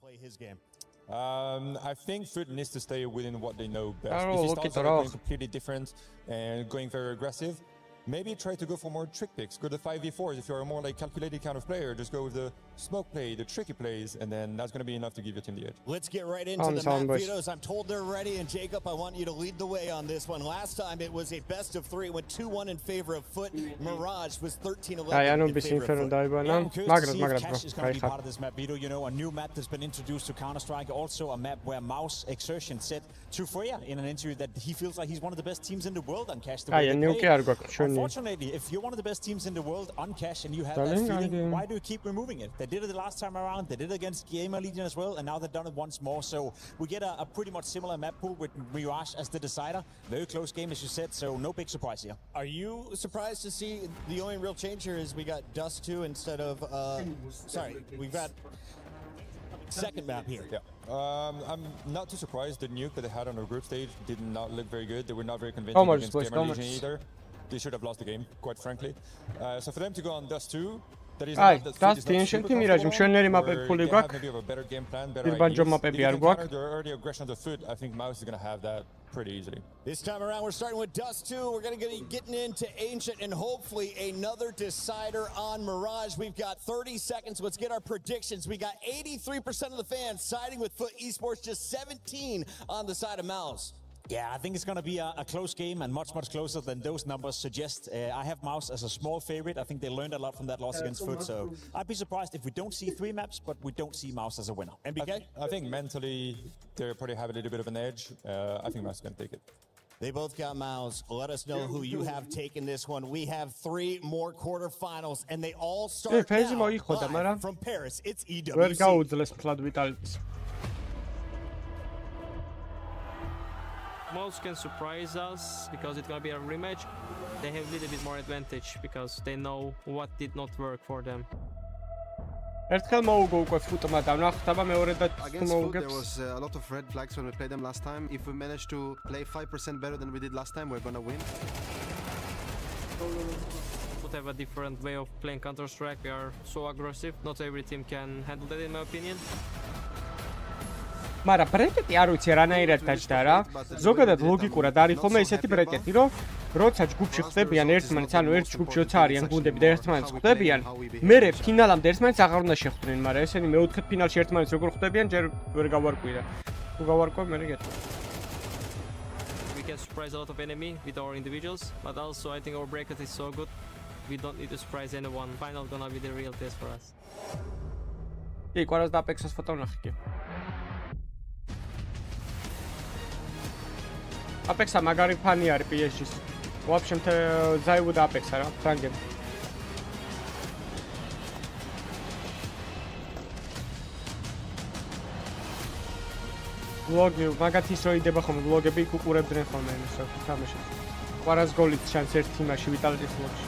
Play his game. I think Foot needs to stay within what they know best. If he starts going completely different and going very aggressive, maybe try to go for more trick picks. Go to 5v4s if you're a more like calculated kind of player. Just go with the smoke play, the tricky plays, and then that's going to be enough to give your team the edge. Let's get right into the map vetoes. I'm told they're ready, and Jacob, I want you to lead the way on this one. Last time it was a best of 3. It went 2-1 in favor of Foot. Mirage was 13-11 in favor of Foot. I'm curious to see if Cash is going to be part of this map veto. You know, a new map that's been introduced to Counter-Strike. Also a map where Mouse Exertion said to Freya in an interview that he feels like he's one of the best teams in the world on Cash. Unfortunately, if you're one of the best teams in the world on Cash and you have that feeling, why do you keep removing it? They did it the last time around. They did it against Gamer Legion as well, and now they've done it once more. So we get a pretty much similar map pool with Mirage as the decider. Very close game, as you said, so no big surprise here. Are you surprised to see the only real change here is we got Dust 2 instead of, we've got second map here. Yeah. I'm not too surprised. The nuke that they had on the group stage did not look very good. They were not very convincing against Gamer Legion either. They should have lost the game, quite frankly. So for them to go on Dust 2, Dust ancient mirage მშვენიერი მაპები ფული გვაქვს. პირბანჯო მაპები არ გვაქვს. Their early aggression on the foot, I think Mouse is going to have that pretty easily. This time around we're starting with Dust 2. We're going to be getting into Ancient and hopefully another decider on Mirage. We've got 30 seconds. Let's get our predictions. We got 83% of the fans siding with Foot Esports, just 17 on the side of Mouse. Yeah, I think it's going to be a close game and much closer than those numbers suggest. I have Mouse as a small favorite. I think they learned a lot from that loss against Foot, so I'd be surprised if we don't see 3 maps, but we don't see Mouse as a winner. MBK? I think mentally they probably have a little bit of an edge. I think Mouse is going to take it. They both got Mouse. Let us know who you have taken this one. We have 3 more quarterfinals, and they all start now live from Paris. It's EWC. Most can surprise us because it's gonna be a rematch. They have a little bit more advantage because they know what did not work for them. Against Foot, there was a lot of red flags when we played them last time. If we manage to play 5% better than we did last time, we're gonna win. Foot have a different way of playing Counter-Strike. We are so aggressive. Not every team can handle that, in my opinion. მაგრამ ბრეკეტი არ ვიცი რანაირად დაჭდა რა. ზოგადად ლოგიკურად არის ხოლმე ესეთი ბრეკეტი, რომ როცა ჯგუფში ხდებიან ერთმანეთს, ანუ ერთ ჯგუფში როცა არიან გუნდები და ერთმანეთს ხდებიან, მერე ფინალამდე ერთმანეთს აღარ უნდა შეხვდნენ, მაგრამ ესენი მეოთხედ ფინალში ერთმანეთს როგორ ხდებიან, ჯერ ვერ გავარკვირა. თუ გავარკვევ, მერე გეტყვი. We can surprise a lot of enemy with our individuals, but also I think our bracket is so good. We don't need to surprise anyone. Final gonna be the real test for us. კი, ყვარას და Apex-ს ფოტო ვნახე კი. Apex-a მაგარი ფანი არის PSG-ს. Вообще ზაივუდა Apex-a რა, ფრანგები. Vlog-ი, მაგათ ის რო იდება ხოლმე vlog-ები, იქ უყურებდნენ ხოლმე იმის თამაშს. ყვარას გოლით ჩანს ერთ თამაში ვიტალიტის vlog-ში.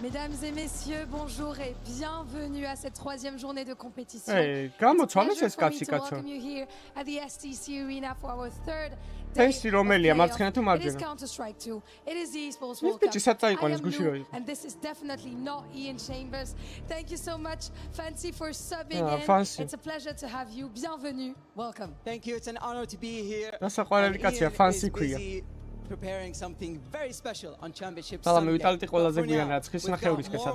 Mesdames et messieurs, bonjour et bienvenue à cette 3e journée de compétition. Hey, it's a pleasure for me to welcome you here at the STC Arena for our 3rd day of playoff. It is Counter-Strike 2. It is the Esports World Cup. I am Lou, and this is definitely not Ian Chambers. Thank you so much, Fancy, for subbing in. Fancy. It's a pleasure to have you. Bienvenue. Welcome. Thank you. It's an honor to be here. That's a Fancy. Preparing something very special on Championship Sunday. We've got more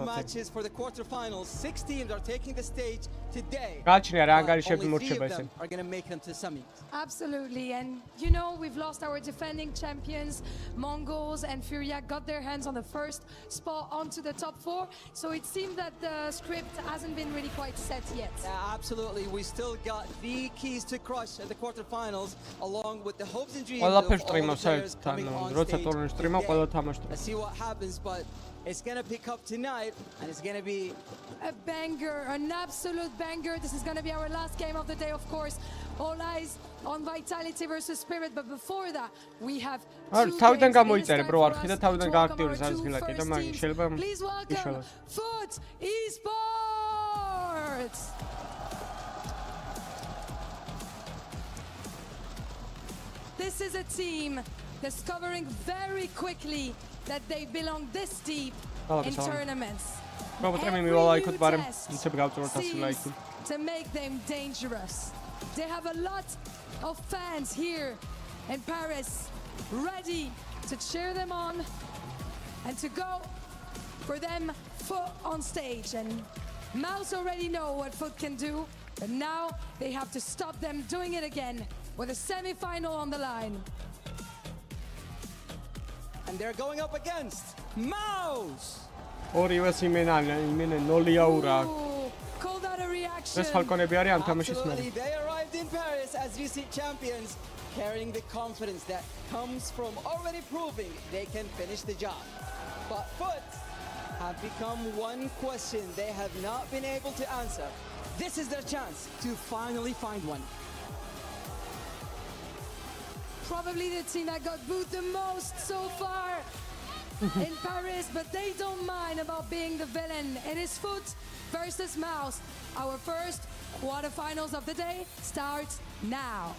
matches for the quarterfinals. 6 teams are taking the stage today. Only 3 of them are going to make them to the semi. Absolutely, and you know we've lost our defending champions. Mongols and Furia got their hands on the first spot onto the top 4, so it seems that the script hasn't been really quite set yet. Yeah, absolutely, we still got the keys to crush at the quarterfinals, along with the hopes and dreams of all the players coming on stage today. Let's see what happens, but It's gonna pick up tonight, and it's gonna be a banger, an absolute banger. This is gonna be our last game of the day, of course. All eyes on Vitality versus Spirit, but before that, we have two თავიდან games. გამოიწერე It is ბრო time არხი for და us თავიდან to გააქტიურე welcome our არის two გილაკი და first მაგ teams. შეიძლება Please welcome იშალოს. Foot Esports. This is a team discovering very quickly that they belong this deep in tournaments. Every new test seems to make them dangerous. They have a lot of fans here in Paris ready to cheer them on and to go for them Foot on stage. And Mouse already know what Foot can do, but now they have to stop them doing it again with a semi-final on the line. and they're going up against Mouse. ორივე იმენა ნოლიაურა. Ooh, call that a reaction. ეს ფალკონები არის ამ თამაშის მერე. Absolutely, they arrived in Paris as UC champions, carrying the confidence that comes from already proving they can finish the job. But Foot have become one question they have not been able to answer. This is their chance to finally find one. Probably the team that got booed the most so far in Paris, but they don't mind about being the villain. It is Foot versus Mouse. Our first quarterfinals of the day starts now.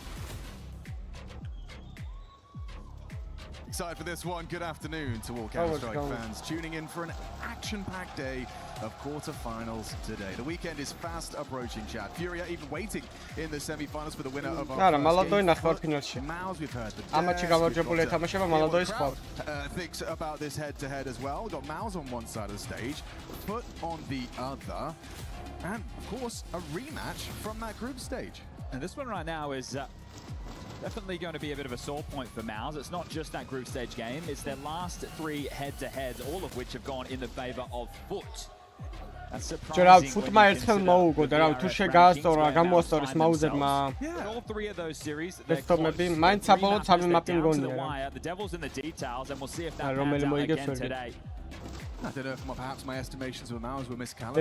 Excited for this one. Good afternoon to all Counter-Strike fans tuning in for an action-packed day of quarterfinals today. The weekend is fast approaching, Chad. Furia even waiting in the semi-finals for the winner of our first game. Mouse, we've heard thinks about this head-to-head as well. We've got Mouse on one side of the stage, Foot on the other, and of course a rematch from that group stage. And this one right now is definitely going to be a bit of a sore point for Mouse. It's not just that group stage game, it's their last three head-to-heads, all of which have gone in the favor of Foot. That's surprising. All three of those series, the devil's in the details, and we'll see if that pans out again today. I don't know if perhaps my estimations with Mouse were miscalibrated.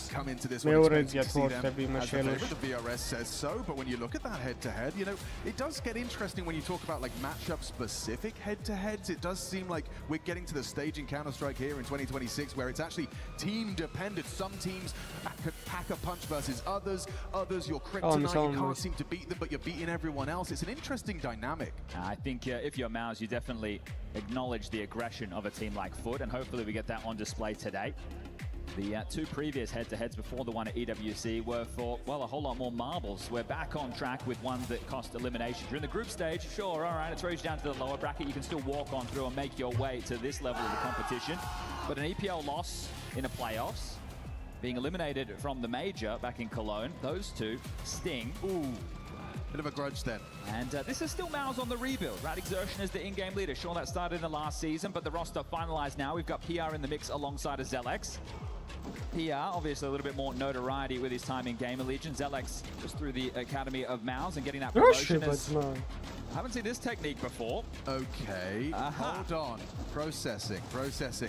Come into this one expecting to see them as the favorite. The VRS says so, but when you look at that head-to-head, you know, it does get interesting when you talk about like matchup-specific head-to-heads. It does seem like we're getting to the stage in Counter-Strike here in 2026 where it's actually team-dependent. Some teams pack a punch versus others. Others, you're kryptonite, you can't seem to beat them, but you're beating everyone else. It's an interesting dynamic. I think if you're Mouse, you definitely acknowledge the aggression of a team like Foot, and hopefully we get that on display today. The two previous head-to-heads before the one at EWC were for, well, a whole lot more marbles. We're back on track with ones that cost elimination. During the group stage, sure, all right, it throws you down to the lower bracket. You can still walk on through and make your way to this level of the competition. But an EPL loss in the playoffs, being eliminated from the major back in Cologne, those two sting. Ooh. Bit of a grudge then. And this is still Mouse on the rebuild, right? Exertion is the in-game leader. Sure, that started in the last season, but the roster finalized now. We've got PR in the mix alongside a Zelex. PR, obviously a little bit more notoriety with his time in Gamer Legion. Zelex just through the Academy of Mouse and getting that promotion. I haven't seen this technique before. Okay, hold on. Processing.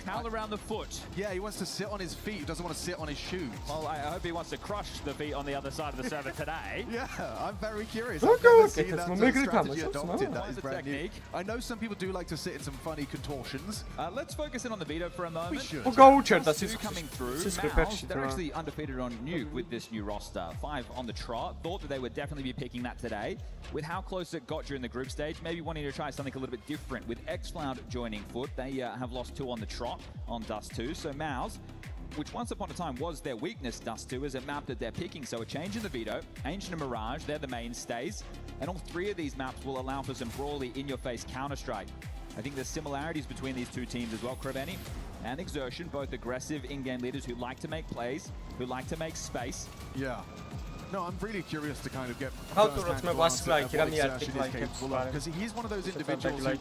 Towel around the foot. Yeah, he wants to sit on his feet. He doesn't want to sit on his shoes. Well, I hope he wants to crush the feet on the other side of the server today. Yeah, I'm very curious. I've never seen that strategy adopted. That is brand new. I know some people do like to sit in some funny contortions. Let's focus in on the veto for a moment. We should. Coming through. Mouse, they're actually undefeated on Nuke with this new roster. 5 on the trot. Thought that they would definitely be picking that today. With how close it got during the group stage, maybe wanting to try something a little bit different. With xCloud joining Foot, they have lost 2 on the trot on Dust 2. So Mouse, which once upon a time was their weakness, Dust 2, is a map that they're picking. So a change in the veto, Ancient and Mirage, they're the mainstays. And all 3 of these maps will allow for some brawly in-your-face Counter-Strike. I think there's similarities between these two teams as well, Kreveni and Exertion, both aggressive in-game leaders who like to make plays, who like to make space. Yeah. No, I'm really curious to kind of get because he's one of those individuals who,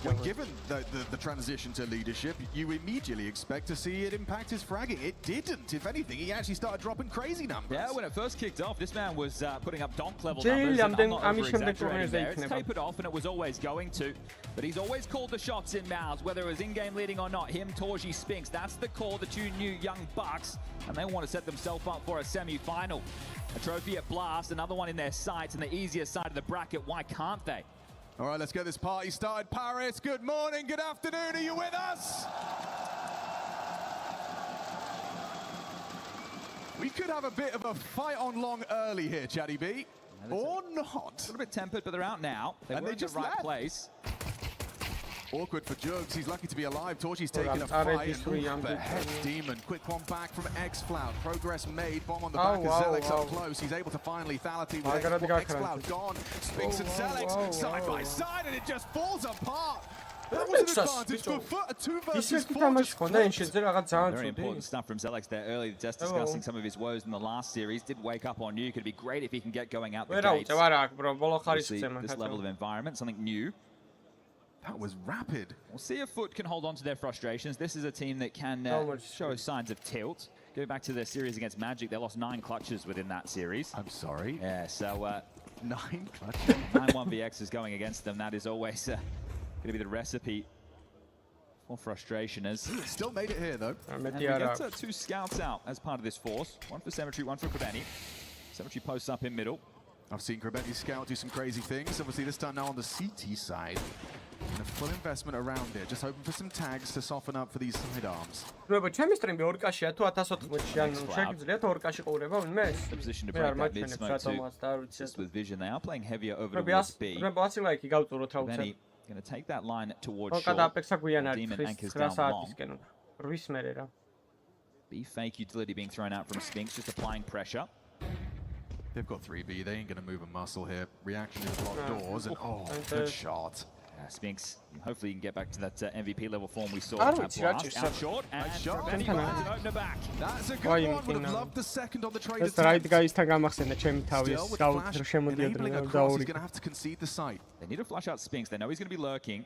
when given the transition to leadership, you immediately expect to see it impact his fragging. It didn't. If anything, he actually started dropping crazy numbers. Yeah, when it first kicked off, this man was putting up donk level numbers. And I'm not over-exaggerating there. It's tapered off, and it was always going to. But he's always called the shots in Mouse, whether it was in-game leading or not. Him, Torji, Spinks. That's the core, the two new young bucks, and they want to set themselves up for a semi-final. A trophy at Blast, another one in their sights, and the easier side of the bracket. Why can't they? All right, let's get this party started. Paris, good morning, good afternoon. Are you with us? We could have a bit of a fight on long early here, Chatty B. Or not. A little bit tempered, but they're out now. They were in the right place. Awkward for Jugs. He's lucky to be alive. Torchi's taking a fight. But Hex Demon. Quick one back from X-Flout. Progress made. Bomb on the back of Zelex up close. He's able to find lethality with X-Flout gone. Spinks and Zelex side by side, and it just falls apart. That was an advantage for a 2 versus 4. Very important stuff from Zelex there early, just discussing some of his woes in the last series. Did wake up on you. Could be great if he can get going out the gates. This level of environment, something new. That was rapid. We'll see if Foot can hold on to their frustrations. This is a team that can show signs of tilt. Go back to their series against Magic. They lost 9 clutches within that series. I'm sorry. Yeah, so 9 clutches. 9-1VX is going against them. That is always going to be the recipe for frustration. As still made it here though. And we get 2 scouts out as part of this force. One for Cemetery, one for Krabeni. Cemetery posts up in middle. I've seen Krabeni scout do some crazy things. Obviously this time now on the CT side. And a full investment around it, just hoping for some tags to soften up for these sidearms. The position to break that mid-smoke to assist with vision. They are playing heavier over towards B. Krabeni going to take that line towards short. Demon anchors down long. B fake utility being thrown out from Spinks, just applying pressure. They've got 3B, they ain't going to move a muscle here. Reaction is locked doors, and good shot. Spinks, hopefully you can get back to that MVP level form we saw at Blast. Out short, and Krabeni finds an opener back. That's a good one, would have loved the second on the trade attempt. Right guys, he's going to have to concede the site. They need to flush out Spinks, they know he's going to be lurking.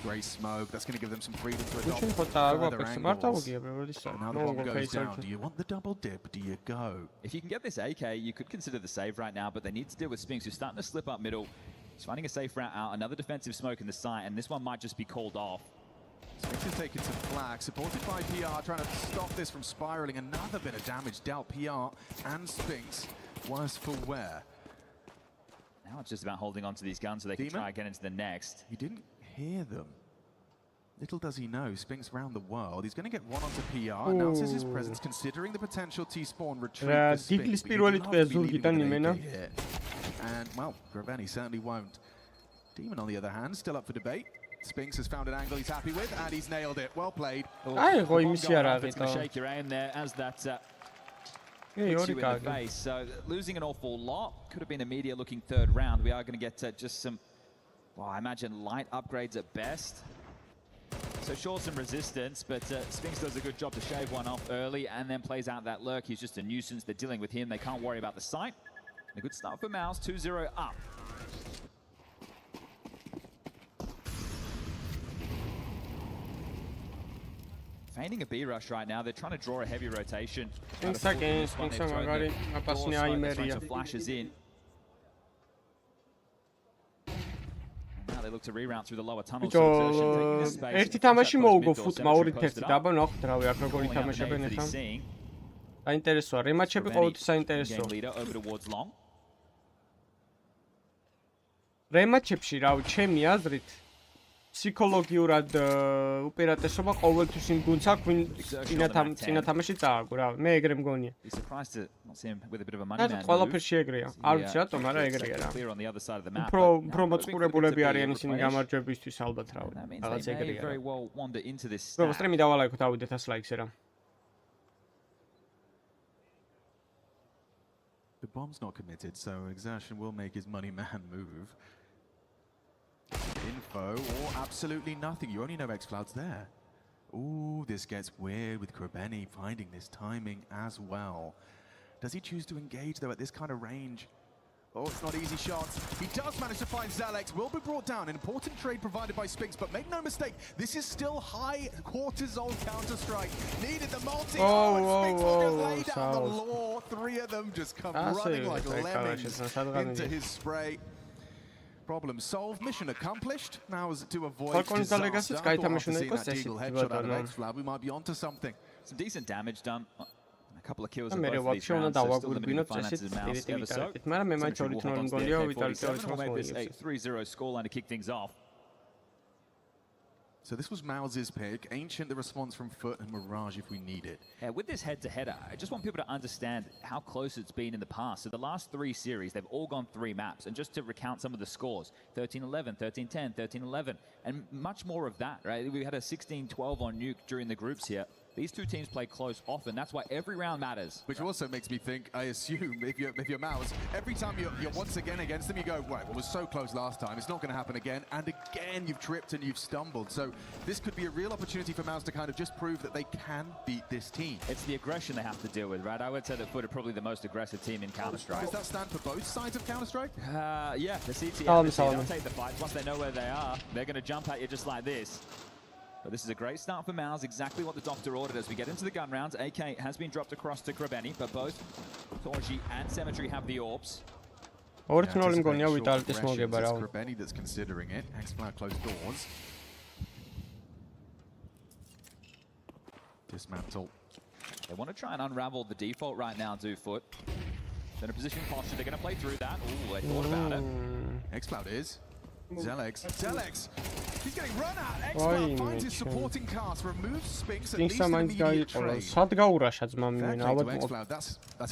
Great smoke, that's going to give them some freedom to adopt further angles. Now the bomb goes down. Do you want the double dip? Do you go? If you can get this AK, you could consider the save right now, but they need to deal with Spinks, who's starting to slip up middle. He's finding a safe route out, another defensive smoke in the site, and this one might just be called off. Spinks is taking some flak, supported by PR, trying to stop this from spiraling. Another bit of damage dealt PR and Spinks. Worse for wear. Now it's just about holding on to these guns so they can try again into the next. He didn't hear them. Little does he know, Spinks round the world. He's going to get one onto PR, announces his presence, considering the potential T-spawn retreat for Spinks. And, well, Krabeni certainly won't. Demon, on the other hand, still up for debate. Spinks has found an angle he's happy with, and he's nailed it. Well played. It's going to shake your aim there as that hits you in the face. So, losing an awful lot. Could have been a media-looking third round. We are going to get just some, well, I imagine light upgrades at best. So sure, some resistance, but Spinks does a good job to shave one off early and then plays out that lurk. He's just a nuisance. They're dealing with him. They can't worry about the site. A good start for Mouse, 2-0 up. Feigning a B rush right now. They're trying to draw a heavy rotation. Flashes in. They look to reroute through the lower tunnel. ერთი თამაში მოუგო ფუტმა 2-1 დაბა ნახოთ რავი აქ როგორი თამაშებენ ახლა. საინტერესოა, რემაჩები ყოველთვის საინტერესოა. რემაჩებში რავი, ჩემი აზრით ფსიქოლოგიურად უპირატესობა ყოველთვის იმ გუნდს აქვს, ვინ წინა თამაში წააგო რავი. მე ეგრე მგონია. ყველაფერში ეგრეა. არ ვიცი რატომ, მაგრამ ეგრეა რა. უფრო მოწყურებულები არიან ისინი გამარჯვებისთვის ალბათ რავი. რაღაც ეგრეა. რო სტრიმი დავალაიქოთ ავიდეთ 100 ლაიქზე რა. The bomb's not committed, so Exertion will make his money man move. Info or absolutely nothing. You only know X-Cloud's there. Ooh, this gets weird with Krabeni finding this timing as well. Does he choose to engage, though, at this kind of range? Oh, it's not easy shots. He does manage to find Zelex. Will be brought down. An important trade provided by Spinks, but make no mistake, this is still high cortisol Counter-Strike. Needed the multi. And Spinks will just lay down the law. 3 of them just come running like lemmings into his spray. Problem solved. Mission accomplished. Now is to avoid disaster. Headshot we might be onto something. Some decent damage done. A couple of kills in both of these rounds, so still limited finances Mouse ever so. We'll make this a 3-0 scoreline to kick things off. So this was Mouse's pick. Ancient, the response from Foot, and Mirage if we need it. Yeah, with this head-to-header, I just want people to understand how close it's been in the past. So the last 3 series, they've all gone 3 maps. And just to recount some of the scores, 13-11, 13-10, 13-11, and much more of that, right? We had a 16-12 on Nuke during the groups here. These 2 teams play close often. That's why every round matters. Which also makes me think, I assume, if you're Mouse, every time you're once again against them, you go, right, well, it was so close last time. It's not going to happen again. And again, you've tripped and you've stumbled. So this could be a real opportunity for Mouse to kind of just prove that they can beat this team. It's the aggression they have to deal with, right? I would say that Foot are probably the most aggressive team in Counter-Strike. Does that stand for both sides of Counter-Strike? Yeah, the CT, they'll take the fights. Once they know where they are, they're going to jump at you just like this. But this is a great start for Mouse, exactly what the doctor ordered as we get into the gun rounds. AK has been dropped across to Krabeni, but both Torji and Symmetry have the orbs. Krabeni that's considering it. Xcloud closed doors. Dismantle. They want to try and unravel the default right now, do Foot. They're in a position posture, they're going to play through that. Ooh, they thought about it. Xcloud is. Zelex. He's getting run at. Xcloud finds his supporting cast, removes Spinks, at least an immediate trade. That's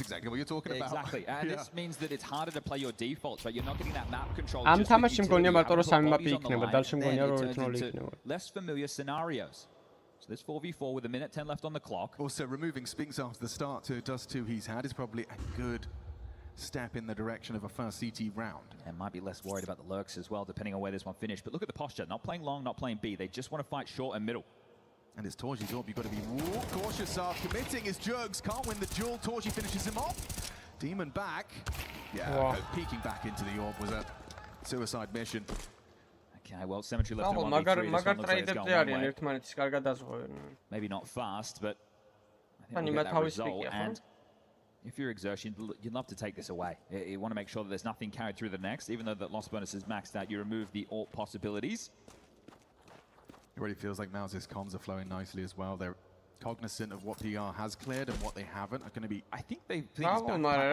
exactly what you're talking about. Exactly, and this means that it's harder to play your defaults, right? You're not getting that map control. Less familiar scenarios. So there's 4v4 with 1:10 left on the clock. Also, removing Spinks after the start to Dust 2 he's had is probably a good step in the direction of a first CT round. And might be less worried about the lurks as well, depending on where this one finished. But look at the posture. Not playing long, not playing B. They just want to fight short and middle. And it's Torji's orb. You've got to be cautious of. Committing his jugs. Can't win the duel. Torji finishes him off. Demon back. Yeah, peeking back into the orb was a suicide mission. Okay, well, Symmetry left in 1v3. Maybe not fast, but I think we'll get that result. And if you're Exertion, you'd love to take this away. You want to make sure that there's nothing carried through the next. Even though that loss bonus is maxed out, you remove the AWP possibilities. It really feels like Mouse's comms are flowing nicely as well. They're cognizant of what PR has cleared and what they haven't are going to be... I think they think he's back on B. I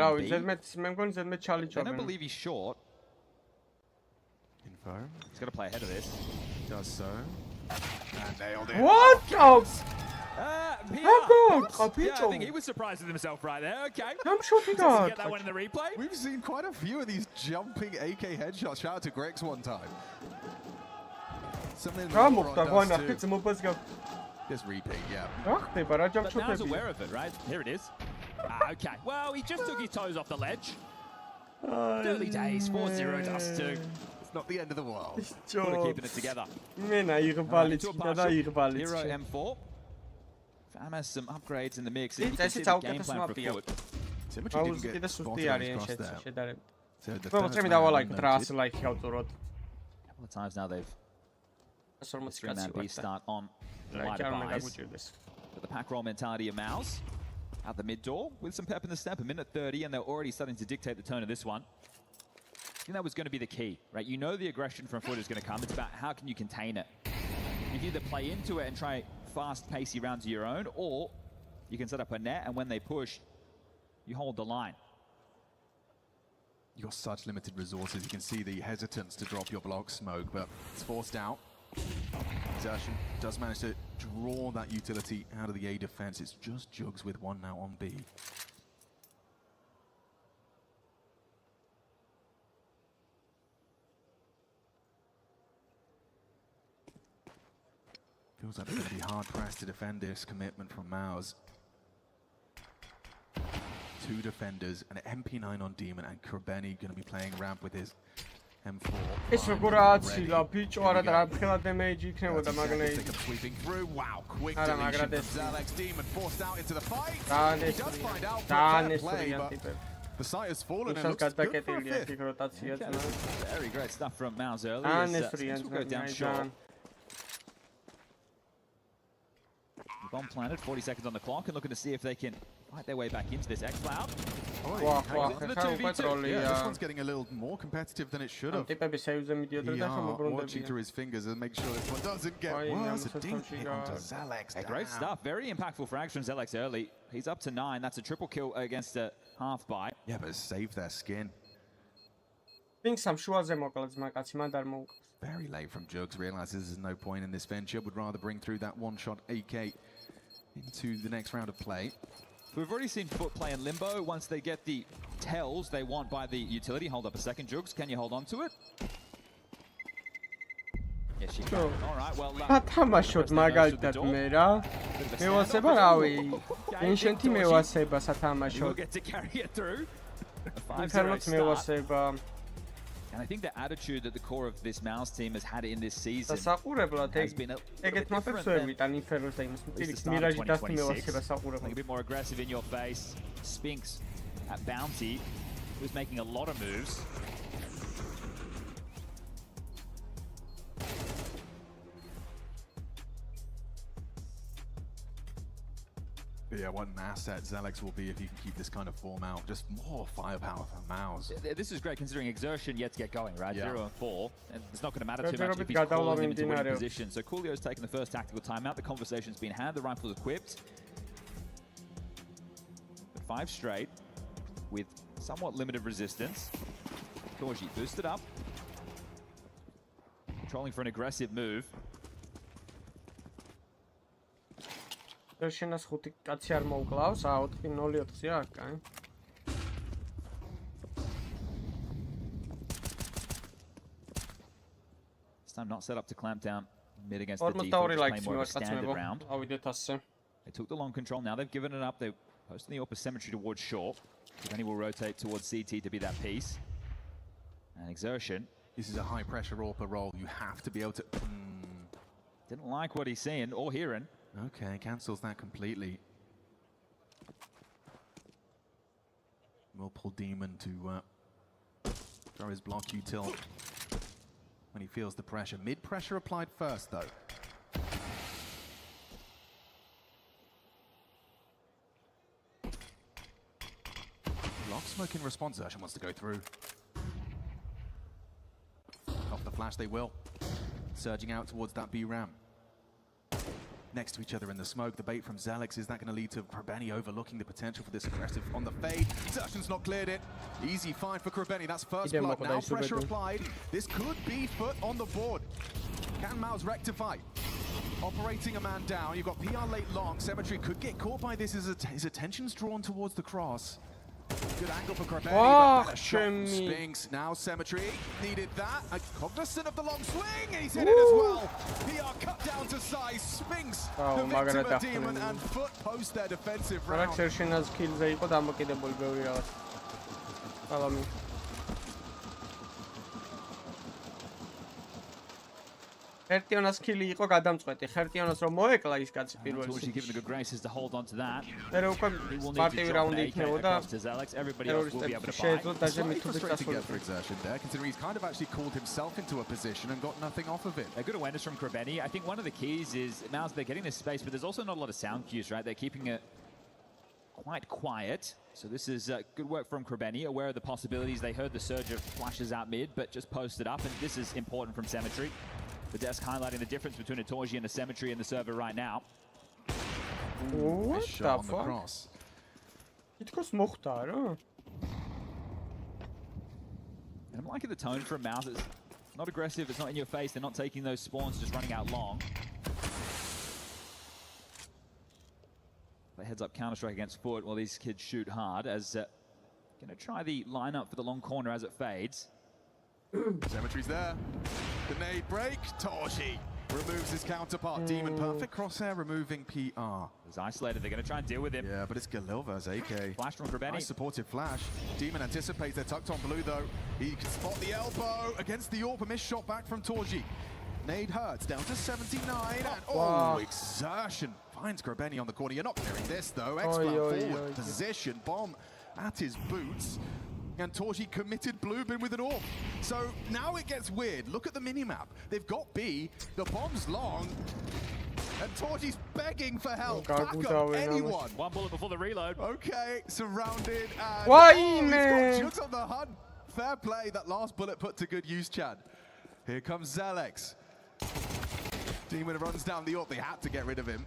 don't believe he's short. Info. He's got to play ahead of this. Does so. And nailed it. What? Oh! Yeah, I think he was surprised with himself right there. Okay. I'm sure he does. Get that one in the replay. We've seen quite a few of these jumping AK headshots. Shout out to Grex one time. Something Just repeat, yeah. But Now's aware of it, right? Here it is. Okay. Well, he just took his toes off the ledge. Early days, 4-0 Dust 2. It's not the end of the world. We're keeping it together. Hero M4. Fam has some upgrades in the mix. You can see the game plan for Foot. Symmetry didn't get spotted across there. So the couple of times now they've 3-man B start on light buys. But the pack roll mentality of Mouse out the mid door with some pep in the step, 1:30, and they're already starting to dictate the tone of this one. I think that was going to be the key, right? You know the aggression from Foot is going to come. It's about how can you contain it. You can either play into it and try fast, pacey rounds of your own, or you can set up a net, and when they push, you hold the line. You've got such limited resources. You can see the hesitance to drop your block smoke, but it's forced out. Exertion does manage to draw that utility out of the A defense. It's just Jugs with one now on B. Feels like they're going to be hard-pressed to defend this commitment from Mouse. 2 defenders, and an MP9 on Demon, and Krabeni going to be playing ramp with his M4. ეს როგორ აცილა ბიჭო არა და რა ხელა დემეიჯი იქნებოდა მაგნეი. Sweeping through. Wow, quick არა deletion მაგრად from ეს Zalex. Demon forced out into the fight. He does find out დაანესრიან but ტიპები. the site has fallen and უშავს looks good for a გადაკეტილია fifth. იქ როტაცია Okay, ძმა. very great stuff from Mouse early. დაანესრიან Will go down ძმა. short. Bomb planted, 40 seconds on the clock, and looking to see if they can fight their way back into this X-Cloud. Wow, This one's getting a little more competitive than it should have. ტიპები სეივზე მიდიოდნენ და ხომ Watching უბრუნდებიან. through his fingers and make sure this one doesn't get worse. A dink hit onto Zalex. Great stuff. Very impactful frags from Zelex early. He's up to 9. That's a triple kill against a half buy. Yeah, but it's saved their skin. Pink-სამ შუაზე მოკლა ძმა კაცი მან არ მოუკლეს. Very late from Jugs. Realizes there's no point in this venture. Would rather bring through that one-shot AK into the next round of play. We've already seen Foot play in limbo. Once they get the tells they want by the utility, hold up a second, Jugs. Can you hold on to it? Yes, you can. All right, well... სათამაშოდ მაგალითად მე რა. მევასება რავი. Ancient-ი მევასება We'll სათამაშოდ. get to carry it through. A 5-0 ინტერნეტ start. მევასება. And I think the attitude that the core of this Mouse team has had in this season საყურებლად has been a ეგეთ მაფებს ვერ ვიტან ინფეროს და იმას მტირიქს მირაჟი დასტი მევასება Like a საყურებლად. bit more aggressive in your face. Spinks at Bounty, who's making a lot of moves. But yeah, what an asset Zalex will be if he can keep this kind of form out. Just more firepower for Mouse. This is great considering exertion yet to get going, right? Yeah. 0 and 4. And it's not going to matter too much if he's გადავლა calling him into winning მიმდინარეობს. position. So Coolio's taken the first tactical timeout. The conversation's been had. The rifle's equipped. But 5 straight with somewhat limited resistance. Torji boosted up. Controlling for an aggressive move. შენას 5 კაცი არ მოუკლავს, 4-0-4-ია აქ, კაი. This time not set up to clamp down mid against the default, 42 just ლაიქს playing more of a standard მივაკაცმებო. round. ავიდეთ ასე. They took the long control, now they've given it up. They're posting the AWP symmetry towards short. Then he will rotate towards CT to be that piece. And exertion. This is a high pressure AWP roll. You have to be able to... Didn't like what he's seeing or hearing. Okay, cancels that completely. Will pull Demon to throw his block util when he feels the pressure. Mid pressure applied first though. Lock smoke in response. Zertion wants to go through. Off the flash they will. Surging out towards that B ramp. Next to each other in the smoke. The bait from Zalex, is that going to lead to Krabeni overlooking the potential for this aggressive on the fade? Zertion's not cleared it. Easy find for Krabeni. That's first blood. Now pressure applied. This could be Foot on the board. Can Mouse rectify? Operating a man down. You've got PR late long. Symmetry could get caught by this. His attention's drawn towards the cross. Good angle for Krabeni, but better shot from Spinks. Now Symmetry needed that. Cognizant of the long swing, and he's hit it as well. PR cut down to size. Spinks, the victim of Demon, and Foot post their defensive round. Xerxenaz kill-ზე იყო დამოკიდებული ბევრი რაღაც. სალამი. ხერტიონას kill-ი იყო გადამწყვეტი. ხერტიონას რომ მოეკლა ის კაცი პირველ Torji given the good graces to hold on to that. მე უკვე მარტივი რაუნდი იქნებოდა. Everybody else will be able to buy. შეეძლო დაჟე Slightly მithube frustrating წასვლა. for exertion there, considering he's kind of actually called himself into a position and got nothing off of it. A good awareness from Krabeni. I think one of the keys is now they're getting this space, but there's also not a lot of sound cues, right? They're keeping it quite quiet. So this is good work from Krabeni, aware of the possibilities. They heard the surge of flashes out mid, but just posted up, and this is important from Symmetry. The desk highlighting the difference between a Torji and a Symmetry in the server right now. What Shot the on the fuck? cross. ითქოს მოხდა რა? And I'm liking the tone from Mouse. It's not aggressive, it's not in your face, they're not taking those spawns, just running out long. They heads up Counter-Strike against Foot while these kids shoot hard as gonna try the lineup for the long corner as it fades. Symmetry's there. The nade break. Torji removes his counterpart. Demon, perfect crosshair, removing PR. He's isolated. They're going to try and deal with him. Yeah, but it's Galilva's AK. Flash from Krabeni. Nice supportive flash. Demon anticipates they're tucked on blue, though. He can spot the elbow against the AWP. A missed shot back from Torji. Nade hurts, down to 79. And, exertion finds Krabeni on the corner. You're not clearing this, though. X-Cloud forward position. Bomb at his boots. And Torji committed Bluebin with an AWP. So now it gets weird. Look at the minimap. They've got B. The bomb's long. And Torji's begging for help. Back up anyone. One bullet before the reload. Okay, surrounded. And Why, man? he's got Jugs on the hunt. Fair play. That last bullet put to good use, Chad. Here comes Zelex. Demon runs down the AWP. They had to get rid of him.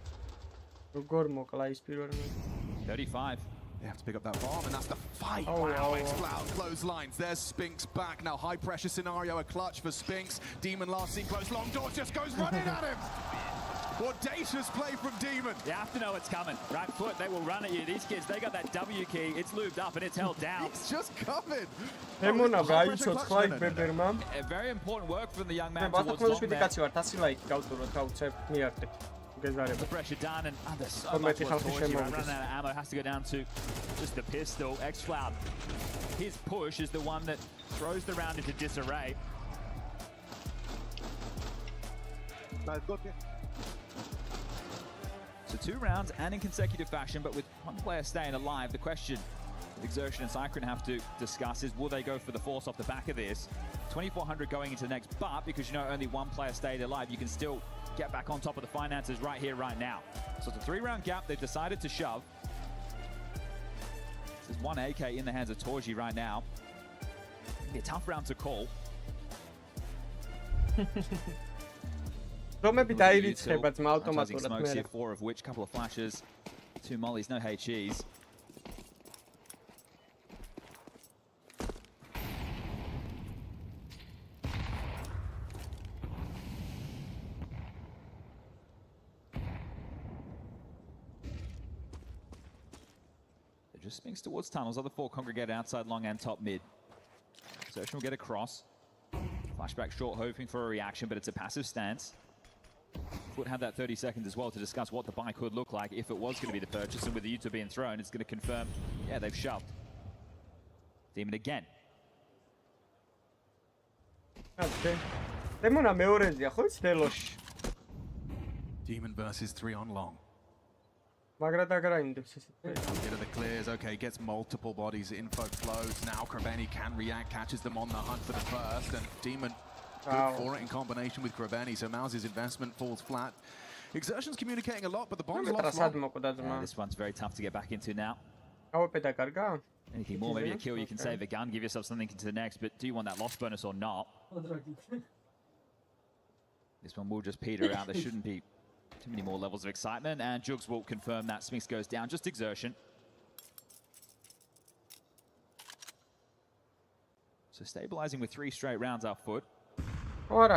35. They have to pick up that bomb, and that's the fight. Wow, X-Cloud clotheslines. There's Spinks back. Now high pressure scenario, a clutch for Spinks. Demon last seen close, long doors just goes running at him. Audacious play from Demon. You have to know it's coming. Right foot, they will run at you. These kids, they got that W key. It's lubed up and it's held down. It's just covered. Very important work from the young man towards long there. The pressure done, and there's so much more Torji. Running out of ammo, has to go down to just the pistol. X-Cloud, his push is the one that throws the round into disarray. So 2 rounds and in consecutive fashion, but with one player staying alive. The question Exertion and Cyclone have to discuss is, will they go for the force off the back of this? 2,400 going into the next, but because you know only one player stayed alive, you can still get back on top of the finances right here, right now. So it's a 3-round gap. They've decided to shove. There's 1 AK in the hands of Torji right now. It'll be a tough round to call. Smokes here, 4 of which, couple of flashes, 2 mollies, no HEs. Just swings towards tunnels. Other 4 congregate outside long and top mid. Exertion will get across. Flashback short, hoping for a reaction, but it's a passive stance. Foot had that 30 seconds as well to discuss what the buy could look like if it was going to be the purchase, and with the Utah being thrown, it's going to confirm, yeah, they've shoved. Demon again. Demon versus 3 on long. Get the clears, okay, gets multiple bodies, info flows. Now Krabeni can react, catches them on the hunt for the first, and Demon good for it in combination with Krabeni, so Mouse's investment falls flat. Exertion's communicating a lot, but the bomb's lost long. Yeah, this one's very tough to get back into now. Anything more, maybe a kill, you can save a gun, give yourself something into the next, but do you want that loss bonus or not? This one will just peter out, there shouldn't be too many more levels of excitement, and Jugs will confirm that Spinks goes down, just Exertion. So stabilizing with 3 straight rounds our foot. One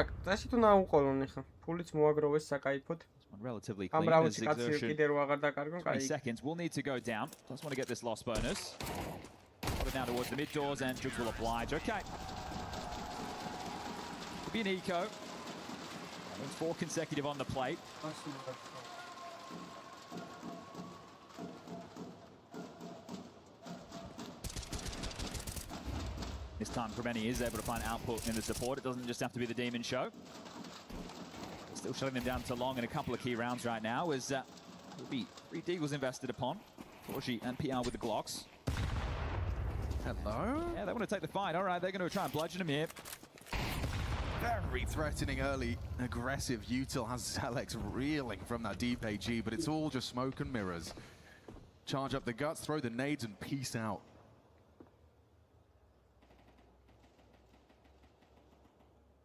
relatively clean as Exertion. 20 seconds, we'll need to go down. Just want to get this loss bonus. Put it down towards the mid doors, and Jugs will oblige. Okay. Could be an eco. 4 consecutive on the plate. This time Krabeni is able to find output in the support. It doesn't just have to be the Demon show. Still shutting them down to long in a couple of key rounds right now as will be 3 Deagles invested upon. Torji and PR with the Glocks. Hello? Yeah, they want to take the fight. All right, they're going to try and bludgeon him here. Very threatening early, aggressive util has Zelex reeling from that deep AG, but it's all just smoke and mirrors. Charge up the guts, throw the nades, and peace out.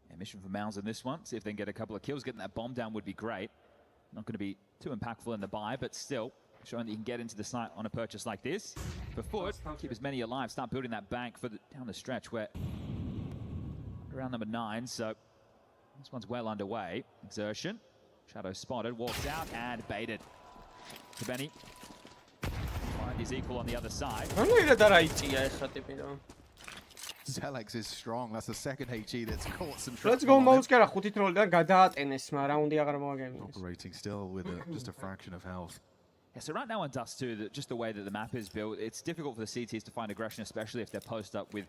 Yeah, mission for Mounds in this one. See if they can get a couple of kills. Getting that bomb down would be great. Not going to be too impactful in the buy, but still showing that you can get into the site on a purchase like this. For Foot, keep as many alive. Start building that bank for down the stretch where round number 9, so this one's well underway. Exertion, Shadow spotted, walks out and baited. Krabeni find his equal on the other side. Zelex is strong. That's the second HE that's caught some shots. Let's go mouse კი არა 5 როლიდან გადაატენეს, მაგრამ რაუნდი აღარ მოაგებინეს. Operating still with just a fraction of health. Yeah, so right now on Dust 2, just the way that the map is built, it's difficult for the CTs to find aggression, especially if they're post up with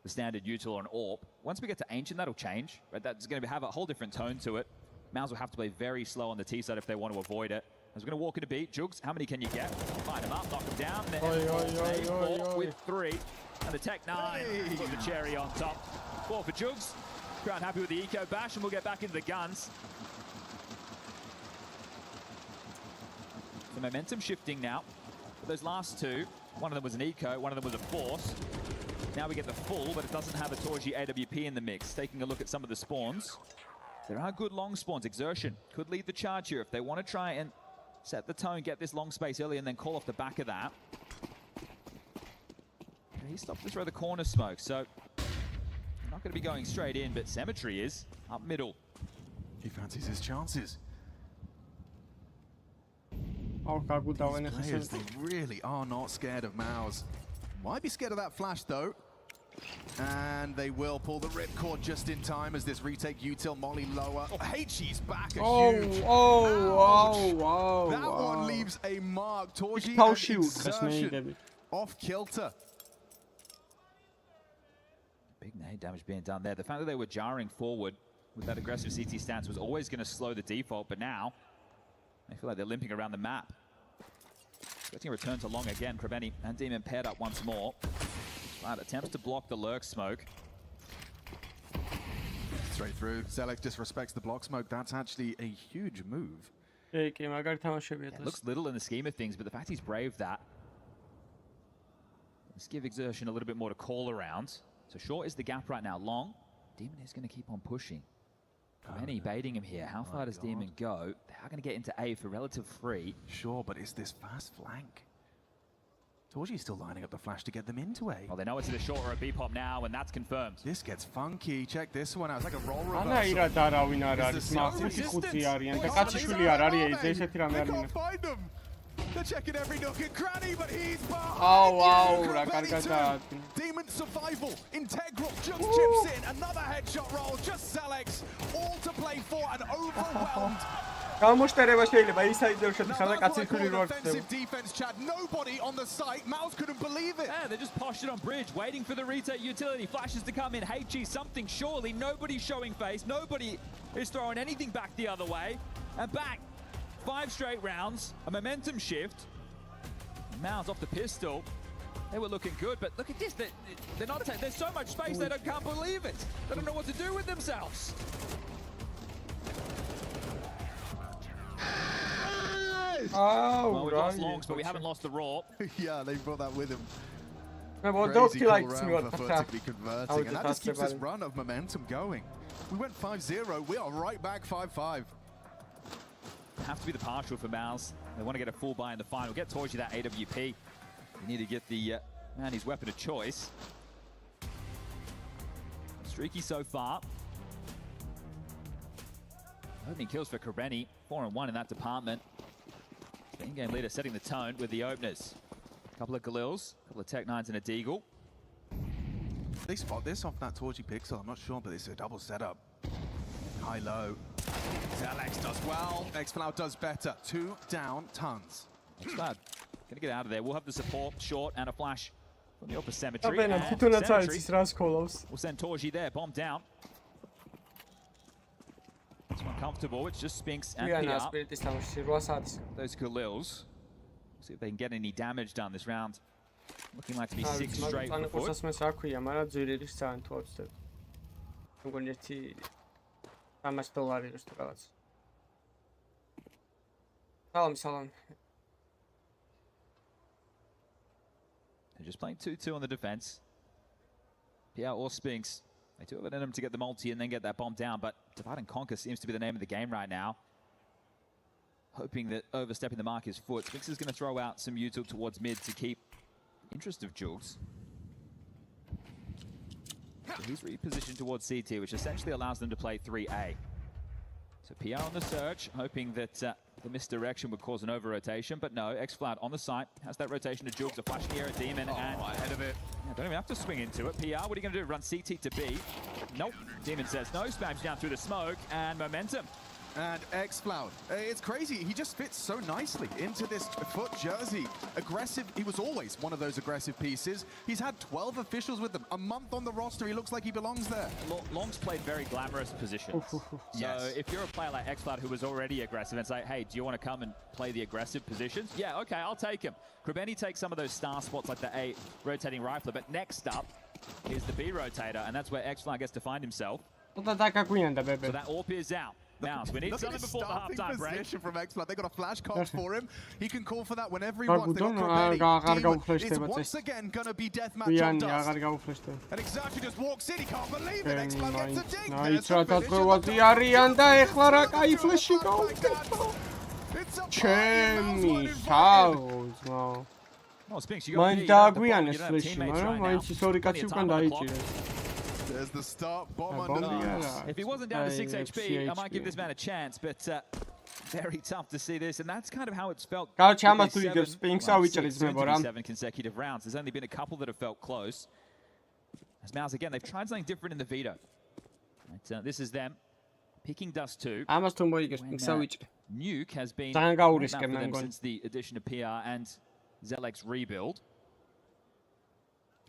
the standard util or an AWP. Once we get to Ancient, that'll change. Right? That's going to have a whole different tone to it. Mouse will have to play very slow on the T side if they want to avoid it. As we're going to walk in a beat. Jugs, how many can you get? Find him up, knock him down. Four with 3. And the Tech 9 put the cherry on top. 4 for Jugs. Crowd happy with the eco bash, and we'll get back into the guns. The momentum shifting now. But those last 2, one of them was an eco, one of them was a force. Now we get the full, but it doesn't have a Torji AWP in the mix. Taking a look at some of the spawns. There are good long spawns. Exertion could lead the charge here if they want to try and set the tone, get this long space early, and then call off the back of that. He stopped to throw the corner smoke, so not going to be going straight in, but Cemetery is up middle. He fancies his chances. These they really are not scared of Mouse. Might be scared of that flash though. And they will pull the ripcord just in time as this retake util molly lower. HE's back. That one leaves a mark. Torji and Exertion off kilter. Big nade damage being done there. The fact that they were jarring forward with that aggressive CT stance was always going to slow the default, but now I feel like they're limping around the map. Getting a return to long again. Krebeni and Demon paired up once more. Right, attempts to block the lurk smoke. Straight through. Zelex disrespects the block smoke. That's actually a huge move. It looks little in the scheme of things, but the fact he's braved that. Let's give Exertion a little bit more to call around. So short is the gap right now. Long. Demon is going to keep on pushing. Krebeni baiting him here. How far does Demon go? They are going to get into A for relative free. Sure, but it's this fast flank. Torji's still lining up the flash to get them into A. Well, they know it's a short or a B-pop now, and that's confirmed. This gets funky. Check this one out. It's like a roll reversal. Find him. They're checking every nook and cranny, but he's behind. Oh, wow. Demon survival. Integral. Just chips in. Another headshot roll. Just Zelex. All to play for and overwhelmed. Offensive defense, Chad. Nobody on the site. Mouse couldn't believe it. Yeah, they're just poshed it on bridge, waiting for the retake utility. Flashes to come in. HE something surely. Nobody's showing face. Nobody is throwing anything back the other way. And back. 5 straight rounds. A momentum shift. Mouse off the pistol. They were looking good, but look at this. They're not. There's so much space. They can't believe it. They don't know what to do with themselves. Well, we've lost longs, but we haven't lost the raw. Yeah, they brought that with him. Crazy cool round for Fur to be converting, and that just keeps this run of momentum going. We went 5-0. We are right back 5-5. Have to be the partial for Mouse. They want to get a full buy in the final. Get Torji that AWP. You need to get the his weapon of choice. Streaky so far. Opening kills for Krebeni. 4-1 in that department. The in-game leader setting the tone with the openers. A couple of Galils, a couple of Tech 9s and a Deagle. They spot this off that Torji pixel. I'm not sure, but it's a double setup. High-low. Zelex does well. Xflow does better. 2 down, tons. Not bad. Gonna get out of there. We'll have the support, short, and a flash from the upper Cemetery. We'll send Torji there, bomb down. It's uncomfortable. It's just Spinks and PR. Those Galils. See if they can get any damage done this round. Looking like to be 6 straight for Salam. They're just playing 2-2 on the defense. PR or Spinks. They do have it in them to get the multi and then get that bomb down, but Divide and Conquer seems to be the name of the game right now. Hoping that overstepping the mark is foot. Spinks is going to throw out some util towards mid to keep interest of Jules. So he's repositioned towards CT, which essentially allows them to play 3A. So PR on the search, hoping that the misdirection would cause an over-rotation, but no, xFloud on the site, has that rotation to Jugs, a flashing here at Demon, and ahead of it. Yeah, don't even have to swing into it. PR, what are you going to do? Run CT to B? Nope. Demon says no, spams down through the smoke, and momentum. And xFloud, it's crazy. He just fits so nicely into this foot jersey. Aggressive, he was always one of those aggressive pieces. He's had 12 officials with them. A month on the roster, he looks like he belongs there. Long's played very glamorous positions. So if you're a player like xFloud who was already aggressive and say, hey, do you want to come and play the aggressive positions? Yeah, okay, I'll take him. Krabeni takes some of those star spots like the A rotating rifler, but next up is the B rotator, and that's where xFloud gets to find himself. So that AWP is out. Now, we need something before the halftime break. Position from xFloud. They got a flash cox for him. He can call for that whenever he wants. They got Krabeni. It's once again going to be deathmatch on Dust. And exactly just walks in. He can't believe it. xFloud gets a dink. It's a There's the start bomb underneath. If he wasn't down to 6 HP, I might give this man a chance, but very tough to see this, and that's kind of how it's felt. 7 consecutive rounds. There's only been a couple that have felt close. As Mouse again, they've tried something different in the Vita. Right, this is them picking Dust 2. Nuke has been for them since the addition of PR and Zelek's rebuild.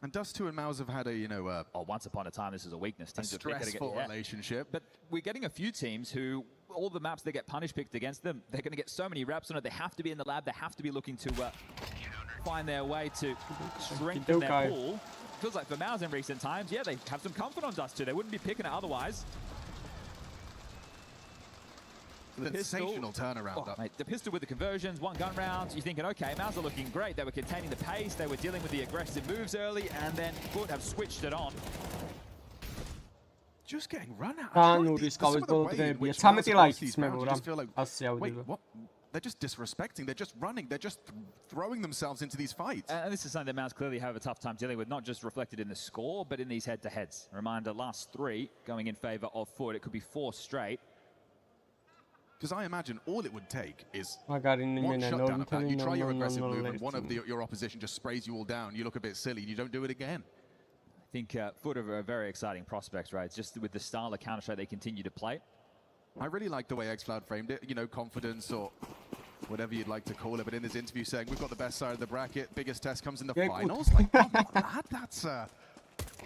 And Dust 2 and Mouse have had a, once upon a time, this is a weakness. A stressful relationship. But we're getting a few teams who, all the maps they get punish picked against them, they're going to get so many reps on it. They have to be in the lab. They have to be looking to find their way to strengthen their pool. Feels like for Mouse in recent times, yeah, they have some comfort on Dust 2. They wouldn't be picking it otherwise. Sensational turnaround. Mate, the pistol with the conversions, 1 gun round. You're thinking, okay, Mouse are looking great. They were containing the pace. They were dealing with the aggressive moves early, and then Foot have switched it on. Just getting run out. They're just disrespecting. They're just running. They're just throwing themselves into these fights. And this is something that Mouse clearly have a tough time dealing with, not just reflected in the score, but in these head-to-heads. A reminder, last 3 going in favor of Foot. It could be 4 straight. Because I imagine all it would take is one shutdown attack. You try your aggressive move and one of your opposition just sprays you all down. You look a bit silly. You don't do it again. I think Foot are very exciting prospects, right? It's just with the style of Counter-Strike they continue to play. I really like the way xFloud framed it. You know, confidence or whatever you'd like to call it. But in this interview saying, we've got the best side of the bracket. Biggest test comes in the finals. Like, come on, lad. That's...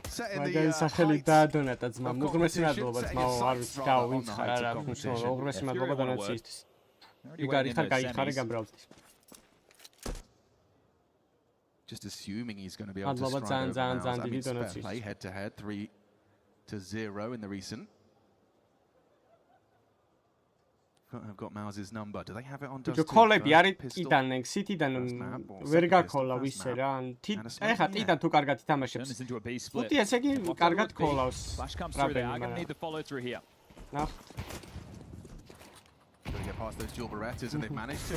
მაგალითად დაადონა ძმა უღრმესი მადლობა ძმაო არ ვიცი გავინცხარ არა მნიშვნელობა უღრმესი მადლობა დონაციისთვის იგარი ხარ გაიხარე გამბრავდით just assuming he's going to be able to strike play head to head 3-0 in the recent. I've got Mouse's number. Do they have it on Dust 2? კოლები არის ტიდან City-დან ვერ გაქოლა ვისე რა. ეხა ტიდან თუ კარგად ითამაშებს. უთი ესე იგი კარგად ქოლავს. ნახ. Got to get past those dual Berettas, and they've managed to.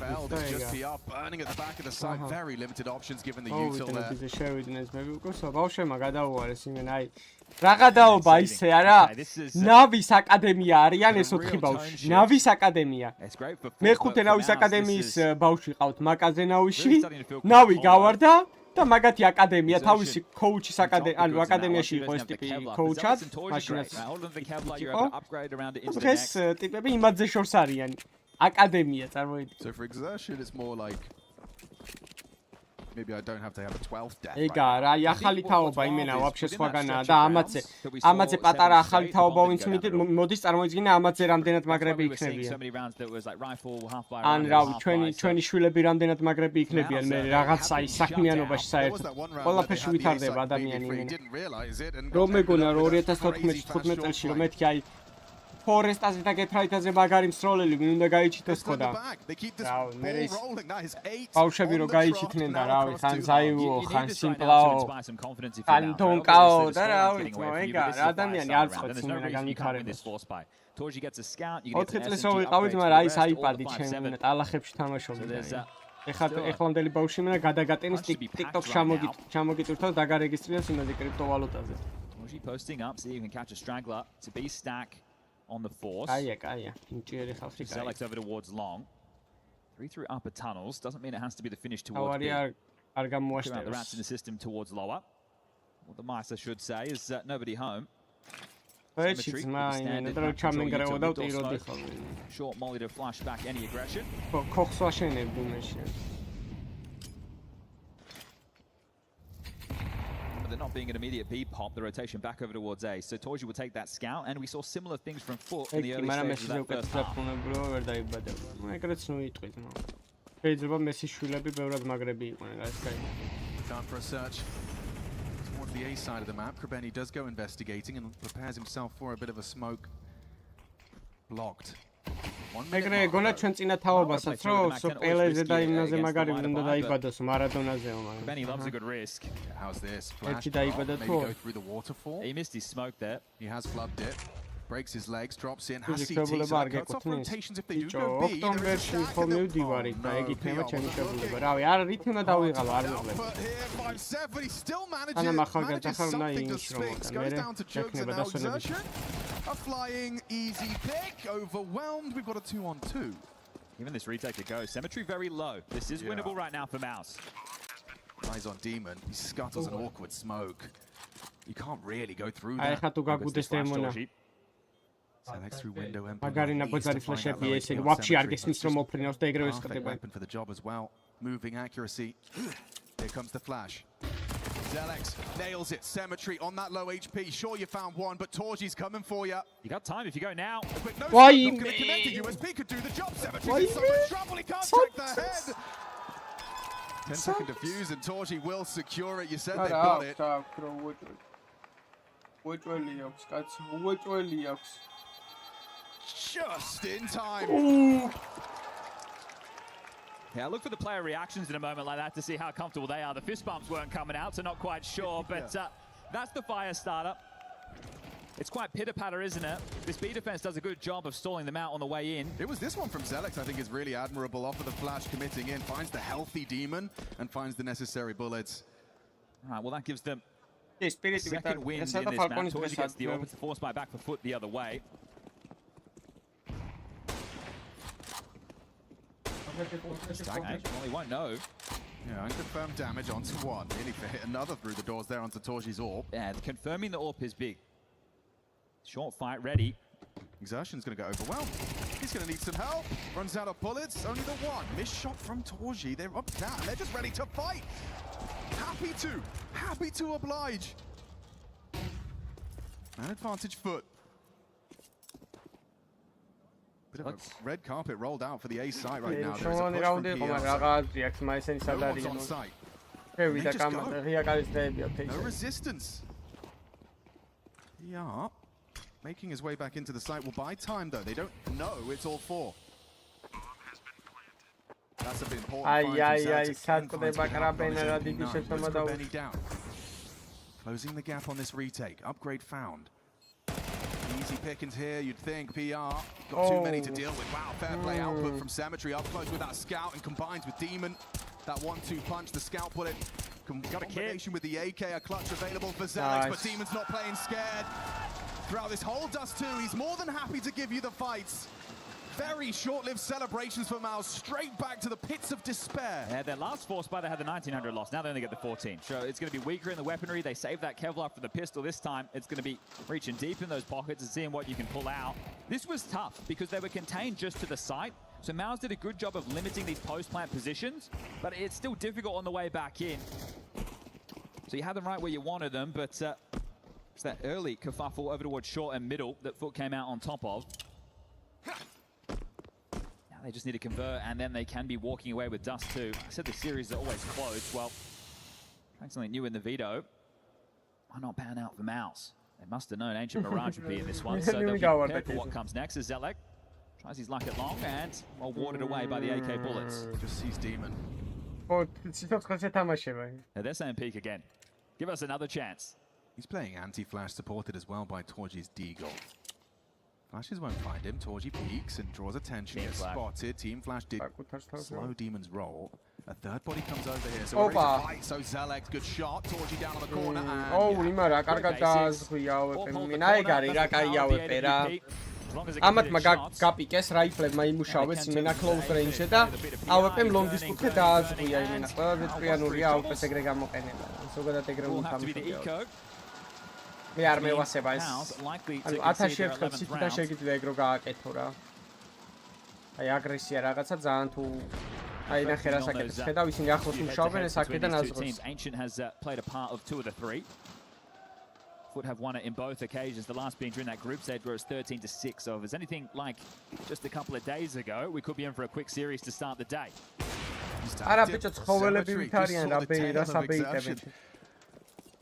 Feld is just PR burning at the back of the side. Very limited options given the util there. ბავშვებმა გადაუარეს იმენ აი რაღაცაობა ისე არა ნავის აკადემია არიან ეს 4 ბავშვი ნავის აკადემია მე-5 ნავის აკადემიის ბავშვი ყავთ მაკაზე ნავიში ნავი გავარდა და მაგათი აკადემია თავისი კოუჩის ანუ აკადემიაში იყო ეს ტიპი კოუჩად მაშინაც ეს ტიპები იმადზე შორს არიან აკადემია წარმოიდგინე So for exertion it's more like maybe I don't have to have a 12th death. ეგა რა ახალი თაობა იმენა ვაფშე სხვაგანაა და ამაზე პატარა ახალი თაობა ვინც მოდის წარმოიდგინე ამაზე რამდენად მაგრები იქნებიან. ან რავი ჩვენი შვილები რამდენად მაგრები იქნებიან მე რაღაც აი საქმიანობაში საერთოდ ყველაფერში ვითარდება ადამიანი იმენა. რომ მეგონა 2014-15 წელს რომ მეთქი აი Forestაზე და Getrite-აზე მაგარი მსროლელი ვინ უნდა გაიჩიტოს ხო და რავი მე ის ბავშვები რო გაიჩიტნენ და რავი ხან ზაივო ხან სიმპლაო ხან დონკაო და რავი ეგა ადამიანი არ წყვეტს იმენა განვითარებას 4 წელს რო ვიყავით მაგრამ აი ეს აიპადი ჩემ ტალახებში თამაშობდი ეხლამდელი ბავშვი იმენა გადაგატენის TikTok ჩამოგიწურთავს დაგარეგისტრირდეს იმაზე კრიპტოვალუტაზე posting up, see if you can catch a straggler to be stack. on the force. Zelek's over towards long. 3 through upper tunnels. Doesn't mean it has to be the finish towards B. Clear out the rats in the system towards lower. What the mice, I should say, is nobody home. Short molly to flash back any aggression. But they're not being an immediate B pop, the rotation back over towards A. So Torji will take that scout, and we saw similar things from Foot in the early stages of that first half. Time for a search towards the A side of the map. Krebeni does go investigating and prepares himself for a bit of a smoke. Blocked. ეგრე გონა ჩვენ წინა თავობასაც რომ სოპელეზე და იმაზე მაგარი უნდა დაიბადოს მარადონაზეო მაგრამ Krebeni loves a good risk. How's this? Flash. დაიბადა Maybe go through the waterfall. He missed his smoke there. He has flubbed it. Breaks his legs, drops in, has CT, so cuts off rotations if they do go B. ოქტომბერში ხო მივდივარი და ეგ იქნება ჩემი შეფულება. რავი, არ რითი უნდა დავიღალო, არ მიღლებ. ანა მახალგა ახალ უნდა ინიშნოს და მე შექნება დასვენების. A flying easy pick, overwhelmed. We've got a 2-on-2. Even this retake could go. Symmetry very low. This is winnable right now for Mouse. Eyes on Demon. He scuttles an awkward smoke. You can't really go through that. Magari pozzari flashebi eseni вообще არ გესმის რომ მოფრინავს და ეგრევე სკდება. Weapon for the job as well. Moving accuracy. Here comes the flash. Zelek nails it. Symmetry on that low HP. Sure you found one, but Torji's coming for you. You got time if you go now. But no, not gonna connect. The USP could do the job. Symmetry's in so much trouble. He can't check the head. 10-second defuse and Torji will secure it. You said they got it. Just in time. Ooh. Yeah, look for the player reactions in a moment like that to see how comfortable they are. The fist bumps weren't coming out, so not quite sure, but that's the fire starter. It's quite pitter-patter, isn't it? This B defense does a good job of stalling them out on the way in. It was this one from Zelek, I think, is really admirable. Off of the flash, committing in, finds the healthy demon, and finds the necessary bullets. All right, well, that gives them second win in this match. Torji gets the offensive force by back for Foot the other way. Well, he won't know. Yeah, unconfirmed damage onto one. Nearly hit another through the doors there onto Torji's AWP. Yeah, confirming the AWP is big. Short fight ready. Exertion's going to go overwhelmed. He's going to need some help. Runs out of bullets. Only the one. Missed shot from Torji. They're up down. They're just ready to fight. Happy to oblige. Man advantage Foot. Bit of a red carpet rolled out for the A site right now. There's a push from PR. Warlord's on site. They just go. No resistance. Yeah. Making his way back into the site will buy time though. They don't know it's all four. That's a bit important. Closing the gap on this retake. Upgrade found. Easy pickings here, you'd think. PR got too many to deal with. Wow, fair play output from Symmetry. Up close with that scout and combines with Demon. That 1-2 punch, the scout put it. Combination with the AK, a clutch available for Zelek, but Demon's not playing scared. Throughout this whole Dust 2, he's more than happy to give you the fights. Very short-lived celebrations for Mouse, straight back to the pits of despair. Yeah, their last force buy, they had the 1900 loss. Now they only get the 14. So it's going to be weaker in the weaponry. They saved that Kevlar for the pistol this time. It's going to be reaching deep in those pockets and seeing what you can pull out. This was tough because they were contained just to the site. So Mouse did a good job of limiting these post-plant positions, but it's still difficult on the way back in. So you had them right where you wanted them, but it's that early kerfuffle over towards short and middle that Foot came out on top of. They just need to convert, and then they can be walking away with Dust 2. I said the series are always close. Well, trying something new in the veto. Why not pan out for Mouse? They must have known Ancient Mirage would be in this one, so they'll be prepared for what comes next. As Zelek tries his luck at long, and well, warded away by the AK bullets. Just sees Demon. Now they're saying peek again. Give us another chance. He's playing anti-flash, supported as well by Torji's Deagle. Flashes won't find him. Torji peeks and draws attention. Gets spotted. Team Flash did slow Demon's roll. A third body comes over here. So we're ready to fight. So Zelek, good shot. Torji down on the corner. And ამათ გაპიკეს რაიფლებმა იმუშავეს იმენა close range-ზე და AWP-მ long-ის კუთხე დააზღვია იმენა. ყველაზე ჭკვიანურია AWP-ს ეგრე გამოყენება. ზოგადად ეგრე უნდა თამაშობდე. მე არ მევასება ეს. ანუ 1000-ში ერთხელ ციტიდან შეგიძლია ეგ რო გააკეთო რა. აი აგრესია რაღაცა ძალიან თუ აი ნახე რა საკეთებს. ხედავ ისინი ახლოს მუშაობენ ეს აქედან აზღავს. Ancient has played a part of 2 of the 3. Would have won it in both occasions, the last being during that group stage where it's 13-6. So if it's anything like just a couple of days ago, we could be in for a quick series to start the day. არა ბიჭო ცხოველები ვით არიან რა საბეიტები.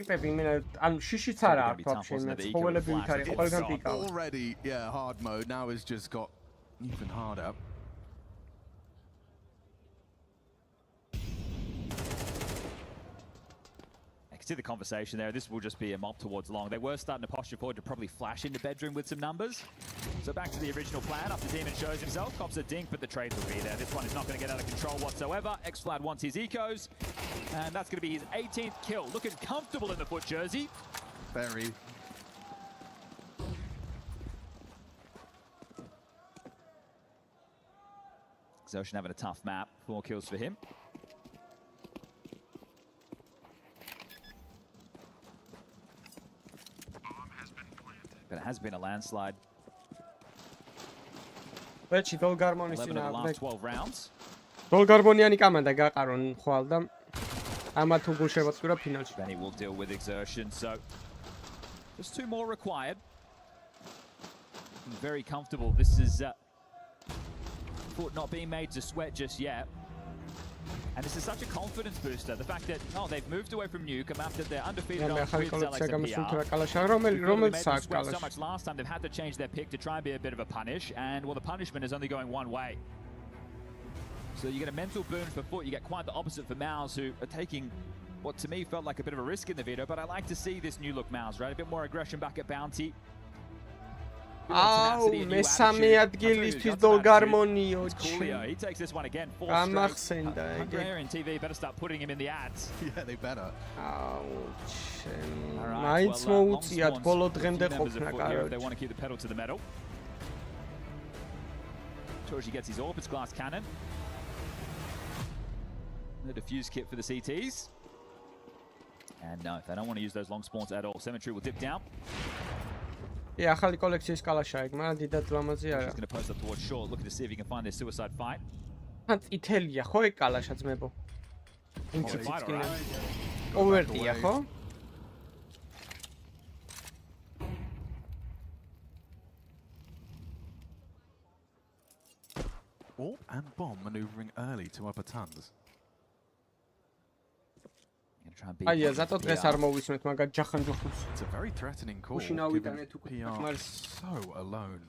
ტიპები იმენა ანუ შიშიც არა აქვს ვაფშე იმენა ცხოველები ვით არიან ყველგან პიკავს. Already, yeah, hard mode now has just got even harder. See the conversation there. This will just be a mob towards long. They were starting to posture forward to probably flash into bedroom with some numbers. So back to the original plan. After Demon shows himself, cops a dink, but the trade will be there. This one is not going to get out of control whatsoever. X-Flad wants his ecos, and that's going to be his 18th kill. Looking comfortable in the foot jersey. Very. Xoshin having a tough map. 4 kills for him. But it has been a landslide. Ბეჭი დოლგარმონის 11 of the last 12 rounds. დოლგარმონიანი კამანდა გაყარონ ხვალ და ამათ უგულ შევაწყვირა ფინალში. Benny will deal with exertion, so just 2 more required. Very comfortable. This is foot not being made to sweat just yet. And this is such a confidence booster. The fact that, they've moved away from Nuke, a map that they're undefeated on with Alex and PR. So much last time, they've had to change their pick to try and be a bit of a punish. And, well, the punishment is only going one way. So you get a mental boon for Foot. You get quite the opposite for Mouse, who are taking what to me felt like a bit of a risk in the video. But I like to see this new look Mouse, right? A bit more aggression back at Bounty. აუ მესამე ადგილისთვის დოლგარმონიო He takes this one again. 4 გამახსენდა ეგ Hungarian TV better start putting him in the ads. Yeah, they better. აუ მაინც მოუწიათ ბოლო დღემდე ყოფნა კარო. They want to keep the pedal to the metal. Torji gets his orbits glass cannon. The defuse kit for the CTs. And no, they don't want to use those long spawns at all. Cemetery will dip down. Yeah, ახალი კოლექციის კალაშა ეგ, მაგრამ დიდად ლამაზი არა. He's going to post up towards short, looking to see if he can find their suicide fight. ან წითელია ხო ეგ კალაშა ძმებო? ინციტკინა. ოვერტია ხო? Oh, and bomb maneuvering early to upper tons. Aia, zato დღეს არ მოვისმენთ მაგათ ჯახანჯოხულს. It's a very threatening call. PR so alone.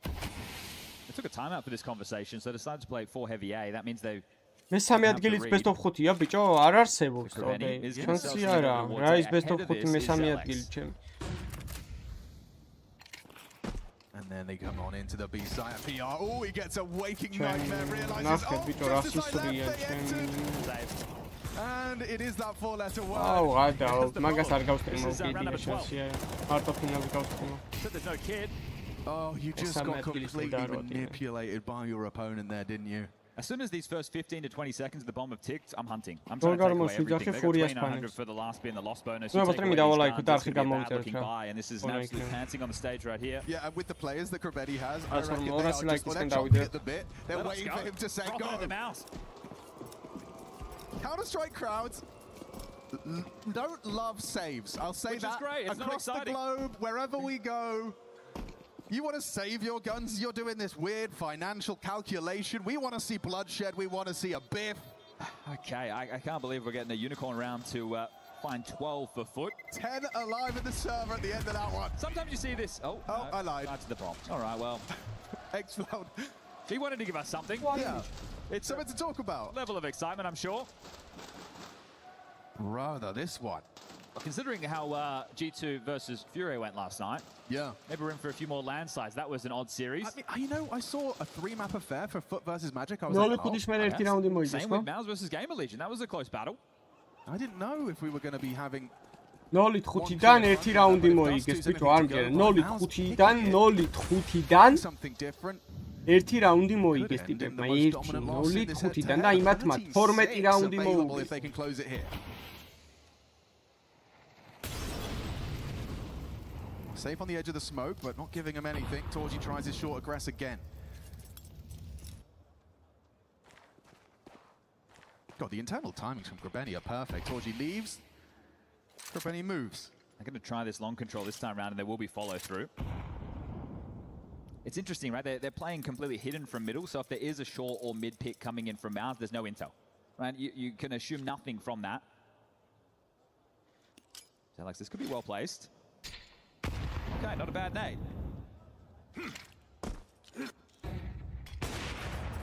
They took a timeout for this conversation, so decided to play 4 heavy A. That means they მესამე ადგილიც best of 5-ია, ბიჭო, არ არსებობს თორე. შანსი არა. რა ის best of 5 მესამე ადგილი ჩემ. And then they come on into the B side of PR. Oh, he gets a waking nightmare, realizes, and it is that 4-letter word. Oh, გადაო, მაგას არ გავსტრიმო კიდე შანსია. მარტო ფინალზე გავსტრიმო. There's no kid. Oh, you just got completely manipulated by your opponent there, didn't you? As soon as these first 15 to 20 seconds of the bomb have ticked, I'm hunting. I'm trying to take away everything. They got 2900 for the last being the lost bonus. You take away these guns, it's going to be a bad looking buy, and this is an absolute pantsing on the stage right here. Yeah, and with the players that Kravetti has, I reckon they are just at the bit. They're waiting for him to say go. The mouse. Counter-Strike crowds don't love saves. I'll say Which that. is great. It's across the globe, wherever we go. You want to save your guns, you're doing this weird financial calculation. We want to see bloodshed, we want to see a biff. Okay, I can't believe we're getting a unicorn round to find 12 for Foot. 10 alive in the server at the end of that one. Sometimes you see this. Oh, no, I lied. That's the bomb. All right, well. Explode. He wanted to give us something. Yeah. It's something to talk about. Level of excitement, I'm sure. Rather, this one. Considering how G2 versus Fury went last night, yeah, maybe we're in for a few more landslides. That was an odd series. I mean, you know, I saw a 3-map affair for Foot versus Magic. I was like, oh. Same with Mouse versus Gamer Legion. That was a close battle. I didn't know if we were going to be having 0-5-დან 1 რაუნდი მოიგეს, ბიჭო, არ მგერა. 0-5-დან 0-5-დან 1 რაუნდი მოიგეს ტიპებმა. 1-0-5-დან და იმათმა 12 რაუნდი მოუგეს. Safe on the edge of the smoke, but not giving him anything. Torji tries his short aggress again. God, the internal timings from Grabeni are perfect. Torji leaves, Grabeni moves. They're going to try this long control this time around, and there will be follow-through. It's interesting, right? They're playing completely hidden from middle, so if there is a short or mid pick coming in from mount, there's no intel. Right? You can assume nothing from that. So, Alex, this could be well placed. Okay, not a bad nade.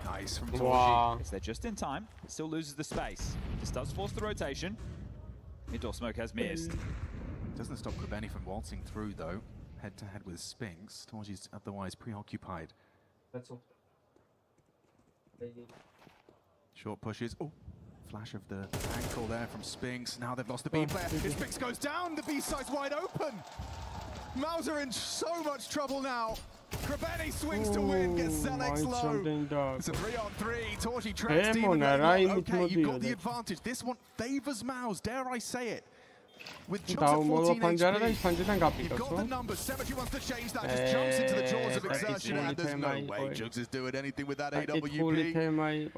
Nice from Torji. Wow. They're just in time. Still loses the space. This does force the rotation. Mid-door smoke has missed. Doesn't stop Grabeni from waltzing through, though. Head-to-head with Spinks. Torji's otherwise preoccupied. That's all. Short pushes. Oh, flash of the ankle there from Spinks. Now they've lost the B player. Spinks goes down. The B side's wide open. Mauser in so much trouble now. Grabeni swings to win, gets Zelex low. It's a 3-on-3. Torji traps Demon. Okay, you've got the advantage. This one favors Maus, dare I say it. With just at 14 HP, you've got the numbers. Cemetery wants to change that. Just jumps into the jaws of exertion, and there's no way Jugs is doing anything with that AWP.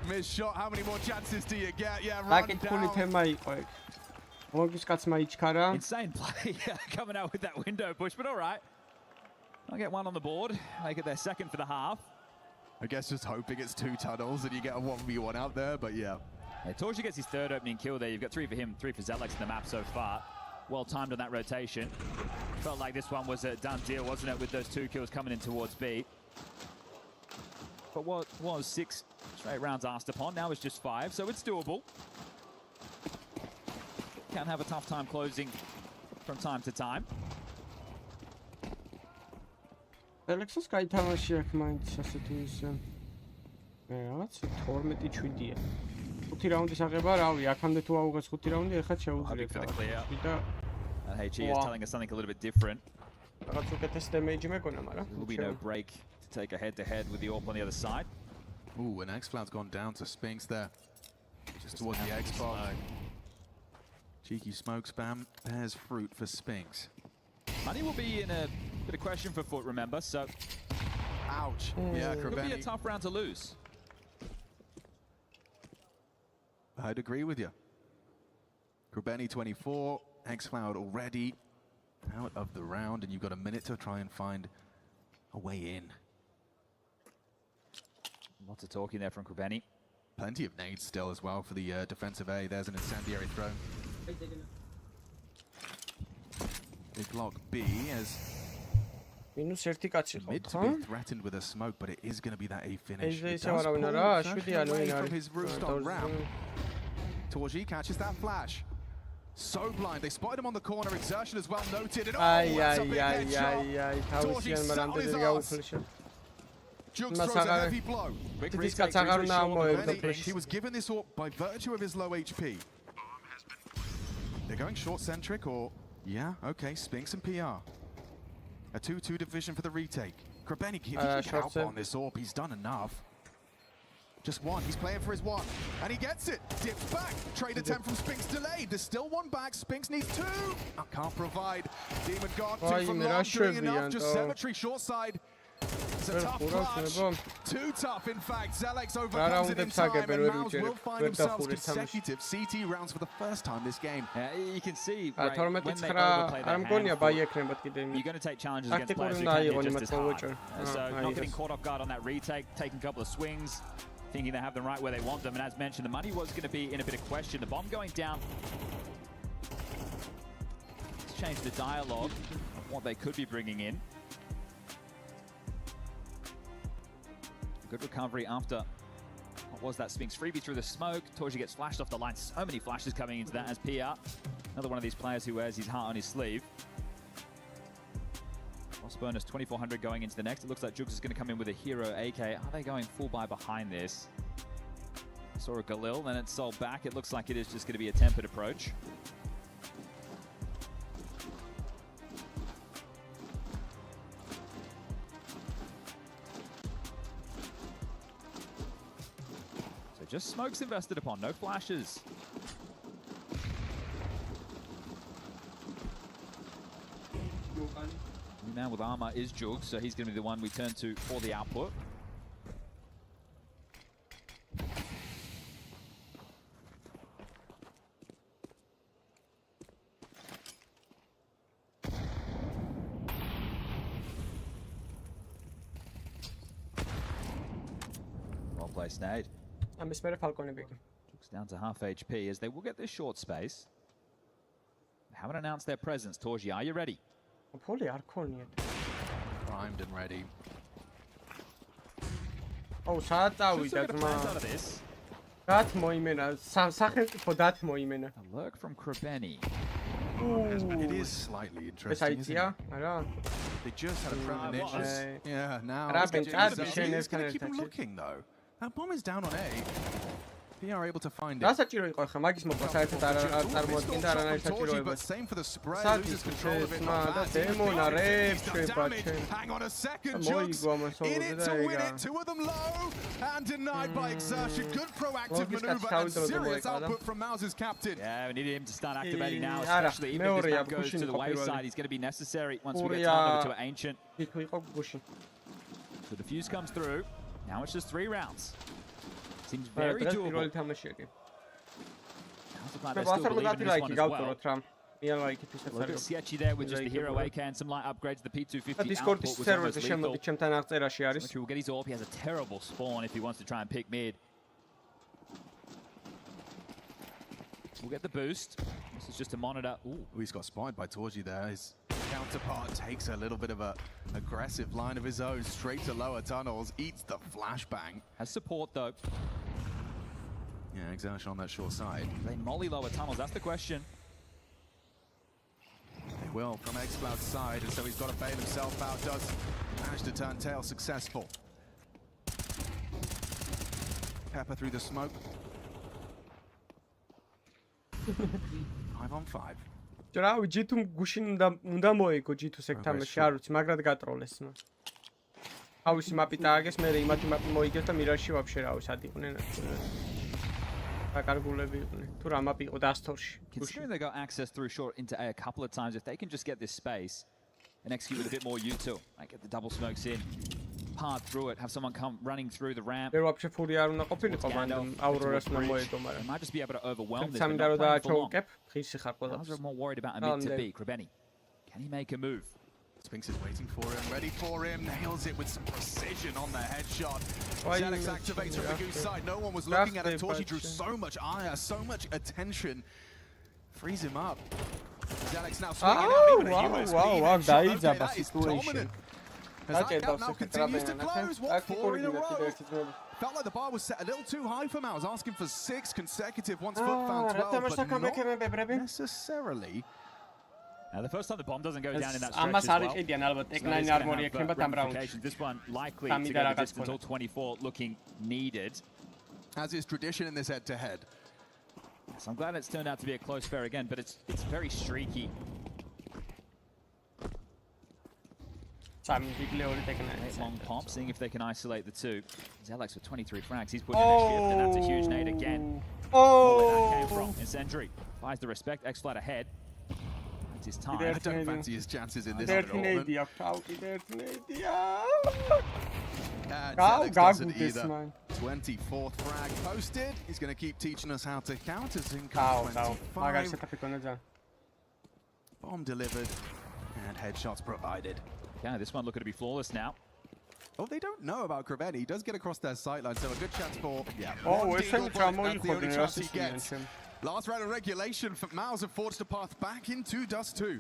Missed shot. How many more chances do you get? Yeah, run down. Insane play coming out with that window push, but all right. I'll get one on the board, make it their second for the half. I guess just hoping it's 2 tunnels and you get a 1v1 out there, but yeah. Torji gets his third opening kill there. You've got 3 for him, 3 for Zelex in the map so far. Well timed on that rotation. Felt like this one was a done deal, wasn't it, with those 2 kills coming in towards B. But what was 6 straight rounds asked upon, now it's just 5, so it's doable. Can have a tough time closing from time to time. Alexis გაითამაში აქ მაინც ასეთი ის რაღაც 12-7-ია. 5 რაუნდის აღება, რავი, აქამდე თუ აუღეს 5 რაუნდი, ეხლა შეუძლია. And HE is telling us something a little bit different. რაღაც უკეთეს დემეიჯი მეკონა, მაგრამ There will be no break to take a head-to-head with the AWP on the other side. Ooh, and X-Cloud's gone down to Spinks there. Just towards the X-Box. Cheeky smoke spam bears fruit for Spinks. Money will be in a bit of question for Foot, remember, so... Ouch. Yeah, Could be a Grabeni. tough round to lose. I'd agree with you. Grabeni 24, X-Cloud already out of the round, and you've got a minute to try and find a way in. Lots of talking there from Grabeni. Plenty of nades still as well for the defensive A. There's an incendiary throw. They block B as mid to be threatened with a smoke, but it is going to be that A finish. It does pull away from his roost on ramp. Torji catches that flash. So blind. They spotted him on the corner. Exertion as well noted. And oh, that's a big headshot. Torji sat on his arse. Jugs throws a heavy blow. Quick retake brings a short. He was given this AWP by virtue of his low HP. They're going short-centric or... Yeah, okay, Spinks and PR. A 2-2 division for the retake. Grabeni, if he can get out on this AWP, he's done enough. Just one, he's playing for his one. And he gets it, dips back. Trade attempt from Spinks delayed. There's still one back, Spinks needs 2. I can't provide. Demon God, 2 from long, doing enough. Just Cemetery, short side. It's a tough clutch. Too tough, in fact. Zelex overcomes it in time, and Maus will find themselves consecutive CT rounds for the first time this game. You can see, right, when they overplay their handful, you're going to take challenges against players who can hit just as hard. So not getting caught off guard on that retake, taking a couple of swings, thinking they have them right where they want them. And as mentioned, the money was going to be in a bit of question. The bomb going down. Let's change the dialogue of what they could be bringing in. Good recovery after, what was that, Spinks freebie through the smoke. Torji gets flashed off the line. So many flashes coming into that as PR. Another one of these players who wears his heart on his sleeve. Lost bonus 2400 going into the next. It looks like Jugs is going to come in with a hero AK. Are they going full buy behind this? Saw a Galil, then it's sold back. It looks like it is just going to be a tempered approach. Just smokes invested upon, no flashes. Now with armor is Jug, so he's going to be the one we turn to for the output. Well placed nade. I'm better Falcon big. Jug's down to half HP as they will get this short space. They haven't announced their presence. Torji, are you ready? Probably Arconian. Primed and ready. Oh, სადავიდა ძმა. That მოიმენა, სახელმწიფო that მოიმენა. A lurk from Krebeni. It is slightly interesting, isn't it? They just had a premonition. Yeah, now he's going to keep him looking though. That bomb is down on A. They are able to find it. დასაჭირო იყო ხა მაგის მოკლა საერთოდ არ წარმოადგენდა არანაირ საჭიროებას. But same for the spray, loses control of it. Hang on a second, Jugs in it to win it. Two of them low and denied by exertion. Good proactive maneuver and serious output from Mouse's captain. Yeah, we need him to start activating now, especially even if this map goes to the wayside. He's going to be necessary once we get time over to Ancient. The defuse comes through. Now it's just 3 rounds. Seems very doable. A little bit sketchy there with just the hero AK, some light upgrades. The P250 output was almost lethal. We'll get his AWP. He has a terrible spawn if he wants to try and pick mid. We'll get the boost. This is just a monitor. Ooh, he's got spotted by Torji there. His counterpart takes a little bit of a aggressive line of his own, straight to lower tunnels, eats the flashbang. Has support though. Yeah, exertion on that short side. They molly lower tunnels, that's the question. They will from xCloud's side, and so he's got to bail himself out. Does manage to turn tail successful. Pepper through the smoke. 5 on 5. რა ვიჯითუ გუშინ უნდა მოიგო ჯითუს ეგ თამაში არ ვიცი მაგრად გატროლეს მა. ავისი მაპი დააგეს მე იმათი მაპი მოიგეს და მირაჟში ვაფშე რა ვიცი ადიყვნენ. აკარგულები იყვნენ. თუ რა მაპი იყო დასთორში. Considering they got access through short into A a couple of times, if they can just get this space and execute with a bit more util, like get the double smokes in, part through it, have someone come running through the ramp. მე ვაფშე ფური არ უნდა ყოფილიყო მანდ აურორას უნდა მოიგო მაგრამ. Might just be able to overwhelm this. სამი და დააჩოუკებ, ხისი ხარ ყველას. I'm more worried about a mid to B. Krebeni. Can he make a move? Spinks is waiting for him, ready for him, nails it with some precision on the headshot. Zelix activates from the goose side. No one was looking at it. Torji drew so much ire, so much attention. Freeze him up. Zelix now swinging out even a USP. That is dominant. As that gap now continues to close. What, 4 in a row? Felt like the bar was set a little too high for Mouse, asking for 6 consecutive. Once Foot found 12, but not necessarily. Now the first time the bomb doesn't go down in that stretch as well. This one likely to go the distance, all 24 looking needed. As is tradition in this head-to-head. So I'm glad it's turned out to be a close fair again, but it's very streaky. Long pop, seeing if they can isolate the two. Zelix with 23 frags, he's pushing a shift, and that's a huge nade again. Where that came from. Incendiary buys the respect, X-Flat ahead. It's his time. I don't fancy his chances in this at all. Zelix doesn't either. 24th frag posted. He's going to keep teaching us how to count as in 25. Bomb delivered and headshots provided. Yeah, this one looking to be flawless now. Oh, they don't know about Krebeni. He does get across their sight line, so a good chance for... Yeah, that's the only chance he gets. Last round of regulation for Mouse have forged a path back into Dust 2.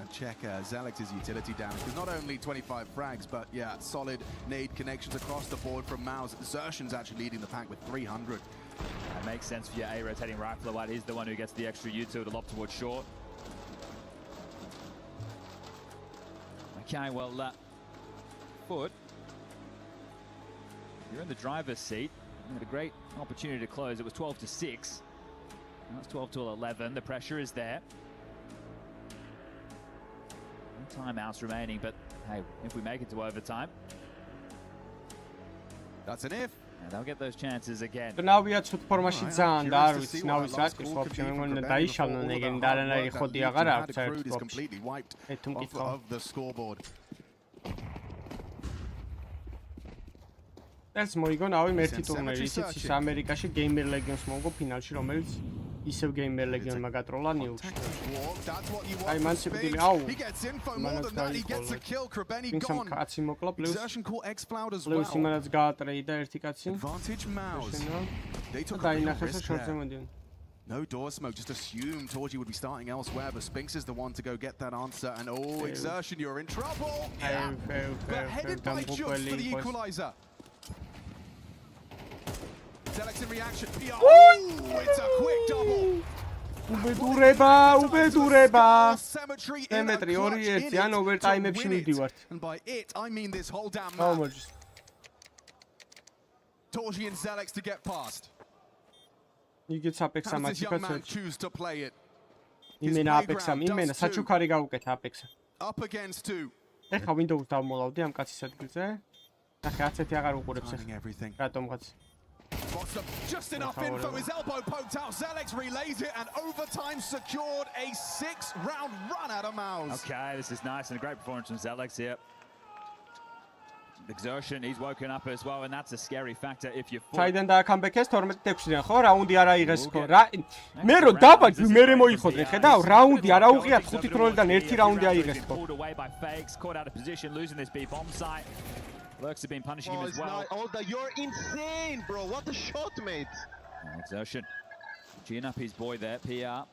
Check Zelix's utility damage, because not only 25 frags, but yeah, solid nade connections across the board from Mouse. Xertion's actually leading the pack with 300. That makes sense for your A rotating rifle. White is the one who gets the extra U2 to lob towards short. Okay, well, Foot, you're in the driver's seat. You had a great opportunity to close. It was 12-6. Now it's 12-11. The pressure is there. timeouts remaining, but hey, if we make it to overtime, that's an if. and they'll get those chances again. ნავია ცუდ ფორმაში ძალიან და არ ვიცი ნავის რა ის ვაფშე მე მგონი დაიშალნენ ეგენი და არანაირი ხოდი აღარ აქვს საერთოდ. თუ მკითხავ the scoreboard. ეს მოიგონავი ერთი ტურნირი, ისიც ის ამერიკაში Gamer Legends მოუგო ფინალში, რომელიც ისევ Gamer Legends-მა გატროლა ნიუში. აი მან სიკვდილი, აუ. მანაც გაიყოლა. ვინცემ კაცი მოკლა პლუს. პლუს იმანაც გაატრეიდა ერთი კაცი. დაინახეს შორტზე მოდიან. No door smoke, just assumed Torji would be starting elsewhere, but Spinks is the one to go get that answer, and Exertion, you're in trouble! Yeah. But headed by Jugs for the equalizer. Zelek's in reaction. Oh, it's a quick double! უბედურება. Demetri 2-1 ან overtime-ებში მივდივართ. And by it, I mean this whole damn map. Torji and Zelek's to get past. იგიც აპექსა მათი man choose to play it? იმენა აპექსა, იმენა საჩუქარი გაუკეთა აპექსა. Up against 2. ეხა Windows დავმოლავდი ამ კაცის ადგილზე. ნახე 10 აღარ უყურებს ეხა. რატომღაც. Just enough info, his elbow poked out, Zelek's relays it, and overtime secured a 6-round run out of Mouse. Okay, this is nice and a great performance from Zelek's here. Exertion, he's woken up as well, and that's a scary factor if you're Trident და comeback-ეს 12-6-დან ხო რაუნდი არ აიღეს ხო რა მე რო დაბაგი მე მოიხოდე ხედავ რაუნდი არ აუღიათ 5-0-დან 1 რაუნდი აიღეს ხო caught out of position losing this B bomb site. Lurks have been punishing him as well. You're insane, bro. What a shot, mate. Exertion. Geeing up his boy there, PR.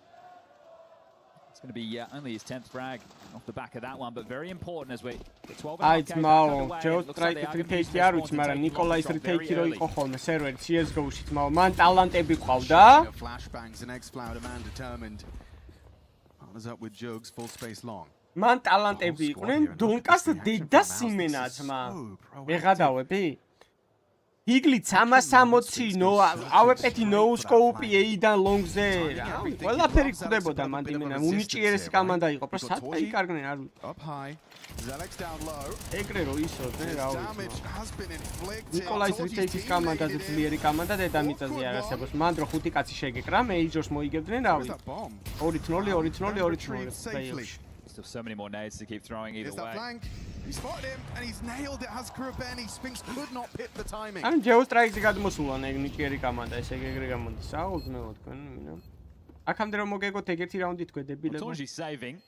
It's going to be only his 10th frag off the back of that one, but very important as we 12 აი ძმაო, Joe Strike retake-ი არ ვიცი, მაგრამ ნიკოლაის retake-ი რო იყო ხოლმე სერვერი CS:GO-ში ძმაო, მან ტალანტები ყავდა. Flashbangs and X-Cloud, a man determined. Partners up with Jugs, full space long. მან ტალანტები იყვნენ, დონკას დედა სიმენა ძმა. ვეღადავები? იგლი 360 ნო ავეპეთი ნო სკოუპი A-დან long-ზე რა. ყველაფერი ხდებოდა მანდიმენა, უნიჭიერესი კომანდა იყო, პრო სად დაიკარგნენ არ ვიცი. Up high. Zelek's down low. ეგრე რო ისოდნენ რა ვიცი. ნიკოლაის retake-ის კომანდაზე ძლიერი კომანდა დედამიწაზე არ არსებობს. მან დრო 5 კაცი შეგეკრა, მეიჯორს მოიგებდნენ რა ვიცი. 2-0, 2-0, 2-0. Still so many more nades to keep throwing either way. Flank. He spotted him and he's nailed it. Has Krabeni. Spinks could not hit the timing. I'm Joe Strike-ი გადმოსულან ეგ ნიჭიერი კომანდა ეს ეგრე გამოდის. აუზნეო თქვენ მინა. აქამდე რომ მოგეგოთ ეგეთი რაუნდი თქვენ დებილებო. Torji saving.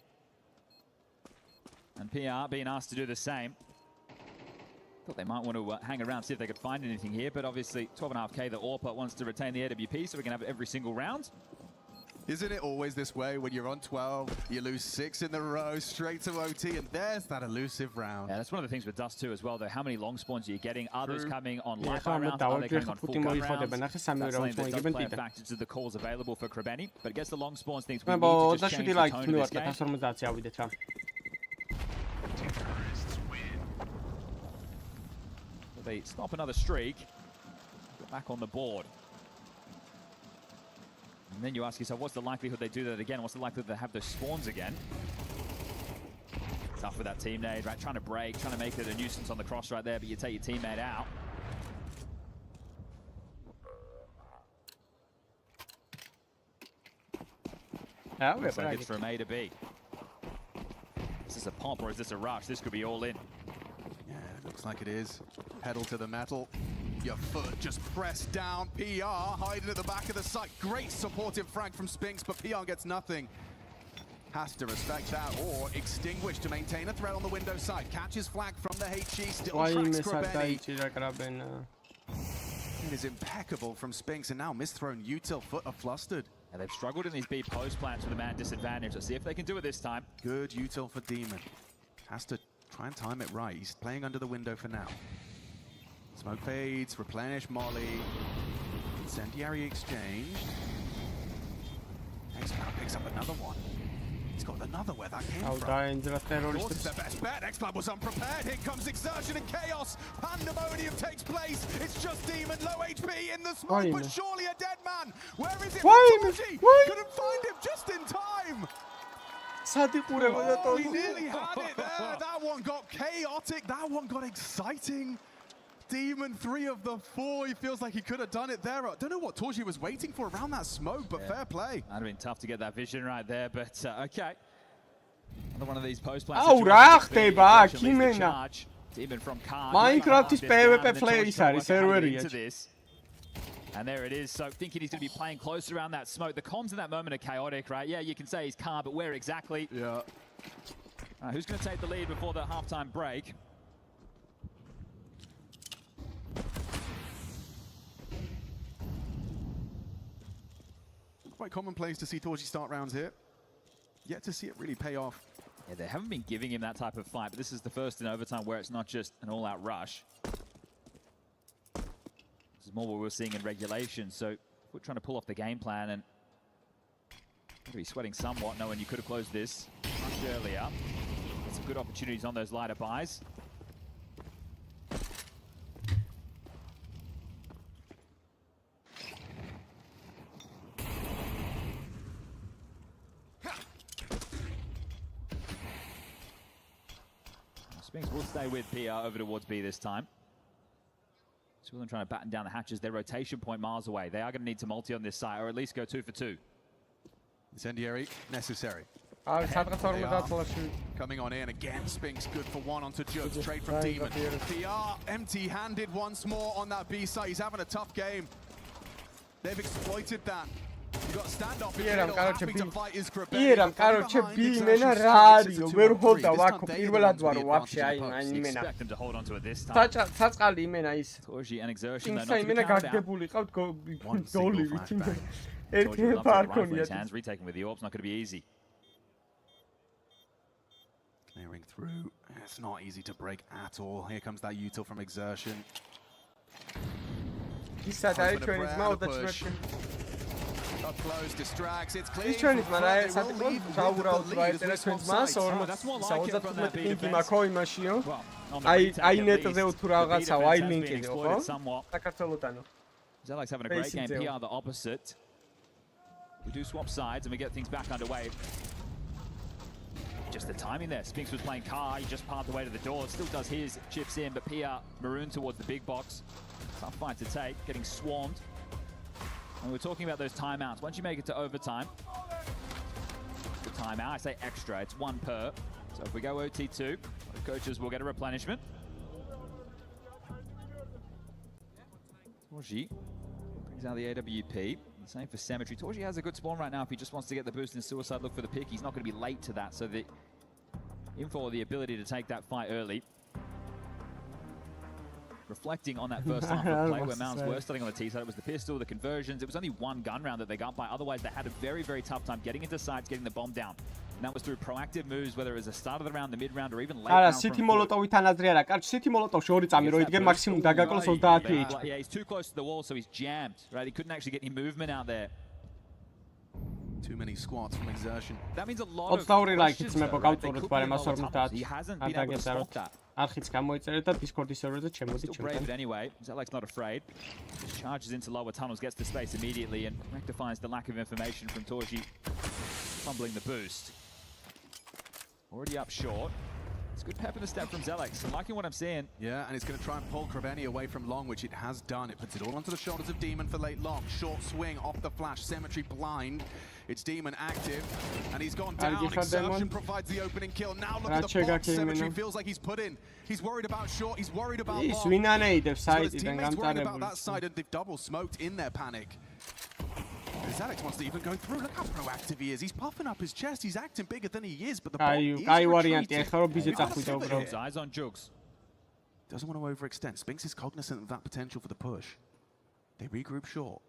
And PR being asked to do the same. Thought they might want to hang around, see if they could find anything here, but obviously 12.5k, the AWP wants to retain the AWP, so we can have it every single round. Isn't it always this way when you're on 12, you lose 6 in a row, straight to OT, and there's that elusive round. Yeah, that's one of the things with Dust 2 as well, though. How many long spawns are you getting? Are those coming on live fire rounds? Are they coming on full gun rounds? That's something that does play a factor to the calls available for Krabeni, but it gets the long spawns things we need to just change the tone of this game. So they stop another streak, back on the board. And then you ask yourself, what's the likelihood they do that again? What's the likelihood they have those spawns again? Tough with that team nade, right? Trying to break, trying to make it a nuisance on the cross right there, but you take your teammate out. So it's from A to B. Is this a pop or is this a rush? This could be all in. Yeah, it looks like it is. Pedal to the metal. Your foot just pressed down. PR hiding at the back of the site. Great supportive frag from Spinks, but PR gets nothing. Has to respect that or extinguish to maintain a threat on the window side. Catches flag from the HG, still tracks Krabeni. It is impeccable from Spinks, and now misthrown util, foot are flustered. And they've struggled in these B post plants with a man disadvantage. Let's see if they can do it this time. Good util for Demon. Has to try and time it right. He's playing under the window for now. Smoke fades, replenish Molly. Incendiary exchange. X-Cloud picks up another one. He's got another where that came from. This is the best bet. X-Cloud was unprepared. Here comes Exertion and chaos. Pandemonium takes place. It's just Demon, low HP in the smoke, but surely a dead man. Where is it? Couldn't find him just in time. We nearly had it there. That one got chaotic. That one got exciting. Demon 3 of the 4. He feels like he could have done it there. I don't know what Torji was waiting for around that smoke, but fair play. Might have been tough to get that vision right there, but okay. Another one of these post-plant აუ რა ხდება აქ იმენა Demon from Car. Minecraft-ის PvP player-ის არის სერვერია. And there it is. So thinking he's going to be playing close around that smoke. The comms in that moment are chaotic, right? Yeah, you can say he's calm, but where exactly? Yeah. Who's going to take the lead before the halftime break? Quite commonplace to see Torji start rounds here. Yet to see it really pay off. Yeah, they haven't been giving him that type of fight, but this is the first in overtime where it's not just an all-out rush. This is more what we were seeing in regulation, so we're trying to pull off the game plan and going to be sweating somewhat, knowing you could have closed this much earlier. Get some good opportunities on those lighter buys. Spinks will stay with PR over towards B this time. Two of them trying to batten down the hatches. Their rotation point miles away. They are going to need to multi on this side, or at least go 2 for 2. Incendiary, necessary. Coming on in again, Spinks good for 1 onto Jugs. Trade from Demon. PR empty-handed once more on that B side. He's having a tough game. They've exploited that. You got standoff in the middle, happy to fight his Krabbe. იერამ კაროჩე B მენა რა არისო ვერ ხოვდა ვაკო პირველად ვარო ვაფშე აი იმენა Expect them to hold on to it this time. საწყალი იმენა ის Torji and exertion. იმსა იმენა გაგდებული ყავთ გოლი ვით ერთი პარკონია hands retaken with the orbs, not going to be easy. Clearing through. It's not easy to break at all. Here comes that util from exertion. ისა და არის ჩვენი ძმა 24 Up close, distracts, it's clear. ის ჩვენი ძმა რა სატყო ჩაურავთ რა ეწერა ჩვენი ძმას 45 პინგი მაქო იმაშიო აი ნეტზე თუ რაღაცა აი ლინკიო ხო საქართველოსთანო Zelek's having a great game. PR the opposite. We do swap sides and we get things back underway. Just the timing there. Spinks was playing Car, he just parked the way to the door. Still does his, chips in, but PR marooned towards the big box. Tough fight to take, getting swarmed. And we're talking about those timeouts. Once you make it to overtime, the timeout, I say extra, it's 1 per. So if we go OT2, the coaches will get a replenishment. Torji brings out the AWP. Same for Cemetery. Torji has a good spawn right now if he just wants to get the boost in Suicide. Look for the pick. He's not going to be late to that, so the info or the ability to take that fight early. Reflecting on that first half of play where Mounds were starting on the T side, it was the pistol, the conversions. It was only 1 gun round that they got by. Otherwise, they had a very, very tough time getting into sides, getting the bomb down. And that was through proactive moves, whether it was the start of the round, the mid round, or even late round. City Molotov თანაზრე არა. კარგი, City Molotov-ში 2 წამი რო იდგენ მაქსიმუმ დაგაკლოს 30 HP. Yeah, he's too close to the wall, so he's jammed, right? He couldn't actually get any movement out there. Too many squats from exertion. That means a lot of questions, right? He hasn't been able to stop that. არხიც გამოიწერეთ და Discord-ის server-ზე ჩემოდი Still brave it anyway. Zelek's not afraid. Just charges into lower tunnels, gets to space immediately, and rectifies the lack of information from Torji, fumbling the boost. Already up short. It's good pep in the step from Zelek. I'm liking what I'm seeing. Yeah, and it's going to try and pull Krabbe away from long, which it has done. It puts it all onto the shoulders of Demon for late long. Short swing off the flash. Cemetery blind. It's Demon active, and he's gone down. Exertion provides the opening kill. Now look at the box. Cemetery feels like he's put in. He's worried about short. He's worried about long. So his teammates worried about that side, and they've double smoked in their panic. Alex wants to even go through. Look how proactive he is. He's puffing up his chest. He's acting bigger than he is, but the ball is retreating. Eyes on Jugs. Doesn't want to overextend. Spinks is cognizant of that potential for the push. They regroup short.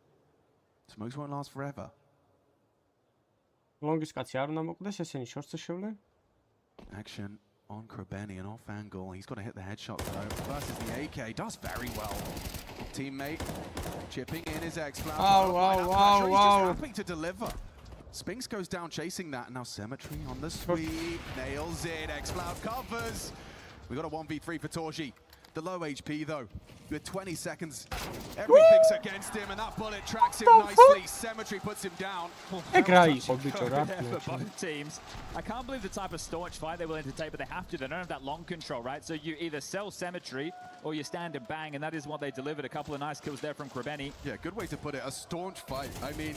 Smokes won't last forever. Action on Krabbe, an off angle. He's got to hit the headshot though. Versus the AK. Does very well. Teammate chipping in his X-Flash. Wow. He's just happy to deliver. Spinks goes down chasing that. Now Cemetery on the sweep. Nails it. X-Cloud covers. We got a 1v3 for Torji. The low HP though, with 20 seconds, everything's against him, and that bullet tracks him nicely. Symmetry puts him down. For both teams. I can't believe the type of staunch fight they're willing to take, but they have to. They don't have that long control, right? So you either sell Symmetry or you stand and bang, and that is what they delivered. A couple of nice kills there from Krabeni. Yeah, good way to put it. A staunch fight. I mean,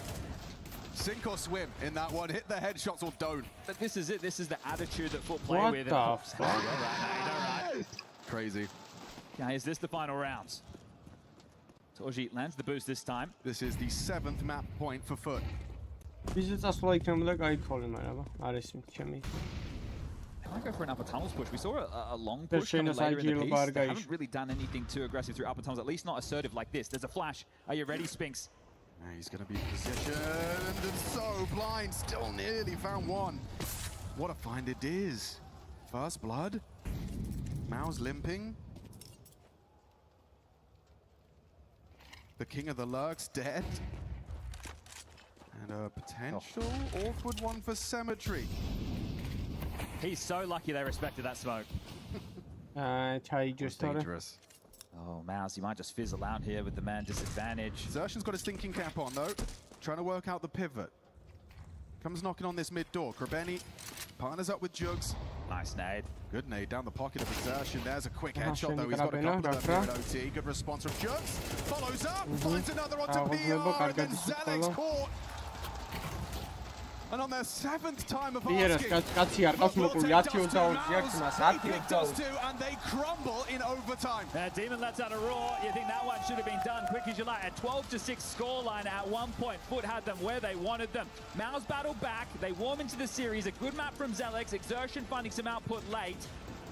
sink or swim in that one. Hit the headshots or don't. But this is it. This is the attitude that Foot play with. What the fuck? Crazy. Yeah, is this the final round? Torji lands the boost this time. This is the 7th map point for Foot. Bizde წასვლა იქნებოდა კაი ქოლი, მაგრამ არ ეს ჩემი. They might go for an upper tunnels push. We saw a long push coming later in the piece. They haven't really done anything too aggressive through upper tunnels, at least not assertive like this. There's a flash. Are you ready, Spinks? He's going to be positioned and so blind. Still nearly found one. What a find it is. First blood. Mao's limping. The king of the lurks dead. And a potential awkward one for Symmetry. He's so lucky they respected that smoke. Dangerous. Oh, Mouse, you might just fizzle out here with the man disadvantage. Xertion's got his thinking cap on, though. Trying to work out the pivot. Comes knocking on this mid door. Krabeni partners up with Jugs. Nice nade. Good nade down the pocket of Xertion. There's a quick headshot, though. He's got a couple of them here at OT. Good response from Jugs. Follows up, finds another onto PR, and then Zelek's caught. And on their 7th time of asking, and they crumble in overtime. Demon lets out a roar. You think that one should have been done quick as you like. A 12-6 scoreline at one point. Foot had them where they wanted them. Mao's battle back. They warm into the series. A good map from Zelek. Xertion finding some output late.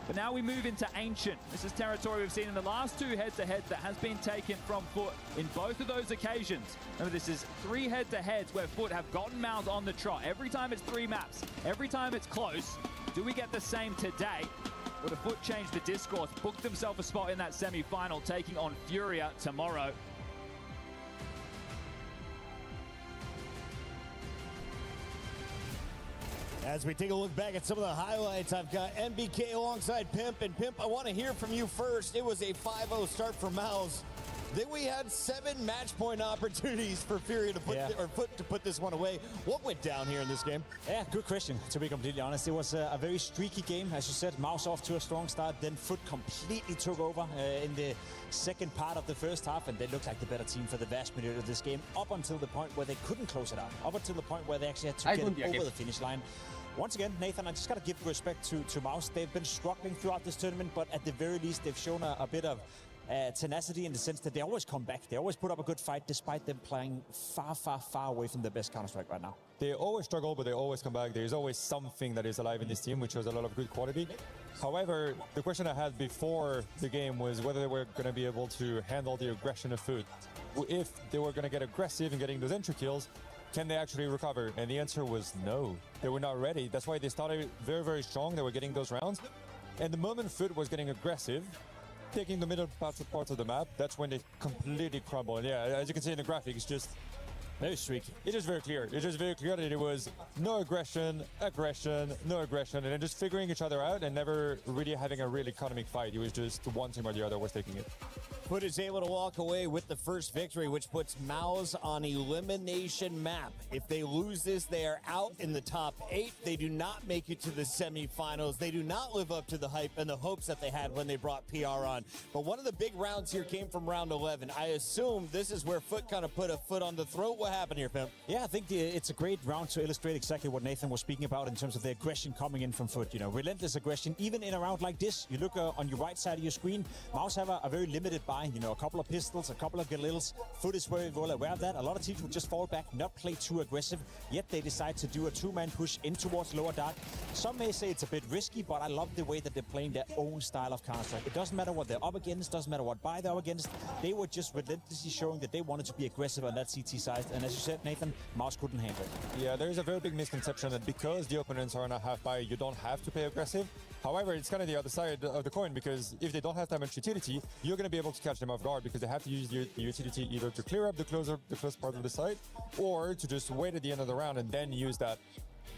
But now we move into Ancient. This is territory we've seen in the last 2 head-to-heads that has been taken from Foot in both of those occasions. Remember, this is 3 head-to-heads where Foot have gotten Mouse on the trot. Every time it's 3 maps, every time it's close. Do we get the same today? Or the Foot change the discourse, book themselves a spot in that semi-final, taking on Furia tomorrow. As we take a look back at some of the highlights, I've got MBK alongside Pimp. And Pimp, I want to hear from you first. It was a 5-0 start for Mouse. Then we had 7 match point opportunities for Fury to put this one away. What went down here in this game? Yeah, good question, to be completely honest. It was a very streaky game, as you said. Mouse off to a strong start, then Foot completely took over in the second part of the first half, and they looked like the better team for the vast majority of this game, up until the point where they couldn't close it out, up until the point where they actually had to get it over the finish line. Once again, Nathan, I just got to give respect to Mouse. They've been struggling throughout this tournament, but at the very least, they've shown a bit of tenacity in the sense that they always come back. They always put up a good fight despite them playing far, far, far away from the best Counter-Strike right now. They always struggle, but they always come back. There's always something that is alive in this team, which shows a lot of good quality. However, the question I had before the game was whether they were going to be able to handle the aggression of Foot. If they were going to get aggressive and getting those entry kills, can they actually recover? And the answer was no. They were not ready. That's why they started very, very strong. They were getting those rounds. And the moment Foot was getting aggressive, taking the middle parts of the map, that's when they completely crumble. And yeah, as you can see in the graphic, it's just very streaky. It is very clear. It's just very clear that it was no aggression, no aggression, and then just figuring each other out and never really having a real economic fight. It was just one team or the other was taking it. Foot is able to walk away with the first victory, which puts Mouse on elimination map. If they lose this, they are out in the top 8. They do not make it to the semifinals. They do not live up to the hype and the hopes that they had when they brought PR on. But one of the big rounds here came from round 11. I assume this is where Foot kind of put a foot on the throat. What happened here, Pimp? Yeah, I think it's a great round to illustrate exactly what Nathan was speaking about in terms of the aggression coming in from Foot. You know, relentless aggression, even in a round like this. You look on your right side of your screen, Mouse have a very limited buy. You know, a couple of pistols, a couple of Galils. Foot is very well aware of that. A lot of teams would just fall back, not play too aggressive, yet they decide to do a 2-man push in towards lower dark. Some may say it's a bit risky, but I love the way that they're playing their own style of Counter-Strike. It doesn't matter what they're up against, doesn't matter what buy they're up against. They were just relentlessly showing that they wanted to be aggressive on that CT side. And as you said, Nathan, Mouse couldn't handle it. Yeah, there is a very big misconception that because the opponents are on a half buy, you don't have to play aggressive. However, it's kind of the other side of the coin, because if they don't have that much utility, you're going to be able to catch them off guard, because they have to use the utility either to clear up the close part of the site, or to just wait at the end of the round and then use that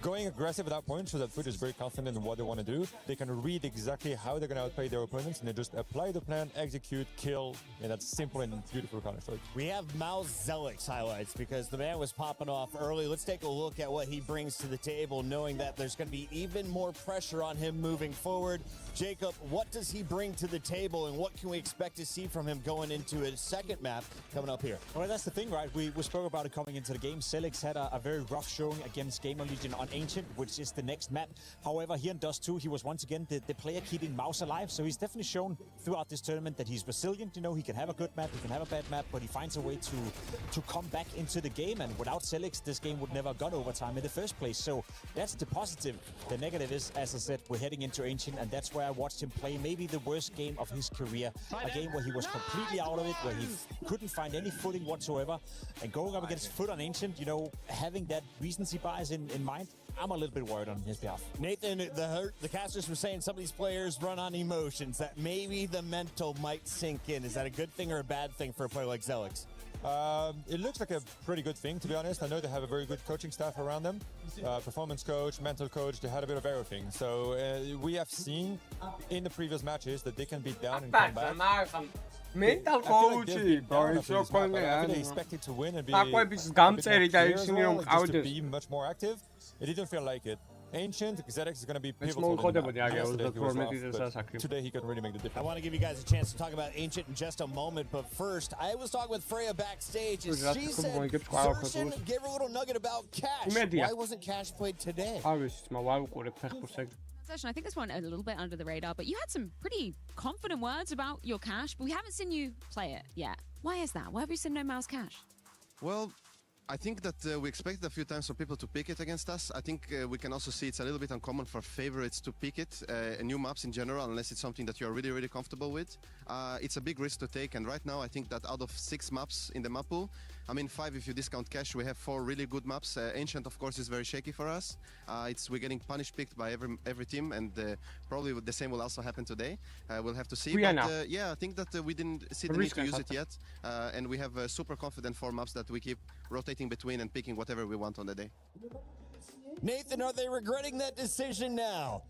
going aggressive at that point shows that Foot is very confident in what they want to do. They can read exactly how they're going to outplay their opponents, and they just apply the plan, execute, kill, and that's simple and beautiful Counter-Strike. We have Mouse Zelik's highlights because the man was popping off early. Let's take a look at what he brings to the table, knowing that there's going to be even more pressure on him moving forward. Jacob, what does he bring to the table, and what can we expect to see from him going into his second map coming up here? Well, that's the thing, right? We spoke about it coming into the game. Zelix had a very rough showing against Gamer Legion on Ancient, which is the next map. However, here in Dust 2, he was once again the player keeping Mouse alive. So he's definitely shown throughout this tournament that he's resilient. You know, he can have a good map, he can have a bad map, but he finds a way to come back into the game. And without Zelix, this game would never have got overtime in the first place. So that's the positive. The negative is, as I said, we're heading into Ancient, and that's where I watched him play maybe the worst game of his career. A game where he was completely out of it, where he couldn't find any footing whatsoever. And going up against Foot on Ancient, you know, having that recency bias in mind, I'm a little bit worried on his behalf. Nathan, the casters were saying some of these players run on emotions, that maybe the mental might sink in. Is that a good thing or a bad thing for a player like Zelix? It looks like a pretty good thing, to be honest. I know they have a very good coaching staff around them. Performance coach, mental coach, they had a bit of everything. So we have seen in the previous matches that they can be down and come back. Mental coach, they expected to win and be much more active. It didn't feel like it. Ancient, Xerx is going to be pivotal. Today he can really make the difference. I want to give you guys a chance to talk about Ancient in just a moment, but first, I was talking with Freya backstage, and she said Zershin gave her a little nugget about Cash. Why wasn't Cash played today? I think this one a little bit under the radar, but you had some pretty confident words about your Cash, but we haven't seen you play it yet. Why is that? Why have you seen no Mouse Cash? Well, I think that we expected a few times for people to pick it against us. I think we can also see it's a little bit uncommon for favorites to pick it, new maps in general, unless it's something that you're really, really comfortable with. It's a big risk to take, and right now I think that out of 6 maps in the map pool, I mean 5 if you discount Cash, we have 4 really good maps. Ancient, of course, is very shaky for us. We're getting punish-picked by every team, and probably the same will also happen today. We'll have to see. But yeah, I think that we didn't see the need to use it yet, and we have super confident 4 maps that we keep rotating between and picking whatever we want on the day. Nathan, are they regretting that decision now?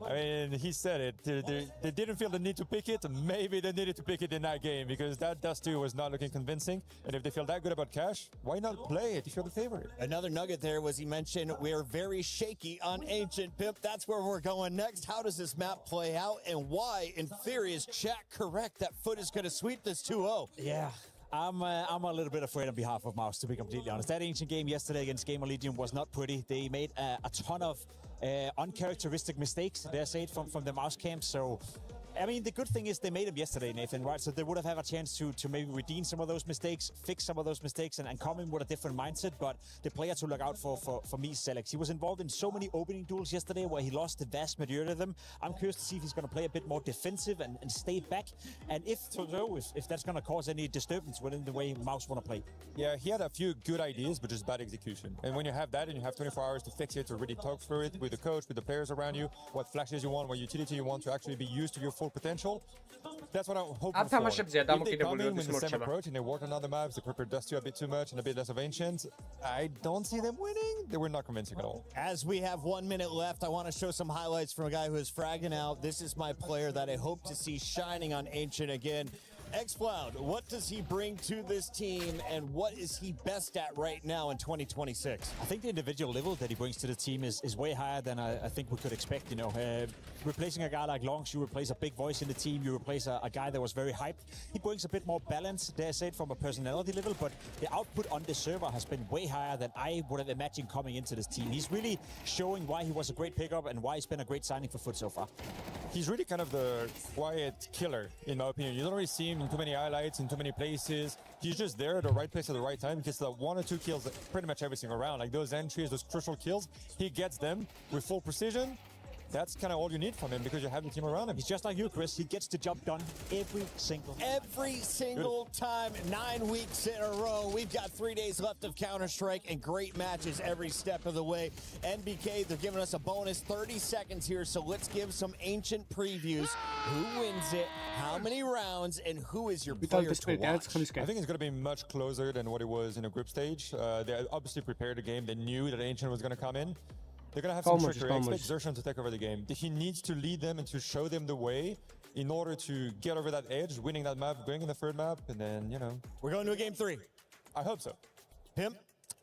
I mean, he said it. They didn't feel the need to pick it. Maybe they needed to pick it in that game because that Dust 2 was not looking convincing. And if they feel that good about Cash, why not play it if you're the favorite? Another nugget there was he mentioned we're very shaky on Ancient. Pimp, that's where we're going next. How does this map play out, and why, in theory, is chat correct that Foot is going to sweep this 2-0? Yeah. I'm a little bit afraid on behalf of Mouse, to be completely honest. That Ancient game yesterday against Gamer Legion was not pretty. They made a ton of uncharacteristic mistakes, dare say it, from the Mouse camp. So, I mean, the good thing is they made them yesterday, Nathan, right? So they would have had a chance to maybe redeem some of those mistakes, fix some of those mistakes, and come in with a different mindset. But the player to look out for me is Zelix. He was involved in so many opening duels yesterday where he lost the vast majority of them. I'm curious to see if he's going to play a bit more defensive and stay back. And if that's going to cause any disturbance within the way Mouse want to play. Yeah, he had a few good ideas, but just bad execution. And when you have that and you have 24 hours to fix it, to really talk through it with the coach, with the players around you, what flashes you want, what utility you want to actually be used to your full potential, that's what I'm hoping for. If they come in with the same approach and they work on other maps, they prepare Dust 2 a bit too much and a bit less of Ancient, I don't see them winning. They were not convincing at all. As we have 1 minute left, I want to show some highlights from a guy who is fragging out. This is my player that I hope to see shining on Ancient again. Xcloud, what does he bring to this team, and what is he best at right now in 2026? I think the individual level that he brings to the team is way higher than I think we could expect. You know, replacing a guy like Longs, you replace a big voice in the team, you replace a guy that was very hyped. He brings a bit more balance, dare I say it, from a personality level, but the output on the server has been way higher than I would have imagined coming into this team. He's really showing why he was a great pickup and why he's been a great signing for Foot so far. He's really kind of the quiet killer, in my opinion. You don't really see him in too many highlights, in too many places. He's just there at the right place at the right time. He gets the 1 or 2 kills pretty much every single round. Like those entries, those crucial kills, he gets them with full precision. That's kind of all you need from him because you have the team around him. He's just like you, Chris. He gets the job done every single time. 9 weeks in a row. We've got 3 days left of Counter-Strike and great matches every step of the way. NBK, they're giving us a bonus 30 seconds here, so let's give some Ancient previews. Who wins it, how many rounds, and who is your player to watch? I think it's going to be much closer than what it was in a group stage. They obviously prepared the game. They knew that Ancient was going to come in. they're going to have some trickery. I expect Xerxon to take over the game. He needs to lead them and to show them the way in order to get over that edge, winning that map, going in the third map, and then, you know. We're going to a game 3. I hope so. Him?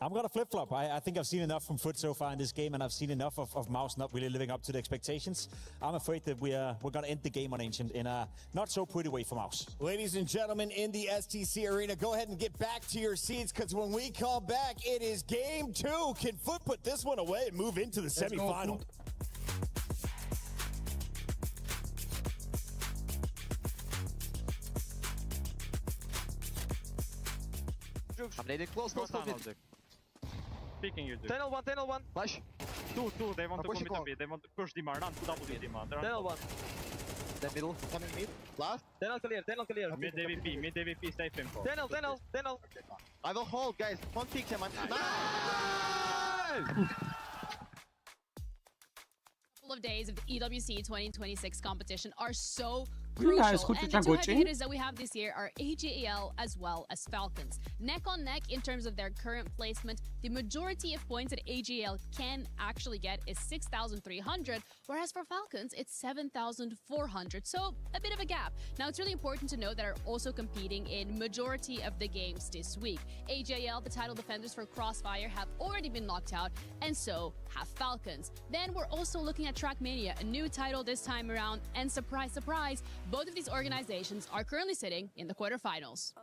I'm going to flip-flop. I think I've seen enough from Foot so far in this game, and I've seen enough of Mouse not really living up to the expectations. I'm afraid that we're going to end the game on Ancient in a not-so-pretty way for Mouse. Ladies and gentlemen, in the STC Arena, go ahead and get back to your seats, because when we come back, it is game 2. Can Foot put this one away and move into the semifinal? I'm nading close. Peeking you, dude. Tunnel one. Flash. Two, they want to commit a bit. They want to push demand, run to double demand. Tunnel one. Then middle, coming mid. Last. Tunnel clear. Mid AVP, safe info. Tunnel. I will hold, guys. One peek him. Couple of days of the EWC 2026 competition are so crucial, and the two heavy hitters that we have this year are AJL as well as Falcons. Neck on neck in terms of their current placement, the majority of points that AJL can actually get is 6,300, whereas for Falcons it's 7,400, so a bit of a gap. Now it's really important to note that are also competing in majority of the games this week. AJL, the title defenders for Crossfire, have already been knocked out, and so have Falcons. Then we're also looking at Trackmania, a new title this time around, and surprise, both of these organizations are currently sitting in the quarterfinals.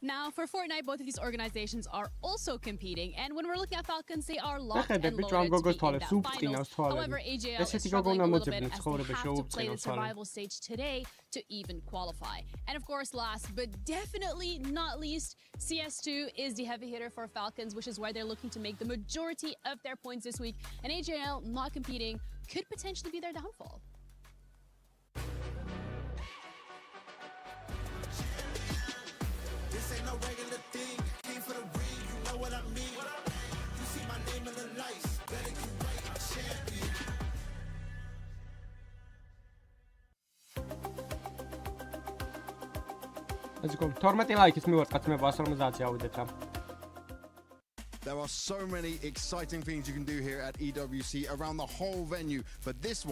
Now, for Fortnite, both of these organizations are also competing, and when we're looking at Falcons, they are locked and loaded to be in that finals. However, AJL is struggling a little bit as they have to play the survival stage today to even qualify. And of course, last but definitely not least, CS2 is the heavy hitter for Falcons, which is why they're looking to make the majority of their points this week, and AJL not competing could potentially be their downfall. Let's go. 12 ლაიქის მივარტყათ მე 150 ავიდეთ რა. There are so many exciting things you can do here at EWC around the whole venue, but this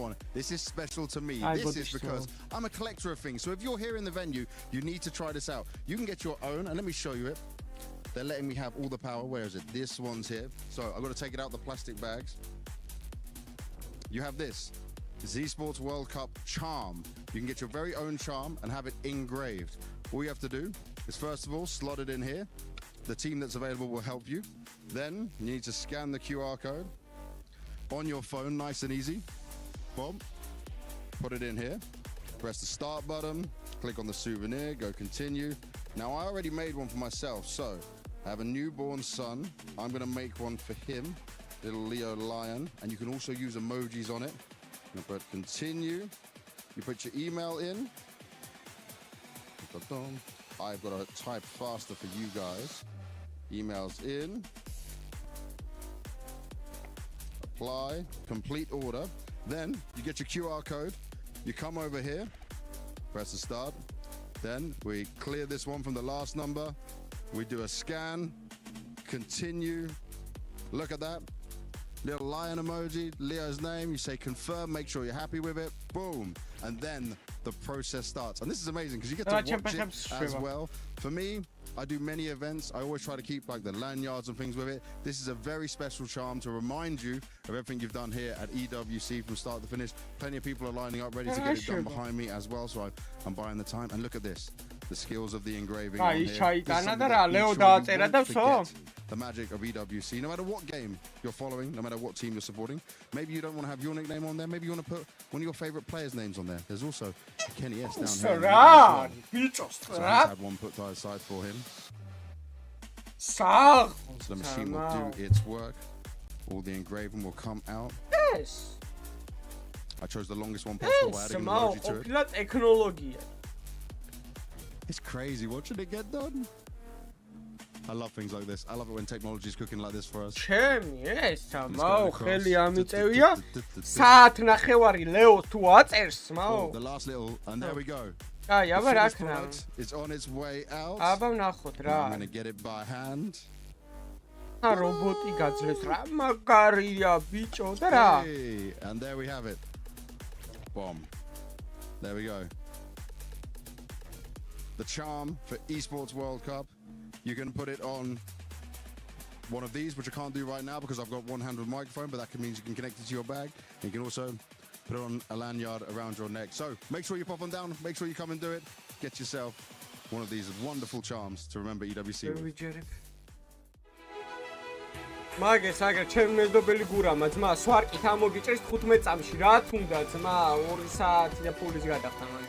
is special to me. This is because I'm a collector of things. So if you're here in the venue, you need to try this out. You can get your own, and let me show you it. They're letting me have all the power. Where is it? This one's here. So I've got to take it out the plastic bags. You have this Z Sports World Cup charm. You can get your very own charm and have it engraved. All you have to do is first of all slot it in here. The team that's available will help you. Then you need to scan the QR code on your phone, nice and easy. Boom. Put it in here. Press the start button. Click on the souvenir. Go continue. Now I already made one for myself, so I have a newborn son. I'm going to make one for him, little Leo lion, and you can also use emojis on it. You put continue. You put your email in. I've got to type faster for you guys. Emails in. Apply. Complete order. Then you get your QR code. You come over here. Press the start. Then we clear this one from the last number. We do a scan. Continue. Look at that. Little lion emoji, Leo's name. You say confirm, make sure you're happy with it. Boom. And then the process starts. And this is amazing because you get to watch it as well. For me, I do many events. I always try to keep like the lanyards and things with it. This is a very special charm to remind you of everything you've done here at EWC from start to finish. Plenty of people are lining up ready to get it done behind me as well. So I'm buying the time. And look at this. The skills of the engraving on here. The magic of EWC. No matter what game you're following, no matter what team you're supporting, maybe you don't want to have your nickname on there. Maybe you want to put one of your favorite players' names on there. There's also Kenny S down here. So I had one put to the side for him. So the machine will do its work. All the engraving will come out. Yes. I chose the longest one possible, adding an emoji to it. It's crazy watching it get done. I love things like this. I love it when technology is cooking like this for us. Yes, ხელი ამიწევია. საათ ნახევარი ლეო თუ აწერს, The last little, and there we go. აბა რა ქნა. It's on its way out. აბა ვნახოთ რა. I'm going to get it by hand. რობოტი გაძლევს რა მაგარია ბიჭო და რა. And there we have it. Bomb. There we go. The charm for Esports World Cup. You can put it on one of these, which I can't do right now because I've got one hand with microphone, but that means you can connect it to your bag. And you can also put it on a lanyard around your neck. So make sure you pop them down. Make sure you come and do it. Get yourself one of these wonderful charms to remember EWC with. მაგეს აგერ ჩემ მეზობელი გურამა ძმა სვარკით ამოგიჭრის 15 წამში რა თუნდა ძმა 2 საათი და ფულის გადახდა მაგ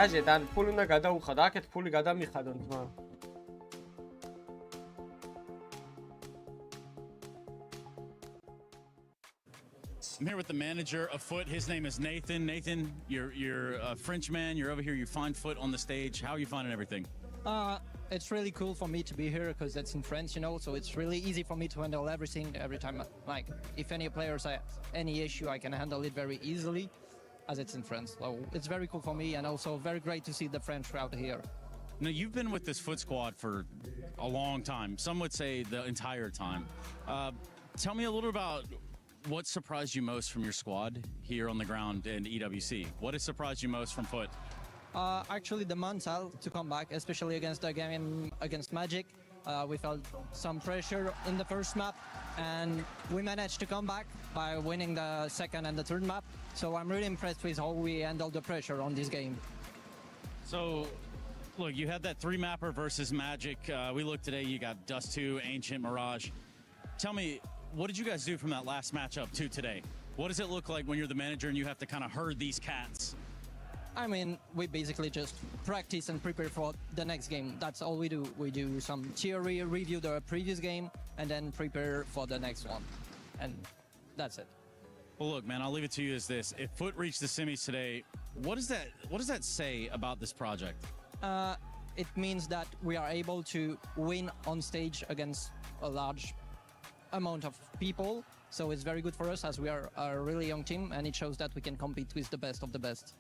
აჟე დან ფული უნდა გადაუხადა აქეთ ფული გადამიხადონ ძმა I'm here with the manager of Foot. His name is Nathan. Nathan, you're a French man. You're over here. You find Foot on the stage. How are you finding everything? It's really cool for me to be here because it's in French, you know, so it's really easy for me to handle everything every time. Like, if any players have any issue, I can handle it very easily as it's in French. So it's very cool for me and also very great to see the French crowd here. Now, you've been with this Foot squad for a long time. Some would say the entire time. Tell me a little about what surprised you most from your squad here on the ground in EWC? What has surprised you most from Foot? Actually, the mental to come back, especially against the game against Magic. We felt some pressure in the first map, and we managed to come back by winning the second and the third map. So I'm really impressed with how we handled the pressure on this game. So, look, you had that 3-mapper versus Magic. We looked today, you got Dust 2, Ancient, Mirage. Tell me, what did you guys do from that last matchup to today? What does it look like when you're the manager and you have to kind of herd these cats? I mean, we basically just practice and prepare for the next game. That's all we do. We do some theory, review the previous game, and then prepare for the next one. And that's it. Well, look, man, I'll leave it to you as this. If Foot reached the semis today, what does that say about this project? It means that we are able to win on stage against a large amount of people. So it's very good for us as we are a really young team, and it shows that we can compete with the best of the best.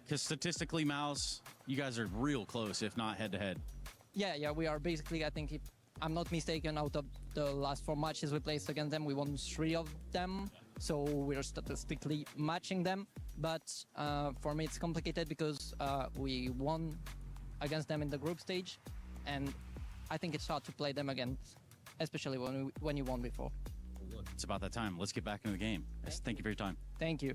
Because statistically, Mouse, you guys are real close, if not head-to-head. Yeah, we are basically, I think, if I'm not mistaken, out of the last 4 matches we played against them, we won 3 of them. So we're statistically matching them. But for me, it's complicated because we won against them in the group stage. And I think it's hard to play them again, especially when you won before. Well, look, it's about that time. Let's get back into the game. Yes, thank you for your time. Thank you.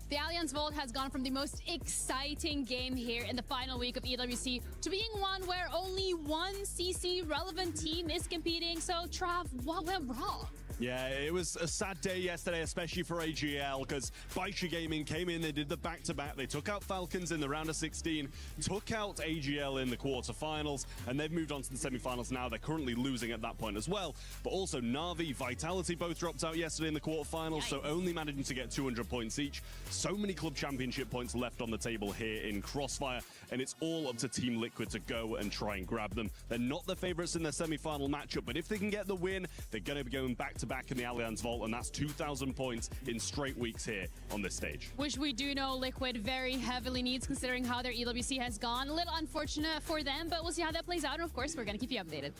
The Allianz Vault has gone from the most exciting game here in the final week of EWC to being one where only one CC relevant team is competing. So, Trav, what went wrong? Yeah, it was a sad day yesterday, especially for AGL, because Baishi Gaming came in, they did the back-to-back, they took out Falcons in the round of 16, took out AGL in the quarterfinals, and they've moved on to the semi-finals now. They're currently losing at that point as well. But also Na'Vi, Vitality both dropped out yesterday in the quarterfinals, so only managing to get 200 points each. So many club championship points left on the table here in Crossfire, and it's all up to Team Liquid to go and try and grab them. They're not the favorites in their semi-final matchup, but if they can get the win, they're going to be going back-to-back in the Allianz Vault, and that's 2,000 points in straight weeks here on this stage. Which we do know Liquid very heavily needs, considering how their EWC has gone. A little unfortunate for them, but we'll see how that plays out, and of course, we're going to keep you updated.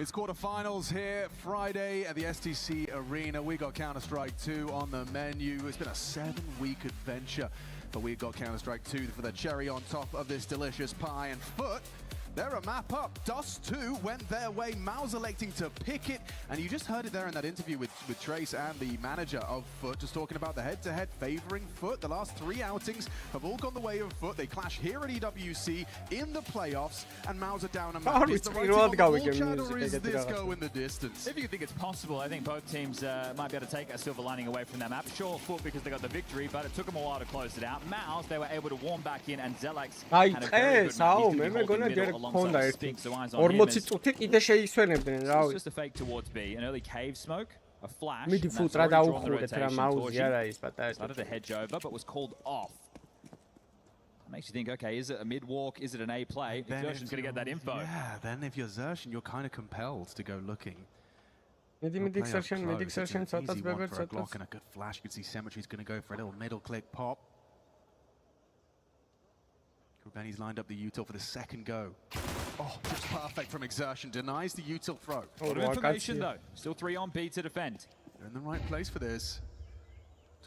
It's quarterfinals here Friday at the STC Arena. We got Counter-Strike 2 on the menu. It's been a 7-week adventure, but we got Counter-Strike 2 for the cherry on top of this delicious pie. And Foot, they're a map up. Dust 2 went their way. Mao's electing to pick it. And you just heard it there in that interview with Trace and the manager of Foot, just talking about the head-to-head favoring Foot. The last 3 outings have all gone the way of Foot. They clash here at EWC in the playoffs, and Mao's are down a map. Is the right team on the ball, Chad, or is this go in the distance? If you think it's possible, I think both teams might be able to take a silver lining away from their map. Sure, Foot because they got the victory, but it took them a while to close it out. Mao's, they were able to warm back in, and Zelex had a very good map. He's going to be holding middle alongside Spink, so eyes on him. It's just a fake towards B, an early cave smoke, a flash, and that's already drawn the rotation. Started to hedge over, but was called off. Makes you think, okay, is it a mid-walk? Is it an A play? Xertion's going to get that info. Yeah, then if you're Xertion, you're kind of compelled to go looking. Xertion, Easy one for a Glock and a good flash. You can see Symmetry's going to go for a little middle click pop. Benny's lined up the util for the second go. Oh, just perfect from Xertion. Denies the util throw. A lot of information though. Still 3 on B to defend. They're in the right place for this.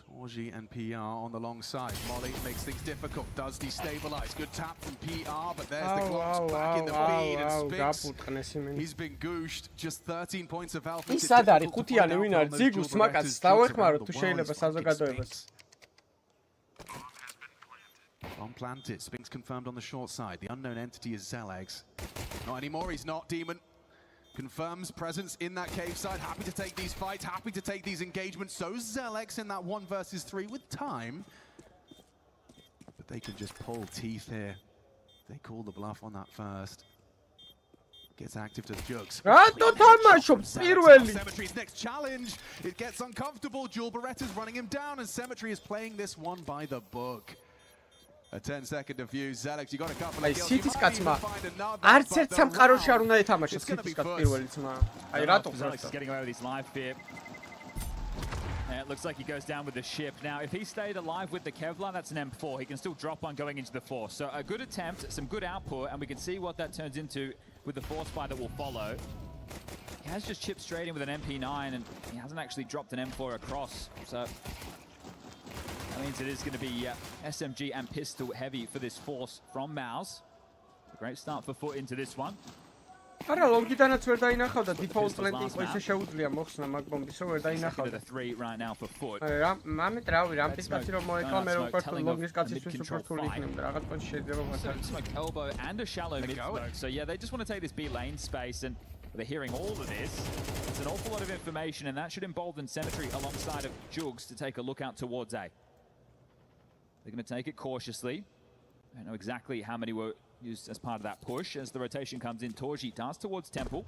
Torji and PR on the long side. Molly makes things difficult. Does destabilize. Good tap from PR, but there's the Glocks back in the feed. And Spix, he's been gooshed. Just 13 points of alpha. ის არ არის ხუთიანი ვინ არის ზიგუს მაკაც დავეხმაროთ თუ შეიძლება საზოგადოებას. Bomb planted. Spinks confirmed on the short side. The unknown entity is Zelex. Not anymore. He's not. Demon confirms presence in that cave side. Happy to take these fights. Happy to take these engagements. So Zelex in that 1 versus 3 with time. But they can just pull teeth here. They call the bluff on that first. Gets active to the jugs. Symmetry's next challenge. It gets uncomfortable. Jewel Beretta's running him down, and Symmetry is playing this one by the book. A 10-second defuse. Zelex, you got a couple of kills. City's კაცმა არც ერთ სამყაროში არ უნდა ეთამაშოს City's კაც პირველი ძმა. აი რატო Zelex is getting away with his live fear. And it looks like he goes down with the ship. Now, if he stayed alive with the Kevlar, that's an M4. He can still drop one going into the Force. So a good attempt, some good output, and we can see what that turns into with the Force buy that will follow. He has just chipped straight in with an MP9, and he hasn't actually dropped an M4 across. So that means it is going to be SMG and pistol heavy for this Force from Maus. Great start for Foot into this one. არა ლოგიდანაც ვერ დაინახავდა default planting ყო ისე შეუძლია მოხსნა მაგ ბომბისო ვერ დაინახავდა. The 3 right now for Foot. მამეთ რავი რამპის კაცი რომ მოეკლა მე რომ ვქართულ ლოგის კაცისთვის უპროფული იქნება რაღაც პონჩი შეიძლება მაგას. Smoke elbow and a shallow mid smoke. So yeah, they just want to take this B lane space, and they're hearing all of this. It's an awful lot of information, and that should embolden Symmetry alongside of Jugs to take a look out towards A. They're going to take it cautiously. I don't know exactly how many were used as part of that push. As the rotation comes in, Torji does towards Temple.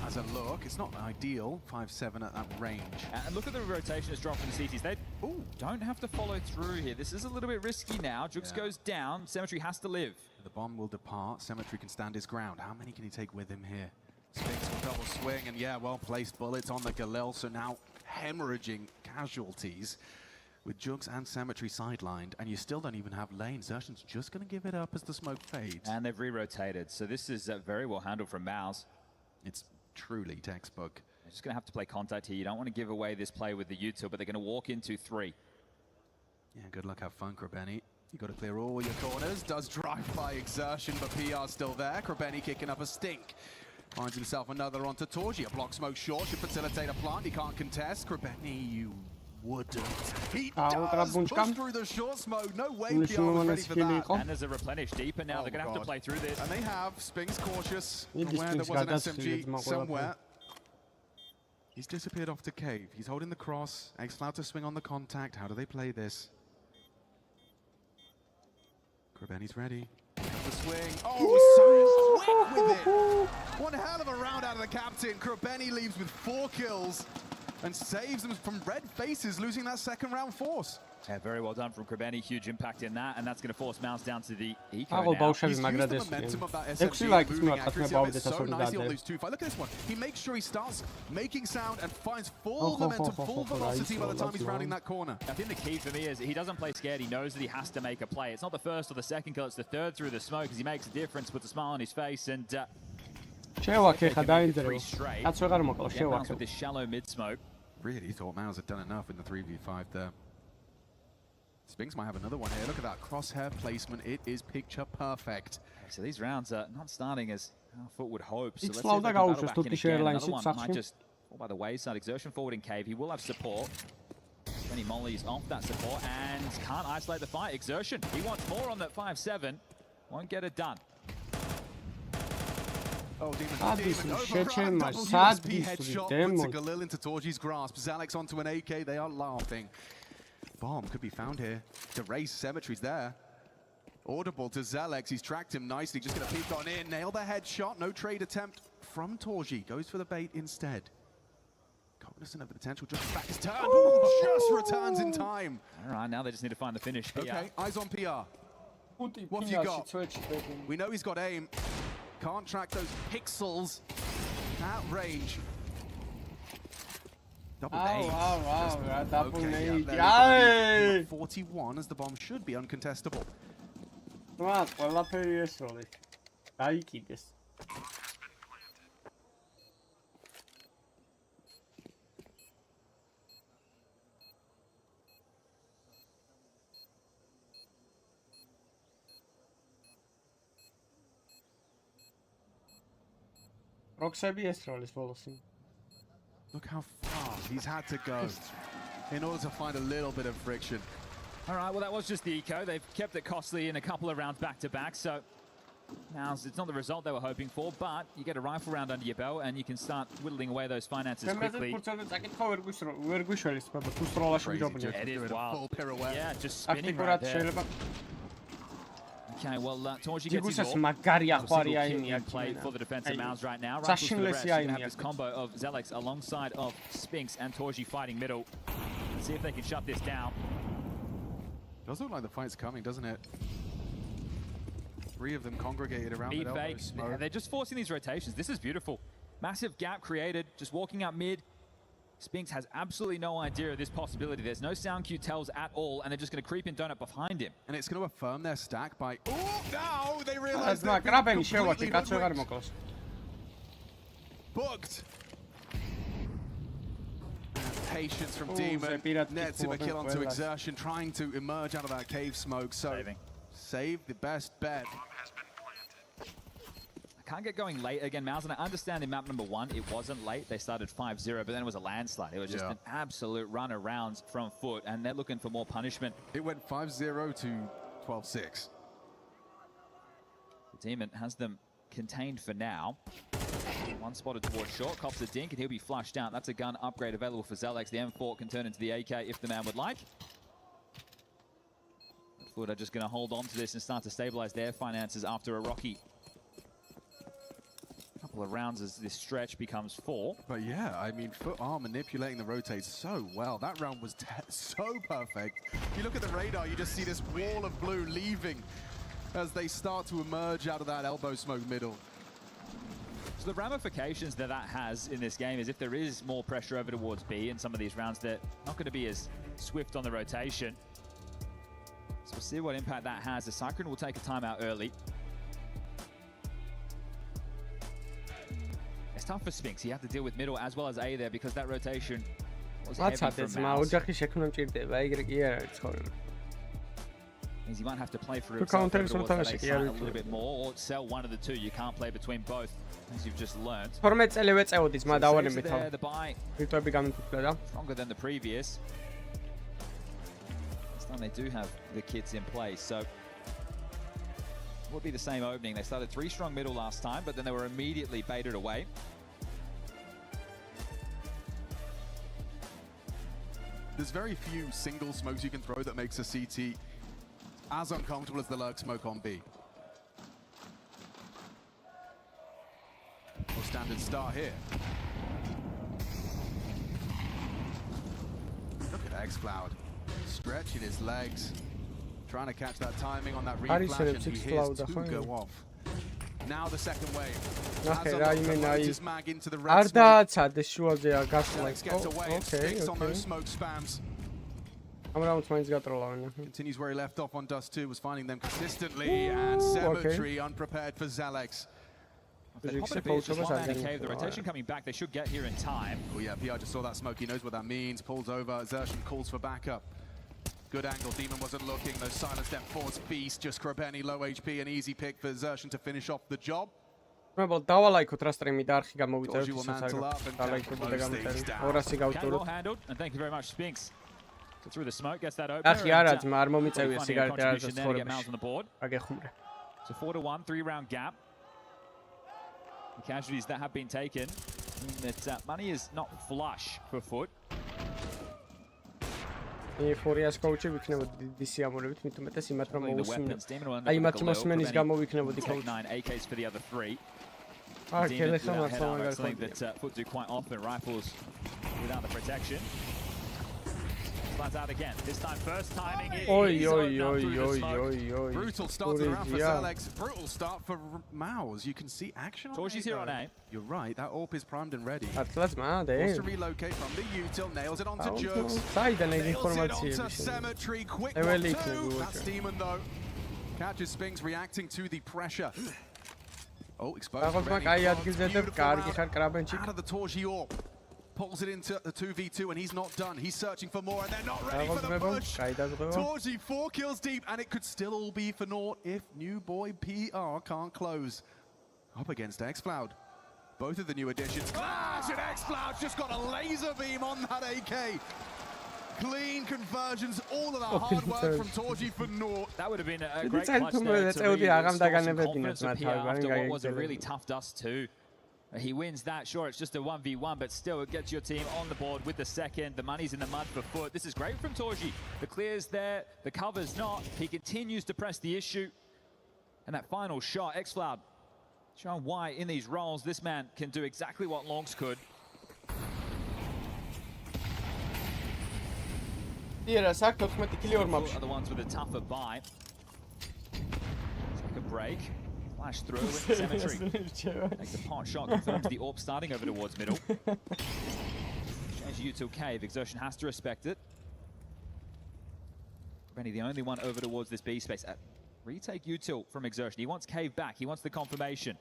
As a look, it's not ideal. 5-7 at that range. And look at the rotation that's dropped from the CTs. They don't have to follow through here. This is a little bit risky now. Jugs goes down. Symmetry has to live. The bomb will depart. Symmetry can stand his ground. How many can he take with him here? Spinks will double swing, and yeah, well-placed bullets on the Galil. So now hemorrhaging casualties. With Jugs and Symmetry sidelined, and you still don't even have lane. Xertion's just going to give it up as the smoke fades. And they've re-rotated, so this is very well handled from Maus. It's truly textbook. They're just going to have to play contact here. You don't want to give away this play with the util, but they're going to walk into 3. Yeah, good luck, have fun, Krabeni. You got to clear all your corners. Does drive by Xertion, but PR's still there. Krabeni kicking up a stink. Finds himself another onto Torji. A block smoke short should facilitate a plant. He can't contest. Krabeni, you wouldn't. He does push through the short smoke. No way PR was ready for that. And there's a replenish deeper now. They're going to have to play through this. And they have. Spinks cautious. Aware there was an SMG somewhere. He's disappeared off to cave. He's holding the cross. X-Cloud to swing on the contact. How do they play this? Krabeni's ready. The swing. Oh, so quick with it. One hell of a round out of the captain. Krabeni leaves with 4 kills. And saves them from red faces, losing that second round Force. Yeah, very well done from Krabeni. Huge impact in that, and that's going to force Maus down to the eco now. He's used the momentum of that SMG, moving accuracy of it so nicely on those 2 fights. Look at this one. He makes sure he starts making sound and finds full momentum, full velocity by the time he's rounding that corner. I think the key for me is he doesn't play scared. He knows that he has to make a play. It's not the first or the second kill, it's the third through the smoke, as he makes a difference, puts a smile on his face, and შევაქე ხა დაინტერესო. კაც ვეღარ მოკლა შევაქე. With this shallow mid smoke. Really thought Mouse had done enough in the 3v5 there. Spinks might have another one here. Look at that crosshair placement. It is picture perfect. So these rounds are not starting as our Foot would hope. So let's see if if they can battle back in again. Another one might just fall by the wayside. Exertion forward in cave. He will have support. When he mollies off that support and can't isolate the fight. Exertion. He wants more on that 5-7. Won't get it done. Oh, Demon headshot puts a Galil into Torji's grasp. Zalex onto an AK. They are laughing. Bomb could be found here. The race cemetery's there. Audible to Zalex. He's tracked him nicely. Just going to peek on in. Nail the headshot. No trade attempt from Torji. Goes for the bait instead. Cognizant of the potential. Just back his turn. Just returns in time. All right, now they just need to find the finish. Okay, eyes on PR. What have you got? We know he's got aim. Can't track those pixels at range. Double nade. Double nade. Okay, 41 as the bomb should be uncontestable. Look how far he's had to go in order to find a little bit of friction. All right, well, that was just the eco. They've kept it costly in a couple of rounds back-to-back, so now it's not the result they were hoping for, but you get a rifle round under your belt and you can start whittling away those finances quickly. It is wild. Yeah, just spinning right there. Okay, well, Torji gets his ult. Play for the defensive Mouse right now. Rifles for the rest. You're going to have this combo of Zalex alongside of Spinks and Torji fighting middle. Let's see if they can shut this down. Does look like the fight's coming, doesn't it? 3 of them congregated around the elbow smoke. Yeah, they're just forcing these rotations. This is beautiful. Massive gap created, just walking up mid. Spinks has absolutely no idea of this possibility. There's no sound cue tells at all, and they're just going to creep in donut behind him. And it's going to affirm their stack by... Oh, now they realize they're completely booked. Patience from Demon. Nets him a kill onto Exertion, trying to emerge out of that cave smoke. So save the best bet. Can't get going late again, Mouse, and I understand in map number 1 it wasn't late. They started 5-0, but then it was a landslide. It was just an absolute run around from Foot, and they're looking for more punishment. It went 5-0 to 12-6. Demon has them contained for now. One spotted towards short, cops a dink, and he'll be flushed out. That's a gun upgrade available for Zalex. The M4 can turn into the AK if the man would like. Foot are just going to hold on to this and start to stabilize their finances after a rocky couple of rounds as this stretch becomes 4. But yeah, I mean, Foot are manipulating the rotates so well. That round was so perfect. If you look at the radar, you just see this wall of blue leaving as they start to emerge out of that elbow smoke middle. So the ramifications that has in this game is if there is more pressure over towards B in some of these rounds, they're not going to be as swift on the rotation. So we'll see what impact that has. The Cyclone will take a timeout early. It's tough for Spinks. You have to deal with middle as well as A there because that rotation was heavy from Mouse. Means you might have to play for himself a little bit more or sell one of the two. You can't play between both, as you've just learned. So the buy stronger than the previous. This time they do have the kits in place, so it would be the same opening. They started 3 strong middle last time, but then they were immediately baited away. There's very few single smokes you can throw that makes a CT as uncomfortable as the lurk smoke on B. Or standard start here. Look at X-Cloud stretching his legs, trying to catch that timing on that reflash, and he hears 2 go off. Now the second wave. As mag into the red smoke. Alex gets away, sticks on those smoke spams. Continues where he left off on Dust 2, was finding them consistently, and Cemetery unprepared for Zalex. The rotation coming back, they should get here in time. Oh yeah, PR just saw that smoke, he knows what that means. Pulls over, Xertion calls for backup. Good angle, Demon wasn't looking, those silence step force beast, just Krabeni, low HP, an easy pick for Xertion to finish off the job. Well, დავალაიქოთ რა სტრიმი და არხი გამოვიწეროთ well handled, and thank you very much, Spinks. So through the smoke, gets that open. Ახი არა ძმა, არ მომიწევია სიგარეტი არ ცხოვრებაში. აგეხუმრე. So 4-1, 3-round gap. The casualties that have been taken, that money is not flush for Foot. Euphoria coach ვიქნებოდი დიდი სიამოვნებით, მით უმეტეს იმათ რომ მოусმინო. აი მათი მოსმენის გამო ვიქნებოდი coach. 9 AKs for the other 3. Okay, let's not something that Foot do quite often, rifles without the protection. Slants out again. This time, first timing. Brutal start to the round for Zelex. Brutal start for Maus. You can see action on Torchi's here on A. You're right. That AWP is primed and ready. Wants to relocate from the util. Nails it onto Jukes. Nails it onto Cemetery. Quick 1-2. That's Demon though. Catches Spinks reacting to the pressure. Oh, exposed. Out of the Torchi AWP. Pulls it into the 2v2 and he's not done. He's searching for more and they're not ready for the push. Torchi 4 kills deep and it could still all be for naught if new boy PR can't close. Up against xCloud. Both of the new additions. Clash and xCloud just got a laser beam on that AK. Clean conversions, all of that hard work from Torchi for naught. That would have been a great clutch there to really confidence of PR after what was a really tough Dust 2. He wins that, sure, it's just a 1v1, but still it gets your team on the board with the second. The money's in the mud for Foot. This is great from Torchi. The clear's there, the cover's not. He continues to press the issue. And that final shot, xCloud, showing why in these roles this man can do exactly what Longs could. Are the ones with a tougher buy. Take a break. Flash through with Cemetery. Takes a pot shot, confirms the AWP starting over towards middle. Change util cave. Exertion has to respect it. Benny, the only one over towards this B space. Retake util from Exertion. He wants cave back. He wants the confirmation.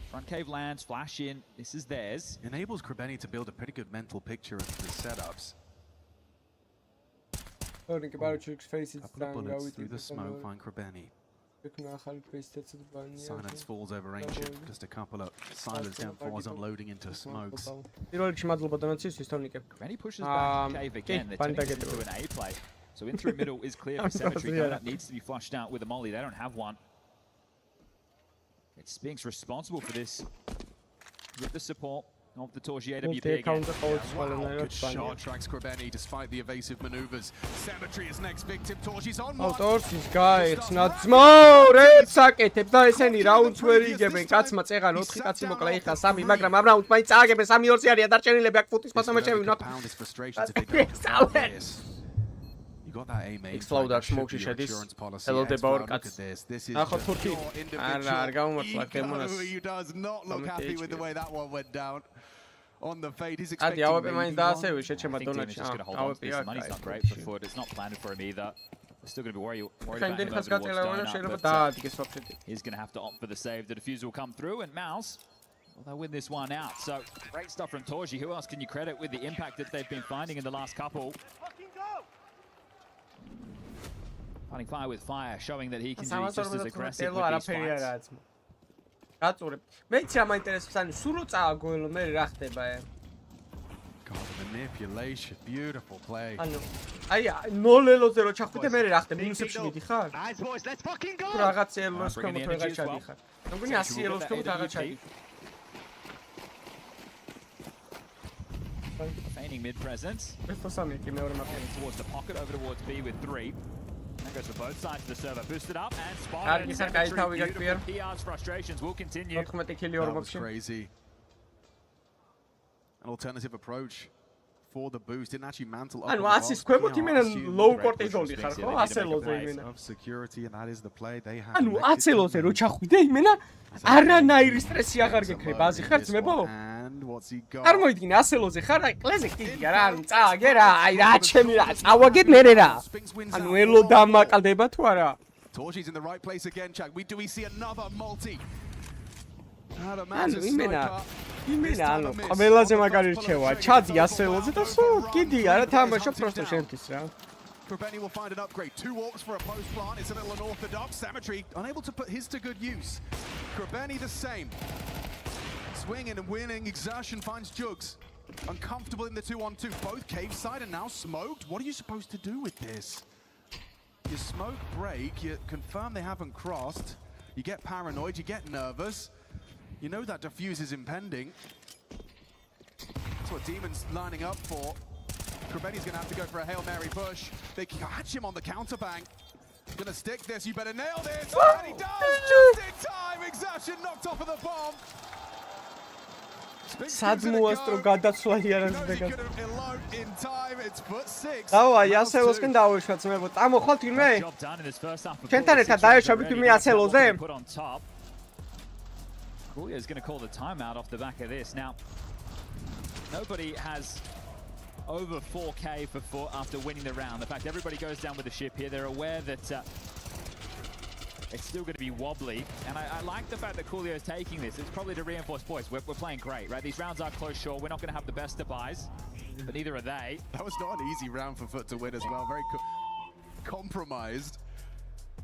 Front cave lands, flash in. This is theirs. Enables Krabeni to build a pretty good mental picture of the setups. Learning about Chuk's faces through the smoke, find Krabeni. Silence falls over Ancient. Just a couple of silence down fours unloading into smokes. Krabeni pushes back cave again. They're turning this into an A play. So in through middle is clear for Cemetery. Donut needs to be flushed out with a molly. They don't have one. It's Spinks responsible for this with the support of the Torchi AWP again. Wow, good shot, tracks Krabeni despite the evasive maneuvers. Cemetery is next victim, Torchi's on one. Torchi's guy, it's not small. Red socket, და ესენი რაუნდს ვერ იგებენ. კაცმა წეღან 4 კაცი მოკლა იხა 3, მაგრამ ამ რაუნდს მაინც ააგებენ 3-2 არიან დარჩენილები აქ ფუტის მასამეჩები not. You got that aim. xCloud არ სმოუქში შედის. ელოდება ორ კაცს. ახლა თურქი არ გამომართლა გემონას. He does not look happy with the way that one went down. On the fade, he's expecting. AWP main daasevი შეჩემა დონატში. AWP money's not great for Foot. It's not planned for him either. They're still going to be worried about him over towards Donut. He's going to have to opt for the save. The defuse will come through, and Mouse, well, they'll win this one out. So great stuff from Torchi. Who else can you credit with the impact that they've been finding in the last couple? Fighting fire with fire, showing that he can be just as aggressive with these fights. გაწურებ. მეც ამაინტერესებს, ანუ სულ წააგოელო მე რა ხდება? God, manipulation, beautiful play. ანუ აი 0-0-ზე რო ჩახვიდე მე რა ხდება? მინუსებში მიდიხარ? Nice boys, let's fucking go. რაღაც ელოს კომოთ ვეღარ ჩადიხარ. მგონი 100 ელოს კომოთ აღარ ჩადიხარ. Feigning mid presence. ეს თოსამი კი მეორე მაპი towards the pocket over towards B with 3. That goes for both sides of the server. Boosted up and spotted. PR's frustrations will continue. That was crazy. An alternative approach for the boost. Didn't actually mantle up. And what's this? Quemot imena low cortisol dixar ხო? ასელოზე იმენა. Of security, and that is the play they have. ანუ ასელოზე რო ჩახვიდე იმენა არანაირი სტრესი აღარ გექნება. აზი ხარ ძმებო? არ მოიდგინე ასელოზე ხარ, აი კლეზე კიდია რა, ანუ წააგე რა, აი რა ჩემი რა, წავაგეთ მე რა. ანუ ელო დამაკალდება თუ არა? Torchi's in the right place again, Chuck. We see another multi. ანუ იმენა ყველაზე მაგარი რჩევა ჩადი ასელოზე და სულ კიდი არა თამაშობ პროსტო შენთვის რა Krabeni will find an upgrade. 2 warps for a post plant. It's a little unorthodox. Symmetry unable to put his to good use. Krabeni the same. Swinging and winning. Exertion finds Jugs. Uncomfortable in the 2-on-2. Both cave side are now smoked. What are you supposed to do with this? You smoke break. You confirm they haven't crossed. You get paranoid. You get nervous. You know that defuse is impending. That's what Demon's lining up for. Krabeni's going to have to go for a Hail Mary push. They catch him on the counterbang. Going to stick this. You better nail this. And he does just in time. Exertion knocked off of the bomb. სადმოასტრო გადაცვალი არ ზეგა. დავაი, ასელოსკენ დავეშვათ მეუბნე. წამოხვალთ ვინმე? ჩვენთან ერთად დაეშვებით ვინმე ასელოზე? Coolio is going to call the timeout off the back of this. Now, nobody has over 4K for foot after winning the round. The fact everybody goes down with the ship here, they're aware that it's still going to be wobbly. And I like the fact that Coolio is taking this. It's probably to reinforce, boys, we're playing great, right? These rounds are close, sure. We're not going to have the best of buys, but neither are they. That was not an easy round for Foot to win as well. Very compromised,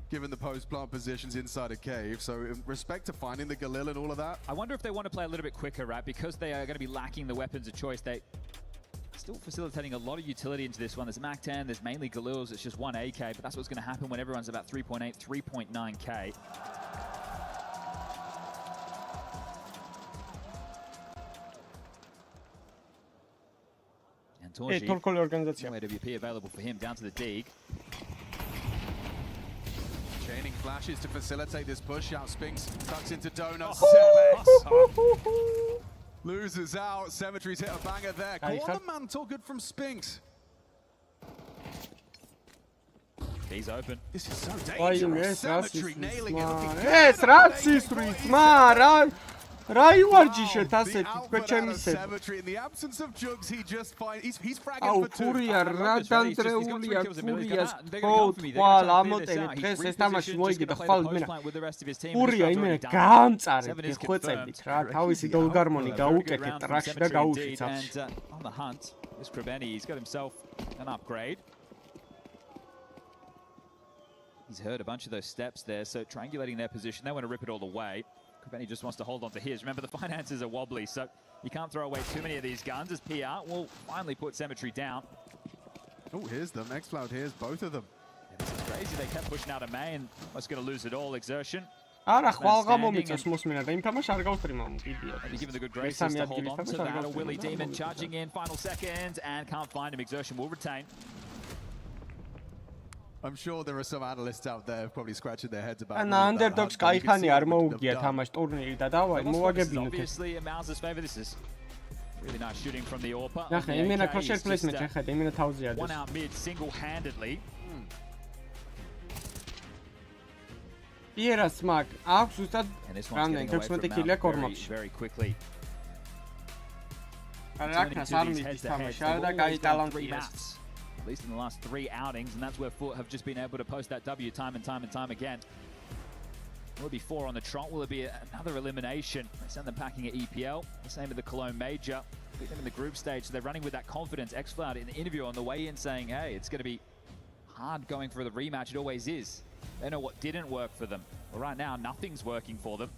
given the post-plant positions inside a cave. So in respect to finding the Galil and all of that. I wonder if they want to play a little bit quicker, right? Because they are going to be lacking the weapons of choice. They still facilitating a lot of utility into this one. There's MAC-10, there's mainly Galils, it's just one AK, but that's what's going to happen when everyone's about 3.8, 3.9K. And Torji, no AWP available for him, down to the dig. Chaining flashes to facilitate this push out. Spinks tucks into Donuts. Loses out. Symmetry's hit a banger there. Corner mantle, good from Spinks. He's open. This is so dangerous. Symmetry nailing it. Yes, racism, man. Რაივარჯიშეთ ასეთი თქვა ჩემისები. Symmetry in the absence of Jugs, he just finds he's fragging for two. Ფურია რა დანდრეულია ფურიას თვალ ამოტენე დღეს ეს თამაში მოიგე და ხვალ მენა ფურია იმენა გაამწარეთ ხვეწებით რა თავისი დოლგარმონი გაუკეთეთ ტრაქში და გაუშვით and on the hunt this Krabeni, he's got himself an upgrade. He's heard a bunch of those steps there, so triangulating their position, they want to rip it all away. Krabeni just wants to hold on to his. Remember, the finances are wobbly, so you can't throw away too many of these guns, as PR will finally put Symmetry down. Oh, here's them. Xcloud here's both of them. Yeah, this is crazy. They kept pushing out a main. Almost going to lose it all. Exertion. არა, ხვალღა მომიწევს მოსმენა და იმ თამაშს არ გავსტრიმა მიდია. And given the good graces to hold on to that, a Willy Demon charging in final seconds and can't find him. Exertion will retain. I'm sure there are some analysts out there probably scratching their heads about. And underdogs кайხანი არ მოუგია თამაშ ტურნირი და დავაი მოაგებინოთ. Obviously in Mouse's favor, this is really nice shooting from the AWPer. ნახე, იმენა crosshair placement შეხედე, იმენა თავზე ადეს. One out mid single-handedly. Pieras mag აქვს ზუსტად რამდენი 16 კილია კორმოქში. Very quickly. არაკნას არ მიდის თამაში და კაი ტალანტია. At least in the last 3 outings, and that's where Foot have just been able to post that W time and time and time again. Will it be 4 on the trot? Will it be another elimination? They send them packing at EPL. The same with the Cologne Major. Beat them in the group stage, so they're running with that confidence. Xcloud in the interview on the way in saying, hey, it's going to be hard going for the rematch. It always is. They know what didn't work for them. Well, right now, nothing's working for them.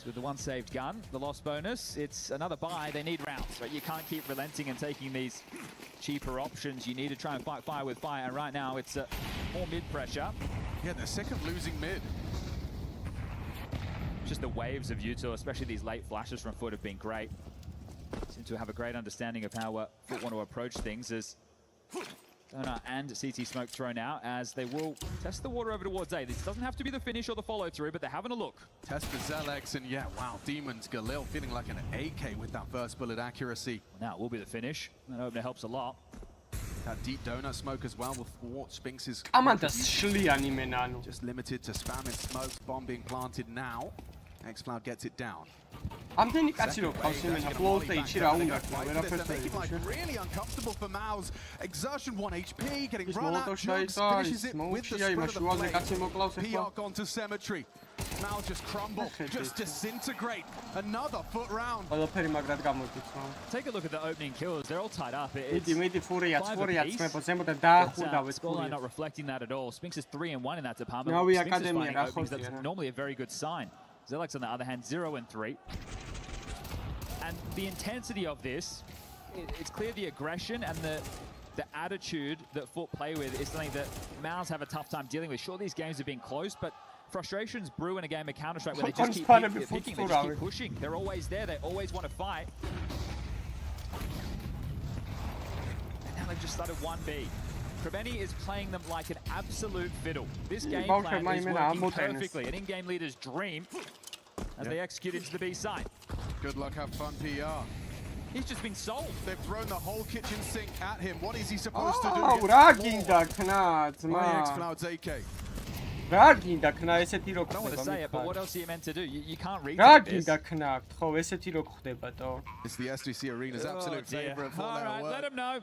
With the one saved gun, the lost bonus, it's another buy. They need rounds, right? You can't keep relenting and taking these cheaper options. You need to try and fight fire with fire. And right now, it's more mid pressure. Yeah, they're second losing mid. Just the waves of Utah, especially these late flashes from Foot, have been great. Seem to have a great understanding of how Foot want to approach things as Donut and CT Smoke thrown out, as they will test the water over towards A. This doesn't have to be the finish or the follow-through, but they're having a look. Test the Zelex, and yeah, wow, Demons Galil feeling like an AK with that first bullet accuracy. Well, now it will be the finish. That opener helps a lot. That deep donut smoke as well will thwart Spinks's. Just limited to spam and smokes. Bomb being planted now. Xcloud gets it down. ამდენი კაცი რო ყავს იმენა flow stage-ში რა უნდა ქნა, ვერაფერს making life really uncomfortable for Mouse. Exertion 1 HP, getting run out. Jugs finishes it with the spread of the flame. PR gone to Symmetry. Mal just crumble, just disintegrate. Another foot round. Take a look at the opening kills. They're all tied up. It's scoreline not reflecting that at all. Spinks is 3-1 in that department. Spinks is finding openings. That's normally a very good sign. Zelix, on the other hand, 0-3. And the intensity of this, it's clear the aggression and the attitude that Foot play with is something that Mouse have a tough time dealing with. Sure, these games have been close, but frustrations brew in a game of Counter-Strike where they just keep picking, they just keep pushing. They're always there, they always want to fight. And now they've just started 1B. Krebeni is playing them like an absolute fiddle. This game plan is working perfectly. An in-game leader's dream as they execute into the B side. Good luck, have fun, PR. He's just been sold. They've thrown the whole kitchen sink at him. What is he supposed to do? I don't want to say it, but what else are you meant to do? You can't read this. It's the S2C Arena's absolute favorite. All right, let him know.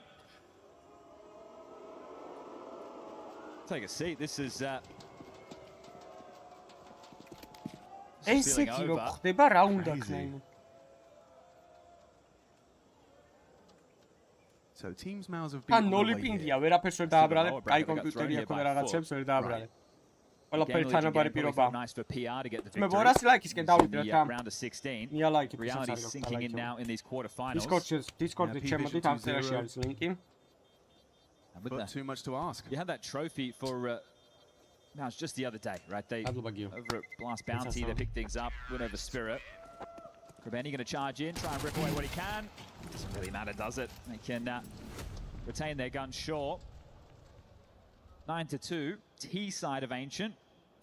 Take a seat. This is So teams Mouse have been ნოლი პინგია, ვერაფერს ვერ დააბრალე, კაი კომპიუტერია ხო და რაღაცებს ვერ დააბრალე. ყველაფერი თანაბარი პირობაა. მე ბორას ლაიქისკენ დავიდრეთ ამ. მია ლაიქი Discord-ში ჩემოდით ამ წერაში არის ლინკი. But too much to ask. You had that trophy for Mouse just the other day, right? They over at Blast Bounty, they picked things up, went over Spirit. Krebeni going to charge in, try and rip away what he can. Doesn't really matter, does it? They can retain their gun short. 9-2, T side of Ancient.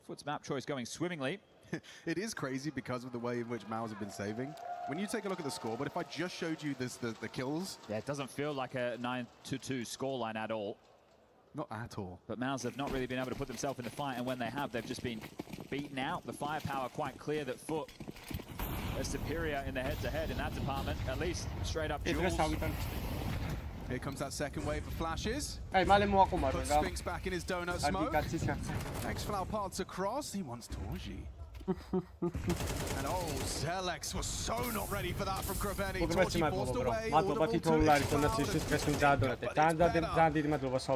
Foot's map choice going swimmingly. It is crazy because of the way in which Mouse have been saving. When you take a look at the score, but if I just showed you the kills... Yeah, it doesn't feel like a 9-2 scoreline at all. Not at all. But Mouse have not really been able to put themselves in the fight, and when they have, they've just been beaten out. The firepower quite clear that Foot are superior in the head-to-head in that department, at least straight up duels. Here comes that second wave of flashes. Put Spinks back in his donut smoke. Next flower paths across. He wants Torji. And oh, Zelex was so not ready for that from Krebeni. Torji forced away.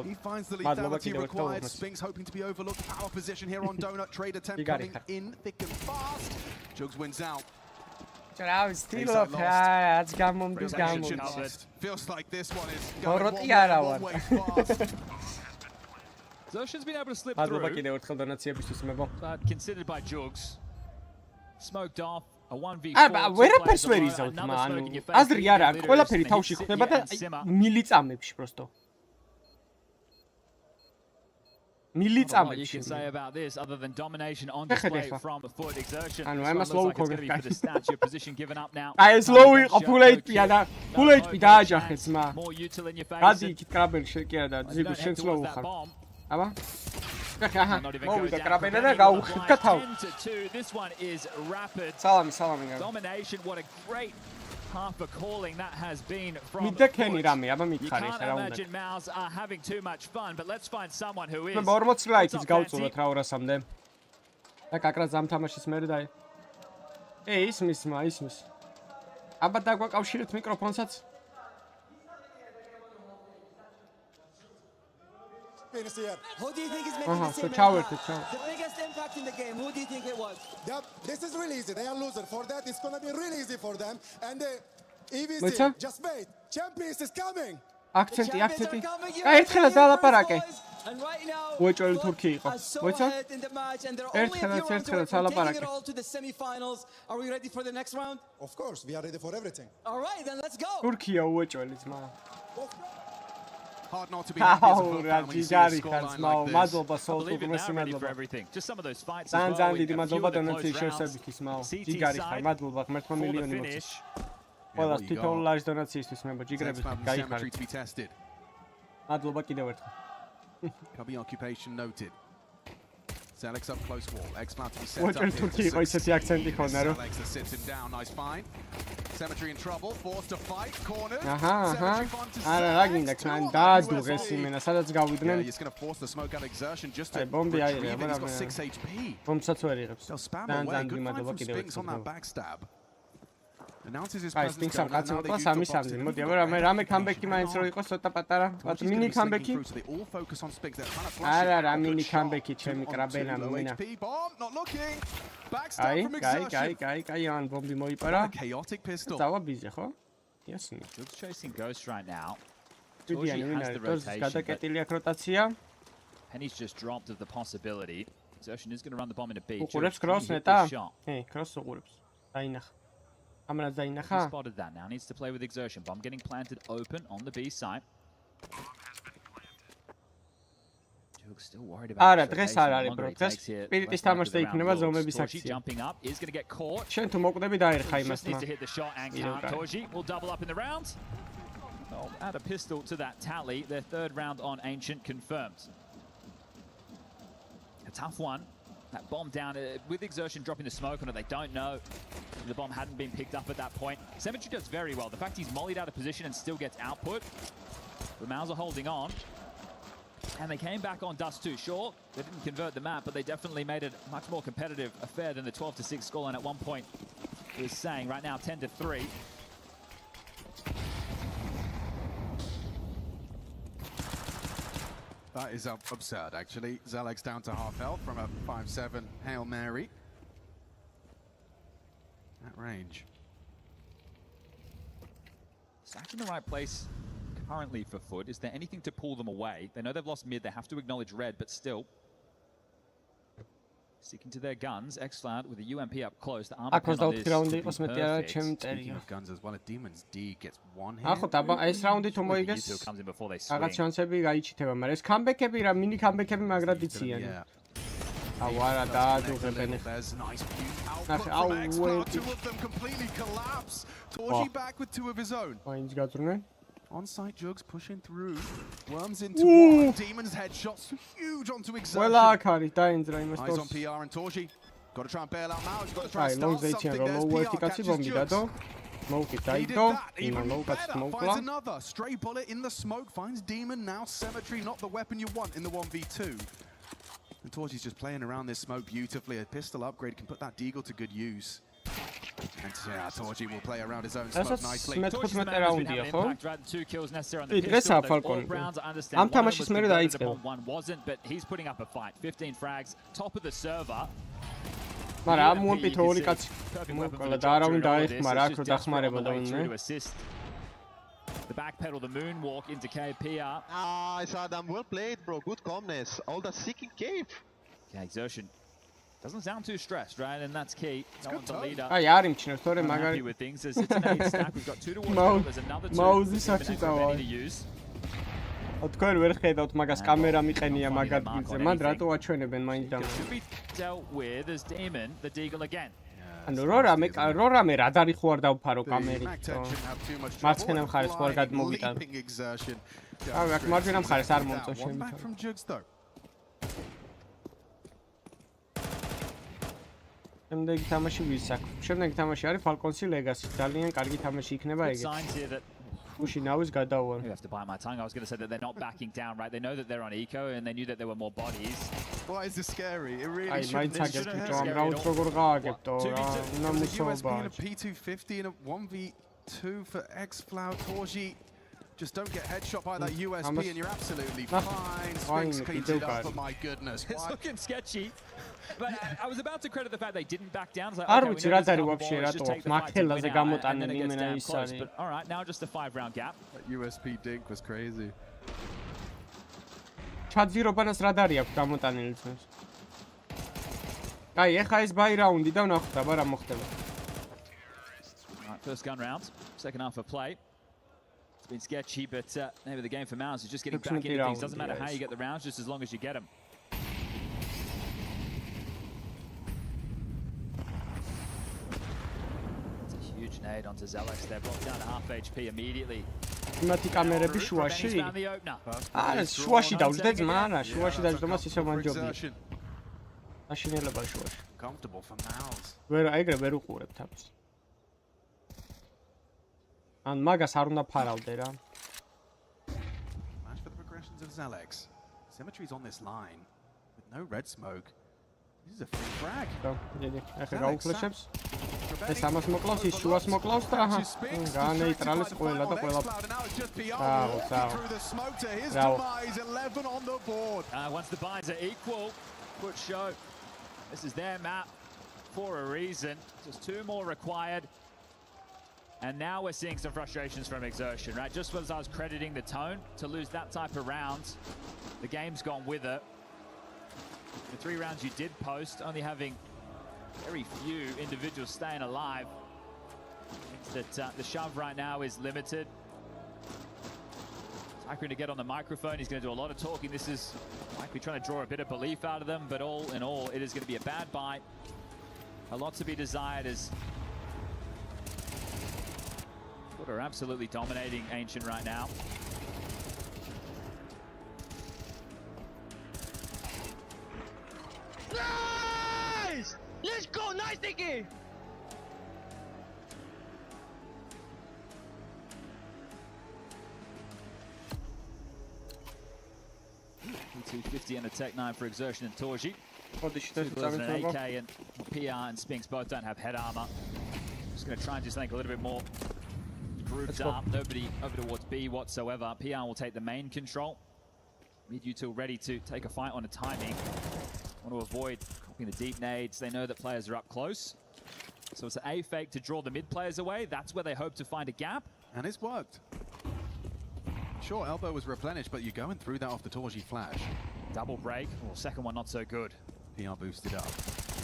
He finds the lethality required. Spinks hoping to be overlooked. Power position here on donut. Trade attempt coming in thick and fast. Jugs wins out. Feels like this one is going one way fast. Zoshin's been able to slip through, but considered by Jugs. Smoked off, a 1v4. ვერაფერს ვერ იზავთ, ანუ აზრი არ აქვს, ყველაფერი თავში ხდება და მილიწამებში პროსტო. What you can say about this other than domination on display from Foot exertion. ანუ ამას low cognitive for the stats, your position given up now. აი ეს low იყო full HP-ა და full HP დააჯახეთ ძმა. More util in your face. გადი იქით კრაბელი შეკია და ძიგუ შენ slow ხარ. აბა? მოვიდა კრაბელი და გაუხდა თავი. This one is rapid. სალამი. Domination, what a great half a calling that has been from მიდე ქენი რამე, აბა მითხარი ეს რა უნდა. Imagine Mouse are having too much fun, but let's find someone who is. მე 40 ლაიქის გავწუროთ რა 200-მდე. და კაკრა ზამთამაშის მერე და ისმის. აბა დაგვაკავშირეთ მიკროფონსაც. Who do you think is making the biggest impact in the game? Who do you think it was? This is really easy. They are losers. For that, it's going to be really easy for them. And the EWC, just wait. Champions is coming. Akcenti. ერთხელაც დალაპარაკე. And right now, უეჭველი თურქი იყო. are so ahead in the match, and they're only a few rounds away from taking it all to the semi-finals. Are we ready for the next round? Of course, we are ready for everything. All right, then let's go. თურქია უეჭველი ძმა. Hard not to be happy as a Foot fan when you see a scoreline like this. მადლობა I believe it now ready for everything. Just some of those fights as ძალიან well. დიდი მადლობა დონაციის შესაბამისად მაო. ჯიგარი ხარ, მადლობა ღმერთმა მილიონი მოწეს. ყველა თითოეულ ლარის დონაციისთვის მებო ჯიგრებით Alex up close wall. X-Cloud to be set What up. are Turkey iseti akcenti khona ro. Alex sits him down, nice find. Cemetery in trouble, forced to fight, cornered. Aha. Ara რა გინდა კან დააძლუღეს იმენა, სადაც გავიდნენ. He's going to force the smoke out exertion just to bombi retrieve it. He's got 6 HP. Bombსაც ვერ იღებს. They'll spam away. Good find from Spinks on that backstab. Announces his presence. Spinks am კაცი მოყვა 3-3. მოდი, აბა რამე comeback-ი მაინც რო იყოს ცოტა პატარა. ბათ mini comeback-ი. They all focus on Spinks. They're trying to flush. არა, რა mini comeback-ი ჩემი კრაბენა მინა. Not looking. Backstab from exertion. კაი, ან bombi მოიპარა. Chaotic pistol. დავა ბიზე, ხო? Yes. Just chasing Ghost right now. Torji has the rotation. Penny's just dropped of the possibility. Exertion is going to run the bomb in a B. Uqurებს cross neta. Hey, cross uqurებს. Dainakha. Amras dainakha. He spotted that now. Needs to play with exertion. Bomb getting planted open on the B side. Jug's still worried about. Არა, დღეს არ არის, bro. დღეს სპირიტის თამაშზე იქნება ზომების აქცია. Jumping up is going to get caught. შენ თუ მოკვდები დაერხა იმასმა. Needs to hit the shot and count. Torji will double up in the round. Well, add a pistol to that tally. Their third round on Ancient confirmed. A tough one. That bomb down with exertion dropping the smoke on it. They don't know the bomb hadn't been picked up at that point. Cemetery does very well. The fact he's mollied out of position and still gets output. The Mouse are holding on. And they came back on Dust 2. Sure, they didn't convert the map, but they definitely made it a much more competitive affair than the 12-6 scoreline at one point was saying. Right now, 10-3. That is absurd, actually. Zalex down to half health from a 5-7 Hail Mary. At range. Sack's in the right place currently for Foot. Is there anything to pull them away? They know they've lost mid. They have to acknowledge red, but still. Sticking to their guns. X-Cloud with a UMP up close. The armor panel is Speaking of guns as well, a Demon's D gets one hit. ახლა დაბა ეს რაუნდი თუ მოიგეს რაღაც შანსები გაიჩითება, მაგრამ ეს comeback-ები რა mini comeback-ები მაგრამ იციან. აუ არა დაადუღებენ ახლა. Two of them completely collapse. Torji back with two of his own. მაინც გაძრნენ. On-site Jugs pushing through. Worms into one. Demon's headshots huge onto exertion. Well, Akari, eyes on PR and Torji. Got to try and bail out now. He's got to try and start something. There's PR catches Jugs. He did that. Even better. Finds another. Stray bullet in the smoke. Finds Demon. Now Cemetery. Not the weapon you want in the 1v2. And Torji's just playing around this smoke beautifully. A pistol upgrade can put that Deagle to good use. And yeah, Torji will play around his own smoke nicely. მე-15 რაუნდია, ხო? დღესაა Falcon. ამ თამაშის მერე დაიწყება. But he's putting up a fight. 15 frags, top of the server. მაგრამ ამ მომპით ორი კაცი მოკლა და არავინ დაეხმარა, აქ რო დახმარებოდა ვინმე. The backpedal, the moonwalk into KPR. I saw them well played, bro. Good calmness. All the seeking cave. Yeah, exertion. Doesn't sound too stressed, right? And that's key. No one's a leader. აი არ იმჩნევ, თორე მაგარი. With things. It's an 8 stack. We've got 2 to 1. There's another 2. Mouse საჩი წავა. თქვენ ვერ ხედავთ მაგას კამერა მიყენია მაგარ გიძე. მან რატო აჩვენებენ მაინც და. Dealt with as Demon, the Deagle again. ანუ რორამე რადარი ხო არ დავფარო კამერით. მარცხენა მხარეს ხო არ გადმოვიტან. აი, აქ მარჯვენა მხარეს არ მომწონს შემიძლია. შემდეგი თამაში ვის აქვს? შემდეგი თამაში არის Falcons-ი Legacy. ძალიან კარგი თამაში იქნება ეგეც. უშინავის გადაუვარ. You have to bite my tongue. I was going to say that they're not backing down, right? They know that they're on eco and they knew that there were more bodies. Why is this scary? It really shouldn't. It should be a P250 and a 1v2 for X-Cloud. Torji. Just don't get headshot by that USP and you're absolutely fine. Spinks cleans it up, but my goodness. It's looking sketchy. But I was about to credit the fact they didn't back down. Like, okay, we know this is but all right, now just a 5-round gap. That USP dink was crazy. ჩაძირობანას რა დარი აქვს გამოტანილი ძმებს. აი, ეხა ეს ბაი რაუნდი და ვნახოთ აბა რა მოხდება. Right, first gun round, second half of play. It's been sketchy, but maybe the game for Mouse is just getting back into things. Doesn't matter how you get the rounds, just as long as you get them. It's a huge nade onto Zalex. They're brought down to half HP immediately. იმათი კამერები შუაში. არა, შუაში დავждეთ, მაგრამ შუაში დაждდომას ისე მანჯობია. აშინელებაში ვარ. Comfortable for Mouse. ეგრე ვერ უყურებ თავს. ან მაგას არ უნდა ფარავდე რა. Match for the progressions of Zelex. Symmetry's on this line with no red smoke. This is a free frag. დიდი. ახლა გაუფლეშებს. ეს ამას მოკლავს, ის შუას მოკლავს და აჰა. განეიტრალეს ყველა და ყველა. Once the buys are equal, Foot show. This is their map for a reason. Just 2 more required. And now we're seeing some frustrations from Exertion, right? Just as I was crediting the tone, to lose that type of rounds, the game's gone with it. The 3 rounds you did post, only having very few individuals staying alive. That the shove right now is limited. Tycoon to get on the microphone, he's going to do a lot of talking. This is likely trying to draw a bit of belief out of them, but all in all, it is going to be a bad buy. A lot to be desired as Foot are absolutely dominating Ancient right now. Nice! Let's go! Nice thinking! P250 and a Tech 9 for Exertion and Torji. An AK and PR and Spinks both don't have head armor. Just going to try and just think a little bit more grouped up. Nobody over towards B whatsoever. PR will take the main control. Mid util ready to take a fight on a timing. Want to avoid copying the deep nades. They know that players are up close. So it's an A fake to draw the mid players away. That's where they hope to find a gap. And it's worked. Sure, elbow was replenished, but you're going through that off the Torji flash. Double break. Well, second one not so good. PR boosted up.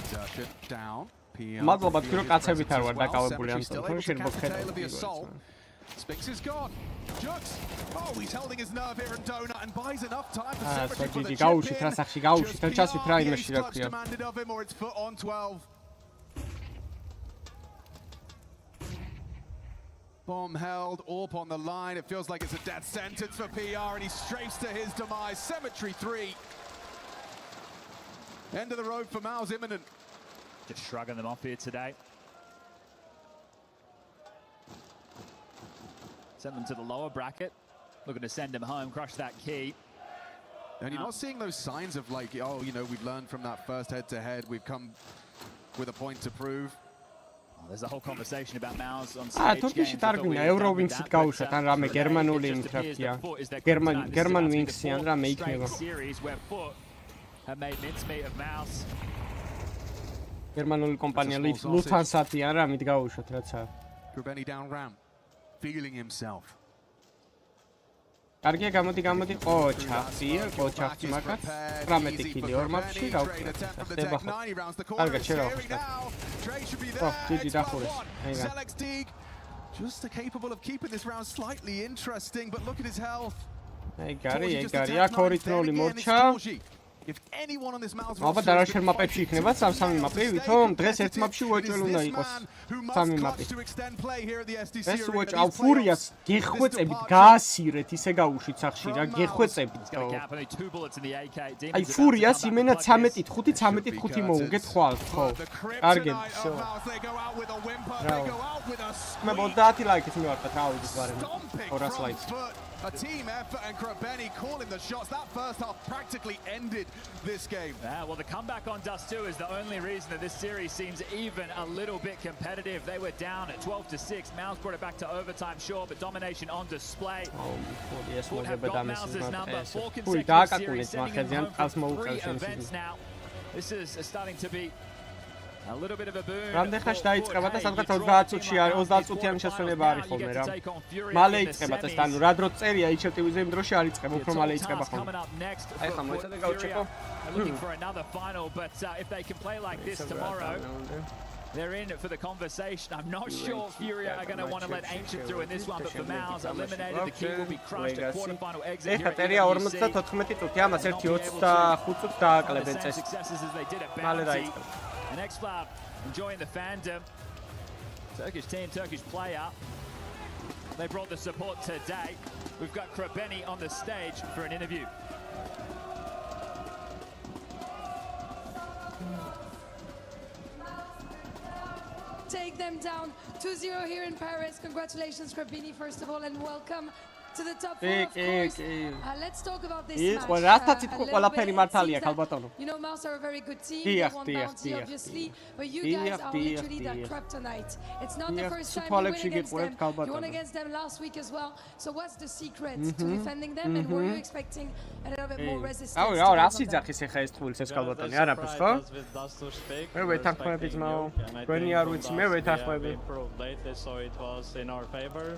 Exertion down. PR. მადლობა თქვენ რომ კაცებით არ ვარ დაკავებული ამ თემით. შეიძლება ხედავთ. Spinks is gone. Jux. Oh, he's holding his nerve here and Donut and buys enough time for Symmetry for the გაუშვით რა სახში გაუშვით რა ჩასვით რა იმაში რა ქვია. Demanded of him or it's Foot on 12. Bomb held, AWP on the line. It feels like it's a death sentence for PR and he strafes to his demise. Symmetry 3. End of the road for Mao's imminent. Just shrugging them off here today. Send them to the lower bracket. Looking to send them home, crush that key. And you're not seeing those signs of like, oh, you know, we've learned from that first head-to-head. We've come with a point to prove. Oh, there's a whole conversation about Mao's on stage თურქეთში დარგვინა ევროვინგსით გავუშვათ ან რამე გერმანული იმით რა ქვია. გერმან ვინგსი ან რამე იქნება. გერმანული კომპანია ლუთანსათი ან რამით გავუშვათ რაცა. Grubeni down ramp, feeling himself. კარგია გამოდი ყოჩახი მაგაც 18 კილი ორ მაპში გავხსნა. ხდება ხო. კარგად შერავხსნა. დიდი დახურეს. Just capable of keeping this round slightly interesting, but look at his health. ეგარი აქ 2-0 მორჩა. If anyone on this mouse აბა დარაშერ მაპებში იქნება 3 მაპი, ვითომ დღეს ერთ მაპში უეჭველი უნდა იყოს 3 მაპი. ეს უეჭ აუ ფურიას გეხვეწებით გაასირეთ ისე გაუშვით სახში რა გეხვეწებით. აი ფურიას იმენა 13-5 13-5 მოუგეთ ხვალ ხო. კარგად всё. მე 30 ლაიქით მივარყეთ რა აუდის ვარენ. 200 ლაიქს. A team effort and Grubeni calling the shots. That first half practically ended this game. Yeah, well, the comeback on Dust 2 is the only reason that this series seems even a little bit competitive. They were down at 12-6. Mouse brought it back to overtime, sure, but domination on display. yes, Would have got Mouse's number. 4 consecutive series, sending him home from 3 events now. This is starting to be a little bit of a boon. რამდენხანში დაიწყება და სადღაც 30 წუთში არის 30 წუთიანი შესვენება არის ხოლმე რა. მალე იწყება და ანუ რა დრო წერია HLTV-ზე იმ დროში არ იწყება, უფრო მალე იწყება ხოლმე. აი ხა მოიწადე გავჩეკო. Looking for another final, but if they can play like this tomorrow, they're in for the conversation. I'm not sure Furia are going to want to let Ancient through in this one, but for Mouse, eliminated, the key will be crushed at quarterfinal exit here at EWC. 54 წუთი, ამას ერთი 25 წუთს დააკლებენ წესი. მალე დაიწყება. And Xflab enjoying the fandom. Turkish team, Turkish player. They brought the support today. We've got Krabeni on the stage for an interview. take them down 2-0 here in Paris. Congratulations, Krabini, first of all, and welcome to the top four, of course. Let's talk about this match. You know, Mouse are a very good team. They won Bounty, obviously, but you guys are literally their kryptonite. It's not the first time you win against them. You won against them last week as well. So what's the secret to defending them, and were you expecting a little bit more resistance? So it was in our favor.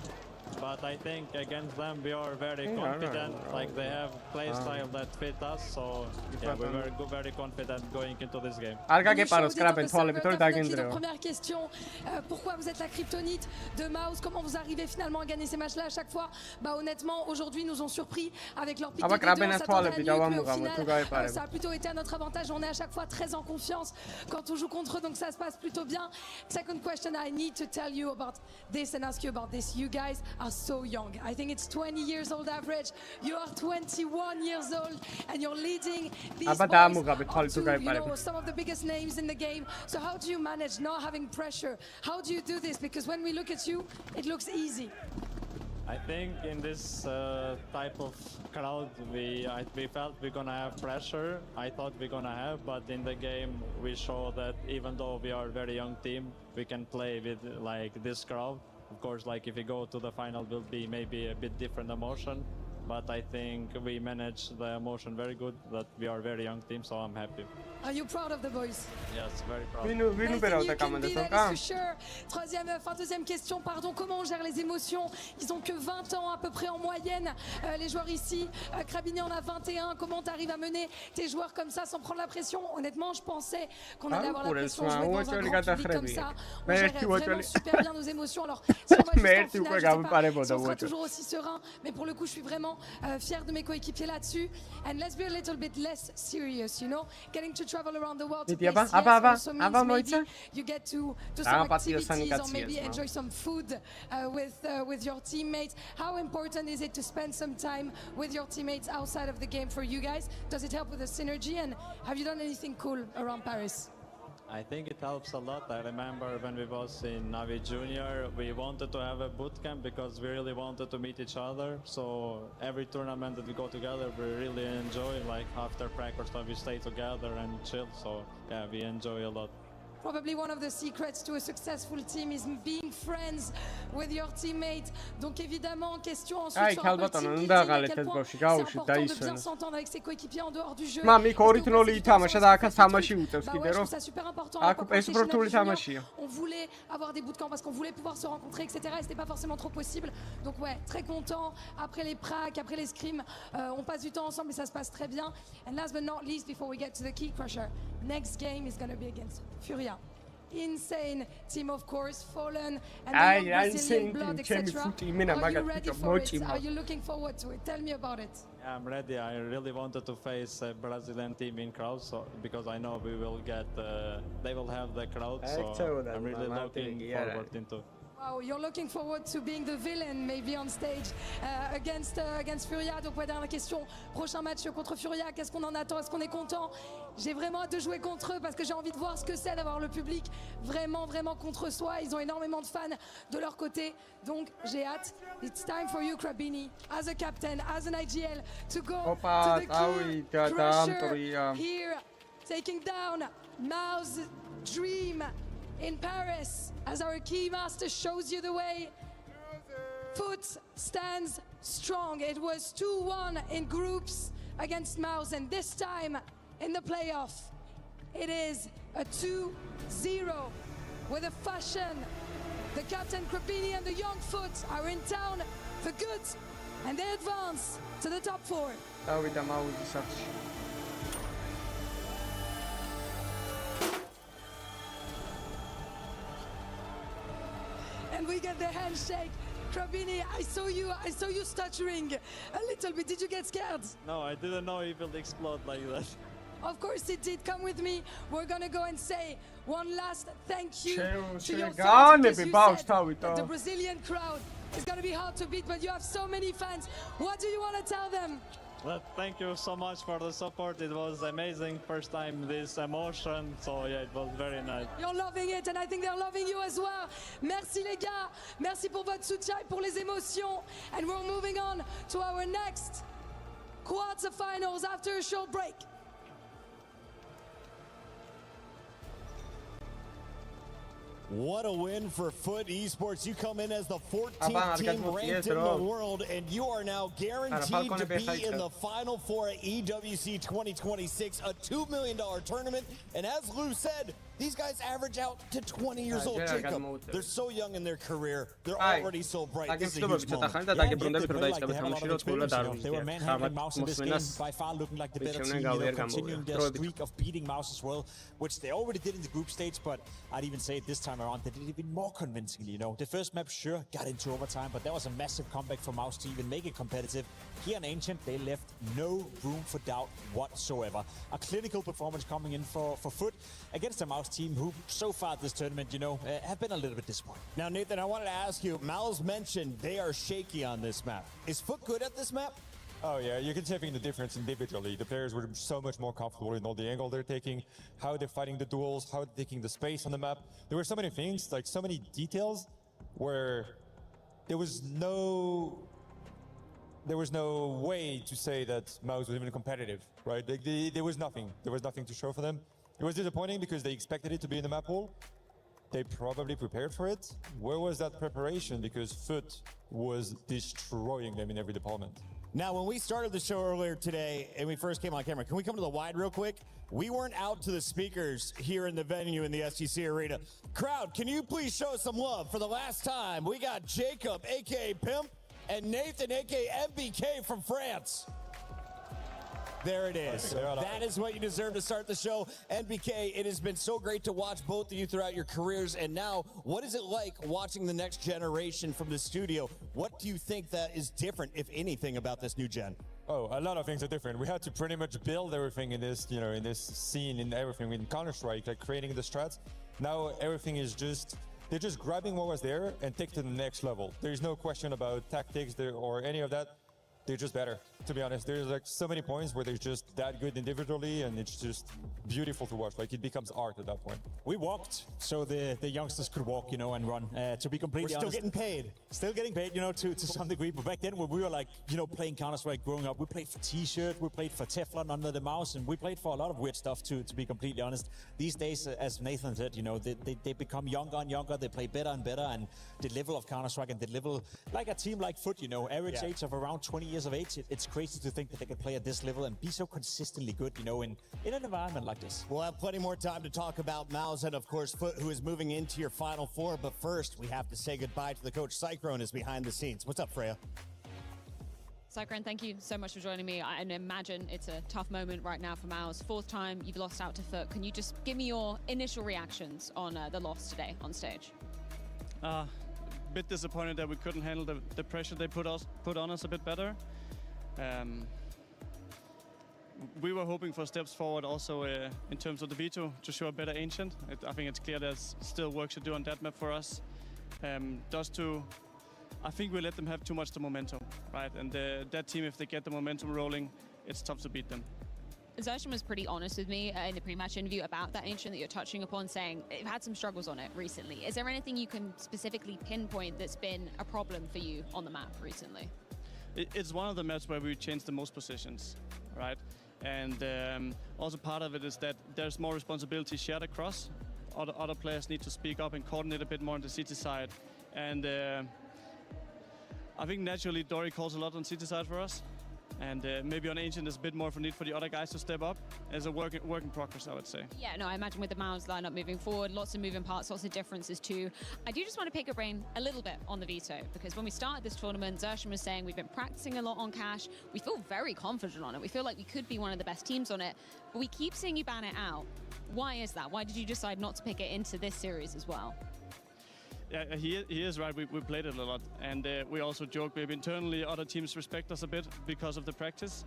But I think against them we are very confident, like they have play style that fit us, so yeah, we were very confident going into this game. Première question, pourquoi vous êtes la kryptonite de Mouse? Comment vous arrivez finalement à gagner ces matchs-là à chaque fois? Bah honnêtement, aujourd'hui nous ont surpris avec leur pick de vidéo, ça a plutôt été à notre avantage. On est à chaque fois très en confiance quand on joue contre eux, donc ça se passe plutôt bien. Second question, I need to tell you about this and ask you about this. You guys are so young. I think it's 20 years old average. You are 21 years old and you're leading these boys to, you know, some of the biggest names in the game. So how do you manage not having pressure? How do you do this? Because when we look at you, it looks easy. I think in this type of crowd, we felt we're gonna have pressure. I thought we're gonna have, but in the game we show that even though we are a very young team, we can play with like this crowd. Of course, like if we go to the final, will be maybe a bit different emotion, but I think we managed the emotion very good. That we are a very young team, so I'm happy. Are you proud of the boys? Yes, very proud. Deuxième question, pardon, comment on gère les émotions? Ils ont que 20 ans à peu près en moyenne, les joueurs ici. Krabini en a 21. Comment tu arrives à mener tes joueurs comme ça sans prendre la pression? Honnêtement, je pensais qu'on allait avoir la pression jouer dans un grand public comme ça. On gère vraiment super bien nos émotions. Alors, si on va jusqu'en finale, je sais pas si on sera toujours aussi serein, mais pour le coup, je suis vraiment fier de mes coéquipiers là-dessus. And let's be a little bit less serious, you know? Getting to travel around the world to play CS also means maybe you get to some activities or maybe enjoy some food with your teammates. How important is it to spend some time with your teammates outside of the game for you guys? Does it help with the synergy, and have you done anything cool around Paris? I think it helps a lot. I remember when we was in Navi Junior, we wanted to have a boot camp because we really wanted to meet each other. So every tournament that we go together, we really enjoy. Like after practice, we stay together and chill. So yeah, we enjoy a lot. Probably one of the secrets to a successful team is being friends with your teammates. Donc évidemment, question ensuite sur un peu team building, à quel point c'est important de bien s'entendre avec ses coéquipiers en dehors du jeu. Je trouve ça super important. On voulait avoir des bootcamps parce qu'on voulait pouvoir se rencontrer, etc. Et c'était pas forcément trop possible. Donc ouais, très content. Après les pracs, après les scrims, on passe du temps ensemble et ça se passe très bien. And last but not least, before we get to the key crusher, next game is going to be against Furia. Insane team, of course, Fallen and the young Brazilian blood, etc. Are you ready for it? Are you looking forward to it? Tell me about it. Yeah, I'm ready. I really wanted to face a Brazilian team in crowd, so because I know we will get, they will have the crowd, so I'm really looking forward into. Wow, you're looking forward to being the villain maybe on stage against Furia. Donc ouais, dernière question, prochain match contre Furia, qu'est-ce qu'on en attend? Est-ce qu'on est content? J'ai vraiment hâte de jouer contre eux parce que j'ai envie de voir ce que c'est d'avoir le public vraiment contre soi. Ils ont énormément de fans de leur côté, donc j'ai hâte. It's time for you, Krabini, as a captain, as an IGL, to go to the key crusher here, taking down Mao's dream in Paris, as our key master shows you the way. Foot stands strong. It was 2-1 in groups against Mouse, and this time in the playoff, it is a 2-0 with a fashion. The captain Krabini and the young Foot are in town for good, and they advance to the top 4. And we get the handshake. Krabini, I saw you stuttering a little bit. Did you get scared? No, I didn't know it will explode like that. Of course it did. Come with me. We're gonna go and say one last thank you to your fans, because you said that the Brazilian crowd is gonna be hard to beat, but you have so many fans. What do you want to tell them? Thank you so much for the support. It was amazing. First time this emotion. So yeah, it was very nice. You're loving it and I think they're loving you as well. Merci les gars. Merci pour votre soutien et pour les émotions. And we're moving on to our next quarterfinals after a short break. What a win for Foot Esports. You come in as the 14th team ranked in the world, and you are now guaranteed to be in the Final Four at EWC 2026, a $2 million tournament. And as Lou said, these guys average out to 20 years old, Jacob. They're so young in their career. They're already so bright. This is a huge moment. They were manhandling Mouse in this game, by far looking like the better team, continuing their streak of beating Mouse as well, which they already did in the group stage, but I'd even say this time around, they did it even more convincingly, The first map, sure, got into overtime, but that was a massive comeback for Mouse to even make it competitive. Here in Ancient, they left no room for doubt whatsoever. A clinical performance coming in for Foot against a Mouse team who, so far this tournament, have been a little bit disappointed. Now, Nathan, I wanted to ask you, Mal's mentioned they are shaky on this map. Is Foot good at this map? Oh yeah, you can see the difference individually. The players were so much more comfortable in all the angle they're taking, how they're fighting the duels, how they're taking the space on the map. There were so many things, like so many details, where there was no way to say that Mouse was even competitive, right? There was nothing. There was nothing to show for them. It was disappointing because they expected it to be in the map pool. They probably prepared for it. Where was that preparation? Because Foot was destroying them in every department. Now, when we started the show earlier today and we first came on camera, can we come to the wide real quick? We weren't out to the speakers here in the venue in the SGC Arena. Crowd, can you please show some love? For the last time, we got Jacob, a.k.a. Pimp, and Nathan, a.k.a. MBK from France. There it is. That is what you deserve to start the show. NBK, it has been so great to watch both of you throughout your careers. And now, what is it like watching the next generation from the studio? What do you think that is different, if anything, about this new gen? Oh, a lot of things are different. We had to pretty much build everything in this, in this scene, in everything, in Counter-Strike, like creating the strats. Now everything is they're just grabbing what was there and take it to the next level. There's no question about tactics or any of that. They're just better, to be honest. There's like so many points where they're just that good individually, and it's just beautiful to watch. Like, it becomes art at that point. We walked so the youngsters could walk, and run. To be completely honest, we're still getting paid. Still getting paid, to some degree. But back then, when we were like, playing Counter-Strike growing up, we played for T-shirt, we played for Teflon under the mouse, and we played for a lot of weird stuff, to be completely honest. These days, as Nathan said, they become younger and younger, they play better and better, and the level of Counter-Strike and the level, like a team like Foot, average age of around 20 years of age, it's crazy to think that they can play at this level and be so consistently good, in an environment like this. We'll have plenty more time to talk about Mouse and, of course, Foot, who is moving into your Final Four. But first, we have to say goodbye to the coach. Cyclone is behind the scenes. What's up, Freya? Cyclone, thank you so much for joining me. I imagine it's a tough moment right now for Mouse. Fourth time you've lost out to Foot. Can you just give me your initial reactions on the loss today on stage? Bit disappointed that we couldn't handle the pressure they put on us a bit better. We were hoping for steps forward also in terms of the veto to show a better Ancient. I think it's clear there's still work to do on that map for us. I think we let them have too much the momentum, right? And that team, if they get the momentum rolling, it's tough to beat them. Zershon was pretty honest with me in the pre-match interview about that Ancient that you're touching upon, saying you've had some struggles on it recently. Is there anything you can specifically pinpoint that's been a problem for you on the map recently? It's one of the maps where we changed the most positions, right? And also part of it is that there's more responsibility shared across. Other players need to speak up and coordinate a bit more on the city side. And I think naturally Dory calls a lot on city side for us. And maybe on Ancient there's a bit more of a need for the other guys to step up. As a work in progress, I would say. Yeah, no, I imagine with the Mouse lineup moving forward, lots of moving parts, lots of differences too. I do just want to pick your brain a little bit on the veto, because when we started this tournament, Zershon was saying we've been practicing a lot on Cash. We feel very confident on it. We feel like we could be one of the best teams on it, but we keep seeing you ban it out. Why is that? Why did you decide not to pick it into this series as well? Yeah, he is right. We played it a lot, and we also joke maybe internally other teams respect us a bit because of the practice.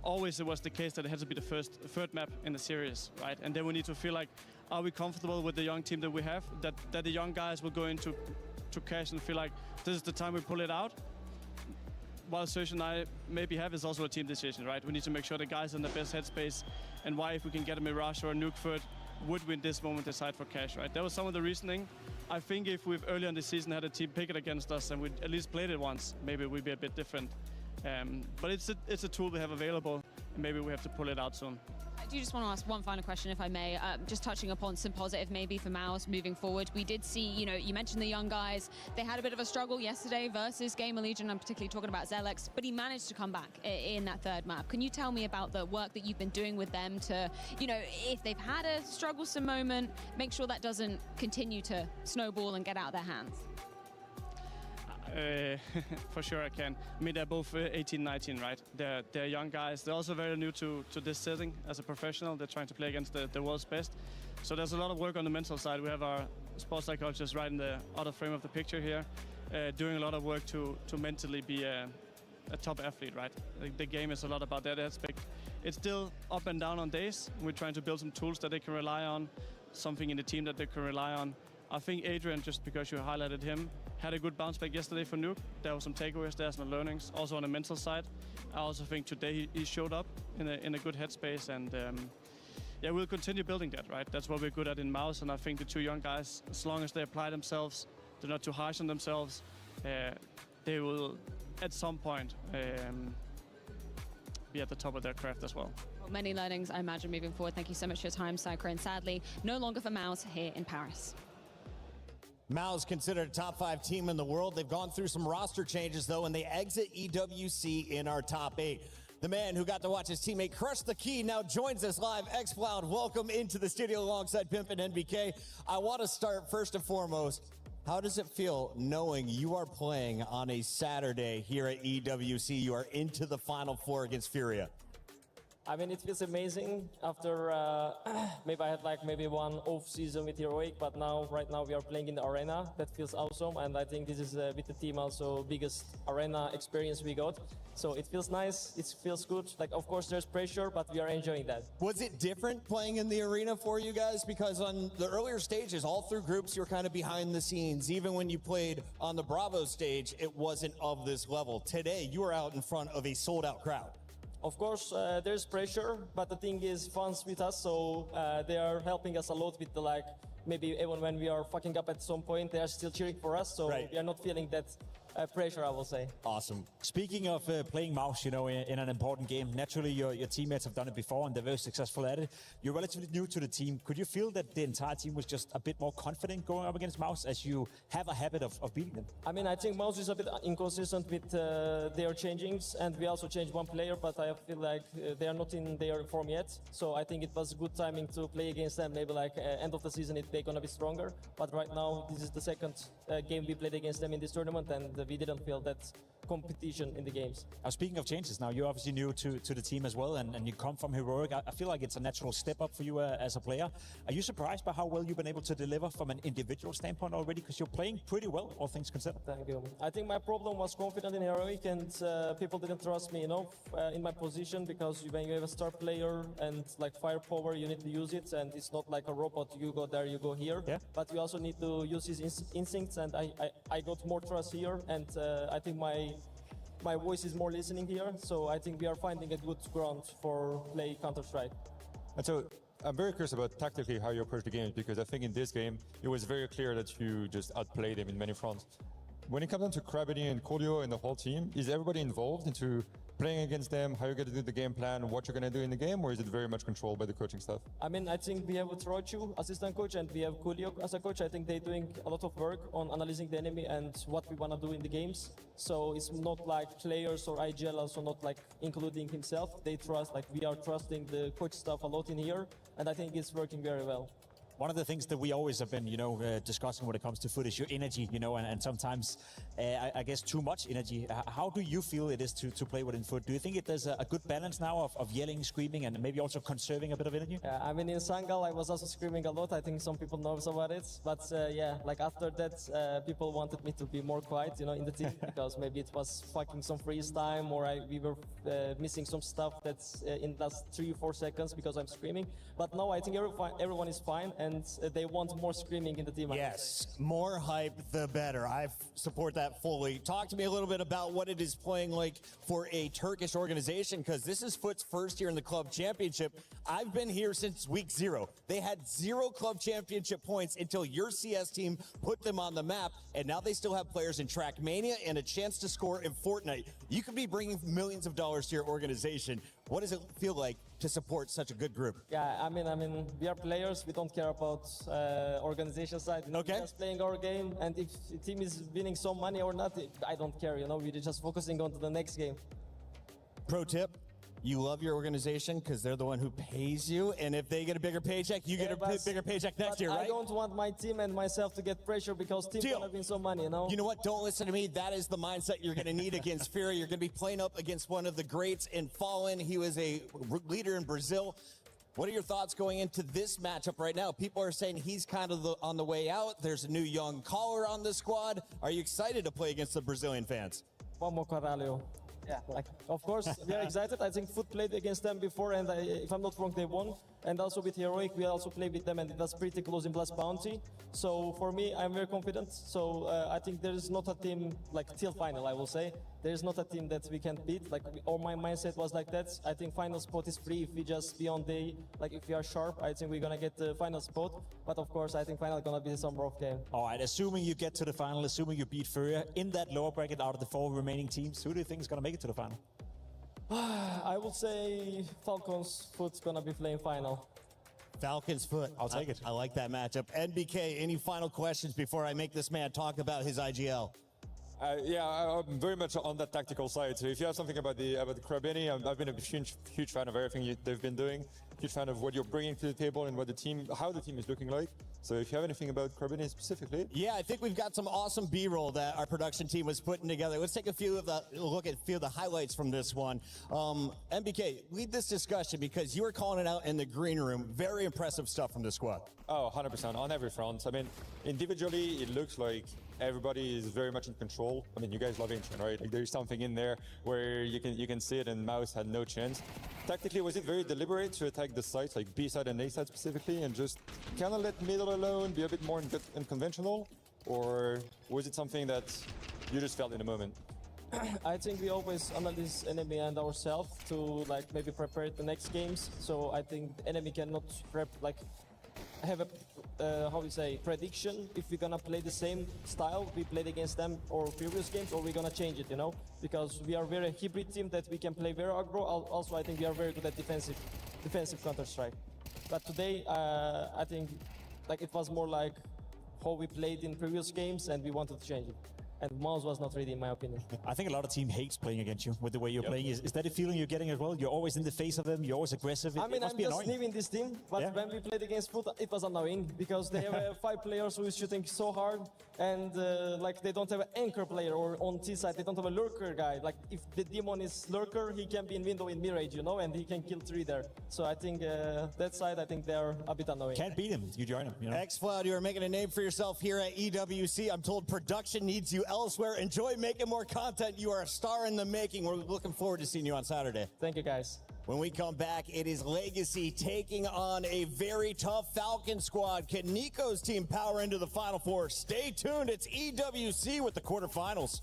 Always it was the case that it had to be the third map in the series, right? And then we need to feel like, are we comfortable with the young team that we have? That the young guys will go into Cash and feel like this is the time we pull it out. while Serge and I maybe have is also a team decision, right? We need to make sure the guys in the best headspace, and why if we can get a Mirage or a Nuke foot would win this moment decide for cash, right? That was some of the reasoning. I think if we've earlier in the season had a team pick it against us and we'd at least played it once, maybe we'd be a bit different. But it's a tool we have available, and maybe we have to pull it out soon. I do just want to ask one final question, if I may, just touching upon some positive maybe for Mouse moving forward. We did see, you know, you mentioned the young guys. They had a bit of a struggle yesterday versus Gamer Legion. I'm particularly talking about Zelex, but he managed to come back in that third map. Can you tell me about the work that you've been doing with them to, you know, if they've had a strugglesome moment, make sure that doesn't continue to snowball and get out of their hands? For sure I can. I mean, they're both 18, 19, right? They're young guys. They're also very new to this setting as a professional. They're trying to play against the world's best. So there's a lot of work on the mental side. We have our sports psychologist right in the other frame of the picture here, doing a lot of work to mentally be a top athlete, right? The game is a lot about that aspect. It's still up and down on days. We're trying to build some tools that they can rely on, something in the team that they can rely on. I think Adrian, just because you highlighted him, had a good bounce back yesterday for Nuke. There were some takeaways there, some learnings. Also on the mental side, I also think today he showed up in a good headspace, and yeah, we'll continue building that, right? That's what we're good at in Mouse, and I think the two young guys, as long as they apply themselves, they're not too harsh on themselves, they will at some point be at the top of their craft as well. Many learnings, I imagine, moving forward. Thank you so much for your time, Sakura, and sadly, no longer for Mouse here in Paris. Mao's considered a top 5 team in the world. They've gone through some roster changes, though, and they exit EWC in our top 8. The man who got to watch his teammate crush the key now joins us live. Xcloud, welcome into the studio alongside Pimp and NBK. I want to start first and foremost. How does it feel knowing you are playing on a Saturday here at EWC? You are into the Final Four against Furia. I mean, it feels amazing after maybe I had like one off season with Heroic, but right now we are playing in the arena. That feels awesome, and I think this is with the team also biggest arena experience we got. So it feels nice, it feels good. Like, of course there's pressure, but we are enjoying that. Was it different playing in the arena for you guys? Because on the earlier stages, all through groups, you were kind of behind the scenes. Even when you played on the Bravo stage, it wasn't of this level. Today, you are out in front of a sold-out crowd. Of course, there's pressure, but the thing is, fans with us, so they are helping us a lot with the maybe even when we are fucking up at some point, they are still cheering for us, so we are not feeling that pressure, I will say. Awesome. Speaking of playing Mouse, you know, in an important game, naturally your teammates have done it before and they're very successful at it. You're relatively new to the team. Could you feel that the entire team was just a bit more confident going up against Mouse, as you have a habit of beating them? I mean, I think Mouse is a bit inconsistent with their changings, and we also changed one player, but I feel like they are not in their form yet. So I think it was good timing to play against them. Maybe end of the season they're gonna be stronger. But right now, this is the second game we played against them in this tournament, and we didn't feel that competition in the games. Speaking of changes now, you're obviously new to the team as well, and you come from Heroic. I feel like it's a natural step up for you as a player. Are you surprised by how well you've been able to deliver from an individual standpoint already? Because you're playing pretty well, all things considered. Thank you. I think my problem was confident in Heroic, and people didn't trust me enough in my position, because when you have a star player and firepower, you need to use it, and it's not like a robot, you go there, you go here. Yeah. But you also need to use his instincts, and I got more trust here, and I think my voice is more listening here, so I think we are finding a good ground for play Counter-Strike. And so I'm very curious about tactically how you approach the game, because I think in this game it was very clear that you just outplayed them in many fronts. When it comes down to Krabby and Coolio and the whole team, is everybody involved into playing against them, how you're going to do the game plan, what you're going to do in the game, or is it very much controlled by the coaching staff? I mean, I think we have Trochu, assistant coach, and we have Coolio as a coach. I think they're doing a lot of work on analyzing the enemy and what we want to do in the games. So it's not like players or IGL also not including himself. They trust, we are trusting the coach staff a lot in here, and I think it's working very well. One of the things that we always have been, discussing when it comes to foot is your energy, and sometimes, I guess, too much energy. How do you feel it is to play within foot? Do you think there's a good balance now of yelling, screaming, and maybe also conserving a bit of energy? I mean, in Sangal, I was also screaming a lot. I think some people know about it. But after that, people wanted me to be more quiet, in the team, because maybe it was fucking some freeze time, or we were missing some stuff that's in the last 3 or 4 seconds because I'm screaming. But no, I think everyone is fine. and they want more screaming in the team. Yes, more hype, the better. I support that fully. Talk to me a little bit about what it is playing like for a Turkish organization, because this is Foot's first year in the club championship. I've been here since week 0. They had 0 club championship points until your CS team put them on the map, and now they still have players in Trackmania and a chance to score in Fortnite. You could be bringing millions of dollars to your organization. What does it feel like to support such a good group? Yeah, I mean, we are players. We don't care about organization side. Okay. We're just playing our game, and if the team is winning some money or not, I don't care. We're just focusing on to the next game. Pro tip: you love your organization because they're the one who pays you, and if they get a bigger paycheck, you get a bigger paycheck next year, right? I don't want my team and myself to get pressure because team's gonna win some money, You know what? Don't listen to me. That is the mindset you're going to need against Fury. You're going to be playing up against one of the greats in Fallen. He was a leader in Brazil. What are your thoughts going into this matchup right now? People are saying he's kind of on the way out. There's a new young caller on the squad. Are you excited to play against the Brazilian fans? Vamos, caralho. Yeah, of course, we are excited. I think Foot played against them before, and if I'm not wrong, they won. And also with Heroic, we also played with them, and it was pretty close in Blast Bounty. So for me, I'm very confident. So I think there is not a team, till final, I will say. There is not a team that we can't beat. All my mindset was like that. I think final spot is free if we just be on the, if we are sharp, I think we're going to get the final spot. But of course, I think final going to be some rough game. All right, assuming you get to the final, assuming you beat Furia in that lower bracket out of the 4 remaining teams, who do you think is going to make it to the final? I would say Falcons Foot's going to be playing final. Falcons Foot. I'll take it. I like that matchup. NBK, any final questions before I make this man talk about his IGL? Yeah, I'm very much on that tactical side. So if you have something about the Krabini, I've been a huge fan of everything they've been doing. Huge fan of what you're bringing to the table and how the team is looking like. So if you have anything about Krabini specifically, yeah, I think we've got some awesome B-roll that our production team was putting together. Let's take a look at a few of the highlights from this one. MBK, lead this discussion because you were calling it out in the green room. Very impressive stuff from the squad. Oh, 100% on every front. I mean, individually, it looks like everybody is very much in control. I mean, you guys love Ancient, right? There's something in there where you can see it, and Mouse had no chance. Tactically, was it very deliberate to attack the sites, like B side and A side specifically, and just kind of let middle alone, be a bit more unconventional? Or was it something that you just felt in the moment? I think we always analyze enemy and ourselves to maybe prepare the next games. So I think the enemy cannot have a prediction if we're gonna play the same style we played against them or previous games, or we're gonna change it, because we are very hybrid team that we can play very aggro. Also, I think we are very good at defensive Counter-Strike. But today, I think it was more like how we played in previous games, and we wanted to change it. And Mouse was not ready, in my opinion. I think a lot of team hates playing against you with the way you're playing. Is that a feeling you're getting as well? You're always in the face of them. You're always aggressive. I'm just new in this team, but when we played against Foot, it was annoying because they have 5 players who is shooting so hard, and they don't have an anchor player, or on T side they don't have a lurker guy. If the demon is lurker, he can be in window in Mirage, and he can kill 3 there. So I think that side, I think they're a bit annoying. Can't beat him. You join him. Xcloud, you are making a name for yourself here at EWC. I'm told production needs you elsewhere. Enjoy making more content. You are a star in the making. We're looking forward to seeing you on Saturday. Thank you, guys. When we come back, it is Legacy taking on a very tough Falcon squad. Can Nico's team power into the Final Four? Stay tuned. It's EWC with the quarterfinals.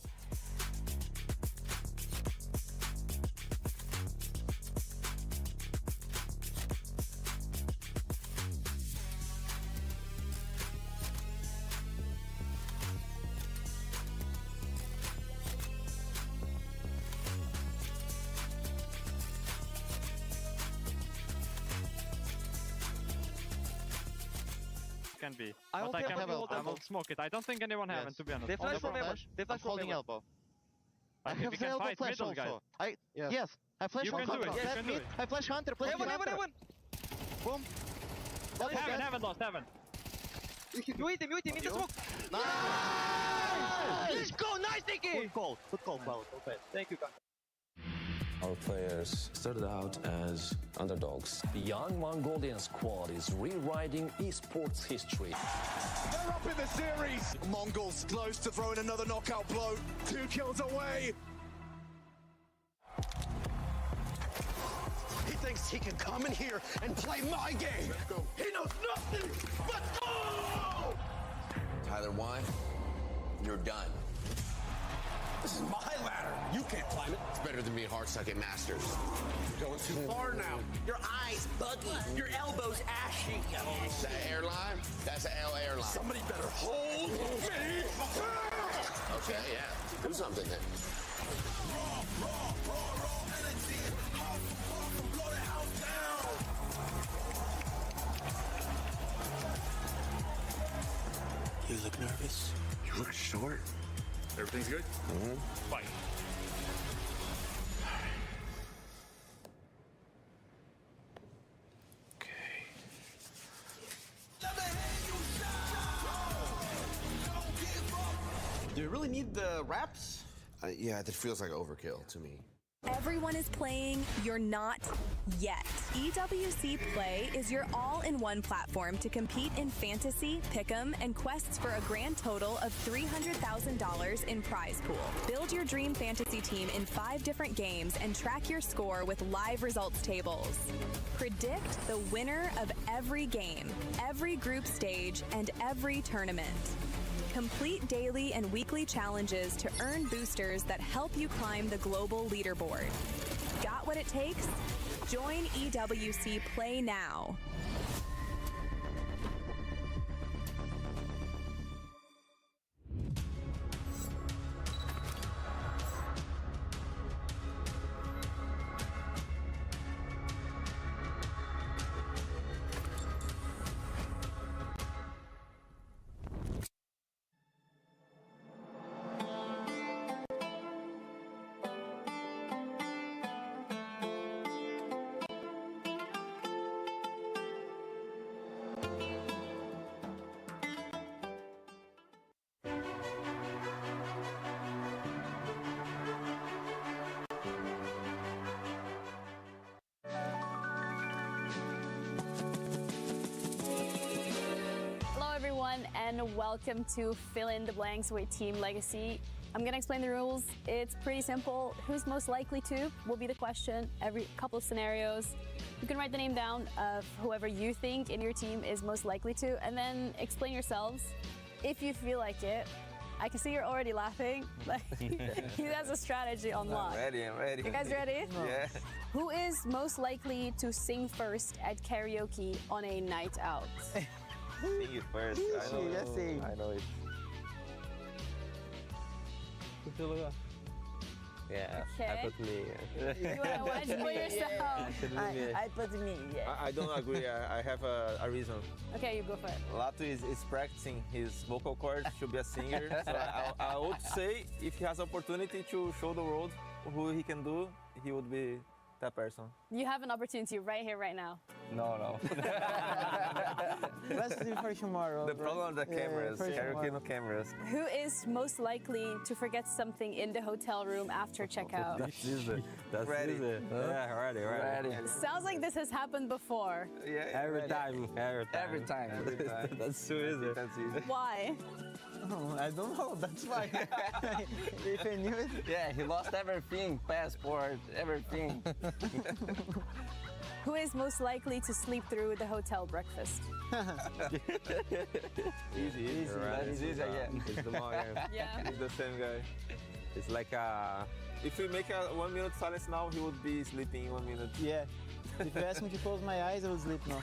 Can be. I But I will can have hold elbow. and smoke it. I don't think anyone have it, to be honest. They flash from elbow. They flash from holding elbow. I I think have we the can elbow fight flash middle, guys. also. Yes. I flash You on can do Hunter. it, you Left can do mid. it. I flash Hunter. Play Heaven. Boom. Haven't lost, haven't. Mute him in the smoke. Nice! Let's go, nice, Nicky! Good call, Cloud. Okay. Thank you, guys. Our players started out as underdogs. The young Mongolian squad is rewriting esports history. They're up in the series. Mongols close to throwing another knockout blow. 2 kills away. He thinks thinks he can come in here and play my game. Let's go. He knows nothing. Let's go! Tyler, why? You're done. This is my ladder. You can't climb it. It's better than being hard-suck at Masters. You're going too far now. Your eyes buggy. Your elbows ashy. That airline? That's an L airline. Somebody better hold me. Okay, yeah. Do something then. You look nervous. You look short. Everything's good? Mm-hmm. Fight. Do you really need the wraps? Yeah, that feels like overkill to me. Everyone is playing, you're not yet. EWC Play is your all-in-one platform to compete in fantasy, pick'em, and quests for a grand total of $300,000 in prize pool. Build your dream fantasy team in 5 different games and track your score with live results tables. Predict the winner of every game, every group stage, and every tournament. Complete daily and weekly challenges to earn boosters that help you climb the global leaderboard. Got what it takes? Join EWC Play now. And welcome to Fill in the Blanks with Team Legacy. I'm gonna explain the rules. It's pretty simple. Who's most likely to will be the question. Every couple of scenarios. You can write the name down of whoever you think in your team is most likely to, and then explain yourselves if you feel like it. I can see you're already laughing. He has a strategy on lock. I'm ready. You guys ready? Yeah. Who is most likely to sing first at karaoke on a night out? Sing it first. I know it. Yeah, Okay. I put me. You want to put yourself? I put me, yeah. I don't agree. I have a reason. Okay, you go for it. Latu is practicing his vocal cords to be a singer. So I would say if he has opportunity to show the world who he can do, he would be that person. You have an opportunity right here, right now. No. Let's do for tomorrow. The problem with the cameras, karaoke no cameras. Who is most likely to forget something in the hotel room after checkout? That's easy. Yeah, ready. Sounds like this has happened before. Yeah, every time. That's too easy. That's easy. Why? Oh, I don't know, that's why. If I knew it. Yeah, he lost everything, passport, everything. Who is most likely to sleep through the hotel breakfast? Easy. Right. It's easy again. It's the Morgan. Yeah. He's the same guy. It's like if we make a 1 minute silence now, he would be sleeping in 1 minute. Yeah. If you ask me to close my eyes, I would sleep now.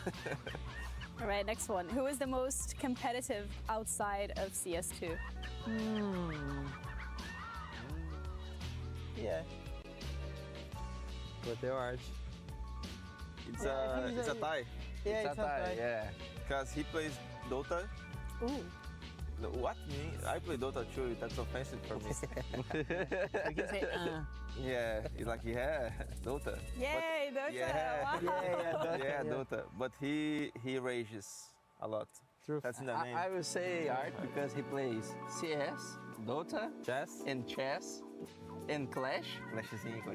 All right, next one. Who is the most competitive outside of CS2? Yeah. But they are. It's a tie. Yeah, it's a tie. Yeah, because he plays Dota. Ooh. What me? I play Dota too. That's offensive for me. You can say, Yeah, it's like Dota. Yay, but, Dota! Yeah, Wow. Dota, Dota. But he rages a lot. True. That's in the name. I will say Art because he plays CS, Dota, chess, and Clash.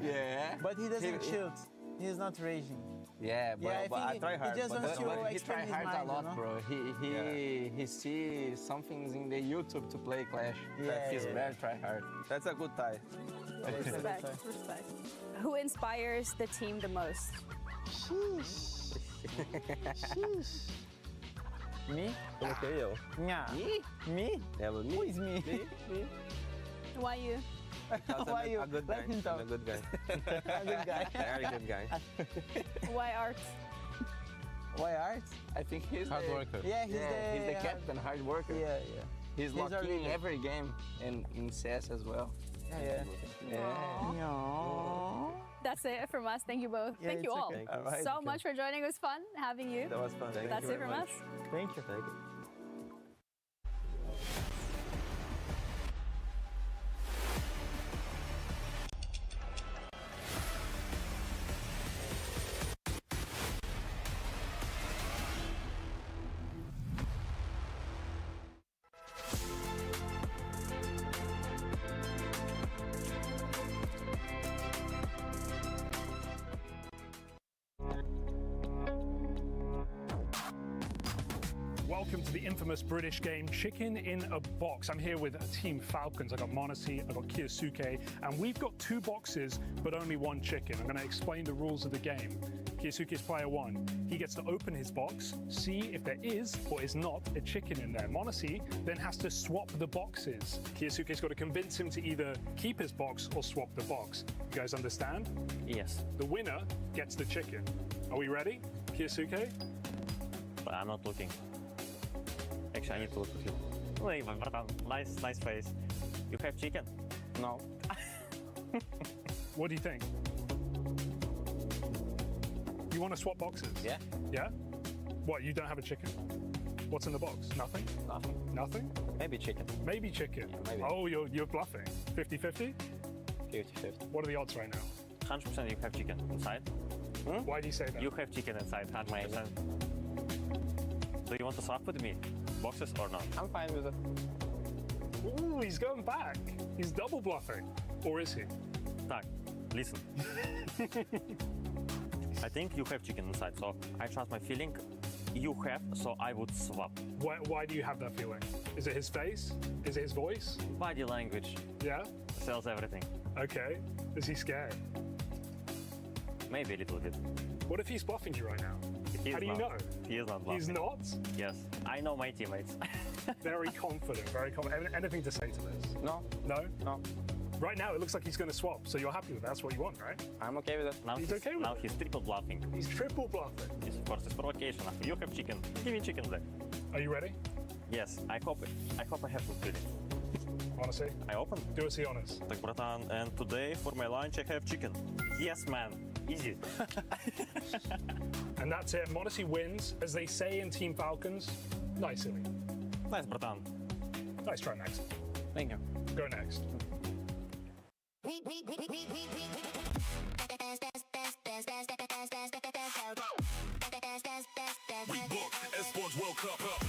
Yeah. But he doesn't shoot. He's not raging. Yeah, but I try hard. He just wants to he try hard a lot, bro. He sees some things in the YouTube to play Clash. Yeah, he's very try hard. That's a good tie. Respect. Who inspires the team the most? Sheesh. Sheesh. Me? Okay, yo. Yeah. Me? Yeah, but me. Who is me? Me? Why you? Why you? A good guy. Let him talk. I'm a good guy. A good guy. Very good guy. Why art? Why art? I think he's Hard worker. Yeah, he's the captain, hard worker. Yeah. He's our lucky in leader. every game and in CS as well. Yeah. That's it from us. Thank you both. Yeah, Thank you it's all okay. All right. so much for joining. It was fun having you. That was fun. That's it from us. Thank you. Thank you. Welcome to the infamous British game Chicken in a Box. I'm here with Team Falcons. I've got Monesi, I've got Kiyosuke, and we've got 2 boxes, but only 1 chicken. I'm going to explain the rules of the game. Kiyosuke is player 1. He gets to open his box, see if there is or is not a chicken in there. Monesi then has to swap the boxes. Kiyosuke's got to convince him to either keep his box or swap the box. You guys understand? Yes. The winner gets the chicken. Are we ready? Kiyosuke? But I'm not looking. Actually, I need to look at you. Wait, nice face. You have chicken? No. What do you think? You want to swap boxes? Yeah. Yeah? What, you don't have a chicken? What's in the box? Nothing? Nothing. Nothing? Maybe chicken. Maybe chicken. Yeah, maybe. Oh, you're bluffing. 50-50? 50-50. What are the odds right now? 100% you have chicken inside. Why do you say that? You have chicken inside, 100%. Do you want to swap with me? Boxes or not? I'm fine with it. Ooh, he's going back. He's double bluffing. Or is he? Tak, listen. I think you have chicken inside, so I trust my feeling. You have, so I would swap. Why do you have that feeling? Is it his face? Is it his voice? Body language. Yeah? Sells everything. Okay. Is he scared? Maybe a little bit. What if he's bluffing you right now? He How do you not. know? He is not bluffing. He's not? Yes. I know my teammates. Very confident, very confident. Anything to say to this? No. No? No. Right now, it looks like he's going to swap, so you're happy with that. That's what you want, right? I'm okay with it. Now He's okay with now it? he's triple bluffing. He's triple bluffing. It's, of course, it's provocation. You have chicken. Give me chicken there. Are you ready? Yes. I hope I have to finish. Honestly? I open. Do us the honors. Так, братан, and today for my lunch I have chicken. Yes, man. Easy. And that's it. Monesi wins, as they say in Team Falcons. Nicely. Nice, братан. Nice try, next. Thank you. Go next. We book Esports World Cup up.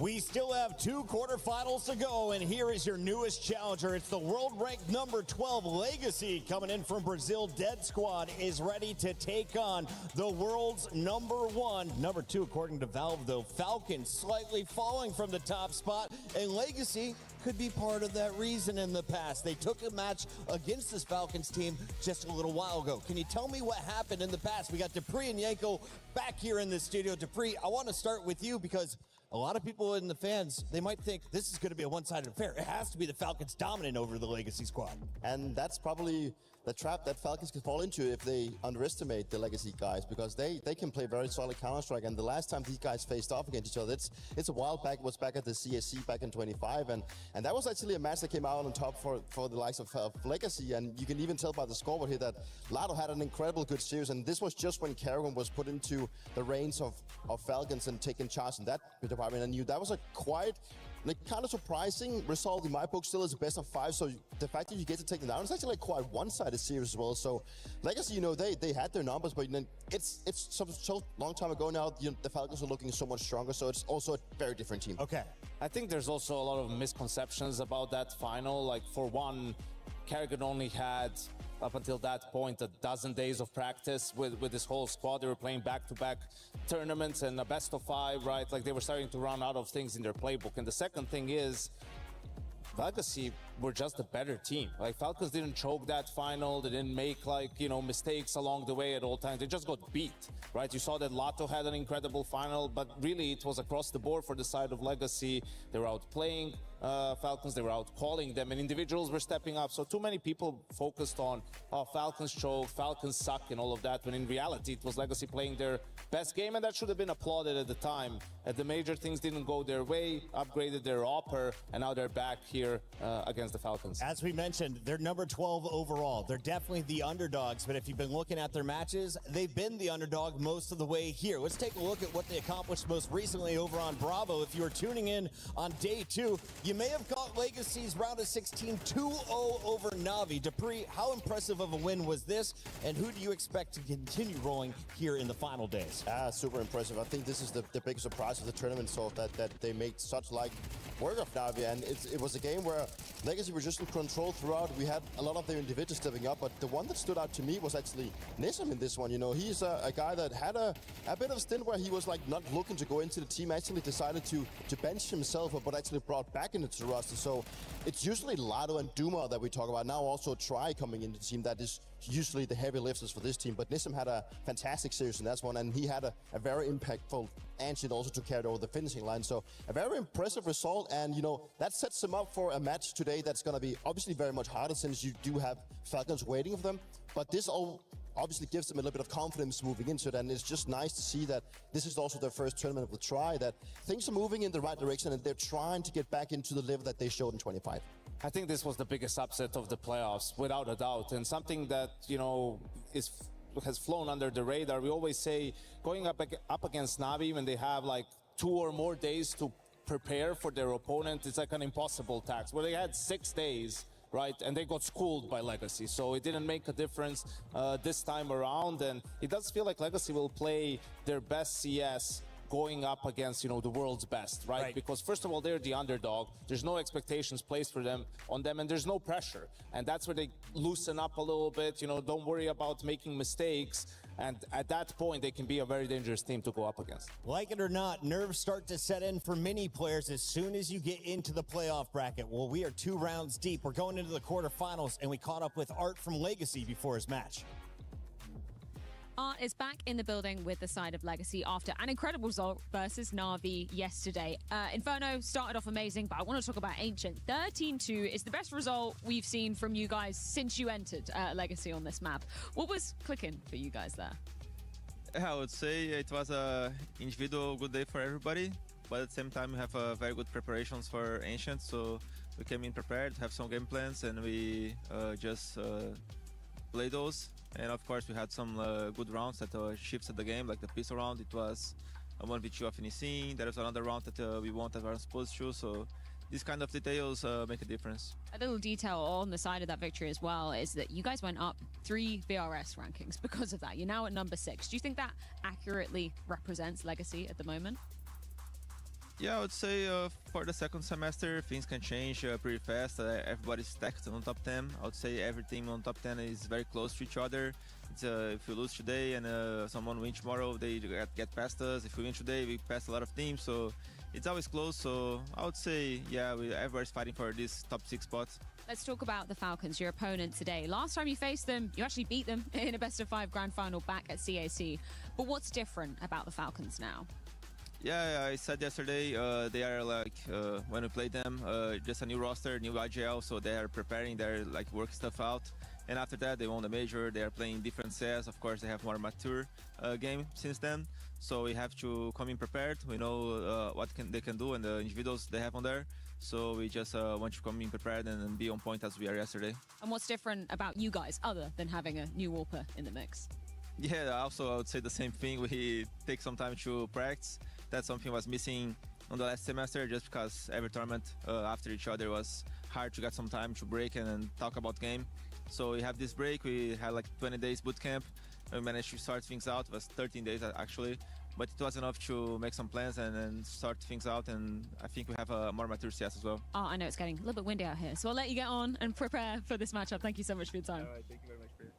We still have 2 quarterfinals to go, and here is your newest challenger. It's the world-ranked number 12 Legacy coming in from Brazil. Dead Squad is ready to take on the world's number 1. Number 2, according to Valve, though. Falcons slightly falling from the top spot, and Legacy could be part of that reason in the past. They took a match against this Falcons team just a little while ago. Can you tell me what happened in the past? We got Dupree and Yanko back here in the studio. Dupree, I want to start with you because a lot of people in the fans, they might think this is going to be a one-sided affair. It has to be the Falcons dominant over the Legacy squad. And that's trap that Falcons can fall into if they underestimate the Legacy guys, because they can play very solid Counter-Strike. And the last time these guys faced off against each other, it's a while back. It was back at the CSC back in 25, and that was actually a match that came out on top for the likes of Legacy. And you can even tell by the scoreboard here that Lado had an incredible good series, and this was just when Karrigan was put into the reins of Falcons and taking charge in that department. And that was a quite kind of surprising result in my book. Still is a best of 5, so the fact that you get to take them down, it's actually like quite one-sided series as well. So Legacy, they had their numbers, but it's so long time ago now. The Falcons are looking so much stronger, so it's also a very different team. Okay. I think there's also a lot of misconceptions about that final. Like, for one, Karrigan only had, up until that point, a dozen days of practice with this whole squad. They were playing back-to-back tournaments and a best of 5, right? Like, they were starting to run out of things in their playbook. And the second thing is, Legacy were just a better team. Like, Falcons didn't choke that final. They didn't make, mistakes along the way at all times. They just got beat, right? You saw that Lato had an incredible final, but really it was across the board for the side of Legacy. They were outplaying Falcons, they were out-calling them, and individuals were stepping up. So too many people focused on, Falcons choke, Falcons suck, and all of that, when in reality it was Legacy playing their best game, and that should have been applauded at the time. The major things didn't go their way, upgraded their upper, and now they're back here against the Falcons. As we mentioned, they're number 12 overall. They're definitely the underdogs, but if you've been looking at their matches, they've been the underdog most of the way here. Let's take a look at what they accomplished most recently over on Bravo. If you were tuning in on day 2, you may have caught Legacy's round of 16 2-0 over Na'Vi. Dupree, how impressive of a win was this, and who do you expect to continue rolling here in the final days? Super impressive. I think this is the biggest surprise of the tournament, so that they made such work of Na'Vi, and it was a game where Legacy were just in control throughout. We had a lot of their individuals stepping up, but the one that stood out to me was actually Nisam in this one. He's a guy that had a bit of a stint where he was not looking to go into the team, actually decided to bench himself, but actually brought back into the roster. So it's usually Lado and Duma that we talk about. Now also Try coming into the team, that is usually the heavy lifters for this team. But Nisam had a fantastic series in that one, and he had a very impactful ancient also to carry over the finishing line. So a very impressive result, and that sets him up for a match today that's going to be obviously very much harder, since you do have Falcons waiting for them. But this all obviously gives them a little bit of confidence moving into it, and it's just nice to see that this is also their first tournament of the Try, that things are moving in the right direction and they're trying to get back into the level that they showed in 25. I think this was the biggest upset of the playoffs, without a doubt, and something that, has flown under the radar. We always say, going up against Na'Vi when they have 2 or more days to prepare for their opponent, it's like an impossible task. Well, they had 6 days, right? And they got schooled by Legacy. So it didn't make a difference this time around. And it does feel like Legacy will play their best CS going up against, the world's best, right? Because first of all, they're the underdog. There's no expectations placed on them, and there's no pressure. And that's where they loosen up a little bit, don't worry about making mistakes. And at that point, they can be a very dangerous team to go up against. Like it or not, nerves start to set in for many players as soon as you get into the playoff bracket. Well, we are 2 rounds deep. We're going into the quarterfinals, and we caught up with Art from Legacy before his match. Art is back in the building with the side of Legacy after an incredible result versus Na'Vi yesterday. Inferno started off amazing, but I want to talk about Ancient. 13-2 is the best result we've seen from you guys since you entered Legacy on this map. What was clicking for you guys there? I would say it was an individual good day for everybody, but at the same time we have very good preparations for Ancient, so we came in prepared, have some game plans, and we just play those. And of course we had some good rounds that shifted the game, like the pistol round. It was a 1v2 of finishing. There was another round that we won that we weren't supposed to, so these kind of details make a difference. A little detail on the side of that victory as well is that you guys went up 3 VRS rankings because of that. You're now at number 6. Do you think that accurately represents Legacy at the moment? Yeah, I would say for the second semester, things can change pretty fast. Everybody's stacked on top 10. I would say every team on top 10 is very close to each other. It's, if we lose today and someone wins tomorrow, they get past us. If we win today, we pass a lot of teams. So it's always close. So I would say, yeah, everybody's fighting for this top 6 spot. Let's talk about the Falcons, your opponent today. Last time you faced them, you actually beat them in a best-of-5 grand final back at CAC. But what's different about the Falcons now? Yeah, I said yesterday, they are when we played them, just a new roster, new IGL, so they are preparing, they're working stuff out. And after that, they won the major. They are playing different CS. Of course, they have more mature game since then. So we have to come in prepared. We know what they can do and the individuals they have on there. So we just want to come in prepared and be on point as we are yesterday. And what's different about you guys other than having a new Warper in the mix? Yeah, also I would say the same thing. We take some time to practice. That's something was missing on the last semester, just because every tournament after each other was hard to get some time to break and talk about game. So we have this break. We had like 20 days boot camp. We managed to start things out. It was 13 days actually, but it was enough to make some plans and start things out. And I think we have a more mature CS as well. Oh, I know it's getting a little bit windy out here, so I'll let you get on and prepare for this matchup. Thank you so much for your time. All right, thank you very much for your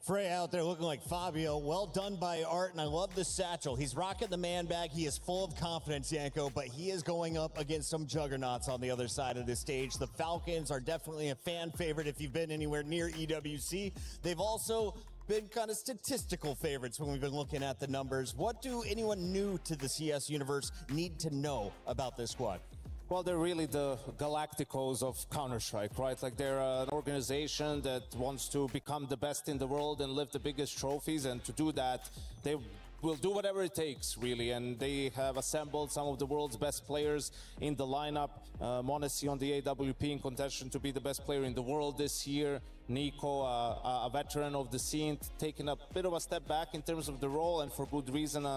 Frey out there looking like Fabio. Well done by Art, and I love the satchel. He's rocking the man bag. He is full of confidence, Yanko, but he is going up against some juggernauts on the other side of the stage. The Falcons are definitely a fan favorite if you've been anywhere near EWC. They've also been kind of statistical favorites when we've been looking at the numbers. What do anyone new to the CS universe need to know about this squad? Well, they're really the Galacticos of Counter-Strike, right? Like they're an organization that wants to become the best in the world and lift the biggest trophies. And to do that, they will do whatever it takes, really. And they have assembled some of the world's best players in the lineup. Monacy on the AWP in contention to be the best player in the world this year. Nico, a veteran of the scene, taking a bit of a step back in terms of the role, and for good reason.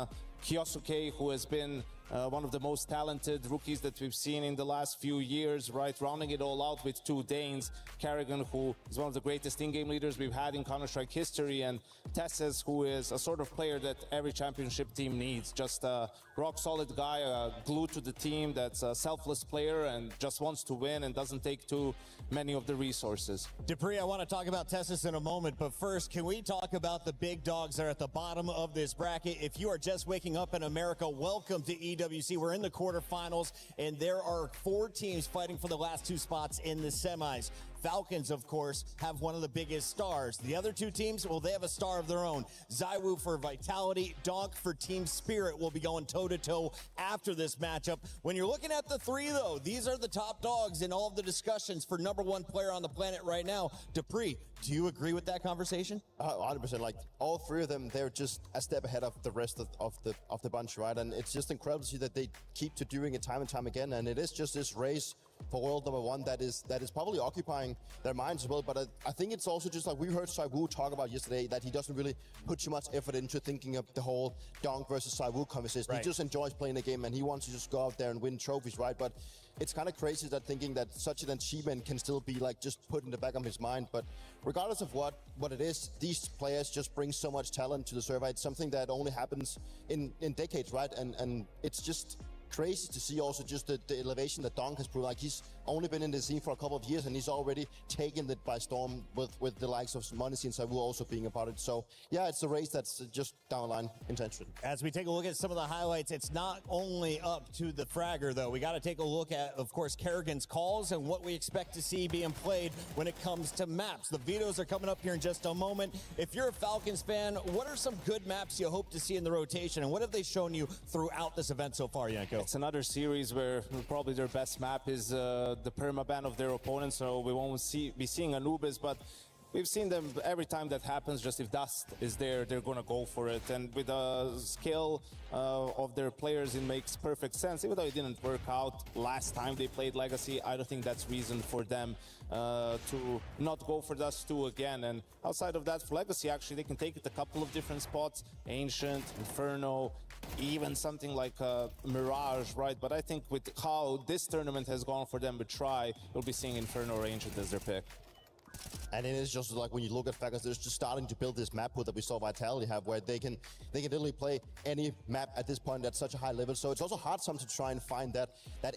Kyosuke, who has been one of the most talented rookies that we've seen in the last few years, right? Rounding it all out with two Danes, Kerrigan, who is one of the greatest in-game leaders we've had in Counter-Strike history, and Tesses, who is a sort of player that every championship team needs. Just a rock-solid guy, glued to the team, that's a selfless player and just wants to win and doesn't take too many of the resources. Dupree, I want to talk about Tessis in a moment, but first, can we talk about the big dogs that are at the bottom of this bracket? If you are just waking up in America, welcome to EWC. We're in the quarterfinals, and there are 4 teams fighting for the last 2 spots in the semis. Falcons, of course, have one of the biggest stars. The other 2 teams, well, they have a star of their own. ZywOo for Vitality, Donk for Team Spirit will be going toe-to-toe after this matchup. When you're looking at the 3, though, these are the top dogs in all of the discussions for #1 player on the planet right now. Dupree, do you agree with that conversation? 100%. Like all 3 of them, they're just a step ahead of the rest of the bunch, right? And it's just incredible to see that they keep to doing it time and time again. And it is just this race for world #1 that is probably occupying their minds as well. But I think it's also just like we heard ZywOo talk about yesterday, that he doesn't really put too much effort into thinking of the whole Donk versus ZywOo conversation. Right. He just enjoys playing the game and he wants to just go out there and win trophies, right? But it's kind of crazy that thinking that such an achievement can still be like just put in the back of his mind. But regardless of what it is, these players just bring so much talent to the server. It's something that only happens in decades, right? And it's just crazy to see also just the elevation that Donk has proved. Like he's only been in the scene for a couple of years and he's already taken it by storm with the likes of Monacy and ZywOo also being a part of it. So yeah, it's a race that's just down the line intention. As we take a look at some of the highlights, it's not only up to the fragger though. We got to take a look at, of course, Kerrigan's calls and what we expect to see being played when it comes to maps. The vetoes are coming up here in just a moment. If you're a Falcons fan, what are some good maps you hope to see in the rotation, and what have they shown you throughout this event so far, Yanko? It's another series where probably their best map is the permaban of their opponent, so we won't be seeing Anubis, but we've seen them every time that happens. Just if Dust is there, they're gonna go for it, and with the skill of their players, it makes perfect sense. Even though it didn't work out last time they played Legacy, I don't think that's reason for them to not go for Dust 2 again. And outside of that, for Legacy, actually, they can take it a couple of different spots: Ancient, Inferno, even something like Mirage, right? But I think with how this tournament has gone for them with Try, we'll be seeing Inferno or Ancient as their pick. And it is just like when you look at Falcons, they're just starting to build this map pool that we saw Vitality have, where they can literally play any map at this point at such a high level. So it's also hard sometimes to try and find that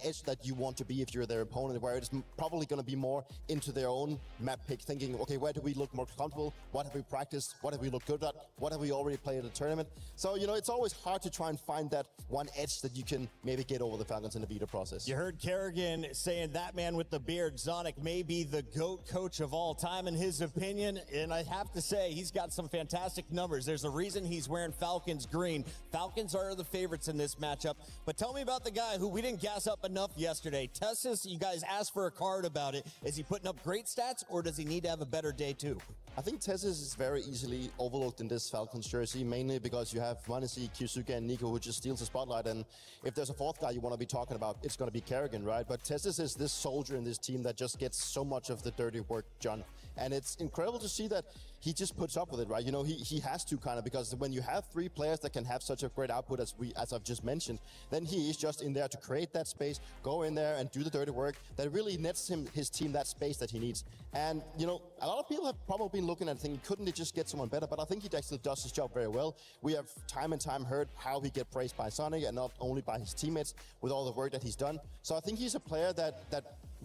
edge that you want to be if you're their opponent, where it's probably going to be more into their own map pick, thinking, okay, where do we look more comfortable? What have we practiced? What have we looked good at? What have we already played at the tournament? So, you know, it's always hard to try and find that one edge that you can maybe get over the Falcons in the beta process. You heard Kerrigan saying that man with the beard, Zonic, may be the GOAT coach of all time in his opinion, and I have to say he's got some fantastic numbers. There's a reason he's wearing Falcons green. Falcons are the favorites in this matchup, but tell me about the guy who we didn't gas up enough yesterday. Tessis, you guys asked for a card about it. Is he putting up great stats, or does he need to have a better day too? I think Tessis is very easily overlooked in this Falcons jersey, mainly because you have Manesi, Kyusuke, and Nico who just steals the spotlight. And if there's a fourth guy you want to be talking about, it's going to be Kerrigan, right? But Tessis is this soldier in this team that just gets so much of the dirty work done. And it's incredible to see that he just puts up with it, right? You know, he has to kind of, because when you have three players that can have such a great output as I've just mentioned, then he is just in there to create that space, go in there and do the dirty work that really nets his team that space that he needs. And, you know, a lot of people have probably been looking at it thinking, couldn't he just get someone better? But I think he actually does his job very well. We have time and time heard how he get praised by Sonic and not only by his teammates with all the work that he's done. So I think he's a player that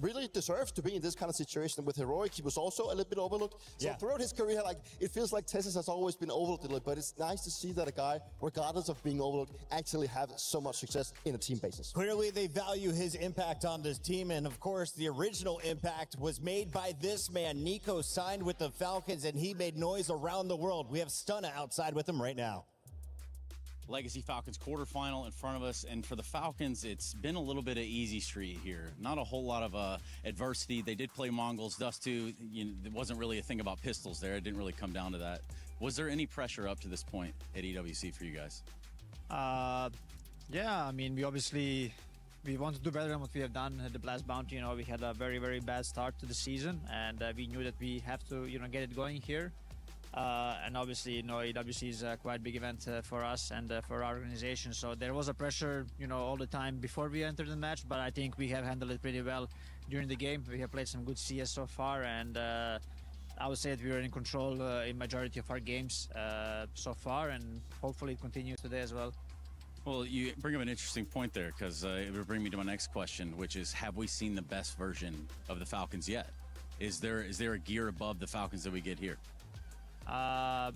really deserves to be in this kind of situation. With Heroic, he was also a little bit overlooked. So throughout his career, like, it feels like Tessis has always been overlooked a little bit, but it's nice to see that a guy, regardless of being overlooked, actually have so much success in a team basis. Clearly, they value his impact on this team, and of course, the original impact was made by this man. Nico signed with the Falcons, and he made noise around the world. We have Stunna outside with him right now. Legacy Falcons quarterfinal in front of us, and for the Falcons, it's been a little bit of easy street here. Not a whole lot of adversity. They did play Mongols, Dust 2. You know, there wasn't really a thing about pistols there. It didn't really come down to that. Was there any pressure up to this point at EWC for you guys? Yeah, I mean, we want to do better than what we have done at the Blast Bounty. You know, we had a very, very bad start to the season, and we knew that we have to, you know, get it going here. And obviously, you know, EWC is a quite big event for us and for our organization. So there was a pressure, you know, all the time before we entered the match, but I think we have handled it pretty well during the game. We have played some good CS so far, and I would say that we were in control in majority of our games so far, and hopefully it continues today as well. Well, you bring up an interesting point there, because it would bring me to my next question, which is, have we seen the best version of the Falcons yet? Is there a gear above the Falcons that we get here? I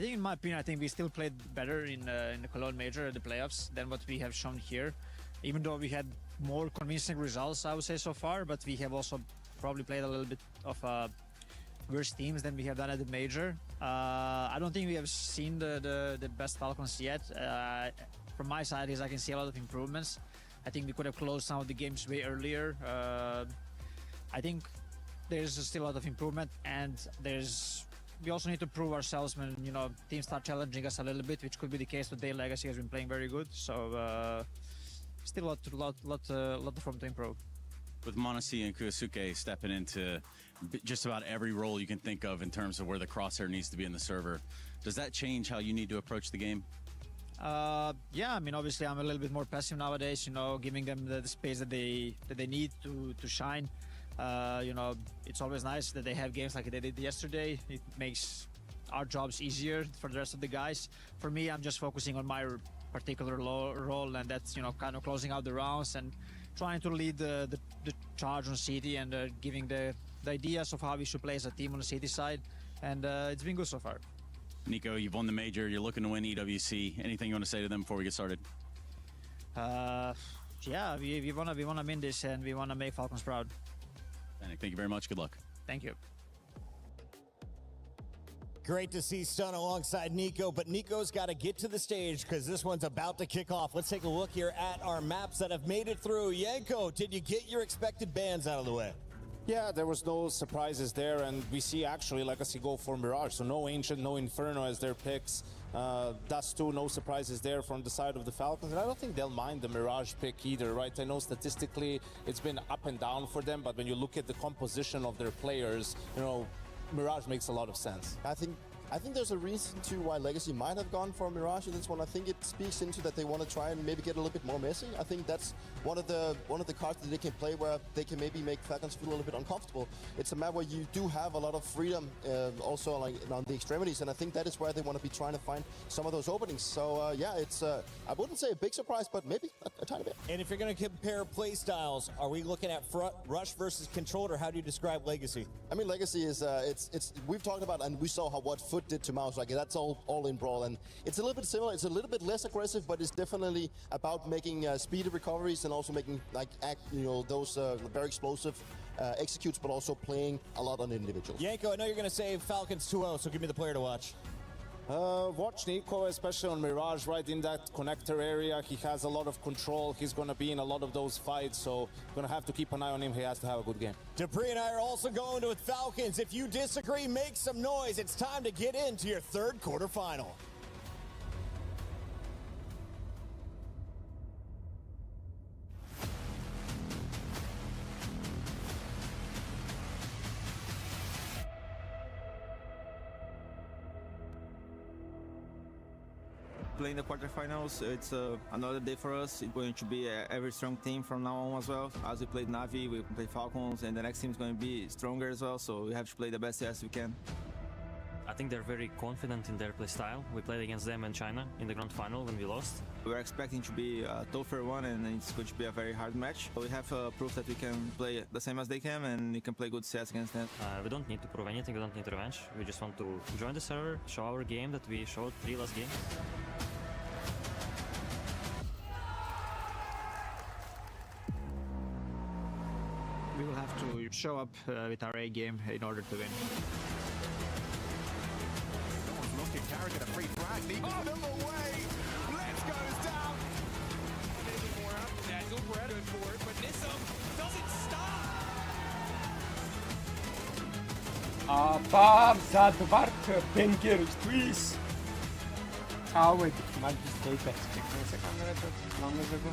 think, in my opinion, I think we still played better in the Cologne Major, the playoffs, than what we have shown here. Even though we had more convincing results, I would say, so far, but we have also probably played a little bit of worse teams than we have done at the Major. I don't think we have seen the best Falcons yet. From my side, I can see a lot of improvements. I think we could have closed some of the games way earlier. I think there's still a lot of improvement, and we also need to prove ourselves when, you know, teams start challenging us a little bit, which could be the case today. Legacy has been playing very good, so still a lot of room to improve. With Monesi and Kuosuke stepping into just about every role you can think of in terms of where the crosshair needs to be in the server, does that change how you need to approach the game? Yeah, I mean, obviously I'm a little bit more passive nowadays, you know, giving them the space that they need to shine. You know, it's always nice that they have games like they did yesterday. It makes our jobs easier for the rest of the guys. For me, I'm just focusing on my particular role, and that's, you know, kind of closing out the rounds and trying to lead the charge on City, and giving the ideas of how we should play as a team on the City side, and it's been good so far. Nico, you've won the Major. You're looking to win EWC. Anything you want to say to them before we get started? Yeah, we want to win this, and we want to make Falcons proud. Thank you very much. Good luck. Thank you. Great to see Stun alongside Nico, but Nico's got to get to the stage because this one's about to kick off. Let's take a look here at our maps that have made it through. Yanko, did you get your expected bans out of the way? Yeah, there was no surprises there, and we see actually Legacy go for Mirage, so no Ancient, no Inferno as their picks. Dust 2, no surprises there from the side of the Falcons, and I don't think they'll mind the Mirage pick either, right? I know statistically it's been up and down for them, but when you look at the composition of their players, you know, Mirage makes a lot of sense. I think there's a reason to why Legacy might have gone for Mirage in this one. I think it speaks into that they want to try and maybe get a little bit more messy. I think that's one of the cards that they can play where they can maybe make Falcons feel a little bit uncomfortable. It's a map where you do have a lot of freedom, also like on the extremities, and I think that is where they want to be trying to find some of those openings. So yeah, it's I wouldn't say a big surprise, but maybe a tiny bit. And if you're going to compare play styles, are we looking at front rush versus controlled, or how do you describe Legacy? I mean, Legacy is it's we've talked about, and we saw what Foot did to Mouse. Like, that's all in brawl, and it's a little bit similar. It's a little bit less aggressive, but it's definitely about making speedy recoveries and also making those very explosive executes, but also playing a lot on individuals. Yanko, I know you're going to say Falcons 2-0, so give me the player to watch. Watch Nico, especially on Mirage, right in that connector area. He has a lot of control. He's going to be in a lot of those fights, so going to have to keep an eye on him. He has to have a good game. Dupree and I are also going with Falcons. If you disagree, make some noise. It's time to get into your third quarterfinal. Playing the quarterfinals, it's another day for us. It's going to be a very strong team from now on as well. As we played Navi, we play Falcons, and the next team is going to be stronger as well, so we have to play the best CS we can. I think they're very confident in their play style. We played against them in China in the grand final when we lost. We're expecting to be a tougher one, and it's going to be a very hard match. We have proof that we can play the same as they can, and we can play good CS against them. We don't need to prove anything, we don't need revenge. We just want to join the server, show our game that we showed 3 last games. We will have to show up with our A game in order to win. Someone's looking. Carragher get a free frag. On them away. Let's goes down. Maybe more up. Yeah, good for it, but Nisam doesn't stop. Abab Zadvart Benkers, please. Oh, wait, might just take that. Check for a second. Long as ago.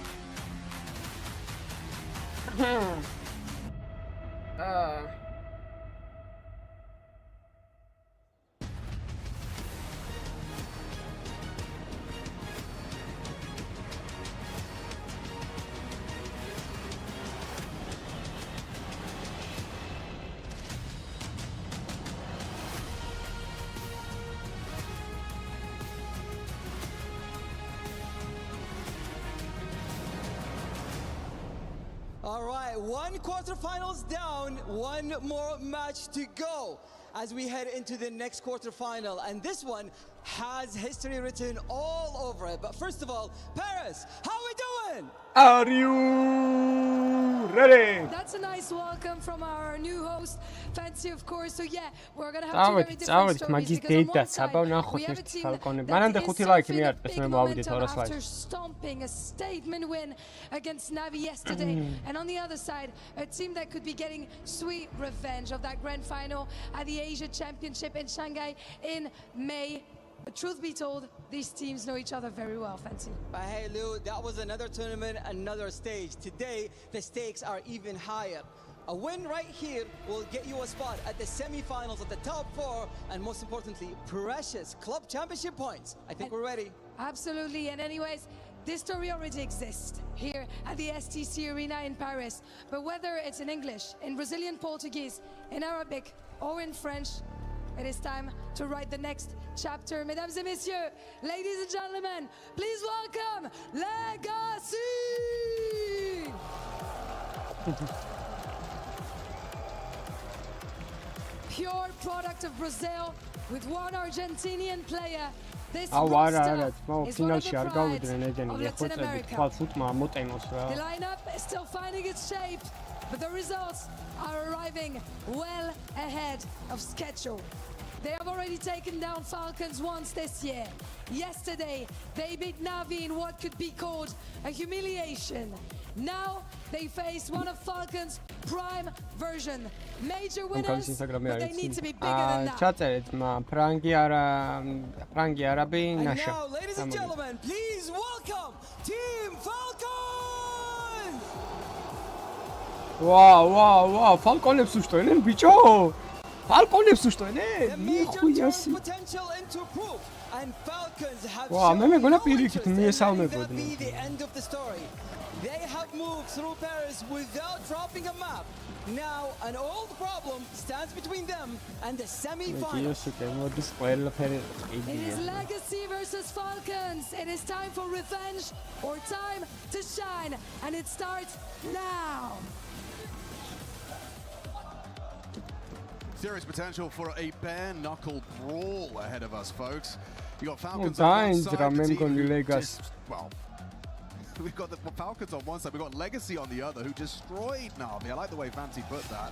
All right, one quarterfinals down, one more match to go as we head into the next quarterfinal. And this one has history written all over it. But first of all, Paris, how are we doing? Are you ready? That's a nice welcome from our new host, Fancy, of course. So yeah, we're gonna have two very different stories because on one side, we have a team that is surfing a big momentum after stomping a statement win against Navi yesterday. And on the other side, a team that could be getting sweet revenge of that grand final at the Asia Championship in Shanghai in May. But truth be told, these teams know each other very well, Fancy. But hey, Lou, that was another tournament, another stage. Today, the stakes are even higher. A win right here will get you a spot at the semi-finals at the top 4, and most importantly, precious club championship points. I think we're ready. Absolutely, and anyways, this story already exists here at the STC Arena in Paris. But whether it's in English, in Brazilian Portuguese, in Arabic, or in French, it is time to write the next chapter. Mesdames et messieurs, ladies and gentlemen, please welcome Legacy! Pure product of Brazil with one Argentinian player. This roster is one of the pride of Latin America. The lineup is still finding its shape, but the results are arriving well ahead of schedule. They have already taken down Falcons once this year. Yesterday, they beat Navi in what could be called a humiliation. Now, they face one of Falcons' prime version. Major winners, but they need to be bigger than that. And now, ladies and gentlemen, please welcome Team Falcons! Wow, Falcons უშტოდნენ, ბიჭო! Falcons უშტოდნენ? Major potential into proof, and Falcons have shown the მიესალმებოდნენ. be the end of the story. They have moved through Paris without dropping a map. Now, an old problem stands between them and the semi-finals. It is Legacy versus Falcons. It is time for revenge or time to shine, and it starts now. Serious potential for a bare-knuckle brawl ahead of us, folks. You got Falcons on one side, the team who Legacy. well, we've got the Falcons on one side, we've got Legacy on the other, who destroyed Na'Vi. I like the way Fancy put that.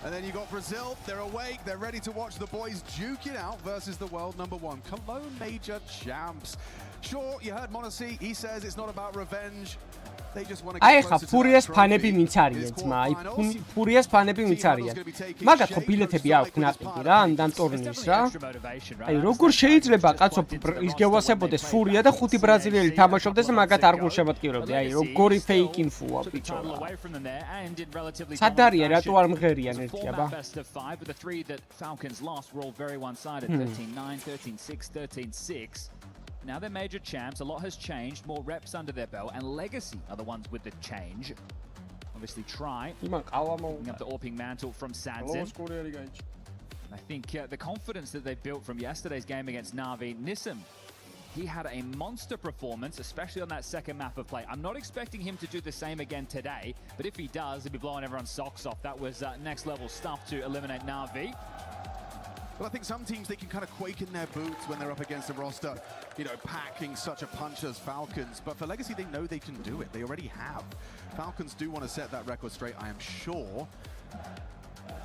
And then you got Brazil, they're awake, they're ready to watch the boys duke it out versus the world #1 Cologne Major champs. Sure, you heard Monacy, he says it's not about revenge. აი ხა ფურიას ფანები ვინც არიან ძმა, აი ფურიას ფანები ვინც არიან. მაგათ ხო ბილეთები აქვს ნაყიდი რა, ამ ტურნირის რა. აი როგორ შეიძლება კაცო ის გევასებოდეს ფურია და 5 ბრაზილიელი თამაშობდეს და მაგათ არ გულშემატკივრობდი. აი როგორი fake info-ა ბიჭო. სად არიან, რატო არ მღერიან ერთი აბა? Now they're major champs, a lot has changed, more reps under their belt, and Legacy are the ones with the change. Obviously try picking up the Orping mantle from Sadzin. I think the confidence that they built from yesterday's game against Na'Vi, Nissim, he had a monster performance, especially on that second map of play. I'm not expecting him to do the same again today, but if he does, he'll be blowing everyone's socks off. That was next level stuff to eliminate Na'Vi. Well, I think some teams, they can kind of quake in their boots when they're up against a roster, you know, packing such a punch as Falcons. But for Legacy, they know they can do it. They already have. Falcons do want to set that record straight, I am sure.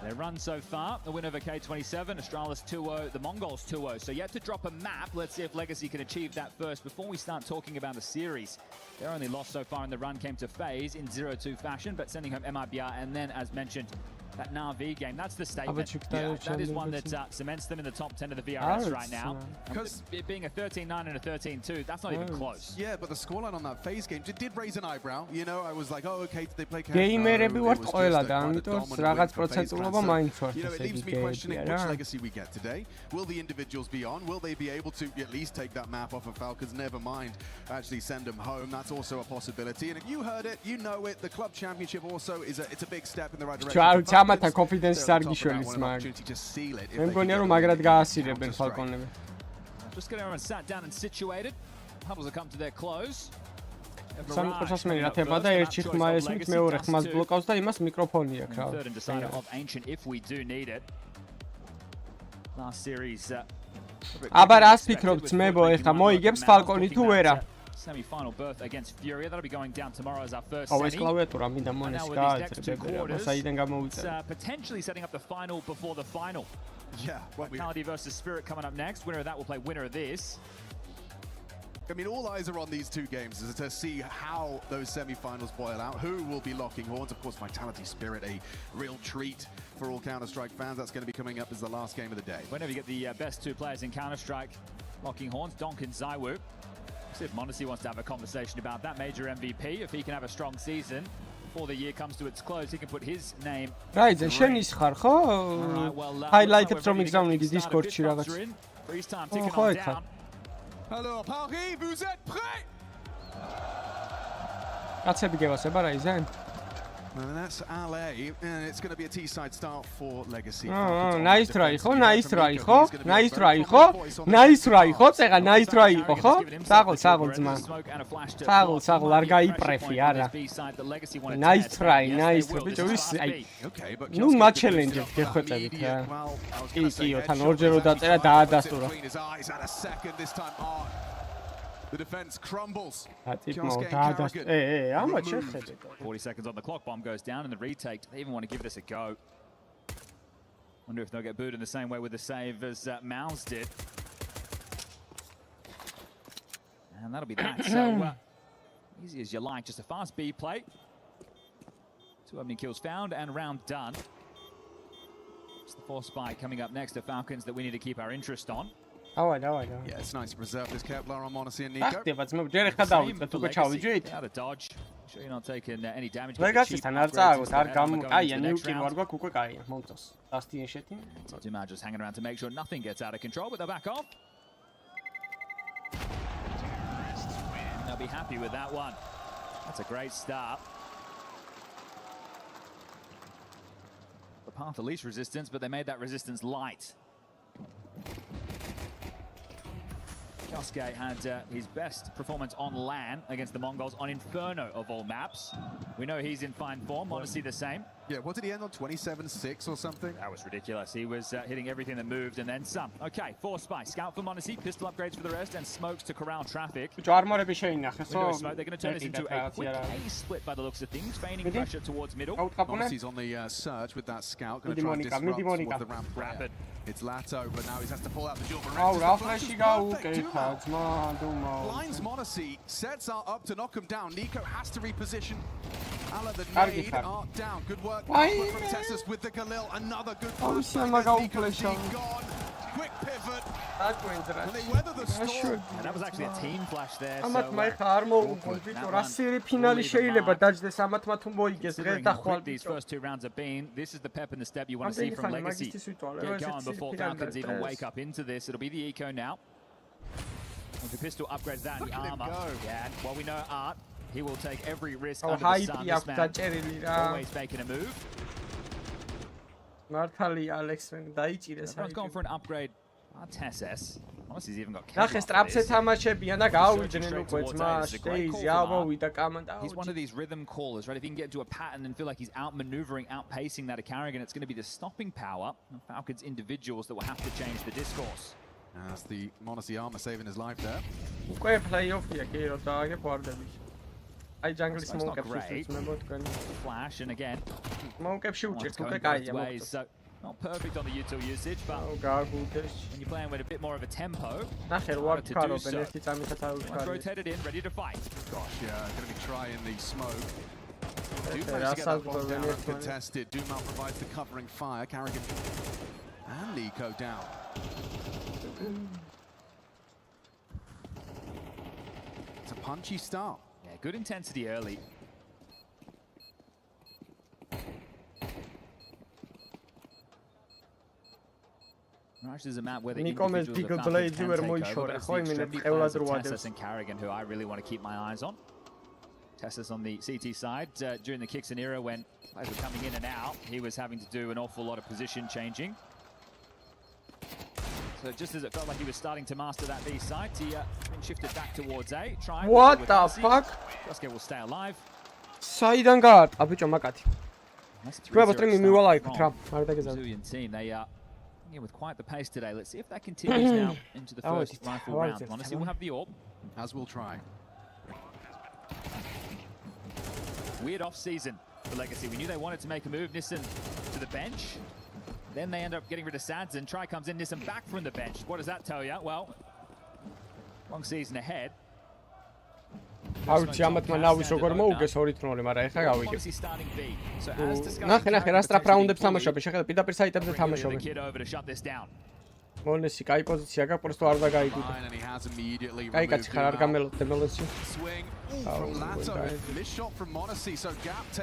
Their run so far, the win over K27, Astralis 2-0, the Mongols 2-0. So yet to drop a map. Let's see if Legacy can achieve that first before we start talking about the series. Their only loss so far in the run came to FaZe in 0-2 fashion, but sending home MIBR and then, as mentioned, that Na'Vi game, that's the statement. Yeah, that is one that cements them in the top 10 of the VRS right now. Because it being a 13-9 and a 13-2, that's not even close. Yeah, but the scoreline on that FaZe game did raise an eyebrow. You know, I was like, oh, okay, did they play Gamerები ვართ ყველა და ამიტომ რაღაც პროცენტულობა მაინც ვართ. You know, it leaves me questioning which Legacy we get today. Will the individuals be on? Will they be able to at least take that map off of Falcons? Never mind, actually send them home. That's also a possibility. And if you heard it, you know it. The club championship also is it's a big step in the right direction. ამათა confidence-ს არ გიშველის მაგ. მე მგონია რომ მაგრად გაასირებენ ფალკონები. Just getting everyone sat down and situated. Huddles have come to their close. სამყურსასმენი რა თება და ერთი ხმა ესმით მეორე ხმას ბლოკავს და იმას მიკროფონი აქვს რა. Third and decider of Ancient if we do need it. Last series. აბა რას ფიქრობ ძმებო ეხლა მოიგებს ფალკონი თუ ვერა? Semi-final berth against Furia. That'll be going down tomorrow as our first semi. It's potentially setting up the final before the final. Yeah. Vitality versus Spirit coming up next. Winner of that will play winner of this. I mean, all eyes are on these two games to see how those semi-finals boil out. Who will be locking horns? Of course, Vitality Spirit, a real treat for all Counter-Strike fans. That's going to be coming up as the last game of the day. Whenever you get the best two players in Counter-Strike locking horns, Donk and Zywoo. See if Monacy wants to have a conversation about that major MVP. If he can have a strong season before the year comes to its close, he can put his name. Right, the შენ ის ხარ ხო? Highlight-ებს რომ იგზავნიდი Discord-ში რაღაც. Freeze time ticking on down. Alors Paris, vous êtes prêts? კაცები გევასება რა იზენ? And that's LA, and it's going to be a T-side start for Legacy. Nice try, ხო? Nice try, ხო? Nice try, ხო? Nice try, ხო? წეგა nice try იყო, ხო? საღოლ ძმა. საღოლ არ გაიპრეფი არა. Nice try, nice. ბიჭო ის აი. ნუ მა challenge გეხვეწებით რა. კიო, თან ორჯერ რო დაწერა დაადასტურა. The defense crumbles. 40 seconds on the clock. Bomb goes down and the retake. They even want to give this a go. Wonder if they'll get booed in the same way with the save as Mouse did. And that'll be that. So easy as you like. Just a fast B play. 2 opening kills found and round done. It's the force spy coming up next to Falcons that we need to keep our interest on. Yeah, it's nice to preserve this Kepler on Monacy and Nico. Out of dodge. Sure you're not taking any damage. Zuma just hanging around to make sure nothing gets out of control, but they're back off. They'll be happy with that one. That's a great start. The path of least resistance, but they made that resistance light. Kosuke had his best performance on LAN against the Mongols on Inferno of all maps. We know he's in fine form. Want to see the same. Yeah, what did he end on? 27-6 or something? That was ridiculous. He was hitting everything that moved and then some. Okay, force spy. Scout for Monacy, pistol upgrades for the rest, and smokes to corral traffic. Smoke. They're going to turn this into a quick A split by the looks of things, feigning pressure towards middle. Monacy's on the surge with that scout, going to try and disrupt towards the ramp. Rapid. It's Lato, but now he has to pull out the jewel. Blinds Monacy, sets Art up to knock him down. Nico has to reposition. Ala the nade, Art down. Good work from Tessus with the Khalil. Another good pass. Nico's gone. Quick pivot. And they weather the storm. And that was actually a team flash there. These first 2 rounds have been. This is the pep and the step you want to see from Legacy. Get going before Falcons even wake up into this. It'll be the eco now. If the pistol upgrades that and the armor. Yeah, well, we know Art. He will take every risk under the sun. This man always making a move. Everyone's gone for an upgrade. Tessus. Honestly, he's even got He's one of these rhythm callers, right? If he can get into a pattern and feel like he's outmaneuvering, outpacing that of Carrigan, it's going to be the stopping power of Falcons individuals that will have to change the discourse. That's the Monacy armor saving his life there. It's not great. Flash, and again, ways, so not perfect on the util usage, but when you're playing with a bit more of a tempo, harder to do so. Rotated in, ready to fight. Gosh, yeah, going to be trying the smoke. Do manage to get that bomb down uncontested. Dumal provides the covering fire. Carrigan and Nico down. It's a punchy start. Yeah, good intensity early. Rush is a map where the individuals of Falcons can take over, but it's the extremely class of Tessus and Carrigan who I really want to keep my eyes on. Tessus on the CT side during the Kixon era when players were coming in and out, he was having to do an awful lot of position changing. So just as it felt like he was starting to master that B side, he been shifted back towards A. What the fuck? Josuke will stay alive. Საიდან გაარტყა ბიჭო მაკათი. Brazilian team, they are with quite the pace today. Let's see if that continues now into the first rifle round. Honestly, we'll have the orb. As we'll try. Weird off-season for Legacy. We knew they wanted to make a move. Nissan to the bench. Then they end up getting rid of Sadson. Try comes in, Nissan back from the bench. What does that tell you? Well, long season ahead. Auci ამათ მანავის როგორ მოუგეს ორი თრონი, მაგრამ ეხლა გავიგებ. ნახე, რა სტრაფ რაუნდებს თამაშობენ, შეხედა პირდაპირ საიტებზე თამაშობენ. მონესი კაი პოზიცია გაქვს, პროსტო არ დაგაიგუდა. კაი კაცი ხარ, არ გამელოდე მოლესი.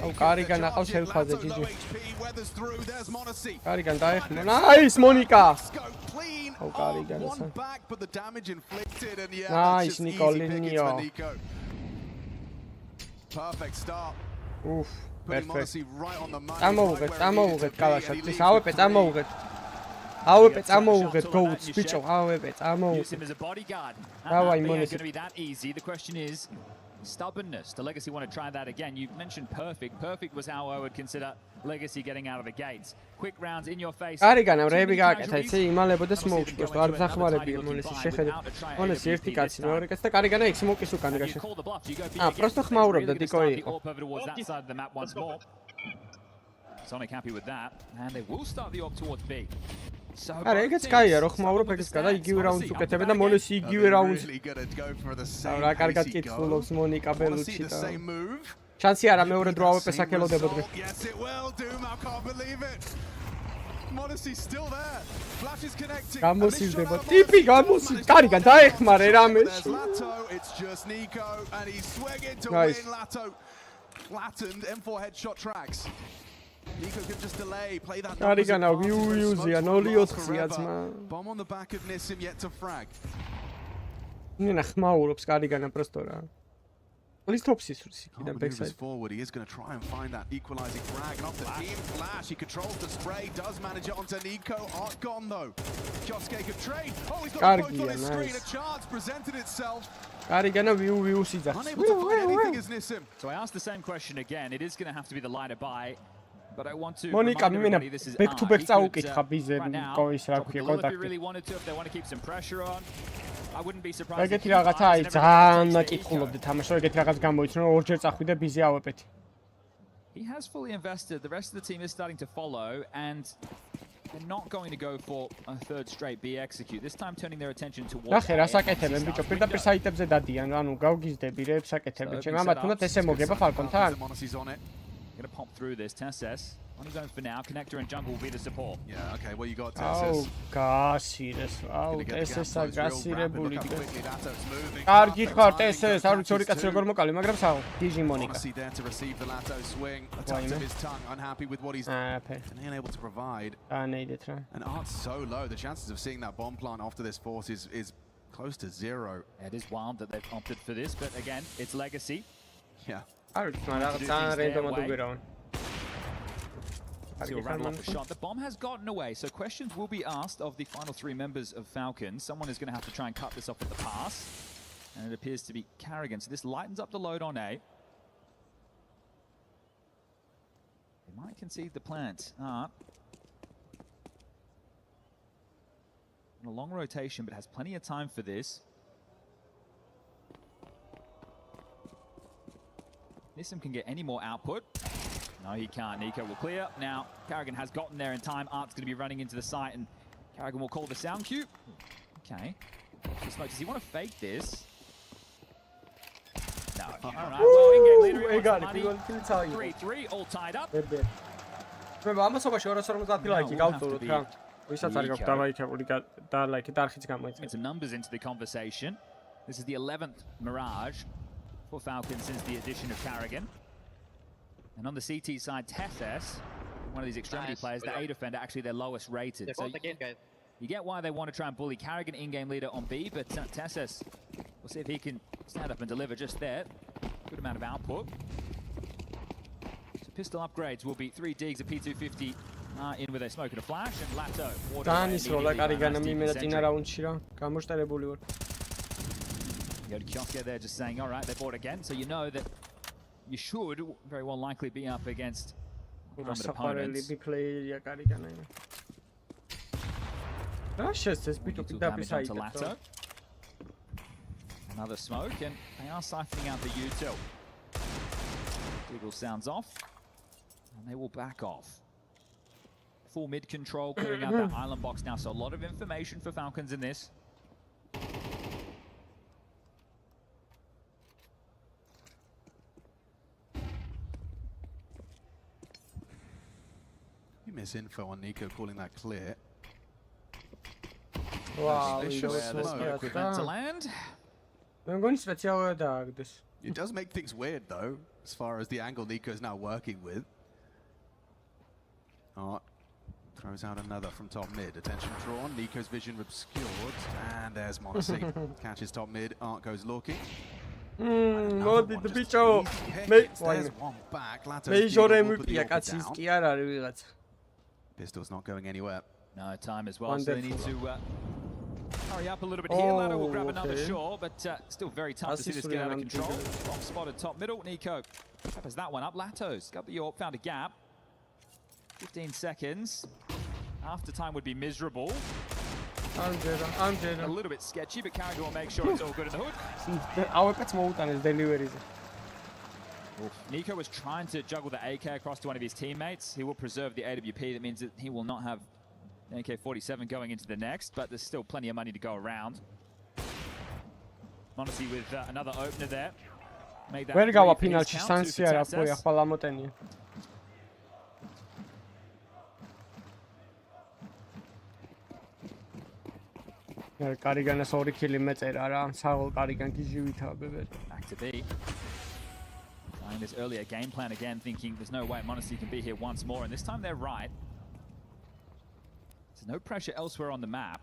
აუ კარიგან აყავს ხელფაზე ჯიჯი. კარიგან დაეხმო. ნაის მონიკა. აუ კარიგან ესა. ნაის ნიკოლინიო. Perfect start. Oof, perfect. Right on the money. Წამოუღეთ კალაშად. ის ავეპე წამოუღეთ. Awebe წამოუღეთ გოუთს ბიჭო, awebe წამოუღეთ. Use him as a bodyguard. Давай, Not Monesi. going to be that easy. The question is stubbornness. The Legacy want to try that again. You mentioned perfect. Perfect was how I would consider Legacy getting out of the gates. Quick rounds in your face. კარიგანა რები გააკეთა, იცი, იმალებოდა სმოუკს, პროსტო არ დახმარებია მონესი, შეხედე. მონესი ერთი კაცი, მეორე კაცი და კარიგანა იქ სმოუკის უკან გაშა. პროსტო ხმაურობდა დიკოი იყო. Sonic happy with that, and they will start the op towards B. არა, ეგეც კაია, რო ხმაურობ ეგეც გადა იგივე რაუნდს უკეთებენ და მონესი იგივე რაუნდს. რა კარგად კითხულობს მონიკა ბელუჩი და. შანსი არა მეორე დრო ავეპეს აკელოდებოდნენ. Monacy's still there. Flash is connecting. გამოსილდება. ტიპი გამოსილ. კარიგან დაეხმარე რამეში. It's just Nico and he's swinging to win. Lato flattened M4 headshot tracks. Nico can just delay, play that. კარიგანა ვიუზია 0-4-ია ძმა. Bomb on the back of Nissim yet to frag. ნინა ხმაურობს კარიგანა პროსტო რა. Please top sisrusi. Forward, he is going to try and find that equalizing frag. And off the team flash, he controls the spray, does manage it onto Nico. Art gone though. Josuke could trade. Oh, he's got both on his screen. A chance presented itself. Karigana view Unable to find anything as Nissim. So I asked the same question again. It is going to have to be the lighter by. but I want to Monika remind მიმენა everybody this is back to R. back He წაუკითხა could, ბიზე right now, კოვის რა drop a ქვია little if he კონტაქტი. really wanted to, if they want to keep some pressure on. I wouldn't be surprised if ეგეთი he რაღაცა აი finds and ძალიან everyone takes the ნაკითხულობდი eco. თამაში, რომ ეგეთი რაღაც გამოიცნო, რომ ორჯერ წახვიდე ბიზე ავეპეთი. He has fully invested. The rest of the team is starting to follow, and they're not going to go for a third straight B execute. This time turning their attention towards ნახე რა საკეთებენ ბიჭო, პირდაპირ საიტებზე დადიან, ანუ გავგიზდები რებს საკეთებენ. ჩემ ამათ უნდა ესე მოგება Falcon-თან. Gonna pop through this. Tesses on his own for now. Connector and jungle will be the support. Yeah, okay, well you got აუ, Tesses. გასირეს. აუ, ესესა გასირებული. Moving. კარგი ხარ ესეს, არ ვიცი ორი კაცი როგორ მოკალი, მაგრამ საო, გიჟი მონიკა. Monacy there to receive the Lato swing. The touch of his tongue, unhappy with what he's unable to provide. ანეიდეთ რა. And Art's so low. The chances of seeing that bomb plant after this force is close to 0. It is wild that they've opted for this, but again, it's legacy. Yeah. არ ვიცი, მაგრამ ძალიან რენდომად უგერავენ. Still rattle off a shot. The bomb has gotten away, so questions will be asked of the final 3 members of Falcons. Someone is going to have to try and cut this off at the pass, and it appears to be Carrigan. So this lightens up the load on A. They might concede the plant. On a long rotation, but has plenty of time for this. Nissim can get any more output. No, he can't. Nico will clear. Now, Carrigan has gotten there in time. Art's going to be running into the site, and Carrigan will call the sound cue. Okay. Does he want to fake this? No. All right. Well, in-game leader, he wants the money. 3-3, all tied up. მე ამასობაში 250 ლაიკი გავწუროთ რა. ვისაც არ გაქვთ დალაიქებული და ლაიქი და არხიც გამოიწევს. Some numbers into the conversation. This is the 11th Mirage for Falcons since the addition of Carrigan. And on the CT side, Tesses, one of these extremity players, the A defender, actually their lowest rated. So you get why they want to try and bully Carrigan, in-game leader on B, but Tesses, we'll see if he can stand up and deliver just there. Good amount of output. So pistol upgrades will be 3 digs, a P250 in with a smoke and a flash, and Lato. დანის როლა კარიგანა მიმენა წინა რაუნდში რა. გამოშტერებული ვარ. You go to Kiosker there just saying, all right, they bought again, so you know that you should very well likely be up against opponents. Another smoke, and they are siphoning out the util. Eagle sounds off, and they will back off. Full mid control, clearing out that island box now, so a lot of information for Falcons in this. Misinfo on Nico calling that clear. Wow, to land. It does make things weird though, as far as the angle Nico is now working with. Art throws out another from top mid. Attention drawn. Nico's vision obscured, and there's Monacy. Catches top mid. Art goes looking. მოდი ბიჭო მე MVP-ია კაცი ის კი არ არის ვიღაცა. Pistol's not going anywhere. No time as well, so they need to hurry up a little bit here. Lato will grab another shore, but still very tough to see this get out of control. Bomb spotted top middle. Nico peppers that one up. Lato's got the York, found a gap. 15 seconds. After time would be miserable. A little bit sketchy, but Carrigan will make sure it's all good in the hood. Nico was trying to juggle the AK across to one of his teammates. He will preserve the AWP. That means that he will not have AK-47 going into the next, but there's still plenty of money to go around. Monacy with another opener there. Made that. Where go up finalში სანსი არა პოია ხვალ ამოტენია. Carrigan's 2 kg მეწერა რა. საღოლ Carrigan გიჟივითაა ბებე. Back to B. Trying this earlier game plan again, thinking there's no way Monacy can be here once more, and this time they're right. There's no pressure elsewhere on the map.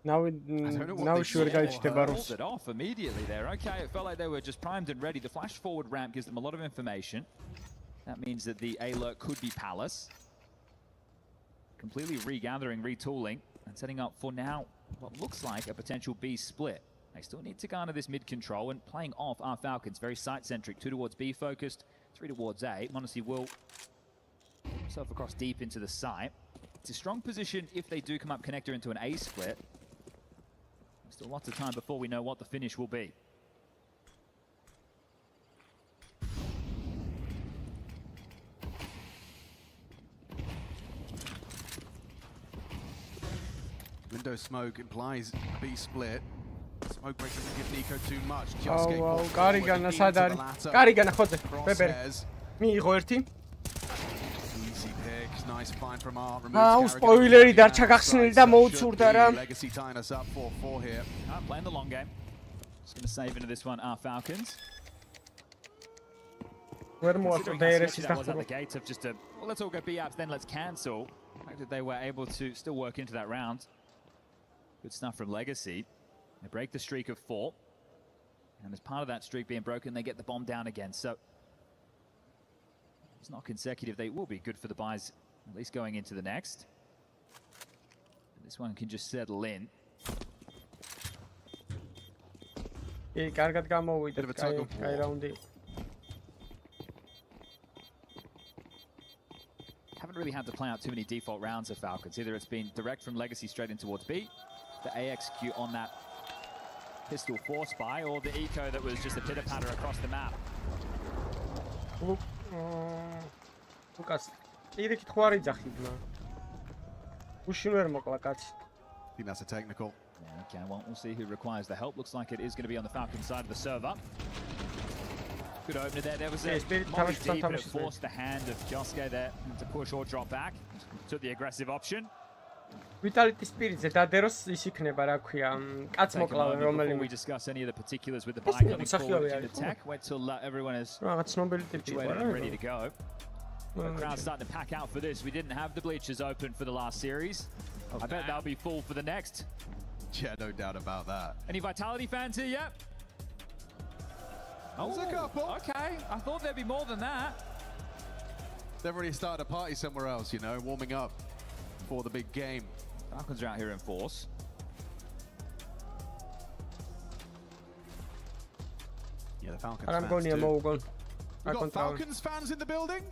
Now sure guys pulled it off immediately there. Okay, it felt like they were just primed and ready. The flash forward ramp gives them a lot of information. That means that the A-lurk could be Palace. Completely regathering, retooling, and setting up for now what looks like a potential B split. They still need to garner this mid control, and playing off our Falcons, very site-centric, 2 towards B focused, 3 towards A. Monacy will Himself across deep into the site. It's a strong position if they do come up connector into an A split. Still lots of time before we know what the finish will be. Window smoke implies B split. Smoke break doesn't give Nico too much. Wow, Karigana sadari. Karigana ხოძე. პეპერი. მიიღო ერთი. Easy pick. Nice find from Art. აუ, სპოილერი დარჩა გახსნილი და მოუცურდა რა. Legacy tying us up 4-4 here. Playing the long game. Just going to save into this one our Falcons. ვერ მოაწყო DRS-ის that was at the gate of just a, well, let's all go B-apps, then let's cancel. The fact that they were able to still work into that round. Good stuff from Legacy. They break the streak of 4. And as part of that streak being broken, they get the bomb down again. So it's not consecutive. They will be good for the buys, at least going into the next. And this one can just settle in. კარგად გამოვიდა კაი რაუნდი. Haven't really had to play out too many default rounds of Falcons. Either it's been direct from Legacy straight in towards B, the AXQ on that pistol force spy, or the eco that was just a pitter-patter across the map. Lukas, ირიქით ხო არ იძახიბნა. უშინ ვერ მოკლა კაცი. I think that's a technical. Yeah, okay, well, we'll see who requires the help. Looks like it is going to be on the Falcon side of the server. Good opener there. There was a molly deep, but it forced the hand of Kioske there to push or drop back. Took the aggressive option. Vitality Spiritზე დადეროს ის იქნება რა ქვია კაც მოკლავენ რომელიმე. We discuss any of the particulars with the bike coming forward in the tech. Wait till everyone is situated and ready to go. The crowd's starting to pack out for this. We didn't have the bleachers open for the last series. I bet they'll be full for the next. Yeah, no doubt about that. Any Vitality fans here yet? There's a couple. Okay, I thought there'd be more than that. They've already started a party somewhere else, you know, warming up for the big game. Falcons are out here in force. Yeah, the Falcons fans too. We've got Falcons fans in the building.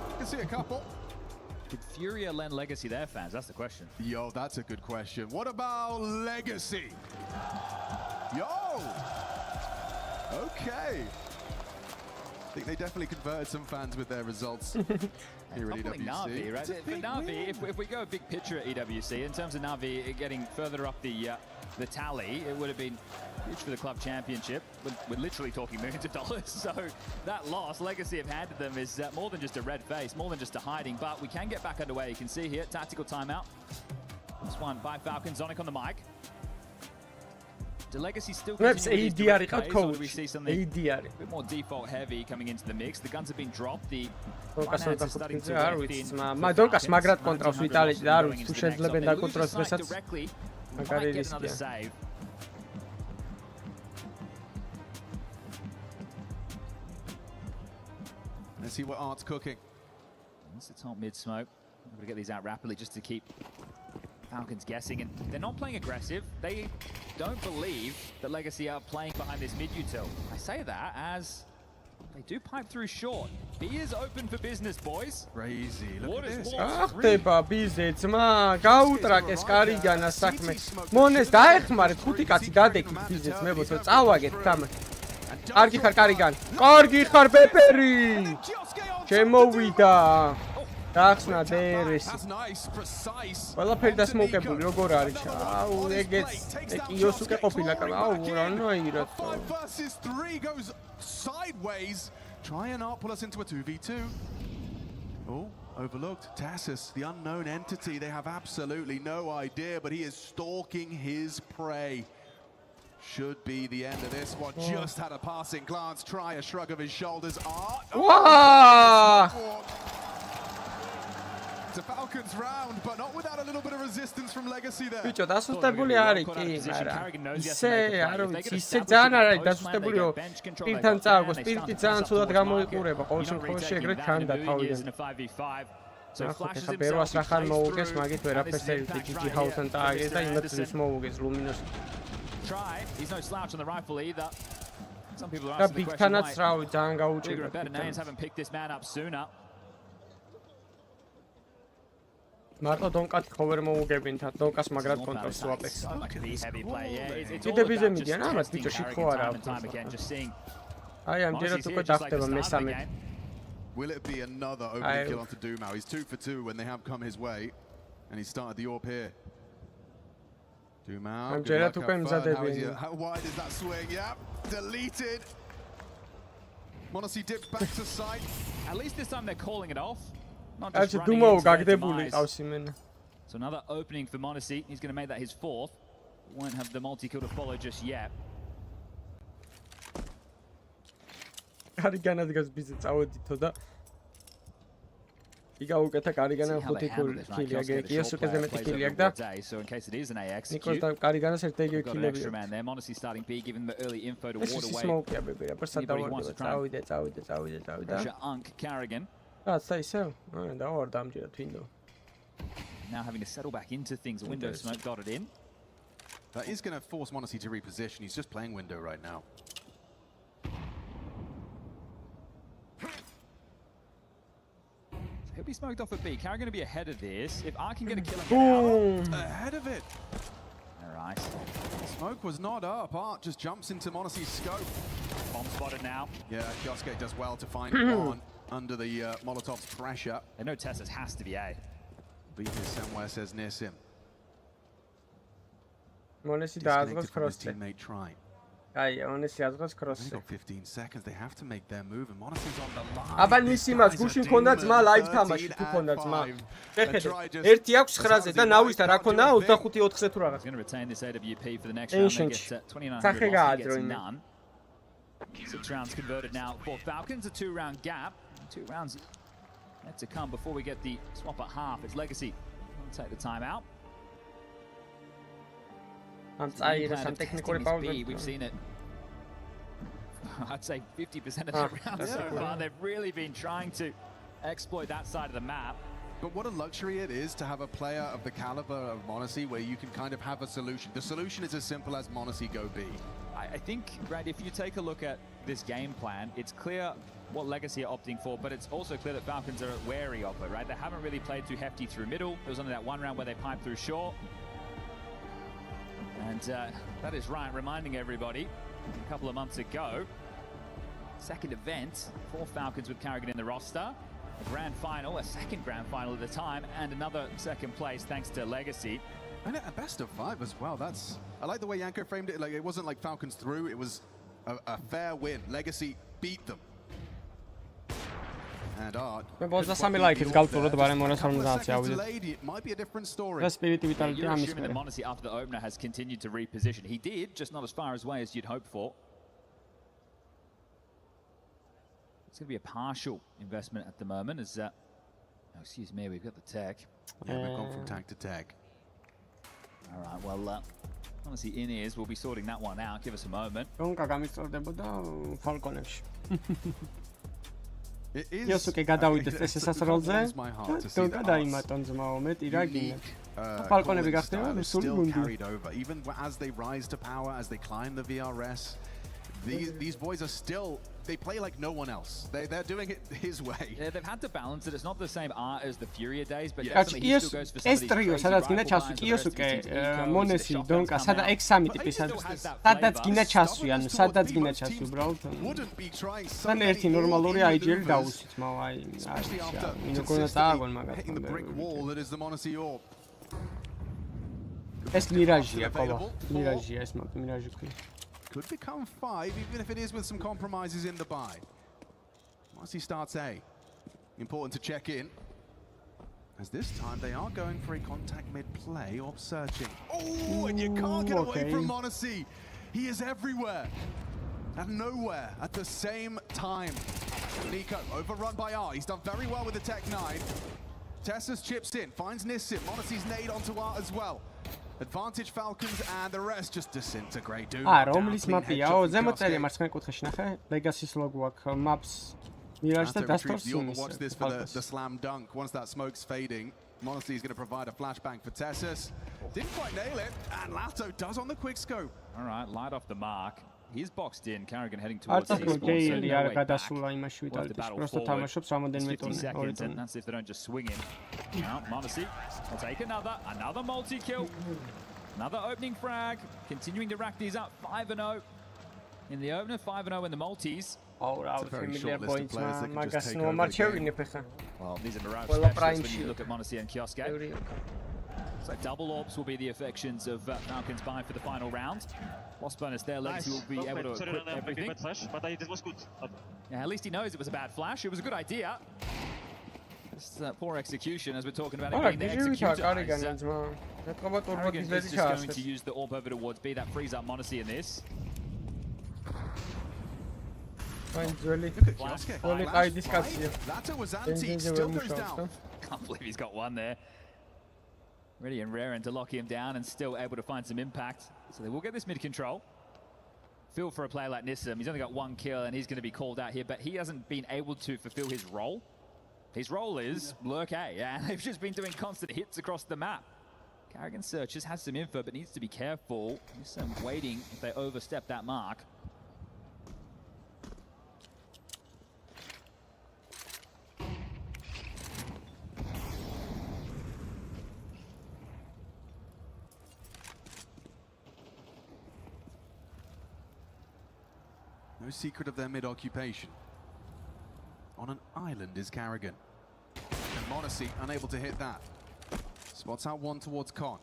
You can see a couple. Did Furia lend Legacy their fans? That's the question. Yo, that's a good question. What about Legacy? Yo! Okay. I think they definitely converted some fans with their results here at EWC. Na'Vi, right? For Na'Vi, if we go a big picture at EWC, in terms of Na'Vi getting further up the tally, it would have been huge for the club championship. We're literally talking millions of dollars. So that loss Legacy have handed them is more than just a red face, more than just a hiding. But we can get back underway. You can see here, tactical timeout. This one by Falcons. Zonic on the mic. The Legacy still continuing to play, so we see something a bit more default heavy coming into the mix. The guns have been dropped. The finance is starting to work in. Madonkas მაგრად კონტროლს ვიტალიტი და არ ვიცი თუ შეძლებენ დაკონტროლოს დღესაც. Might get another save. Let's see what Art's cooking. It's the top mid smoke. I'm going to get these out rapidly just to keep Falcons guessing. And they're not playing aggressive. They don't believe that Legacy are playing behind this mid util. I say that as they do pipe through short. He is open for business, boys. Crazy. Look at this. ახტება ბიზე ძმა გაუტრაკეს კარიგანას საქმე. მონეს დაეხმარეთ ხუთი კაცი დადექით ბიზე ძმებო თო წავაგეთ თამაში. კარგი ხარ კარიგანი. კარგი ხარ პეპერი. შემოვიდა. დახსნა DRS. ყველაფერი დასმოკებული როგორ არის? აუ ეგეც ეკიოსუკე ყოფილა კა. აუ რანაირად. versus 3 goes sideways. Try and not pull us into a 2v2. Oh, overlooked. Tassus, the unknown entity. They have absolutely no idea, but he is stalking his prey. Should be the end of this one. Just had a passing glance. Try a shrug of his shoulders. It's a Falcons round, but not without a little bit of resistance from Legacy there. ბიჭო, დასუსტებული არის კი, მაგრამ ისე არ ვიცი, ისე ძალიან არ არის დასუსტებულიო. პირთან წააგო, სპირიტი ძალიან ცუდად გამოიყურება, ყოველ შემთხვევაში ეგრეთ ქანდა თავიდან. ახლა ბერვას რა ხარ მოუგეს, მაგით ვერაფერს ევითი GG ჰაუსთან წააგეს და იმათთვის მოუგეს ლუმინოს. Try. He's no slouch on the rifle either. Some people are asking the question why bigger and better გაუჭირდა. names haven't picked this man up sooner. მარტო დონკას ხო ვერ მოუგებინთ, დონკას მაგრად კონტროლს უაპექს. კიდე მიდიან, ამას ბიჭო შიქო არა აქვს. აი ამჯერად უკვე დახტება მესამე. Will it be another opening kill onto Dumao? He's 2 for 2 when they have come his way, and he started the AWP here. Dumao, ამჯერად უკვე მზადებიან. How wide is that swing? Yeah, deleted. Monacy dips back to side. At least this time they're calling it off. Not Actually, just running into their გაგდებული demise. ყავს იმენა. So another opening for Monacy. He's going to make that his fourth. Won't have the multi-kill to follow just yet. კარიგანად გასბიზე წავედითო და იგა უკეთა კარიგანა 5 ქილი აგე იოსუკეზე მეტი ქილი აგ და So in case it is an AX, ნიკოს და კარიგანას ერთ იგივე got an ქილები extra man there. Monacy starting B, giving the early info to ward ეს away. სმოუკია ბები რა პრესად დავარდება წავიდე Pressure Unk Carrigan. რაცა ისევ არა დავარდა ამჯერად თვინდო Now having to settle back into things. A window smoke got it in. That is going to force Monacy to reposition. He's just playing window right now. He'll be smoked off at B. Carrigan going to be ahead of this. If I can get a kill and get out. Ahead of it. All right. Smoke was not up. Art just jumps into Monacy's scope. Bomb spotted now. Yeah, Kioske does well to find one under the Molotov's pressure. I know Tessus has to be A. Be here somewhere, says Nissim. მონესი დააზღოს Disconnected from his ქროსზე teammate try. აი მონესი აზღოს They've ქროსზე got 15 seconds. They have to make their move, and Monacy's on the line. აბა ნისიმას გუშინ ქონდა ძმა ლაივ თამაში თუ ქონდა ძმა შეხედე ერთი აქვს 9-ზე და ნავის და რა ქონდა 25-4-ზე თუ რაღაც Going to retain this AWP for the next round. They get 2900 loss. He gets none. 6 rounds converted now for Falcons. A 2-round gap. 2 rounds yet to come before we get the swap at half. It's Legacy. We'll take the time out. ამ წაიღეს ამ ტექნიკური პაუზა We've seen it. I'd say 50% of the rounds so far. They've really been trying to exploit that side of the map. But what a luxury it is to have a player of the caliber of Monacy where you can kind of have a solution. The solution is as simple as Monacy go B. I think, Brad, if you take a look at this game plan, it's clear what Legacy are opting for, but it's also clear that Falcons are wary of it, right? They haven't really played too hefty through middle. There was only that one round where they piped through short. And that is right, reminding everybody, a couple of months ago, second event for Falcons with Carrigan in the roster. A grand final, a second grand final at the time, and another second place thanks to Legacy. And a best of 5 as well. I like the way Yanko framed it. Like, it wasn't like Falcons through, it was a fair win. Legacy beat them. And Art. მე 23 ლაიქით გავწუროთ ბარემ 250 ავიდეთ. It might be a different story. და სპირიტი ვიტალიტი You're ამის assuming that მერე. Monacy after the opener has continued to reposition. He did, just not as far away as you'd hope for. It's going to be a partial investment at the moment as, oh, excuse me, we've got the tech. Yeah, we've gone from tag to tag. All right, well, Monacy in ears, we'll be sorting that one out. Give us a moment. დონკა გამიწორდებოდა ფალკონებში. იოსუკე გადავიდეს წესასწროლზე. დონკა დაიმატონ ძმაო, მეტი რა გინდა. ფალკონები გახდება რუსული გუნდი. Even as they rise to power, as they climb the VRS, these boys are still, they play like no one else. They're doing it his way. Yeah, they've had to balance it. It's not the same art as the Furia days, but definitely he still goes for some of these ტრიო, crazy სადაც გინდა rifle ჩასვი, lines, იოსუკე, the rest of his team მონესი, goes, the დონკა, shotguns სადა come out. X3 But he ტიპი still has that სადაც flavor. გინდა ჩასვი, ანუ სადაც გინდა ჩასვი უბრალოდ. Wouldn't be trying so თან many ერთი ნორმალური all-in აიჯერი maneuvers, დაუსვით, მაო, აი, especially after მინო გონა consistently წააგონ მაგას. hitting the brick wall that is the Monacy orb. ეს მირაჟია, ყოლა. მირაჟია ეს მირაჟი ქვია. Could become 5, even if it is with some compromises in the buy. Monacy starts A. Important to check in. As this time they are going for a contact mid-play or searching. Oh, and you can't get away from Monacy. He is everywhere. And nowhere at the same time. Nico, overrun by R. He's done very well with the Tech 9. Tessus chips in, finds Nissim. Monacy's nade onto R as well. Advantage Falcons and the rest just disintegrate. რომლის მაპია? ო, ზემოთ წერია მარცხენა კუთხეში ნახე. Legacy-ს ლოგო აქვს maps. მირაჟს და დასტორს იმის. Watch this for the slam dunk. Once that smoke's fading, Monacy is going to provide a flashbang for Tessus. Didn't quite nail it, and Lato does on the quick scope. All right, light off the mark. He's boxed in. Carrigan heading towards არც the ახლა spawn. ჯეილი არ გადასულა იმაში ვიტალიტის. პროსტო თამაშობს რამოდენიმე 50 ტურნე. seconds, and that's if they don't just swing him. Now, Monacy will take another multi-kill. Another opening frag. Continuing to rack these up. 5-0 in the opener, 5-0 in the multis. Oh, It's a very short list of players that can just take over the game. Well, these are Mirage Well, specialists when you look at Monacy and Kioske. So double orbs will be the affections of Falcons buy for the final round. Lost bonus there, Legacy will be able to equip everything. Flash, but it was good. Yeah, at least he knows it was a bad flash. It was a good idea. Just poor execution, as we're talking about it being the executor. Carrigan is just going to use the orb over towards B. That frees up Monacy in this. Look at Kioske. Lato was anti, still goes down. Can't believe he's got one there. Ready and raring to lock him down and still able to find some impact. So they will get this mid control. Feel for a player like Nissim. He's only got one kill and he's going to be called out here, but he hasn't been able to fulfill his role. His role is lurk A, and they've just been doing constant hits across the map. Carrigan searches, has some info, but needs to be careful. Nissim waiting if they overstep that mark. No secret of their mid-occupation. On an island is Carrigan. And Monacy unable to hit that. Spots out one towards Con.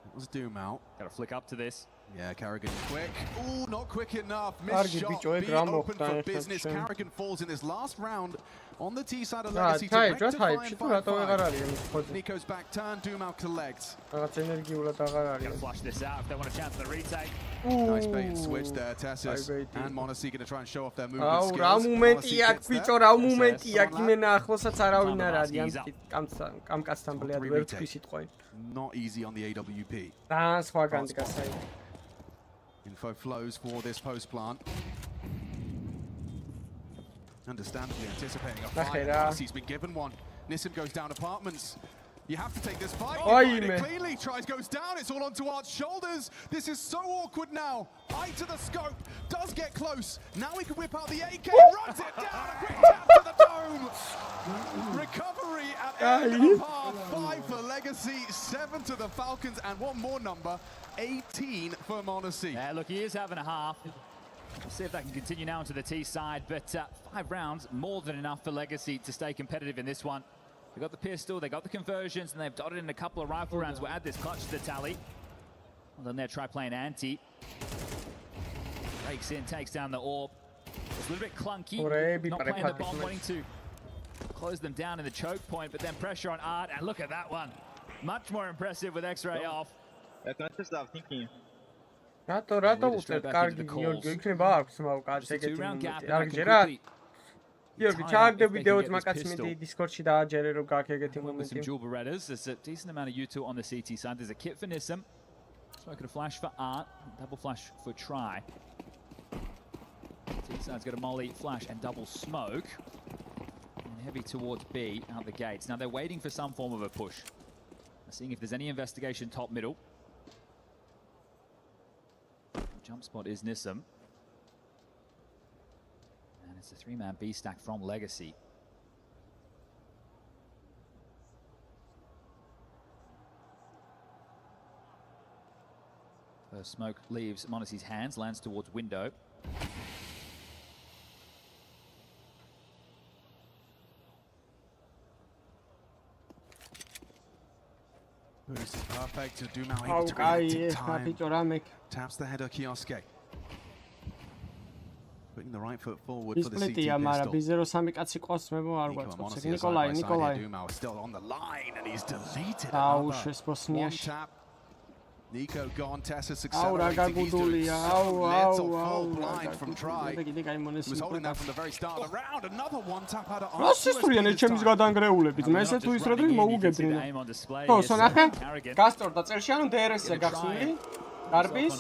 It was Doom out. Got to flick up to this. Yeah, Carrigan quick. Ooh, not quick enough. Missed shot. B open for business. Carrigan falls in this last round on the T side of Legacy to rectify and find. Nico's back turn. Doom out collects. Got to flush this out if they want a chance for the retake. Nice bait and switch there. Tessus and Monacy going to try and show off their movement აუ skills. რა მომენტია ქვიჭო რა მომენტია კიმენა ახლოსაც არავინ არ არის ამ კაცთან ბლედ ვერ თქვი სიტყვა. Not easy on the AWP. და სხვაგან გასაი. Info flows for this post plant. Understandably anticipating a fight. Monacy's been given one. Nissim goes down apartments. You have to take this fight. It cleanly tries, goes down. It's all onto Art's shoulders. This is so awkward now. Eye to the scope. Does get close. Now he can whip out the AK. Runs it down. A quick tap to the dome. Recovery at end of half. 5 for Legacy. 7 to the Falcons. And one more number. 18 for Monacy. Yeah, look, he is having a half. We'll see if that can continue now into the T side. But 5 rounds, more than enough for Legacy to stay competitive in this one. They got the pistol, they got the conversions, and they've dotted in a couple of rifle rounds. We'll add this clutch to the tally. Well, then there, try playing anti. Breaks in, takes down the orb. It's a little bit clunky. Not playing the bomb, wanting to close them down in the choke point, but then pressure on Art, and look at that one. Much more impressive with X-ray off. რატო უწევთ კარგი გიორგი იქნება აქვს მაგ ეგეთი მომენტი არ გჯერა გიორგი ჩააგდე ვიდეოც მაგაც მიდი დისკორდში დააჯერე რომ გაქვს ეგეთი მომენტი some dual berettas. There's a decent amount of U2 on the CT side. There's a kit for Nissim. Smoking a flash for Art, double flash for Try. T side's got a molly, flash and double smoke. And heavy towards B out the gates. Now they're waiting for some form of a push. Seeing if there's any investigation top middle. Jump spot is Nissim. And it's a 3-man B stack from Legacy. First smoke leaves Monacy's hands, lands towards window. Boost is perfect to do now able to react in time. Taps the header Kioske. Putting the right foot forward for the CT pistol. Nico still on the line and he's deleted one tap. Nico gone, Tessa accelerating. He's doing so little full blind from Try. He was holding that from the very start of the round. Another one tap out of Arts. რასისვრიან ჩემს გადანგრეულებით მე ესე თუ ის როდრიგ მოუგებდნენ. ხო, სონახე. გასტორდა წელში ანუ DRS-ზე გახსნილი. Garbis,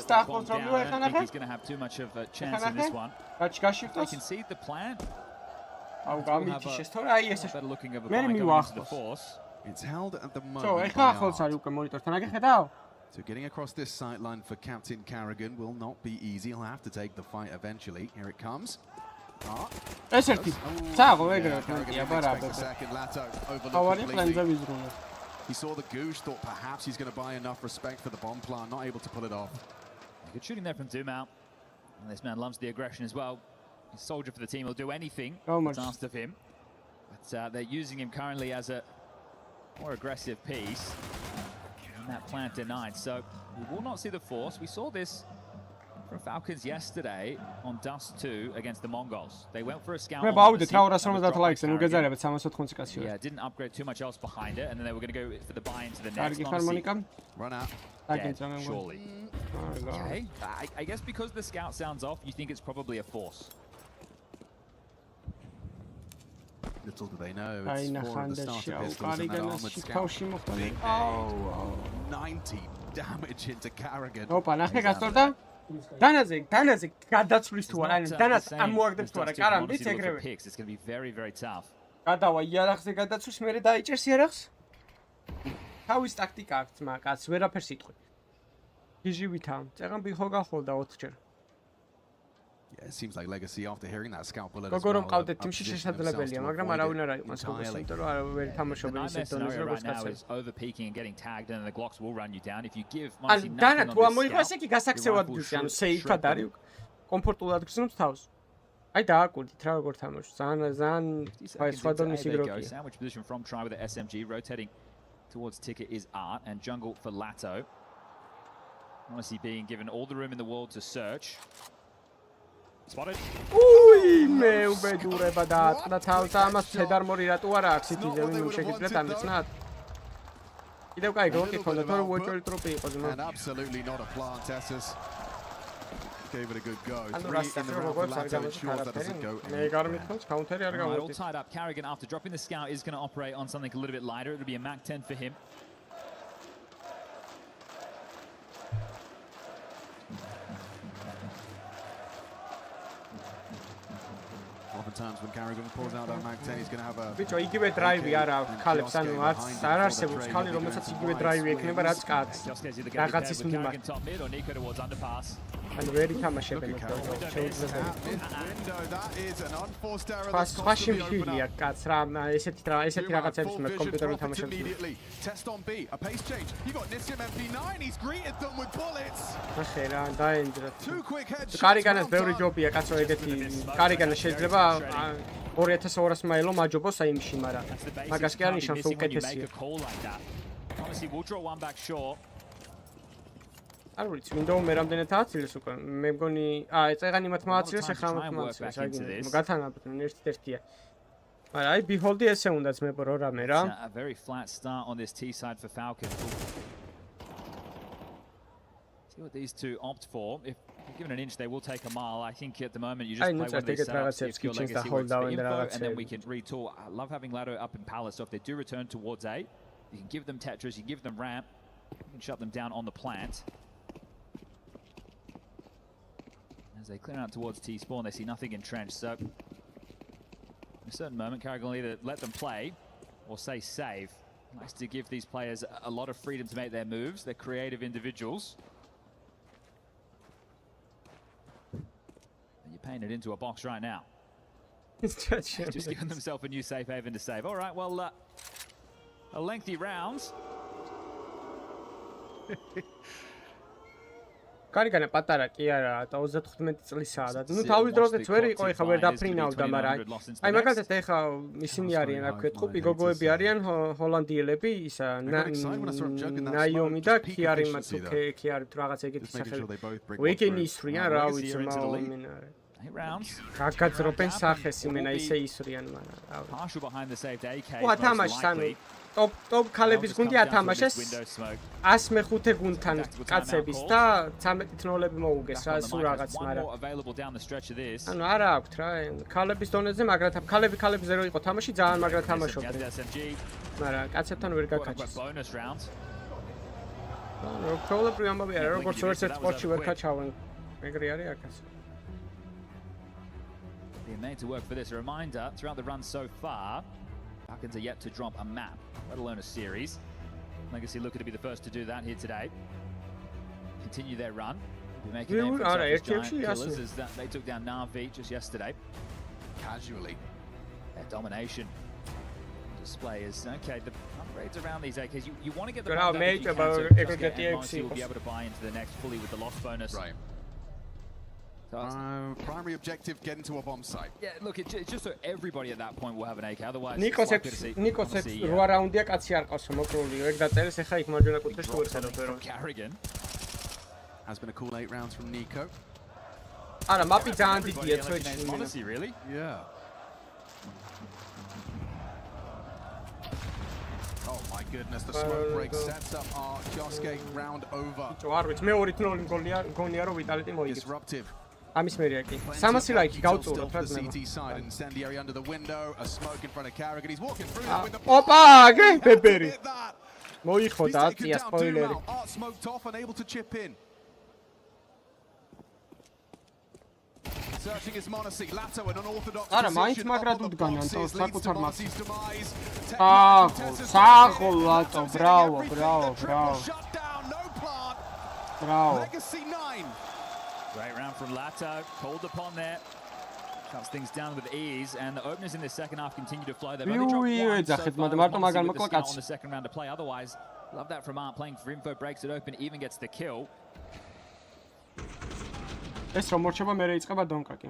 დაახლოებით რომ ვიხანახე. He's going to have too much of a chance in this one. They can see the plan. აუ გამითიშეს თორე აი ესე. მე მივახოს. It's held at the moment. So, ეხლა ახლოს არის უკვე მონიტორთან, აგეხედავ? So getting across this sideline for Captain Carrigan will not be easy. He'll have to take the fight eventually. Here it comes. Second He saw the goosh, thought perhaps he's going to buy enough respect for the bomb plant, not able to pull it off. Good shooting there from Zumau. And this man loves the aggression as well. He's a soldier for the team, he'll do anything that's asked of him. But they're using him currently as a more aggressive piece. And that plant denied. So we will not see the force. We saw this from Falcons yesterday on Dust 2 against the Mongols. They went for a scout. Yeah, didn't upgrade too much else behind it, and then they were going to go for the buy into the next. Run out. Surely. Okay. I guess because the scout sounds off, you think it's probably a force. Little do they know, it's four of the starter pistols and that armored scout. 90 damage into Carrigan. Danazig გადაცვლის თუ არა, დანაც ამოაგდებს თუ არა, კარამბიც ეგრევე. It's going to be very, very tough. გადავა იარაღზე გადაცვლის, მერე დაიჭერს იარაღს. თავის ტაქტიკა აქვს, მაგაც ვერაფერს იტყვი. გიჟივითა, წეღან ბიხო გახოლდა 4 ჯერ. Yeah, it seems like Legacy after hearing that scout bullet as well. გოგო რომ ყავდეთ თიმში შესაძლებელია, მაგრამ არავინ არ აიყვანს გოგოს, იმიტომ რომ არ ვერ თამაშობენ ისეთ დონეზე როგორც კაცები. Overpeaking and getting tagged and the Glocks will run you down if you give Marcy nothing on this. თუ ამოიყვანს იგი გასაქცევად გზი, ანუ სეიფად არის, კომფორტულად გზნობს თავს. აი დააკვირდით რა როგორ თამაშობს. ძალიან სხვა დონის იგროკია. Sandwich position from Try with the SMG rotating towards Ticket is Art and jungle for Lato. Honestly being given all the room in the world to search. Spotted. Ui, მე უბედურება დაატყდა თავს ამას ცედარმორი რატო არა აქვს ითიზე ვინმე შეგიძლიათ ამიცნათ. კიდევ კაი გონკი ქონდა თორე უეჭველი ტროპი იყო ზმნა. And absolutely not a plant Tessus. Gave it a good go. ანუ რასთან როგორც არ გამოსხარა მე გამithons counter-ი არ გამოვიდა. All tied up. Carrigan after dropping the scout is going to operate on something a little bit lighter. It'll be a Mac 10 for him. Oftentimes when Carrigan pulls out that Mac 10, he's going to have a... Bicho, იგივე დრაივი არ აქვს ქალებს, ანუ არ არსებობს ქალი, რომელსაც იგივე დრაივი ექნება, რაც კაცს. რაღაცის მიმართ. ანუ ვერ ითამაშებენ სხვაში მშვიდია კაც რა ესეთი რაღაცების მე კომპიუტერში თამაშობ. Test on B, a pace change. You got Nissim MP9, he's greeted them with bullets. ახე რა დაენძრა. კარიგანას ბევრი ჯობია კაცო ეგეთი. კარიგანა შეიძლება 2200 მაილო მაჯობოს აი იმში, მაგრამ მაგას კი არ ნიშნავს უკეთესია. Honestly, we'll draw one back short. არ ვიცი, ვინდოუ მე რამდენად აცილეს უკვე. მე მგონი, წეღანი მათ მოაცილეს, ახლა მათ მოაცილეს. აი, გათანაბრდნენ ერთ-ერთია. მაგრამ აი, behold-ი ესე უნდა ძმებო რო რამე რა. A very flat start on this T side for Falcon. See what these two opt for. If given an inch, they will take a mile. I think at the moment you just play one of these setups, if your Legacy works for info, and then we can retool. I love having Lado up in Palace, so if they do return towards A, you can give them Tetris, you give them ramp, you can shut them down on the plant. As they clear out towards T-spawn, they see nothing entrenched, so in a certain moment, Carrigan will either let them play or say save. Nice to give these players a lot of freedom to make their moves. They're creative individuals. And you're paying it into a box right now. Just giving themselves a new safe haven to save. All right, well, a lengthy round. კარიგანა პატარა კი არა, 35 წლისაა და ნუ თავის დროზეც ვერ იყო, ეხა ვერ დაფრინავდა, მაგრამ აი მაგალითად ეხა ისინი არიან, რა ვქეთ, ყუპი გოგოები არიან, ჰოლანდიელები, ისა ნაიომი და ქიარი მათ ქიარი თუ რაღაც ეგეთი სახელი. ვიკენი ისრიან, რა ვიცი, გაგაძრობენ სახეს იმენა ისე ისრიან, მაგრამ partial behind the saved AK. ვა თამაშს ანუ top ქალების გუნდი ათამაშეს 105 გუნდთან კაცების და 13-0 მოუგეს რა სულ რაღაც, მაგრამ ანუ არა აქვთ რა ქალების დონეზე, მაგრამ ქალებზე რო იყო თამაში ძალიან მაგრად თამაშობდნენ, მაგრამ კაცებთან ვერ გაკაჩეს. ანუ პრობლემა ამბავი არა, როგორც ერთ სპორტში ვერ კაჩავენ, ეგრე არის აქაც. Being made to work for this. A reminder, throughout the run so far, Falcons are yet to drop a map, let alone a series. Legacy looking to be the first to do that here today. continue their run. Be making their giant killers as they took down Na'Vi just yesterday. Casually. Their domination display is okay. The upgrades around these AKs, you want to get the ball up if you can, so Monacy will be able to buy into the next fully with the loss bonus. Right. Primary objective, get into a bomb site. Yeah, look, it's just so everybody at that point will have an AK. Otherwise, Nikos 8 რაუნდია კაცი არ ყავს მოკრული. ეგ დაწერეს ახლა იქ მარჯვენა კუთხეში თუ ვერ ხედავთ ვერ. Carrigan has been a cool 8 rounds from Nico. არა, მაპი ძალიან დიდია წვეთში. Monacy, really? Yeah. Oh my goodness, the smoke break sets up our Kioske round over. არ ვიცი, მე 2-0 გოლია რომ ვიტალიტი მოიგებს. Disruptive. ამის მერე კი. 300 ლაიქი გავწუვროთ რა ძმა. CT side incendiary under the window, a smoke in front of Carrigan. He's walking through with the Opa, გე პეპერი. მოიხოდა აწია სპოილერი. Smoked off and able to chip in. Searching his Monacy, Lato an unorthodox არა, მაინც მაგრად უდგანან თავს საკუთარ მასს. საღო ლატო, ბრავო, ბრავო, ბრავო. Bravo. Legacy 9. Great round from Lato, called upon there. Shuts things down with ease, and the openers in the second half continue to flow. They've only dropped one so far on the second round to play. Otherwise, love that from Art playing for info, breaks it open, even gets the kill. ეს რომ მორჩება მე რეიწყება დონკაკი.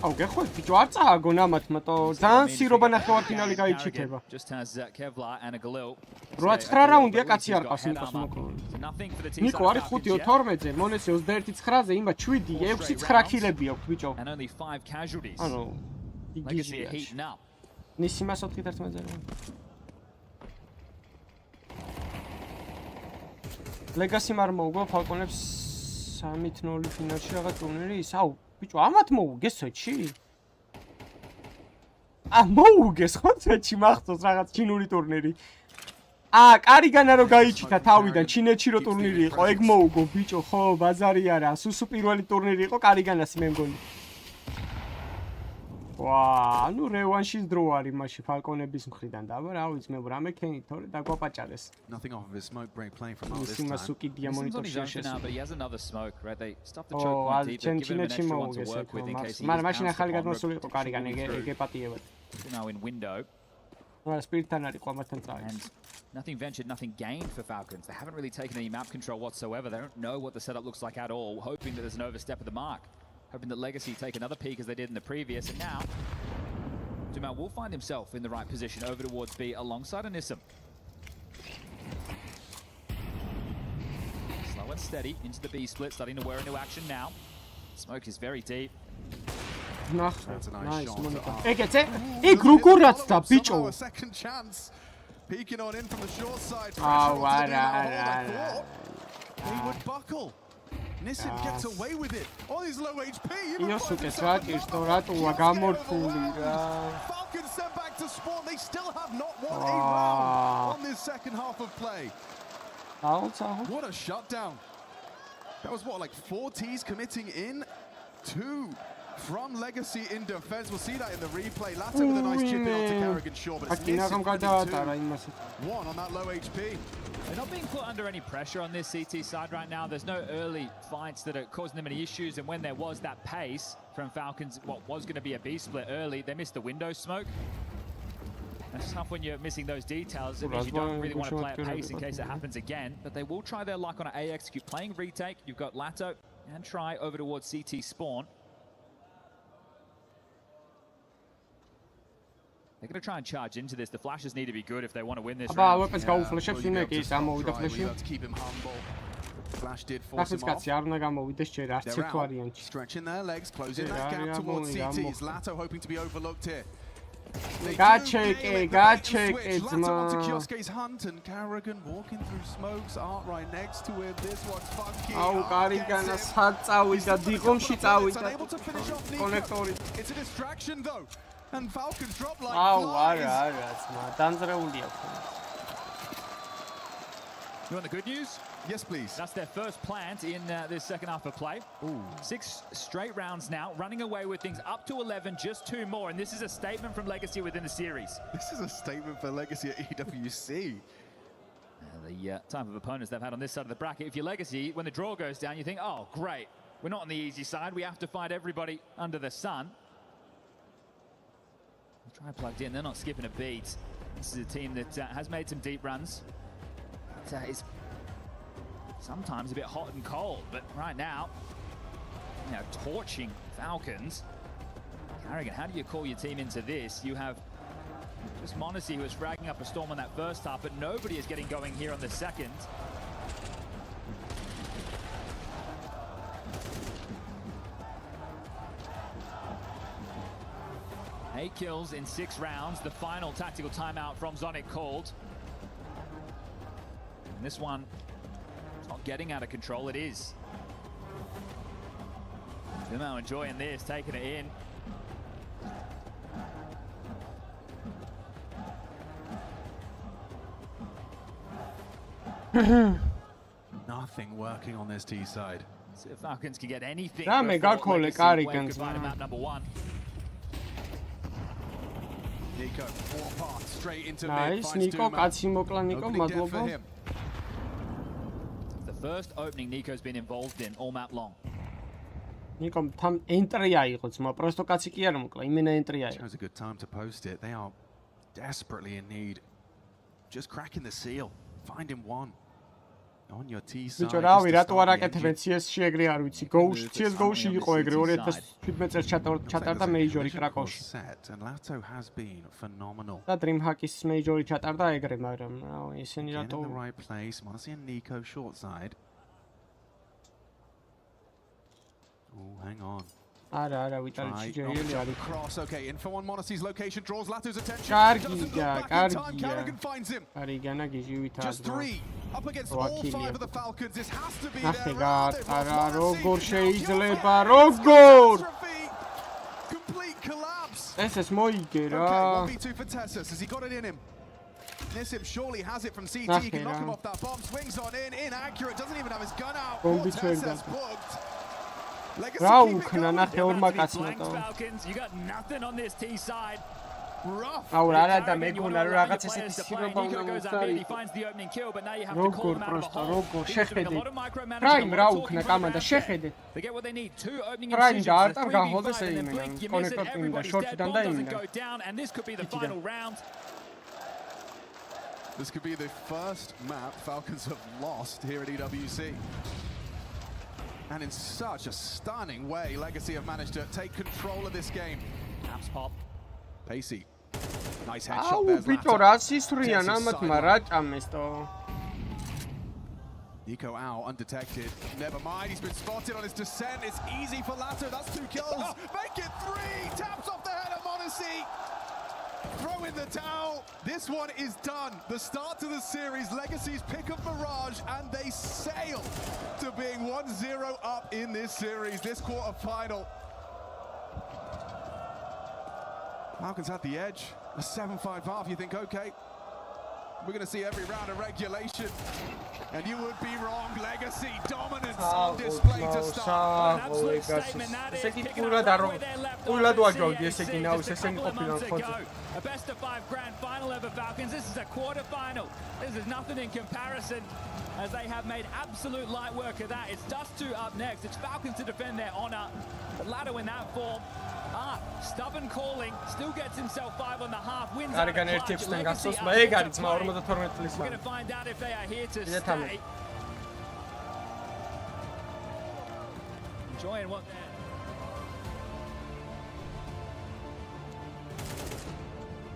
აუ გეხოთ ბიჭო არ წააგო ნამათმატო ძალიან სირობა ნახევარფინალი გაიჩიტება. Just has Kevlar and a Galil. 8-9 რაუნდია კაცი არ ყავს ნიკოს მოკრული. ნიკო არის 5-12-ზე, მონესი 29-ზე, იმა 7, 6-9 ქილები აქვს ბიჭო. And only 5 casualties. ანუ Legacy heating up. ნისიმას 4-11-ზე. Legacy არ მოუგო ფალკონებს 3-0 ფინალში რაღაც ტურნირი ის. აუ ბიჭო, ამათ მოუგეს სვეტში? მოუგეს ხო სვეტში მახსოვს რაღაც ჩინური ტურნირი. კარიგანა რო გაიჩიტა თავიდან ჩინეთში რო ტურნირი იყო, ეგ მოუგო ბიჭო, ხო, ბაზარი არა, სუსუ პირველი ტურნირი იყო კარიგანას მე მგონი. ვა, ну რევანშის დრო არის მასში ფალკონების მხრიდან და რა ვიცი მე რამე ქენი თორე დაგვაპაჭარეს. Nothing off of his smoke break playing from out this time. Სიმასუკი დიამონიტორში now, but he has another smoke, right? They stopped the choke point deep, they've given him an extra one to work with in case he მაგრამ მაშინ ახალი გადმოსული იყო კარიგან ეგეპატიებად. Now in window. არა სპირტთან არის ყომასთან წავიდა. And nothing ventured, nothing gained for Falcons. They haven't really taken any map control whatsoever. They don't know what the setup looks like at all, hoping that there's an overstep of the mark. Hoping that Legacy take another peek as they did in the previous, and now Dumal will find himself in the right position over towards B alongside Anissim. Slow and steady into the B split, starting to wear into action now. Smoke is very deep. That's a nice shot. ეგეცე? იქ როგორაც და ბიჭო. A second chance. Peeking on in from the short side. არა. He would buckle. Nissim gets away with it. All his low HP. იოსუკეს რა ჭირს რატოა გამორთული რა. Falcons sent back to spawn. They still have not won a round on this second half of play. What a shutdown. That was what, like 4 Ts committing in? 2 from Legacy in defense. We'll see that in the replay. Lato with a nice chip in onto Carrigan Shaw, but it's Nissim 1 on that low HP. They're not being put under any pressure on this CT side right now. There's no early fights that are causing them any issues, and when there was that pace from Falcons, what was going to be a B split early, they missed the window smoke. That's tough when you're missing those details. It means you don't really want to play at pace in case it happens again, but they will try their luck on an A execute. Playing retake, you've got Lato and Try over towards CT spawn. They're going to try and charge into this. The flashes need to be good if they want to win this round. Let's keep him humble. Flash did force him off. They're out, stretching their legs, closing that gap towards CTs. Lato hoping to be overlooked here. Gotcha, Lato onto Kioske's hunt, and Carrigan walking through smokes. Art right next to him. This one's funky. It's a distraction though. And Falcons drop like flies. You want the good news? Yes, please. That's their first plant in this second half of play. 6 straight rounds now, running away with things up to 11, just 2 more. And this is a statement from Legacy within the series. This is a statement for Legacy at EWC. The the type of opponents they've had on this side of the bracket. If you're Legacy, when the draw goes down, you think, oh, great. We're not on the easy side. We have to fight everybody under the sun. Try plugged in. They're not skipping a beat. This is a team that has made some deep runs. But is sometimes a bit hot and cold. But right now, you know, torching Falcons. Carrigan, how do you call your team into this? You have just Monacy, who was fragging up a storm on that first half, but nobody is getting going here on the second. 8 kills in 6 rounds. The final tactical timeout from Zonic called. And this one, it's not getting out of control. It is. Zimo enjoying this, taking it in. Nothing working on this T side. See if Falcons can get anything. Map number 1. Nico, 4 paths straight into nice, Nico, კაცი მოკლა Nico, მადლობა. The first opening Nico's been involved in all map long. Nico, tam entry აიღო ძმა, просто კაცი კი არ მოკლა, იმენა entry აიღო. Chose a good time to post it. They are desperately in need. Just cracking the seal, finding one. On your T side. ბიჭო, რავი, რატო არ აკეთებენ CS-ში ეგრე არ ვიცი. Go-ში, CS-GO-ში იყო ეგრე 2017 წელს ჩატარდა მეიჯორი კრაკოვში. And Lato has been phenomenal. და DreamHack-ის მეიჯორი ჩატარდა ეგრე, მაგრამ რავი, ისინი რატო in the right place. Monacy and Nico short side. Oh, hang on. არა, ვიტალი ჯერილი არის. Cross, okay, info on Monacy's location draws Lato's attention. კარგია. Carrigan finds him. კარიგანა გიჟივით Just 3 up against all 5 of the Falcons. This has to be their round. როგორ შეიძლება, როგორ? Complete collapse. ეს მოიგე რა. Okay, 1v2 for Tessus. Has he got it in him? Nissim surely has it from CT. He can knock him off that bomb. Swings on in, inaccurate. Doesn't even have his gun out. Tessus booked. რა უქნა ნახე ორმა კაცმა და You got nothing on this T side. Rough. აუ რა და მეგონა რომ რაღაც ესეთი სირობა უნდა მოხდარი. He finds the opening kill, but now you have to call him out of the hole. როგორ შეხედე. Prime რა უქნა კამანდა შეხედე. They get what they need. 2 opening Prime და არტარ გაჰოლდეს ეიმენა. კონექტორიდან და შორტიდან და ეიმენა. And this could be the final round. This could be the first map Falcons have lost here at EWC. And in such a stunning way, Legacy have managed to take control of this game. Taps pop. Pacey. Nice headshot there. Vito, rasisrიან ამათმა რა ჭამეს თო. Nico out, undetected. Never mind, he's been spotted on his descent. It's easy for Lato. That's 2 kills. Make it 3. Taps off the head of Monacy. Throw in the towel. This one is done. The start to the series, Legacy's pick up Mirage, and they sail to being 1-0 up in this series, this quarter-final. Falcons had the edge. A 7-5 half. You think, okay, we're going to see every round of regulation. And you would be wrong. Legacy dominance on display to start. An absolute statement that is. Picking up right where they're left on a best of 5 grand final over Falcons. This is a quarter-final. This is nothing in comparison, as they have made absolute light work of that. It's Dust2 up next. It's Falcons to defend their honor. But Lato in that form. Stubborn calling, still gets himself 5 on the half, wins out of clutch. Legacy up next. We're going to find out if they are here to stay. Enjoying what they're...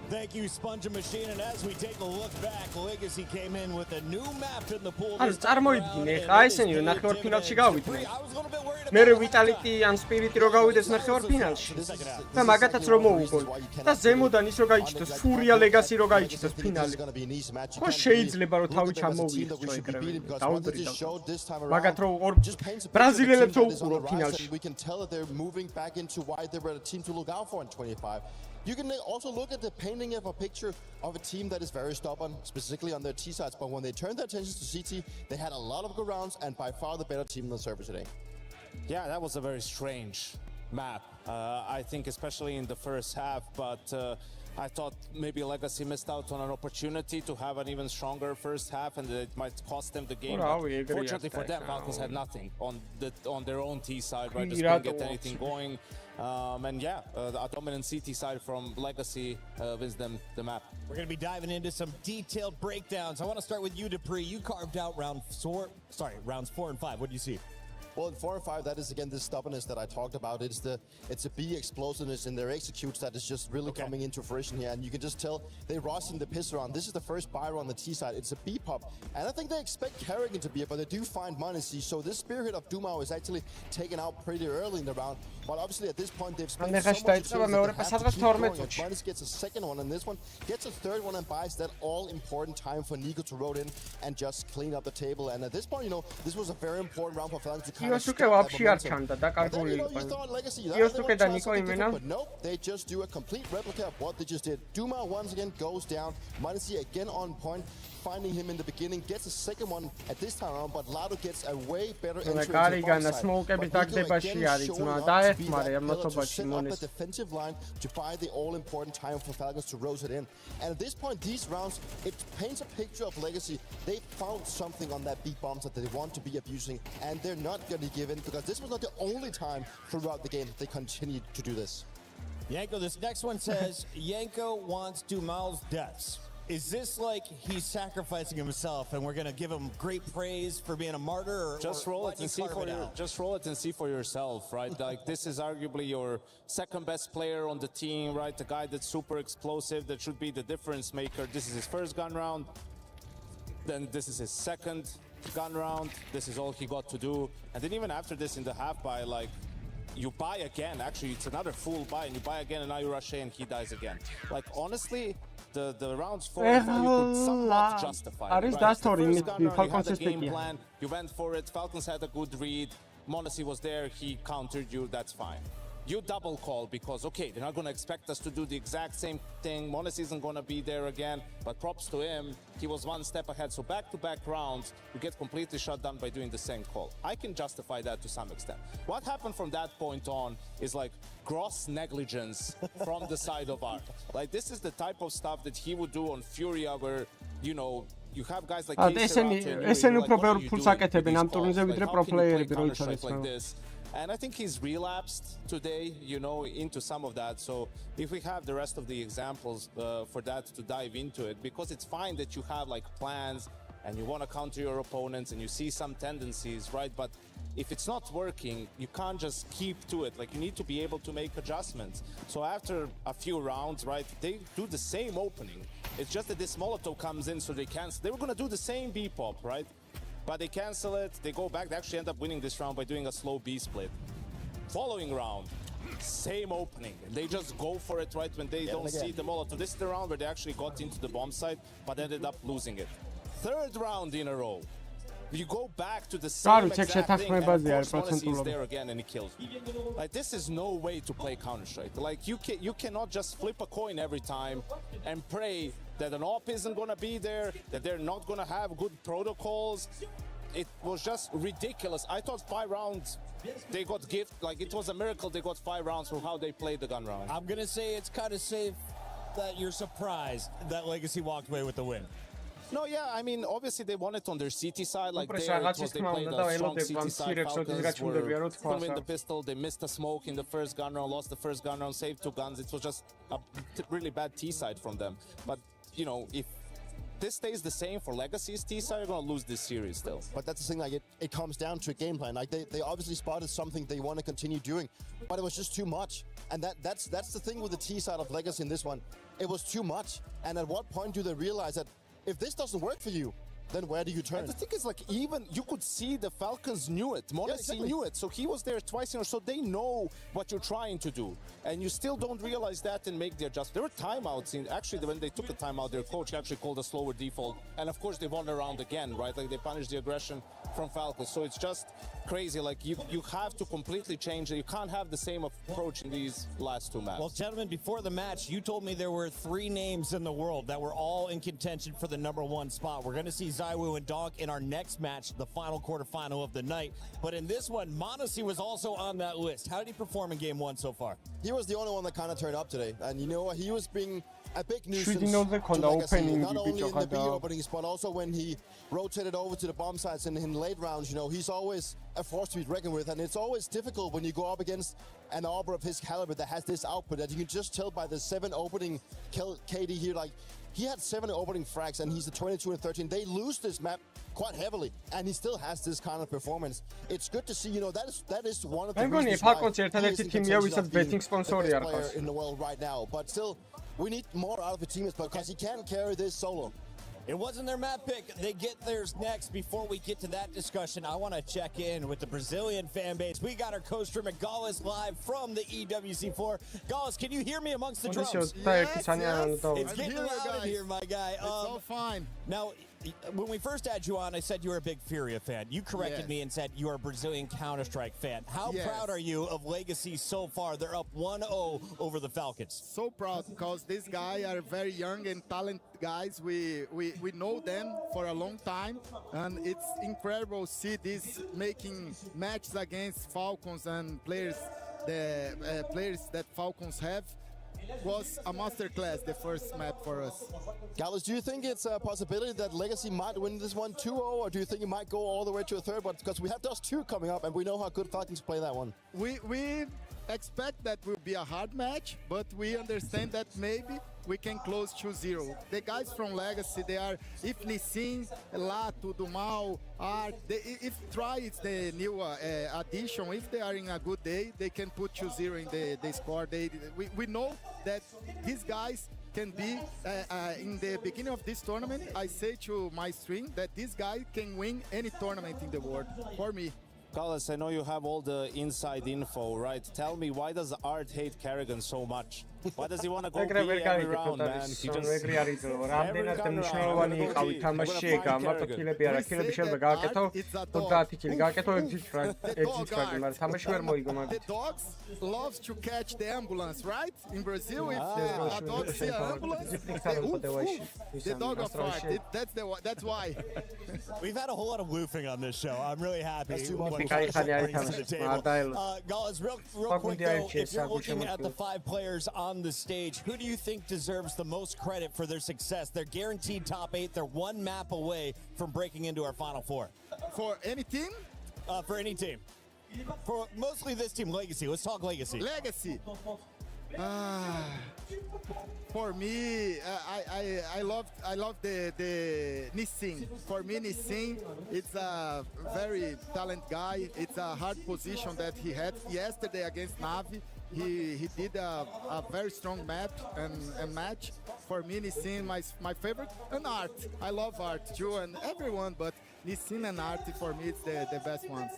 Thank you, Sponge Machine. And as we take a look back, Legacy came in with a new map in the pool. ანუ წარმოიდგინე, ხა ესენი რომ ნახევარფინალში გავიდნენ. მე ვიტალიტი ან სპირიტი რო გავიდეს ნახევარფინალში. და მაგათაც რომ მოუგონ. და ზემოდან ის რო გაიჩიტოს, ფურია ლეგასი რო გაიჩიტოს ფინალი. ხო შეიძლება რომ თავი ჩამოვიდეს ეგრევე. დაუბრიდავ. მაგათ რო ორ ბრაზილიელებს უყურო ფინალში. We can tell that they're moving back into why they were a team to look out for in 25. You can also look at the painting of a picture of a team that is very stubborn, specifically on their T sides. But when they turned their attention to CT, they had a lot of good rounds and by far the better team on the server today. Yeah, that was a very strange map. I think especially in the first half, but I thought maybe Legacy missed out on an opportunity to have an even stronger first half, and it might cost them the game. Fortunately for them, Falcons had nothing on their own T side, right? Just couldn't get anything going. And yeah, a dominant CT side from Legacy wins them the map. We're going to be diving into some detailed breakdowns. I want to start with you, Dupree. You carved out rounds 4 and 5. What do you see? Well, in 4 and 5, that is again the stubbornness that I talked about. It's a B explosiveness in their executes that is just really coming into fruition here, and you can just tell they rushing the piss around. This is the first buy on the T side. It's a B pop, and I think they expect Kerrigan to be it, but they do find Monacy. So this Spearhead of Dumao is actually taken out pretty early in the round. But obviously at this point they've spent so much skills that they have to keep going. Monacy gets a second one, and this one gets a third one and buys that all-important time for Nico to roll in and just clean up the table. And at this point, you know, this was a very important round for Falcons to Kiosuke вообще არ ჩანდა დაკარგული იყო. Kiosuke და Nico იმენა. But no, they just do a complete replica of what they just did. Duma once again goes down. Monacy again on point, finding him in the beginning, gets a second one at this time around, but Lado gets a way better entry into the Karigana box smoke-ების დაგდებაში არის ძმა დაეხმარა ამასობაში Monis. The defensive line to buy the all-important time for Falcons to rose it in. And at this point, these rounds, it paints a picture of Legacy. They found something on that beat bombs that they want to be abusing, and they're not going to give in, because this was not the only time throughout the game that they continued to do this. Yanko, this next one says, Yanko wants Dumal's deaths. Is this like he's sacrificing himself and we're going to give him great praise for being a martyr? Just roll it and see for yourself, right? Like, this is arguably your second best player on the team, right? The guy that's super explosive, that should be the difference maker. This is his first gun round. Then this is his second gun round. This is all he got to do. And then even after this in the half buy, like, you buy again. Actually, it's another full buy, and you buy again, and now you rush in, and he dies again. Like, honestly, the rounds 4 and 5 you could somewhat justify. Right? First gun round, you had a game plan, you went for it. Falcons had a good read. Monacy was there, he countered you. That's fine. You double call because, okay, they're not going to expect us to do the exact same thing. Monacy isn't going to be there again, but props to him. He was one step ahead. So back-to-back rounds, you get completely shut down by doing the same call. I can justify that to some extent. What happened from that point on is like gross negligence from the side of Art. Like, this is the type of stuff that he would do on Furia where, you know, you have guys like ესენი უფრო ბევრ ფულს აკეთებენ ამ ტურნირზე ვიდრე პრო პლეიერები როიცოდეს. And I think he's relapsed today, you know, into some of that. So if we have the rest of the examples for that to dive into it, because it's fine that you have like plans and you want to counter your opponents and you see some tendencies, right? But if it's not working, you can't just keep to it. Like, you need to be able to make adjustments. So after a few rounds, right, they do the same opening. It's just that this Molotov comes in, so they cancel. They were going to do the same B-pop, right? But they cancel it, they go back, they actually end up winning this round by doing a slow B split. Following round, same opening. They just go for it right when they don't see the Molotov. This is the round where they actually got into the bomb site, but ended up losing it. Third round in a row. You go back to the same exact thing, and of course Monacy is there again and he kills you. Like, this is no way to play Counter-Strike. Like, you cannot just flip a coin every time and pray that an op isn't going to be there, that they're not going to have good protocols. It was just ridiculous. I thought 5 rounds, they got gift. Like, it was a miracle they got 5 rounds from how they played the gun round. I'm going to say it's kind of safe that you're surprised that Legacy walked away with the win. No, yeah, I mean, obviously they won it on their CT side, like they played a strong CT side. Falcons were in the pistol, they missed a smoke in the first gun round, lost the first gun round, saved 2 guns. It was just a really bad T side from them. But, you know, if this stays the same for Legacy's T side, you're going to lose this series still. But that's the thing, like, it comes down to a game plan. Like, they obviously spotted something they want to continue doing, but it was just too much. And that's the thing with the T side of Legacy in this one. It was too much. And at what point do they realize that if this doesn't work for you, then where do you turn? And the thing is, like, even you could see the Falcons knew it. Monacy knew it. So he was there twice in a row. So they know what you're trying to do. And you still don't realize that and make the adjustment. There were timeouts. Actually, when they took a timeout, their coach actually called a slower default. And of course, they won the round again, right? Like, they punished the aggression from Falcons. So it's just crazy. Like, you have to completely change it. You can't have the same approach in these last 2 matches. Well, gentlemen, before the match, you told me there were 3 names in the world that were all in contention for the #1 spot. We're going to see Zywoo and Donk in our next match, the final quarterfinal of the night. But in this one, Monacy was also on that list. How did he perform in game 1 so far? He was the only one that kind of turned up today. And you know what? He was being a big nuisance Should you know the to Legacy, opening not only in the B bit openings, but also when he rotated over to the bomb sites and in late rounds, you know, he's always a force to be reckoned with, and it's always difficult when you go up against an arbor of his caliber that has this output that you can just tell by the 7 opening KD here. Like, he had 7 opening frags, and he's a 22 and 13. They lose this map quite heavily, and he still has this kind of performance. It's good to see, you know, that is one of the reasons why he is in contention of being the best player in the world right now. But still, we need more out of the teammates because he can't carry this solo. It wasn't their map pick. They get theirs next. Before we get to that discussion, I want to check in with the Brazilian fan base. We got our co-stream Gaules live from the EWC floor. Gaules, can you hear me amongst the drums? Yes. It's getting loud in here, my guy. It's all fine. Now, when we first had you on, I said you were a big Furia fan. You corrected me and said you are a Brazilian Counter-Strike fan. How proud are you of Legacy so far? They're up 1-0 over the Falcons. So proud because these guys are very young and talented guys. We know them for a long time, and it's incredible to see this making matches against Falcons and players, the players that Falcons have. Was a masterclass, the first map for us. Gaules, do you think it's a possibility that Legacy might win this one 2-0, or do you think it might go all the way to a third? But because we have Dust 2 coming up, and we know how good Falcons play that one. We expect that will be a hard match, but we understand that maybe we can close 2-0. The guys from Legacy, they are, if Nissin, Lato, Dumal, Art, if Try is the new addition, if they are in a good day, they can put 2-0 in the score. We know that these guys can be, in the beginning of this tournament, I say to my stream that this guy can win any tournament in the world, for me. Gaules, I know you have all the inside info, right? Tell me, why does Art hate Kerrigan so much? Why does he want to go every round, man? He just რამდენად მნიშვნელოვანი იყავი თამაშში ეგ ამათო კილები არა კილები შეიძლება გააკეთო 30 კილი გააკეთო exit frag მაგრამ თამაში ვერ მოიგო მაგით. The dogs loves to catch the ambulance, right? In Brazil, if a dog see an ambulance, the dog of Art. That's why. We've had a whole lot of woofing on this show. I'm really happy. Gaules, real quick though, if you're looking at the 5 players on the stage, who do you think deserves the most credit for their success? They're guaranteed top 8. They're 1 map away from breaking into our Final 4. For any team? For any team. For mostly this team, Legacy. Let's talk Legacy. Legacy. For me, I love the Nissin. For me, Nissin, it's a very talented guy. It's a hard position that he had yesterday against Navi. He did a very strong map and match. For me, Nissin, my favorite, and Art. I love Art too, and everyone, but Nissin and Art, for me, it's the best ones.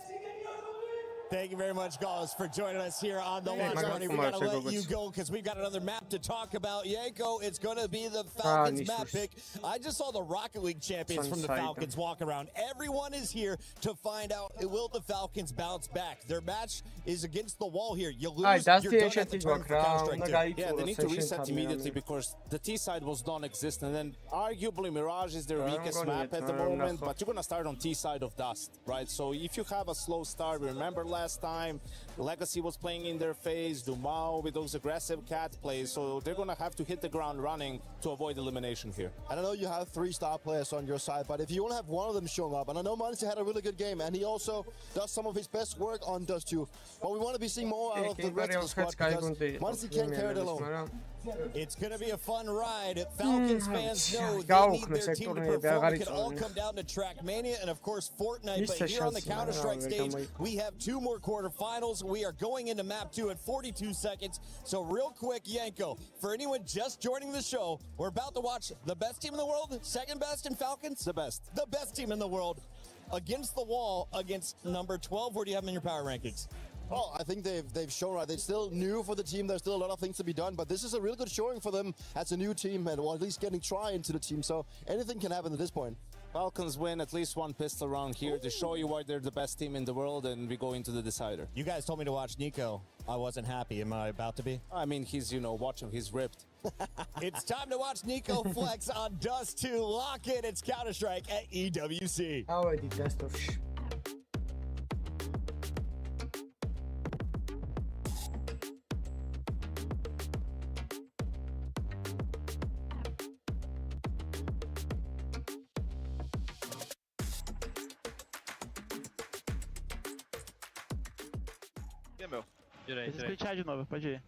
Thank you very much, Gaules, for joining us here on the Launch Party. We got to let you go because we've got another map to talk about. Yanko, it's going to be the Falcons map pick. I just saw the Rocket League champions from the Falcons walk around. Everyone is here to find out, will the Falcons bounce back? Their match is against the wall here. You lose, you're done at the turn for Counter-Strike 2. Yeah, they need to reset immediately because the T side was non-existent. And arguably, Mirage is their weakest map at the moment, but you're going to start on T side of Dust, right? So if you have a slow start, remember last time Legacy was playing in their phase, Dumao with those aggressive cat plays, so they're gonna have to hit the ground running to avoid elimination here. And I know you have 3 star players on your side, but if you only have one of them showing up, and I know Monty had a really good game, and he also does some of his best work on Dust 2, but we want to be seeing more out of the rest of the squad because Monty can't carry it alone. It's going to be a fun ride. Falcons fans know they need their team to perform. It can all come down to Trackmania and, of course, Fortnite. But here on the Counter-Strike stage, we have 2 more quarterfinals. We are going into Map 2 at 42 seconds. So real quick, Yanko, for anyone just joining the show, we're about to watch the best team in the world, second best in Falcons? The best. The best team in the world against the wall against number 12. Where do you have them in your power rankings? Well, I think they've shown, right, they're still new for the team. There's still a lot of things to be done, but this is a really good showing for them as a new team, and or at least getting Try into the team. So anything can happen at this point. Falcons win at least 1 pistol round here to show you why they're the best team in the world, and we go into the decider. You guys told me to watch Nico. I wasn't happy. Am I about to be? I mean, he's, watch him. He's ripped. It's time to watch Nico flex on Dust 2. Lock in. It's Counter-Strike at EWC. Oh, the best of E é meu. Direito. Splitchar de novo, pode ir.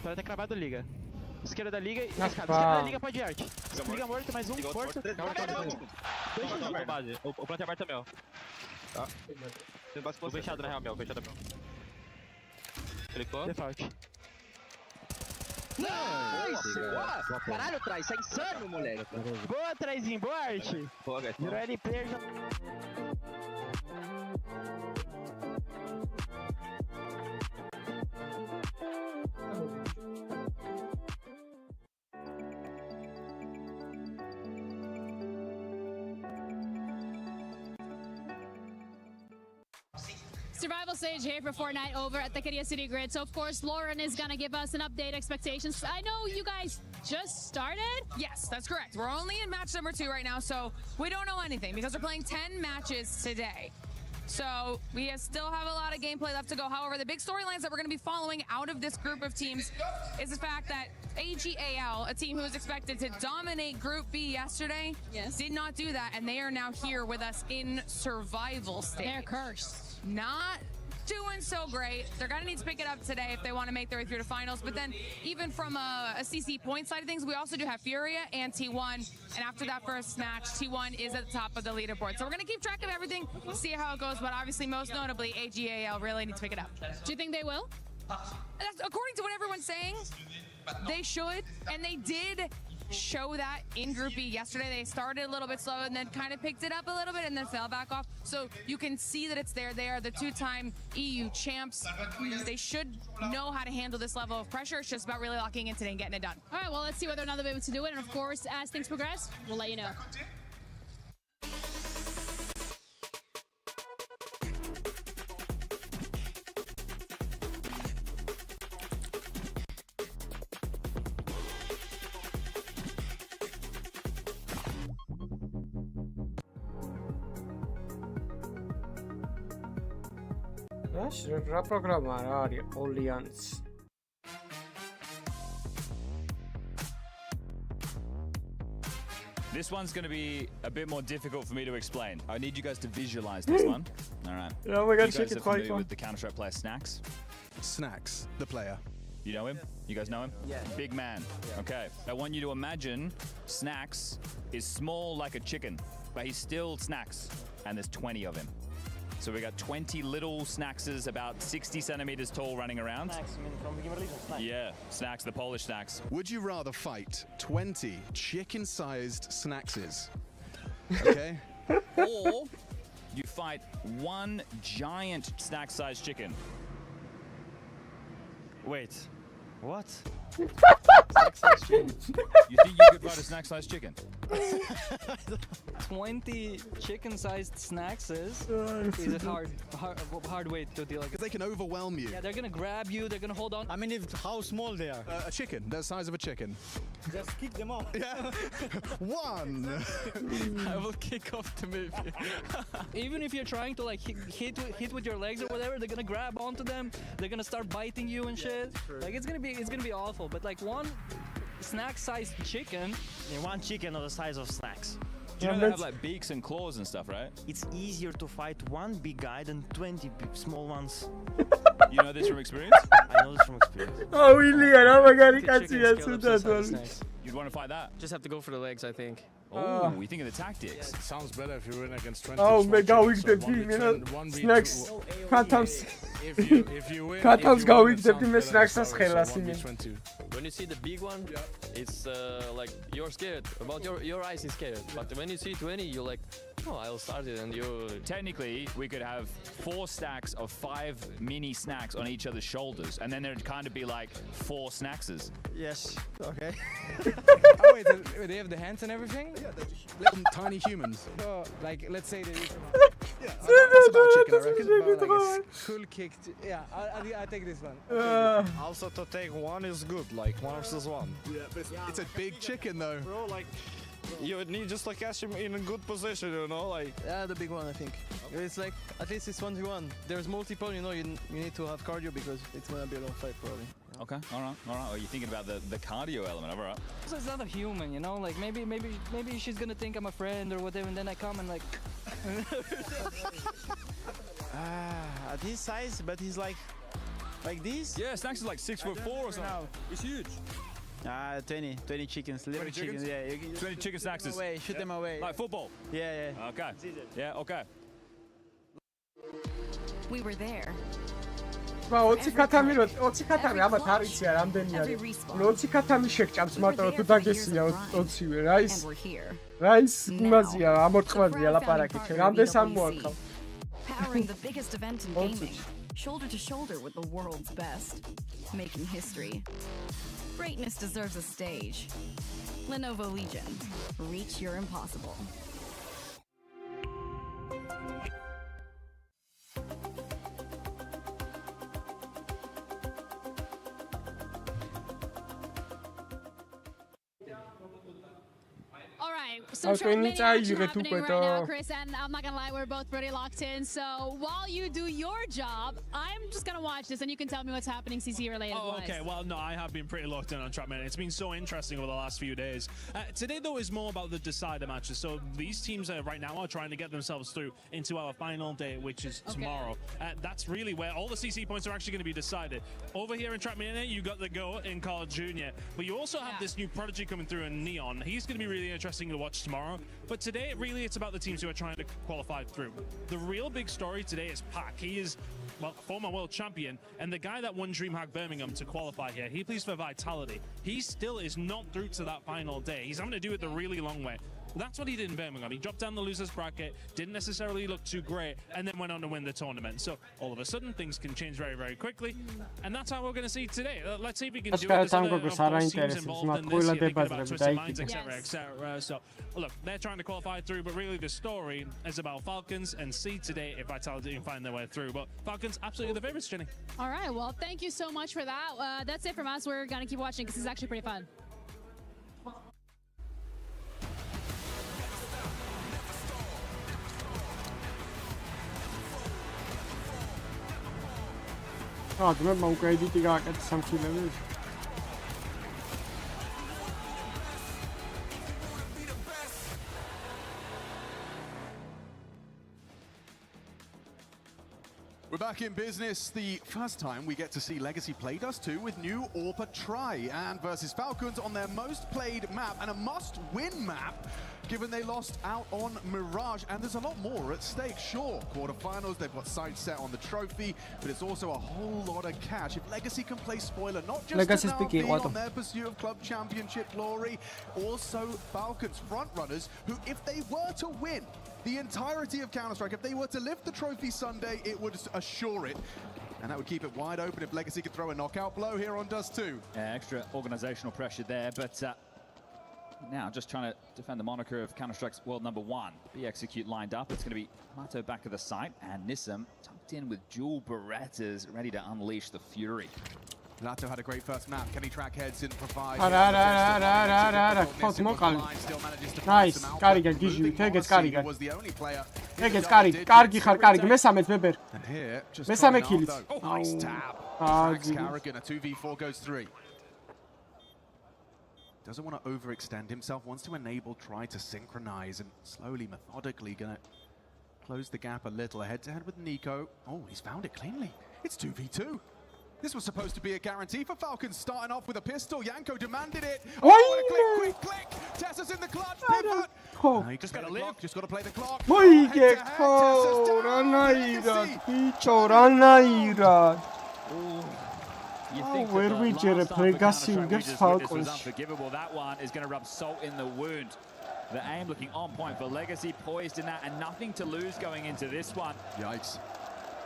Pode ter cravado liga. Esquerda da liga e Nossa, escada. Esquerda da liga pode ir, arte. Liga morto, mais um, Liga outro força. morto. Base. O plante aberto é meu. Tá. Tem base com você. Fechado na real, meu. Fechado é meu. Clicou. Default. Nice! Caralho, Traz, isso é insano, moleque. Boa, Trazinho, boa arte. Boa, guys. Virou L player já. Survival stage here for Fortnite over at the Korea City Grid. So, of course, Lauren is going to give us an update, expectations. I know you guys just started. Yes, that's correct. We're only in match number 2 right now, so we don't know anything because we're playing 10 matches today. So we still have a lot of gameplay left to go. However, the big storylines that we're going to be following out of this group of teams is the fact that AGAL, a team who was expected to dominate Group B yesterday, did not do that, and they are now here with us in survival stage. They're cursed. Not doing so great. They're going to need to pick it up today if they want to make their way through to finals. But then even from a CC point side of things, we also do have Furia and T1. And after that first match, T1 is at the top of the leaderboard. So we're going to keep track of everything, see how it goes. But obviously, most notably, AGAL really need to pick it up. Do you think they will? According to what everyone's saying, they should. And they did show that in Group B yesterday. They started a little bit slow and then kind of picked it up a little bit and then fell back off. So you can see that it's there. They are the 2-time EU champs. They should know how to handle this level of pressure. It's just about really locking in today and getting it done. All right, well, let's see whether or not they'll be able to do it. And of course, as things progress, we'll let you know. რა პროგრამა რა არის Alliance? This one's going to be a bit more difficult for me to explain. I need you guys to visualize this one. All right. Oh my God, you guys are familiar with the Counter-Strike player Snacks? Snacks, the player. You know him? You guys know him? Yeah. Big man. Yeah. Okay. I want you to imagine Snacks is small like a chicken, but he's still Snacks, and there's 20 of him. So we got 20 little Snackses about 60 centimeters tall running around. Snacks, I mean, from Game Legion, Snacks. Yeah, Snacks, the Polish Snacks. Would you rather fight 20 chicken-sized Snackses? Okay. Or you fight one giant snack-sized chicken. Wait, what? Snack-sized chicken. You think you could fight a snack-sized chicken? 20 chicken-sized snacks is a hard way to deal with. Because they can overwhelm you. Yeah, they're gonna grab you. They're gonna hold on. I mean, how small they are? A chicken, the size of a chicken. Just kick them off. Yeah. One. I will kick off the movie. Even if you're trying to like hit with your legs or whatever, they're gonna grab onto them. They're gonna start biting you and shit. Like it's gonna be awful. But like one snack-sized chicken. Yeah, one chicken of the size of Snacks. Do you know they have like beaks and claws and stuff, right? It's easier to fight one big guy than 20 small ones. You know this from experience? I know this from experience. Oh, William, oh my God, you can't see that. You'd want to fight that? Just have to go for the legs, I think. Oh, you think of the tactics? It sounds better if you win against 20. Oh, გავიგდებთ იმენა Snacks. Khatams. If you win, Khatams გავიგდებთ იმე Snacks-ას ხელას იმენ. When you see the big one, it's like you're scared. About your eyes is scared. But when you see 20, you're like, oh, I'll start it, and you. Technically, we could have 4 stacks of 5 mini snacks on each other's shoulders, and then there'd kind of be like 4 snackses. Yes. Okay. Oh wait, they have the hands and everything? Yeah, they're little tiny humans. Oh, like let's say they. Yeah, that's about a chicken, I reckon. But, like, it's cool kicked. Yeah, I take this one. Also, to take one is good, like 1 versus 1. Yeah, but it's a big chicken though. Bro, like, you would need just like catch him in a good position, you know, like. Yeah, the big one, I think. Okay. It's like at least it's 1v1. There's multiple, you know. You need to have cardio because it's gonna be a long fight probably. Okay, all right. Oh, you're thinking about the cardio element, all right? So it's not a human, you know. Like maybe she's gonna think I'm a friend or whatever, and then I come and like. At his size, but he's like Like this? Yeah, Snacks is like 6'4" or something. It's huge. 20 chickens, little 20 chickens? Yeah, you can 20 chicken Snacks is. Shoot them away. Like football? Yeah. Okay. Yeah, okay. We were there. Ба 20 катами ამათ არ იცი რამდენი არის. 20 კატამი შეგჭამს მარტო თუ დაგესია 20-ვე რა ის. რა ის იმაზია ამორტყვაზია ლაპარაკი ჩვენ რამდენს ამოარქავ. Powering the biggest event in gaming, shoulder to shoulder with the world's best, making history. Greatness deserves a stage. Lenovo Legion, reach your impossible. All right, so many action happening right now, Chris, and I'm not gonna lie, we're both pretty locked in. So while you do your job, I'm just gonna watch this, and you can tell me what's happening CC related. Oh, okay. Well, no, I have been pretty locked in on Trapman. It's been so interesting over the last few days. Today, though, is more about the decider matches. So these teams right now are trying to get themselves through into our final day, which is tomorrow. That's really where all the CC points are actually going to be decided. Over here in Trapman, you got the go in Carl Jr., but you also have this new prodigy coming through in Neon. He's going to be really interesting to watch tomorrow. But today, really, it's about the teams who are trying to qualify through. The real big story today is Pac. He is, well, former world champion, and the guy that won DreamHack Birmingham to qualify here, he plays for Vitality. He still is not through to that final day. He's having to do it the really long way. That's what he did in Birmingham. He dropped down the losers bracket, didn't necessarily look too great, and then went on to win the tournament. So all of a sudden, things can change very, very quickly, and that's how we're going to see today. Let's see if we can do it. There's other, of course, teams involved in this, thinking about twisted minds, etc., etc. So look, they're trying to qualify through, but really the story is about Falcons, and see today if Vitality can find their way through. But Falcons, absolutely the favorites, Jenny. All right, well, thank you so much for that. That's it from us. We're gonna keep watching because this is actually pretty fun. Ah, dzმებმა უკვე ედიტი გააკეთეს სამშვილები. We're back in business. The first time we get to see Legacy play Dust 2 with new AWP Try and versus Falcons on their most played map and a must-win map, given they lost out on Mirage, and there's a lot more at stake. Sure, quarterfinals, they've got sights set on the trophy, but it's also a whole lot of cash. If Legacy can play spoiler, not just an RP on their pursuit of club championship glory, also Falcons frontrunners, who if they were to win the entirety of Counter-Strike, if they were to lift the trophy Sunday, it would assure it. And that would keep it wide open if Legacy could throw a knockout blow here on Dust 2. Extra organizational pressure there, but now just trying to defend the moniker of Counter-Strike's world #1. Be-Execute lined up. It's going to be Mato back of the site, and Nissim tucked in with dual Berettas, ready to unleash the fury. Lato had a great first map. Can he track heads and provide? Nice. Კარიგა გიჟი, ეგეც კარიგა. ეგეც კარგი, კარგი ხარ, კარგი. მესამეც ბებერ. მესამე კილიც. Oh, nice tap. Tracks Karrigan, a 2v4 goes 3. Doesn't want to overextend himself, wants to enable, try to synchronize, and slowly, methodically gonna close the gap a little. Head-to-head with Nico. Oh, he's found it cleanly. It's 2v2. This was supposed to be a guarantee for Falcons, starting off with a pistol. Yanko demanded it. Oh, what a click, quick click. Tessa's in the clutch, pivot. Oh. No, just got to live, just got to play the clock. Where we get a Pegasi against Falcons. Unforgivable. That one is going to rub salt in the wound. The aim looking on point for Legacy, poised in that, and nothing to lose going into this one. Yikes.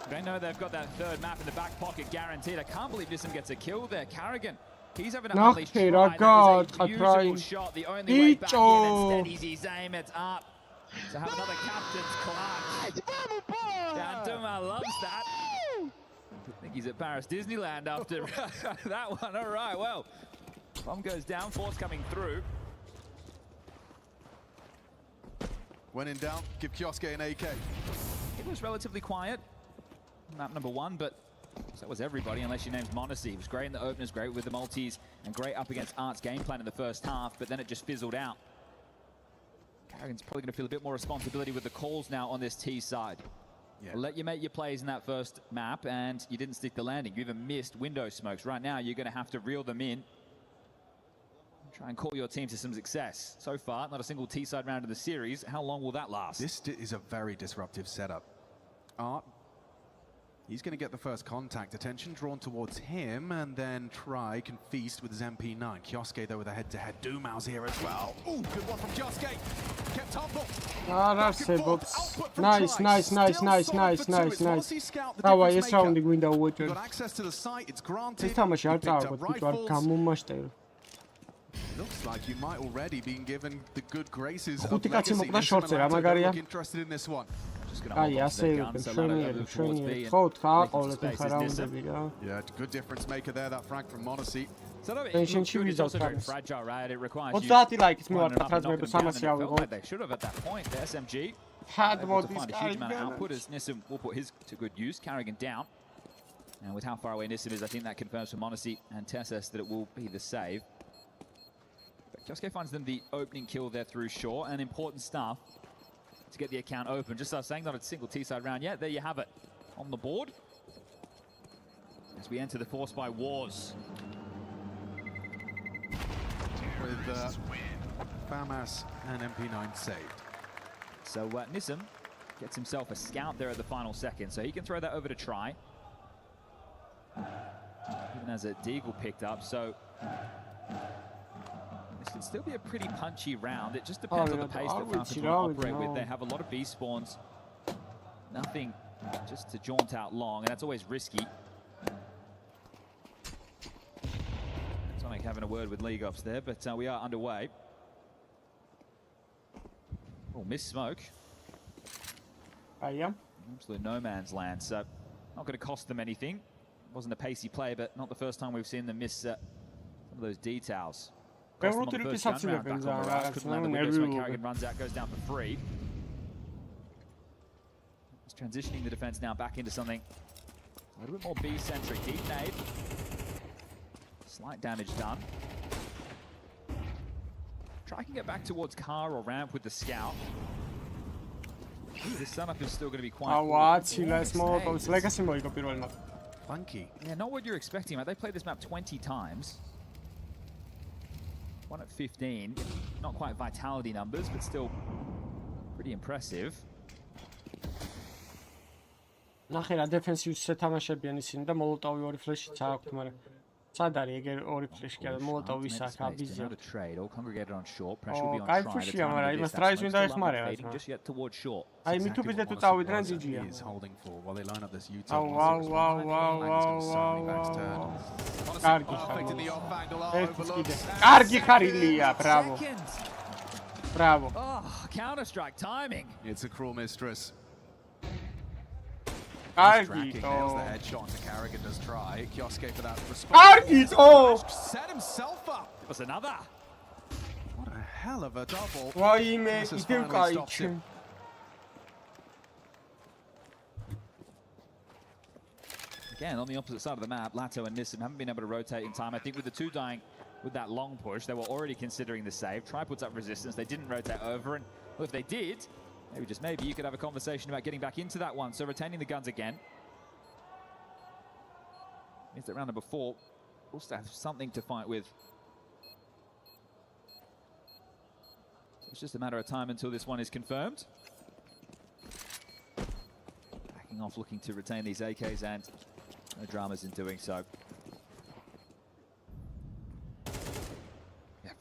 They know they've got that third map in the back pocket guaranteed. I can't believe Nissim gets a kill there. Karrigan, he's having to unleash try. That is a beautiful shot. The only way back in, and steadies his aim. It's up. To have another captain's clutch. Dan Duma loves that. I think he's at Paris Disneyland after that one. All right, well, bomb goes down, force coming through. When in doubt, give Kioske an AK. It was relatively quiet. Map #1, but so was everybody, unless your name's Monacy. He was great in the openers, great with the multis, and great up against Art's game plan in the first half, but then it just fizzled out. Karrigan's probably going to feel a bit more responsibility with the calls now on this T side. I'll let you make your plays in that first map, and you didn't stick the landing. You even missed window smokes. Right now, you're going to have to reel them in. Try and call your team to some success. So far, not a single T-side round in the series. How long will that last? This is a very disruptive setup. Art, he's going to get the first contact. Attention drawn towards him, and then Try can feast with his MP9. Kioske, though, with a head-to-head. Doomau's here as well. Ooh, good one from Kioske. Kept humble. Nice. Давай, ეს რაუნდი გვინდა უოჭერ. Got access to the site, it's granted. ეს თამაში არ წავაგოთ, ბიჭო, არ გამომაშტერო. Looks like you might already been given the good graces of ხუთი კაცი Legacy. მოკდა შორტზე, რა მაგარია? Interested in this one. აი, ასე შვენიერი. ხო, გააყოლეთ ახლა რაუნდები რა. Yeah, good difference maker there, that frag from Monacy. Tension-ში ვიზავთ რამეს. Fragile, right? It requires 30 ლაიქით მივარდათ რაზმები 300 ავიღო. They should have at that point. The SMG. Had able to find a huge amount of output as Nissim will put his to good use. Carrigan down. And with how far away Nissim is, I think that confirms for Monacy and Tessus that it will be the save. But Kioske finds them the opening kill there through shore, and important stuff to get the account open. Just as I was saying, not a single T-side round yet. There you have it on the board. As we enter the Force by Wars. With FAMAS and MP9 saved. So Nissim gets himself a scout there at the final second, so he can throw that over to Try. Even as a Deagle picked up, so this can still be a pretty punchy round. It just depends on the pace that Falcons will operate with. They have a lot of B spawns, nothing just to jaunt out long, and that's always risky. Sonic having a word with League Ops there, but we are underway. Oh, missed smoke. Absolute no man's land, so not going to cost them anything. Wasn't a pacey play, but not the first time we've seen them miss some of those details. Cost them on the first gun round back on Mirage. Couldn't land the window, so Carrigan runs out, goes down for free. He's transitioning the defense now back into something a little bit more B-centric. Deep nade. Slight damage done. Try can get back towards car or ramp with the scout. This setup is still going to be quite funky. Yeah, not what you're expecting, right? They played this map 20 times. One at 15. Not quite vitality numbers, but still pretty impressive. ნახე რა დეფენსივს შეთამაშებიან ისინი და მოლოტოვი ორი ფლეშიც აქვთ, მაგრამ სად არის ეგ ორი ფლეში კი არა მოლოტოვი ის აქ აბიზია. კაი ფუშია, მაგრამ იმას ტრაის მინდა ეხმარება. აი მითუბიზე თუ წავიდნენ ძიჯია. კარგი ხარილია, ბრავო. Bravo. Oh, Counter-Strike timing. It's a cruel mistress. Cargito. Nails the headshot onto Carrigan, does try. Kioske for that response. Set himself up. It was another. What a hell of a double. This is finally stopped him. Again, on the opposite side of the map, Lato and Nissim haven't been able to rotate in time. I think with the two dying with that long push, they were already considering the save. Try puts up resistance. They didn't rotate over, and well, if they did, maybe just maybe you could have a conversation about getting back into that one. So retaining the guns again. Means that round number 4 will still have something to fight with. So it's just a matter of time until this one is confirmed. Backing off, looking to retain these AKs, and no dramas in doing so.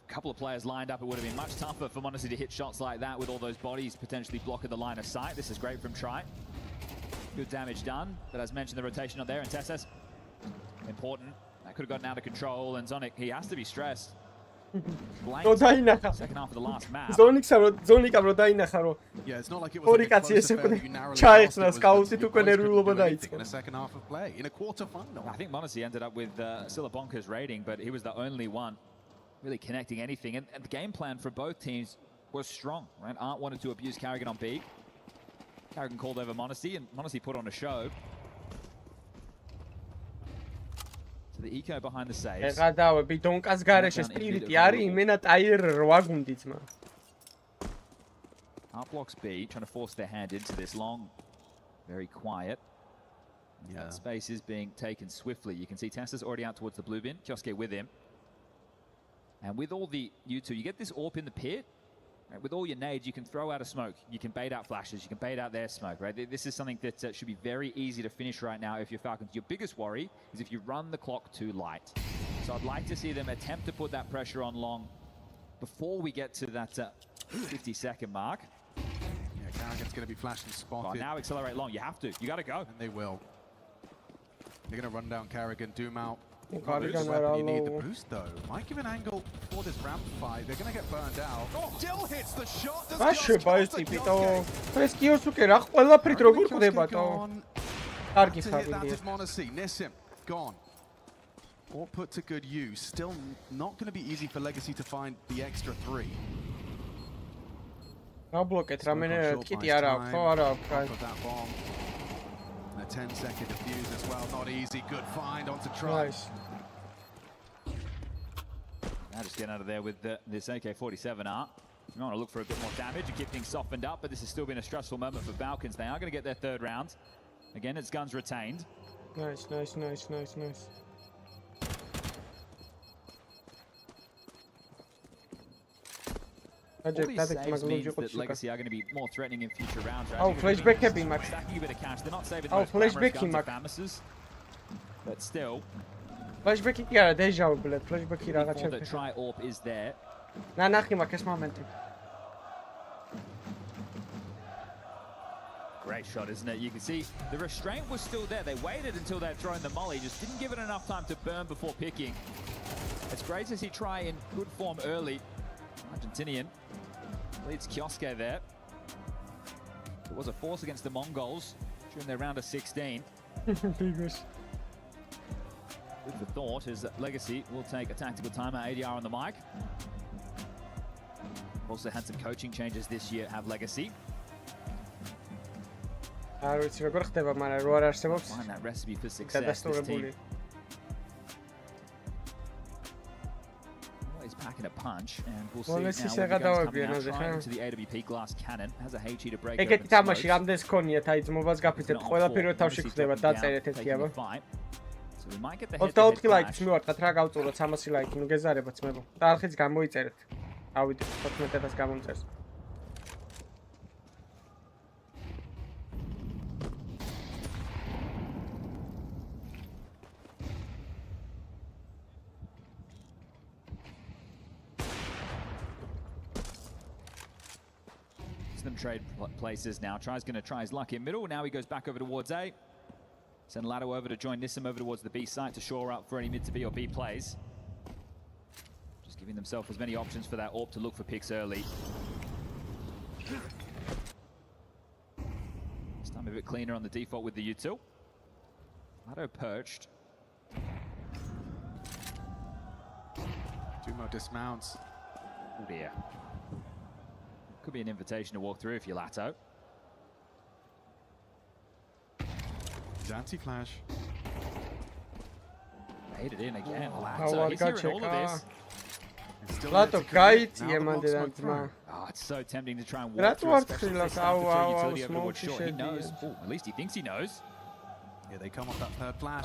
Couple of players lined up, it would have been much tougher for Monacy to hit shots like that with all those bodies potentially blocking the line of sight. This is great from Try. Good damage done, but as mentioned, the rotation on there, and Tessus, important. That could have gotten out of control, and Zonic, he has to be stressed. Second half of the last map. Yeah, it's not like it was like a close affair that you narrowly lost. It was in the second half of play, in a quarter-final. I think Monacy ended up with still a bonkers rating, but he was the only one really connecting anything, and the game plan for both teams was strong, right? Art wanted to abuse Carrigan on B. Carrigan called over Monacy, and Monacy put on a show. So the eco behind the saves. Art blocks B, trying to force their hand into this long Very quiet. Yeah. That space is being taken swiftly. You can see Tessa's already out towards the blue bin. Kioske with him. And with all the U2, you get this AWP in the pit. Right? With all your nades, you can throw out a smoke. You can bait out flashes. You can bait out their smoke. Right? This is something that should be very easy to finish right now if you're Falcons. Your biggest worry is if you run the clock too light. So I'd like to see them attempt to put that pressure on long before we get to that 50-second mark. Yeah, Carrigan's going to be flashed and spotted. Now accelerate long. You have to. You got to go. And they will. They're going to run down Carrigan, doom out. You need the boost though. Might give an angle for this ramp fight. They're going to get burned out. Oh, still hits the shot. Nissim gone. All put to good use. Still not going to be easy for Legacy to find the extra 3. I'll block it. I'm in a kitty out. That bomb. And a 10-second defuse as well. Not easy. Good find onto Trump. Nice. Now just getting out of there with this AK-47 art. You want to look for a bit more damage and keep things softened up, but this has still been a stressful moment for Falcons. They are going to get their 3rd round. Again, it's guns retained. Nice. All these saves means that Legacy are going to be more threatening in future rounds. Right? Oh, flashback happy, Max. Stacking a bit of cash. They're not saving those flashback guns but still. Flashback ki არა deja vu, bled. Flashback ki რაღაცა. The try AWP is there. Na naxi Max ეს მომენტი. Great shot, isn't it? You can see the restraint was still there. They waited until they'd thrown the molly, just didn't give it enough time to burn before picking. It's great to see try in good form early. Argentinian leads Kioske there. It was a force against the Mongols during their round of 16. With the thought is that Legacy will take a tactical timeout. ADR on the mic. Also had some coaching changes this year, have Legacy. Find that recipe for success, this team. He's packing a punch, and we'll see now when the guns coming out, trying into the AWP glass cannon. Has a HE to break open smokes. So we might get the head-to-head clash. მივარტყათ რა გავწუროთ 300 ლაიქი ნუ გეზარება ძმებო და არხიც გამოიწერეთ ავიდეთ 14-ს გამომწერს Them trade places now. Try's going to try his luck in middle. Now he goes back over towards A. Send Lado over to join Nissim over towards the B site to shore up for any mid to B or B plays. Just giving themselves as many options for that AWP to look for picks early. This time a bit cleaner on the default with the util. Lado perched. Dumo dismounts. Oh dear. Could be an invitation to walk through if you're Lato. Anti-flash. Made it in again. Lato, he's hearing all of this. Lato, it's so tempting to try and walk through, especially if utility over towards short. He knows. Ooh, at least he thinks he knows. Yeah, they come off that 3rd flash.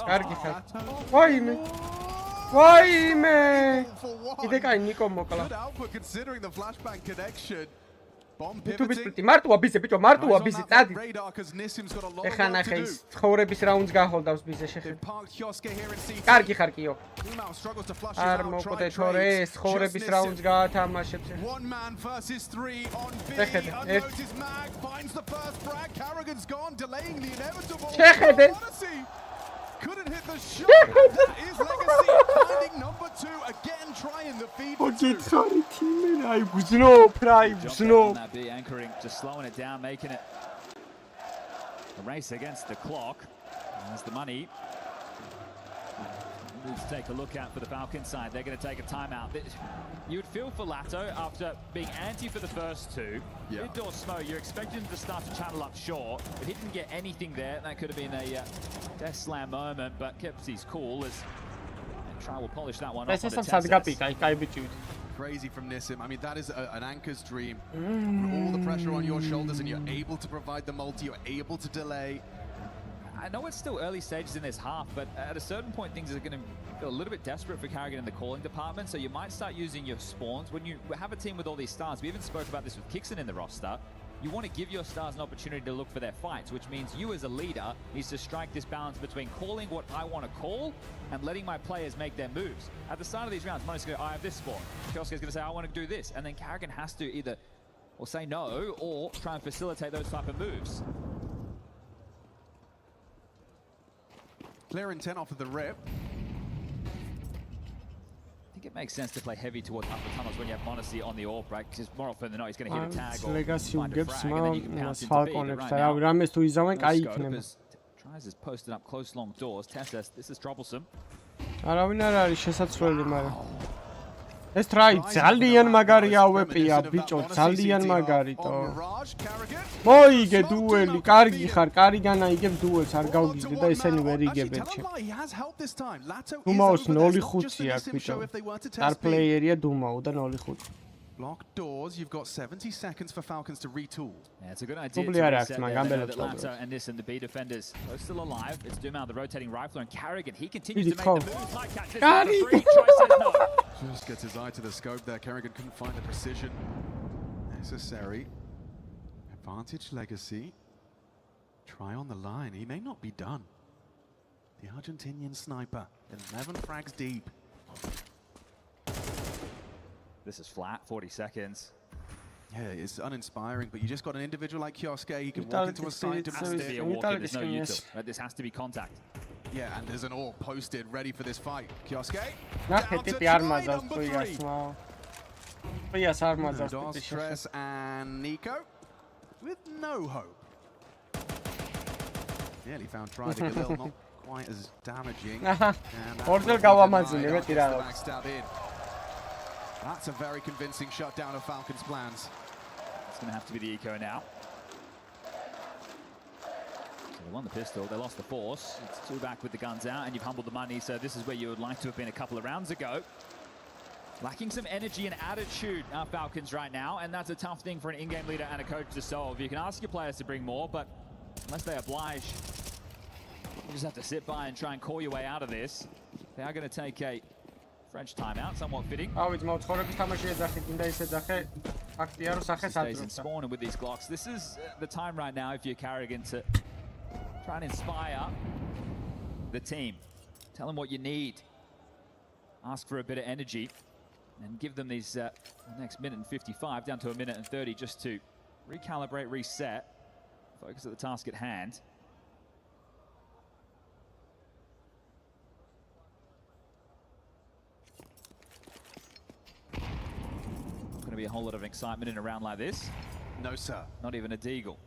Good output considering the flashbang connection. YouTube-ის სპრიტი მარტოა ბიზე ბიჭო მარტოა ბიზე წადი ეხლა ნახე ის ცხოვრების რაუნდს გაჰოლდავს ბიზე შეხები კარგი ხარ კიო არ მოკვდე თორე ეს ცხოვრების რაუნდს გაათამაშებს შეხედე Couldn't hit the shot. That is Legacy finding number 2 again, trying the feed. sorry, team. I was no prime. No. That be anchoring, just slowing it down, making it a race against the clock. There's the money. To take a look at for the Falcon side. They're going to take a timeout. You would feel for Lato after being anti for the first 2. Yeah. Indoor smoke, you're expecting him to start to channel up short, but he didn't get anything there. That could have been a death slam moment, but kept his cool as Try will polish that one off. Crazy from Nissim. I mean, that is an anchor's dream. All the pressure on your shoulders, and you're able to provide the multi. You're able to delay. I know it's still early stages in this half, but at a certain point, things are going to feel a little bit desperate for Karrigan in the calling department. So you might start using your spawns when you have a team with all these stars. We even spoke about this with Kixon in the roster. You want to give your stars an opportunity to look for their fights, which means you as a leader needs to strike this balance between calling what I want to call and letting my players make their moves. At the start of these rounds, Mono's going to go, I have this spawn. Kioski's going to say, I want to do this. And then Karrigan has to either say no or try and facilitate those type of moves. Clear intent off of the rip. I think it makes sense to play heavy towards upper tunnels when you have Monacy on the AWP, right? Because more often than not, he's going to hit a tag or find a frag, and then you can pounce into B. But right now, tries his posted up close long doors. Tessus, this is troublesome. ეს ტრაი ძალიან მაგარი ავეპია ბიჭო, ძალიან მაგარიტო. მოიგე დუელი, კარგი ხარ, კარიგანა იგებ დუელს, არ გავგიზდე და ესენი ვერ იგებენ ჩემ. დუმაოს 0-5 აქვს ბიჭო. სტარ პლეიერია დუმაო და 0-5. Locked doors, you've got 70 seconds for Falcons to retool. Yeah, it's a good idea to reset the Lato and this and the B defenders. Both still alive. It's Dumau, the rotating rifler, and Karrigan. He continues to make the moves. Like catch. This is free. Troy says no. Just gets his eye to the scope there. Karrigan couldn't find the precision necessary. Advantage Legacy. Try on the line. He may not be done. The Argentinian sniper, 11 frags deep. This is flat, 40 seconds. Yeah, it's uninspiring, but you just got an individual like Kioske. He can walk into a side to has to be a walk-in, there's no util. This has to be contact. Yeah, and there's an AWP posted, ready for this fight. Kioske, down to Stress and Nico, with no hope. Nearly found Try to Galil, not quite as damaging. That's a very convincing shutdown of Falcons' plans. It's going to have to be the eco now. So they won the pistol, they lost the force. It's 2 back with the guns out, and you've humbled the money, so this is where you would like to have been a couple of rounds ago. Lacking some energy and attitude, Falcons right now, and that's a tough thing for an in-game leader and a coach to solve. You can ask your players to bring more, but unless they oblige, you just have to sit by and try and call your way out of this. They are going to take a French timeout, somewhat fitting. Stays in spawn, and with these Glocks, this is the time right now if you're Karrigan to try and inspire the team. Tell them what you need. Ask for a bit of energy and give them these the next minute and 55 down to a minute and 30 just to recalibrate, reset, focus at the task at hand. Be a whole lot of excitement in a round like this. No, sir. Not even a deagle.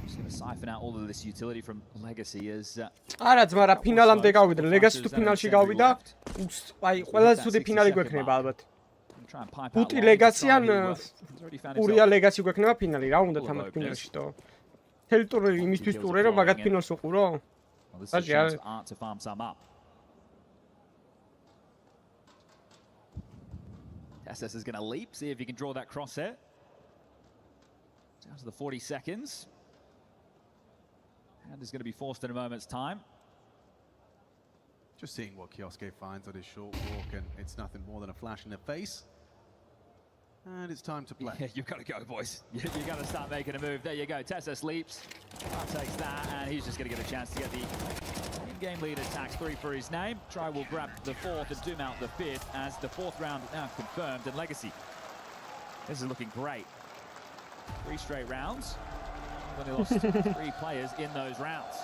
Just going to siphon out all of this utility from Legacy as... არა ძმარა, ფინალამდე გავიდა. Legacy თუ ფინალში გავიდა, აი ყველაზე ცუდი ფინალი გვექნება ალბათ. პუტი Legacy-ან პურია Legacy გვექნება ფინალი, რა უნდა თამარ ფინალში თო. თელი ტური იმისთვის ტურე რომ მაგათ ფინალს უყურო. This is Sean's art to farm some up. SS is going to leap, see if he can draw that crosshair. Down to the 40 seconds. And is going to be forced in a moment's time. Just seeing what Kioske finds on his short walk, and it's nothing more than a flash in the face. And it's time to play. Yeah, you've got to go, boys. You've got to start making a move. There you go. Tessa leaps, takes that, and he's just going to get a chance to get the in-game leader tax 3 for his name. Try will grab the 4th and doom out the 5th as the 4th round now confirmed. And Legacy, this is looking great. 3 straight rounds. Only lost 3 players in those rounds.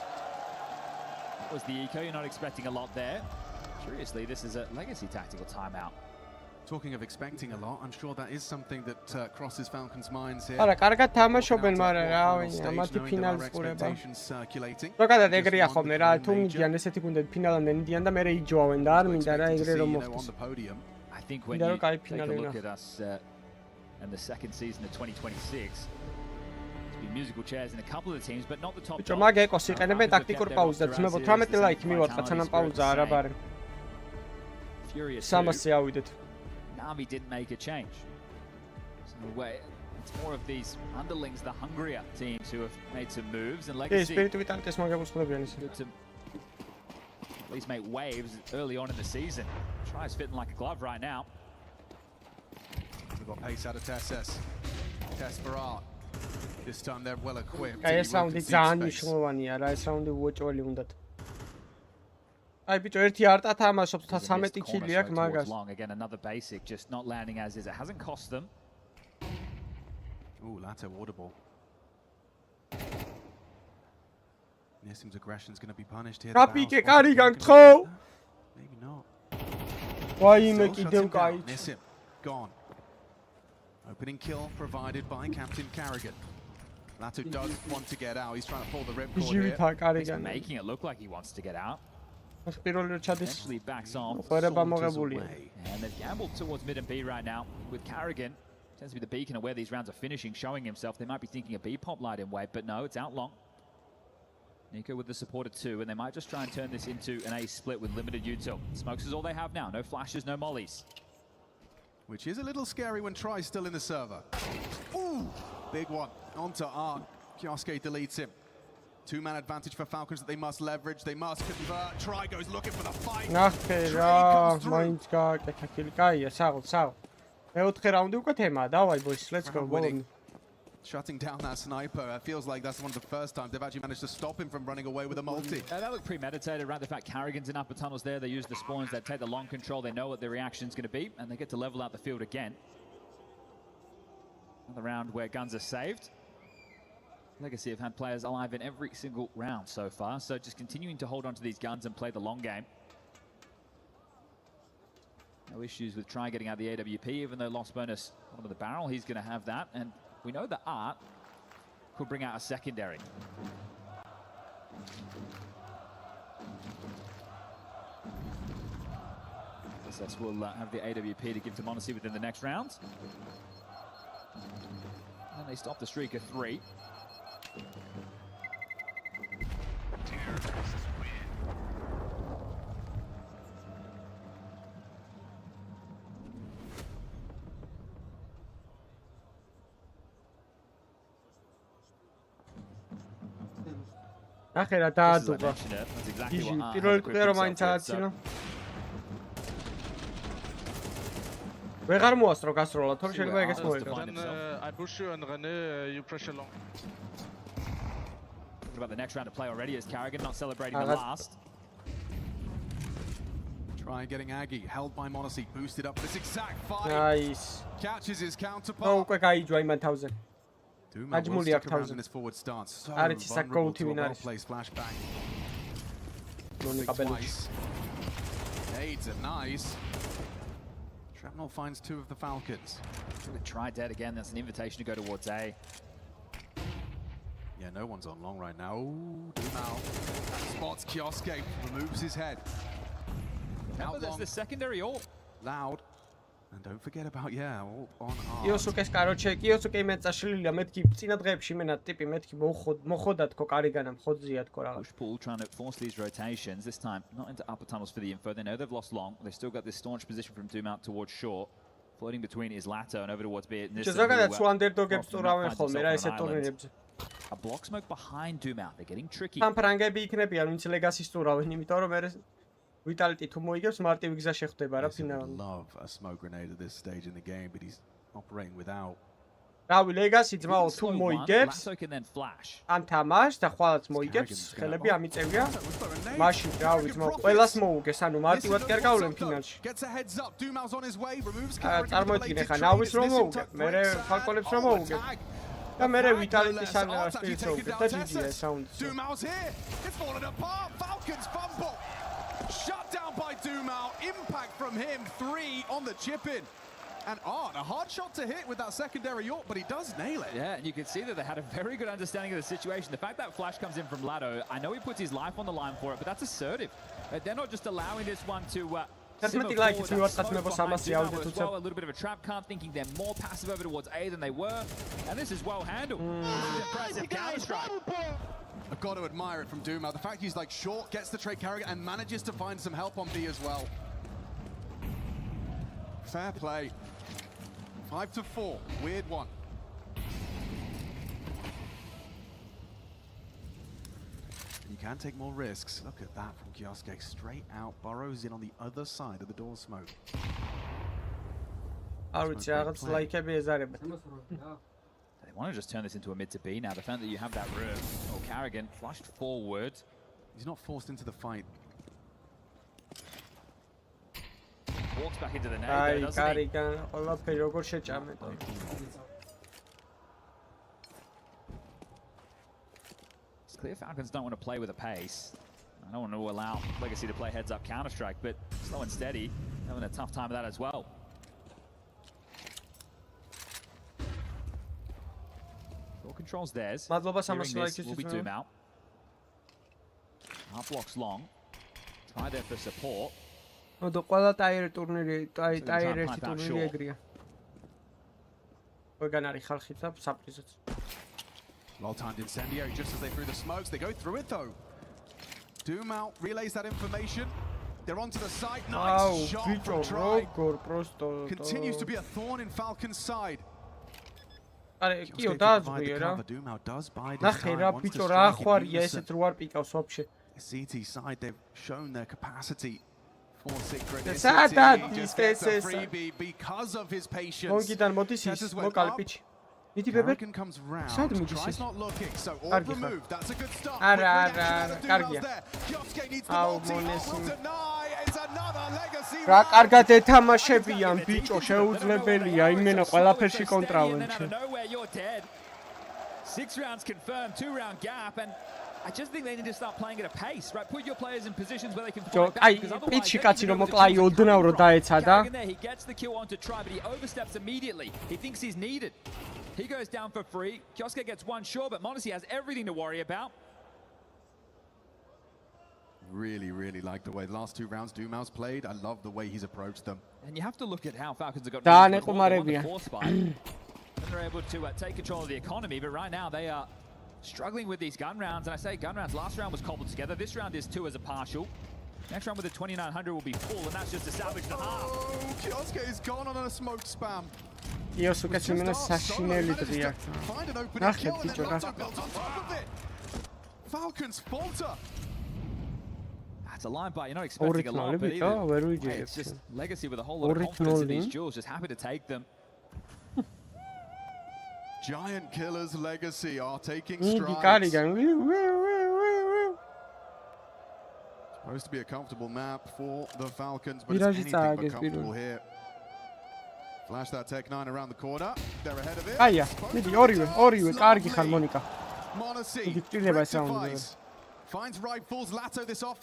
That was the eco. You're not expecting a lot there. Curiously, this is a Legacy tactical timeout. Talking of expecting a lot, I'm sure that is something that crosses Falcons' minds here. არა, კარგად თამაშობენ, მაგრამ რა ვიცი, ამათი ფინალის ყურება. ზოგადად ეგრეა ხოლმე რა, თუ მიდიან ესეთი გუნდები ფინალამდე მიდიან და მერე იჯვავენ და არ მინდა რა ეგრე რომ მოხდეს. I think when you take a look at us and the second season of 2026, musical chairs in a couple of the teams, but not the top. ბიჭო, მაგ ეკოს იყენებენ ტაქტიკურ პაუზს და ძმებო 18 ლაიქი მივაწყოთ, სანამ პაუზა არ აბარემ. Furious. 300 ავიდეთ. Na'Vi didn't make a change. So it's more of these underlings, the hungrier teams who have made some moves, and Legacy კი, სპირიტული ტანკის მაგებულს ხდებიან ისინი. At least make waves early on in the season. Tries fitting like a glove right now. We've got pace out of Tesses. Desperat. This time they're well equipped. აი ეს რაუნდი ძალიან მნიშვნელოვანია რა, ეს რაუნდი უოჭველი უნდათ. აი ბიჭო, ერთი არტა თამაშობს, 13 ქილი აქვს მაგას. Again another basic, just not landing as is. It hasn't cost them. Ooh, Lato audible. Nissim's aggression is going to be punished here. Rapike კარი განგთხო. Maybe not. ვაიმე კიდევ კაი. Nissim gone. Opening kill provided by Captain Carrigan. Lato does want to get out. He's trying to pull the ripcord here. He's making it look like he wants to get out. პირველი ჩადის. Actually backs off. ხერება მოღებულია. And they've gambled towards mid and B right now with Carrigan. Tends to be the beacon of where these rounds are finishing, showing himself. They might be thinking a B pop light in wave, but no, it's out long. Nico with the support of 2, and they might just try and turn this into an A split with limited util. Smokes is all they have now. No flashes, no mollies. Which is a little scary when Try's still in the server. Ooh, big one. Onto Art. Kioske deletes him. 2-man advantage for Falcons that they must leverage. They must convert. Try goes looking for the fight. ნახე, მაინც გააკეთა ქილი. კაია, საღო. მეოთხე რაუნდი უკვე თემაა. Давай, boys, let's go. Shutting down that sniper. It feels like that's one of the first times they've actually managed to stop him from running away with a multi. That looked premeditated, right? The fact Carrigan's in upper tunnels there. They use the spawns. They take the long control. They know what their reaction's going to be, and they get to level out the field again. Another round where guns are saved. Legacy have had players alive in every single round so far, so just continuing to hold on to these guns and play the long game. No issues with Try getting out the AWP, even though lost bonus onto the barrel. He's going to have that, and we know that Art could bring out a secondary. SS will have the AWP to give to Monacy within the next round. And they stop the streak of 3. ნახე რა დაადობა. პირველი კვირა რომ მაინც ააცინო. ვეღარ მოასწრო გასროლა, თორე შეიძლება ეგეც მოიგო. I push you and René, you pressure long. What about the next round to play already as Carrigan not celebrating the last. Try getting Aggie, held by Monacy, boosted up for this exact fight. Nice. Catches his counterpart. Oh, უკვე გაიჯვა იმან თავზე. Ajmuli აქ თავზე. in this forward stance. So არის ის vulnerable საკოუთი to a ვინ არის. well-placed flashbang. მონიკაბელი. Aids are nice. Shrapnel finds 2 of the Falcons. Try dead again. That's an invitation to go towards A. Yeah, no one's on long right now. Ooh, Dumal spots Kioske, removes his head. Remember, there's the secondary ult. Loud. And don't forget about, yeah, all on Art. იოსუკეს კაროჩე, იოსუკე იმენ წაშლილია, მეთქი წინა დღეებში იმენა ტიპი მეთქი მოხოდა თქო კარიგანა ხოძია თქო რაღაც. Push pull trying to force these rotations. This time not into upper tunnels for the info. They know they've lost long. They've still got this staunch position from Doom out towards short. Floating between is Lato and over towards B. ზოგადად სულ ანდერდოგებს წურავენ ხოლმე რა ესეთ ტურნირებზე. A block smoke behind Doom out. They're getting tricky. თან ფრანგები იქნებიან, ვინც ლეგასის წურავენ, იმიტომ რომ მე Vitality თუ მოიგებს მარტივი გზა შეხვდება რა ფინალში. Love a smoke grenade at this stage in the game, but he's operating without. რავი, ლეგასი ძმაო თუ მოიგებს, ამ თამაშს და ხვალაც მოიგებს, ხელები ამიწევია. მაშინ რავი, ძმაო, ყველას მოუგეს, ანუ მარტივად კი არ გავლენ ფინალში. Gets a heads up. Dumal's on his way. Removes წარმოიდგინე ხა ნავის რომ მოუგებ, მე ფალკონებს რომ მოუგებ. და მე Vitality-ს ან Spirits მოუგებ და GG ეს რაუნდი. Dumal's here. It's fallen apart. Falcons fumble. Shut down by Dumal. Impact from him. 3 on the chip-in. And Art, a hard shot to hit with that secondary ult, but he does nail it. Yeah, and you can see that they had a very good understanding of the situation. The fact that flash comes in from Lado, I know he puts his life on the line for it, but that's assertive. They're not just allowing this one to Simmer forward, a little bit of a trap card, thinking they're more passive over towards A than they were, and this is well handled. Impressive counter strike. I've got to admire it from Duma. The fact he's like short, gets the trade carrier, and manages to find some help on B as well. Fair play. 5-4. Weird one. You can take more risks. Look at that from Kioske. Straight out, burrows in on the other side of the door smoke. They want to just turn this into a mid to B now. The fact that you have that room. Oh, Carrigan flushed forward. He's not forced into the fight. Walks back into the nade, doesn't he? It's clear Falcons don't want to play with a pace. I don't want to allow Legacy to play heads up Counter-Strike, but slow and steady, having a tough time of that as well. Ball controls theirs. Hearing this will be Doom out. Half blocks long. Try there for support. Well timed incendiary just as they threw the smokes. They go through it though. Doom out, relays that information. They're onto the site. Nice shot from Try. Continues to be a thorn in Falcon's side. Doom out does buy this time. CT side, they've shown their capacity. Freebie because of his patience. American comes round, tries not looking, so all removed, that's a good start. Kioske needs the multi, will deny, it's another Legacy. კარგად ეთამაშებიან ბიჭო, შეუძლებელია იმენა ყველაფერში კონტრავენ. 6 rounds confirmed, 2-round gap, and I just think they need to start playing at a pace, right? Put your players in positions where they can fight back, because otherwise he gets the kill onto Try, but he oversteps immediately. He thinks he's needed. He goes down for free. Kioske gets one sure, but Monacy has everything to worry about. Really like the way the last 2 rounds Doomau's played. I love the way he's approached them. And you have to look at how Falcons have got the 4th spot. And they're able to take control of the economy, but right now they are struggling with these gun rounds. And I say gun rounds, last round was cobbled together. This round is 2 as a partial. Next round with the 2900 will be full, and that's just to salvage the half. Oh, Kioske is gone on a smoke spam. Find an opening kill and then Lotto builds on top of it. Falcons falter. That's a line by, you're not expecting a lot, but either. Hey, it's just Legacy with a whole lot of confidence in these duels, just happy to take them. Giant Killers Legacy are taking strides. Supposed to be a comfortable map for the Falcons, but it's anything but comfortable here. Flash that Tech 9 around the corner. They're ahead of it. Monacy rectifies. Finds rifles. Lato this off.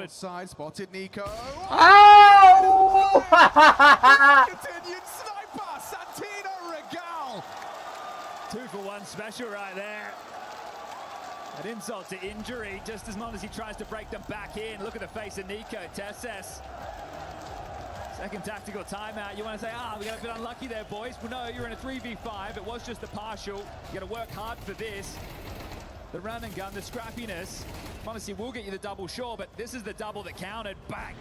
Side spotted Nico. Continued sniper. Santino Regal. 2 for 1 special right there. An insult to injury, just as Monacy tries to break them back in. Look at the face of Nico. Tesses. Second tactical timeout. You want to say, we got a bit unlucky there, boys. Well, no, you're in a 3v5. It was just a partial. You got to work hard for this. The run and gun, the scrappiness. Monacy will get you the double sure, but this is the double that counted. Bang!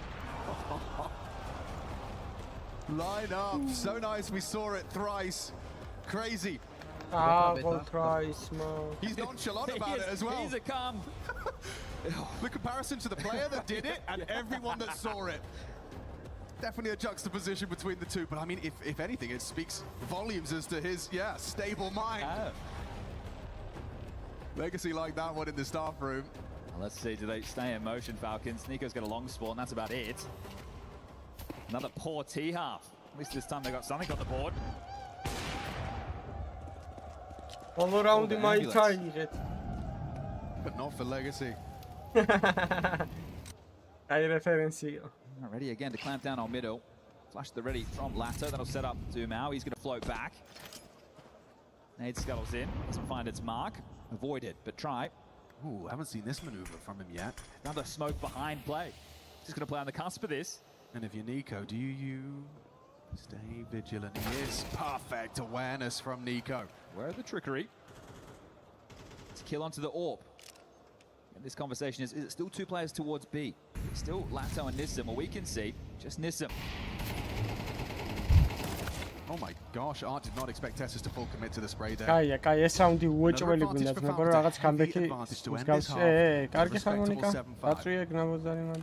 Line up. So nice we saw it thrice. Crazy. He's nonchalant about it as well. He's a calm. The comparison to the player that did it and everyone that saw it. Definitely a juxtaposition between the two, but I mean, if anything, it speaks volumes as to his, stable mind. Legacy like that one in the staff room. Well, let's see, do they stay in motion, Falcons? Nico's got a long spawn, that's about it. Another poor T-half. At least this time they got something on the board. All around the my time. But not for Legacy. Ready again to clamp down on middle. Flash the ready from Lato, that'll set up Dumao. He's going to float back. Nade scuttles in, doesn't find its mark. Avoided, but try. Ooh, haven't seen this maneuver from him yet. Another smoke behind play. Just going to play on the cusp of this. And if you're Nico, do you stay vigilant? Yes, perfect awareness from Nico. Where are the trickery? It's a kill onto the AWP. And this conversation is it still two players towards B? Still Lato and Nissim, or we can see just Nissim. Oh my gosh, Art did not expect Tessus to full commit to the spray there. Კაია, კაი, ეს რაუნდი უეჭველი გვინდა, მაგრამ რაღაც კამბექი მსგავსი. კარგი ხარ მონიკა? დაწვიე გნაბოძარი მან.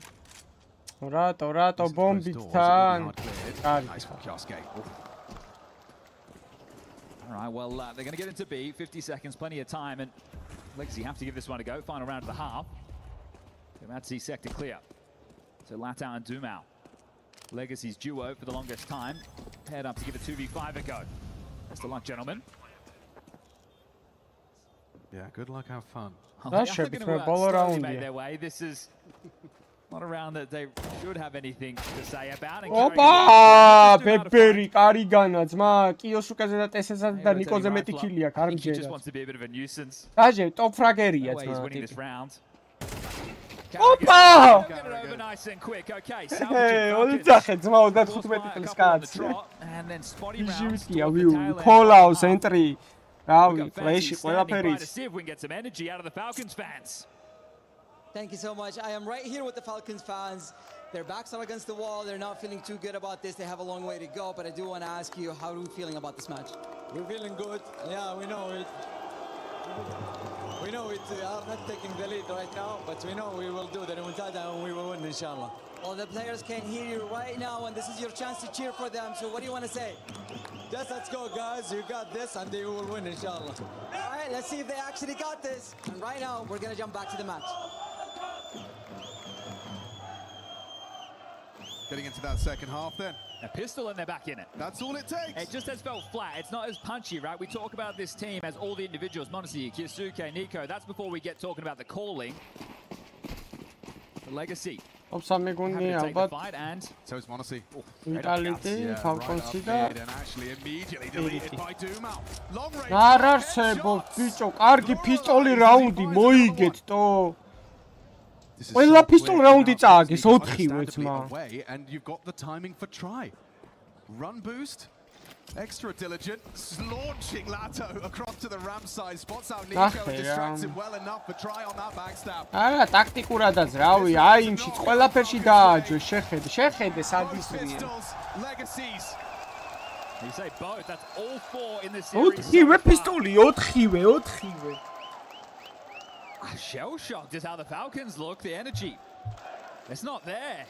რატო ბომბით თან? კარგი. All right, well, they're going to get into B. 50 seconds, plenty of time, and Legacy have to give this one a go. Final round of the half. They're about to see sector clear. So Latau and Dumau. Legacy's duo for the longest time. Paired up to give a 2v5 a go. Best of luck, gentlemen. Yeah, good luck, have fun. That should be for a ball around. Their way. This is not a round that they should have anything to say about. Opa! Peperi, Karigana, ძმა, კიოსუკაზე და ტესესად და ნიკოზე მეტი ქილია, კარგია. He just wants to be a bit of a nuisance. დაჟე, top ფრაგერია He's winning this round. Opa! Get it over nice and quick. Okay, ოლიძახე, ძმა 35 წლის კაცი. And then spotty rounds. ქოლაო ცენტრი. რავი, ფლეში ყველაფერი. To see if we can get some energy out of the Falcons fans. Thank you so much. I am right here with the Falcons fans. Their backs are against the wall. They're not feeling too good about this. They have a long way to go. But I do want to ask you, how are we feeling about this match? We're feeling good. Yeah, we know it. We know it. We are not taking the lead right now, but we know we will do the remontada and we will win, inshallah. Well, the players can hear you right now, and this is your chance to cheer for them. So what do you want to say? Just let's go, guys. You got this, and they will win, inshallah. All right, let's see if they actually got this. And right now, we're going to jump back to the match. Getting into that second half then. A pistol and they're back in it. That's all it takes. It just has felt flat. It's not as punchy, right? We talk about this team as all the individuals, Monasi, Kyosuke, Nico. That's before we get talking about the calling. The Legacy. Happy to take the fight, and so is Monasi. Vitality, Falcons and actually immediately deleted by Dumau. Long range. არ არსებობს, ბიჭო, კარგი პისტოლი რაუნდი მოიგეთ, თო. Ყველა პისტოლ რაუნდი წააგეს 4-ვე ძმა. And you've got the timing for try. Run boost. Extra diligent, launching Lato across to the ramp side, spots out Nico and distracts him well enough for try on that backstab. არა, ტაქტიკურადაც რავი, აი იმშიც ყველაფერში დააჯო, შეხედე სადისრია. Legacies. You say both, that's all four in this series. 4-ვე პისტოლი, 4-ვე. Shell shocked is how the Falcons look, the energy. It's not there.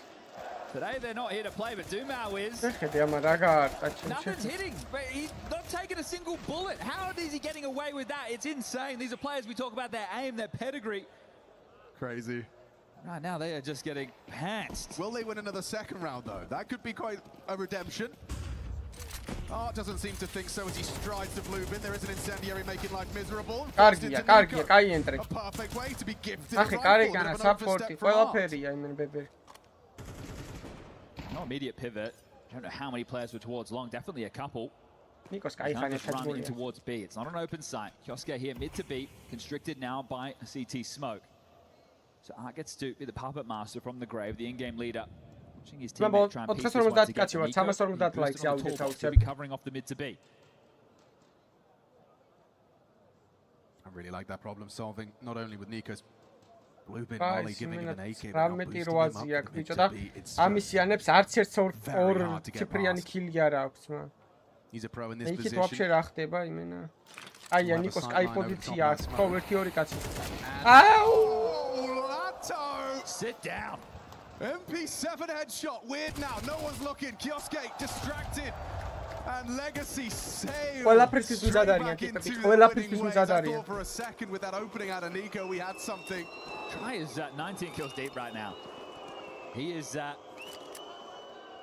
Today they're not here to play, but Dumau is. Nothing's hitting, but he's not taking a single bullet. How is he getting away with that? It's insane. These are players we talk about their aim, their pedigree. Crazy. Right now they are just getting pantsed. Will they win another second round though? That could be quite a redemption. Art doesn't seem to think so as he strides to blue bin. There is an incendiary making life miserable. Კარგია, კაი ენტრე. A perfect way to be gifted. ახე, კარიგანა, საპორტი, ყველაფერია, I mean, baby. No immediate pivot. I don't know how many players were towards long. Definitely a couple. Nikos running towards B. It's not an open site. Kyosuke here mid to B, constricted now by a CT smoke. So Art gets to be the puppet master from the grave, the in-game leader. Watching his teammate try and piece this one together. Nico to be covering off the mid to B. I really like that problem solving, not only with Nico's blue bin Molly giving him an AK, but boosting him up mid to B. It's very hard to get past. He's a pro in this position. вообще რა ხდება იმენა. აი, ნიკოს კაი პოზიცია აქვს. ხო, 1-2 კაცი. Sit down. MP7 headshot. Weird now. No one's looking. Kyosuke distracted. And Legacy sailed straight back into the winning ways. I thought for a second with that opening out of Nico, we had something. Try is 19 kills deep right now. He is...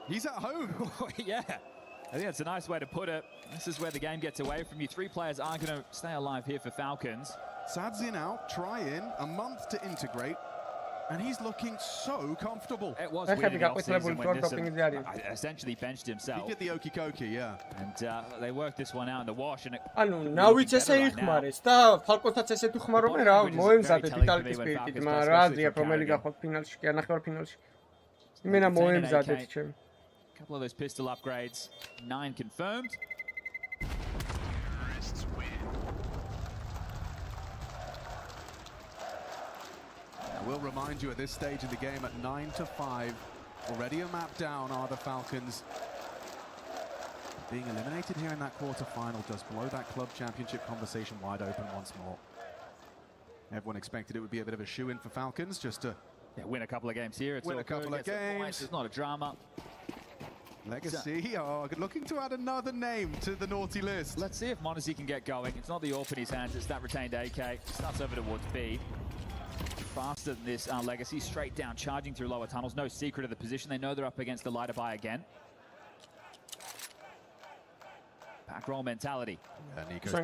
He's at home. Yeah. I think that's a nice way to put it. This is where the game gets away from you. 3 players aren't going to stay alive here for Falcons. Sad's in out, try in, a month to integrate. And he's looking so comfortable. It was weird in the off-season when Nissan essentially benched himself. He did the okie-dokie, yeah. And they worked this one out in the wash. And ანუ ნავიც ესე იხმარეს და ფალკონსაც ესე თუ ხმარობენ რა მოემზადეთ იტალიის პირით მაგრამ რა აზრია რომელი გახვალ ფინალში კი ანახევარ ფინალში იმენა მოემზადეთ ჩემ couple of those pistol upgrades 9 confirmed. We'll remind you at this stage of the game at 9-5, already a map down are the Falcons. Being eliminated here in that quarter-final does blow that club championship conversation wide open once more. Everyone expected it would be a bit of a shoe-in for Falcons just to win a couple of games here. Win a couple of games. It's not a drama. Legacy are looking to add another name to the naughty list. Let's see if Monacy can get going. It's not the AWP in his hands, it's that retained AK. Starts over towards B. Faster than this Legacy, straight down, charging through lower tunnels. No secret of the position. They know they're up against the Leiterbai again. Back roll mentality. Also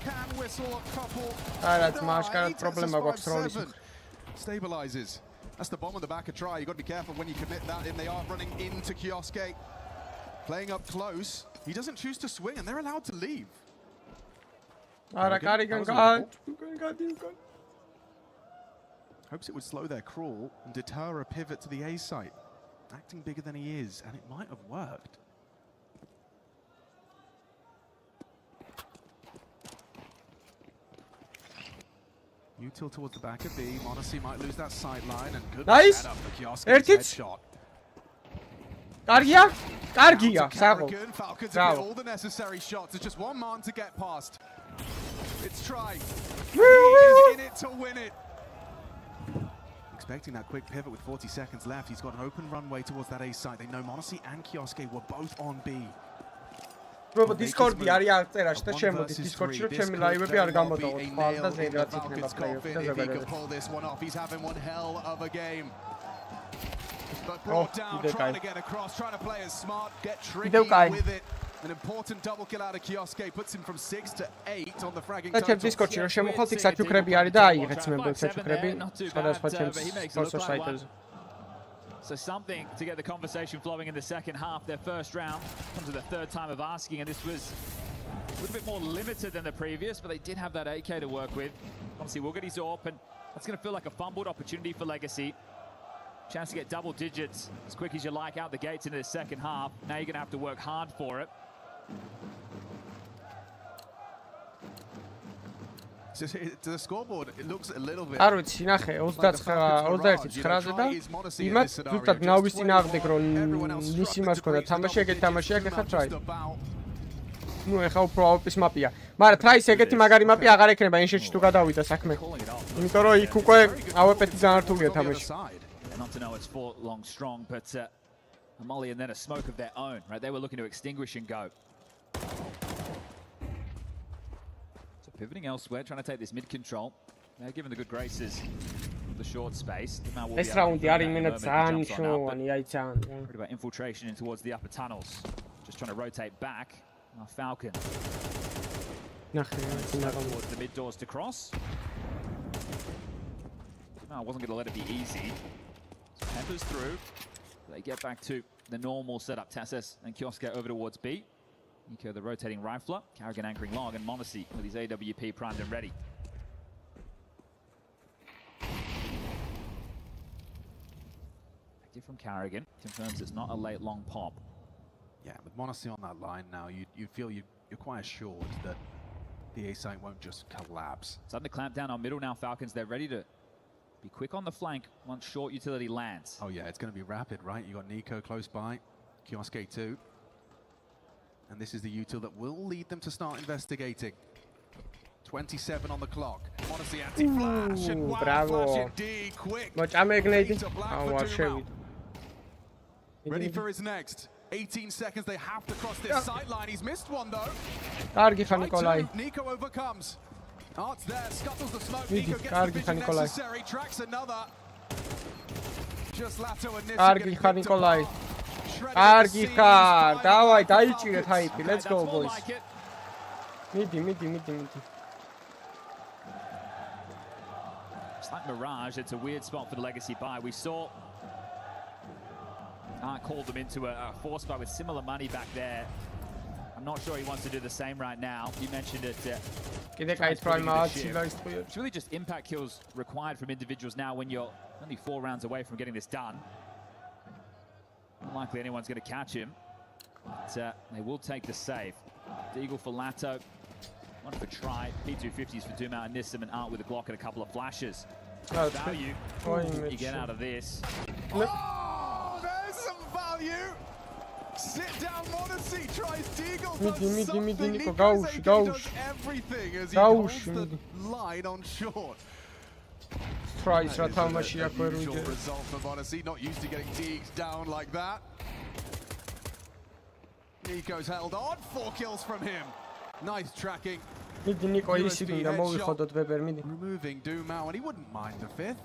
can whistle a couple. Stabilizes. That's the bomb on the back of try. You've got to be careful when you commit that in. They are running into Kioske. Playing up close. He doesn't choose to swing and they're allowed to leave. Hopes it would slow their crawl and deter a pivot to the A site. Acting bigger than he is, and it might have worked. Util towards the back of B. Monacy might lose that sideline, and good setup for Kioske's headshot. Falcons have all the necessary shots. There's just one man to get past. It's Try. He is in it to win it. Expecting that quick pivot with 40 seconds left. He's got an open runway towards that A site. They know Monacy and Kioske were both on B. Bro, Discord-ი არის აღწერაში და შემოდი Discord-ში რომ ჩემი ლაივები არ გამოდაოთ. ხვალ და ზედ რაც იქნება play-off-ი და ზოგადად. He's having one hell of a game. But brought down, trying to get across, trying to play as smart, get tricky with it. An important double kill out of Kioske puts him from 6 to 8 on the fragging total. და ჩემ Discord-ში რომ შემოხვალთ იქ საჩუქრები არის და აიღეთ მემბერ საჩუქრები სხვადასხვა ჩემს sponsor site-ებზე. So something to get the conversation flowing in the second half. Their first round comes to the third time of asking, and this was a little bit more limited than the previous, but they did have that AK to work with. Obviously, we'll get his AWP, and that's going to feel like a fumbled opportunity for Legacy. Chance to get double digits as quick as you like out the gates into the second half. Now you're going to have to work hard for it. To the scoreboard, it looks a little bit. არ ვიცი, ნახე 29-9-ზე და იმათ ზუსტად ნავის წინ აღდეკ რომ ნისიმას ქონდა თამაში, ეგეთი თამაში აქ ახლა try. ნუ ეხა უფრო AWP-ის მაპია. მაგრამ try-ის ეგეთი მაგარი მაპი აღარ ექნება Ancient-ში თუ გადავიდა საქმე. იმიტომ რომ იქ უკვე AWP-ი განართულია თამაში. Not to know it's fought long strong, but a molly and then a smoke of their own, right? They were looking to extinguish and go. Pivoting elsewhere, trying to take this mid control. Now, given the good graces of the short space, this round, worried about infiltration in towards the upper tunnels. Just trying to rotate back. Now, Falcon. Towards the mid doors to cross. No, I wasn't going to let it be easy. So Peppers through. They get back to the normal setup. Tasses and Kioske over towards B. Nico, the rotating rifler, Carrigan anchoring long, and Monacy with his AWP primed and ready. Active from Carrigan, confirms it's not a late long pop. Yeah, with Monacy on that line now, you feel you're quite assured that the A site won't just collapse. Starting to clamp down on middle now, Falcons. They're ready to be quick on the flank once short utility lands. Oh yeah, it's going to be rapid, right? You got Nico close by, Kioske too. And this is the util that will lead them to start investigating. 27 on the clock. Monacy anti-flash and wow, flash indeed, quick. Ready for his next. 18 seconds, they have to cross this sight line. He's missed one though. Nico overcomes. Art's there, scuttles the smoke. Nico gets the vision necessary, tracks another. Just Lato and Nico. Argi khar, davai daichiret hype. Let's go boys. Midi. Like Mirage, it's a weird spot for the Legacy buy. We saw Art called them into a force fight with similar money back there. I'm not sure he wants to do the same right now. You mentioned it. It's really just impact kills required from individuals now when you're only 4 rounds away from getting this done. Unlikely anyone's going to catch him. But they will take the save. Deagle for Lato. One for Try. P250s for Doom out and Nissim, and Art with a Glock and a couple of flashes. Value you get out of this. Oh, there's some value. Sit down, Modesty tries Deagle, does something. Nico does everything as he holds the line on short. Tries unusual result for Modesty, not used to getting Deags down like that. Nico's held on, 4 kills from him. Nice tracking. Removing Doom out, and he wouldn't mind the 5th.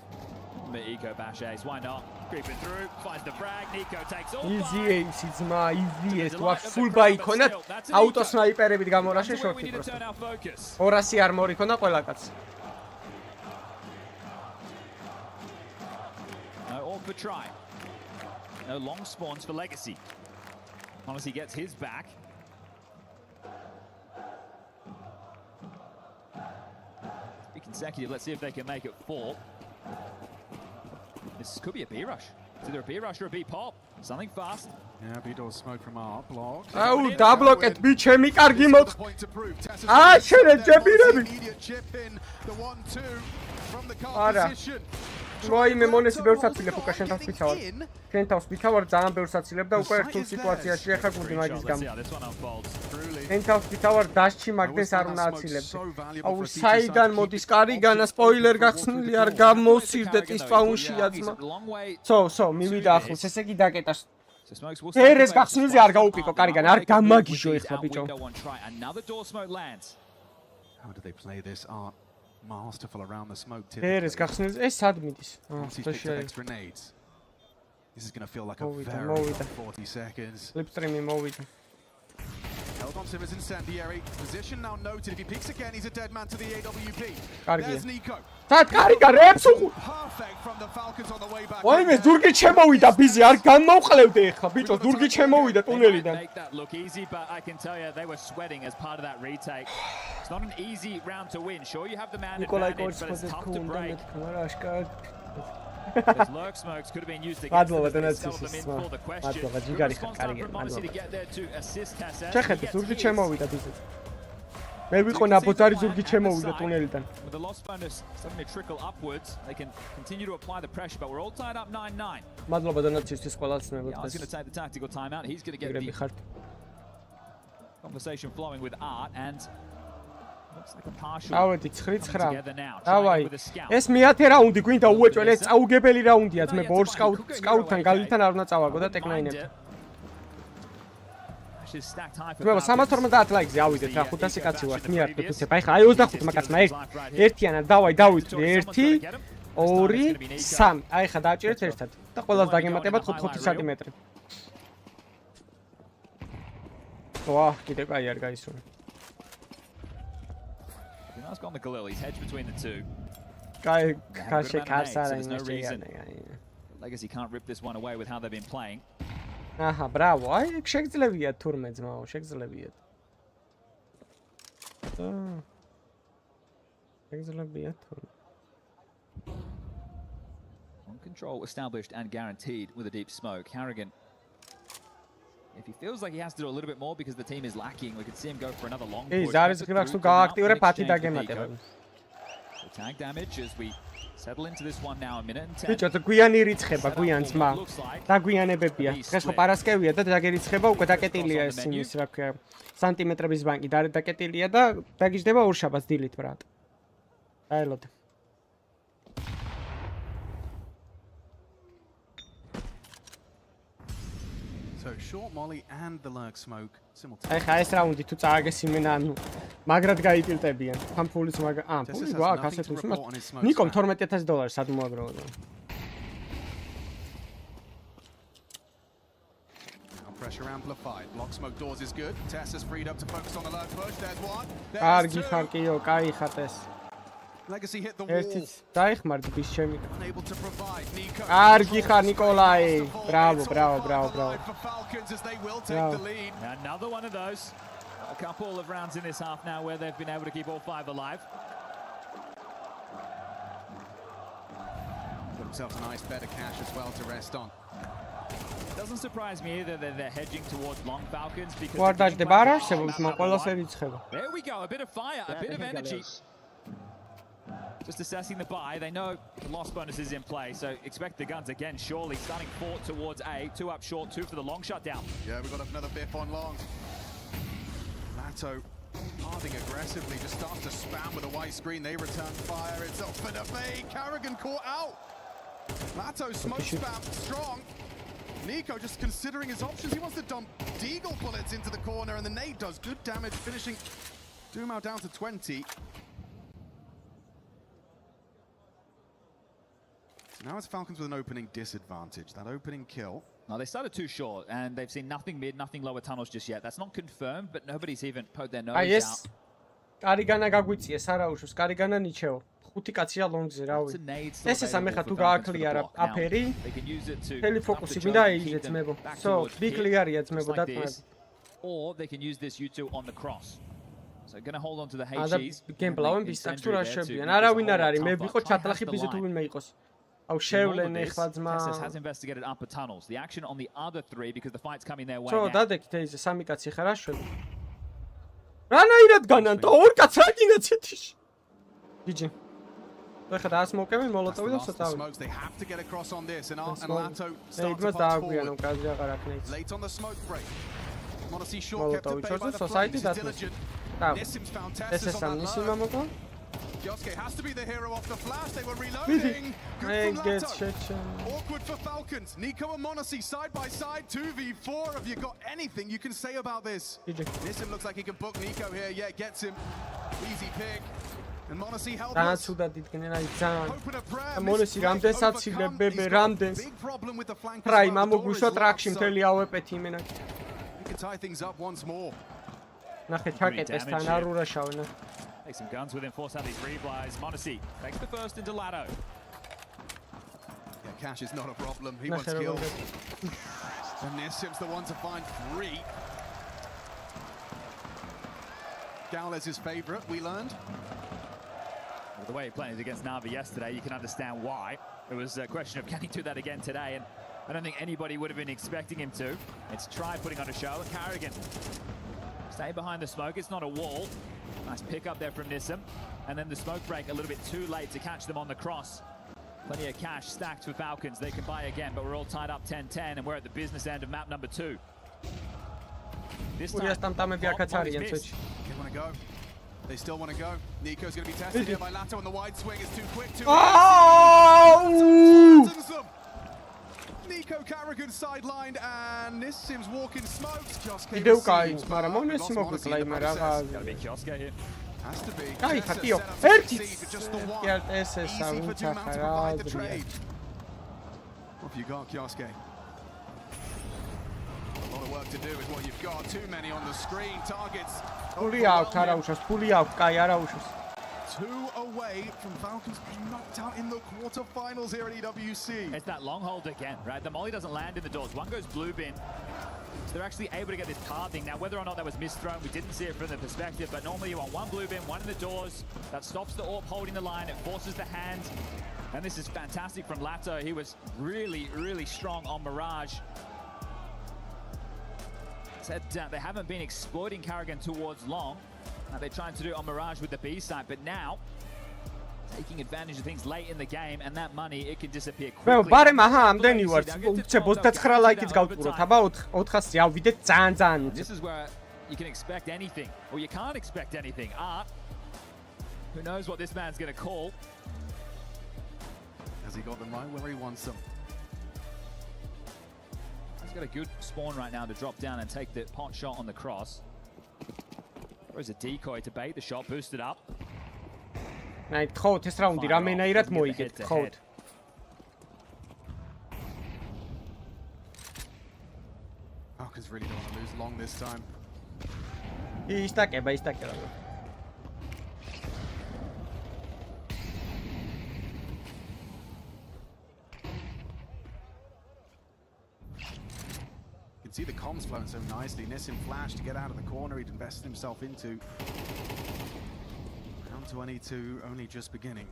Eco bash ace, why not? Creeping through, finds the frag, Nico takes all. Easy ace, ძმა, easy ace. What full buy იქონათ? Auto sniperებით გამორაშე შორტი просто. 200 armor იქონა ყველა კაცს. No all for Try. No long spawns for Legacy. Honestly gets his back. Be consecutive, let's see if they can make it 4. This could be a B rush. It's either a B rush or a B pop. Something fast. Yeah, B door smoke from Art. Blocked. Oh, double it. B chemi კარგი მოხ. შენე ჯებირები. Immediate chip in the 1-2 from the არა. ვაიმე მონესი ბევრს აცილებ უკა შენ თავს ვიცავარ. შენ თავს ვიცავარ ძალიან ბევრს აცილებ და უკვე რთულ სიტუაციაში ახლა გუნდი მაგის გამო. შენ თავს ვიცავარ დაშჩი მაგდეს არ უნდა აცილებდე. აუ საიდან მოდის კარიგანა სპოილერ გახსნილი არ გამოსირდეთ ის პაუნშია ძმა. სო მივიდა ახლოს ესე იგი დაკეტა. ერეს გახსნილზე არ გაუპიკო კარიგანა არ გამაგიჟო ეხლა ბიჭო. How do they play this? Art masterful around the smoke tip. Erez გახსნილზე ეს სად მიდის? Extra nades. This is going to feel like a very 40 seconds. Flipstream mowida. Held on to him as incendiary. Position now noted. If he peeks again, he's a dead man to the AWP. There's Nico. Perfect from the Falcons on the way back. ვაიმე ზურგი შემოვიდა ბიზი არ გამოვყლევდე ეხლა ბიჭო ზურგი შემოვიდა ტუნელიდან. Make that look easy, but I can tell you they were sweating as part of that retake. It's not an easy round to win. Sure you have the man advantage, but it's tough to break. Those lurk smokes could have been used against them to sell them in for the question. Response time from Modesty to get there to assist Tasset. ჩახედე ზურგი შემოვიდა ბიზი. მე ვიყო ნაბოძარი ზურგი შემოვიდა ტუნელიდან. With the loss bonus starting to trickle upwards, they can continue to apply the pressure, but we're all tied up 9-9. მადლობა დონაცისთვის ყველას ნებოთ. He's going to take the tactical timeout. He's going to get the conversation flowing with Art and looks like a partial. ავედი 9-9. დავაი. ეს მე-10 რაუნდი გვინდა უეჭველი, ეს წაუგებელი რაუნდია ძმე ორ სკაუტთან გალითთან არ უნდა წავაგო და ტექნაინებთან. ძმებო 350 ლაიქზე ავიდეთ რა 500 კაცი ვართ მიარდეთ უცებ აი ხა აი 25 მაგაცმა ერთიანად დავაი დავიწვი 1 2 3 აი ხა დააჭერეთ ერთად და ყველას დაგემატებათ 5 სანტიმეტრი ვა კიდე კაი არ გაისურვე He's gone the Galil. He's hedged between the two. კაი კაშე კარსარა Legacy can't rip this one away with how they've been playing. აჰა, ბრავო. აი, შეგძლებიათ თურმე ძმაო, შეგძლებიათ. შეგძლებიათ თურმე. On control established and guaranteed with a deep smoke. Harrigan, if he feels like he has to do a little bit more because the team is lacking, we could see him go for another long push. ზარის ღილაკს თუ გააქტიურე ფათი დაგემატება. Tag damage as we settle into this one now a minute and 10. ბიჭო, გვიანი რიცხება, გვიან ძმა. დაგვიანებებია. დღეს ხო პარასკევია და დაგერიცხება, უკვე დაკეტილია ეს იმის, რა ქვია, სანტიმეტრების ბანკი დაკეტილია და დაგიждდება ორშაბათს დილით, ბრატ. დაელოდე. So short molly and the lurk smoke simultaneously. აი ხა ეს რაუნდი თუ წააგესიმენ ანუ მაგრად გაიტილტებიან. ფამფულის მაგრა ფული გვაქვს ასეთ უსმას. ნიკომ $12,000 სად მოაგროვდა. Pressure amplified. Block smoke doors is good. Tess has freed up to focus on the lurk push. There's one. კარგი ხარ კიო, კაი ხარ ეს. Legacy hit the wall. ერთიც დაიხმარდი bis ჩემი. Unable to provide. Nico. კარგი ხარ ნიკოლაი. Bravo. For Falcons as they will take the lead. Another one of those. A couple of rounds in this half now where they've been able to keep all five alive. Got himself a nice bed of cash as well to rest on. Doesn't surprise me either that they're hedging towards long Falcons because there we go, a bit of fire, a bit of energy. Just assessing the buy, they know the loss bonus is in play, so expect the guns again, surely starting 4 towards A, 2 up short, 2 for the long shutdown. Yeah, we've got another biff on long. Lato harding aggressively, just starts to spam with a white screen. They return fire, it's up for the fade. Carrigan caught out. Lato smoke spam strong. Nico just considering his options. He wants to dump Deagle bullets into the corner, and the nade does good damage, finishing Dumao down to 20. So now it's Falcons with an opening disadvantage. That opening kill. Now they started too short, and they've seen nothing mid, nothing lower tunnels just yet. That's not confirmed, but nobody's even poked their nose out. კარიგანა გაგვიწიეს არაუშოს, კარიგანა ნიჩეო. 5 კაცია ლონგზე, რავი. ეს სამეხა თუ გააკლია აფერი. თელი ფოკუსი მინდა ეიზე ძმებო. So, big clear-ია ძმებო დატყვევები. Or they can use this U2 on the cross. So going to hold on to the HGs. გემპლავენ ბისაკს თუ რა შეებიან. არავინ არ არის, მე ვიყო ჩატლახი ბიზე თუ ვინმე იყოს. აუ შევლენ ეხლა ძმა. Has investigated upper tunnels. The action on the other 3 because the fight's coming their way. So, დადეკით ეიზე სამი კაცი ხარ აშვები. რანაირად განან და ორ კაც რა გინაცეთიშ. GG. They have to get across on this, and Lato starts to pass forward. Late on the smoke break. Monacy short kept at bay by the flames. He's diligent. Nissim's found Tessus on that low. Yosuke has to be the hero off the flash. They were reloading. Good from Lato. Awkward for Falcons. Nico and Monacy side by side. 2v4. Have you got anything you can say about this? Nissim looks like he can book Nico here. Yeah, gets him. Easy pick. And Monacy held us. Monacy რამდენს აცილებებე რამდენს პრაიმ ამოგვიშვა ტრაქში მთელი ავეპეთი იმენა. You can tie things up once more. ნახე ჩაკეტეს თან არ ურაშავენ. Take some guns with him, force out these replies. Monacy takes the first into Lato. Yeah, Cash is not a problem. He wants kills. And Nissim's the one to find 3. Gaules is favorite, we learned. The way he played against Navi yesterday, you can understand why. It was a question of can he do that again today, and I don't think anybody would have been expecting him to. It's try putting on a show. Carrigan, stay behind the smoke. It's not a wall. Nice pick up there from Nissim. And then the smoke break a little bit too late to catch them on the cross. Plenty of cash stacked for Falcons. They can buy again, but we're all tied up 10-10, and we're at the business end of map number 2. This time, they want to go. They still want to go. Nico's going to be tested here by Lato, and the wide swing is too quick. Nico Carrigan sidelined, and Nissim's walking smokes. Just came to be Kioske here. Has to be. Just the one. Easy for Dumao to provide the trade. What have you got, Kioske? A lot of work to do is what you've got. Too many on the screen. Targets. 2 away from Falcons being knocked out in the quarterfinals here at EWC. It's that long hold again, right? The molly doesn't land in the doors. One goes blue bin. So they're actually able to get this card thing. Now, whether or not that was misthrown, we didn't see it from the perspective, but normally you want one blue bin, one in the doors. That stops the AWP holding the line. It forces the hand. And this is fantastic from Lato. He was really, really strong on Mirage. Said they haven't been exploiting Carrigan towards long. They're trying to do on Mirage with the B side, but now taking advantage of things late in the game, and that money, it can disappear quickly. This is where you can expect anything, or you can't expect anything. Who knows what this man's going to call? Has he got them right where he wants them? He's got a good spawn right now to drop down and take the pot shot on the cross. Throws a decoy to bait the shot, boosted up. Night coat, this round, რამენაირად მოიგეთ coat. Falcons really don't want to lose long this time. Istaqeba. can see the comms flowing so nicely. Nissim flash to get out of the corner. He'd invested himself into. Round 22 only just beginning.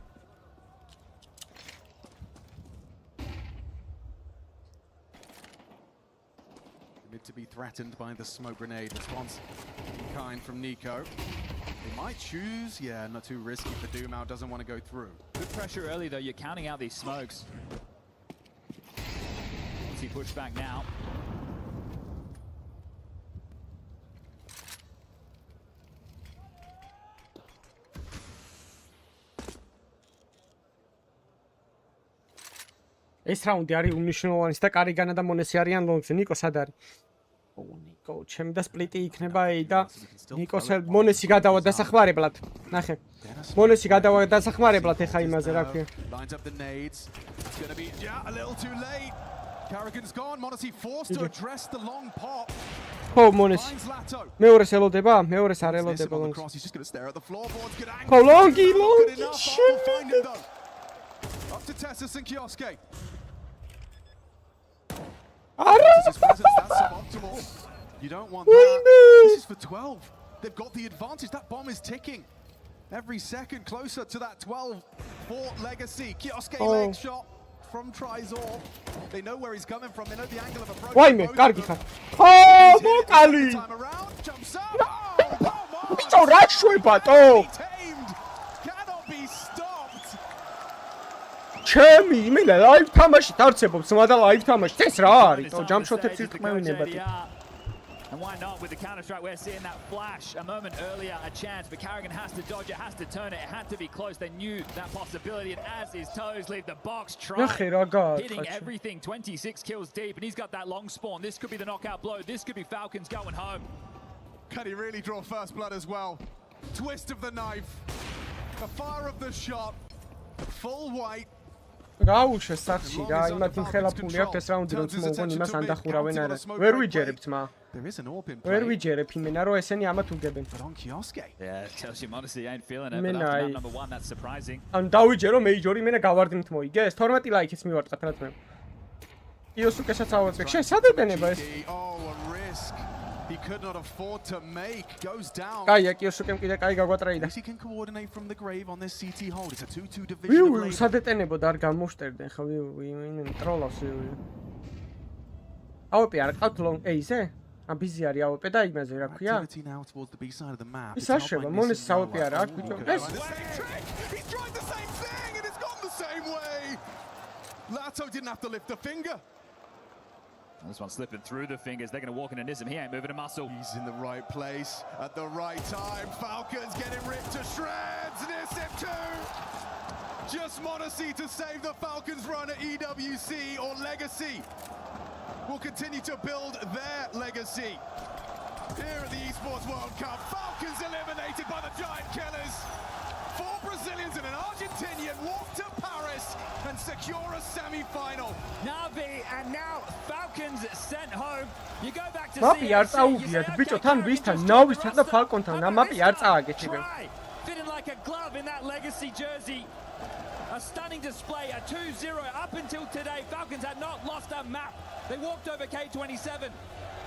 Mid to be threatened by the smoke grenade. Response in kind from Nico. They might choose, yeah, not too risky for Doomau, doesn't want to go through. Good pressure early though, you're counting out these smokes. Let's see push back now. ეს რაუნდი არის უმნიშვნელოვანესი და კარიგანა და მონესი არიან ლონგზე. ნიკო სად არის? ნიკო, ჩემი და სპლიტი იქნება ეი და ნიკოს მონესი გადავა დასახმარებლად. ნახე. მონესი გადავა დასახმარებლად ეხა იმაზე რა ქვია. Lines up the nades. It's going to be a little too late. Carrigan's gone. Monesi forced to address the long pop. ხო, მონესი. მეორეს ელოდება? მეორეს არ ელოდება ლონგს. He's just going to stare at the floorboards. Good angle. ხო, ლონგი. Up to Tessus and Kioske. That's suboptimal. You don't want that. This is for 12. They've got the advantage. That bomb is ticking. Every second closer to that 12 for Legacy. Kioske leg shot from Trizor. They know where he's coming from. They know the angle of approach. Why me? Კარგი ხარ. ხო, მოკალი. Jumps up. ბიჭო, რა შვებატო? Cannot be stopped. ჩემი იმენა ლაივ თამაში დავწებობს, მაგრამ ლაივ თამაში ეს რა არის? ჯამშოტებს ირთმევინებათ. And why not with the Counter-Strike? We're seeing that flash a moment earlier, a chance, but Carrigan has to dodge it, has to turn it. It had to be close. They knew that possibility, and as his toes leave the box, hitting everything, 26 kills deep, and he's got that long spawn. This could be the knockout blow. This could be Falcons going home. Can he really draw first blood as well? Twist of the knife, the fire of the shot, full white. გაუშე სახში რა, იმათი ხელაფული აქვს ეს რაუნდი რომ მოუგონ იმას ან დახურავენ არა. ვერ ვიჯერებთ მა. ვერ ვიჯერებ იმენა რომ ესენი ამათ უგებენ. Yeah, tells you Monesi ain't feeling it, but after number 1 that's surprising. ან დავიჯერო მეიჯორი იმენა გავარდნით მოიგეს. 12 ლაიქიც მივარტყათ რაც მე. იოსუკესაც ავაწვე. შენ სად ეყენება ეს? He could not afford to make. Goes down. კაია, კიოსუკემ კიდე კაი გაგვატრაიდა. He can coordinate from the grave on this CT hold. It's a 2-2 division. ვიუ, სად ეტენებოდა არ გამოშტერდნენ ხო ვიუ, იმენ ტროლავს ვიუ. აუპი არ ყავთ ლონგ ეიზე? ამბიზი არის აუპი და იმაზე რა ქვია? ის აშება, მონეს აუპი არა აქვს ბიჭო. ეს He's tried the same thing and it's gone the same way. Lato didn't have to lift a finger. This one slipping through the fingers. They're going to walk into Nissim. He ain't moving a muscle. He's in the right place at the right time. Falcons getting ripped to shreds. Nissim too. Just Monesi to save the Falcons run at EWC or Legacy. Will continue to build their legacy. Here at the Esports World Cup, Falcons eliminated by the Giant Killers. 4 Brazilians and an Argentinian walk to Paris and secure a semi-final. Navi and now Falcons sent home. You go back to მაპი არ წაუგიათ ბიჭო თან ვისთან ნავისთან და ფალკონთან მაპი არ წააგეთ იგივე. Fitting like a glove in that Legacy jersey. A stunning display, a 2-0 up until today. Falcons had not lost a map. They walked over K27.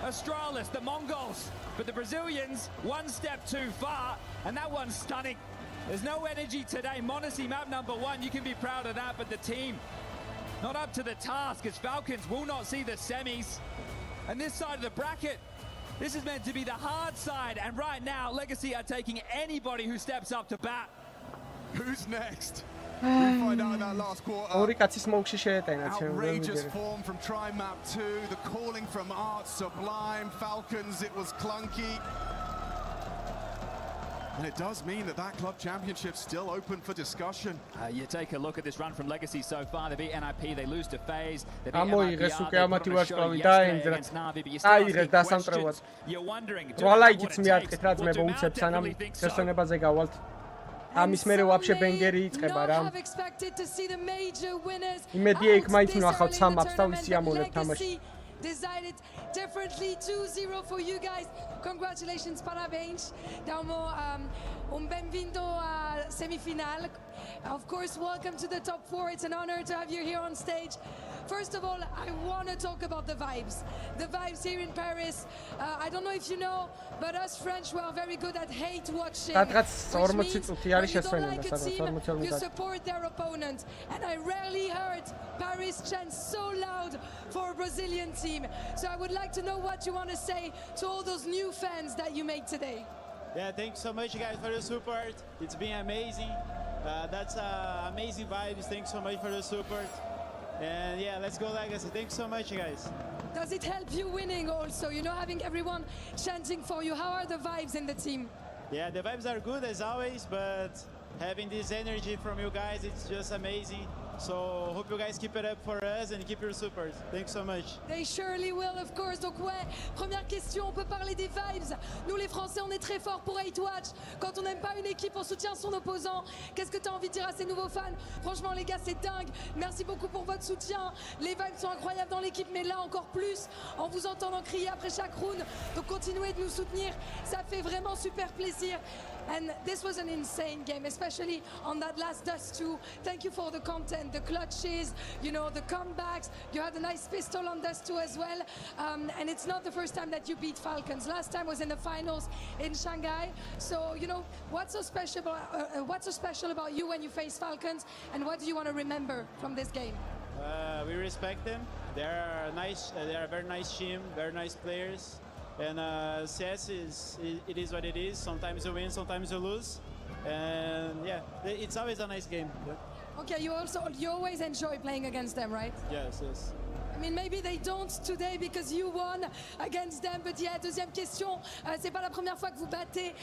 Astralis, the Mongols, but the Brazilians one step too far, and that one's stunning. There's no energy today. Monesi map number 1, you can be proud of that, but the team not up to the task as Falcons will not see the semis. And this side of the bracket, this is meant to be the hard side, and right now Legacy are taking anybody who steps up to bat. Who's next? We find out in that last quarter. ორი კაცი სმოუკში შეეტანა ჩემ Outrageous form from Try Map 2, the calling from Art Sublime. Falcons, it was clunky. And it does mean that that club championship's still open for discussion. You take a look at this run from Legacy so far. They beat NIP, they lose to FaZe. They beat ამოიღეს უკვე ამათი ვარსკვლავი daangdra. აიღეს დასამტრევად. რვალაიქიც მიარტყეთ რა ძმებო უცებ სანამ პერსონებაზე გავალთ. ამის მერე ვაფშე ბენგერი იწყება რა. იმედია იქ მაინც ნახავთ სამაპს და ვისიამოვნებთ თამაში. Decided differently 2-0 for you guys. Congratulations, parabéns. Damo benvindo a semifinal. Of course, welcome to the top 4. It's an honor to have you here on stage. First of all, I want to talk about the vibes. The vibes here in Paris. I don't know if you know, but us French, we are very good at hate watching. Which means when you don't like a team, you support their opponent. And I rarely heard Paris chant so loud for a Brazilian team. So I would like to know what you want to say to all those new fans that you made today. Yeah, thanks so much, guys, for the support. It's been amazing. That's amazing vibes. Thanks so much for the support. And yeah, let's go Legacy. Thanks so much, guys. Does it help you winning also? You know, having everyone chanting for you. How are the vibes in the team? Yeah, the vibes are good as always, but having this energy from you guys, it's just amazing. So hope you guys keep it up for us and keep your support. Thanks so much. They surely will, of course. Donc ouais, première question, on peut parler des vibes. Nous les Français, on est très forts pour hate watch. Quand on n'aime pas une équipe, on soutient son opposant. Qu'est-ce que tu as envie de dire à ces nouveaux fans? Franchement les gars, c'est dingue. Merci beaucoup pour votre soutien. Les vibes sont incroyables dans l'équipe, mais là encore plus, en vous entendant crier après chaque round. Donc continuez de nous soutenir, ça fait vraiment super plaisir. And this was an insane game, especially on that last Dust 2. Thank you for the content, the clutches, you know, the comebacks. You had a nice pistol on Dust 2 as well. And it's not the first time that you beat Falcons. Last time was in the finals in Shanghai. So, you know, what's so special about you when you face Falcons? And what do you want to remember from this game? We respect them. They're a very nice team, very nice players. And CS it is what it is. Sometimes you win, sometimes you lose, and yeah, it's always a nice game. Yeah. Okay, you always enjoy playing against them, right? Yes. I mean, maybe they don't today because you won against them. But yeah, deuxième question. C'est pas la première fois que vous battez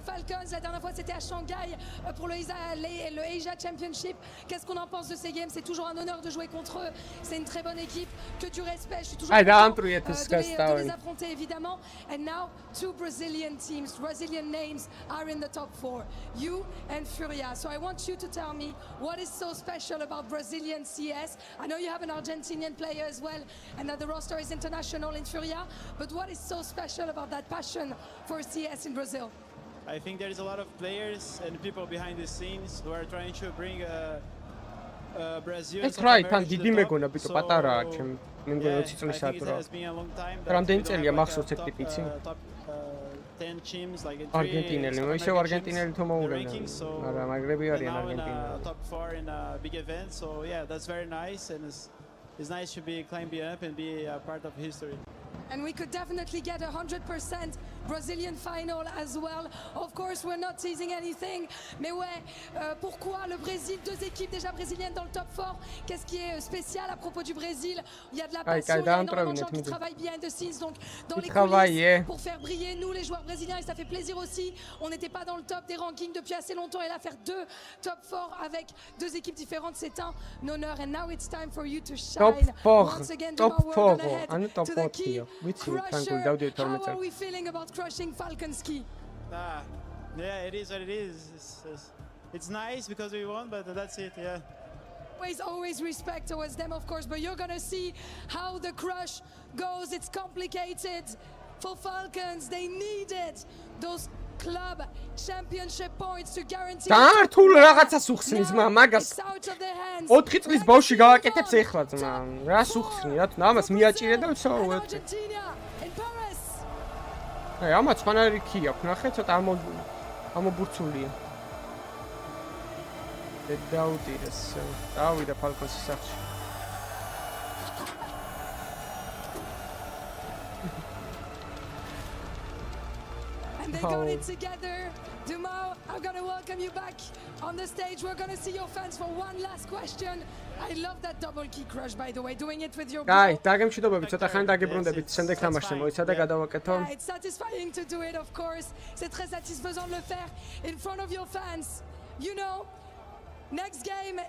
Falcons. La dernière fois, c'était à Shanghai pour le Asia Championship. Qu'est-ce qu'on en pense de ces games? C'est toujours un honneur de jouer contre eux. C'est une très bonne équipe que tu respectes. Je suis toujours content de les affronter, évidemment. And now, two Brazilian teams, Brazilian names are in the top 4. You and Furia. So I want you to tell me what is so special about Brazilian CS. I know you have an Argentinian player as well, and that the roster is international in Furia, but what is so special about that passion for CS in Brazil? I think there's a lot of players and people behind the scenes who are trying to bring Brazil to the top. So I think it has been a long time that we don't have top 10 teams like in rankings, so now in top 4 in a big event. So yeah, that's very nice, and it's nice to be climbing up and be a part of history. And we could definitely get 100% Brazilian final as well. Of course, we're not teasing anything. Mais ouais, pourquoi le Brésil? Deux équipes déjà brésiliennes dans le top 4. Qu'est-ce qui est spécial à propos du Brésil? Il y a de la passion, il y a énormément de gens qui travaillent behind the scenes, donc dans les coulisses pour faire briller nous les joueurs brésiliens. Et ça fait plaisir aussi. On n'était pas dans le top des rankings depuis assez longtemps. Et là, faire deux top 4 avec deux équipes différentes, c'est un honneur. And now it's time for you to shine. Once again, top 4. To the key. Crusher, how are we feeling about crushing Falcons key? Yeah, it is what it is. It's nice because we won, but that's it, yeah. Always respect towards them, of course, but you're gonna see how the crush goes. It's complicated for Falcons. They needed those club championship points to guarantee. Დართულ რაღაცას უხსნის მაგას 4 წლის ბავშვი გავაკეთებს ეხლა ძმა. რას უხსნი? რა თქმა ამას მიაჭირე და ვცხოვრობ. აი ამაც ფანარი კი აქვს, ნახე ცოტა ამობურცულია. დაუდირეს. დავიდა ფალკონსის სახლში. And they got it together. Dumao, I'm going to welcome you back on the stage. We're going to see your fans for one last question. I love that double key crush, by the way, doing it with your bro. დაგემშვიდობებით, ცოტა ხანი დაგიბრუნდებით, შემდეგ თამაშზე მოიცა და გადავაკეთო. It's satisfying to do it, of course. C'est très satisfaisant de le faire in front of your fans. You know, next game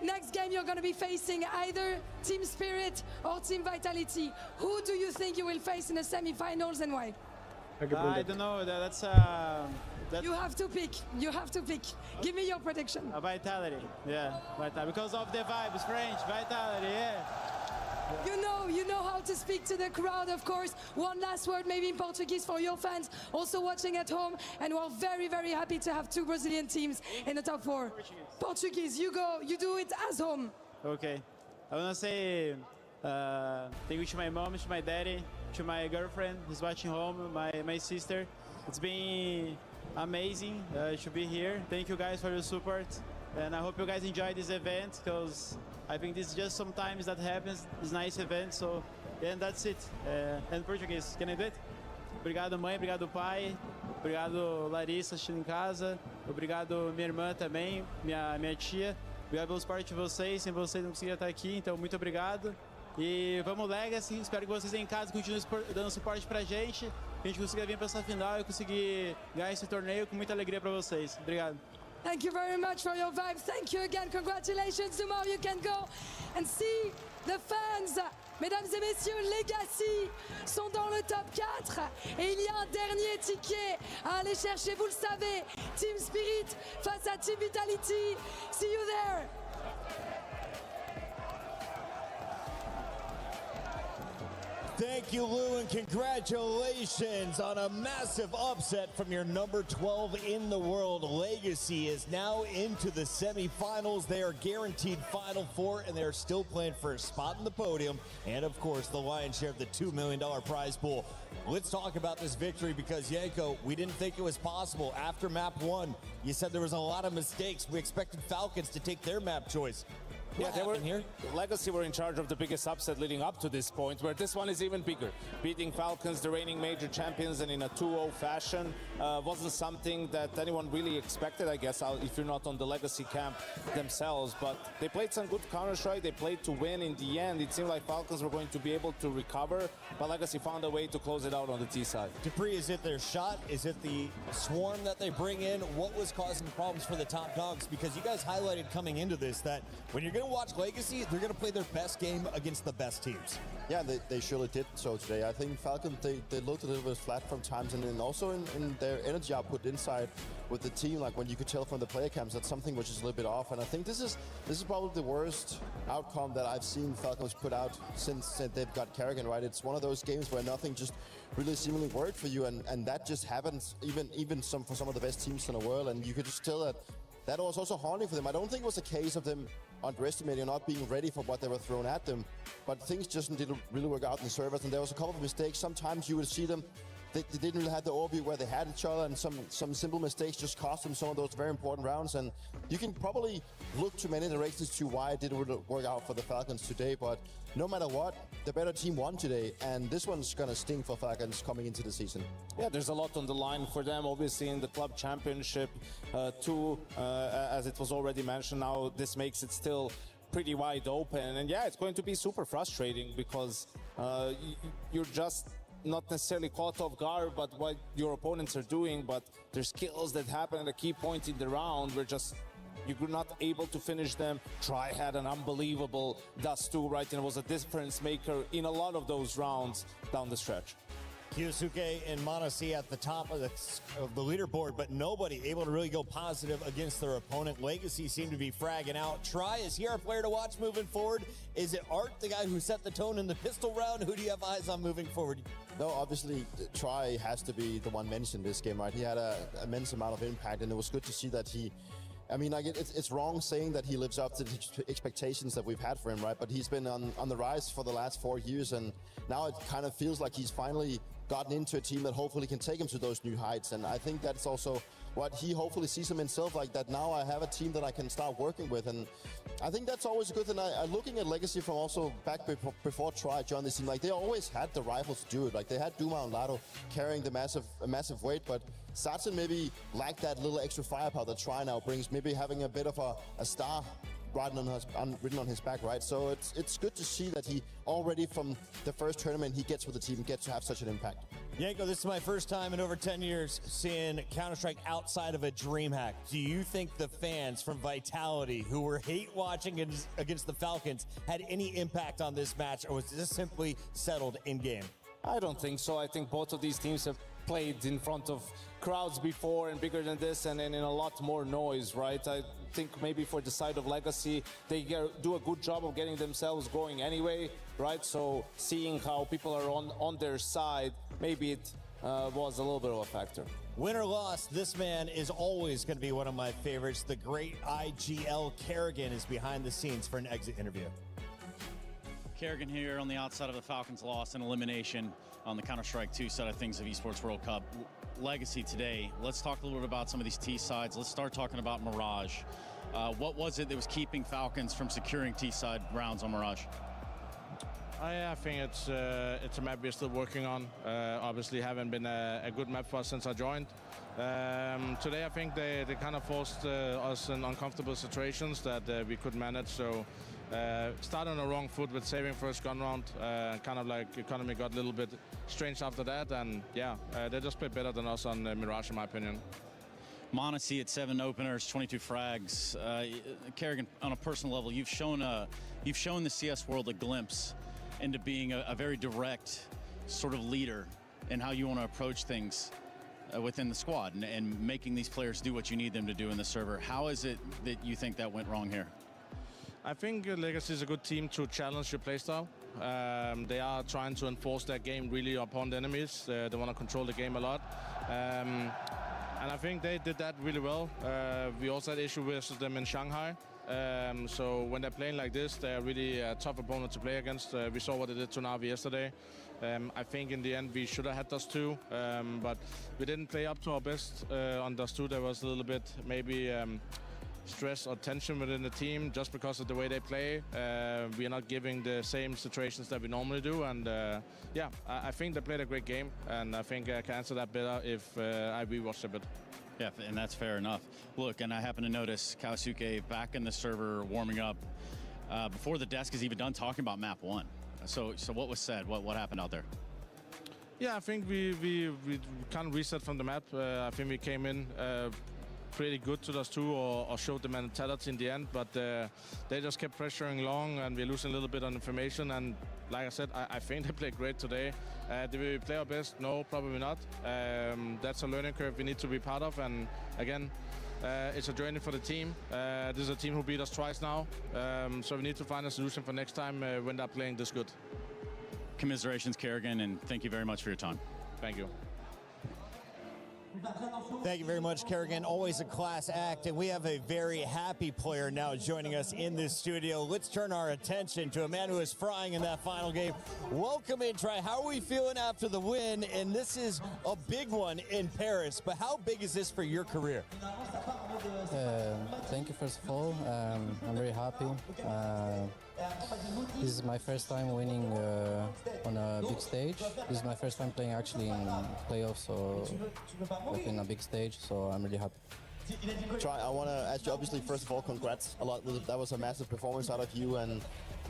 you're going to be facing either Team Spirit or Team Vitality. Who do you think you will face in the semi-finals and why? I don't know. That's you have to pick. You have to pick. Give me your prediction. Vitality. Yeah, Vitality. Because of the vibes, French Vitality. Yeah. You know how to speak to the crowd, of course. One last word, maybe in Portuguese for your fans also watching at home. And we're very, very happy to have two Brazilian teams in the top 4. Portuguese, you go. You do it as home. Okay. I want to say Thank you to my mom, to my daddy, to my girlfriend who's watching home, my sister. It's been amazing to be here. Thank you guys for your support. And I hope you guys enjoy this event because I think this is just sometimes that happens, this nice event. So, yeah, and that's it. And Portuguese, can I do it? Obrigado, mãe. Obrigado, pai. Obrigado, Larissa, assistindo em casa. Obrigado, minha irmã também, minha tia. Obrigado pelo suporte de vocês. Sem vocês não conseguiria estar aqui, então muito obrigado. E vamos Legacy. Espero que vocês em casa continuem dando suporte pra gente. Que a gente consiga vir para essa final e conseguir ganhar esse torneio com muita alegria para vocês. Obrigado. Thank you very much for your vibes. Thank you again. Congratulations. Tomorrow you can go and see the fans. Mesdames et messieurs, Legacy sont dans le top 4 et il y a un dernier ticket à aller chercher, vous le savez. Team Spirit face à Team Vitality. See you there. Thank you, Lou, and congratulations on a massive upset from your number 12 in the world. Legacy is now into the semifinals. They are guaranteed Final Four, and they are still playing for a spot in the podium. And, of course, the lion's share of the $2 million prize pool. Let's talk about this victory because, Yanko, we didn't think it was possible. After map 1, you said there was a lot of mistakes. We expected Falcons to take their map choice. Yeah, Legacy were in charge of the biggest upset leading up to this point, where this one is even bigger. Beating Falcons, the reigning major champions, and in a 2-0 fashion wasn't something that anyone really expected, I guess, if you're not on the Legacy camp themselves. But they played some good Counter-Strike. They played to win. In the end, it seemed like Falcons were going to be able to recover, but Legacy found a way to close it out on the T side. Dupree, is it their shot? Is it the swarm that they bring in? What was causing problems for the top dogs? Because you guys highlighted coming into this that when you're going to watch Legacy, they're going to play their best game against the best teams. Yeah, they surely did so today. I think Falcon, they looked a little bit flat from times, and then also in their energy output inside with the team, like when you could tell from the player cams that something which is a little bit off. And I think this is probably the worst outcome that I've seen Falcons put out since they've got Kerrigan, right? It's one of those games where nothing just really seemingly worked for you, and that just happens even for some of the best teams in the world. And you could just tell that was also haunting for them. I don't think it was a case of them underestimating or not being ready for what they were thrown at them, but things just didn't really work out in the servers, and there was a couple of mistakes. Sometimes you would see them, they didn't really have the overview where they had each other, and some simple mistakes just cost them some of those very important rounds. And you can probably look to many directions to why it didn't work out for the Falcons today, but no matter what, the better team won today, and this one's gonna sting for Falcons coming into the season. Yeah, there's a lot on the line for them, obviously in the club championship too, as it was already mentioned. Now this makes it still pretty wide open, and yeah, it's going to be super frustrating because you're just not necessarily caught off guard but what your opponents are doing, but there's kills that happen at a key point in the round where just you're not able to finish them. Try had an unbelievable dust too, right? And it was a difference maker in a lot of those rounds down the stretch. Kyosuke and Monasi at the top of the leaderboard, but nobody able to really go positive against their opponent. Legacy seemed to be fragging out. Try, is he our player to watch moving forward? Is it Art, the guy who set the tone in the pistol round? Who do you have eyes on moving forward? No, obviously, Try has to be the one mentioned this game, right? He had an immense amount of impact, and it was good to see that I mean, like it's wrong saying that he lives up to the expectations that we've had for him, right? But he's been on the rise for the last 4 years, and now it kind of feels like he's finally gotten into a team that hopefully can take him to those new heights. And I think that's also what he hopefully sees him himself, like that now I have a team that I can start working with. And I think that's always a good thing. Looking at Legacy from also back before Try joined this team, like they always had the rifles to do it. Like they had Duma and Lado carrying the massive weight, but Satsun maybe lacked that little extra firepower that Try now brings, maybe having a bit of a star written on his back, right? So it's good to see that he already from the first tournament he gets with the team gets to have such an impact. Yanko, this is my first time in over 10 years seeing Counter-Strike outside of a DreamHack. Do you think the fans from Vitality who were hate watching against the Falcons had any impact on this match, or was this simply settled in game? I don't think so. I think both of these teams have played in front of crowds before and bigger than this and in a lot more noise, right? I think maybe for the side of Legacy, they do a good job of getting themselves going anyway, right? So seeing how people are on their side, maybe it was a little bit of a factor. Win or loss, this man is always going to be one of my favorites. The great IGL Kerrigan is behind the scenes for an exit interview. Kerrigan here on the outside of the Falcons loss and elimination on the Counter-Strike 2 side of things of Esports World Cup. Legacy today, let's talk a little bit about some of these T sides. Let's start talking about Mirage. What was it that was keeping Falcons from securing T side rounds on Mirage? I think it's a map we're still working on. Obviously haven't been a good map for us since I joined. Today I think they kind of forced us in uncomfortable situations that we could manage. So started on the wrong foot with saving first gun round. Kind of like economy got a little bit strange after that, and yeah, they just played better than us on Mirage in my opinion. Monacy at 7 openers, 22 frags. Kerrigan, on a personal level, you've shown the CS world a glimpse into being a very direct sort of leader in how you want to approach things within the squad and making these players do what you need them to do in the server. How is it that you think that went wrong here? I think Legacy is a good team to challenge your playstyle. They are trying to enforce their game really upon the enemies. They want to control the game a lot. And I think they did that really well. We also had issue with them in Shanghai. So when they're playing like this, they're really a tough opponent to play against. We saw what they did to Navi yesterday. I think in the end we should have had Dust 2, but we didn't play up to our best on Dust 2. There was a little bit maybe stress or tension within the team just because of the way they play. We are not giving the same situations that we normally do, and yeah, I think they played a great game, and I think I can answer that better if I rewatched a bit. Yeah, and that's fair enough. Look, and I happen to notice Kaosuke back in the server warming up before the desk is even done talking about map 1. So what was said? What happened out there? Yeah, I think we kind of reset from the map. I think we came in pretty good to those 2 or showed the mentality in the end, but they just kept pressuring long and we're losing a little bit on information. And like I said, I think they played great today. Did we play our best? No, probably not. That's a learning curve we need to be part of, and again, it's a journey for the team. This is a team who beat us twice now, so we need to find a solution for next time when they're playing this good. Commiserations, Kerrigan, and thank you very much for your time. Thank you. Thank you very much, Kerrigan. Always a class act, and we have a very happy player now joining us in this studio. Let's turn our attention to a man who is frying in that final game. Welcome in, Tri. How are we feeling after the win? And this is a big one in Paris, but how big is this for your career? Thank you, first of all. I'm very happy. This is my first time winning on a big stage. This is my first time playing actually in playoffs or like in a big stage, so I'm really happy. Try, I want to ask you, obviously, first of all, congrats a lot. That was a massive performance out of you, and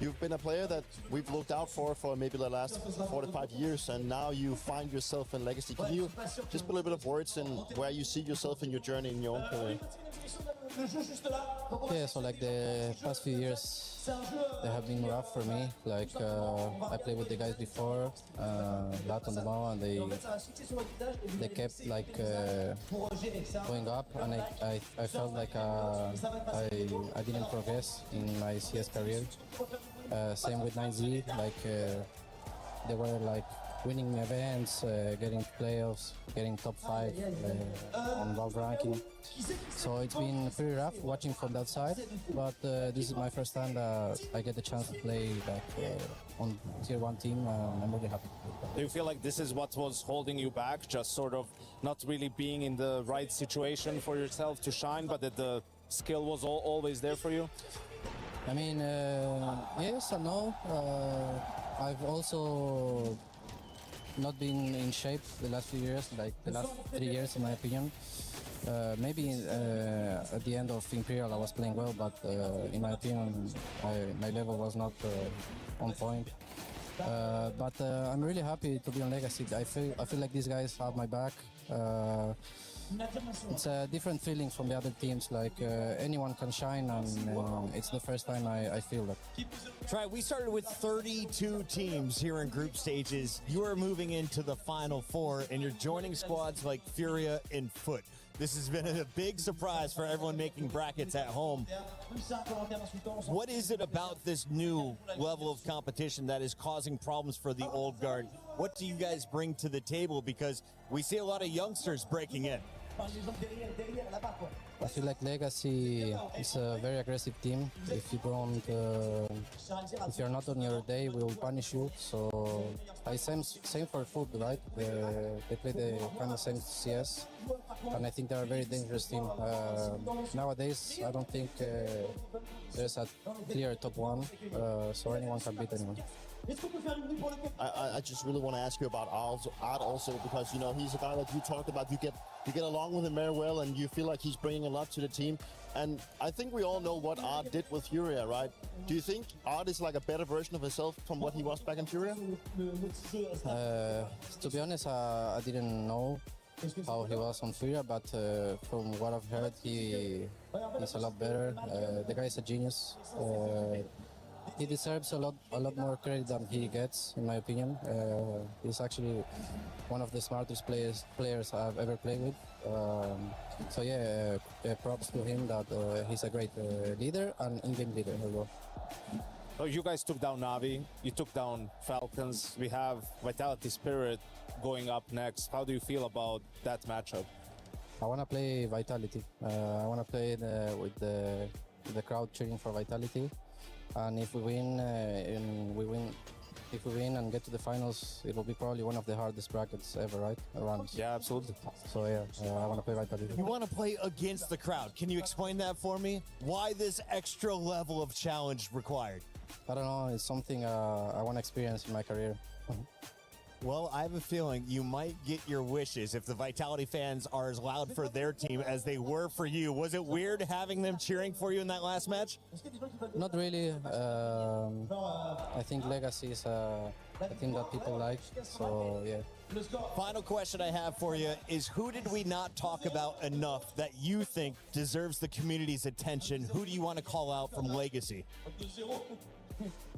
you've been a player that we've looked out for maybe the last 4 to 5 years, and now you find yourself in Legacy. Can you just put a little bit of words in where you see yourself in your journey in your own career? Yeah, so like the past few years, they have been rough for me. Like I played with the guys before, Lat on the Mao, and they kept like going up, and I felt like I didn't progress in my CS career. Same with 9Z, like they were like winning events, getting playoffs, getting top 5 on Valve ranking. So it's been pretty rough watching from that side, but this is my first time that I get the chance to play like, on tier 1 team. I'm really happy. Do you feel like this is what was holding you back, just sort of not really being in the right situation for yourself to shine, but that the skill was always there for you? I mean, yes and no. I've also not been in shape the last few years, like the last 3 years in my opinion. Maybe at the end of Imperial I was playing well, but in my opinion my level was not on point. But I'm really happy to be on Legacy. I feel like these guys have my back. It's a different feeling from the other teams, like anyone can shine, and it's the first time I feel that. Try, we started with 32 teams here in group stages. You are moving into the final 4, and you're joining squads like Furia and Foot. This has been a big surprise for everyone making brackets at home. What is it about this new level of competition that is causing problems for the old guard? What do you guys bring to the table? Because we see a lot of youngsters breaking in. I feel like Legacy is a very aggressive team. If you don't, if you're not on your day, we will punish you. So same for Food, right? They play the kind of same CS, and I think they're a very dangerous team. Nowadays, I don't think there's a clear top one, so anyone can beat anyone. I just really want to ask you about Art also, because, you know, he's a guy that you talked about. You get along with him very well, and you feel like he's bringing a lot to the team. And I think we all know what Art did with Furia, right? Do you think Art is like a better version of himself from what he was back in Furia? To be honest, I didn't know how he was on Furia, but from what I've heard, he's a lot better. The guy is a genius. He deserves a lot more credit than he gets, in my opinion. He's actually one of the smartest players I've ever played with. So yeah, props to him that he's a great leader and in-game leader as well. So you guys took down Navi, you took down Falcons. We have Vitality Spirit going up next. How do you feel about that matchup? I want to play Vitality. I want to play with the crowd cheering for Vitality. And if we win, if we win and get to the finals, it will be probably one of the hardest brackets ever, right? Around. Yeah, absolutely. So yeah, I want to play Vitality. You want to play against the crowd. Can you explain that for me? Why this extra level of challenge required? I don't know. It's something I want to experience in my career. Well, I have a feeling you might get your wishes if the Vitality fans are as loud for their team as they were for you. Was it weird having them cheering for you in that last match? Not really. I think Legacy is a team that people like, so yeah. Final question I have for you is, who did we not talk about enough that you think deserves the community's attention? Who do you want to call out from Legacy?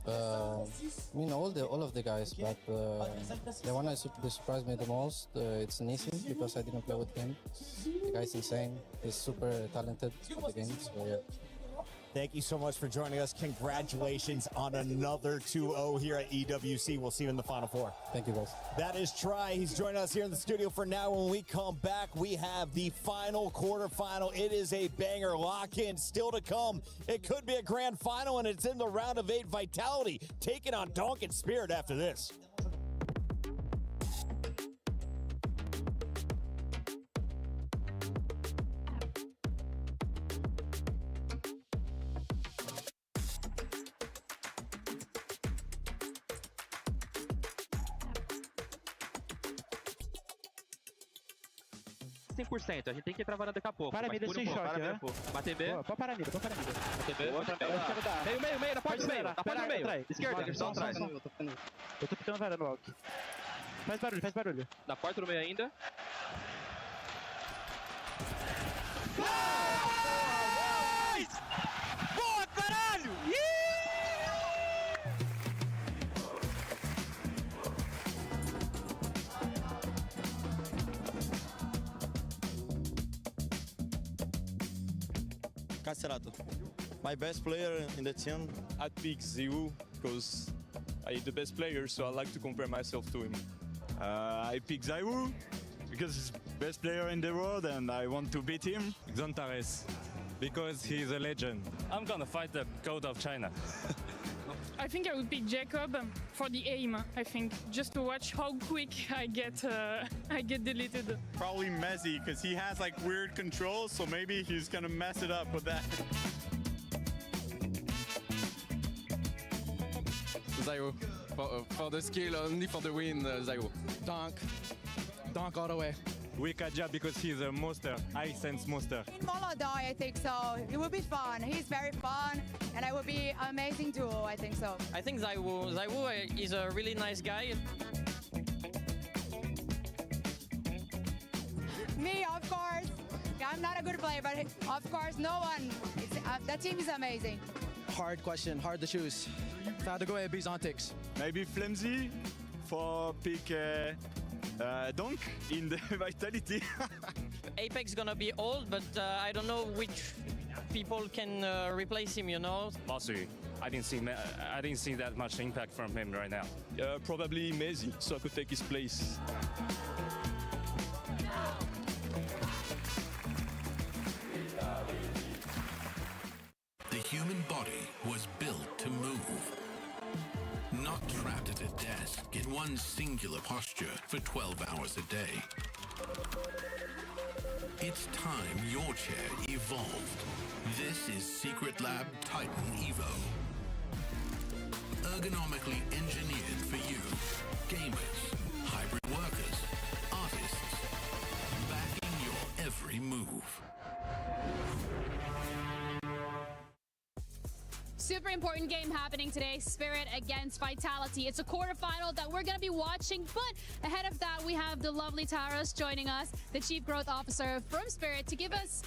I mean, all of the guys, but the one that surprised me the most, it's Nissim, because I didn't play with him. The guy's insane. He's super talented at the game, so yeah. Thank you so much for joining us. Congratulations on another 2-0 here at EWC. We'll see you in the Final Four. Thank you, guys. That is Try. He's joining us here in the studio for now. When we come back, we have the final quarterfinal. It is a banger lock-in still to come. It could be a grand final, and it's in the round of 8. Vitality taking on Donk and Spirit after this. A gente tem que ir pra varanda daqui a pouco. Para a mira sem choque, né? Bater B. Pode parar a mira, pode parar a mira. Bater B. Meio, na porta do meio. Na porta do meio. Esquerda, eles estão atrás. Eu tô ficando varanda, Walk. Faz barulho. Na porta do meio ainda. Boa, caralho! Cacerato. My best player in the team. I'd pick Ziu because he's the best player, so I like to compare myself to him. I pick Zaiwu because he's the best player in the world and I want to beat him. Xantares because he's a legend. I'm gonna fight the code of China. I think I would pick Jacob for the aim, I think, just to watch how quick I get deleted. Probably Messi because he has like weird controls, so maybe he's gonna mess it up with that. Zayo, for the skill, only for the win, Zayo. Donk all the way. Wikaja because he's a monster, high sense monster. In Molodai, I think so. It will be fun. He's very fun, and it will be an amazing duo, I think so. I think Zaiwu is a really nice guy. Me, of course. I'm not a good player, but of course, no one. That team is amazing. Hard question, hard to choose. If I had to go with Byzantix. Maybe Flimsy for pick Donk in the Vitality. Apex gonna be old, but I don't know which people can replace him, you know? Masu. I didn't see that much impact from him right now. Probably Messi, so I could take his place. one singular posture for 12 hours a day. It's time your chair evolved. This is Secret Lab Titan Evo. Ergonomically engineered for you, gamers, hybrid workers, artists, backing your every move. Super important game happening today, Spirit against Vitality. It's a quarterfinal that we're going to be watching, but ahead of that, we have the lovely Taros joining us, the Chief Growth Officer from Spirit, to give us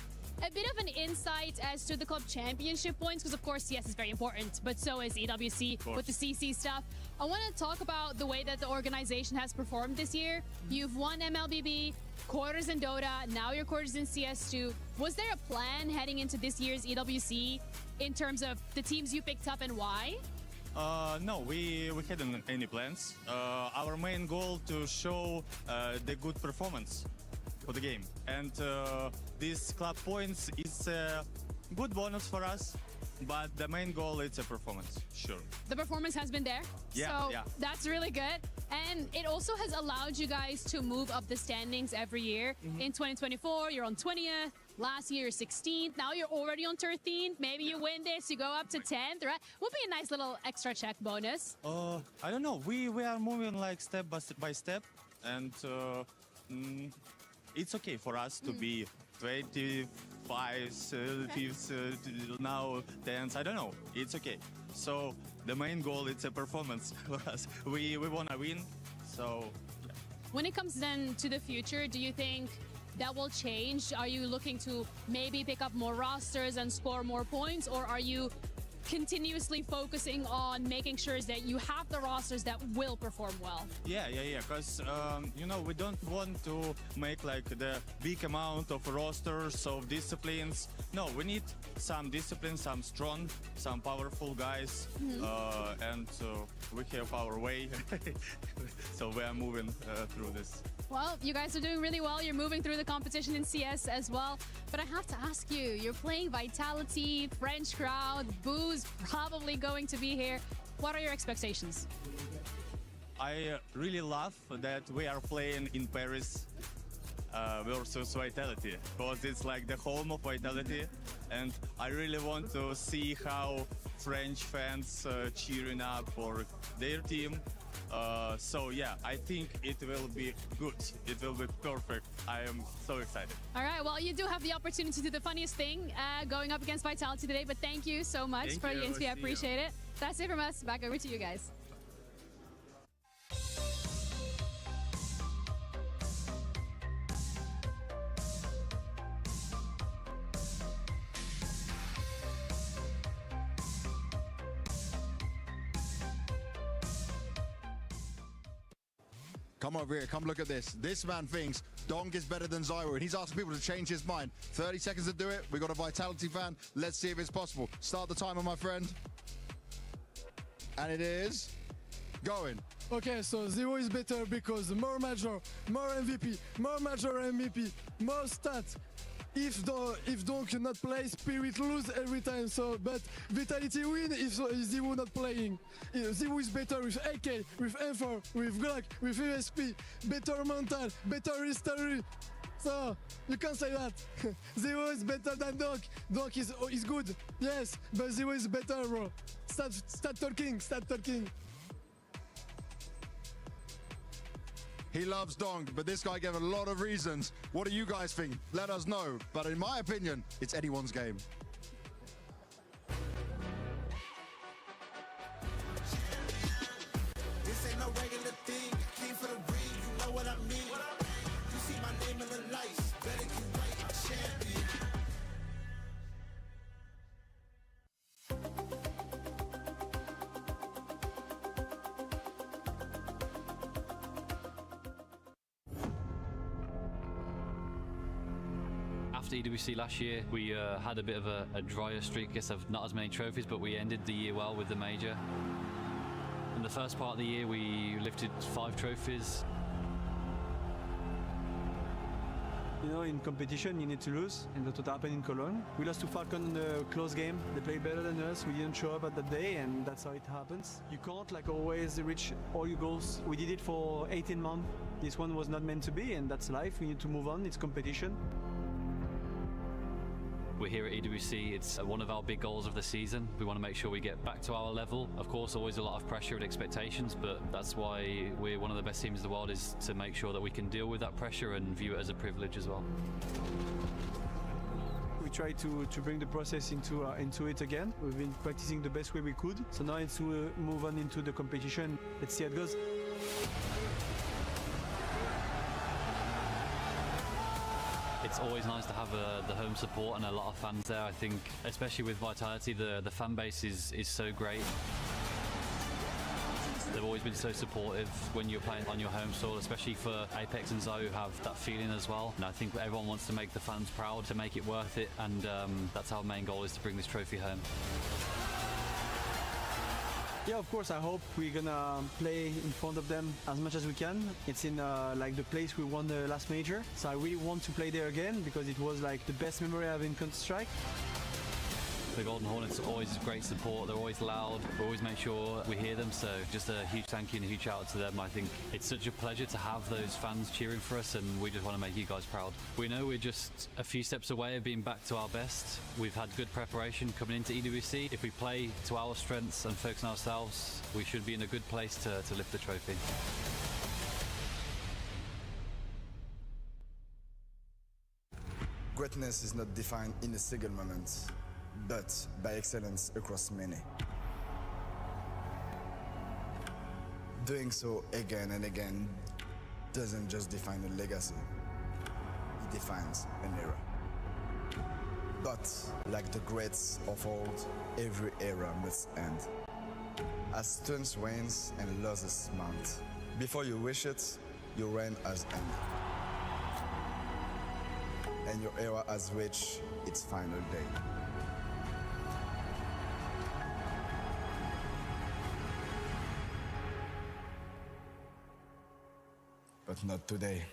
a bit of an insight as to the club championship points, because of course CS is very important, but so is EWC with the CC stuff. I want to talk about the way that the organization has performed this year. You've won MLBB, quarters in Dota, now your quarters in CS2. Was there a plan heading into this year's EWC in terms of the teams you picked up and why? No, we hadn't any plans. Our main goal to show the good performance for the game, and these club points is a good bonus for us, but the main goal is a performance, sure. The performance has been there, so that's really good. And it also has allowed you guys to move up the standings every year. In 2024, you're on 20th. Last year, 16th. Now you're already on 13th. Maybe you win this, you go up to 10th, right? Would be a nice little extra check bonus. I don't know. We are moving like step by step, and it's okay for us to be 25th, now 10th. I don't know. It's okay. So the main goal is a performance for us. We want to win. So yeah. When it comes then to the future, do you think that will change? Are you looking to maybe pick up more rosters and score more points, or are you continuously focusing on making sure that you have the rosters that will perform well? Yeah, because you know, we don't want to make like the big amount of rosters of disciplines. No, we need some disciplines, some strong, some powerful guys, and we have our way. So we are moving through this. Well, you guys are doing really well. You're moving through the competition in CS as well. But I have to ask you, you're playing Vitality, French crowd, Boo's probably going to be here. What are your expectations? I really love that we are playing in Paris versus Vitality, because it's like the home of Vitality. And I really want to see how French fans cheering up for their team. So yeah, I think it will be good. It will be perfect. I am so excited. All right, well, you do have the opportunity to do the funniest thing going up against Vitality today, but thank you so much for the interview. I appreciate it. That's it from us. Back over to you guys. Come over here, come look at this. This man thinks Dong is better than Zyro, and he's asking people to change his mind. 30 seconds to do it. We got a Vitality fan. Let's see if it's possible. Start the timer, my friend. And it is going. Okay, so Zero is better because more major, more MVP, more major MVP, more stats. If Dong cannot play, Spirit lose every time. So, but Vitality win if Zero not playing. Zero is better with AK, with M4, with Glock, with USP, better mental, better history. So you can't say that. Zero is better than Dong. Dong is good, yes, but Zero is better, bro. Start talking, start talking. He loves Dong, but this guy gave a lot of reasons. What do you guys think? Let us know. But in my opinion, it's anyone's game. This ain't no regular thing. Came for the ring, you know what I mean. You see my name in the lights. Better get right, I'm champion. After EWC last year, we had a bit of a drier streak, I guess, of not as many trophies, but we ended the year well with the major. In the first part of the year, we lifted 5 trophies. You know, in competition, you need to lose, and that's what happened in Cologne. We lost to Falcon in a close game. They played better than us. We didn't show up at that day, and that's how it happens. You can't, like always, reach all your goals. We did it for 18 months. This one was not meant to be, and that's life. We need to move on. It's competition. We're here at EWC, it's one of our big goals of the season. We want to make sure we get back to our level. Of course, always a lot of pressure and expectations, but that's why we're one of the best teams in the world, is to make sure that we can deal with that pressure and view it as a privilege as well. We try to bring the process into it again. We've been practicing the best way we could. So now it's to move on into the competition. Let's see how it goes. It's always nice to have the home support and a lot of fans there. I think, especially with Vitality, the fan base is so great. They've always been so supportive when you're playing on your home soil, especially for Apex and Zoe, who have that feeling as well. And I think everyone wants to make the fans proud, to make it worth it, and that's our main goal, is to bring this trophy home. Yeah, of course, I hope we're gonna play in front of them as much as we can. It's in like the place we won the last major. So I really want to play there again, because it was like the best memory I have in Counter-Strike. The Golden Hornets are always great support. They're always loud. We always make sure we hear them. So just a huge thank you and a huge shout out to them. I think it's such a pleasure to have those fans cheering for us, and we just want to make you guys proud. We know we're just a few steps away of being back to our best. We've had good preparation coming into EWC. If we play to our strengths and focus on ourselves, we should be in a good place to lift the trophy. Greatness is not defined in a single moment, but by excellence across many. Doing so again and again doesn't just define a legacy, it defines an era. But like the greats of old, every era must end. As strength wanes and losses mount, before you wish it, your reign has ended. And your era has reached its final day. But not today.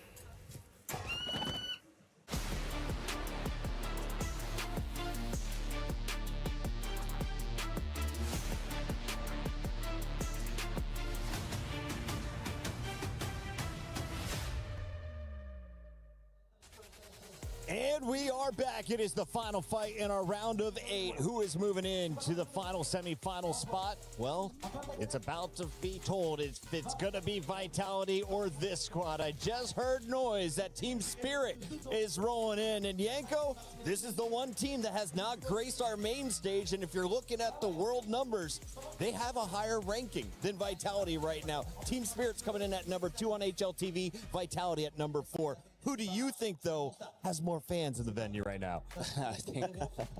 And we are back. It is the final fight in our round of 8. Who is moving in to the final semifinal spot? Well, it's about to be told if it's going to be Vitality or this squad. I just heard noise that Team Spirit is rolling in. And Yanko, this is the one team that has not graced our main stage. And if you're looking at the world numbers, they have a higher ranking than Vitality right now. Team Spirit's coming in at number 2 on HLTV, Vitality at number 4. Who do you think, though, has more fans in the venue right now?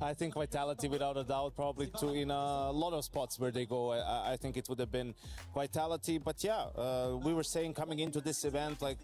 I think Vitality, without a doubt, probably in a lot of spots where they go. I think it would have been Vitality. But yeah, we were saying coming into this event, like,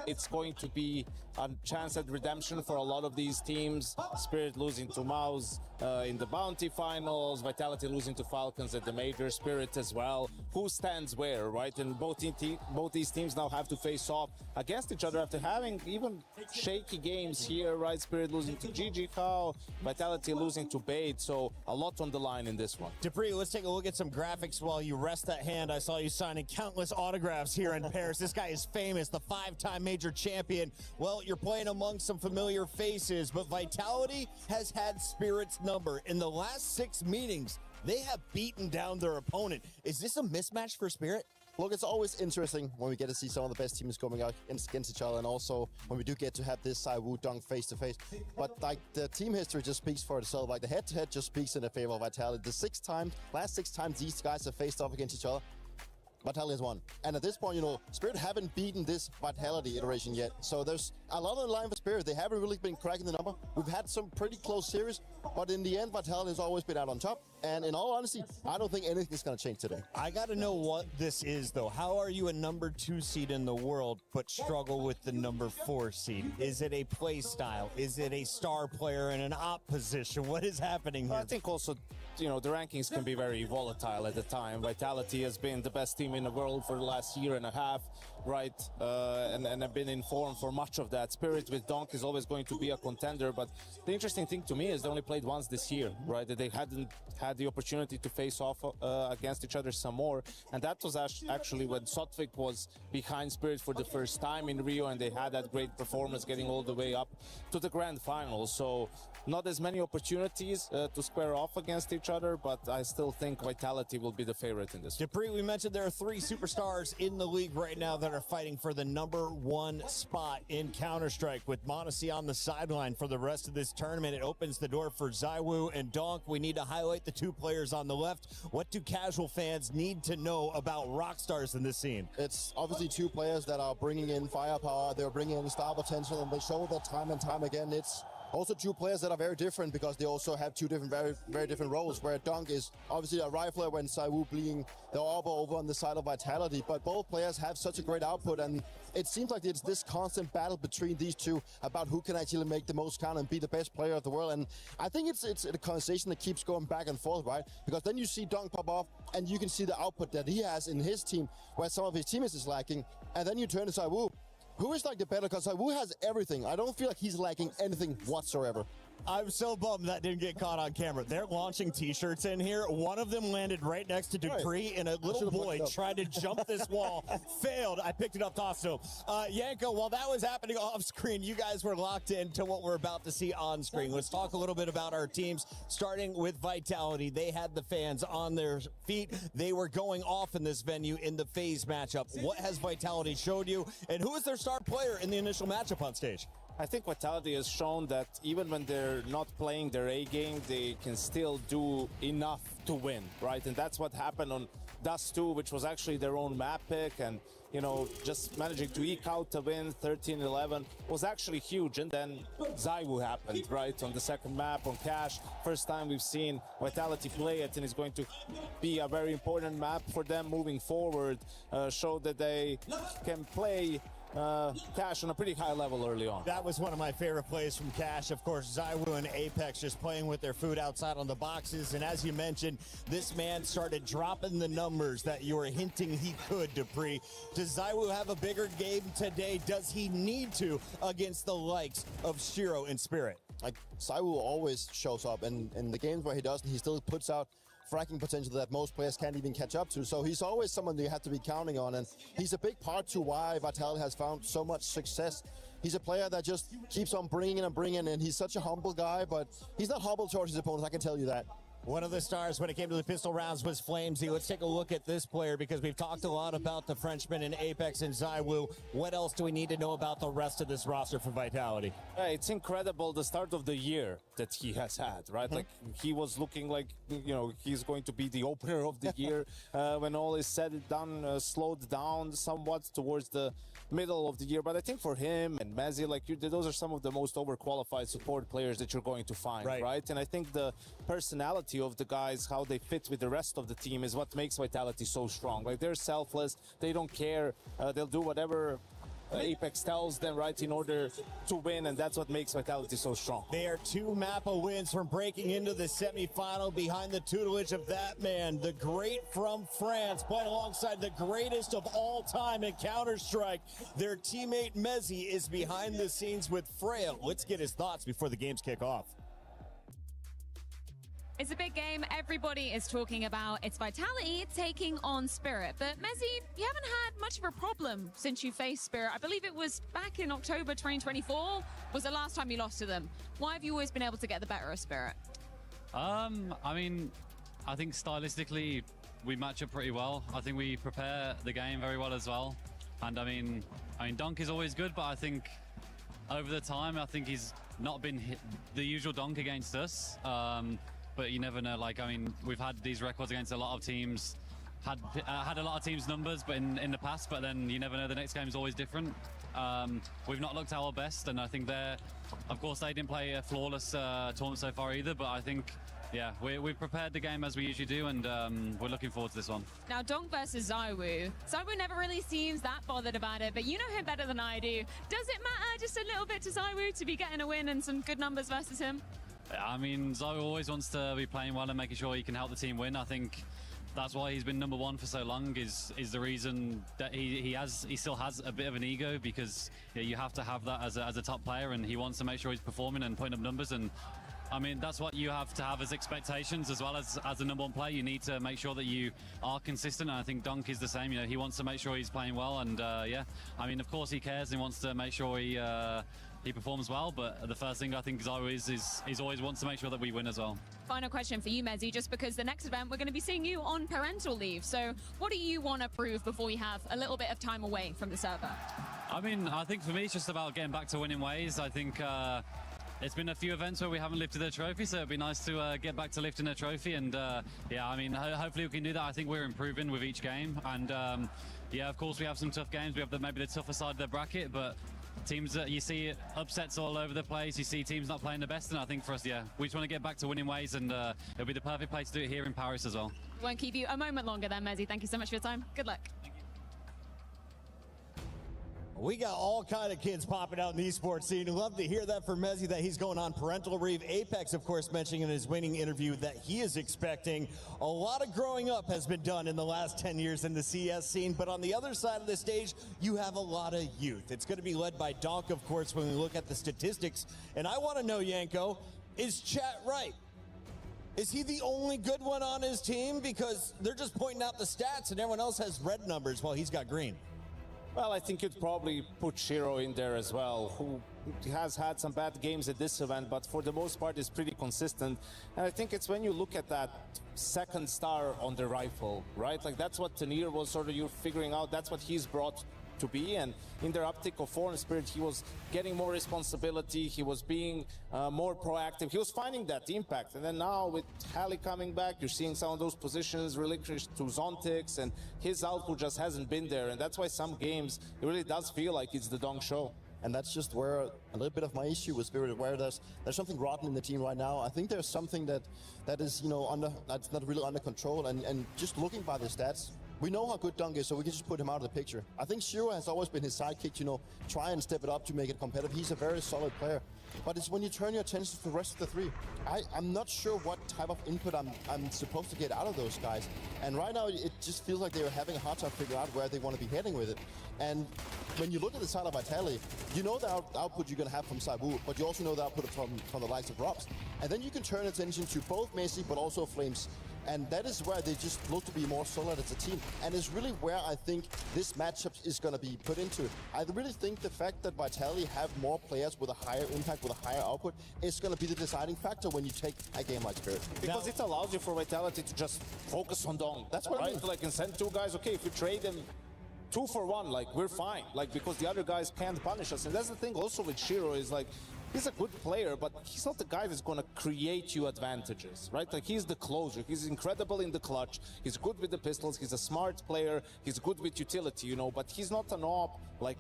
it's going to be a chance at redemption for a lot of these teams. Spirit losing to Mouse in the Bounty finals, Vitality losing to Falcons at the major, Spirit as well. Who stands where, right? And both these teams now have to face off against each other after having even shaky games here, right? Spirit losing to GG Cow, Vitality losing to Bait, so a lot on the line in this one. Dupree, let's take a look at some graphics while you rest that hand. I saw you signing countless autographs here in Paris. This guy is famous, the 5-time major champion. Well, you're playing among some familiar faces, but Vitality has had Spirit's number. In the last 6 meetings, they have beaten down their opponent. Is this a mismatch for Spirit? Look, it's always interesting when we get to see some of the best teams going out against each other, and also when we do get to have this Sai Wu dunk face to face. But like the team history just speaks for itself. Like the head-to-head just speaks in the favor of Vitality. The last six times these guys have faced off against each other, Vitality has won. And at this point, you know, Spirit haven't beaten this Vitality iteration yet. So there's a lot on the line for Spirit. They haven't really been cracking the number. We've had some pretty close series, But in the end, Vitality has always been out on top. And in all honesty, I don't think anything's going to change today. I got to know what this is, though. How are you a number 2 seed in the world, but struggle with the number 4 seed? Is it a play style? Is it a star player in an op position? What is happening here? I think also, the rankings can be very volatile at the time. Vitality has been the best team in the world for the last year and a half, right? And have been in form for much of that. Spirit with Donk is always going to be a contender, but the interesting thing to me is they only played once this year, right? That they hadn't had the opportunity to face off against each other some more, and that was actually when Sotvik was behind Spirit for the first time in Rio, and they had that great performance getting all the way up to the grand final. So not as many opportunities to square off against each other, but I still think Vitality will be the favorite in this. Dupree, we mentioned there are 3 superstars in the league right now that are fighting for the number 1 spot in Counter-Strike. With Monacy on the sideline for the rest of this tournament, it opens the door for ZywOo and Donk. We need to highlight the 2 players on the left. What do casual fans need to know about Rockstars in this scene? It's obviously 2 players that are bringing in firepower, they're bringing in star potential, and they show that time and time again. It's also 2 players that are very different because they also have 2 different, very different roles, where Donk is obviously a rifler when ZywOo being the arbor over on the side of Vitality. But both players have such a great output, and it seems like it's this constant battle between these 2 about who can actually make the most count and be the best player of the world. And I think it's a conversation that keeps going back and forth, right? Because then you see Donk pop off, and you can see the output that he has in his team, where some of his teammates is lacking. And then you turn to ZywOo, who is like the better, because ZywOo has everything. I don't feel like he's lacking anything whatsoever. I'm so bummed that didn't get caught on camera. They're launching T-shirts in here. One of them landed right next to Dupree, and a little boy tried to jump this wall. Failed. I picked it up, tossed it him. Yanko, while that was happening off screen, you guys were locked into what we're about to see on screen. Let's talk a little bit about our teams, starting with Vitality. They had the fans on their feet. They were going off in this venue in the phase matchup. What has Vitality showed you, and who is their star player in the initial matchup on stage? I think Vitality has shown that even when they're not playing their A game, they can still do enough to win, right? And that's what happened on Dust 2, which was actually their own map pick, and just managing to eke out a win 13-11 was actually huge. And then ZywOo happened, right, on the second map on Cash. First time we've seen Vitality play it, and it's going to be a very important map for them moving forward. Show that they can play Cash on a pretty high level early on. That was one of my favorite plays from Cash. Of course, ZywOo and Apex just playing with their food outside on the boxes. And as you mentioned, this man started dropping the numbers that you were hinting he could, Dupree. Does ZywOo have a bigger game today? Does he need to against the likes of Shiro and Spirit? Like, ZywOo always shows up, and in the games where he doesn't, he still puts out fracking potential that most players can't even catch up to. So he's always someone you have to be counting on, and he's a big part to why Vitality has found so much success. He's a player that just keeps on bringing in, and he's such a humble guy, but he's not humble towards his opponents, I can tell you that. One of the stars when it came to the pistol rounds was Flamesy. Let's take a look at this player because we've talked a lot about the Frenchman in Apex and ZywOo. What else do we need to know about the rest of this roster for Vitality? It's incredible the start of the year that he has had, right? Like, he was looking like, he's going to be the opener of the year. When all is said and done, slowed down somewhat towards the middle of the year. But I think for him and Mezzi, those are some of the most overqualified support players that you're going to find, right? And I think the personality of the guys, how they fit with the rest of the team, is what makes Vitality so strong. Like, they're selfless, they don't care, they'll do whatever Apex tells them, right, in order to win, and that's what makes Vitality so strong. They are 2 Mappa wins from breaking into the semifinal behind the tutelage of that man, the great from France, playing alongside the greatest of all time in Counter-Strike. Their teammate Mezzi is behind the scenes with Freya. Let's get his thoughts before the games kick off. It's a big game everybody is talking about. It's Vitality taking on Spirit. But Mezzi, you haven't had much of a problem since you faced Spirit. I believe it was back in October 2024 was the last time you lost to them. Why have you always been able to get the better of Spirit? I mean, I think stylistically we match up pretty well. I think we prepare the game very well as well. And I mean, Donk is always good, but I think over the time, I think he's not been the usual Donk against us. But you never know, we've had these records against a lot of teams had a lot of teams' numbers, but in the past. But then you never know. The next game is always different. We've not looked our best, and I think of course, they didn't play a flawless tournament so far either. But I think, yeah, we've prepared the game as we usually do, and we're looking forward to this one. Now, Donk versus ZywOo. ZywOo never really seems that bothered about it, but you know him better than I do. Does it matter just a little bit to ZywOo to be getting a win and some good numbers versus him? I mean, ZywOo always wants to be playing well and making sure he can help the team win. I think that's why he's been #1 for so long. Is the reason that he still has a bit of an ego, because you have to have that as a top player, and he wants to make sure he's performing and putting up numbers. And I mean, that's what you have to have as expectations as well as a #1 player. You need to make sure that you are consistent, and I think Donk is the same. You know, he wants to make sure he's playing well, and yeah, I mean, of course he cares and wants to make sure he performs well, but the first thing I think ZywOo is always wants to make sure that we win as well. Final question for you, Mezzy, just because the next event we're going to be seeing you on parental leave. So what do you want to prove before we have a little bit of time away from the server? I mean, I think for me it's just about getting back to winning ways. I think it's been a few events where we haven't lifted a trophy, so it'd be nice to get back to lifting a trophy. And yeah, I mean, hopefully we can do that. I think we're improving with each game, and yeah, of course we have some tough games. We have maybe the tougher side of the bracket, but teams that you see upsets all over the place, you see teams not playing the best, and I think for us, yeah, we just want to get back to winning ways, and it'll be the perfect place to do it here in Paris as well. Won't keep you a moment longer then, Mezzy. Thank you so much for your time. Good luck. We got all kind of kids popping out in the esports scene. Love to hear that from Mezzy, that he's going on parental leave. Apex, of course, mentioning in his winning interview that he is expecting a lot of growing up has been done in the last 10 years in the CS scene. But on the other side of the stage, you have a lot of youth. It's going to be led by Donk, of course, when we look at the statistics. And I want to know, Yanko, is chat right? Is he the only good one on his team? Because they're just pointing out the stats and everyone else has red numbers while he's got green. Well, I think you'd probably put Shiro in there as well, who has had some bad games at this event, but for the most part is pretty consistent. And I think it's when you look at that second star on the rifle, right? Like that's what Tanir was sort of, you're figuring out, that's what he's brought to be. And in their uptick of form Spirit, he was getting more responsibility, he was being more proactive, he was finding that impact. And then now with Halley coming back, you're seeing some of those positions relinquished to Zontix, and his output just hasn't been there. And that's why some games, it really does feel like it's the Donk show. And that's just where a little bit of my issue with Spirit, where there's something rotten in the team right now. I think there's something that is, you know, that's not really under control. And just looking by the stats, we know how good Donk is, so we can just put him out of the picture. I think Shiro has always been his sidekick, you know, try and step it up to make it competitive. He's a very solid player. But it's when you turn your attention to the rest of the three. I'm not sure what type of input I'm supposed to get out of those guys. And right now, it just feels like they're having a hard time figuring out where they want to be heading with it. And when you look at the side of Vitality, you know the output you're going to have from ZywOo, but you also know the output from the likes of Robs. And then you can turn attention to both Messi, but also Flames. And that is where they just look to be more solid as a team. And it's really where I think this matchup is going to be put into. I really think the fact that Vitality have more players with a higher impact, with a higher output, is going to be the deciding factor when you take a game like Spirit. Because it allows you for Vitality to just focus on Donk. That's what I mean. Like, and send two guys, okay, if you trade them 2 for 1, like, we're fine. Like, because the other guys can't punish us. And that's the thing also with Shiro is, like, he's a good player, but he's not the guy that's going to create you advantages, right? Like, he's the closer. He's incredible in the clutch. He's good with the pistols. He's a smart player. He's good with utility, you know, but he's not an op like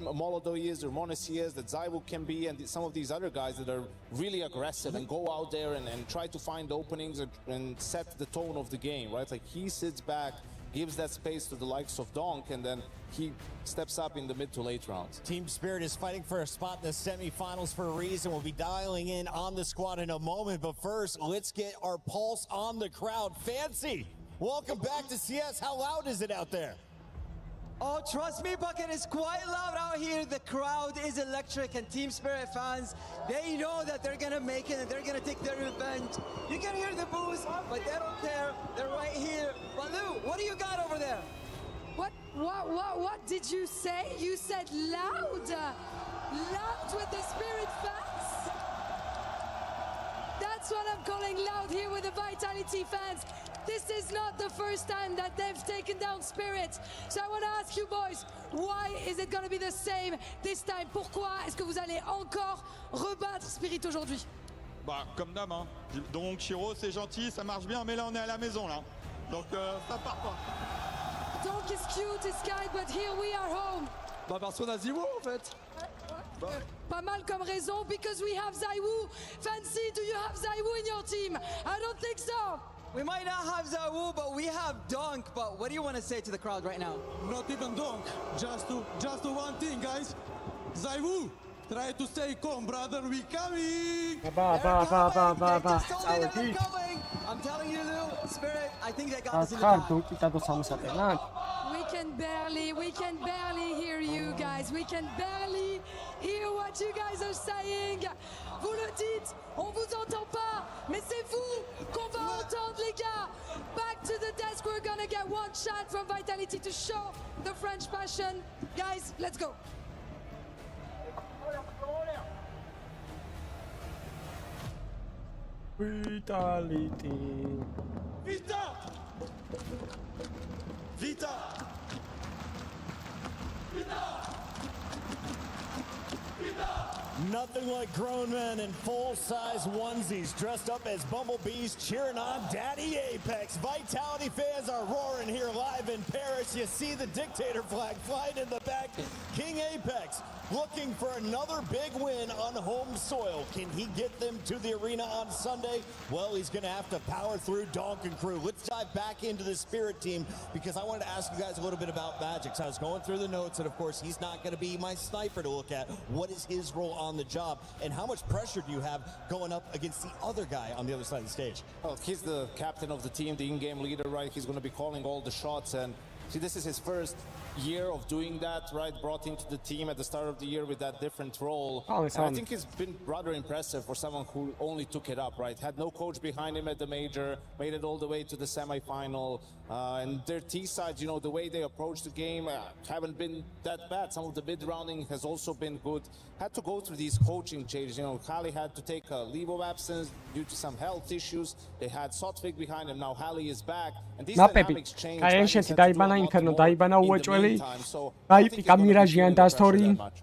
Molodov is or Mones is, that ZywOo can be, and some of these other guys that are really aggressive and go out there and try to find openings and set the tone of the game, right? Like, he sits back, gives that space to the likes of Donk, and then he steps up in the mid to late rounds. Team Spirit is fighting for a spot in the semifinals for a reason. We'll be dialing in on the squad in a moment, but first, let's get our pulse on the crowd. Fancy, welcome back to CS. How loud is it out there? Oh, trust me, Bucket, it's quite loud out here. The crowd is electric, and Team Spirit fans, they know that they're gonna make it and they're gonna take their revenge. You can hear the boos, but they don't care. They're right here. Baloo, what do you got over there? What did you say? You said loud. Loud with the Spirit fans. That's what I'm calling loud here with the Vitality fans. This is not the first time that they've taken down Spirit. So I want to ask you boys, why is it going to be the same this time? Pourquoi est-ce que vous allez encore rebattre Spirit aujourd'hui? Bah, comme d'hab, hein. Donc Shiro, c'est gentil, ça marche bien, mais là on est à la maison là. Donc ça part pas. Donk is cute, is kind, but here we are home. Bah parce qu'on a Ziwo en fait. Pas mal comme raison, because we have ZywOo. Fancy, do you have ZywOo in your team? I don't think so. We might not have ZywOo, but we have Donk. But what do you want to say to the crowd right now? Not even Donk. Just one thing, guys. ZywOo, try to stay calm, brother. We coming. I'm telling you, Lou, Spirit, I think they got us in the back. We can barely hear you guys. We can barely hear what you guys are saying. Vous le dites, on vous entend pas, mais c'est vous qu'on va entendre, les gars. Back to the desk, we're gonna get one shot from Vitality to show the French passion. Guys, let's go. Vitality. Vita! Vita! Nothing like grown men in full-size onesies dressed up as bumblebees cheering on Daddy Apex. Vitality fans are roaring here live in Paris. You see the dictator flag flying in the back. King Apex looking for another big win on home soil. Can he get them to the arena on Sunday? Well, he's going to have to power through Donk and crew. Let's dive back into the Spirit team because I wanted to ask you guys a little bit about Magic. So I was going through the notes, and of course, he's not going to be my sniper to look at. What is his role on the job, and how much pressure do you have going up against the other guy on the other side of the stage? Well, he's the captain of the team, the in-game leader, right? He's going to be calling all the shots, and see, this is his first year of doing that, right? Brought into the team at the start of the year with that different role. And I think it's been rather impressive for someone who only took it up, right? Had no coach behind him at the major, made it all the way to the semifinal. And their T-sides, you know, the way they approach the game haven't been that bad. Some of the mid-rounding has also been good. Had to go through these coaching changes. You know, Halley had to take a leave of absence due to some health issues. They had Sotvik behind him. Now Halley is back. And these dynamics change.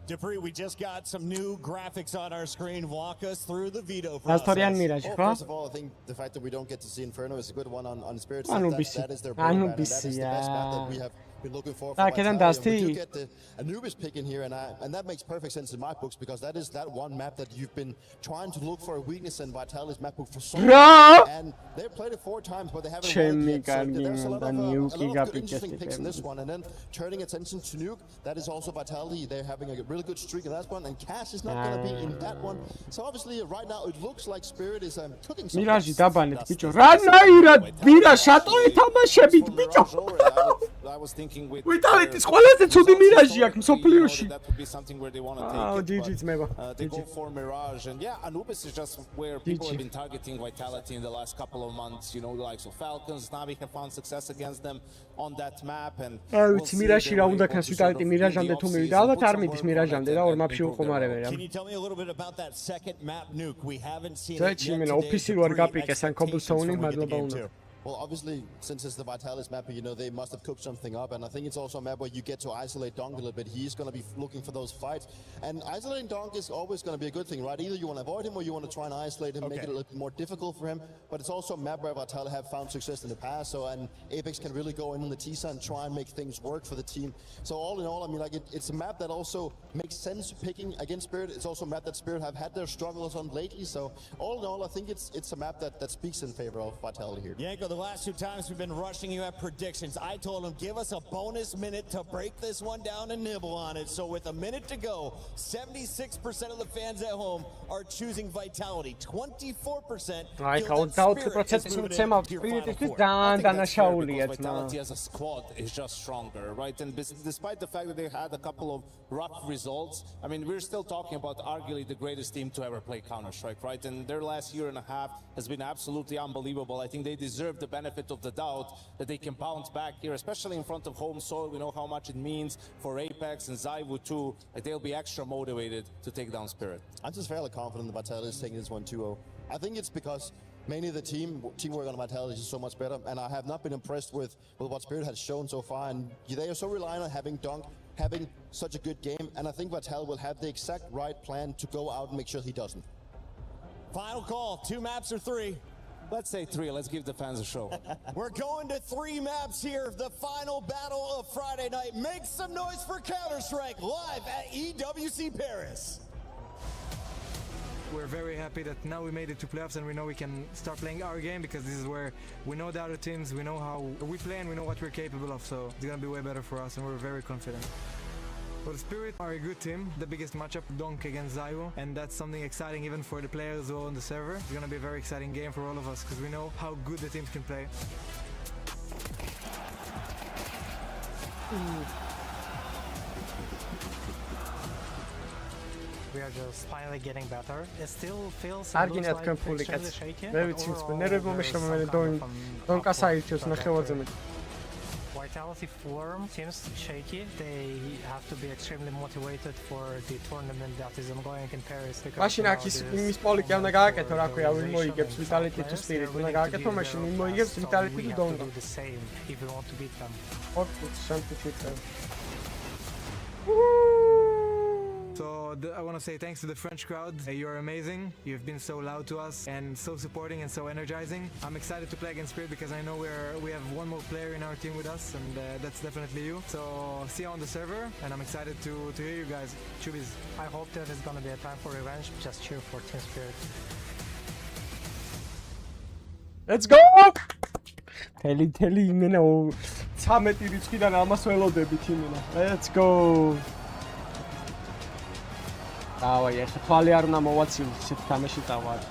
Dupree, we just got some new graphics on our screen. Walk us through the veto process. Well, first of all, I think the fact that we don't get to see Inferno is a good one on Spirit. That is their brand, and that is the best map that we have been looking for Vitality. We do get the Anubis pick in here, and that makes perfect sense in my books because that is that one map that you've been trying to look for a weakness in Vitality's map book for so long. And they've played it 4 times, but they haven't won yet. So there's a lot of good interesting picks in this one. And then turning attention to Nuke, that is also Vitality. They're having a really good streak in that one, and Cash is not going to be in that one. So obviously, right now, it looks like Spirit is cooking some. Mirage დაბანეთ ბიჭო. რანაირად მირა შატოი თამაშებით ბიჭო. I was thinking with Vitality's ყველაზე ცუდი მირაჟი აქვს მსოფლიოში. That would be something where they want to take it. GG, they go for Mirage, and yeah, Anubis is just where people have been targeting Vitality in the last couple of months. You know, the likes of Falcons, Navi have found success against them on that map, and მირაჟი რა უნდა ქნას Vitality მირაჟამდე თუ მივიდა, ალბათ არ მიდის მირაჟამდე და ორ მაპში უხომარებენ რა. Can you tell me a little bit about that second map Nuke? We haven't seen it yet today. ოფიციალ არ გაპიკეს ან Cobblestone-ი, მადლობა უნდა. Well, obviously, since it's the Vitalis map, you know, they must have cooked something up. And I think it's also a map where you get to isolate Donk a little bit. He's going to be looking for those fights. And isolating Donk is always going to be a good thing, right? Either you want to avoid him or you want to try and isolate him, make it a little bit more difficult for him. But it's also a map where Vitalis have found success in the past. So, and Apex can really go in the T-side and try and make things work for the team. So all in all, I mean, like it's a map that also makes sense picking against Spirit. It's also a map that Spirit have had their struggles on lately. So all in all, I think it's a map that speaks in favor of Vitality here. Yanko, the last 2 times we've been rushing you at predictions. I told him, give us a bonus minute to break this one down and nibble on it. So with a minute to go, 76% of the fans at home are choosing Vitality. 24% Vitality as a squad is just stronger, right? And despite the fact that they had a couple of rough results, I mean, we're still talking about arguably the greatest team to ever play Counter-Strike, right? And their last year and a half has been absolutely unbelievable. I think they deserve the benefit of the doubt that they can bounce back here, especially in front of home soil. We know how much it means for Apex and ZywOo too. Like they'll be extra motivated to take down Spirit. I'm just fairly confident that Vitality is taking this one 2-0. I think it's because mainly the teamwork on Vitality is so much better, and I have not been impressed with what Spirit has shown so far. And they are so reliant on having Donk having such a good game, and I think Vitality will have the exact right plan to go out and make sure he doesn't. Final call, 2 maps or 3? Let's say 3. Let's give the fans a show. We're going to 3 maps here. The final battle of Friday night. Make some noise for Counter-Strike live at EWC Paris. We're very happy that now we made it to playoffs and we know we can start playing our game, because this is where we know the other teams, we know how we play and we know what we're capable of, so it's gonna be way better for us and we're very confident. Well, Spirit are a good team, the biggest matchup, Donk against Zaiwo, and that's something exciting even for the players who are on the server. It's gonna be a very exciting game for all of us because we know how good the teams can play. We are just finally getting better. It still feels Argin atkan fully cats. Very teams nervo meshamene don't kasaitios nakhevadze. Vitality form seems shaky. They have to be extremely motivated for the tournament that is ongoing in Paris. Mashin akis imის პოლიკი უნდა გააკეთო, რა ქვია, ვინ მოიგებს Vitality to Spirit. უნდა გააკეთო, მაშინ ვინ მოიგებს Vitality to Donk. Do the same if we want to beat them. So I want to say thanks to the French crowd. You're amazing. You've been so loud to us and so supporting and so energizing. I'm excited to play against Spirit because I know we have one more player in our team with us, and that's definitely you. So see you on the server, and I'm excited to hear you guys. Chubis. I hope there is going to be a time for revenge. Just cheer for Team Spirit. Let's go! Teli იმენა 13 რიცხვიდან ამას ველოდებით იმენა. Let's go! დავაი, ახლა თვალი არ უნდა მოვაცილო, ისეთ თამაში დავარ.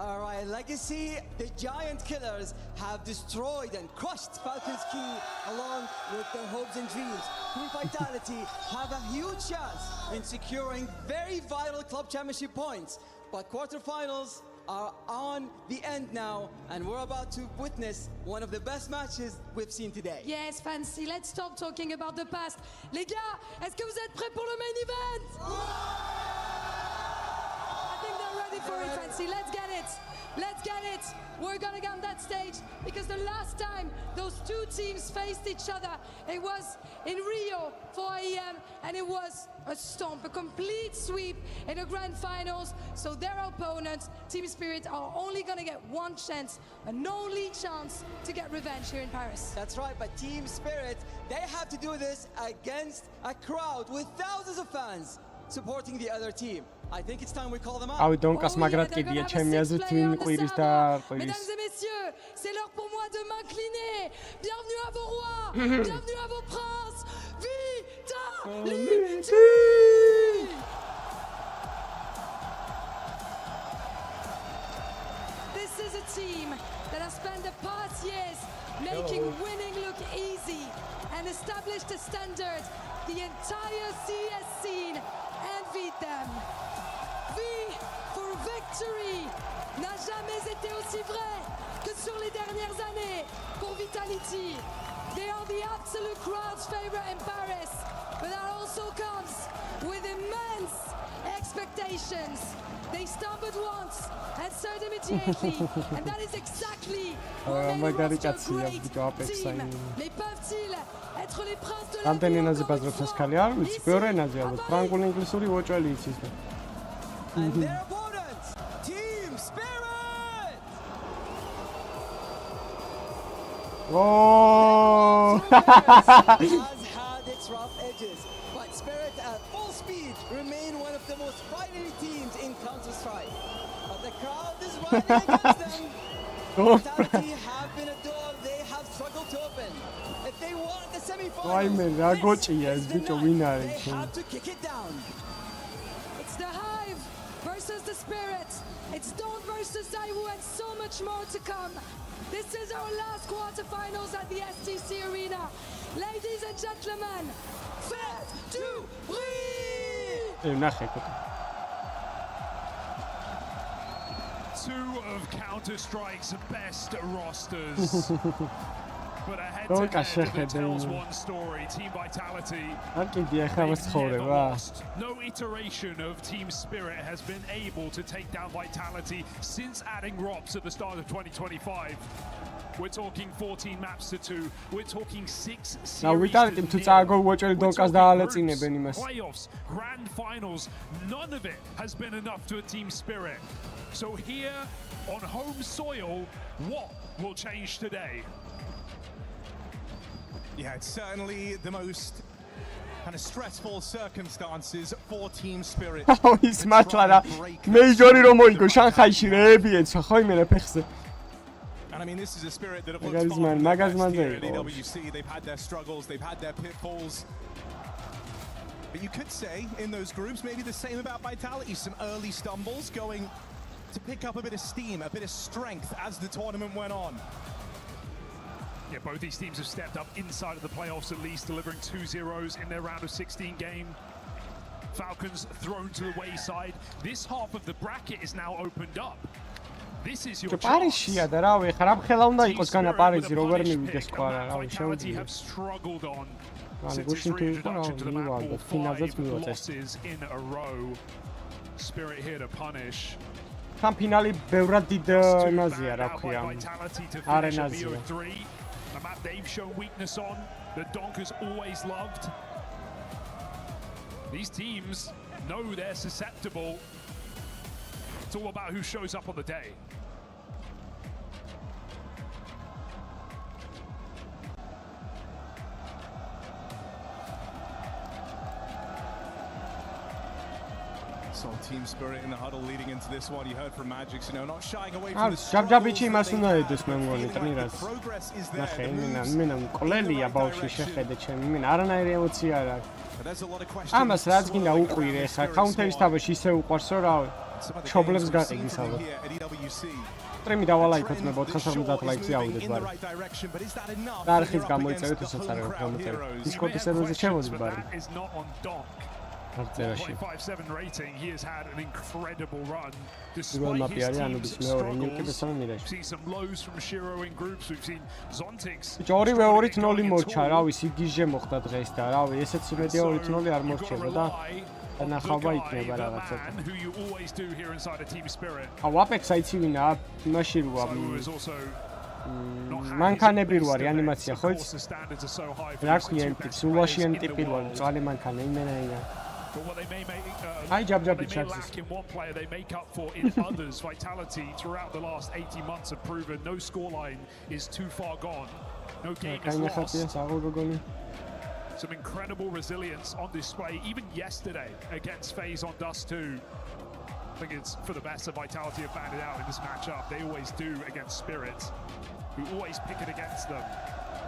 All right, Legacy, the Giant Killers have destroyed and crushed Falcon's Key along with their hopes and dreams. Team Vitality have a huge chance in securing very vital club championship points. But quarterfinals are on the end now, and we're about to witness one of the best matches we've seen today. Yes, Fancy, let's stop talking about the past. Les gars, est-ce que vous êtes prêts pour le main event? I think they're ready for it, Fancy. Let's get it. Let's get it. We're gonna get on that stage because the last time those two teams faced each other, it was in Rio for IEM, and it was a stomp, a complete sweep in the grand finals. So their opponents, Team Spirit, are only gonna get one chance, an only chance to get revenge here in Paris. That's right, but Team Spirit, they have to do this against a crowd with thousands of fans supporting the other team. I think it's time we call them out. Aui Donkas magrad კიდია ჩემი აზრით ვინ ყვირის და ყვირის. Mesdames et messieurs, c'est l'heure pour moi de m'incliner. Bienvenue à vos rois, bienvenue à vos princes. Vitality! This is a team that has spent the past years making winning look easy and established a standard. The entire CS scene envied them. V for victory n'a jamais été aussi vrai que sur les dernières années pour Vitality. They are the absolute crowd's favorite in Paris, but that also comes with immense expectations. They stumbled once and served immediately, and that is exactly what made a roster great team. Mais peuvent-ils être les princes de la რამდენი ენაზე ბაზრობს ეს ქალი? არ ვიცი, ბევრი ენაზე ალბათ. ფრანგული, ინგლისური, უოჭველი იცის და. And their opponents, Team Spirit! Oh! has had its rough edges, but Spirit at full speed remain one of the most fighting teams in Counter-Strike. But the crowd is riding against them. Vitality have been a door they have struggled to open. If they want the Why man, რა გოჭია ეს ბიჭო ვინ არის? they have to kick it down. It's the Hive versus the Spirit. It's Dawn versus Zaiwu, and so much more to come. This is our last quarterfinals at the STC Arena. Ladies and gentlemen, faites du bruit! ნახე კოტა. Two of Counter-Strike's best rosters. But ahead Don't to head, catch it tells it. one story. Team Vitality. No iteration of Team Spirit has been able to take down Vitality since adding ROPS at the start of 2025. We're talking 14 maps to 2. We're talking 6 series Now we got him to tackle what you're doing playoffs, grand finals. None of it has been enough to a Team Spirit. So here on home soil, what will change today? Yeah, it's certainly the most kind of stressful circumstances for Team Spirit. Oh, he's much like that. Majorly Romoigo, Shanghai Shirebi, and Sahoyman Pexer. And I mean, this is a Spirit that have looked far from their best here at EWC. They've had their struggles, they've had their pitfalls. But you could say, in those groups, maybe the same about Vitality. Some early stumbles going to pick up a bit of steam, a bit of strength as the tournament went on. Yeah, both these teams have stepped up inside of the playoffs at least, delivering 2-0s in their round of 16 game. Falcons thrown to the wayside. This half of the bracket is now opened up. This is your chance. Vitality have struggled on since its reintroduction to the map for 5 losses in a row. Spirit here to punish. Tam finali ბევრად დიდ იმაზია, რა ქვია, არენაზია. A map they've shown weakness on, that Donk has always loved. These teams know they're susceptible. It's all about who shows up on the day. So Team Spirit in the huddle leading into this one. You heard from Magix, you know, not shying away from the ჯაბჯაბიჩი იმას უნდა ედოს მე მგონი ტრნირას. ნახე, იმენა მკოლელია ბავშვი შეხედე ჩემი, იმენა არანაირი ემოცია არ აქვს. ამას რაც გინდა უყვირე, ხა კაუნტერის თამაში ისე უყვარსო რა. ჩობლებს გაყიგის ალბათ. სტრიმი დავალაიქოთ მე 450 ლაიქზე ავიდეთ ბარი. და არხის გამოიწევით უსაც არ აქვს გამოწევი. დისკორდის სერვერზე ჩემოდი ბარი. 1.57 rating, he has had an incredible run. Despite his team's struggles, we've seen some lows from Shiro in groups, we've seen Zontix. ორივე 2-0 მორჩა, რავი, სიგიჟე მოხდა დღეს და რავი, ესეც იმედია 2-0 არ მორჩება და ნახავდა იქნება რაღაცა. Who you always do here inside a Team Spirit. Apex აიცი ვინა, მაშინ როა. მანქანები რო არის ანიმაცია, ხო იცი? რა ქვია იმ ტიპს, ულაშიან ტიპი რო არის, წვალი მანქანა იმენაია. But what they may lack in one player, they make up for in others. Vitality throughout the last 18 months have proven no scoreline is too far gone. No game is lost. Some incredible resilience on display, even yesterday against FaZe on Dust 2. I think it's for the best that Vitality have found it out in this matchup. They always do against Spirit, who always pick it against them.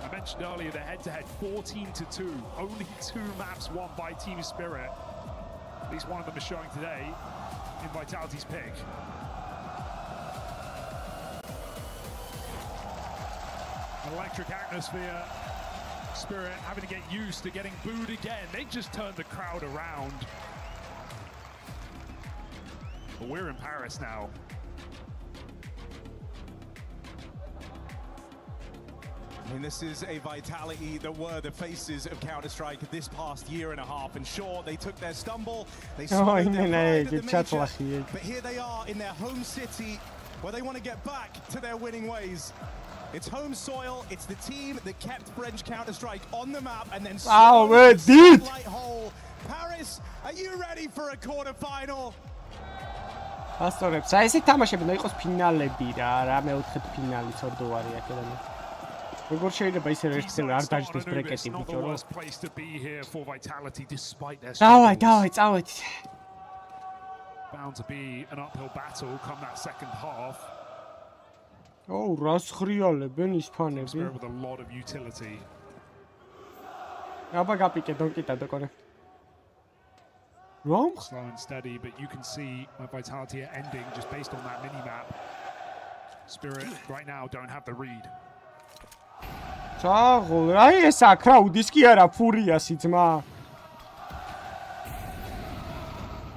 I mentioned earlier the head-to-head 14-2. Only 2 maps won by Team Spirit. At least one of them is showing today in Vitality's pick. An electric atmosphere. Spirit having to get used to getting booed again. They just turned the crowd around. But we're in Paris now. I mean, this is a Vitality that were the faces of Counter-Strike this past year and a half. And sure, they took their stumble, they swallowed their pride at the major, but here they are in their home city where they want to get back to their winning ways. It's home soil, it's the team that kept French Counter-Strike on the map and then light hole. Paris, are you ready for a quarter-final? ასწორებს. აი ესე თამაშები და იყოს ფინალები რა მეოთხედ ფინალი ცორდოვარი აქედან. როგორ შეიძლება ისე ერთხელ არ დაჯდეს ბრეკეტი ბიჭო რა. დავაი, წავედით. Bound to be an uphill battle come that second half. Oh, რას ხრიალებენ ის ფანები. With a lot of utility. აბა გაპიკე დოკიტა დოკორე. Wrong? Slow and steady, but you can see my Vitality are ending just based on that mini-map. Spirit right now don't have the read. Წაღო, აი ეს აქ რა უდის კი არა ფურიასი ძმა.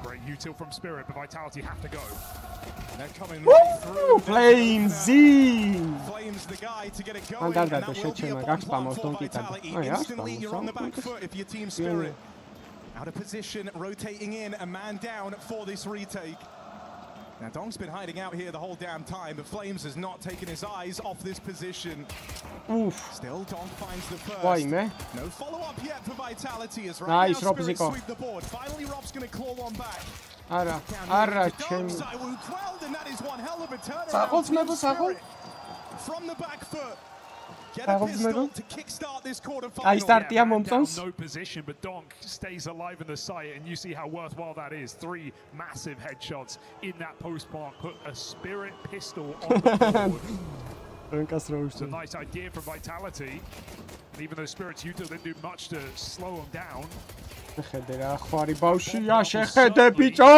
Great util from Spirit, but Vitality have to go. They're coming right through. Flames! Flames the guy to get it going. And And that that will be a gax bomb spamos for don't get Vitality. that. Oh, yeah, Instantly, you're on the back foot if you're Team Spirit. Out of position, rotating in, a man down for this retake. Now, Dong's been hiding out here the whole damn time, but Flames has not taken his eyes off this position. Oof. Still, Dong finds the first. Why, man? No follow-up yet for Vitality as right Nice, now Spirit Robziko. sweep the board. Finally, Rob's going to claw one back. Ara, Dong, Zywoo quelled, and that is one hell of a turnaround. Saqols mebo, Spirit from the back foot. Get a pistol to kickstart this quarterfinal. No position, but Donk stays alive in the sight, and you see how worthwhile that is. 3 massive headshots in that post plant. Put a Spirit pistol on the board. It's a nice idea from Vitality. And even though Spirit's util didn't do much to slow him down. Შეხედე რა ხვარი ბავშვია, შეხედე ბიჭო!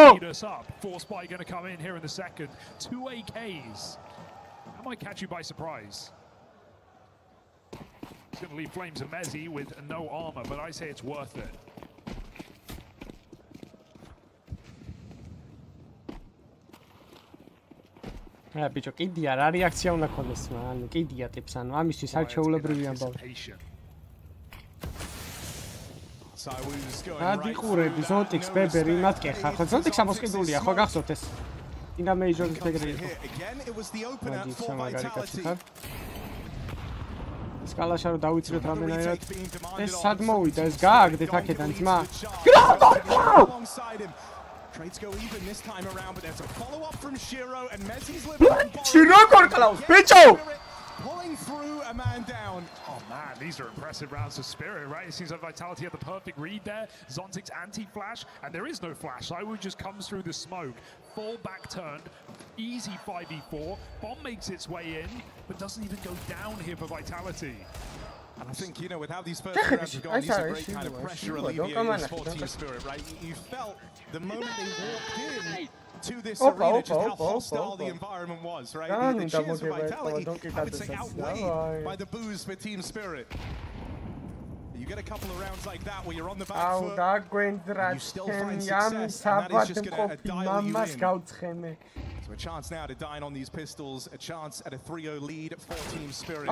Force Spy going to come in here in the second. 2 AKs. That might catch you by surprise. It's going to leave Flames and Mezzi with no armor, but I say it's worth it. რა ბიჭო, კიდია რა რეაქცია უნდა ქონდეს, ანუ კიდია ტიპს, ანუ ამისთვის არჩეულებრივი ამბავი. ადიყურები ზონტიქს ბებერი მათკე ხარ ხო ზონტიქს ამოსყიდულია ხო გახსოვთ ეს ინა მეიჟორის ეგრე იყო სკალაშა რომ დავიცრეთ რამენაირად ეს სად მოვიდა ეს გააგდეთ აქედან ძმა Trades go even this time around, but there's a follow-up from Shiro and Mezzi's living. Shiro Korklaus, bicho! Pulling through a man down. Oh man, these are impressive rounds for Spirit, right? It seems like Vitality had the perfect read there. Zontic's anti-flash, and there is no flash. Zywoo just comes through the smoke. Full back turned, easy 5v4. Bomb makes its way in, but doesn't even go down here for Vitality. And I think, you know, with how these first rounds have gone, these are great kind of pressure alleviators for Team Spirit, right? You felt the moment they walked in to this arena just how hostile the environment was, right? The cheers for Vitality, I would say, outweighed by the boos for Team Spirit. You get a couple of rounds like that where you're on the back foot, and you still find success, and that is just going to dial you in. So a chance now to dine on these pistols, a chance at a 3-0 lead for Team Spirit.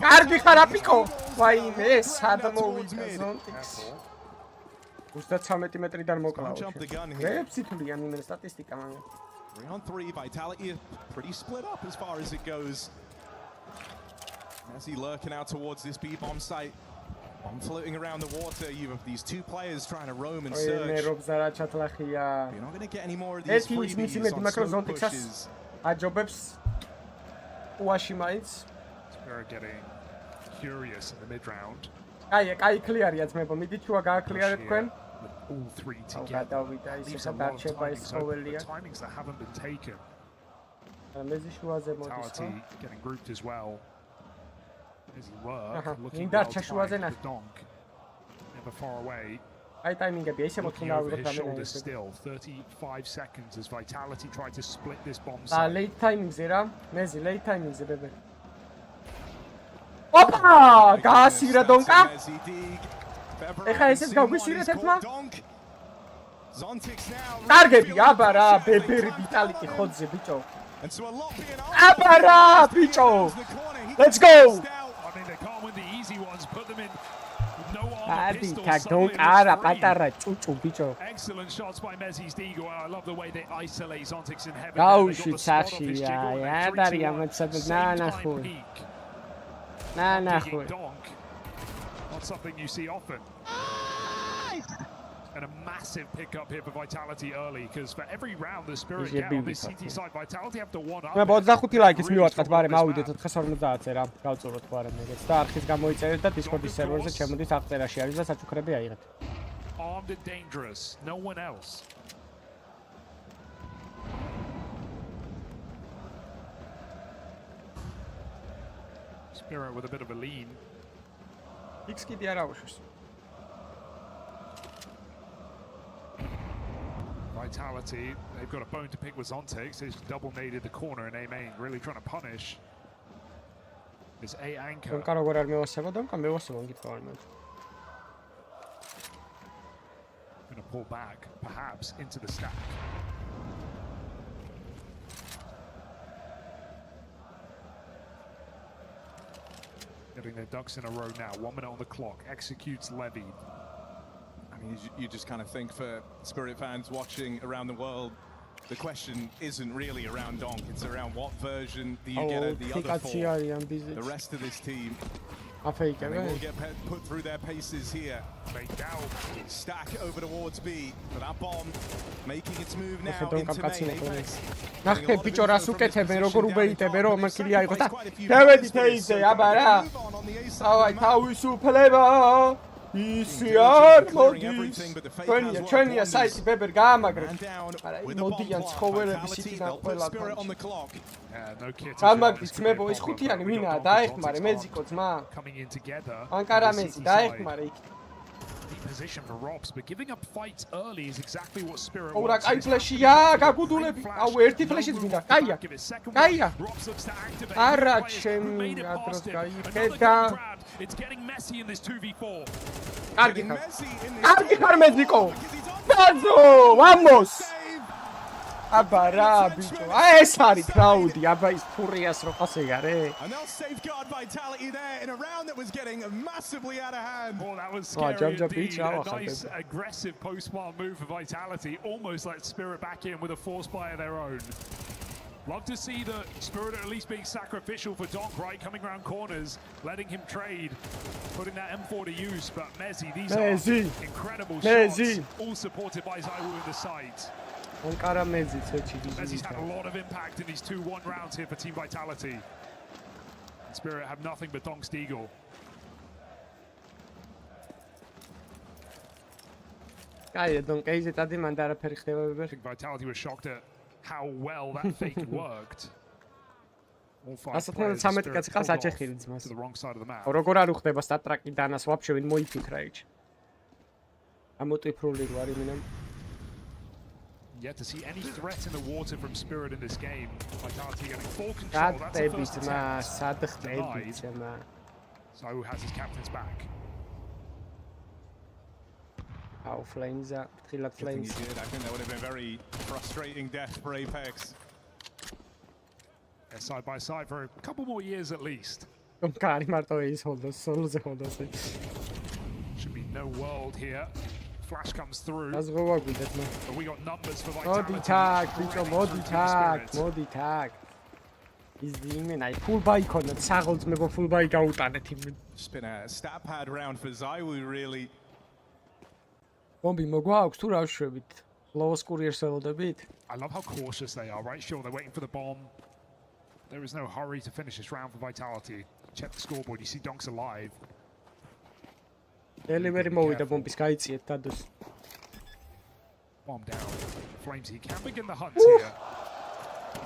კარგი ხარ აპიკო ვაიმე სად მოვიდა ზონტიქს 33 მეტრიდან მოკლავ რეპსიტულიან იმენ სტატისტიკა მაგრამ Round 3 Vitality is pretty split up as far as it goes. As he lurking out towards this B-bomb site. Bomb floating around the water. You have these 2 players trying to roam and search. You're not going to get any more of these freebies on smoke pushes. აჯობებს უაში მაინც Spirit getting curious in the mid round. კაი კლიარია ძმებო მიდით შუა გააკლიარეთ თქვენ All 3 together. გადავიდა ისე დარჩება ის ყოველია Timings that haven't been taken. მეზი შუაზე მოდის ხო getting grouped as well. As he work, looking დარჩა შუაზე ნახე never far away. აი ტაიმინგებია ისე მოთხოვნა ავიღოთ რამე still 35 seconds as Vitality tried to split this bomb და site. late timing-ზე რა მეზი late timing-ზე ბებე ოპა გაასირა დონკა ეხა ესეც გავგვისირეთ ერთმა კარგები აბა რა ბებერი ვიტალიკი ხოძზე ბიჭო აბა რა ბიჭო let's go I mean they can't win the easy ones, put them in no Adi don't ara patara chuchu bicho. Excellent shots by Mezzi's Deagle. I love the way they isolate Zontic's in heaven. Gaushi chashi ya dari amatsad na khu. Na khu. Not something you see often. And a massive pickup here for Vitality early, because for every round the Spirit get on this CT side, Vitality have to one up. მე 25 ლაიქის მივაწყეთ, მაგრამ ავიდეთ 450-ზე რა, გავწუროთ ხო არა მეგეც. და არხის გამოიწერეთ და Discord-ის სერვერზე ჩემოდის აღწერაში არის და საჩუქრები აიღეთ. Armed and dangerous, no one else. Spirit with a bit of a lean. X კიდე არ აუშვეს. Vitality, they've got a bone to pick with Zontic. He's double naded the corner and A main, really trying to punish this A anchor. დონკა როგორ არ მევასება, დონკა მევასება, გითხოვარ მე. Going to pull back, perhaps, into the stack. Getting their ducks in a row now. 1 minute on the clock. Executes Levy. I mean, you just kind of think for Spirit fans watching around the world, the question isn't really around Donk. It's around what version do you get of the other four. The rest of this team. And they will get put through their paces here. Stack over towards B. For that bomb making its move now into main. Apex. ნახე ბიჭო რას უკეთებენ როგორ უბეიტებენ რომ მაკილი აიღოს და შევედით ეიზე აბა რა ავაი თავისუფლება ისი არ მოდის ჩვენია საიტი ბებერ გაამაგრეთ არა მოდიან ცხოველები სიტინა ყველა გამაგრით ძმებო ის ხუთიანი ვინაა დაეხმარე მეძიკო ძმა ანკარა მეძი დაეხმარე იქ Position for Robs, but giving up fights early is exactly what Spirit ურა კაი ფლეშია გაგუდულები აუ ერთი ფლეშიც მინდა კაია კაია არა ჩემი ადროს გაიხედა It's getting messy in this 2v4. კარგი ხარ მეძიკო ბაძო vamos აბა რა ბიჭო აი ეს არის კრაუდი აბა ის ფურიას რო ხასეა რე And they'll safeguard Vitality there in a round that was getting massively out of hand. Oh, that was scary indeed. A nice aggressive post-spawn move for Vitality, almost let Spirit back in with a force buy of their own. Love to see the Spirit at least being sacrificial for Donk, right? Coming around corners, letting him trade, putting that M4 to use. But Mezzi, these are incredible shots, all supported by Zaiwu in the site. Mezzi's had a lot of impact in these 2-1 rounds here for Team Vitality. And Spirit have nothing but Donk's Deagle. I think Vitality was shocked at how well that fake worked. All 5 to players the to the wrong side of the map. როგორ არ უხდება სტატრაკი დანას ვაფშე ვინ მოიფიქრა იქ. ამოტიფრული ვარ იმენამ. Yet to see any threat in the water from Spirit in this game. Vitality getting full control. That's the first attempt denied. Zaiwu has his captain's back. Oh, Flames up. Flames. I think that would have been very frustrating death for Apex. They're side by side for a couple more years at least. Should be no world here. Flash comes through. But we got numbers for Vitality. Modi tag. Is the imena full bike on the sagels me full bike out on it. It's been a stat pad round for Zaiwu really. Bombi mogwaks tu რავშვებით. Low courier sold a bit. I love how cautious they are, right? Sure, they're waiting for the bomb. There is no hurry to finish this round for Vitality. Check the scoreboard, you see Donk's alive. Delivery mode bombis გაიწიეთ დადოს. Bomb down. Flames, he can begin the hunt here.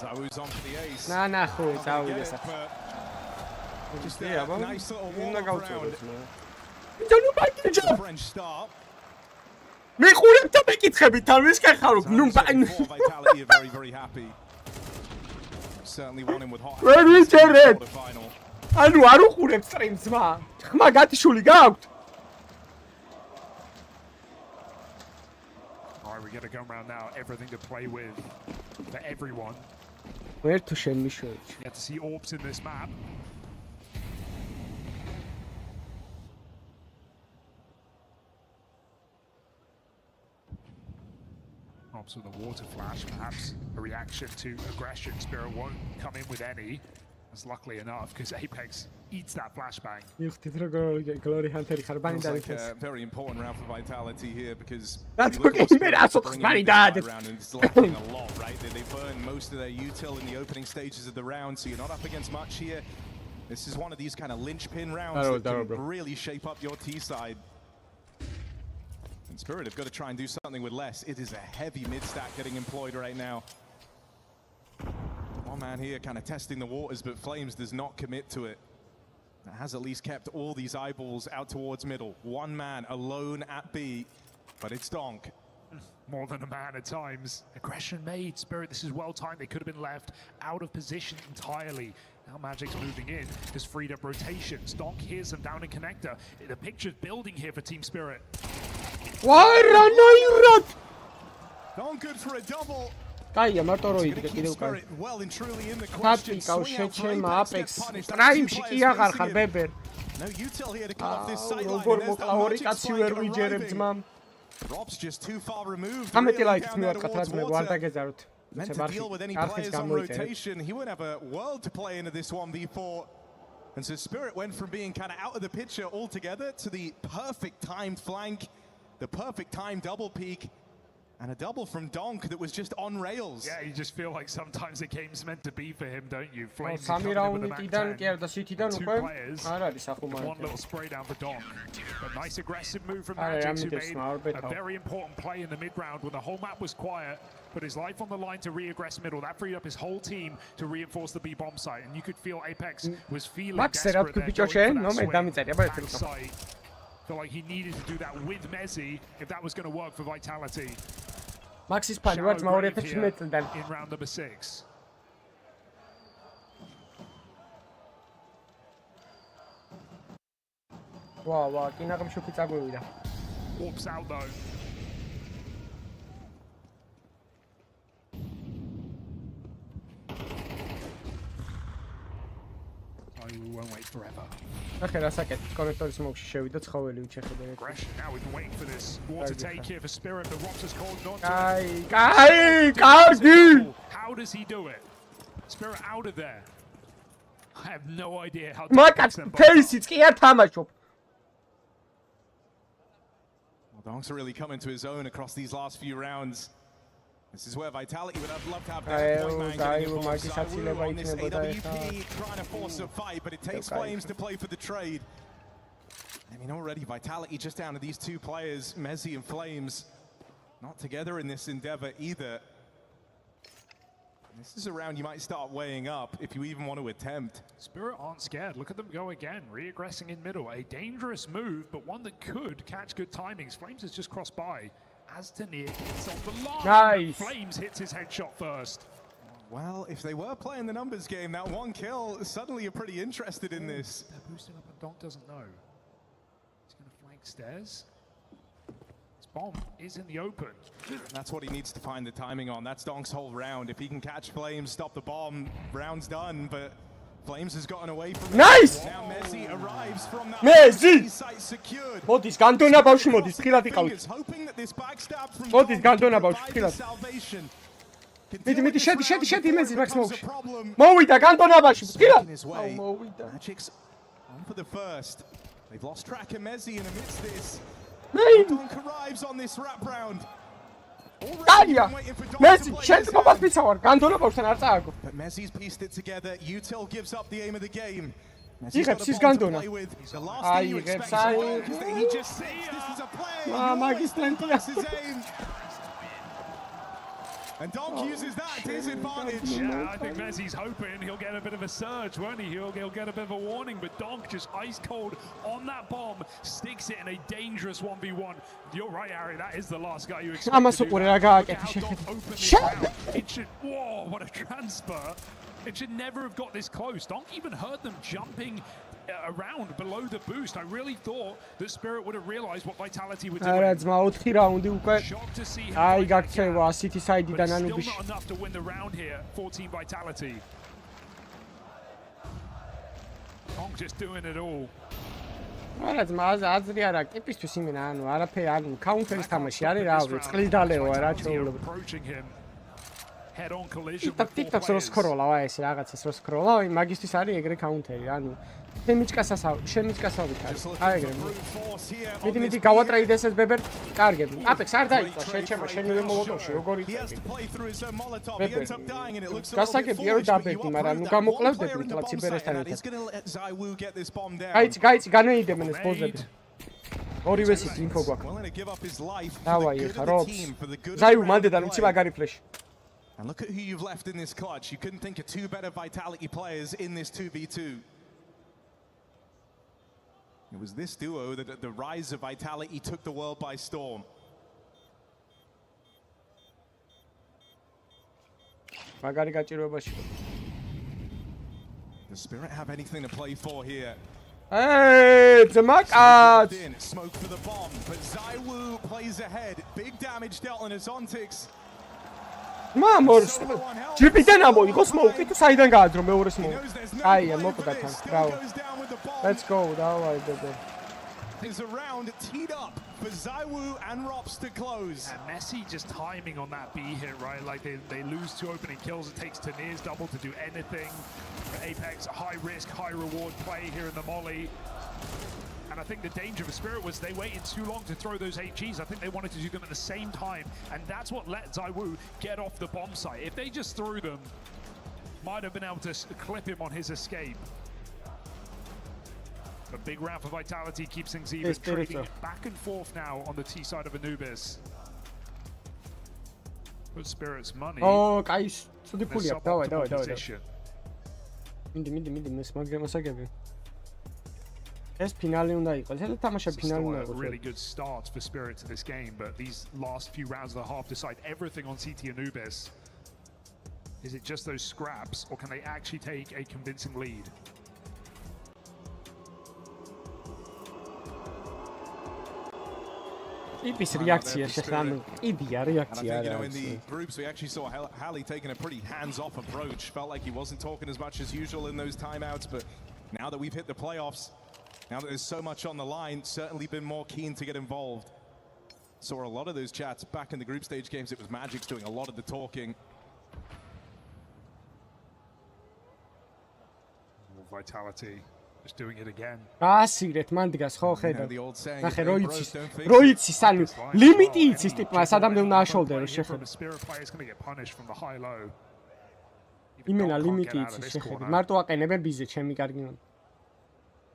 Zaiwu's on for the ace. Nah, ხო, Zaiwu ესა. Just a nice little wall around. Don't you French start. მიყურებ და მეკითხებით არ ის გახარო ნუ Vitality are very very happy. Certainly want him with hot. Where is Jared? ანუ არ უყურებ სტრიმს მა. ხმა გათიშული გაქვთ. Alright, we're gonna go around now. Everything to play with for everyone. Where to send me shoot? You get to see orbs in this map. Orbs with a water flash, perhaps a reaction to aggression. Spirit won't come in with any. That's luckily enough because Apex eats that flashbang. Glory Hunter a very important round for Vitality here because that's okay. Round and it's lacking a lot, right? They burn most of their util in the opening stages of the round, so you're not up against much here. This is one of these kind of linchpin rounds that can really shape up your T side. And Spirit have got to try and do something with less. It is a heavy mid stack getting employed right now. One man here kind of testing the waters, but Flames does not commit to it. That has at least kept all these eyeballs out towards middle. One man alone at B, but it's Donk. More than a man at times. Aggression made. Spirit, this is well timed. They could have been left out of position entirely. Now Magic's moving in. Has freed up rotations. Donk hears them down in connector. The picture's building here for Team Spirit. Why run? Not good for a double. Kaya მარტო რო იდგე კიდევ კაი. Well and truly in the question. შეჩემა Apex. პრაიმში კი აღარ ხარ ბებერ. No util here to cut off this sideline. როგორ მოკლა ორი კაცი ვერ ვიჯერებ ძმამ. Rob's just too far removed. ამეტი ლაიქს მივარყათ რაც მე ვარ დაგეზაროთ. Meant to deal with any players on rotation. He would have a world to play into this 1v4. And so Spirit went from being kind of out of the picture altogether to the perfect timed flank, the perfect timed double peak, and a double from Donk that was just on rails. Yeah, you just feel like sometimes the game's meant to be for him, don't you? Flames სამი რაუნდიდან კი არა და სიტიდან უკვე არ არის ახუმარი. One little spray down for Donk. A nice aggressive move from Magic, who made a very important play in the mid round when the whole map was quiet. Put his life on the line to re-aggress middle. That freed up his whole team to reinforce the B-bomb site. And you could feel Apex was feeling desperate there, going for that swing site. Felt like he needed to do that with Mezzi if that was going to work for Vitality. Maxis pani ვარ ძმა 2017 წლიდან. In round number 6. ვა, კინაღამ შუქი წაგვევიდა. Warps out though. We won't wait forever. Okay, დასაკეთ. კონექტორის მოგში შევიდა ცხოველი უჩეხებია. Now we've been waiting for this. What to take here for Spirit. The Rops has called not კარგი. How does he do it? Spirit out of there. I have no idea how to მაგაც ფეისიც კი არ თამაშობ. Well, Donk's really coming to his own across these last few rounds. This is where Vitality would have loved to have their point man getting involved. Zawu on this AWP trying to force a fight, but it takes Flames to play for the trade. I mean, already Vitality just down to these two players, Mezzi and Flames, not together in this endeavor either. This is a round you might start weighing up if you even want to attempt. Spirit aren't scared. Look at them go again, re-aggressing in middle. A dangerous move, but one that could catch good timings. Flames has just crossed by. As Tanir gets on the line, nice. Flames hits his headshot first. Well, if they were playing the numbers game, that one kill, suddenly you're pretty interested in this. They're boosting up and Donk doesn't know. He's going to flank stairs. His bomb is in the open. That's what he needs to find the timing on. That's Donk's whole round. If he can catch Flames, stop the bomb, round's done, but Flames has gotten away from it. Nice! Now Mezzi arrives from that Mezzi! site secured. მოდის განდონა ბავშვი მოდის ფხილად იყავით. Hoping that this backstab from მოდის განდონა ბავშვი ფხილად. მიდი შედი Mezzi მაქვს მოვში. მოვიდა განდონა ბავშვი ფხილად. მოვიდა. Magic's on for the first. They've lost track of Mezzi in amidst this. Donk arrives on this wrap round. Kaya! Mezzi, შეწყობას მიცავარ, განდონა ბავშვთან არ წააგო. But Mezzi's pieced it together. Util gives up the aim of the game. იღებს ის განდონა. აიღებს, he just says this is a play. მაგისტრანტია. And Donk uses that to his advantage. Yeah, I think Mezzi's hoping he'll get a bit of a surge, won't he? He'll get a bit of a warning, but Donk just ice cold on that bomb, sticks it in a dangerous 1v1. You're right, Harry, that is the last guy you expect to do that. It should, whoa, what a transfer. It should never have got this close. Donk even heard them jumping around below the boost. I really thought that Spirit would have realized what Vitality were doing. არა ძმა 4 რაუნდი უკვე. აი გაქცევა City side-დან ანუბიში. Still not enough to win the round here for Team Vitality. Donk just doing it all. არა ძმა აზრი არა ტიპისთვის იმენა ანუ არაფერი ანუ counter-ის თამაში არის რა ვიცი წყლის დალევა რა ჩაულებო. Head on collision. TikTok-ს რო სკროლავ ეს რაღაცას რო სკროლავ მაგისტვის არის ეგრე counter-ი ანუ შემიჭკასავით არის აი ეგრე მიდი გავატრაიდე ესეს ბებერ კარგები Apex არ დაიწყო შეჩემა შენი მოლოტოვში როგორ იწევი გასაგებია რომ დაბერდი მაგრამ ნუ გამოკლევდები თლა ციბერესთან ერთად გაიცი განეიდებენ ეს ბოზები ორივე სიტ ინფო გვაქვს დავაი ხა Robs ზაიუ მანდედან უცი მაგარი ფლეში. And look at who you've left in this clutch. You couldn't think of two better Vitality players in this 2v2. It was this duo that at the rise of Vitality took the world by storm. მაგარი გაჭირვებაში. Does Spirit have anything to play for here? Hey, Zamakat! Smoke for the bomb, but ZywOo plays ahead. Big damage dealt on his Ontix. Mamos, ჯიპიდან ამოიღო smoke, თუ საიდან გააძრო მეორე smoke. აია, მოკვდა თან. Bravo. Let's go, давай, baby. Is around teed up for ZywOo and Rops to close. And Messi just timing on that B hit, right? Like they lose 2 opening kills. It takes Tanir's double to do anything. For Apex, a high risk, high reward play here in the Molly. And I think the danger for Spirit was they waited too long to throw those HGs. I think they wanted to do them at the same time. And that's what let ZywOo get off the bomb site. If they just threw them, might have been able to clip him on his escape. A big round for Vitality keeps things even, trading back and forth now on the T side of Anubis. Put Spirit's money. Oh, guys, so the pulley up. Давай. Mindy, მოსაგები. ეს ფინალი უნდა იყოს. ეს თამაში ფინალი უნდა იყოს. Really good start for Spirit to this game, but these last few rounds of the half decide everything on CT Anubis. Is it just those scraps, or can they actually take a convincing lead? Ipis reakcija შეხან იდია რეაქცია. In the groups we actually saw Hallie taking a pretty hands-off approach. Felt like he wasn't talking as much as usual in those timeouts, but now that we've hit the playoffs, now that there's so much on the line, certainly been more keen to get involved. Saw a lot of those chats back in the group stage games. It was Magic's doing a lot of the talking. Vitality just doing it again. გასირეთ მან დგას ხო ხედავ. ნახე რო იცის ანუ ლიმიტი იცის ტიპმა სადამდე უნდა აშოლდე რომ შეხედე. იმენა ლიმიტი იცის შეხედე. მარტო აყენებენ ბიზე ჩემი კარგი.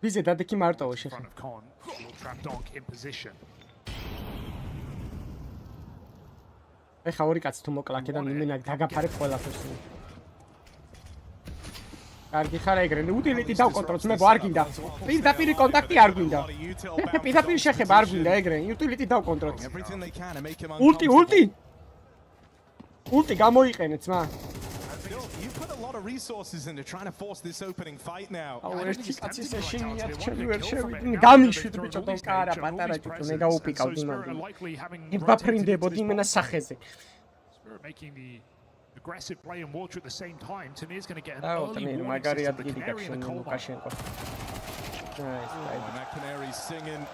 ბიზე დადექი მარტოა შეხედე. ეხა ორი კაცი თუ მოკლა აქედან იმენა დაგაფარებ ყველაფერს. კარგი ხარ ეგრე უტილიტი დავკონტროლს მე არ გინდა პირდაპირ კონტაქტი არ გინდა პირდაპირ შეხება არ გინდა ეგრე უტილიტი დავკონტროლს ულტი გამოიყენე ძმა You put a lot of resources into trying to force this opening fight now. ერთი კაცის ეშინია ჩემი ვერ შევიდნენ გამიშვით ბიჭო თო კარა პატარა ჭუჭო მე გაუპიკავდი იმან ებაფრინდებოდი იმენა სახეზე making the aggressive play and water at the same time. Tanir's going to get an early warning Magari system. The canary in the coal mine. And that canary's singing.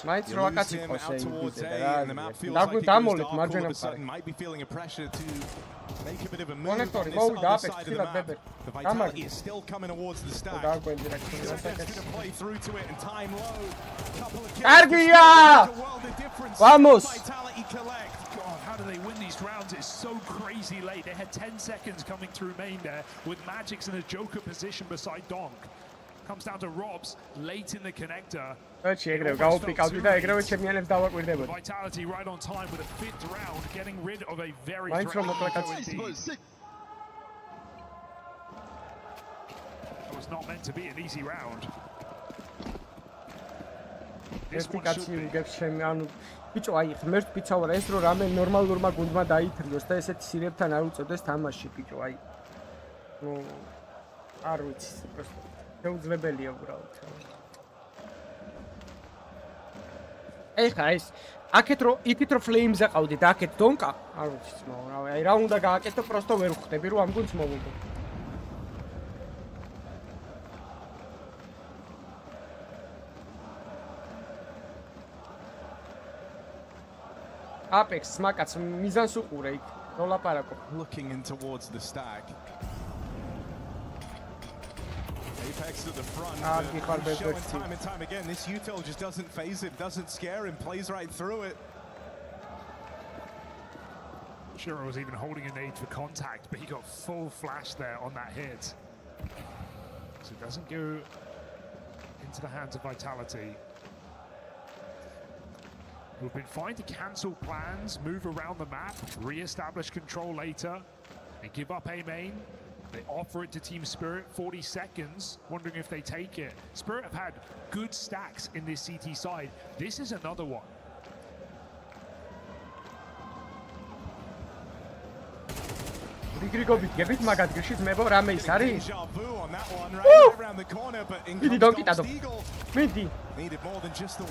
Might you lose him out towards A, and the map feels like it goes dark all of a sudden. Might be feeling a pressure to make a bit of a move on this other side of the map. The Vitality is still coming towards the stack. Apex going to play through to it and time low. Couple of kills. Vamos! Vitality collect. God, how do they win these rounds? It's so crazy late. They had 10 seconds coming through main there with Magic's in a Joker position beside Donk. Comes down to Robs late in the connector. Vitality right on time with a 5th round, getting rid of a very threatening indeed. It was not meant to be an easy round. This one should be. ბიჭო აი ღმერთ პიცავარა ეს რო რამე ნორმალურმა გუნდმა დაითრიოს და ესეთი სირებთან არ უწევდეს თამაში ბიჭო აი ნუ არ ვიცი პროსტო შეუძლებელია უბრალოდ ეხა ეს აქეთ რო იქით რო ფლეიმზე ყავდით აქეთ დონკა არ ვიცი ძმაო რავი აი რა უნდა გააკეთო პროსტო ვერ ხვდები რომ ამ გუნდს მოვუგო Apex, smakac, mizan suqure იქ. რო ლაპარაკო. Looking in towards the stack. Apex to the front. Showing time and time again, this util just doesn't phase it, doesn't scare him, plays right through it. Shiro was even holding a nade for contact, but he got full flash there on that hit. So it doesn't go into the hands of Vitality. Who've been fine to cancel plans, move around the map, re-establish control later, and give up A main. They offer it to Team Spirit, 40 seconds, wondering if they take it. Spirit have had good stacks in this CT side. This is another one. რიგრიგობით გებით მაგათ გიშით მე ვარ რამე ის არის? მიდი დონკიტადო. მიდი.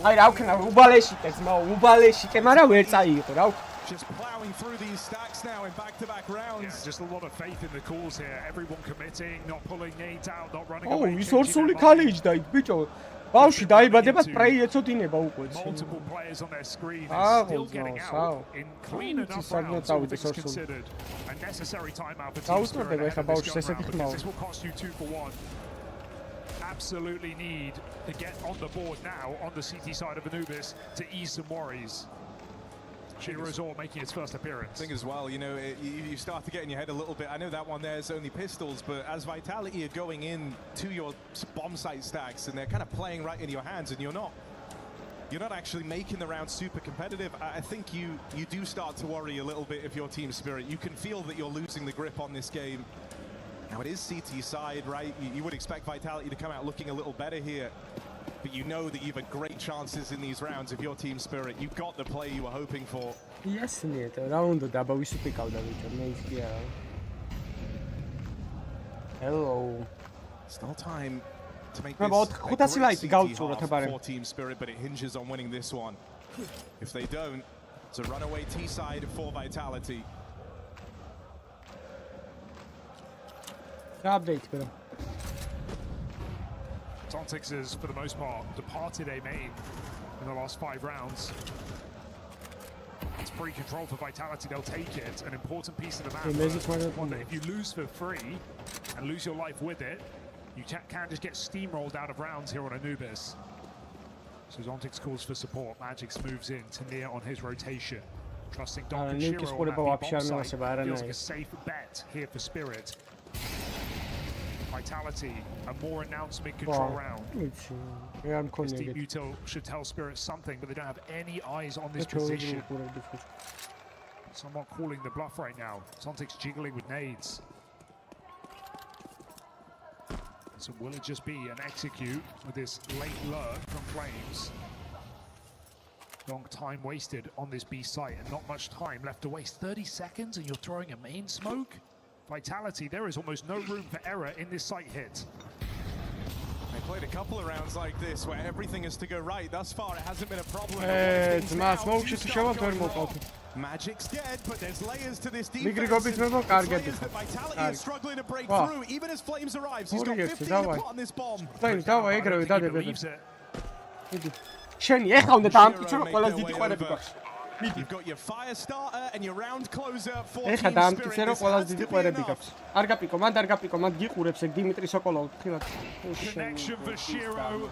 აი რა ვქნა უბალეშიკეს უბალეშიკე, მაგრამ ვერ წაიღო რა. Just plowing through these stacks now in back-to-back rounds. Yeah, just a lot of faith in the calls here. Everyone committing, not pulling nades out, not running away. ის ორსული ქალი იჯდა იქ ბიჭო. ბავში დაიბადება სპრეი ეცოდინება უკვე. Multiple players on their screen are still getting out in clean enough rounds. So this is considered a necessary timeout for Team Spirit ahead of this gun round, because this will cost you 2 for 1. Absolutely need to get on the board now on the CT side of Anubis to ease some worries. Shirazor making its first appearance. I think as well, you know, you start to get in your head a little bit. I know that one there is only pistols, but as Vitality are going in to your bomb site stacks and they're kind of playing right in your hands, and you're not actually making the round super competitive, I think you do start to worry a little bit if you're Team Spirit. You can feel that you're losing the grip on this game. Now it is CT side, right? You would expect Vitality to come out looking a little better here. But you know that you've had great chances in these rounds if you're Team Spirit. You got the play you were hoping for. Yes, нет, раунду дабы выступикавდა ბიჭო, მე ის კი არა. Hello. Still time to make this a great for Team Spirit, but it hinges on winning this one. If they don't, it's a runaway T side for Vitality. Update, bro. Tontix has, for the most part, departed A main in the last 5 rounds. It's free control for Vitality, they'll take it. An important piece of the map. One that if you lose for free and lose your life with it, you can just get steamrolled out of rounds here on Anubis. So Zontix calls for support. Magix moves in to near on his rotation. Trusting Donk and Shiro on that bomb site. Feels like a safe bet here for Spirit. Vitality, a more announced mid-control round. This deep util should tell Spirit something, but they don't have any eyes on this position. So I'm not calling the bluff right now. Zontix jiggling with nades. So will it just be an execute with this late lurk from Flames? Long time wasted on this B site and not much time left to waste. 30 seconds and you're throwing a main smoke? Vitality, there is almost no room for error in this site hit. They played a couple of rounds like this where everything is to go right. Thus far, it hasn't been a problem. Magic's dead, but there's layers to this defense. Vitality is struggling to break through, even as Flames arrives. He's got 15 to put on this bomb. You've got your fire starter and your round closer for Team Spirit. Connection for Shiro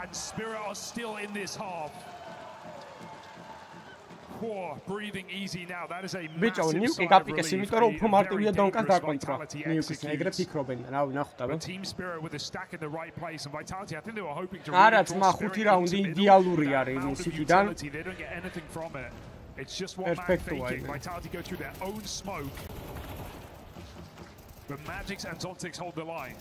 and Spirit are still in this half. Poor, breathing easy now. That is a massive sigh of relief. But Team Spirit with a stack in the right place, and Vitality, I think they were hoping to really draw Spirit into utility. They don't get anything from it. It's just one man faking. Vitality go through their own smoke. But Magix and Zontix hold the line.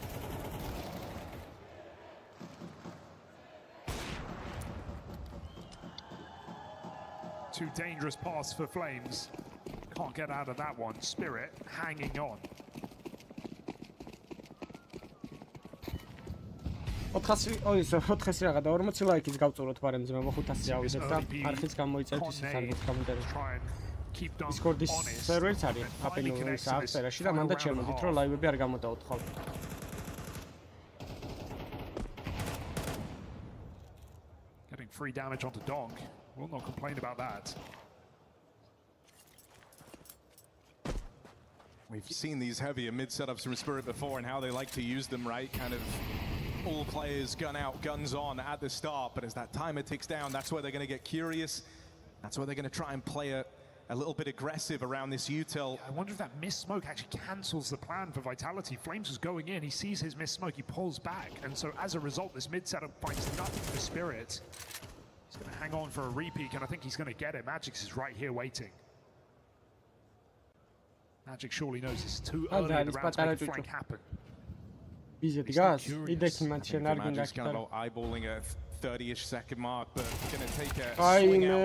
Too dangerous pass for Flames. Can't get out of that one. Spirit hanging on. 400 რაღაცა 40 ლაიქის გავწუროთ პარემზე მე 500 ავიდეთ და არხიც გამოიწერთ ის არის კომენტარი. Discord-ის სერვერიც არის აპენურის აღწერაში და მანდ შემოდით რომ ლაივები არ გამოდაოთ ხოლმე. Getting free damage onto Donk. Will not complain about that. We've seen these heavier mid setups from Spirit before and how they like to use them, right? Kind of all players gun out, guns on at the start, but as that timer ticks down, that's where they're going to get curious. That's where they're going to try and play a little bit aggressive around this util. I wonder if that missed smoke actually cancels the plan for Vitality. Flames is going in, he sees his missed smoke, he pulls back, and so as a result, this mid setup finds nothing for Spirit. He's going to hang on for a repeat, and I think he's going to get it. Magix is right here waiting. Magic surely knows it's too early in the round to make Frank happen. Magic's kind of eyeballing a 30-ish second mark, but gonna take a swing out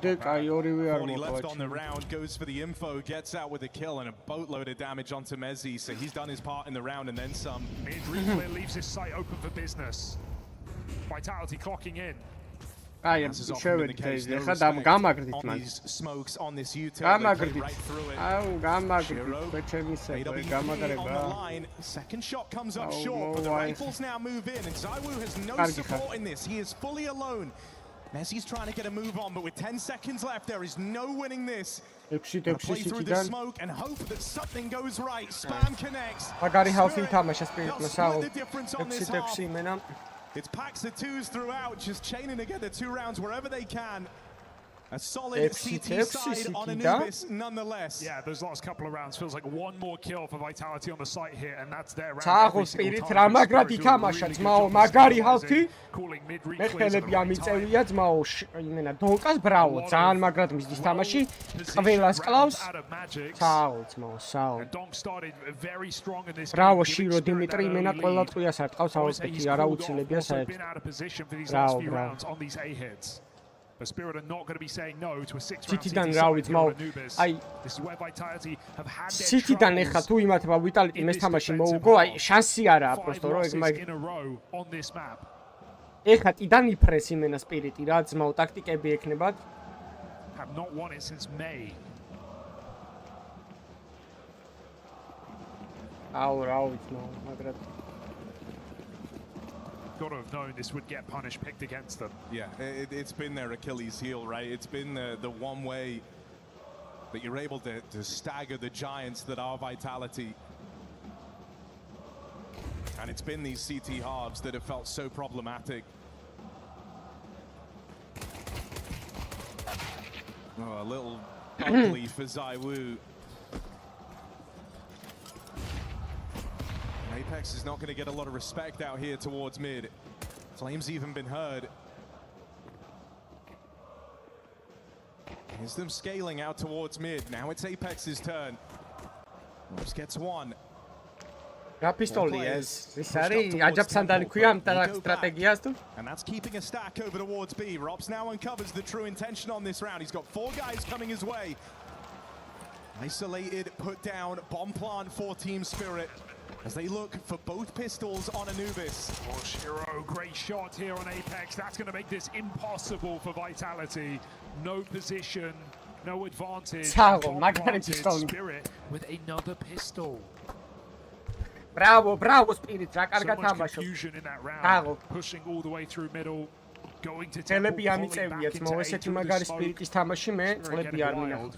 there. 40 left on the round, goes for the info, gets out with a kill and a boatload of damage onto Mezzi, so he's done his part in the round and then some. Mid-replay leaves his site open for business. Vitality clocking in. Აი, შევედი ხა გამაგრდით მან. გამაგრდით. აუ, გამაგრდით. ბეჩემისა გამაგრება. Second shot comes up short, but the rifles now move in, and Zaiwu has no support in this. He is fully alone. Messi's trying to get a move on, but with 10 seconds left, there is no winning this. Play through the smoke and hope that something goes right. Spam connects. მაგარი ჰალფი თამაშა სპირიტმა საუ. 6-6 მენა. It's packs of twos throughout, just chaining together 2 rounds wherever they can. A solid CT side on Anubis nonetheless. Yeah, those last couple of rounds feels like one more kill for Vitality on the site here, and that's their round. Sago Spirit რა მაგრად ითამაშა ძმაო, მაგარი ჰალფი. მე ხელები ამიწევია ძმაო, იმენა დონკას ბრავო, ძალიან მაგრად მისდის თამაში. ყველას კლავს. საო ძმაო, საო. ბრავო შირო დიმიტრი, იმენა ყველა ტყვიას არ ტყავს აუსპეთი, არა უცილებია საერთოდ. ბრავო, ბრავო. The Spirit are not going to be saying no to a 6-round CT-დან რავი ძმაო. აი, CT-დან ეხა თუ იმათება Vitality მეს თამაში მოუგო, აი, შანსი არაა პროსტო რომ ეგ მაგ ეხა ტიდან იფრეს იმენა Spirit-ი რა ძმაო, ტაქტიკები ექნებათ. Have not won it since May. აუ, რავი ძმაო, მაგრად got to have known this would get punished, picked against them. Yeah, it's been their Achilles heel, right? It's been the one way that you're able to stagger the giants that are Vitality. And it's been these CT halves that have felt so problematic. Oh, a little ugly for Zaiwu. Apex is not going to get a lot of respect out here towards mid. Flames even been heard. Here's them scaling out towards mid. Now it's Apex's turn. Just gets one. რა პისტოლი ეს? ეს არის აჯაბსთან დალიქვია ამ სტრატეგიას თუ? And that's keeping a stack over towards B. Robs now uncovers the true intention on this round. He's got 4 guys coming his way. Isolated, put down, bomb plant for Team Spirit as they look for both pistols on Anubis. Oh, Shiro, great shot here on Apex. That's going to make this impossible for Vitality. No position, no advantage. Spirit with another pistol. Bravo, bravo, Spirit. Რა კარგად თამაშობ. Confusion in that round. Pushing all the way through middle. Going to temple. წლები ამიწევიათ, მო ესეთი მაგარი Spirit-ის თამაში მე წლები არ მინახავს.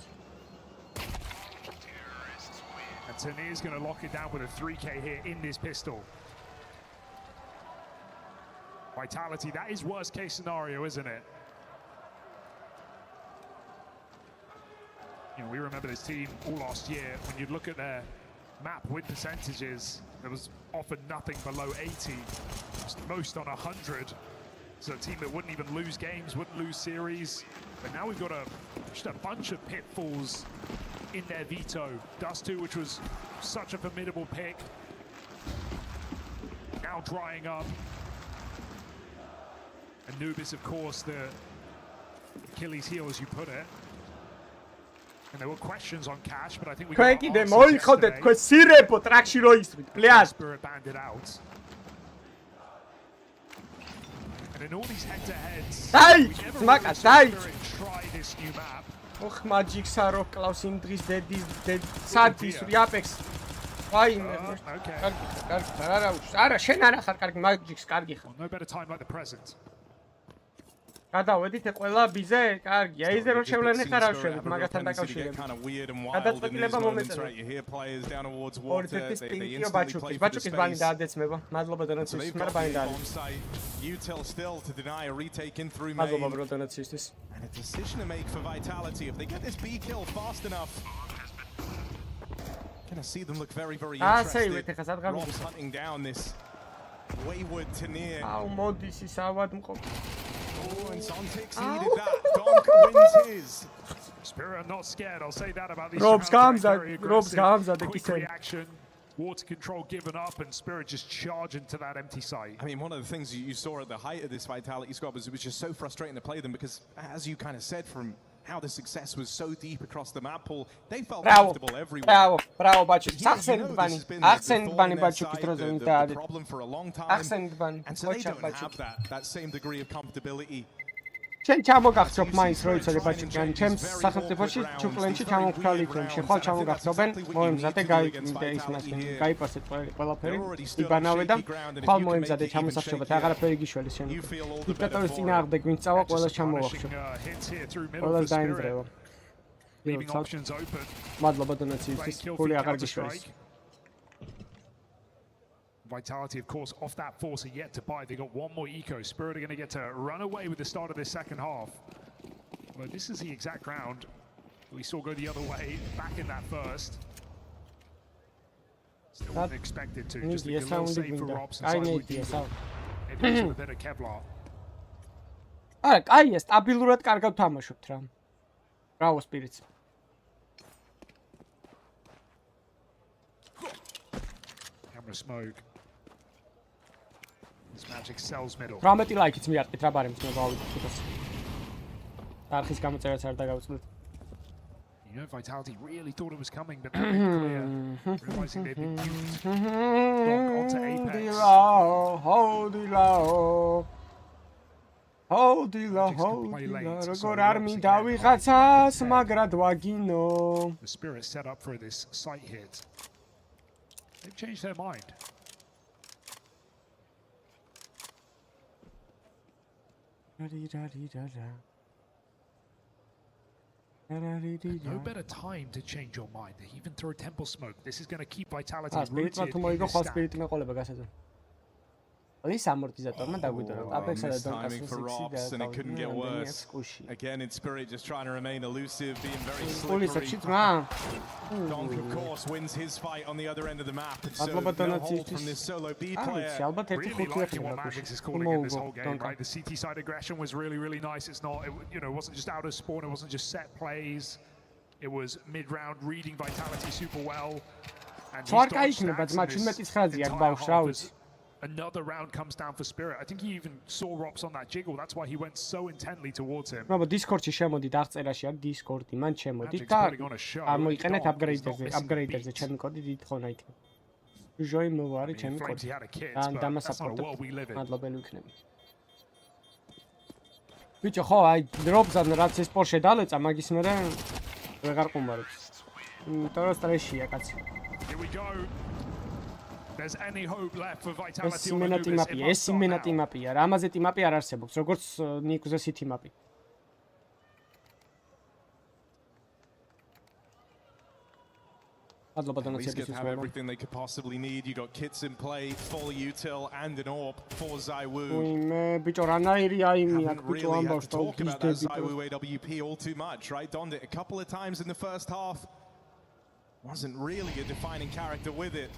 And Tanir's going to lock it down with a 3K here in this pistol. Vitality, that is worst case scenario, isn't it? You know, we remember this team all last year. When you look at their map win percentages, there was often nothing below 80, most on 100. So a team that wouldn't even lose games, wouldn't lose series. But now we've got just a bunch of pitfalls in their veto. Dust 2, which was such a formidable pick, now drying up. Anubis, of course, the Achilles heel, as you put it. And there were questions on Cash, but I think we got answers yesterday. Spirit banded out. And in all these head-to-heads, we never try this new map. ოხ მაჯიკსა რო კლავს იმ დღის სადის Apex. აი მე კარგი არა შენ არა ხარ კარგი მაჯიქს კარგი ხარ. No better time like the present. გადავედით ყველა ბიზე კარგია ის რომ შევლენე ხარ ავშევით მაგასთან დაკავშირებით. გადაწყვეტილება მომეწერა. ბაჩუკის ბანი დაადეცმება. მადლობა დონაციის, მაგრამ ბანი დაადეცმება. Util still to deny a retake in through main. And a decision to make for Vitality. If they get this B kill fast enough, gonna see them look very, very interested. Rob's hunting down this wayward Tanir. Oh, and Zontix needed that. Donk wins his. Spirit are not scared, I'll say that about these. Rob's Gamza, quick reaction. Water control given up and Spirit just charging to that empty site. I mean, one of the things you saw at the height of this Vitality squad was it was just so frustrating to play them because, as you kind of said, from how the success was so deep across the map pool, they felt comfortable everywhere. Bravo, Bachik. Accent bunny, the problem for a long time. And so they don't have that same degree of comfortability. Չեն չամոգացրոք մայնց ռոյցը բաչիկյան չեմ սախնտեփոշի չուկլենչի չամոգալի չեմ շեխալ չամոգացրոբեն մոյմ զատե գայ իսմասին գայ պասետ պալափերի իբանավեդա խալ մոյմ զատե չամոսախչոբը թաղարապերի գիշվելի շեն դիկտատորի ցինա աղդեկ մին ծավա ყոլա չամողախչո ყոլա դայն դրեվա մադլոբա տնացի փոլի աղար գիշվելիս Vitality, of course, off that force are yet to buy. They got one more eco. Spirit are going to get to run away with the start of this second half. Well, this is the exact round we saw go the other way back in that first. Still wasn't expected to. Just a little save for Robson. Maybe also a bit of Kevlar. არა, კაია, სტაბილურად კარგად თამაშობთ რა. Bravo Spirits. Camera smoke. This magic sells middle. 18 ლაიქიც მიარტყით რა ბარემს მე გავიდეთ თვითონ. არხის გამოწერაც არ დაგავწყვეტ. You know, Vitality really thought it was coming, but now they're clear, realizing they've been duped. Onto Apex. Hold it low. Როგორ არ მინდა ვიღაცას მაგრად ვაგინო. The Spirit set up for this sight hit. They've changed their mind. No better time to change your mind. They even throw a temple smoke. This is going to keep Vitality rooted in this stack. Timing for Rops, and it couldn't get worse. Again, in Spirit, just trying to remain elusive, being very slippery. Donk, of course, wins his fight on the other end of the map. So no hold from this solo B player. Really liking what Magix is calling in this whole game, right? The CT side aggression was really, really nice. It's not, it wasn't just out of spawn. It wasn't just set plays. It was mid-round reading Vitality super well. And another round comes down for Spirit. I think he even saw Rops on that jiggle. That's why he went so intently towards him. No, but Discord-ში შემოდით აღწერაში აქვს Discord-ი, მან შემოდით და ამოიყენეთ upgrade-ზე ჩემი კოდი დიდხონა იქნება. Join move არის ჩემი კოდი. და დამასაპორტებ. მადლობელი ვიქნები. ბიჭო, ხო, აი დროპზან რაც ეს პორშე დალეცა, მაგის მერე ვეღარ ყუმარებს. იმიტომ რომ სტრესია კაცი. Here we go. There's any hope left for Vitality on the map. ეს იმენა ტიმაპია. რა ამაზე ტიმაპი არ არსებობს, როგორც ნიკუზე სიტი მაპი. Least have everything they could possibly need. You got kits in play, full util and an AWP for ZywOo. Haven't really had to talk about that ZywOo AWP all too much, right? Donned it a couple of times in the first half. Wasn't really a defining character with it.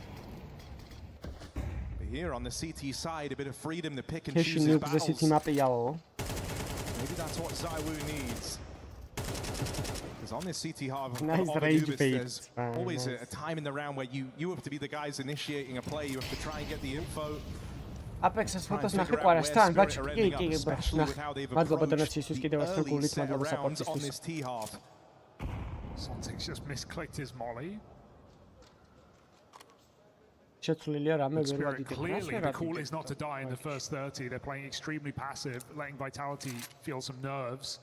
Here on the CT side, a bit of freedom to pick and choose his battles. Maybe that's what ZywOo needs. Because on this CT half, there's always a time in the round where you have to be the guys initiating a play. You have to try and get the info. Apex-ს ფოტოს ნახე ყარასთან, ბაჭი, კი, მადლობა დონაციისთვის კიდევ ასწორ გულით, მადლობა საპორტისთვის. Something's just misclicked his molly. Clearly, the call is not to die in the first 30. They're playing extremely passive, letting Vitality feel some nerves.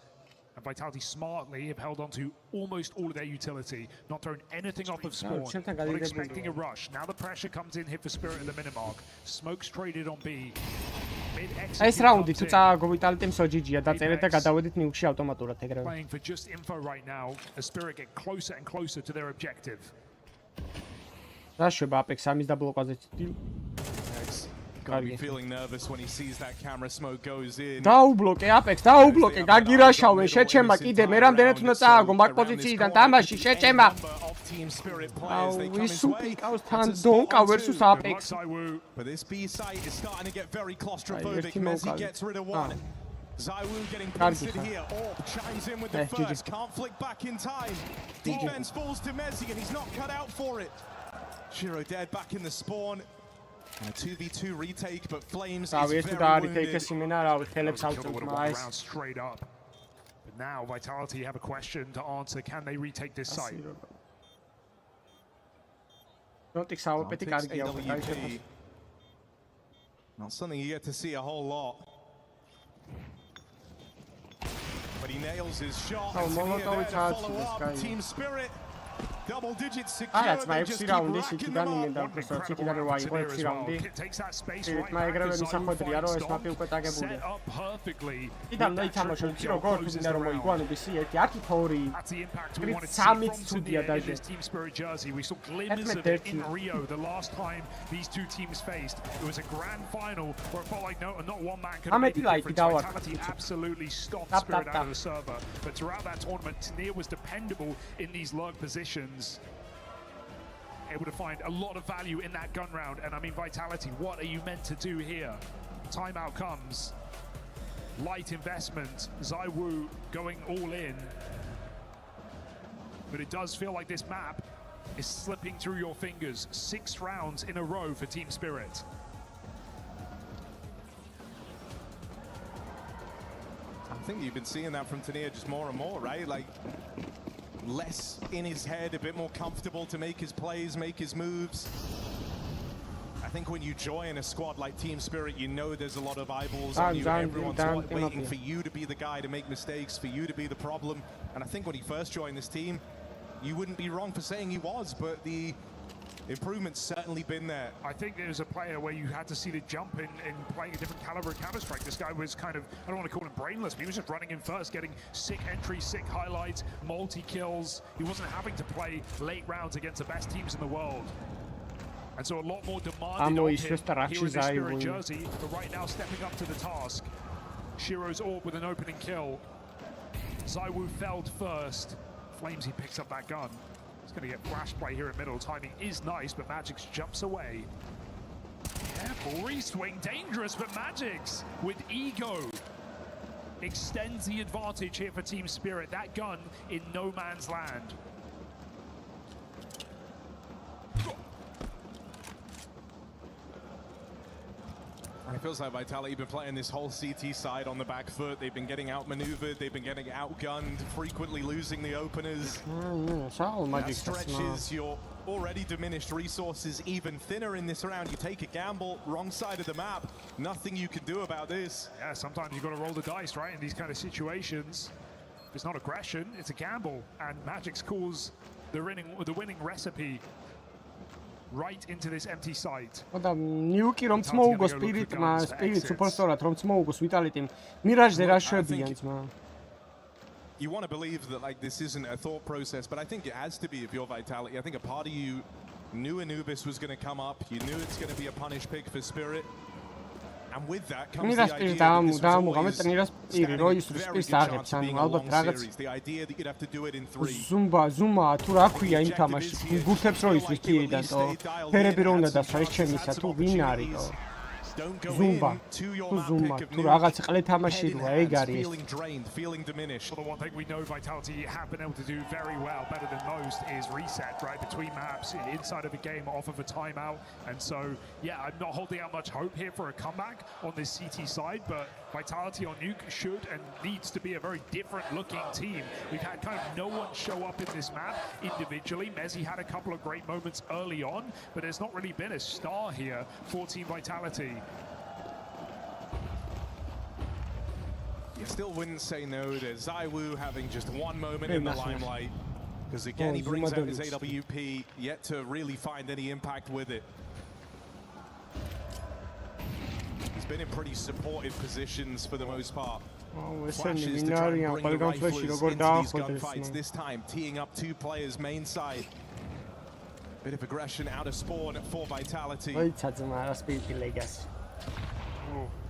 And Vitality smartly have held on to almost all of their utility, not thrown anything off of spawn, not expecting a rush. Now the pressure comes in, hit for Spirit at the minimark. Smoke's traded on B. ეს რაუნდი თუ წააგო Vitality-მ GG-ია დაწერეთ და გადავედით ნიუკში ავტომატურად ეგრევე. Playing for just info right now, as Spirit get closer and closer to their objective. Rašuba Apex ამის დაბლოკაზე. Gotta be feeling nervous when he sees that camera smoke goes in. დაუბლოკე Apex, დაუბლოკე, გაგირაშავენ, შეჩემა კიდე, მე რამდენად უნდა წააგო მაგ პოზიციიდან თამაში, შეჩემა. ვისუპი ყავს თან დონკა versus Apex. But this B site is starting to get very claustrophobic. Messi gets rid of one. ZywOo getting posted here. Orb chimes in with the first. Can't flick back in time. Defense falls to Messi and he's not cut out for it. Shiro dead back in the spawn. And a 2v2 retake, but Flames is very wounded. Straight up. But now Vitality have a question to answer. Can they retake this site? AWP. Not something you get to see a whole lot. But he nails his shot. Follow up. Team Spirit. Double digits secured. That's my FC round. This is done in the process. It done right. FC round. It my grave is some other arrow. It's not built at set up perfectly. It done no time to zero go to the arrow. One to see it. Yakitori. That's the impact we wanted to see from this Team Spirit jersey. We saw glimmers of it in Rio the last time these two teams faced. It was a grand final where it felt like not one man could make a difference. Vitality absolutely stopped Spirit out of the server. But throughout that tournament, Tania was dependable in these lurk positions. Able to find a lot of value in that gun round, and I mean, Vitality, what are you meant to do here? Timeout comes. Light investment. ZywOo going all in. But it does feel like this map is slipping through your fingers. 6 rounds in a row for Team Spirit. I think you've been seeing that from Tania just more and more, right? Like, less in his head, a bit more comfortable to make his plays, make his moves. I think when you join a squad like Team Spirit, you know there's a lot of eyeballs on you. Everyone's waiting for you to be the guy to make mistakes, for you to be the problem. And I think when he first joined this team, you wouldn't be wrong for saying he was, but the improvement's certainly been there. I think there's a player where you had to see the jump in playing a different caliber of Counter-Strike. This guy was kind of, I don't want to call him brainless, but he was just running in first, getting sick entries, sick highlights, multi-kills. He wasn't having to play late rounds against the best teams in the world. And so a lot more demanded of him here in this Spirit jersey, but right now stepping up to the task. Shiro's Orb with an opening kill. ZywOo felled first. Flamesy picks up that gun. He's going to get flash play here in middle. Timing is nice, but Magix jumps away. Careful, re-swing, dangerous, but Magix with ego extends the advantage here for Team Spirit. That gun in no man's land. And it feels like Vitality have been playing this whole CT side on the back foot. They've been getting outmaneuvered, they've been getting outgunned, frequently losing the openers. That stretches your already diminished resources even thinner in this round. You take a gamble, wrong side of the map, nothing you can do about this. Yeah, sometimes you've got to roll the dice, right, in these kind of situations. It's not aggression, it's a gamble. And Magix calls the winning recipe right into this empty site. Newki რომ წმოუგო სპირიტმა, სპირიტ სუპერსტორად რომ წმოუგოს ვიტალიტიმ, მირაჟზე რა შვებიან ძმა. You want to believe that like this isn't a thought process, but I think it has to be if you're Vitality. I think a part of you knew Anubis was going to come up. You knew it's going to be a punish pick for Spirit. And with that comes the idea that this was the idea that you'd have to do it in 3. Zumba, თუ რა ქვია იმ თამაში, გულთებს რო ისვის პირიდან, ფერები რო უნდა დასვა ეს ჩემისა, თუ ვინ არისო. Zumba, თუ რაღაც ყლე თამაში როა, ეგ არის. Well, the one thing we know Vitality have been able to do very well, better than most, is reset, right, between maps, inside of a game, off of a timeout. And so, yeah, I'm not holding out much hope here for a comeback on this CT side, but Vitality on Nuke should and needs to be a very different looking team. We've had kind of no one show up in this map individually. Mezzi had a couple of great moments early on, but there's not really been a star here for Team Vitality. You still wouldn't say no to ZywOo having just one moment in the limelight, because again he brings out his AWP, yet to really find any impact with it. He's been in pretty supportive positions for the most part. Flashes to try and bring the riflers into these gunfights, this time teeing up 2 players main side. Bit of aggression out of spawn for Vitality.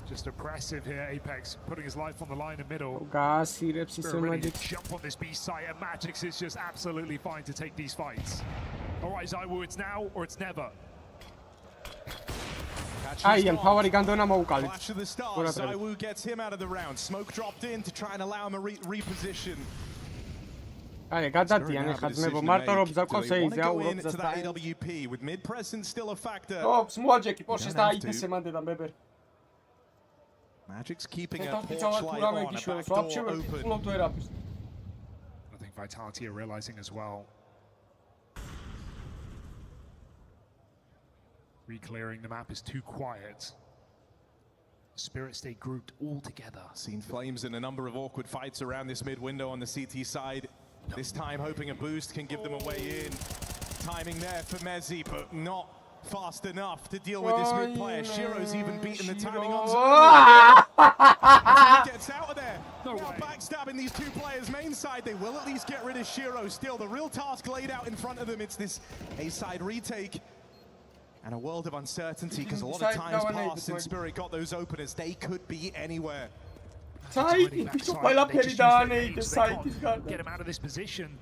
Just oppressive here, Apex putting his life on the line in middle. Jump on this B site, and Magix is just absolutely fine to take these fights. All right, ZywOo, it's now or it's never. აი, ამ ფავარი განდონა მოუკალით. Flash of the stars, ZywOo gets him out of the round. Smoke dropped in to try and allow him a reposition. აი, გადადიან ეხლა ძმებო, მარტო რომ ბზაკოს ეიზე აურობ to that AWP with mid presence still a factor. ოპს, მოაჯეკი პორშეს და აიფესე მანდედა მებერ. Magic's keeping a porch light on, a back door open. I think Vitality are realizing as well. Reclearing the map is too quiet. Spirit stay grouped all together. Seen Flames in a number of awkward fights around this mid window on the CT side. This time hoping a boost can give them a way in. Timing there for Mezzi, but not fast enough to deal with this mid player. Shiro's even beaten the timing on Zone. He gets out of there. Now backstabbing these two players main side. They will at least get rid of Shiro still. The real task laid out in front of them. It's this A side retake. And a world of uncertainty because a lot of times passed since Spirit got those openers. They could be anywhere. Get him out of this position.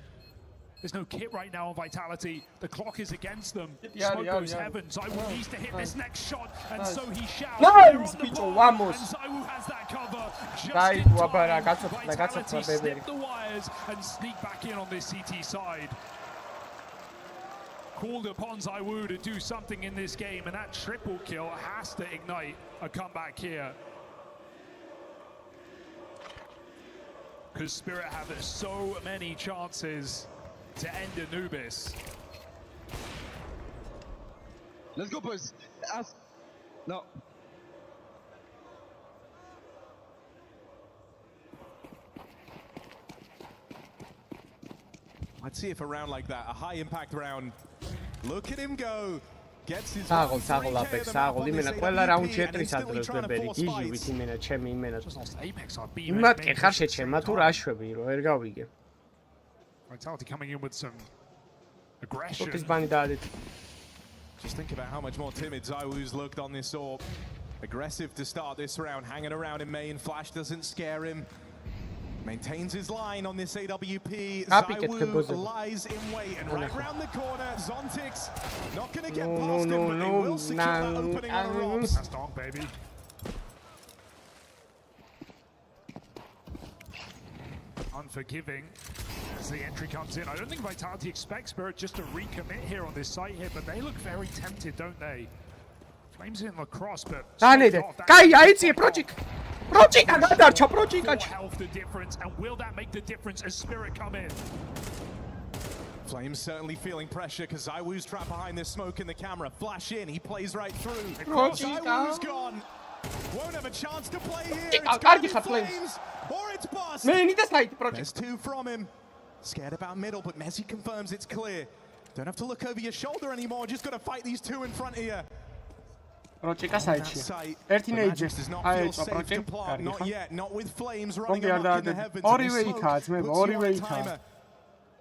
There's no kit right now on Vitality. The clock is against them. Smoke goes heaven. Zywoo needs to hit this next shot, and so he shouts. Nice, Picho, vamos. And Zywoo has that cover. Just in time. Vitality snip the wires and sneak back in on this CT side. Called upon Zywoo to do something in this game, and that triple kill has to ignite a comeback here. Because Spirit have so many chances to end Anubis. Let's go, boys. No. I'd see if a round like that, a high impact round. Look at him go. Gets his საღოლ აპექს საღოლ იმენა ყველა რაუნდში ეტრის ადროს ბებერი გიჟივით იმენა ჩემი იმენა იმათ კი ხარ შეჩემა თუ რა შვები რომ ვერ გავიგე Vitality coming in with some aggression. What is bani daadit? Just think about how much more timid Zywoo's looked on this orb. Aggressive to start this round, hanging around in main. Flash doesn't scare him. Maintains his line on this AWP. Zywoo lies in wait, and right round the corner, Zontix not going to get past him, but they will secure that opening on the rocks. That's dog, baby. Unforgiving as the entry comes in. I don't think Vitality expects Spirit just to recommit here on this site here, but they look very tempted, don't they? Flames in the cross, but health the difference, and will that make the difference as Spirit come in? Flames certainly feeling pressure because Zywoo's trapped behind this smoke in the camera. Flash in, he plays right through. Zywoo's gone. Won't have a chance to play here. It's gonna be Flames, or it's Bust. There's two from him. Scared about middle, but Mezzi confirms it's clear. Don't have to look over your shoulder anymore. Just got to fight these two in front of you. Project side. 13 ages. Not yet. Not with Flames running amok in the heavens.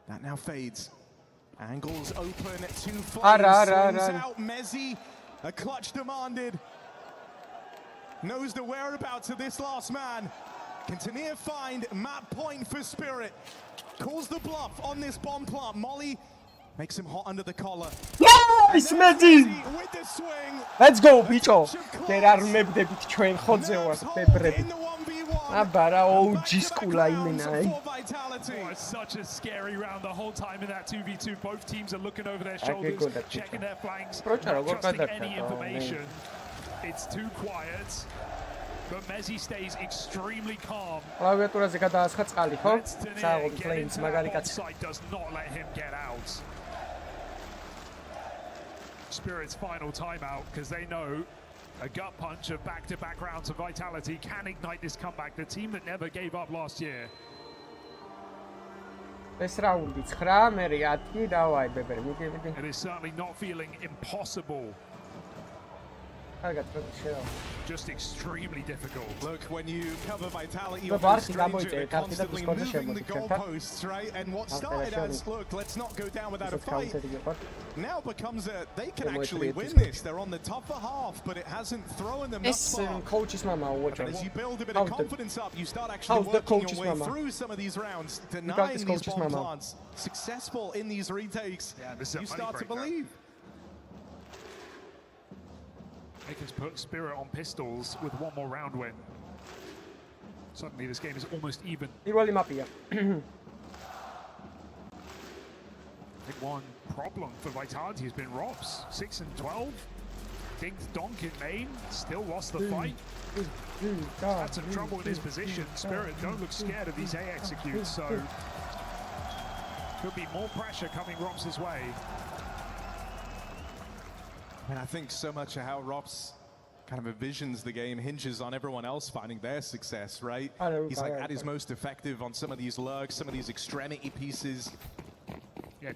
That now fades. Angles open. Two Flames. Out. Mezzi. A clutch demanded. Knows the whereabouts of this last man. Can Tanir find map point for Spirit? Calls the bluff on this bomb plant. Molly makes him hot under the collar. Nice, Mezzi! Let's go, bicho! There are mebdebit ჩვენ ხოძე ვარ, ბებრები. აბა რა OG სკულა იმენა. It's such a scary round the whole time in that 2v2. Both teams are looking over their shoulders, checking their flanks, not trusting any information. It's too quiet. But Mezzi stays extremely calm. Klaviaturაზე გადაასხა წყალი, ხო? Საღოლ Flames მაგარი კაცი. Side does not let him get out. Spirit's final timeout because they know a gut punch of back-to-back rounds of Vitality can ignite this comeback. The team that never gave up last year. ეს რაუნდი 9, მე 10, დავაი ბებერი, მიდი. It is certainly not feeling impossible. Just extremely difficult. Look, when you cover Vitality, you're constantly moving the goalposts, right? And what started as, look, let's not go down without a fight, now becomes a, they can actually win this. They're on the tougher half, but it hasn't thrown them that far. But as you build a bit of confidence up, you start actually working your way through some of these rounds, denying these bomb plants, successful in these retakes. You start to believe. Makers put Spirit on pistols with one more round win. Suddenly this game is almost even. I think one problem for Vitality has been Rops. 6 and 12. Dinged Donk in main, still lost the fight. Had some trouble in his position. Spirit don't look scared of these A executes, so could be more pressure coming Rops' way. And I think so much of how Rops kind of envisions the game hinges on everyone else finding their success, right? He's like at his most effective on some of these lurks, some of these extremity pieces.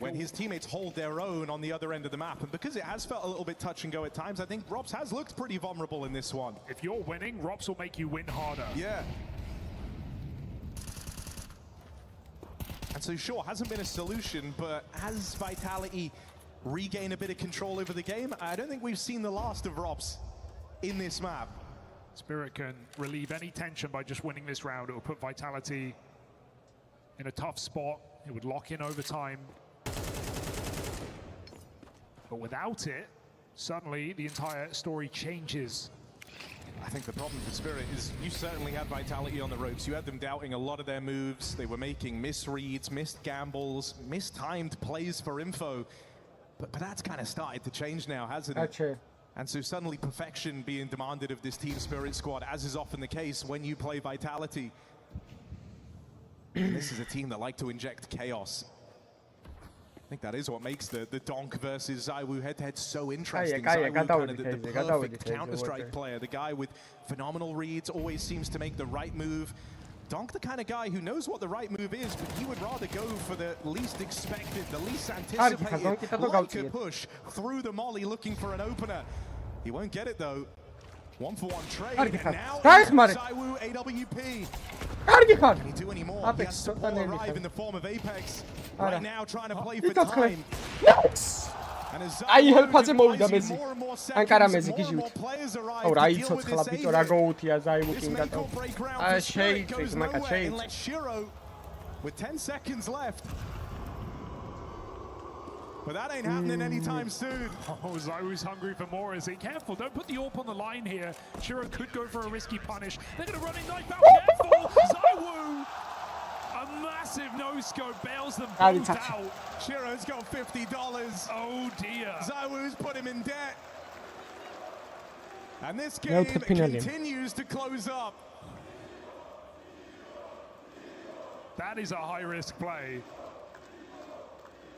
When his teammates hold their own on the other end of the map. And because it has felt a little bit touch and go at times, I think Rops has looked pretty vulnerable in this one. If you're winning, Rops will make you win harder. Yeah. And so sure, hasn't been a solution, but as Vitality regain a bit of control over the game, I don't think we've seen the last of Rops in this map. Spirit can relieve any tension by just winning this round. It will put Vitality in a tough spot. It would lock in over time. But without it, suddenly the entire story changes. I think the problem for Spirit is you certainly had Vitality on the ropes. You had them doubting a lot of their moves. They were making misreads, missed gambles, mistimed plays for info. But that's kind of started to change now, hasn't it? That's true. And so suddenly perfection being demanded of this Team Spirit squad, as is often the case when you play Vitality. And this is a team that like to inject chaos. I think that is what makes the Donk versus ZywOo head-to-head so interesting. ZywOo, kind of the perfect Counter-Strike player, the guy with phenomenal reads, always seems to make the right move. Donk, the kind of guy who knows what the right move is, but he would rather go for the least expected, the least anticipated, like a push through the molly looking for an opener. He won't get it though. 1-for-1 trade, and now ZywOo AWP. Can he do any more? He has support arrive in the form of Apex. Right now trying to play for time. აი ჰელფაზე მოვიდა მეზი. ანკარა მეზი გიჟივთ. აუ რა იცოცხლა ბიჭო რა გოუთია ZywOo კინგატო. აი შეიწვის მაკა შეიწვის. With 10 seconds left. But that ain't happening anytime soon. Oh, ZywOo's hungry for more. Is he careful? Don't put the AWP on the line here. Shiro could go for a risky punish. They're going to run in knife out. Careful! ZywOo! A massive no-scope bails them both out. Shiro's got $50. Oh dear. ZywOo's put him in debt. And this game continues to close up. That is a high-risk play.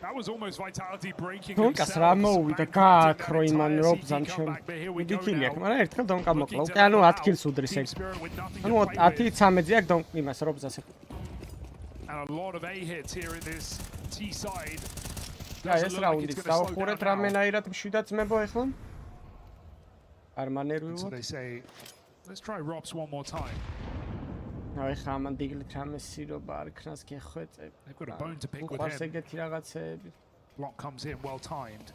That was almost Vitality breaking Donkas რა მოვიდა გააქრო იმან რობზან ჩემ. მიდიქილი აქვს, მაგრამ ერთხელ დონკა მოკლა. უკვე ანუ 10 კილს უდრის ეგ. ანუ 10-13 აქვს დონკ იმას რობზას. And a lot of A hits here in this T side. აი ეს რაუნდის დავხურეთ რამენაირად მშვიდად ძმებო ახლა. არ მანერვიო. So they say, let's try Rops one more time. აი ხა ამან დილით რამესირობა არ ქნას გეხვეწებ. They've got a bone to pick with უყარს him. ეგეთი რაღაცეები. Block comes in well timed.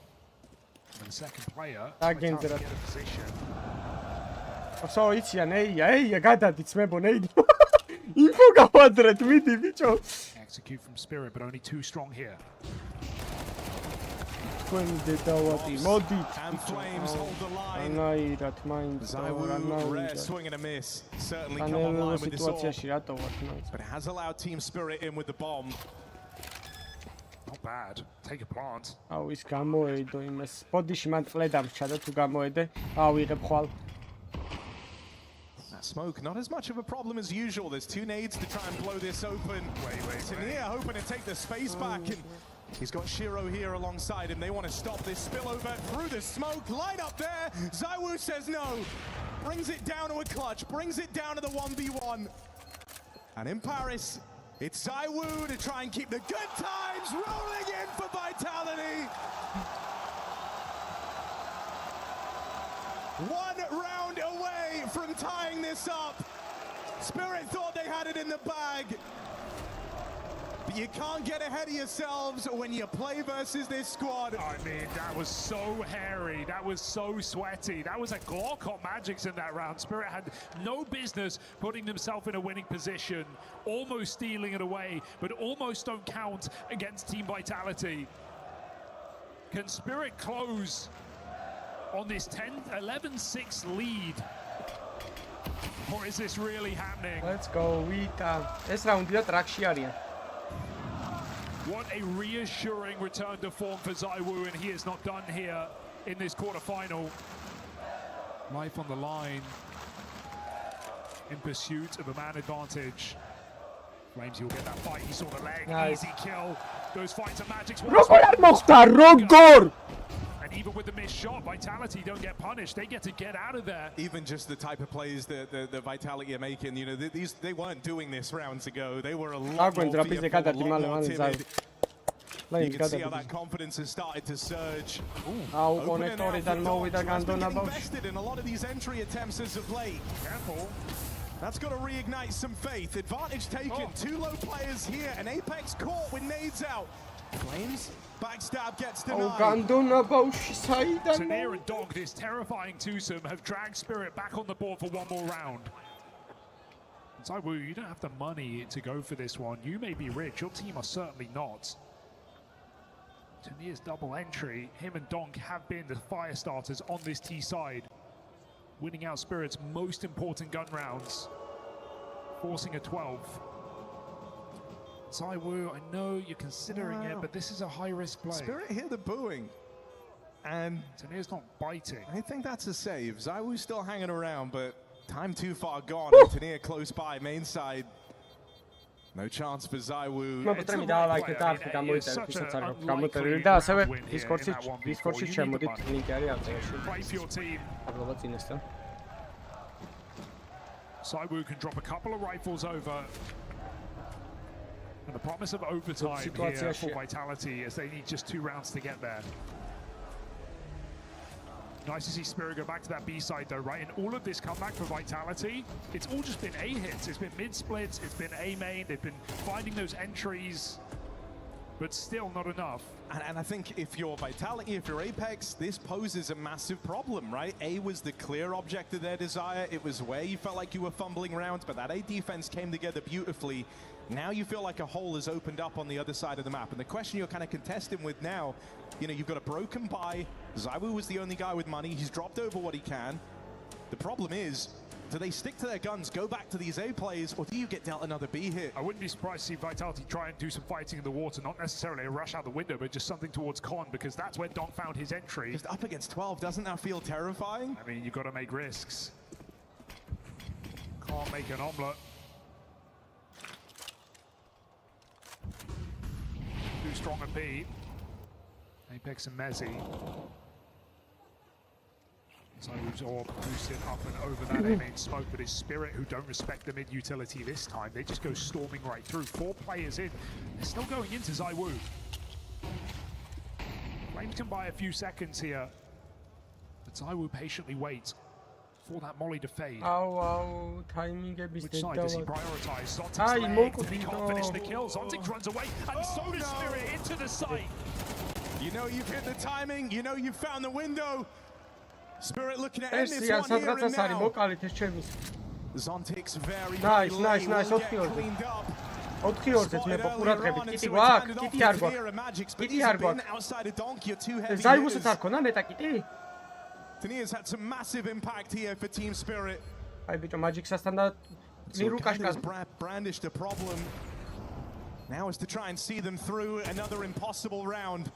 And the second player. აგენძრა. Position. So იციან ეია გადადი ძმებო ნეიდი. Info გავადრეთ მიდი ბიჭო. Execute from Spirit, but only too strong here. And Flames hold the line. ZywOo, rare swing and a miss. Certainly come online with this all. But it has allowed Team Spirit in with the bomb. Not bad. Take a plant. აუ ის გამოედო იმას. ბოდიში მან წლე დამრჩა და თუ გამოედე, ავიღებ ხვალ. Smoke, not as much of a problem as usual. There's 2 nades to try and blow this open. Tania hoping to take the space back, and he's got Shiro here alongside him. They want to stop this spillover through the smoke. Line up there. ZywOo says no. Brings it down to a clutch. Brings it down to the 1v1. And in Paris, it's ZywOo to try and keep the good times rolling in for Vitality. 1 round away from tying this up. Spirit thought they had it in the bag. But you can't get ahead of yourselves when you play versus this squad. I mean, that was so hairy. That was so sweaty. That was a Glock on Magics in that round. Spirit had no business putting themselves in a winning position, almost stealing it away, but almost don't count against Team Vitality. Can Spirit close on this 11-6 lead? Or is this really happening? Let's go, Vita. ეს რაუნდი და ტრაქში არიან. What a reassuring return to form for ZywOo, and he is not done here in this quarterfinal. Life on the line in pursuit of a man advantage. Flames, he'll get that fight. He saw the leg. Nice. Easy kill. Those fights are magic. And even with the missed shot, Vitality don't get punished. They get to get out of there. Even just the type of plays that the Vitality are making, you know, they weren't doing this rounds ago. They were a lot more fearful, a lot more timid. You can see how that confidence has started to surge. Opening out the dogs, has been getting invested in a lot of these entry attempts as of late. Careful. That's got to reignite some faith. Advantage taken. Two low players here, and Apex caught with nades out. Flames, backstab gets denied. Tanir and Dog, this terrifying twosome, have dragged Spirit back on the board for one more round. ZywOo, you don't have the money to go for this one. You may be rich, your team are certainly not. Tanir's double entry, him and Donk have been the fire starters on this T side, winning out Spirit's most important gun rounds, forcing a 12. ZywOo, I know you're considering it, but this is a high-risk play. Spirit hear the booing, and Tanir's not biting. I think that's a save. ZywOo's still hanging around, but time too far gone. And Tanir close by, main side. No chance for ZywOo. მოგვიწევი და ლაიქი და ახი გამოიწერეთ ვისაც არ გაქვს გამოწერილი და ასევე Discord-ში შემოდით ლინკი არის აღწერაში. აბლობა წინასთან. ZywOo can drop a couple of rifles over. And the promise of overtime here for Vitality as they need just 2 rounds to get there. Nice to see Spirit go back to that B side though, right? And all of this comeback for Vitality, it's all just been A hits. It's been mid splits, it's been A main, they've been finding those entries, but still not enough. And I think if you're Vitality, if you're Apex, this poses a massive problem, right? A was the clear object of their desire. It was where you felt like you were fumbling around, but that A defense came together beautifully. Now you feel like a hole has opened up on the other side of the map. And the question you're kind of contesting with now, you know, you've got a broken buy. ZywOo was the only guy with money. He's dropped over what he can. The problem is, do they stick to their guns, go back to these A plays, or do you get dealt another B hit? I wouldn't be surprised to see Vitality try and do some fighting in the water, not necessarily a rush out the window, but just something towards Con, because that's where Donk found his entry. Just up against 12, doesn't that feel terrifying? I mean, you've got to make risks. Can't make an omelette. Too strong a B. Apex and Mezzi. ZywOo's orb boosted up and over that A-main smoke, but his Spirit, who don't respect the mid-utility this time, they just go storming right through. 4 players in. They're still going into ZywOo. Flames can buy a few seconds here, but ZywOo patiently waits for that molly to fade. Which side does he prioritize? Zontic's leg, and he can't finish the kill. Zontic runs away, and so does Spirit into the site. You know you've hit the timing, you know you've found the window. Spirit looking at end this one here and now. Zontic's very nice. 4-2-ზე. 4-2-ზე მე ყურადღებით. კიტი გვაქვს? კიტი არ გვაქვს. კიტი არ გვაქვს. ZywOo-საც არ ქონდა ნეტა კიტი? Tanir's had some massive impact here for Team Spirit. აი ბიჭო Magic-სასთან და Mirukashkas brandished a problem. Now is to try and see them through another impossible round.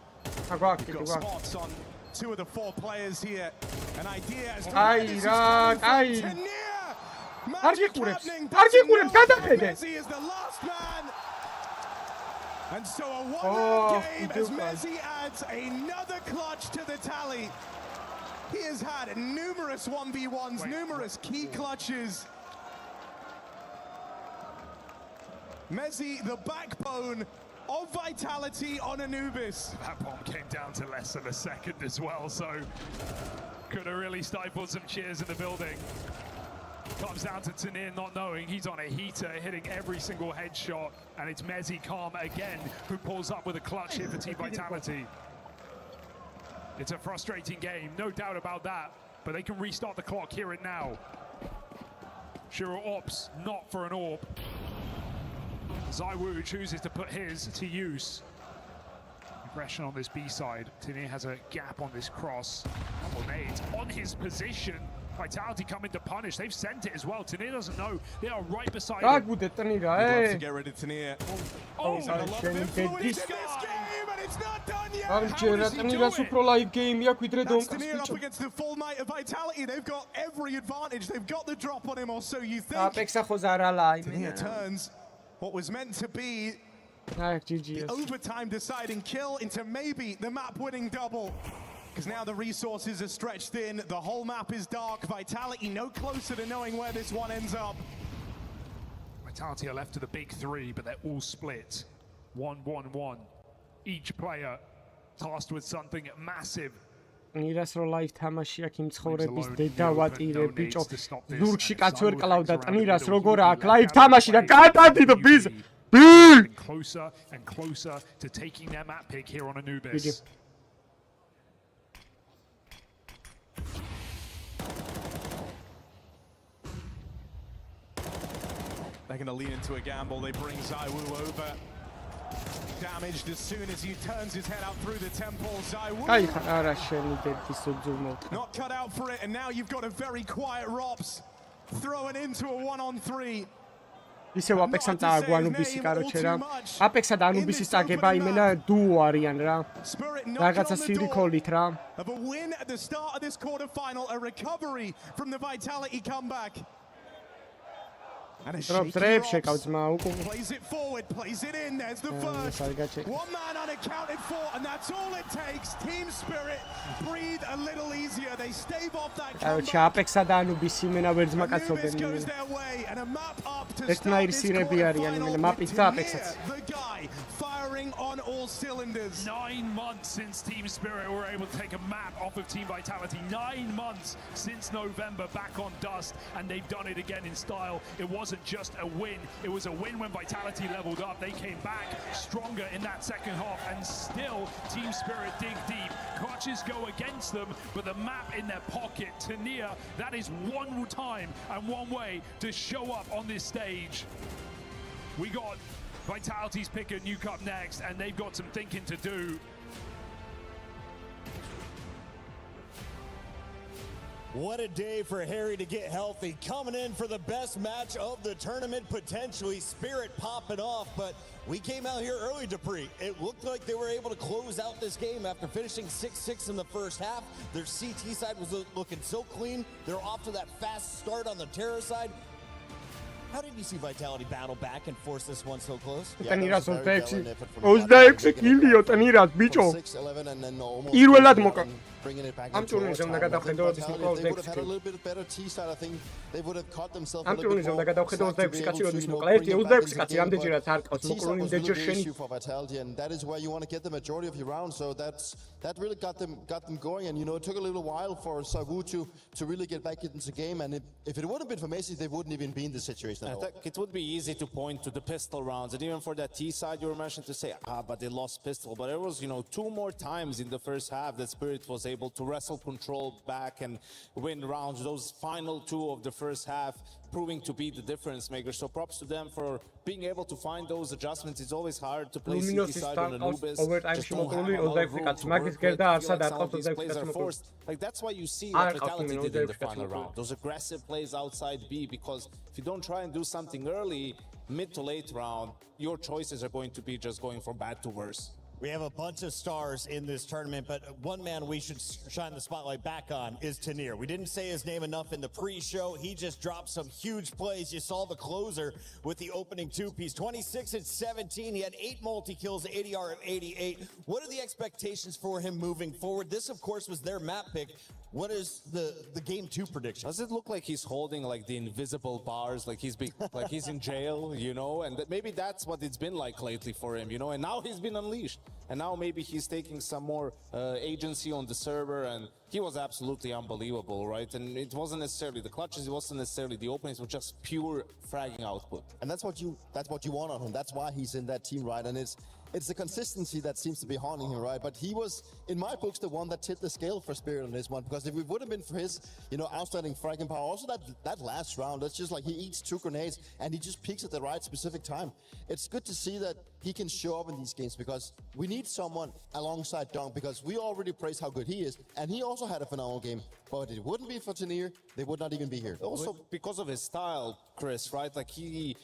We've got spots on 2 of the 4 players here. An idea as to where this is going from. Tanir! Magic happening. Mezzi is the last man. And so a one-man game as Mezzi adds another clutch to the tally. He has had numerous 1v1s, numerous key clutches. Mezzi, the backbone of Vitality on Anubis. That bomb came down to less than a second as well, so could have really stifled some cheers in the building. Comes down to Tanir not knowing he's on a heater, hitting every single headshot, and it's Mezzi Calm again who pulls up with a clutch here for Team Vitality. It's a frustrating game, no doubt about that, but they can restart the clock here and now. Shiro Ops, not for an orb. ZywOo chooses to put his to use. Aggression on this B side. Tanir has a gap on this cross. Couple nades on his position. Vitality coming to punish. They've sent it as well. Tanir doesn't know. They are right beside Ah, him. good Tanir, Love to get rid of Tanir. Oh, a lot of influence in this game, and it's not done yet. How does he do it? That's Tanir up against the full might of Vitality. They've got every advantage. They've got the drop on him, or so you think. Tanir turns what was meant to be the overtime deciding kill into maybe the map winning double. Because now the resources are stretched thin, the whole map is dark, Vitality no closer to knowing where this one ends up. Vitality are left to the big three, but they're all split. 1-1-1. Each player tasked with something massive. ნირას რო ლაივ თამაში აქ იმ ცხოვრების დედავატირე ბიჭო ზურგში კაც ვერ კლავდა ნირას როგორ აქ ლაივ თამაში და კატადიდო ბიზ Closer and closer to taking their map pick here on Anubis. They're going to lean into a gamble. They bring Zaiwu over. Damaged as soon as he turns his head out through the temple. Zaiwu not cut out for it, and now you've got a very quiet Rops throwing into a 1-on-3. ისევ აპექსთან წააგო ანუბისი კაროჩე რა აპექსა და ანუბისის წაგება იმენა დუო არიან რა რაღაცა სირიქოლით რა Of a win at the start of this quarterfinal, a recovery from the Vitality comeback. And a shaky Rops plays it forward, plays it in, there's the first. One man unaccounted for, and that's all it takes. Team Spirit breathe a little easier. They stave off that comeback. აპექსა და ანუბისი იმენა ვერძმა კაცობენ goes their way, and a map up to ერთნაირი სირები არიან იმენა მაპიც და აპექსაც the guy firing on all cylinders. 9 months since Team Spirit were able to take a map off of Team Vitality. 9 months since November back on Dust, and they've done it again in style. It wasn't just a win, it was a win when Vitality leveled up. They came back stronger in that second half, and still Team Spirit dig deep. Clutches go against them, but the map in their pocket. Tanir, that is one time and one way to show up on this stage. We got Vitality's pick a nuke up next, and they've got some thinking to do. What a day for Harry to get healthy. Coming in for the best match of the tournament, potentially. Spirit popping off, but we came out here early, Dupree. It looked like they were able to close out this game after finishing 6-6 in the first half. Their CT side was looking so clean. They're off to that fast start on the Terror side. How did you see Vitality battle back and force this one so close? ტანირას 26 კილიო ტანირას ბიჭო პირველად მოკა ამ ტურნირზე უნდა გადავხედოთ ის მოკა 26 had a little bit better T side. I think they would have caught themselves ამ ტურნირზე უნდა გადავხედოთ 26 კაცი როდის მოკლა ერთი 26 კაცი ამდენჯერაც არ ყავს მოკლა იმდენჯერ შენი for Vitality, and that is where you want to get the majority of your rounds. So that really got them going, and you know it took a little while for Zaiwu to really get back into the game. And if it would have been for Messi, they wouldn't even be in this situation at all. I think it would be easy to point to the pistol rounds, and even for that T side you were mentioned to say, but they lost pistol. But it was, 2 more times in the first half that Spirit was able to wrestle control back and win rounds. Those final 2 of the first half proving to be the difference maker. So props to them for being able to find those adjustments. It's always hard to play CT side on Anubis. Just don't have a lot of room to work with. I feel like some of these plays are forced. Like that's why you see what Vitality did in the final round. Those aggressive plays outside B, because if you don't try and do something early, mid to late round, your choices are going to be just going from bad to worse. We have a bunch of stars in this tournament, but one man we should shine the spotlight back on is Tanir. We didn't say his name enough in the pre-show. He just dropped some huge plays. You saw the closer with the opening 2-piece. 26 and 17. He had 8 multi-kills, ADR of 88. What are the expectations for him moving forward? This, of course, was their map pick. What is the game 2 prediction? Does it look like he's holding like the invisible bars, like he's in jail, and maybe that's what it's been like lately for him, and now he's been unleashed, and now maybe he's taking some more agency on the server, and he was absolutely unbelievable, right? And it wasn't necessarily the clutches, it wasn't necessarily the openings, it was just pure fragging output. And that's what you want on him. That's why he's in that team, right? And it's the consistency that seems to be haunting him, right? But he was, in my books, the one that tipped the scale for Spirit on this one, because if it would have been for his, outstanding fragging power, also that last round, that's just like he eats 2 grenades and he just peaks at the right specific time. It's good to see that he can show up in these games, because we need someone alongside Dunk, because we already praised how good he is, and he also also had a phenomenal game, but it wouldn't be for Tanir, they would not even be here. Also, because of his style, Chris, right? Like, he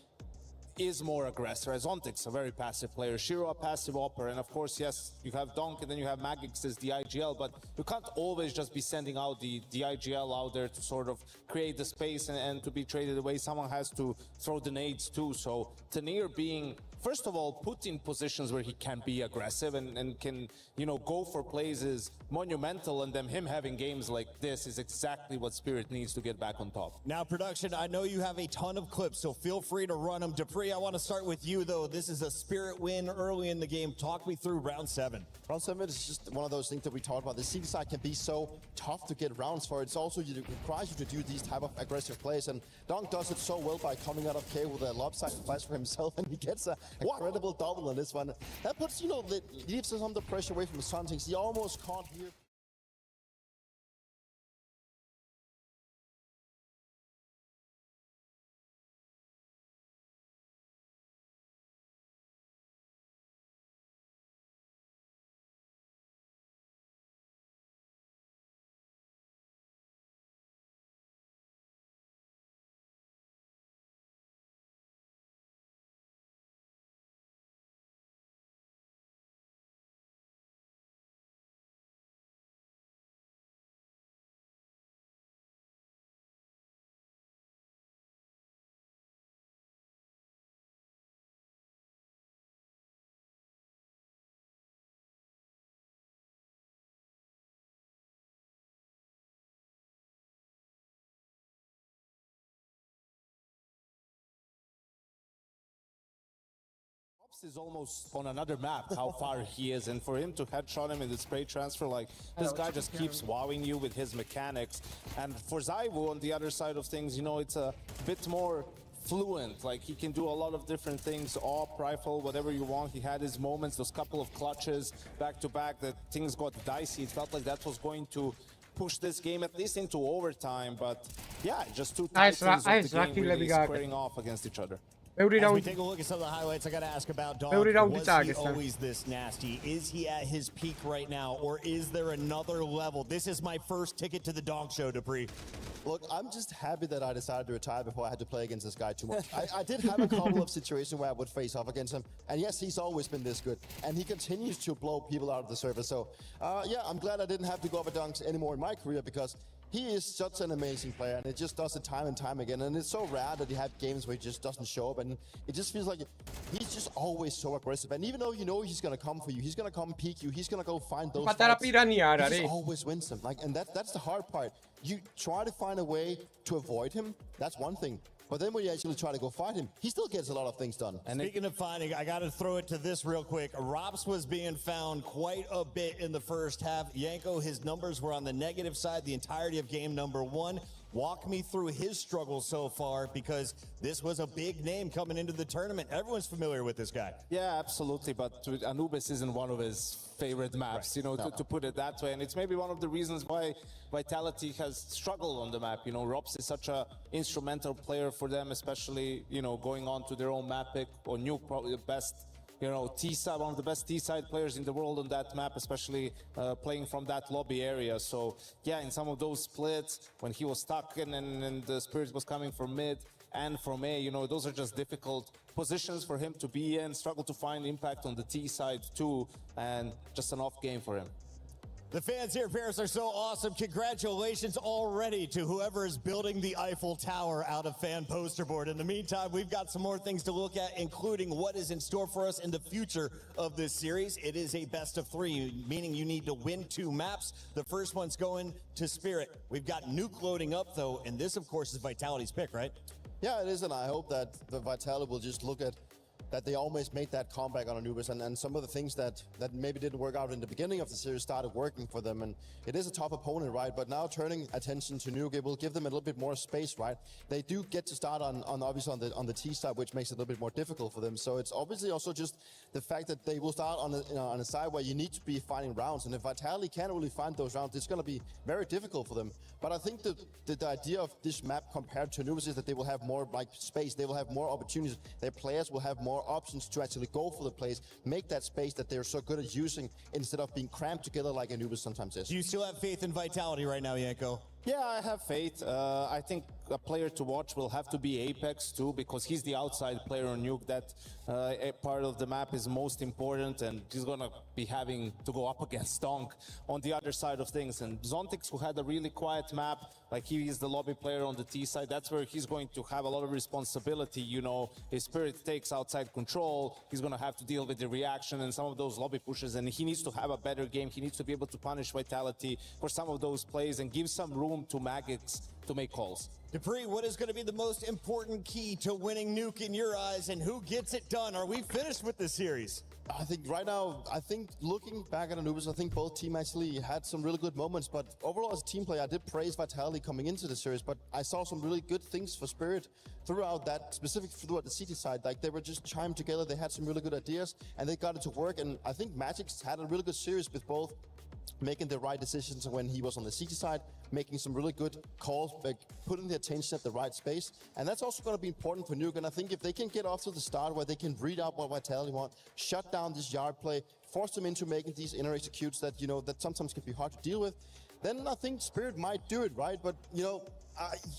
is more aggressive. Zontic's a very passive player, Shiro a passive opera, and of course, yes, you have Donk and then you have Magix as the IGL, but you can't always just be sending out the IGL out there to sort of create the space and to be traded away. Someone has to throw the nades too. So Tanir being, first of all, put in positions where he can be aggressive and can, you know, go for plays is monumental, and then him having games like this is exactly what Spirit needs to get back on top. Now, production, I know you have a ton of clips, so feel free to run them. Dupree, I want to start with you, though. This is a Spirit win early in the game. Talk me through round 7. Round 7 is just one of those things that we talked about. The C side can be so tough to get rounds for. It's also, it requires you to do these type of aggressive plays, and Donk does it so well by coming out of K with a lopsided flash for himself, and he gets a incredible double on this one. That puts, you know, leaves some of the pressure away from the Suntings. He almost caught here. Is almost on another map how far he is, and for him to headshot him in the spray transfer, like, this guy just keeps wowing you with his mechanics. And for ZywOo on the other side of things, you know, it's a bit more fluent. Like, he can do a lot of different things, AWP, rifle, whatever you want. He had his moments, those couple of clutches back to back that things got dicey. It felt like that was going to push this game at least into overtime, but yeah, just two titans of the game really squaring off against each other. As we take a look at some of the highlights, I got to ask about Donk. Was he always this nasty? Is he at his peak right now, or is there another level? This is my first ticket to the Donk show, Dupree. Look, I'm just happy that I decided to retire before I had to play against this guy too much. I did have a couple of situations where I would face off against him, and yes, he's always been this good, and he continues to blow people out of the server. So, yeah, I'm glad I didn't have to go over Donks anymore in my career, because he is such an amazing player, and it just does it time and time again. And it's so rare that you have games where he just doesn't show up, and it just feels like he's just always so aggressive. And even though you know he's gonna come for you, he's gonna come peek you, he's gonna go find those fights, he just always wins them. Like, and that's the hard part. You try to find a way to avoid him, that's one thing. But then when you actually try to go fight him, he still gets a lot of things done. And speaking of finding, I got to throw it to this real quick. Rops was being found quite a bit in the first half. Yanko, his numbers were on the negative side the entirety of game number 1. Walk me through his struggle so far, because this was a big name coming into the tournament. Everyone's familiar with this guy. Yeah, absolutely. But Anubis isn't one of his favorite maps, you know, to put it that way. And it's maybe one of the reasons why Vitality has struggled on the map. You know, Rops is such a instrumental player for them, especially, you know, going on to their own map pick, or Nuke, probably the best, you know, T-side, one of the best T-side players in the world on that map, especially playing from that lobby area. So, yeah, in some of those splits, when he was stuck and the Spirit was coming from mid and from A, you know, those are just difficult positions for him to be in, struggle to find impact on the T-side too, and just an off game for him. The fans here in Paris are so awesome. Congratulations already to whoever is building the Eiffel Tower out of fan poster board. In the meantime, we've got some more things to look at, including what is in store for us in the future of this series. It is a best of 3, meaning you need to win 2 maps. The first one's going to Spirit. We've got Nuke loading up, though, and this, of course, is Vitality's pick, right? Yeah, it is, and I hope that the Vitality will just look at that they almost made that comeback on Anubis, and some of the things that maybe didn't work out in the beginning of the series started working for them. And it is a tough opponent, right? But now turning attention to Nuke, it will give them a little bit more space, right? They do get to start on obviously on the T side, which makes it a little bit more difficult for them. So it's obviously also just the fact that they will start on a side where you need to be finding rounds, and if Vitality can't really find those rounds, it's going to be very difficult for them. But I think the idea of this map compared to Anubis is that they will have more like space, they will have more opportunities, their players will have more options to actually go for the plays, make that space that they're so good at using instead of being cramped together like Anubis sometimes is. Do you still have faith in Vitality right now, Yanko? Yeah, I have faith. I think a player to watch will have to be Apex too, because he's the outside player on Nuke. That part of the map is most important, and he's gonna be having to go up against Stonk on the other side of things. And Zontix, who had a really quiet map, like he is the lobby player on the T side, that's where he's going to have a lot of responsibility. You know, his Spirit takes outside control, he's gonna have to deal with the reaction and some of those lobby pushes, and he needs to have a better game. He needs to be able to punish Vitality for some of those plays and give some room to Magix to make calls. Dupree, what is going to be the most important key to winning Nuke in your eyes, and who gets it done? Are we finished with this series? I think right now, looking back at Anubis, I think both teams actually had some really good moments, but overall as a team player, I did praise Vitality coming into the series, but I saw some really good things for Spirit throughout that, specifically throughout the CT side. Like, they were just chimed together, they had some really good ideas, and they got it to work, and I think Magix had a really good series with both making the right decisions when he was on the CT side, making some really good calls, like putting the attention at the right space. And that's also going to be important for Nuke. And I think if they can get off to the start where they can read out what Vitality want, shut down this yard play, force them into making these inner executes that, you know, that sometimes can be hard to deal with, then I think Spirit might do it, right? But, you know,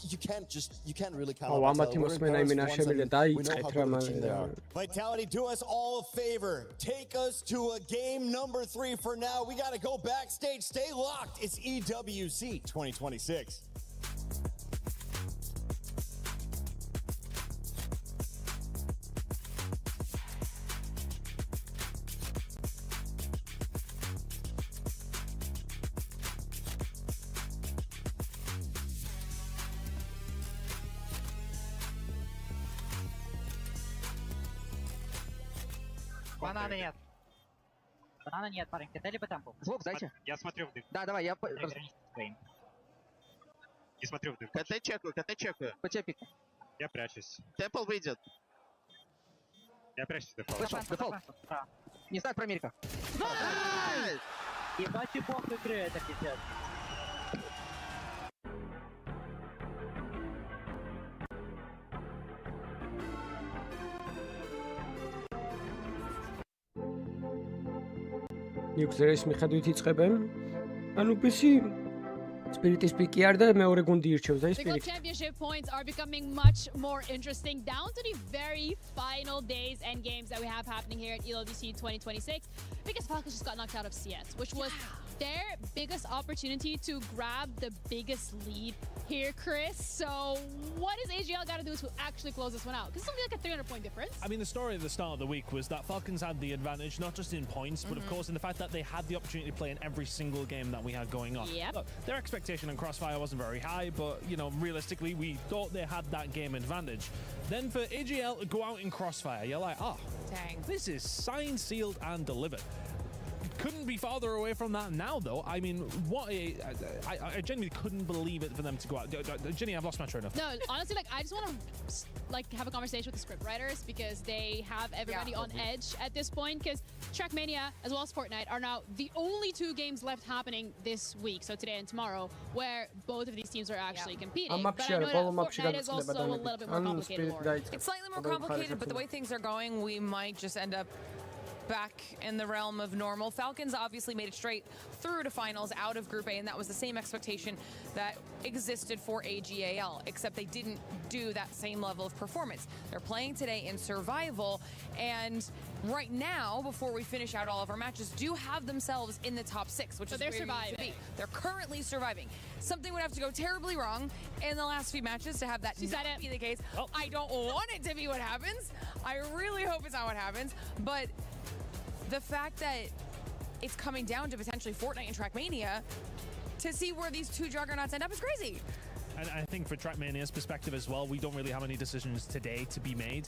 you can't really count on Vitality, do us all a favor. Take us to a game number 3 for now. We got to go backstage. Stay locked. It's EWC 2026. Банана нет. Банана нет, парень. Хотели бы темпл? Звук, дайте. Я смотрю в дым. Да, давай, я... Не смотрю в дым. КТ чекаю. По тебе пик. Я прячусь. Темпл выйдет. Я прячусь, дефолт. Вышел, дефолт. Не знаю про Мирка. Ебать и бог игры, это пиздец. Nuke-ს მიხედვით იწყებენ. Anubis-ი Spirit-ის პიკი არ და მეორე გუნდი ირჩევს და ის Single პირიქით. championship points are becoming much more interesting down to the very final days and games that we have happening here at EWC 2026, because Falcons just got knocked out of CS, which was their biggest opportunity to grab the biggest lead here, Chris. So what does AGL got to do to actually close this one out? Because it's only like a 300-point difference. I mean, the story at the start of the week was that Falcons had the advantage, not just in points, but of course in the fact that they had the opportunity to play in every single game that we had going on. Yep. Look, their expectation in Crossfire wasn't very high, but, you know, realistically, we thought they had that game advantage. Then for AGL to go out in Crossfire, you're like, oh, dang, this is signed, sealed, and delivered. Couldn't be farther away from that now, though. I mean, I genuinely couldn't believe it for them to go out. Ginny, I've lost my train of thought. No, honestly, like, I just want to have a conversation with the script writers, because they have everybody on edge at this point, because Trackmania as well as Fortnite are now the only 2 games left happening this week, so today and tomorrow, where both of these teams are actually competing. But I know that Fortnite is also a little bit more complicated. It's slightly more complicated, but the way things are going, we might just end up back in the realm of normal. Falcons obviously made it straight through to finals out of Group A, and that was the same expectation that existed for AGAL, except they didn't do that same level of performance. They're playing today in survival, and right now, before we finish out all of our matches, do have themselves in the top 6, which is they're where you need to be. They're currently surviving. Something would have to go terribly wrong in the last few matches to have that not be the case. I don't want it to be what happens. I really hope it's not what happens, but the fact that it's coming down to potentially Fortnite and Trackmania to see where these 2 juggernauts end up is crazy. And I think for Trackmania's perspective as well, we don't really have any decisions today to be made,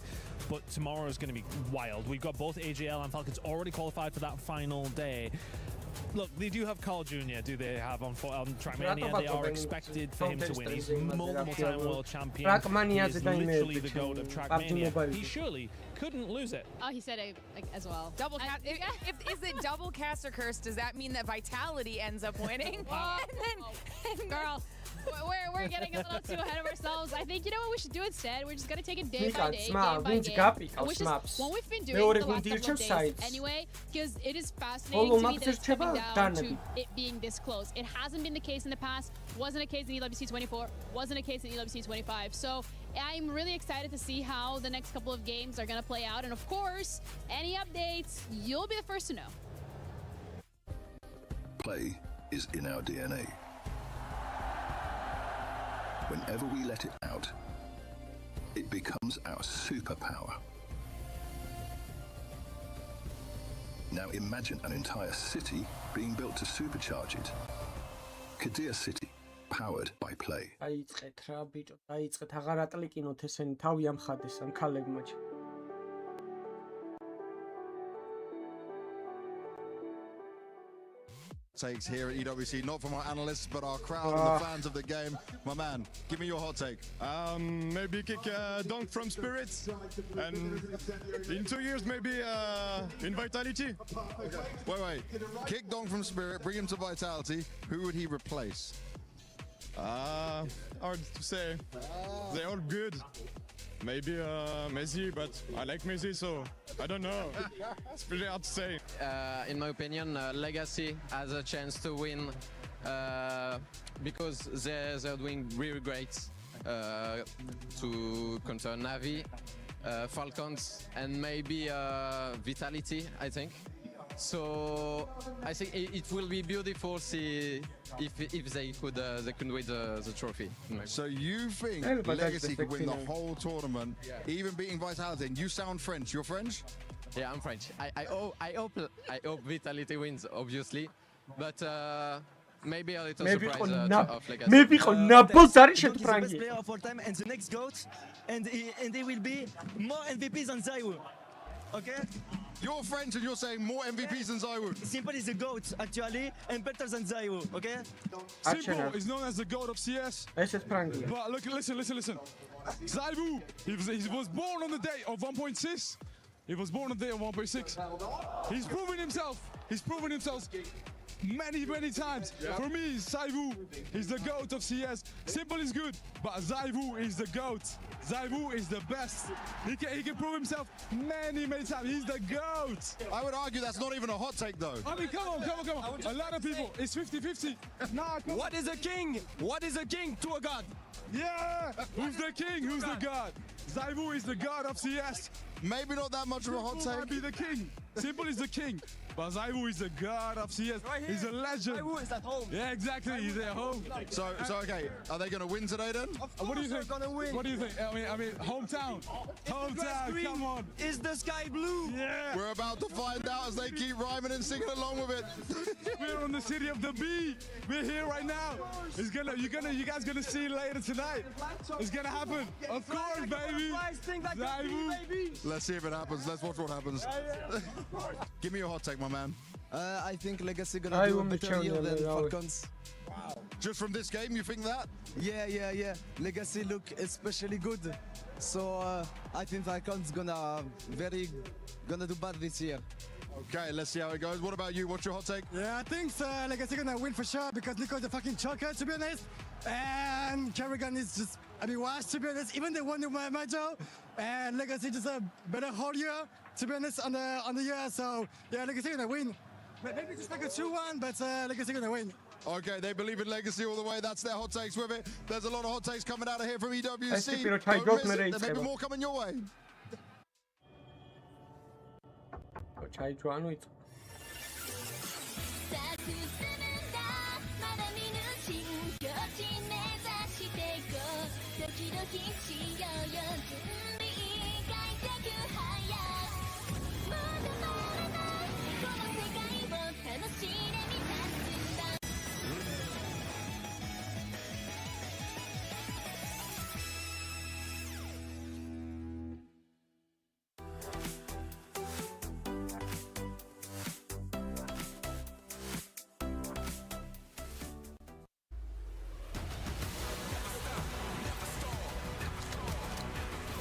but tomorrow is going to be wild. We've got both AGL and Falcons already qualified for that final day. Look, they do have Carl Jr., do they have on Trackmania? They are expected for him to win. He's multiple-time world champion. He is literally the GOAT of Trackmania. He surely couldn't lose it. Oh, he said it like, as well. Double cast. Is it double caster curse? Does that mean that Vitality ends up winning? Girl, we're getting a little too ahead of ourselves. I think, you know what we should do instead? We're just going to take it day by day, game by game. Which is what we've been doing the last couple of days anyway, because it is fascinating to me that it's coming down to it being this close. It hasn't been the case in the past, wasn't a case in EWC 24, wasn't a case in EWC 25. So I'm really excited to see how the next couple of games are going to play out. And of course, any updates, you'll be the first to know. Play is in our DNA. Whenever we let it out, it becomes our superpower. Now imagine an entire city being built to supercharge it. Kadir City, powered by play. დაიწყეთ რა ბიჭო, დაიწყეთ, აღარ ატლიკინოთ ესენი თავი ამხადეს ამ ქალებმა. Takes here at EWC, not from our analysts, but our crowd and the fans of the game. My man, give me your hot take. Maybe kick dunk from Spirits, and in 2 years maybe in Vitality. Wait. Kick dunk from Spirit, bring him to Vitality. Who would he replace? Hard to say. They're all good. Maybe Messi, but I like Messi, so I don't know. It's really hard to say. In my opinion, Legacy has a chance to win because they're doing really great to counter Navi, Falcons, and maybe Vitality, I think. So I think it will be beautiful see if they could win the trophy. So you think Legacy could win the whole tournament, even beating Vitality? And you sound French. You're French? Yeah, I'm French. I hope Vitality wins, obviously, but maybe a little surprise of Legacy. Maybe Naples are shit, Frankie. The best player of all time and the next GOAT, and he will be more MVPs than Zaiwu. Okay? You're French and you're saying more MVPs than Zaiwu. Simple is the GOAT, actually, and better than Zaiwu, okay? Simple is known as the GOAT of CS. But look, listen. Zaiwu, he was born on the day of 1.6. He was born on the day of 1.6. He's proven himself many times. For me, Zaiwu is the GOAT of CS. Simple is good, but Zaiwu is the GOAT. Zaiwu is the best. He can prove himself many times. He's the GOAT. I would argue that's not even a hot take, though. I mean, come on. A lot of people, it's 50-50. What is a king? What is a king to a god? Yeah! Who's the king? Who's the god? Zaiwu is the god of CS. Maybe not that much of a hot take. Might be the king. Simple is the king. But Zaiwu is the god of CS. He's a legend. Zaiwu is at home. Yeah, exactly. He's at home. So okay, are they going to win today then? What do you think? Gonna win. What do you think? I mean, hometown. Come on. Is the sky blue? Yeah. We're about to find out as they keep rhyming and singing along with it. We're on the city of the bee. We're here right now. You guys gonna see later tonight. It's gonna happen. Of course, baby. Zaiwu. Let's see if it happens. Let's watch what happens. Give me your hot take, my man. I think Legacy gonna do a better year than Falcons. Wow. Just from this game, you think that? Yeah. Legacy look especially good. So I think Falcons gonna do bad this year. Okay, let's see how it goes. What about you? What's your hot take? Yeah, I think Legacy gonna win for sure because Nico's a fucking choker, to be honest. And Kerrigan is just, washed, to be honest. Even they won the major, and Legacy just a better whole year, to be honest, on the year. So yeah, Legacy gonna win. Maybe just like a 2-1, but Legacy gonna win. Okay, they believe in Legacy all the way. That's their hot takes with it. There's a lot of hot takes coming out of here from EWC. Don't miss it. There may be more coming your way.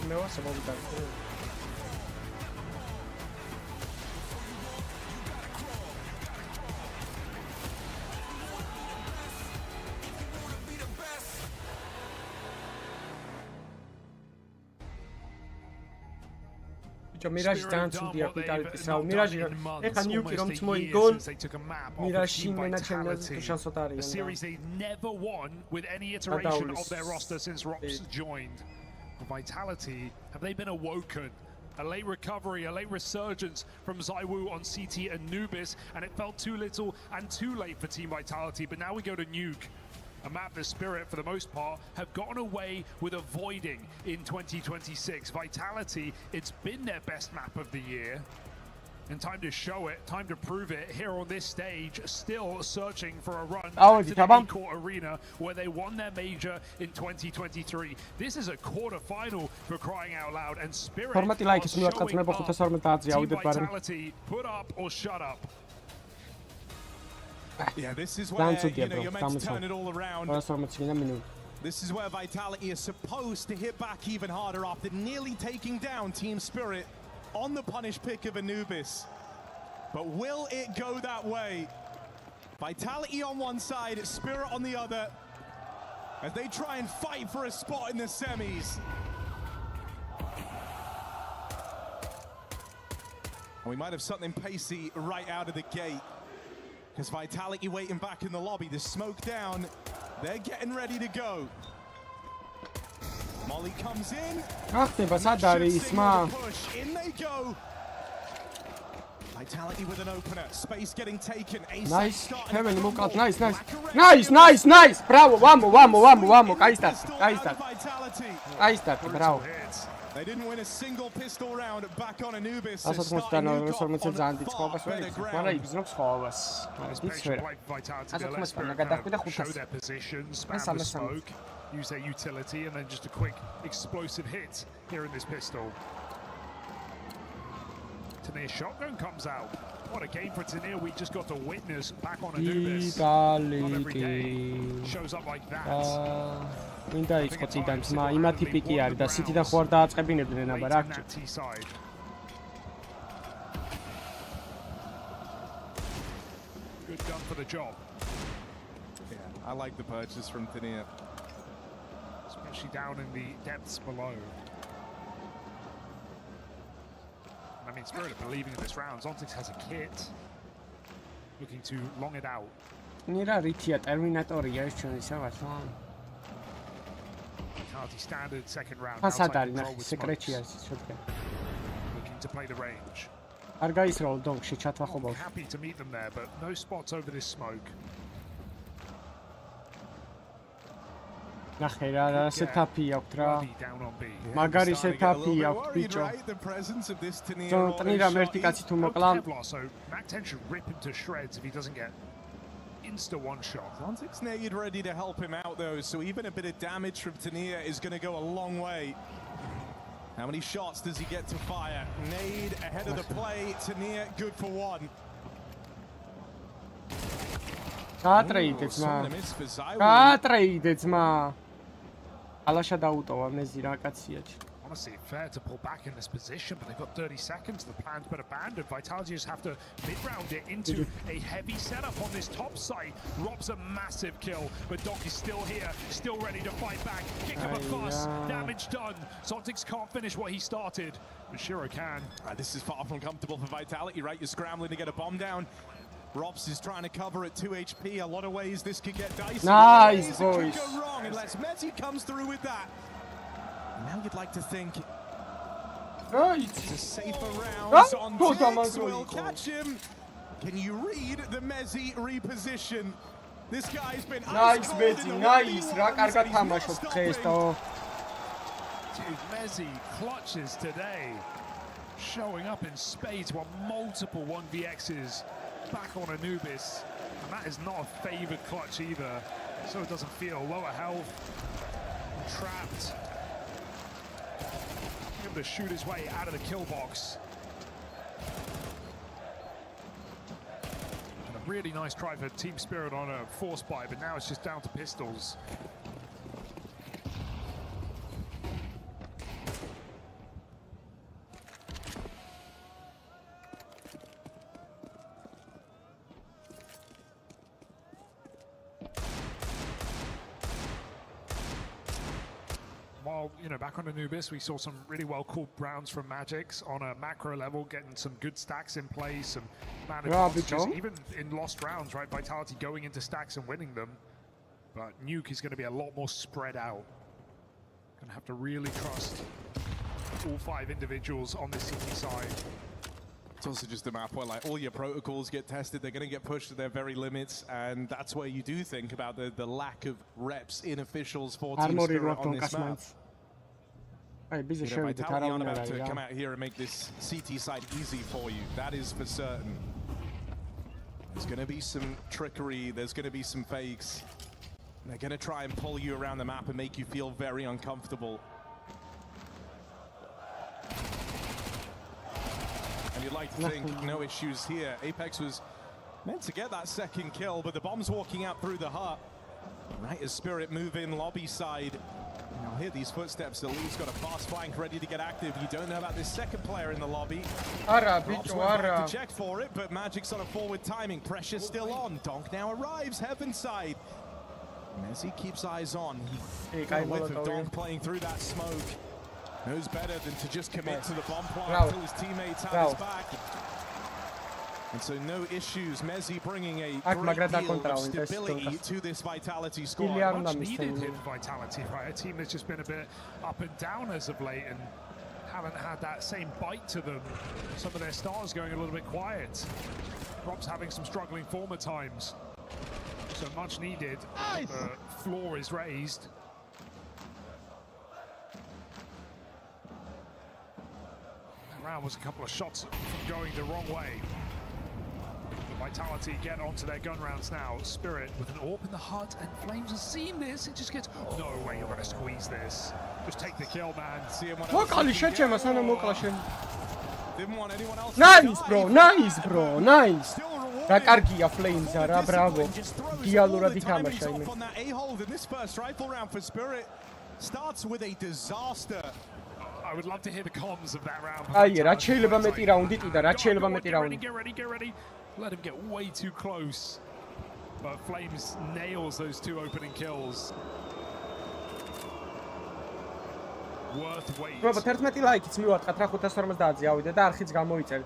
მე ვასაბობ და ბიჭო, მირაჟი ძალიან ცუდია ვიტალიტის რა. მირაჟი ეხა ნიუკი რომც მოიგონ. მირაჟში მენაჩემი თუ შანსოთ არიან. Series they never won with any iteration of their roster since Rops joined. Vitality, have they been awoken? A late recovery, a late resurgence from Zaiwu on CT and Nubis, and it felt too little and too late for Team Vitality. But now we go to Nuke, a map the Spirit, for the most part, have gotten away with avoiding in 2026. Vitality, it's been their best map of the year. And time to show it, time to prove it here on this stage, still searching for a run to the E-Court Arena where they won their major in 2023. This is a quarter-final for crying out loud, and Spirit are showing up. Vitality, put up or shut up. Yeah, this is where you're meant to turn it all around. This is where Vitality is supposed to hit back even harder after nearly taking down Team Spirit on the punish pick of Anubis. But will it go that way? Vitality on one side, Spirit on the other, as they try and fight for a spot in the semis. And we might have something pacey right out of the gate, because Vitality waiting back in the lobby. The smoke down, they're getting ready to go. Molly comes in. In they go. Vitality with an opener. Space getting taken. Nice. Heaven, nice. Bravo, vamos. Ahí está. Bravo. They didn't win a single pistol round back on Anubis. Show their position, spam the smoke, use their utility, and then just a quick explosive hit here in this pistol. Tanir's shotgun comes out. What a game for Tanir we just got to witness back on Anubis. Not every day shows up like that. მინდა იყო წიდან თმა იმათი პიკი არის და სიტიდან ხო არ დააწყებინებდნენ აბა რა გჭირ. Good gun for the job. Yeah, I like the purchase from Tanir. Especially down in the depths below. I mean, Spirit are believing in this round. Zontix has a kit. Looking to long it out. ნირა რითია ტერმინატორია ეს ჩვენი საერთო. Standard second round. Secretary looking to play the range. არ გაისროლ დონკში ჩათვახობავს. Happy to meet them there, but no spots over this smoke. ნახე რა სეტაპი აქვს რა. მაგარი სეტაპი აქვს ბიჭო. ზონტნირა ერთი კაცი თუ მოკლა. Mac10 should rip him to shreds if he doesn't get insta one shot. Zontix Nade ready to help him out though, so even a bit of damage from Tanir is going to go a long way. How many shots does he get to fire? Nade ahead of the play, Tanir good for one. გაატრეიდე ძმა. ალაშა დაუტოვა მეზი რა კაცია. Honestly, fair to pull back in this position, but they've got 30 seconds. The plan's been abandoned. Vitality just have to mid-round it into a heavy setup on this top site. Robs a massive kill, but Doc is still here, still ready to fight back. Kick of a fuss, damage done. Zontix can't finish what he started, but Shiro can. This is far from comfortable for Vitality, right? You're scrambling to get a bomb down. Rops is trying to cover at 2 HP. A lot of ways this could get dicey. Nice, boys. It could go wrong unless Messi comes through with that. Now you'd like to think it's a safer round. Zontix will catch him. Can you read the Messi reposition? This guy's been nice, Messi, nice. Რა კარგად თამაშობს დღეს და Dude, Messi clutches today. Showing up in spades while multiple 1vx's back on Anubis. And that is not a favored clutch either. So it doesn't feel lower health. Trapped. Able to shoot his way out of the kill box. And a really nice try for Team Spirit on a force buy, but now it's just down to pistols. Well, you know, back on Anubis, we saw some really well-called rounds from Magix on a macro level, getting some good stacks in place, some man advantages, even in lost rounds, right? Vitality going into stacks and winning them. But Nuke is going to be a lot more spread out. Going to have to really trust all 5 individuals on the CT side. It's also just a map where like all your protocols get tested, they're going to get pushed to their very limits, and that's where you do think about the lack of reps in officials for Team Spirit on this map. Vitality aren't about to come out here and make this CT side easy for you. That is for certain. There's going to be some trickery, there's going to be some fakes. They're going to try and pull you around the map and make you feel very uncomfortable. And you'd like to think no issues here. Apex was meant to get that second kill, but the bomb's walking out through the hut. Right as Spirit move in lobby side. Now hear these footsteps. The lead's got a fast flank ready to get active. You don't know about this second player in the lobby. Drops went back to check for it, but Magic's on a forward timing. Pressure's still on. Donk now arrives heaven side. Messi keeps eyes on. Got a whiff of Donk playing through that smoke. Knows better than to just commit to the bomb plant until his teammates have his back. And so no issues. Messi bringing a great deal of stability to this Vitality squad. Much needed in Vitality, right? A team that's just been a bit up and down as of late and haven't had that same bite to them. Some of their stars going a little bit quiet. Rob's having some struggling form at times. So much needed. Nice. The floor is raised. Round was a couple of shots from going the wrong way. The Vitality get onto their gun rounds now. Spirit with an AWP in the hut, and Flames has seen this. It just gets, no way you're going to squeeze this. Just take the kill, man. See him. Didn't want anyone else. Nice, bro. Nice, bro. Nice. Რა კარგია Flames არა, bravo. Ideალურად ითამაშა იმე. On that A-hold in this first rifle round for Spirit starts with a disaster. I would love to hear the comms of that round. Აი, რა შეიძლება მეტი რაუნდი ტიდა, რა შეიძლება მეტი რაუნდი. Get ready. Let him get way too close. But Flames nails those 2 opening kills. Worth wait. Bro, 11 ლაიქიც მივატყათ რა 550-ზე ავიდე და არხიც გამოიწერთ.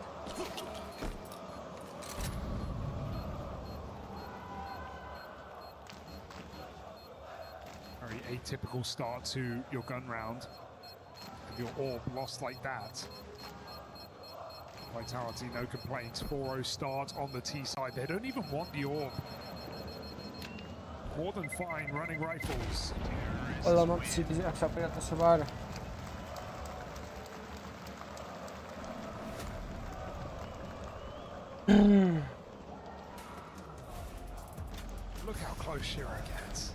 Very atypical start to your gun round. Your orb lost like that. Vitality, no complaints. 4-0 start on the T side. They don't even want the orb. More than fine running rifles. Look how close Shiro gets.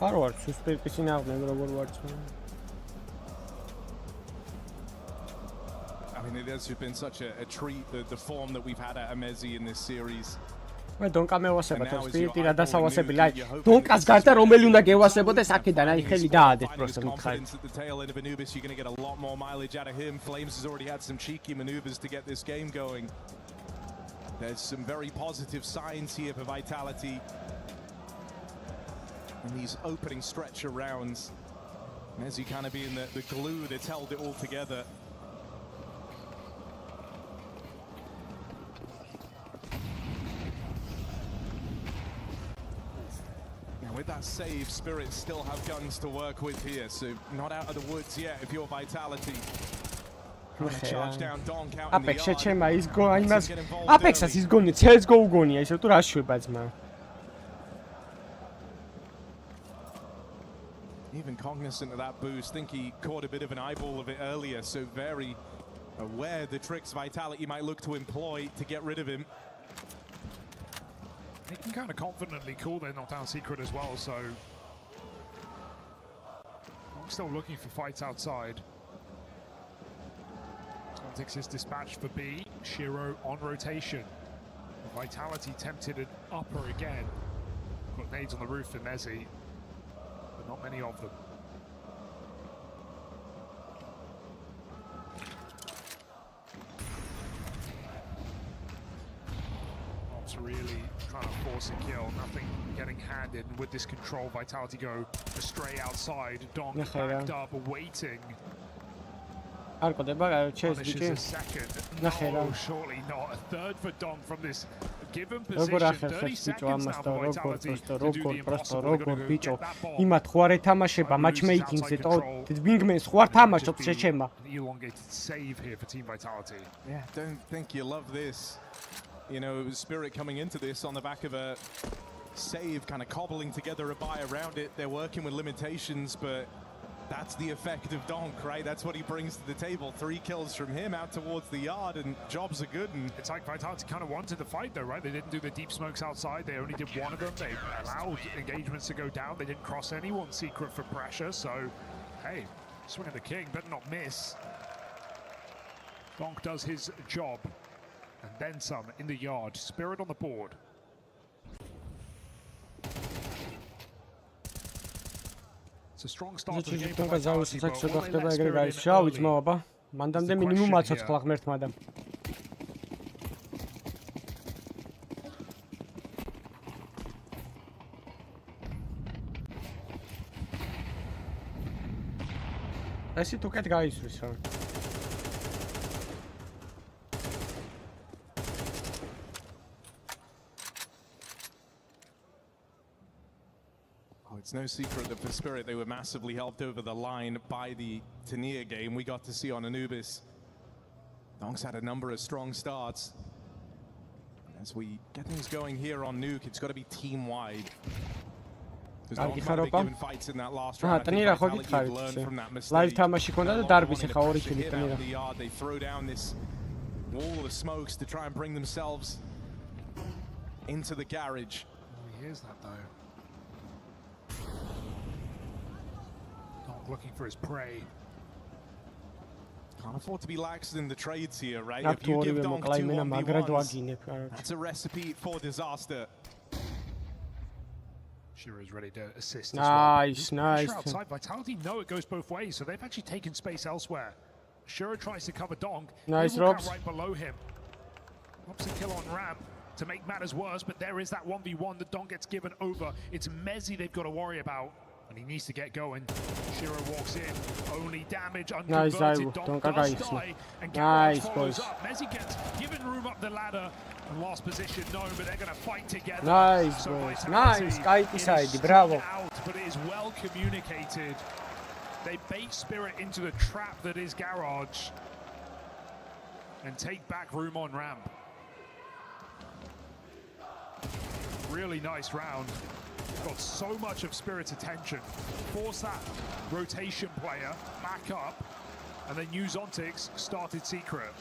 არ ვარ სუსპექტის ინაღდნენ როგორ ვარ წვენ. I mean, it has been such a treat, the form that we've had at Amezi in this series. მე დონკა მევასება თორ სპირიტირა დასავასებელი. აი, დონკას გარდა რომელი უნდა გევასებოდეს აქედან, აი ხელი დაადეთ პროსტა მითხარი. At the tail end of Anubis, you're going to get a lot more mileage out of him. Flames has already had some cheeky maneuvers to get this game going. There's some very positive signs here for Vitality. In these opening stretch of rounds, Messi kind of being the glue that's held it all together. Now with that save, Spirit still have guns to work with here, so not out of the woods yet if you're Vitality. Charge down Donk out in the yard. Apex შეჩემა ის გო იმას Apex-ას ის გონი CS:GO უგონია ისე თუ რა შვება ძმა. Even cognizant of that boost, think he caught a bit of an eyeball of it earlier, so very aware the tricks Vitality might look to employ to get rid of him. They can kind of confidently call their knockdown secret as well, so I'm still looking for fights outside. Tactics is dispatched for B, Shiro on rotation. Vitality tempted an upper again. Got nades on the roof for Mezzi. Not many of them. Caps really trying to force a kill. Nothing getting handed. And with this control, Vitality go astray outside. Donk backed up, waiting. Punishes a second. No, surely not. A third for Donk from this given position. 30 seconds now for Vitality to do the impossible. They're going to go get that bomb. იმათ ხوار ეთამაშება matchmaking-ზე, wingman-ს ხوار თამაშობს შეჩემა. Elongated save here for Team Vitality. Yeah, don't think you love this. You know, it was Spirit coming into this on the back of a save, kind of cobbling together a buy around it. They're working with limitations, but that's the effect of Donk, right? That's what he brings to the table. 3 kills from him out towards the yard, and jobs are good. And it's like Vitality kind of wanted the fight, though, right? They didn't do the deep smokes outside. They only did one of them. They allowed engagements to go down. They didn't cross anyone's secret for pressure. So, hey, swing of the king, better not miss. Donk does his job, and then some in the yard. Spirit on the board. It's a strong start to the game for Vitality, but all they let Spirit in early. ძმაობა. მანდამდე მინიმუმ აცოცხლა ღმერთმა და ესე თუ კეთ გაისვრის რა. It's no secret that for Spirit they were massively helped over the line by the Tania game we got to see on Anubis. Donk's had a number of strong starts. As we get things going here on Nuke, it's got to be team-wide. კარგი ხარობა. Tania ხო გითხარით. Live თამაში ქონდა და დარბის ახლა 2 ქილი Tania. They throw down this wall of smokes to try and bring themselves into the garage. Here's that though. Looking for his prey. Can't afford to be lax in the trades here, right? If you give Donk 2 1v1s, that's a recipe for disaster. Shira is ready to assist nice, as well. Nice. Outside Vitality know it goes both ways, so they've actually taken space elsewhere. Shira tries to cover Donk. Nice, Robs. Right below him. Pops a kill on ramp to make matters worse, but there is that 1v1 that Donk gets given over. It's Mezzi they've got to worry about. And he needs to get going. Shiro walks in. Only damage unconverted. Donk does die. And nice, follows up. Mezzi gets given room up the ladder. And last position, no, but they're going to fight together. Nice, so boys. Nice. Kite side. Bravo. Out, but it is well communicated. They bait Spirit into the trap that is Garage. And take back room on ramp. Really nice round. Got so much of Spirit's attention. Force that rotation player back up, and then use Ontix started secret.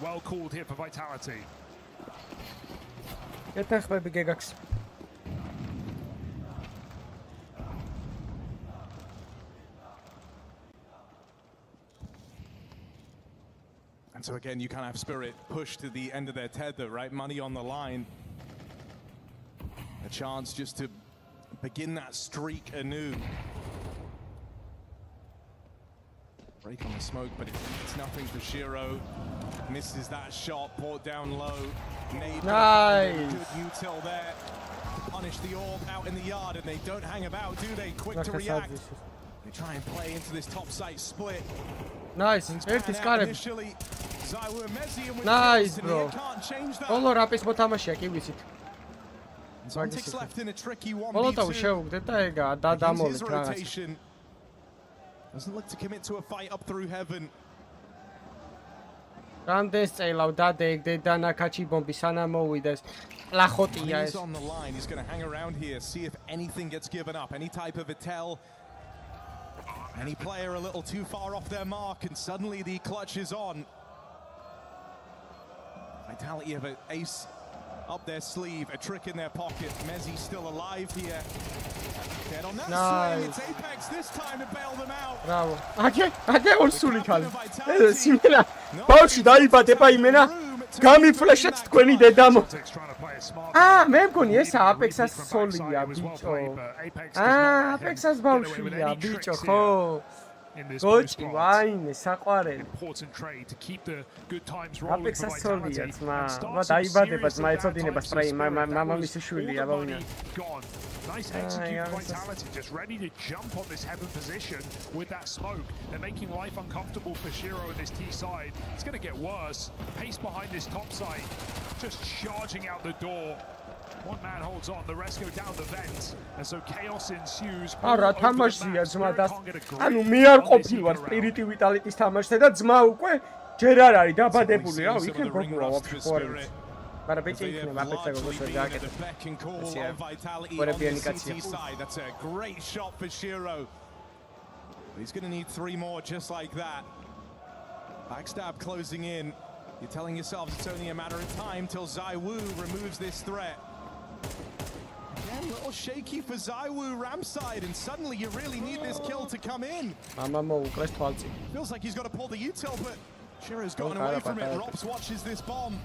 Well called here for Vitality. And so again, you can't have Spirit push to the end of their tether, right? Money on the line. A chance just to begin that streak anew. Break on the smoke, but it's nothing for Shiro. Misses that shot, brought down low. Nice. Good util there. Punish the orb out in the yard, and they don't hang about, do they? Quick to react. They try and play into this top site split. Nice. Initially, Zaiwu and Mezzi, and nice, bro. Can't change that. All rapis მოთამაშია კი ვიცით. Ontix left in a tricky 1v2. Molotov შევუგდეთ და ეგა დამოლეთ რაღაცა. Doesn't look to commit to a fight up through heaven. რამდენს წელავ დადეგდე და ნაკაჩი ბომბი სანამ მოვიდეს. ლახოტია ეს. He's on the line. He's going to hang around here, see if anything gets given up, any type of a tell. Any player a little too far off their mark, and suddenly the clutch is on. Vitality have an ace up their sleeve, a trick in their pocket. Mezzi still alive here. Get on that swing. It's Apex this time to bail them out. Bravo. Age ორსული ხალ. სიმენა ბავში დაიბადება იმენა. გამიფლეშეთ თქვენი დედამო. მე მგონი ეს Apex-ას სოლია, ბიჭო. Apex-ას ბავშვია, ბიჭო, ხო? in this Good, post wine, საყვარელი. Important trade to keep the good times rolling for აპექსას Vitality. ცოდია ძმა. and start ვა some დაიბადება serious ძმა bad ეცოდინება times for სპრეი Spirit. That მამამისის was შვილი all the აბა ვინა. money gone. Nice execute Vitality, just ready to jump on this heaven position with that smoke. They're making life uncomfortable for Shiro in this T side. It's going to get worse. Pace behind this top side, just charging out the door. One man holds on, the rest go down the vent, and so chaos ensues. არა თამაშია ძმა და ანუ მე არ ყოფილვარ სპირიტი ვიტალიტის თამაშზე და ძმა უკვე ჯერ არ არის დაბადებული რა იქნებ გოგოა ვაფშე ხوارი მაგრამ ბიჭი იქნება აპეცა გოგოს ვერ გააკეთე ყურებიანი კაცია That's a great shot for Shiro. He's going to need 3 more just like that. Backstab closing in. You're telling yourselves it's only a matter of time till Zaiwu removes this threat. Again, a little shaky for Zaiwu ramp side, and suddenly you really need this kill to come in. Feels like he's got to pull the util, but Shiro's gotten away from it. Rops watches this bomb.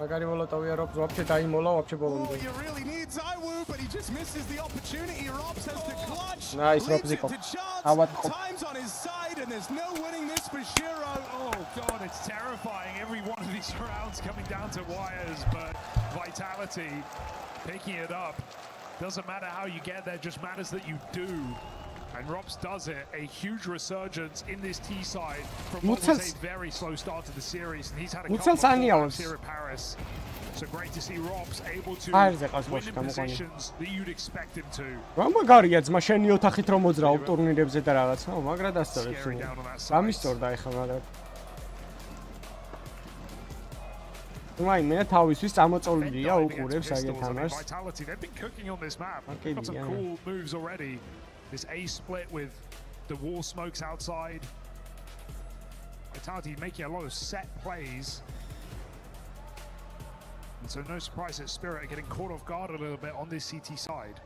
მაგარი მოლოტოვია რობს ვაფშე დაიმოლა ვაფშე ბოლომდე. You really need Zaiwu, but he just misses the opportunity. Rops has the clutch. Nice, Rops iko. Time's on his side, and there's no winning this for Shiro. Oh god, it's terrifying. Every one of these rounds coming down to wires, but Vitality picking it up. Doesn't matter how you get there, just matters that you do. And Rops does it. A huge resurgence in this T side from what was a very slow start to the series, and he's had a couple of times here at Paris. So great to see Rops able to win in positions that you'd expect him to. რა მაგარია ძმა შენი ოთახით რომ მოძრაობ ტურნირებზე და რაღაცა მაგრა დასწორებს გამისწორდა ეხლა მაგრა Why me თავისთვის წამოწოლილია უყურებს აგერ თამაშს Vitality, they've been cooking on this map. Got some cool moves already. This A split with the wall smokes outside. Vitality making a lot of set plays. And so no surprise that Spirit are getting caught off guard a little bit on this CT side.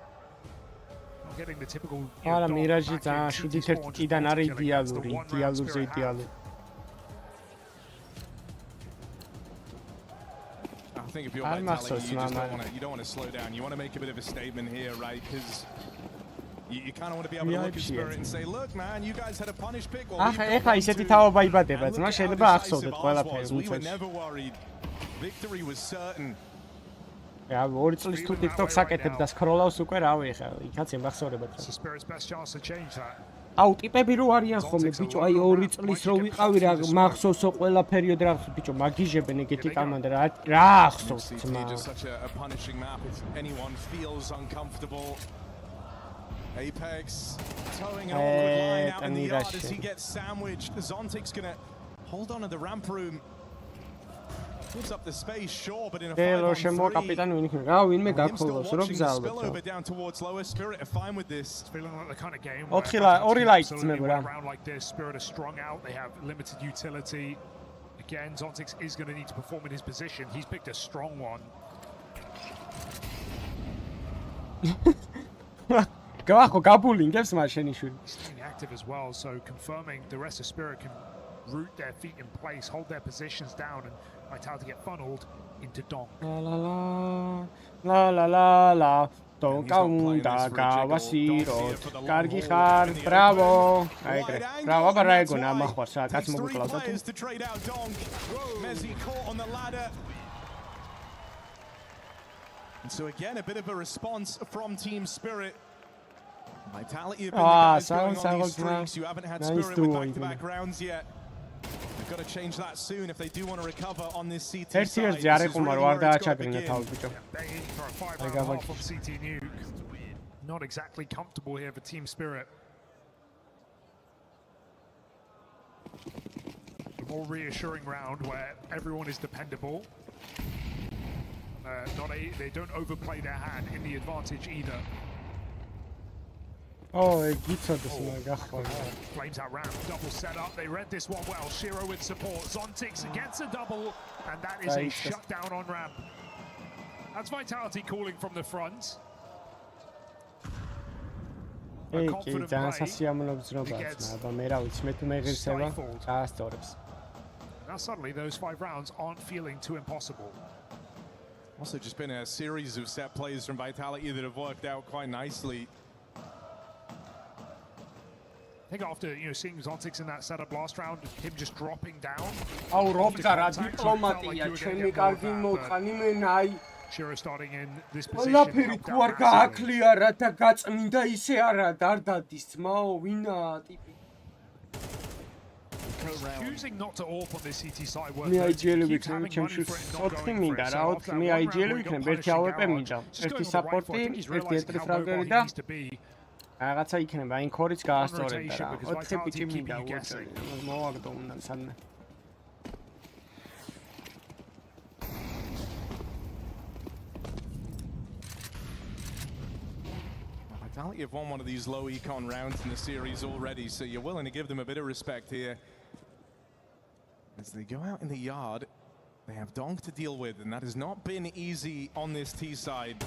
Not getting the typical არა მირაჟი ძალიან 7-1-დან არის იდეალურზე იდეალური. I think if you're Vitality, you don't want to slow down. You want to make a bit of a statement here, right? Because you kind of want to be able to look at Spirit and say, look, man, you guys had a punish pick. ეხა ისეთი თავობა იბადება, ძმა შეიძლება ახსოვდეთ ყველაფერს. We were never worried. Victory was certain. Ja, 2 წლის თუ TikTok-ს აკეთებ და სკროლავს უკვე რავი ეხა, იქაც ემახსოვრებათ. Spirit's best chance to change that. აუ ტიპები რო არიან ხოლმე ბიჭო, აი 2 წლის რო ვიყავი რა მახსოვსო ყველაფერი და რა ბიჭო, მაგიჟებენ ეგეთი კამანდა რა ახსოვს ძმა. Such a punishing map if anyone feels uncomfortable. Apex towing an awkward line out in the yard as he gets sandwiched. Zontic's gonna hold on to the ramp room. Gives up the space, sure, but in a 5-on-3. კაპიტანი ვინ იქნება? რა ვინმე გაქოლოს რო გზავნოთ. Over down towards lower. Spirit are fine with this. It's feeling like the kind of game 2 lights ძმებო რა. Round like this, Spirit are strung out. They have limited utility. Again, Zontix is going to need to perform in his position. He's picked a strong one. გავახო გაბულინგებს მაშენიშვილი. Staying active as well, so confirming the rest of Spirit can root their feet in place, hold their positions down, and Vitality get funneled into Donk. La la la la Donka უნდა გავასიროთ. კარგი ხარ, ბრავო. აი ეგრე. ბრავო, აბა რა ეგონა ამახვარს რა, კაც მოგკლავდა თუ. Mezzi caught on the ladder. And so again, a bit of a response from Team Spirit. Vitality have been the guys going on these streaks. You haven't had Spirit with back-to-back rounds yet. They've got to change that soon if they do want to recover on this CT side. This is really where it's got to begin. Begging for a 5-round half on CT Nuke. Not exactly comfortable here for Team Spirit. A more reassuring round where everyone is dependable. They don't overplay their hand in the advantage either. Oh, გიცოდეს მაგა ხო. Flames out ramp, double set up. They read this one well. Shiro with support. Zontix against a double, and that is a shutdown on ramp. That's Vitality calling from the front. Hey, ძალიან სასიამოვნო გზნობაა, აბა მე რა ვიცი, მე თუ მეღირსება, წაასწორებს. Now suddenly those 5 rounds aren't feeling too impossible. Also just been a series of set plays from Vitality that have worked out quite nicely. I think after seeing Zontics in that setup last round, him just dropping down. აუ რობზა რა დიპლომატია ჩემი კარგი მოყანი მენაი Shiro starting in this position. ყველაფერი თუ არ გააკლია რა და გაწმინდა ისე არა არ დადის ძმაო ვინა ტიპი Choosing not to AWP on this CT side work. მე აიჯელი ვიქნები ჩემში 4 მინდა რა 4 მე აიჯელი ვიქნები ერთი AWP მინდა ერთი საპორტი ერთი ეტრიფრაგერი და რაღაცა იქნება იმ ქორიც გაასწორებდა რა 4 პიჭი მინდა უოჭერი მოვაგდო უნდა სანე Vitality have won one of these low econ rounds in the series already, so you're willing to give them a bit of respect here. As they go out in the yard, they have Donk to deal with, and that has not been easy on this T side.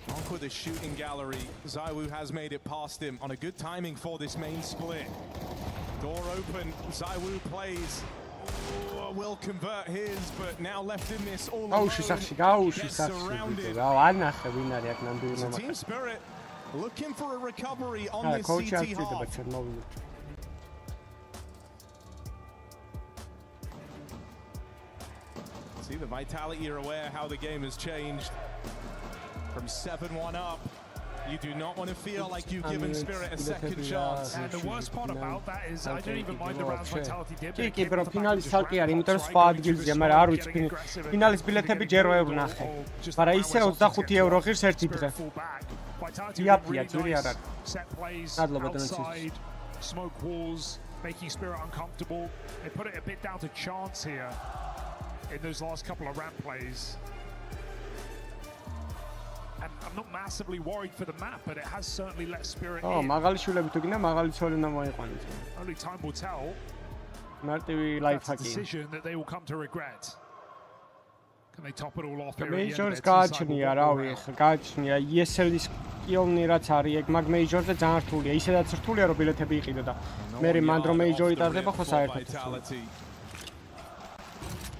Donk with a shooting gallery. ZywOo has made it past him on a good timing for this main split. Door open, ZywOo plays. Oh, will convert his, but now left in this all alone. Gets surrounded. So Team Spirit looking for a recovery on this CT half. See, the Vitality are aware how the game has changed. From 7-1 up, you do not want to feel like you've given Spirit a second chance. And the worst part about that is I don't even mind the rounds Vitality did. კი ბრო ფინალის ცალკე არის იმიტომ რომ სხვა ადგილზეა მაგრამ არ ვიცი ფინალის ბილეთები ჯერ ვერ ვნახე მაგრამ ისე 25 евро ღირს ერთი დღე იაფია ძური არ არის ნადლობა დანაცის smoke walls making Spirit uncomfortable. They put it a bit down to chance here in those last couple of ramp plays. And I'm not massively worried for the map, but it has certainly let Spirit in. მაგალი შულები თუ გინდა მაგალი ცოლი უნდა მოიყვანოს. Only time will tell. მარტივი life hacking. Decision that they will come to regret. Can they top it all off here? Majors გააჩნია, რავი, გააჩნია ESL-ის კიონი რაც არის ეგ მაგ Majors-ზე ძალიან რთულია. ისედაც რთულია რომ ბილეთები იყიდო და მე მანდ რომ Major-ი ტარდება ხო საერთოდ.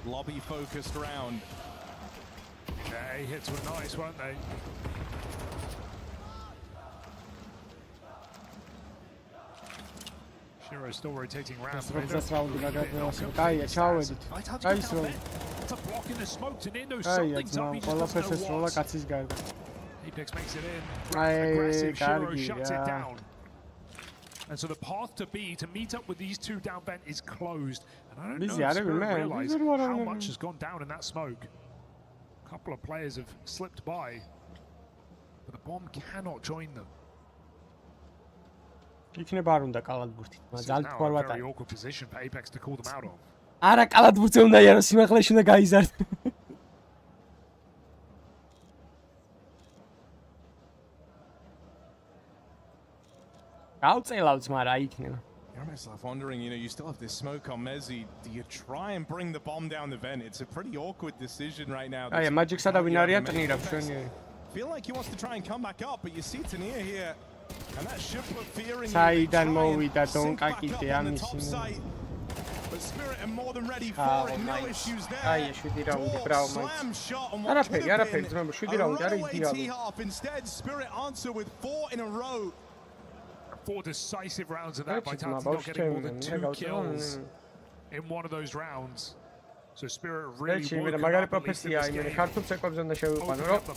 Lobby focused round. Okay, hits were nice, weren't they? Shiro still rotating around. That's a block in the smoke to Nindo. Something's up. He just doesn't know what. Apex makes it in. Aggressive. Shiro shuts it down. And so the path to B to meet up with these two down vent is closed. And I don't know if Spirit realize how much has gone down in that smoke. A couple of players have slipped by, but the bomb cannot join them. იქნება არ უნდა კალათბურთით, მაგრამ ძალიან თქვა very awkward position for Apex to call them out of. არა კალათბურთზე უნდა იარო სიმაღლეში უნდა გაიზარდ. გავწელავთ, მაგრამ იქნება. You're myself wondering, you still have this smoke on Mezzi. Do you try and bring the bomb down the vent? It's a pretty awkward decision right now. აი, Magic-სა და ვინ არიან ტრნირა ჩვენი. Feel like he wants to try and come back up, but you see Tania here. And that should put fear in საიდან მოვიდა დონკა კიდე ამის. But Spirit are more than ready for it. No issues there. აი, 7 რაუნდი, ბრავო, მაინც. არაფერი, ძმებო, 7 რაუნდი არის იდეალური. Instead, Spirit answer with 4 in a row. 4 decisive rounds of that. Vitality not getting more than 2 kills in one of those rounds. So Spirit really would the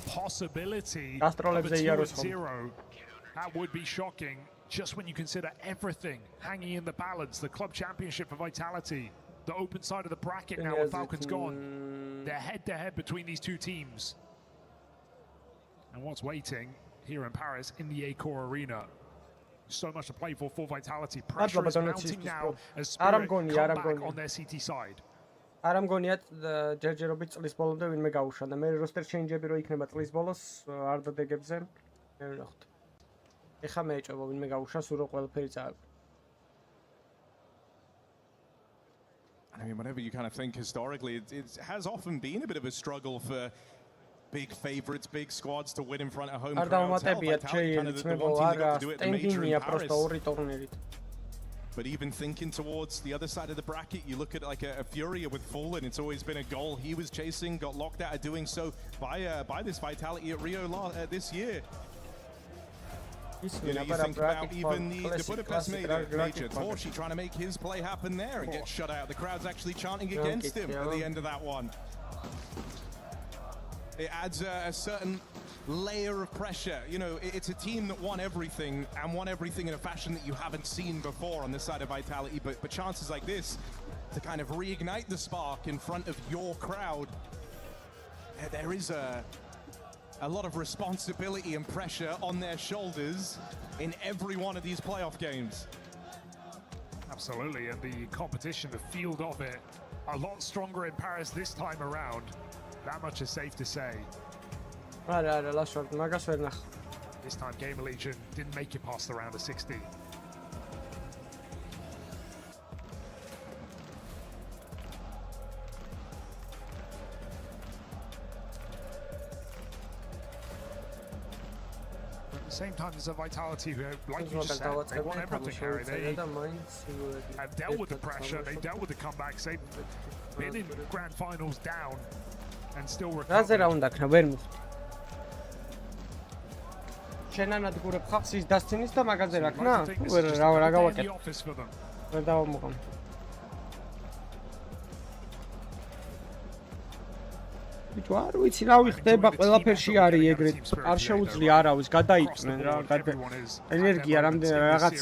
possibility of a 2-0. That would be shocking, just when you consider everything hanging in the balance. The club championship for Vitality, the open side of the bracket now with Falcons gone. They're head-to-head between these two teams. And what's waiting here in Paris in the A-Core Arena? So much to play for Vitality. Pressure is mounting now as Spirit come back on their CT side. არ ამგონიათ ჯერჯერობით წლის ბოლომდე ვინმე გაუშვა და მე როსტერ ჩეინჯები რო იქნება წლის ბოლოს არ დადეგებზე მე ვნახოთ. ეხა მეეჭობა ვინმე გაუშვა სულ რო ყველაფერი წააგო. I mean, whenever you kind of think historically, it has often been a bit of a struggle for big favorites, big squads to win in front of home crowds. არ დავუმატებიათ შეიძლება არა სტენდინია პროსტო ორი ტურნირით. But even thinking towards the other side of the bracket, you look at like a Furia with Fallen. It's always been a goal he was chasing, got locked out of doing so by this Vitality at Rio this year. You know, you think about even the Budapest major, Torshi trying to make his play happen there and get shut out. The crowd's actually chanting against him at the end of that one. It adds a certain layer of pressure. You know, it's a team that won everything and won everything in a fashion that you haven't seen before on this side of Vitality. But chances like this to kind of reignite the spark in front of your crowd, there is a lot of responsibility and pressure on their shoulders in every one of these playoff games. Absolutely, and the competition, the field of it, a lot stronger in Paris this time around. That much is safe to say. This time Gamer Legion didn't make it past the round of 16. At the same time, there's a Vitality who, like you just said, they won everything, Harry. They have dealt with the pressure, they dealt with the comebacks, they've been in grand finals down and still recovered. შენანად გურებ ხალხს ის დასცინის და მაგაზე რა ქნა? რა გავაკეთე? ვერ დავამოყამ. ბიჭო, არ ვიცი რა ვიხდება, ყველაფერში არის ეგრეთ. არ შეუძლია არავის გადაიწვნენ რა, ენერგია რამდენი რაღაც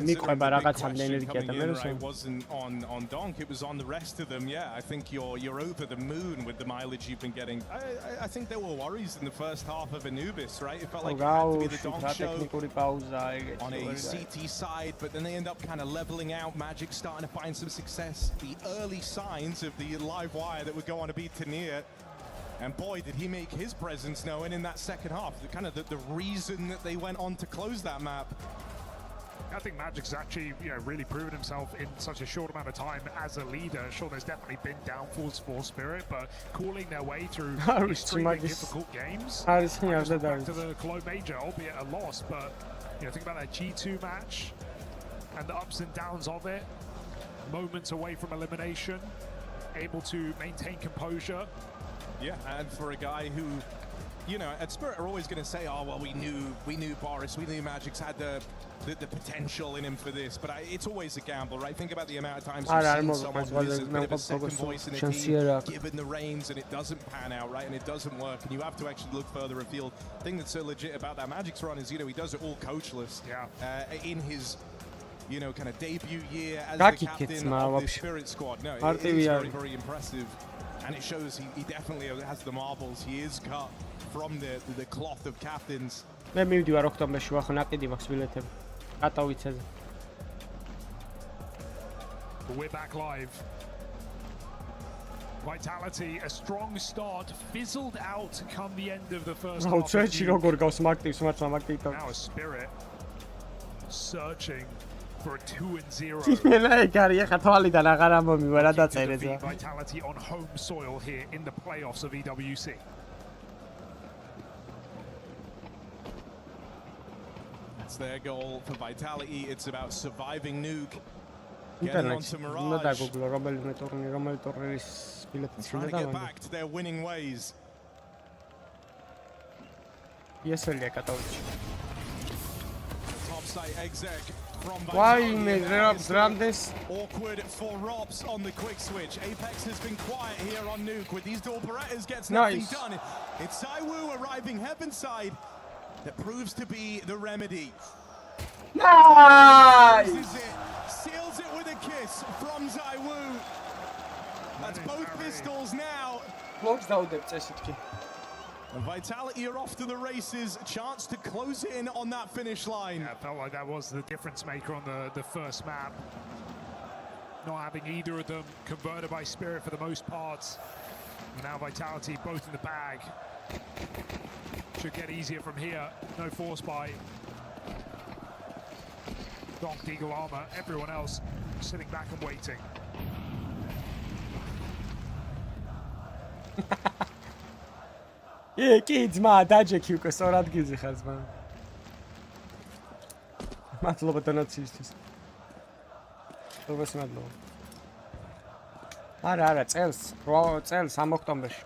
მიყვება რაღაცამდე ენერგია და მე wasn't on Donk, it was on the rest of them. Yeah, I think you're over the moon with the mileage you've been getting. I think there were worries in the first half of Anubis, right? It felt like it had to be the Donk show on a CT side, but then they end up kind of leveling out. Magic starting to find some success. The early signs of the live wire that would go on to beat Tanir. And boy, did he make his presence known in that second half. The reason that they went on to close that map. I think Magic's actually, really proven himself in such a short amount of time as a leader. Sure, there's definitely been downfalls for Spirit, but calling their way through extremely difficult games. Back to the Cologne Major, albeit a loss, but think about that G2 match and the ups and downs of it. Moments away from elimination, able to maintain composure. Yeah, and for a guy who, at Spirit are always going to say, oh, well, we knew Boris, we knew Magic's had the potential in him for this, but it's always a gamble, right? Think about the amount of times you've seen someone who is a bit of a second voice in the team, given the reins, and it doesn't pan out, right? And it doesn't work, and you have to actually look further afield. The thing that's so legit about that Magic's run is, he does it all coachless. In his kind of debut year as the captain of the Spirit squad. No, it is very, very impressive. And it shows he definitely has the marbles. He is cut from the cloth of captains. მე მივდივარ ოქტომბერში ვახო ნაკიდი მაქვს ბილეთები. კატოვიცეზე. We're back live. Vitality, a strong start, fizzled out come the end of the first half. როჩეჩი როგორ gავს მაგტივს მართლა მაგტივთან. Now a Spirit searching for a 2-0. Vitality on home soil here in the playoffs of EWC. That's their goal for Vitality. It's about surviving Nuke. Getting onto Mirage. Trying to get back to their winning ways. Yes, Top site exec. Why made this? Awkward for Rops on the quick switch. Apex has been quiet here on Nuke with these dual Berettas gets nothing done. It's Zaiwu arriving heaven side that proves to be the remedy. Nice! This is it. Seals it with a kiss from Zaiwu. That's both pistols now. And Vitality are off to the races. A chance to close in on that finish line. Yeah, it felt like that was the difference maker on the first map. Not having either of them converted by Spirit for the most part. And now Vitality both in the bag. Should get easier from here. No force buy. Donk, Eagle Armor, everyone else sitting back and waiting. კი ძმა დაჯექი უკვე სწორად გიზიხარ ძმა. მადლობა დონაციისთვის. როგორც მადლობა. არა, წელს 3 ოქტომბერში.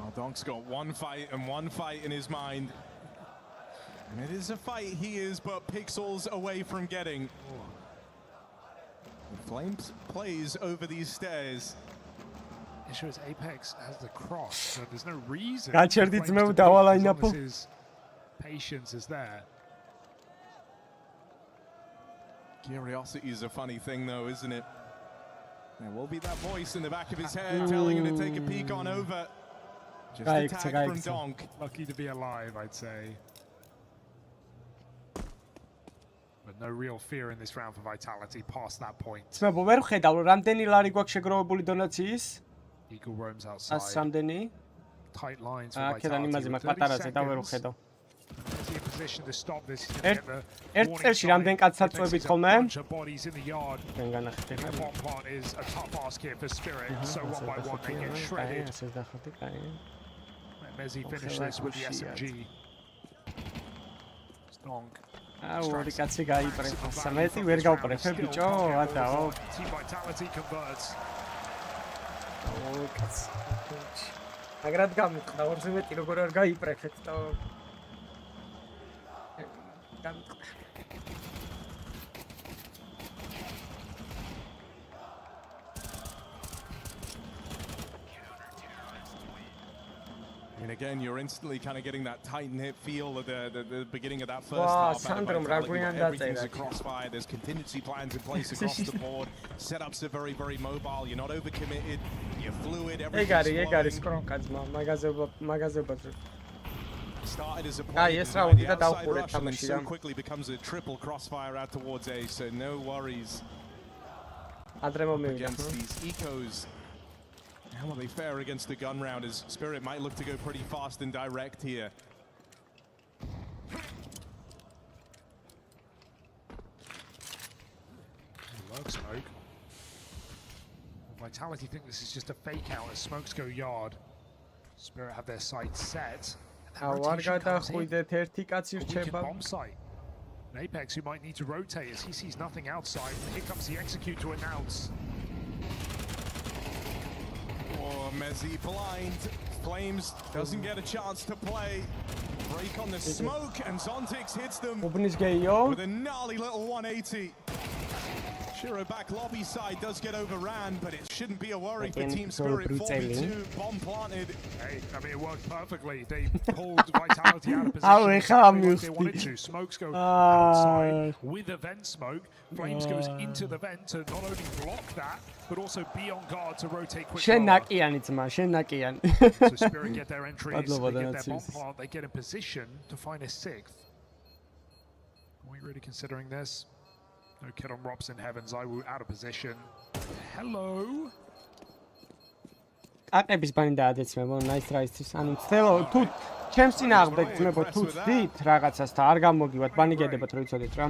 Well, Donk's got one fight in his mind. And it is a fight he is but pixels away from getting. Flames plays over these stairs. The issue is Apex has the cross, so there's no reason. His patience is there. Curiosity is a funny thing, though, isn't it? There will be that voice in the back of his head telling him to take a peek on over. Just a tag from Donk. Lucky to be alive, I'd say. But no real fear in this round for Vitality past that point. ძმებო, ვერ ხედავ, რამდენი ლარი გვაქვს შეგროვებული დონაციის? Eagle roams outside. რამდენი? Tight lines for Vitality. აქედან იმაზე მაგ პატარაზე და ვერ ხედავ. In position to stop this. He's going to get the ერთ წელში რამდენი კაცს აწვევით ხოლმე? Bodies in the yard. The bomb plant is a tough ask here for Spirit. So one by one they get shredded. Mezzi finished this with the SMG. Stonk. ორი კაცი გაიპრეფა. სამეთი ვერ გავპრეფე ბიჭო, ათაო. Team Vitality converts. ორი კაცი. აგრად გამიყდა ორზე მეტი როგორ არ გაიპრეფეთ და And again, you're instantly kind of getting that tight-knit feel at the beginning of that first half. Everything's a crossfire. There's contingency plans in place across the board. Setups are very, very mobile. You're not overcommitted. You're fluid. Everything's started as a play, and so quickly becomes a triple crossfire out towards A. So no worries against these ecos. How will they fare against the gun round as Spirit might look to go pretty fast and direct here. Lurk smoke. Vitality think this is just a fake out as smokes go yard. Spirit have their sights set. How გადახვიდეთ ერთი კაცი რჩება. Bomb site. Apex who might need to rotate as he sees nothing outside. Here comes the execute to announce. Oh, Mezzi blind. Flames doesn't get a chance to play. Break on the smoke and Zontix hits them with a gnarly little 180. Shiro back lobby side does get overran, but it shouldn't be a worry for Team Spirit. 4v2, bomb planted. Hey, I mean, it worked perfectly. They pulled Vitality out of position. They wanted to. Smokes go outside with a vent smoke. Flames goes into the vent to not only block that, but also be on guard to rotate quickly. So Spirit get their entries, they get their bomb plant, they get in position to find a sixth. Are we really considering this? No kid on Robs in Heavens, Iwu out of position. Hello. აკების ბანი დაადეცმებო, nice try-ისთვის. ანუ ცდილო თუ ჩემს წინააღმდეგ ძმებო თუ ვწდით რაღაცას და არ გამოგივათ, ბანი გედებათ რო იცოდეთ რა.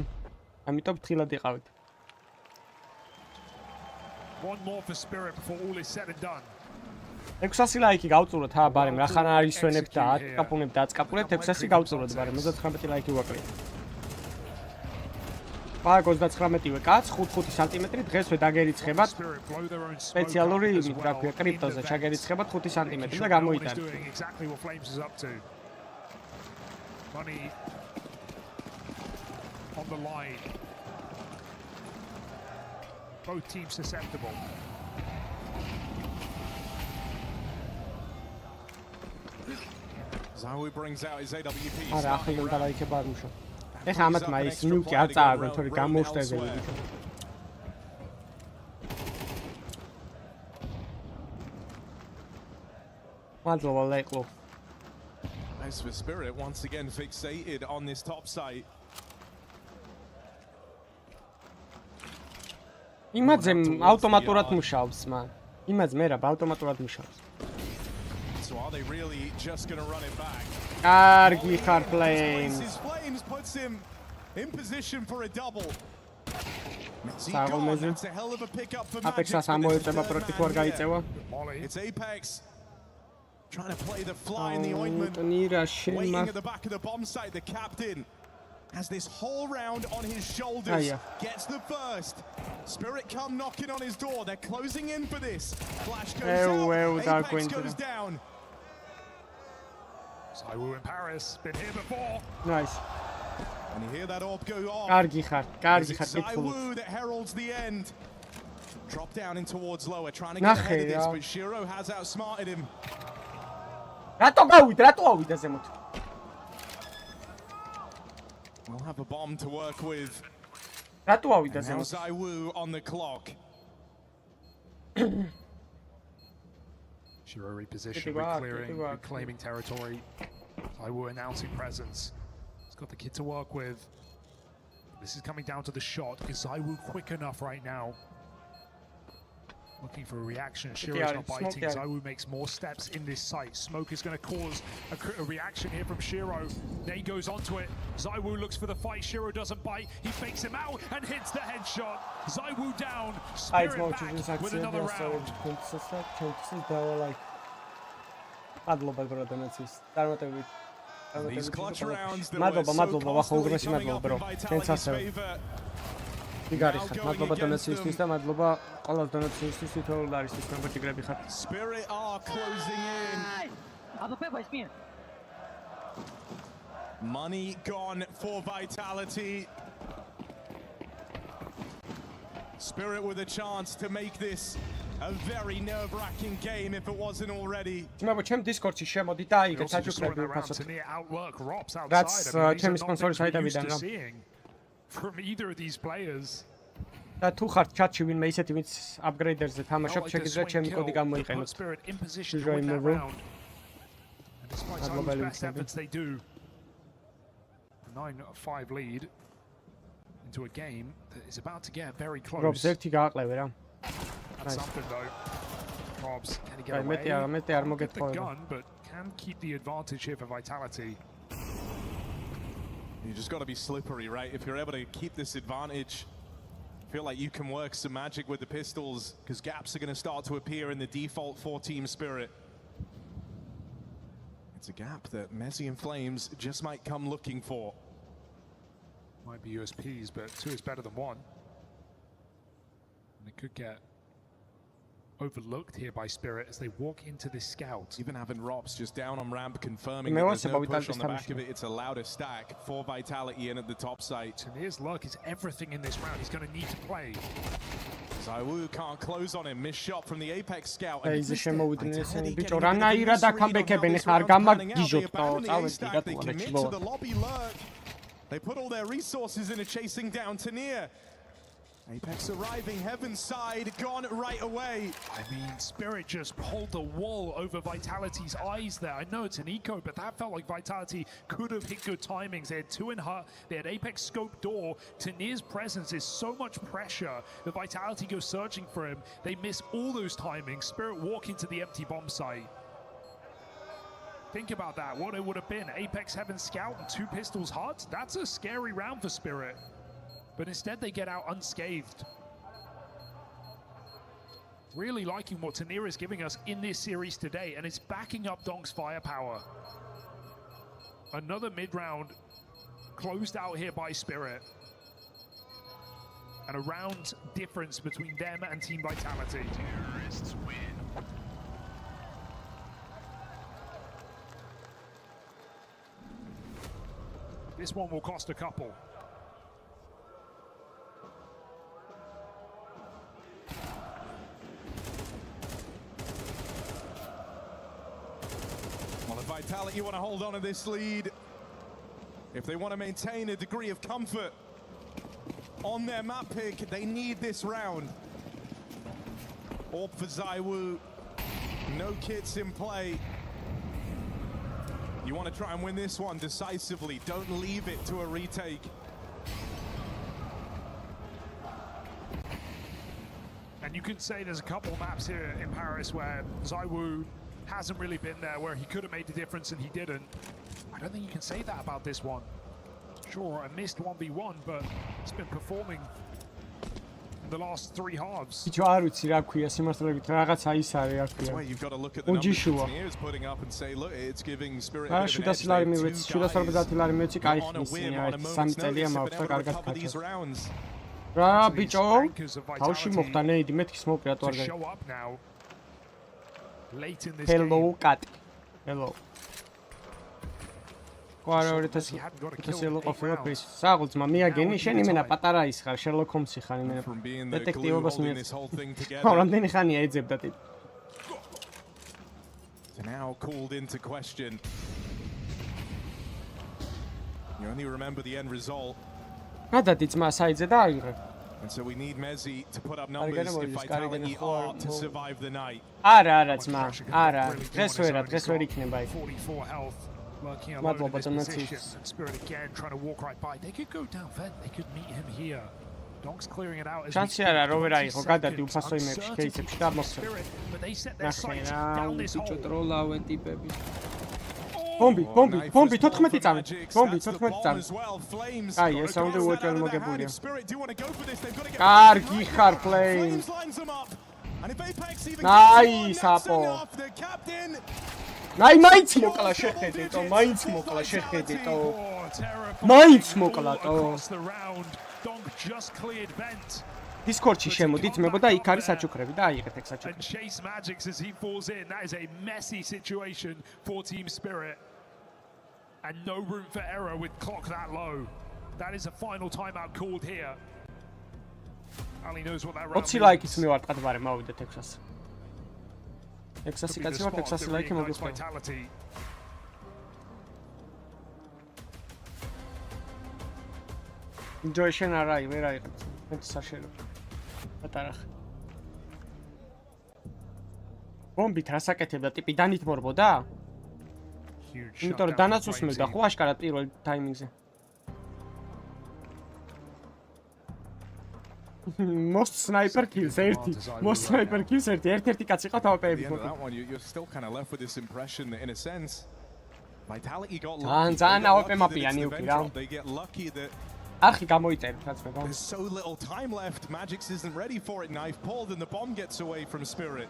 ამიტომ ფრთხილად იყავით. One more for Spirit before all is said and done. 600 ლაიქი გავწუროთ, ბარემ რახან არ ისვენებთ და აკაპუნებთ და აწკაპულეთ 600 გავწუროთ, ბარემ 39 ლაიქი ვაკრით. Pag 39-ვე კაც 5-5 სანტიმეტრი დღესვე დაგერიცხებათ სპეციალური იმით რა ქვია კრიპტოზე ჩაგერიცხებათ 5 სანტიმეტრი და გამოიტანეთ. Money on the line. Both teams susceptible. Zawi brings out his AWP. არა, ახლა უნდა დაიქება არ მუშა. ეხლა ამათ მაის ნიუკი არ წააგონ, თორე გამოუშტეზელი ვიქო. მადლობა ლეკლო. As for Spirit once again fixated on this top site. იმაძე ავტომატურად მუშაობს მან. იმაძე მე რა ავტომატურად მუშაობს. So are they really just going to run it back? კარგი ხარ Flames. Flames puts him in position for a double. საღოლმეზე. It's a hell of a pickup for Apex-ას ამოეწება პროექტი თუ არ გაიწევა. It's Apex trying to play the fly in the ointment. Waiting at the back of the bomb site, the captain has this whole round on his shoulders. Gets the first. Spirit come knocking on his door. They're closing in for this. Flash goes out. Apex goes down. ZywOo in Paris, been here before. Nice. And you hear that orb go off. კარგი ხარ. ZywOo that heralds the end. Drop down in towards lower, trying to get ahead of this, but Shiro has outsmarted him. რატო ავიდა ზემოთ? We'll have a bomb to work with. რატო ავიდა Now ზემოთ? ZywOo on the clock. Shiro reposition, reclaiming territory. ZywOo announcing presence. He's got the kid to work with. This is coming down to the shot. Is ZywOo quick enough right now? Looking for a reaction. Shiro's not biting. ZywOo makes more steps in this site. Smoke is going to cause a reaction here from Shiro. Ney goes onto it. ZywOo looks for the fight. Shiro doesn't bite. He fakes him out and hits the headshot. ZywOo down. Spirit back with another round. These clutch rounds that მადლობა ვახო უგრესი მადლობა bro. ჩვენც ასევე. იგარი ხარ. მადლობა დონაციისთვის და მადლობა ყველა დონაციისთვის თითოეულ არისთვის მეგობრები ხარ. Spirit are closing in. Money gone for Vitality. Spirit with a chance to make this a very nerve-wracking game if it wasn't already. მე ჩემ Discord-ში შემოდი და აიგე საჩუქრები ვფასოთ. რაც ჩემი სპონსორი საიტებიდან რა. From either of these players. და თუ ხართ chat-ში ვინმე ისეთი ვინც upgrade-ერზე თამაშობ, შეგიძლიათ ჩემი კოდი გამოიყენოთ. Despite ZywOo's best efforts, they do 9-5 lead into a game that is about to get very close. Robs ერთი გააყლევე რა. That's something though. Robs, can he get away? მეტი არ Get the მოგეთხოვება. gun, but can keep the advantage here for Vitality. You just got to be slippery, right? If you're able to keep this advantage, feel like you can work some magic with the pistols, because gaps are going to start to appear in the default for Team Spirit. It's a gap that Messi and Flames just might come looking for. Might be USPs, but 2 is better than 1. And it could get overlooked here by Spirit as they walk into this scout. Even having Robs just down on ramp, confirming that there's no push on the back of it. It's a louder stack for Vitality in at the top site. Tanir's luck is everything in this round. He's going to need to play. ZywOo can't close on him. Missed shot from the Apex scout. Easy შემოვიდნენ ესენი ბიჭო. რანაირად აქამბექებენ ხარ გამარჯიჟოთ და წავედი რატო They put all their resources into chasing down Tanir. Apex arriving, Heaven's side, gone right away. I mean, Spirit just pulled the wall over Vitality's eyes there. I know it's an eco, but that felt like Vitality could have hit good timings. They had 2 in her, they had Apex scope door. Tanir's presence is so much pressure that Vitality goes searching for him. They miss all those timings. Spirit walk into the empty bomb site. Think about that, what it would have been. Apex Heaven Scout and 2 pistols hot. That's a scary round for Spirit. But instead they get out unscathed. Really liking what Tanir is giving us in this series today, and it's backing up Donk's firepower. Another mid-round closed out here by Spirit. And a round difference between them and Team Vitality. Terrorists win. This one will cost a couple. Well, if Vitality want to hold on to this lead, if they want to maintain a degree of comfort on their map pick, they need this round. Orb for ZywOo, no kits in play. You want to try and win this one decisively. Don't leave it to a retake. And you can say there's a couple maps here in Paris where ZywOo hasn't really been there, where he could have made the difference and he didn't. I don't think you can say that about this one. Sure, a missed 1v1, but it's been performing in the last 3 halves. ბიჭო არ ვიცი რა ქვია სიმართლეებით რაღაცა ის არის რა ქვია. You've got to look at the numbers Tanir is putting up and say, look, it's giving Spirit a bit of an edge. 750 ლარი მივეცი, 750 ლარი მივეცი, კაი ხნისინი რა, 3 წელია მაქვს და კარგად გაჩვენე. რა ბიჭო, თავში მოხდა ნეიდი, მეთქის მოპირა თუ არ გაი. Hello, cat. Hello. 2000 ყოფილა პრის. საღულწმა მიაგენი, შენ იმენა პატარა ის ხარ, შერლოკ ჰომსი ხარ იმენა. დეტექტივობას მიეწევ. რამდენი ხანია ეძებდა ტიპი. Now called into question. You only remember the end result. გადადი ძმა საიძე და აიღე. And so we need Mezzi to put up numbers if Vitality are to survive the night. არა ძმა, არა. დღეს ვერ იქნება იქ. 44 health. Working alone მადლობა in this დონაციის. position. Spirit again trying to walk right by. They could go down vent. They could meet him here. Donk's clearing it out as შანსი არა რო ვერ აიღო, გადადი უფასო იმებში, кейსებში და მოხდა. But they set their sights ნახე down this რა, hole. ტროლავენ ტიპები. Bombi 14 წამი. Bombi 14 წამი. აი, ეს საუნდი უოჭველი მოგებულია. კარგი ხარ Flames. აი, საპო. აი, მაინც მოკლა შეხედეთო, მაინც მოკლატო. Donk just cleared vent. Discord-ში შემოდი ძმებო და იქ არის საჩუქრები და აიღეთ ეგ საჩუქრები. And Chase Magics as he falls in. That is a messy situation for Team Spirit. And no room for error with clock that low. That is a final timeout called here. Ali knows what that round 20 ლაიქის მივარტყად ვარე მოვიდეთ 600. 600 კაცი ვარ 600 ლაიქი მოგიყვება. ჯოი შენ არა ვერ აიღეთ. მე საშერო. პატარა. ბომბით რასაკეთებდა ტიპი დანითმორბოდა? იმიტომ რომ დანაც უსმევდა ხო აშკარად პირველ ტაიმინგზე. Most sniper kills ერთი. Most sniper kills ერთი კაცი ყავ თავპეები. You're still kind of left with this impression that in a sense Vitality got ძალიან აოპე მაპია ნიუკი რა. They get lucky that არხი გამოიწერეთ რაც მე. There's so little time left. Magix isn't ready for it. Knife pulled and the bomb gets away from Spirit.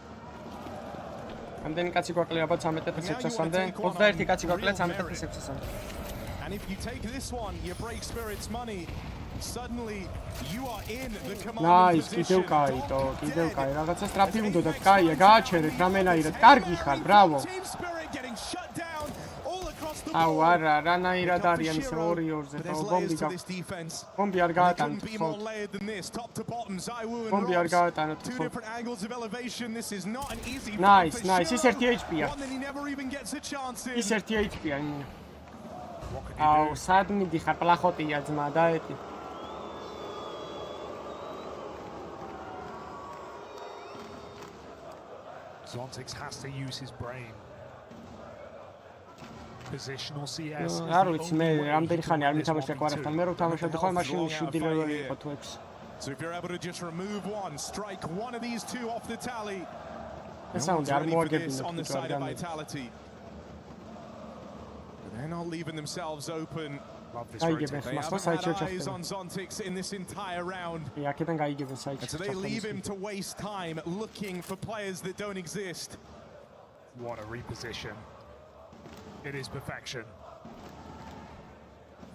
ამდენი კაცი გვაკლია აბა 13,600-მდე. 21 კაცი გვაკლია 13,600-მდე. And if you take this one, you break Spirit's money. Suddenly you are in the command Nice, position. კიდევ კაი, რაღაცა სტრაფი უნდათ, კაია, გააჩერეთ რამენაირად, კარგი ხარ, ბრავო. აუ არა, რანაირად არიან ის 2-2-ზე, ბომბი არ გაატანოთ. ბომბი არ გაატანოთ. Nice, ის 1 HP-ია. ის 1 HP-ია. აუ, სად მიდიხარ, პლახოტია ძმა დაეტი. Zontix has to use his brain. Positional CS. არ ვიცი მე რამდენი ხანი არ მითამაშე კვარასთან მე რო თამაშობდი ხოლმე მაშინ შუდი ლეველი იყო თუ 6. So if you're able to just remove one, strike one of these two off the tally. ეს საუნდი არ მოაგებინოთ on the side of Vitality. They're not leaving themselves open. They have eyes on Zontix in this entire round. And so they leave him to waste time looking for players that don't exist. What a reposition. It is perfection.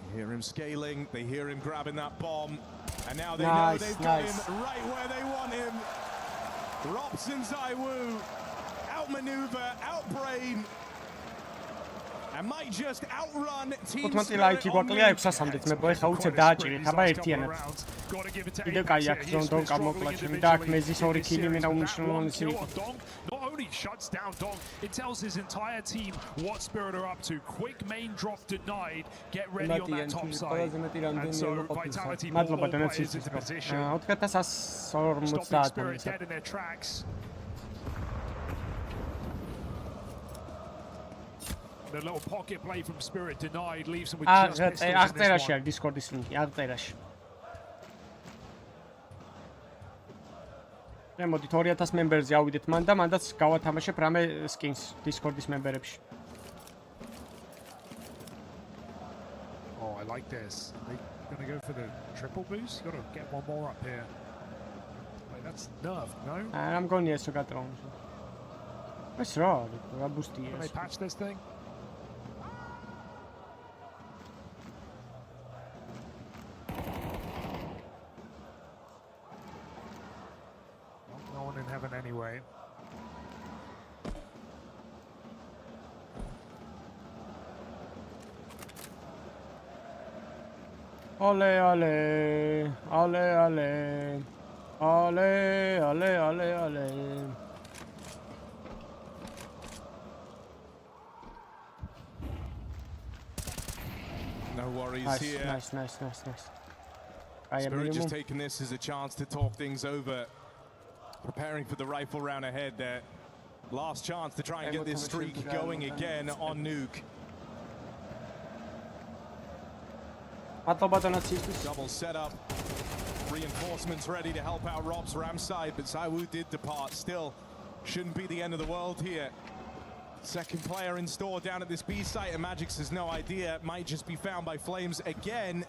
They hear him scaling, they hear him grabbing that bomb, and now they know they've got him right where they want him. Robson Zaiwu, outmaneuver, outbrain. I might just outrun Team Spirit. ლაიქი გვაკლია 600-მდე ძმებო, ეხა უცებ დააჭირეთ, აბა ერთიანად. კიდევ კაი აქ დონკა მოკლა ჩემი და აქ მეზის 2 კილი მე და უმნიშვნელოვანესი იყო. Not only shuts down Donk, it tells his entire team what Spirit are up to. Quick main drop denied. Get ready on that top side. And so Vitality ball players into position. 4150. Stopping Spirit dead in their tracks. The little pocket play from Spirit denied leaves him with just pistols in this აღწერაში one. არის Discord-ის ლინკი, აღწერაში. მე მოდით 2000 მემბერზე ავიდეთ მან და მანდაც გავათამაშებ რამე skins Discord-ის მემბერებში. Oh, I like this. They're going to go for the triple boost. Got to get one more up here. Wait, that's nerfed, no? რა მგონია ესო გატროუნ. ეს რა ბუსტია Can they patch this thing? No one in heaven anyway. Ole, ole, ole, ole, ole, ole, ole, ole. No worries Nice, here. nice. Spirit just taking this as a chance to talk things over. Preparing for the rifle round ahead there. Last chance to try and get this streak going again on Nuke. Double setup. Reinforcements ready to help out Rob's Ram side, but ZywOo did depart. Still, shouldn't be the end of the world here. Second player in store down at this B site, and Magix has no idea. It might just be found by Flames again.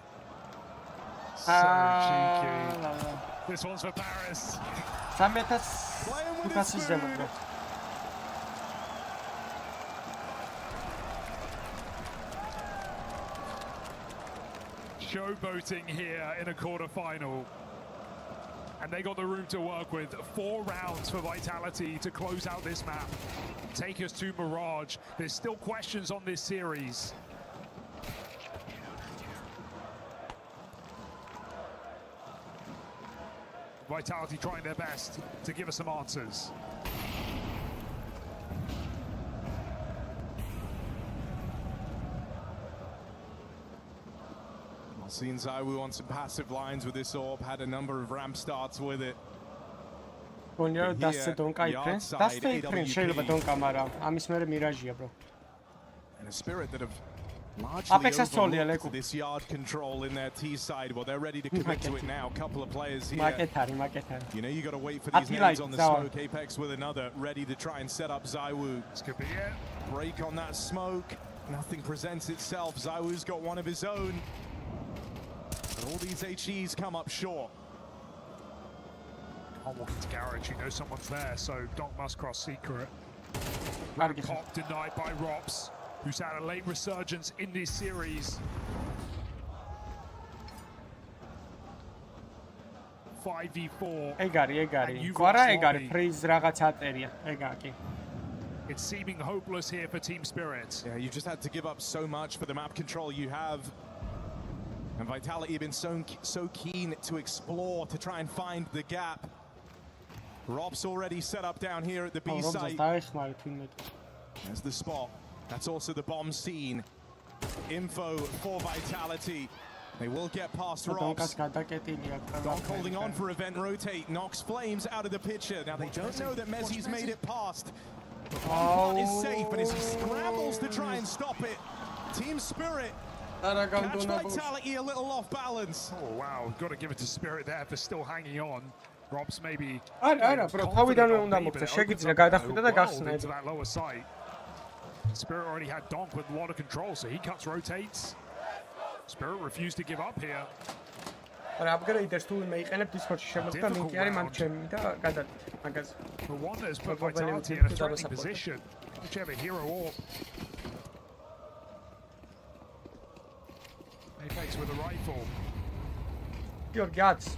So cheeky. This one's for Paris. Playing with his food. Showboating here in a quarterfinal. And they got the room to work with. 4 rounds for Vitality to close out this map. Take us to Mirage. There's still questions on this series. Vitality trying their best to give us some answers. Seen ZywOo on some passive lines with this orb, had a number of ramp starts with it. And a Spirit that have largely overlooked this yard control in their T side. Well, they're ready to commit to it now. Couple of players here. You know, you got to wait for these nades on the smoke. Apex with another, ready to try and set up ZywOo. This could be it. Break on that smoke. Nothing presents itself. ZywOo's got one of his own. But all these HEs come up short. Can't walk into garage, you know someone's there, so Donk must cross secret. Cop denied by Rops, who's had a late resurgence in this series. 5v4. It's seeming hopeless here for Team Spirit. Yeah, you just had to give up so much for the map control you have. And Vitality have been so keen to explore, to try and find the gap. Rob's already set up down here at the B site. There's the spot. That's also the bomb scene. Info for Vitality. They will get past Robs. Donk holding on for event rotate. Knocks Flames out of the picture. Now they don't know that Mezzi's made it past. One is safe, and as he scrambles to try and stop it, Team Spirit catch Vitality a little off balance. Oh wow, got to give it to Spirit there for still hanging on. Robs maybe into that lower side. Spirit already had Donk with a lot of control, so he cuts rotates. Spirit refused to give up here. The one that's put Vitality in a threatening position. Whichever hero orb. Apex with a rifle. Your guts.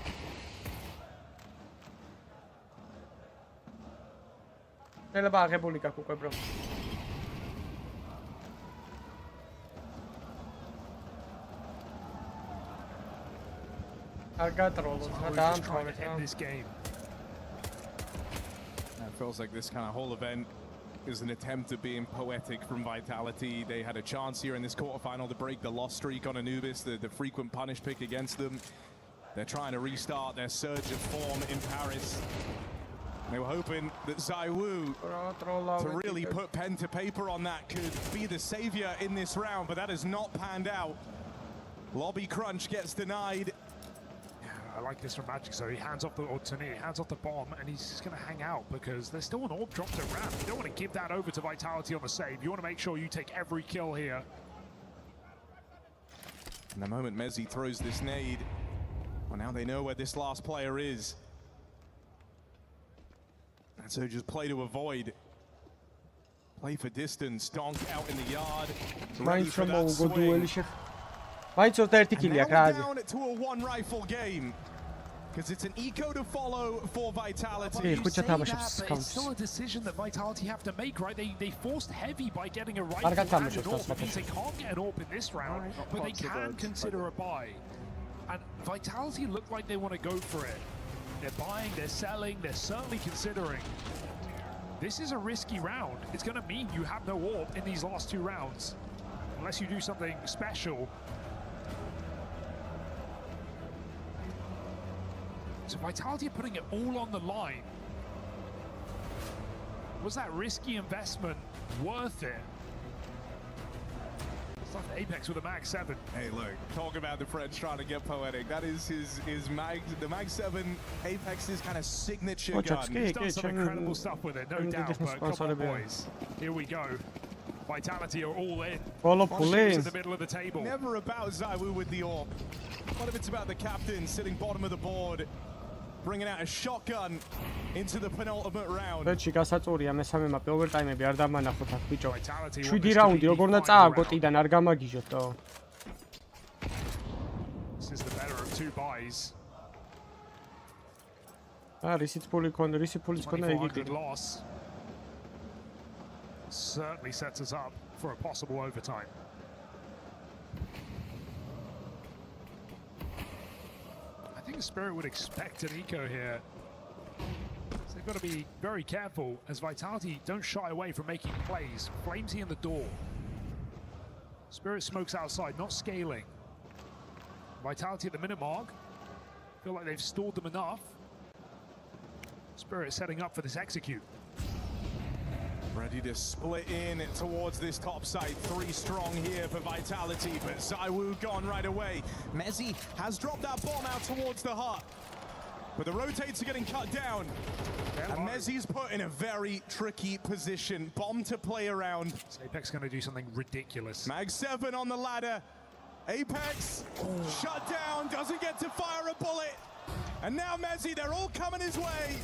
This game. It feels like this kind of whole event is an attempt at being poetic from Vitality. They had a chance here in this quarterfinal to break the loss streak on Anubis, the frequent punish pick against them. They're trying to restart their surge of form in Paris. They were hoping that ZywOo to really put pen to paper on that could be the savior in this round, but that has not panned out. Lobby crunch gets denied. I like this from Magic, so he hands off the hands off the bomb, and he's just going to hang out because there's still an orb dropped at ramp. You don't want to give that over to Vitality on the save. You want to make sure you take every kill here. And the moment Mezzi throws this nade, well, now they know where this last player is. And so just play to avoid. Play for distance. Donk out in the yard. Ready for that swing. And now we're down to a one rifle game. Because it's an eco to follow for Vitality. It's still a decision that Vitality have to make, right? They forced heavy by getting a rifle and an orb. It means they can't get an orb in this round, but they can consider a buy. And Vitality look like they want to go for it. They're buying, they're selling, they're certainly considering. This is a risky round. It's going to mean you have no AWP in these last 2 rounds. Unless you do something special. So Vitality are putting it all on the line. Was that risky investment worth it? It's like Apex with a Mag 7. Hey, look, talk about the French trying to get poetic. That is his Mag, the Mag 7 Apex's kind of signature gun. He's done some incredible stuff with it, no doubt, but come on, boys. Here we go. Vitality are all in. In the middle of the table. Never about ZywOo with the AWP. What if it's about the captain sitting bottom of the board, bringing out a shotgun into the penultimate round. ბეჭი გასაწორია მესამემა ოვერტაიმები არ დამანახოთ აქ ბიჭო. 7 რაუნდი როგორ უნდა წააგო ტიდან არ გამაგიჟოთო. This is the better of 2 buys. რისიც ფული ქონდა, რისი ფულის ქონდა იგი. Certainly sets us up for a possible overtime. I think Spirit would expect an eco here. So they've got to be very careful as Vitality don't shy away from making plays. Flamesy in the door. Spirit smokes outside, not scaling. Vitality at the minute mark. Feel like they've stalled them enough. Spirit setting up for this execute. Ready to split in towards this top side. 3 strong here for Vitality, but ZywOo gone right away. Mezzi has dropped that bomb out towards the hut, but the rotates are getting cut down. And Mezzi's put in a very tricky position. Bomb to play around. So Apex going to do something ridiculous. Mag 7 on the ladder. Apex shut down, doesn't get to fire a bullet. And now Mezzi, they're all coming his way.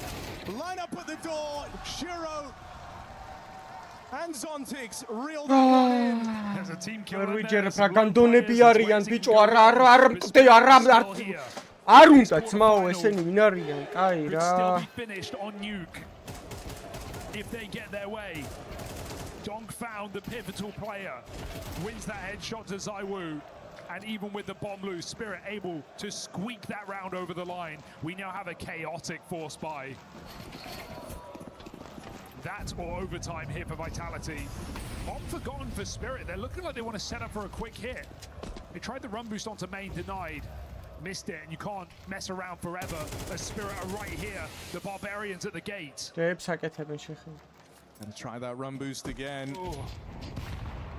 Line up at the door. Shiro and Zontix reeled that one in. There's a team killer. ვიჯერებ რა განდონები არიან ბიჭო არ მკვდე არ უნდა ძმაო ესენი ვინ არიან კაი რა. Still be finished on nuke if they get their way. Donk found the pivotal player, wins that headshot to ZywOo, and even with the bomb loose, Spirit able to squeak that round over the line. We now have a chaotic force buy. That or overtime here for Vitality. Bomb forgotten for Spirit. They're looking like they want to set up for a quick hit. They tried the run boost onto main, denied. Missed it, and you can't mess around forever. As Spirit are right here. The Barbarians at the gate. And try that run boost again.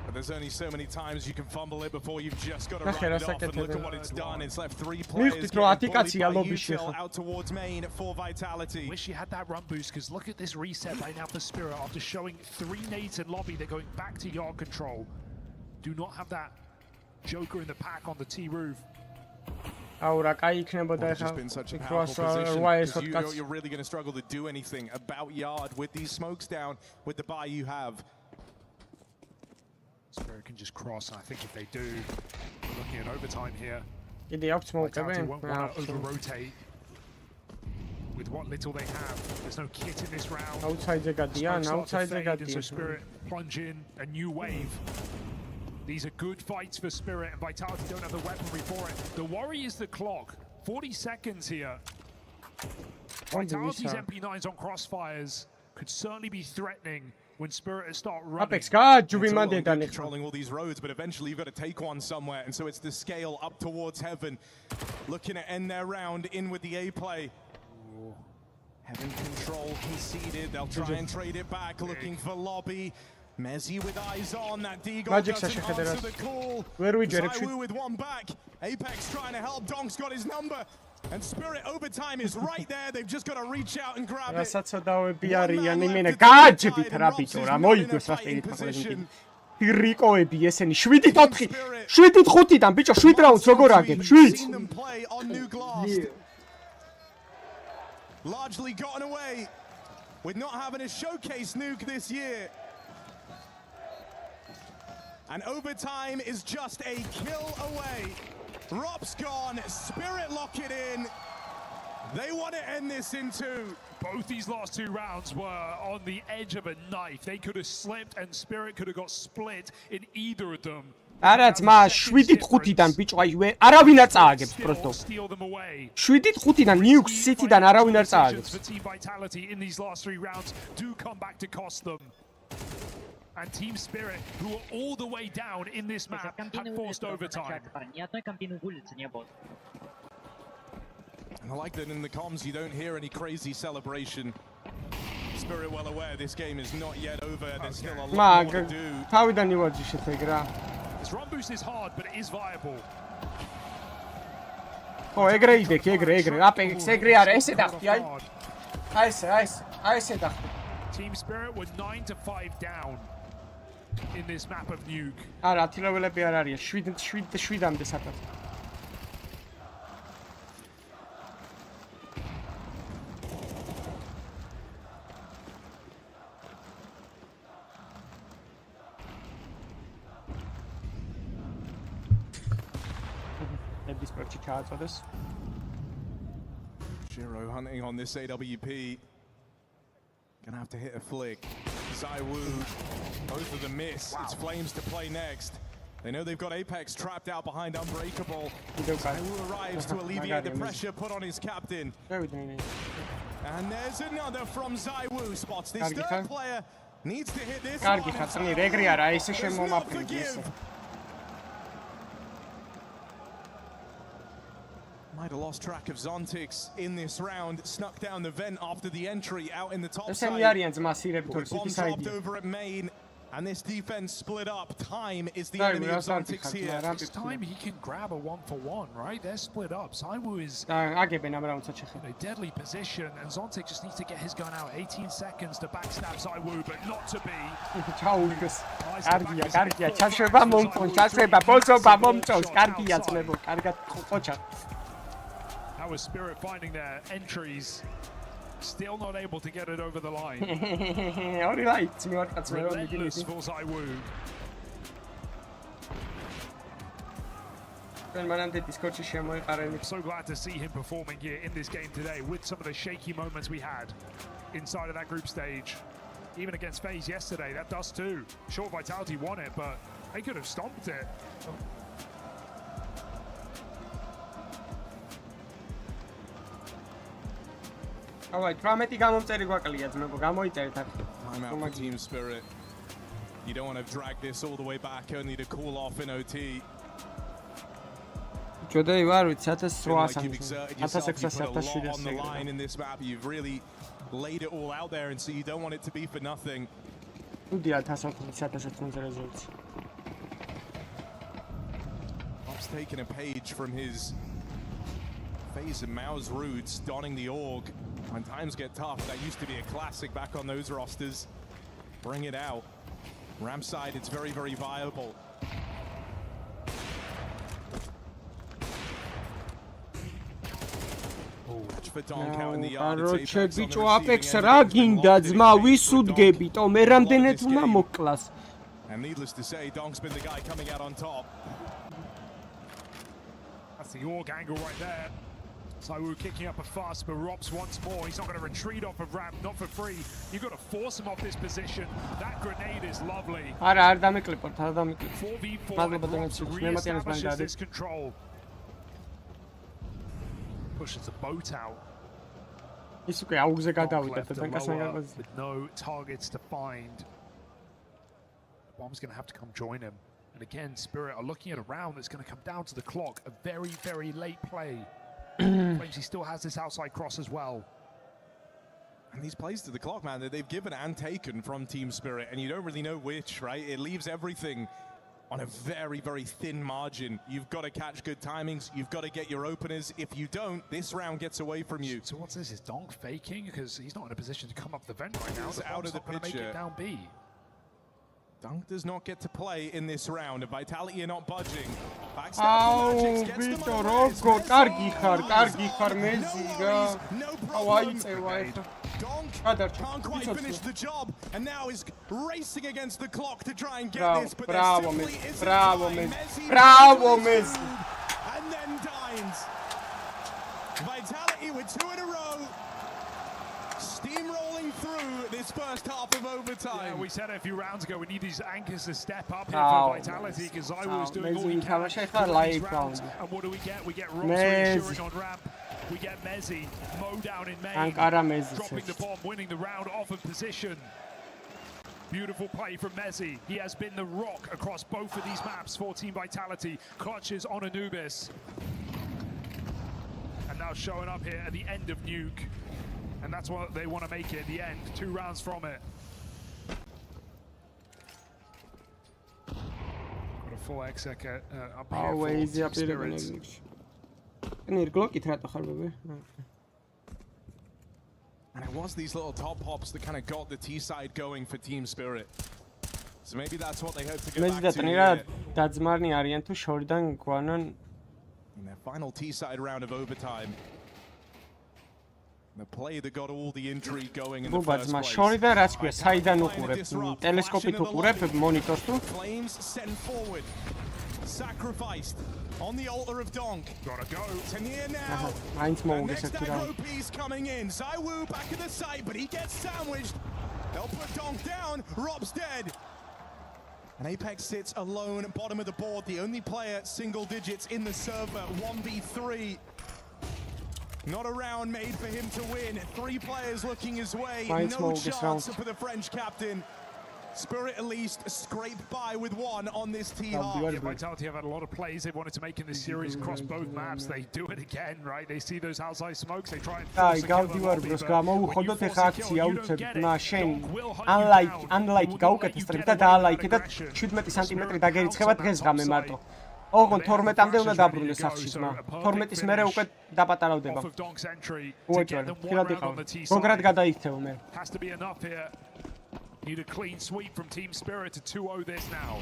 But there's only so many times you can fumble it before you've just got to write it off, and look at what it's done. It's left 3 players out towards main for Vitality. Wish you had that run boost, because look at this reset right now for Spirit. After showing 3 nades in lobby, they're going back to yard control. Do not have that Joker in the pack on the T roof. It's just been such a powerful position, because you're really going to struggle to do anything about yard with these smokes down, with the buy you have. Spirit can just cross, and I think if they do, we're looking at overtime here. Vitality won't want to over-rotate with what little they have. There's no kit in this round. Outside so Spirit plunge in a new wave. These are good fights for Spirit, and Vitality don't have the weaponry for it. The worry is the clock. 40 seconds here. Vitality's MP9s on crossfires could certainly be threatening when Spirit start running. Controlling all these roads, but eventually you've got to take one somewhere, and so it's the scale up towards Heaven, looking to end their round in with the A play. Heaven control conceded. They'll try and trade it back, looking for lobby. Mezzi with eyes on. That Deagle doesn't answer the call. ZywOo with one back. Apex trying to help. Donk's got his number. And Spirit overtime is right there. They've just got to reach out and grab it. რასაცოდაები არიან იმენა გააჯებით რა ბიჭო რა მოიგოს რა პირით რიკოები ესენი 7-4 7-5-დან ბიჭო 7 რაუნდს როგორ აგებ 7 largely gotten away with not having a showcase nuke this year. And overtime is just a kill away. Rop's gone, Spirit lock it in. They want to end this in 2. Both these last 2 rounds were on the edge of a knife. They could have slipped, and Spirit could have got split in either of them. არა ძმა 7-5-დან ბიჭო აი არავინ არ წააგებს პროსტო 7-5-დან Nukes City-დან არავინ არ წააგებს And Team Spirit, who are all the way down in this map, have forced overtime. I like that in the comms you don't hear any crazy celebration. Spirit well aware this game is not yet over. There's still a lot more to do. თავიდან ივაძი შედეგრა. This run boost is hard, but it is viable. ო ეგრე იდექ, ეგრე. აპექს ეგრე არა, ესე დახტი, აი ესე დახტი. Team Spirit were 9-5 down in this map of Nuke. არა, 10 level-ები არ არის, 7-7-7-მდე საკაც. Shiro hunting on this AWP. Gonna have to hit a flick. Zaiwu, both of them miss. It's Flames to play next. They know they've got Apex trapped out behind Unbreakable. Zaiwu arrives to alleviate the pressure put on his captain. And there's another from Zaiwu. Spots this third player. Needs to hit this one. There's no forgive. Might have lost track of Zontix in this round. Snuck down the vent after the entry out in the top side. Bomb dropped over at main. And this defense split up. Time is the enemy of Zontix here. This time he can grab a 1-for-1, right? They're split up. Zaiwu is in a deadly position, and Zontix just needs to get his gun out. 18 seconds to backstab Zaiwu, but not to be. That was Spirit finding their entries. Still not able to get it over the line. Relentless for Zaiwu. So glad to see him performing here in this game today with some of the shaky moments we had inside of that group stage. Even against FaZe yesterday, that does too. Sure, Vitality won it, but they could have stomped it. Alright, 18 გამომწერი გვაკლია ძმებო, გამოიწერეთ აქ. I'm out for Team Spirit. You don't want to drag this all the way back, only to cool off in OT. ჯოდეი ვარ, ვიცი 1800. On the line in this map, you've really laid it all out there, and so you don't want it to be for nothing. Bob's taking a page from his FaZe and Mao's roots, donning the org. When times get tough, that used to be a classic back on those rosters. Bring it out. Ramp side, it's very, very viable. Catch for Donk out in the yard. Короче, ბიჭო, Apex რა გინდა ძმა, ვის უდგებიტო, მე რამდენად უნდა მოკლას. And needless to say, Donk's been the guy coming out on top. That's the org angle right there. Zaiwu kicking up a fuss, but Rops once more. He's not going to retreat off of ramp, not for free. You've got to force him off this position. That grenade is lovely. 4v4, Rops re-establishes this control. Pushes the boat out. With no targets to find. Bomb's going to have to come join him. And again, Spirit are looking at a round that's going to come down to the clock. A very, very late play. Claims he still has this outside cross as well. And these plays to the clock, man, that they've given and taken from Team Spirit, and you don't really know which, right? It leaves everything on a very, very thin margin. You've got to catch good timings. You've got to get your openers. If you don't, this round gets away from you. So what's this? Is Donk faking? Because he's not in a position to come up the vent right now. He's out of the picture. Make it down B. Dunk does not get to play in this round. Vitality are not budging. Backstab for Magic. Vito Rocco, კარგი ხარ, მეძი რა. აიწევა ეხა. Donk can't quite finish the job, and now is racing against the clock to try and get this, but there simply isn't time. Bravo, Messi. And then dines. Vitality with 2 in a row. Steamrolling through this this first half of overtime. Yeah, we said a few rounds ago we need these anchors to step up here for Vitality because Zywoo is doing all he can these rounds. And what do we get? We get Ross reassuring on ramp. We get Mezzi, Mo down in main, dropping the bomb, winning the round off of position. Beautiful play from Mezzi. He has been the rock across both of these maps for Team Vitality. Clutches on Anubis. And now showing up here at the end of Nuke. And that's what they want to make it at the end. 2 rounds from it. Got a full exec up here for Spirits. And it was these little top hops that kind of got the T side going for Team Spirit. So maybe that's what they hope to go back to in their final T side round of overtime. The play that got all the intrigue going in the first place. Flames sent forward. Sacrificed on the altar of Donk. Gotta go. Tanir now. And next aggro piece coming in. Zywoo back at the site, but he gets sandwiched. They'll put Donk down. Rob's dead. And Apex sits alone at bottom of the board. The only player single digits in the server. 1v3. Not a round made for him to win. 3 players looking his way. No chance for the French captain. Spirit at least scraped by with 1 on this T-half. Yeah, Vitality have had a lot of plays they wanted to make in this series across both maps. They do it again, right? They see those outside smokes, they try and force a kill on lobby, but when you force a kill, you don't get it. Donk will hunt you down. He will let you get away with that aggression. ოღონ 12-მდე უნდა დაბრუნდეს სახშისმა. 12-ის მერე უკვე დაპატარავდება. უეჭველი, ხილად იყავ. გოგრად გადაიქცევ მე. Has to be enough here. Need a clean sweep from Team Spirit to 2-0 this now.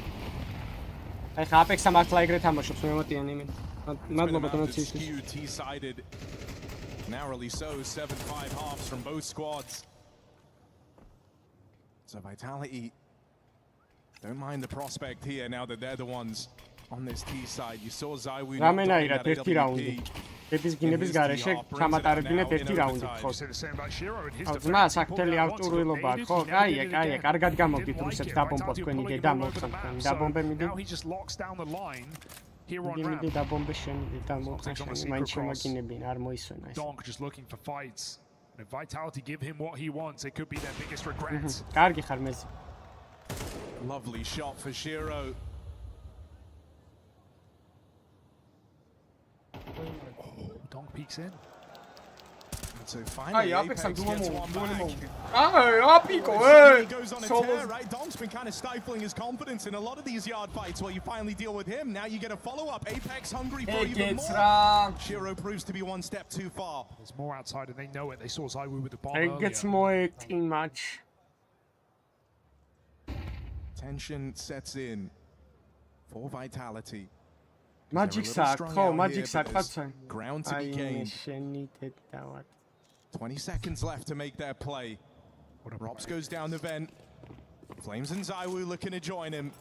აი ხა აპექსა მართლა ეგრე თამაშობს მე მომატიანი იმენ. მადლობა დონაციის. T-sided. Narrowly so, 7-5 halves from both squads. So Vitality don't mind the prospect here now that they're the ones on this T side. You saw Zywoo რამენაირად ერთი რაუნდი. Ეპის გინების გარეშე ჩამატარებინეთ ერთი რაუნდი ხო? ძმა საფრთხელი ავტურილობა ხო? კაია, კარგად გამოვდით რუსებს დაბომბოთ თქვენი დედა მოხსნათ თქვენი დაბომბე მიდი. Now he just locks down the line here on ramp. მიდი დაბომბე შენი დამოხსნათ მაინც შემაგინებინ არ მოისვენა ეს. Donk just looking for fights. And if Vitality give him what he wants, it could be their biggest regret. კარგი ხარ მეზე. Lovely shot for Shiro. Donk peeks in. So finally, Apex gets one back. Apiko, Goes on a tear, right? Donk's been kind of stifling his confidence in a lot of these yard fights. Well, you finally deal with him. Now you get a follow-up. Apex hungry for even more. Shiro proves to be one step too far. There's more outside, and they know it. They saw Zywoo with the bomb earlier. It gets more too much. Tension sets in for Vitality. Magic sack, oh, magic sack, that's ground to be gained. 20 seconds left to make their play. Robs goes down the vent. Flames and Zywoo looking to join him.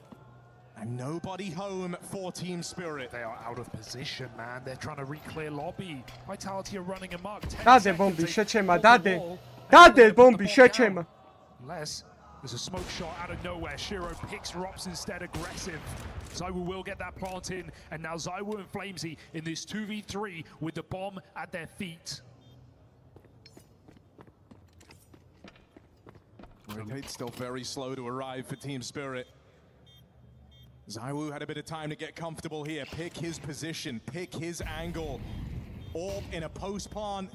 And nobody home for Team Spirit. They are out of position, man. They're trying to re-clear lobby. Vitality are running amok. Dade bombi shechema, dade bombi shechema. Unless there's a smoke shot out of nowhere. Shiro picks Robs instead, aggressive. Zywoo will get that plant in, and now Zywoo and Flamesy in this 2v3 with the bomb at their feet. It's still very slow to arrive for Team Spirit. Zywoo had a bit of time to get comfortable here, pick his position, pick his angle. Orb in a post plant.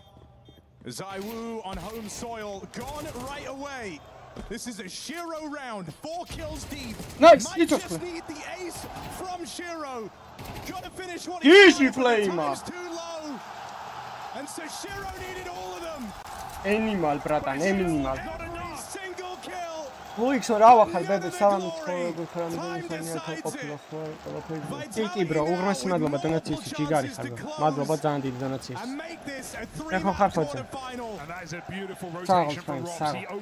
Zywoo on home soil, gone right away. This is a Shiro round, 4 kills deep. Nice, might just need the ace from Shiro. Gotta finish what easy play, man. Too low. And so Shiro needed all of them. Animal, bratan, animal. Not a single kill. Loiks or our bebe salam Tiki bro, უღრმესი მადლობა დონაციის ჯიგარი ხარ. მადლობა ძალიან დიდი დონაციის. ეხო ხარ ხოჭე.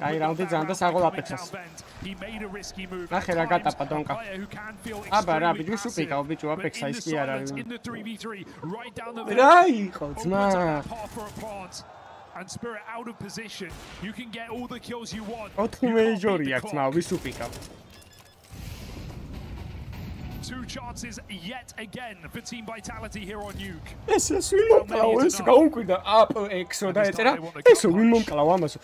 აი რაუნდი ძალიან და საღოლ აპექსას. ნახე რა გატაპა დონკა. აბა რა ბიჭი სუპიკაო ბიჭო აპექსა ის კი არ არის. რა იყო ძმა? and Spirit out of position. You can get all the kills you want. 4 მეიჯორია ძმა, ვის უპიკავ? Two chances yet again for Team Vitality here on Nuke. ეს ვინ მომკლავ, ეს გაუკვირდა APX-ო და ეწერა, ესო ვინ მომკლავ ამასო?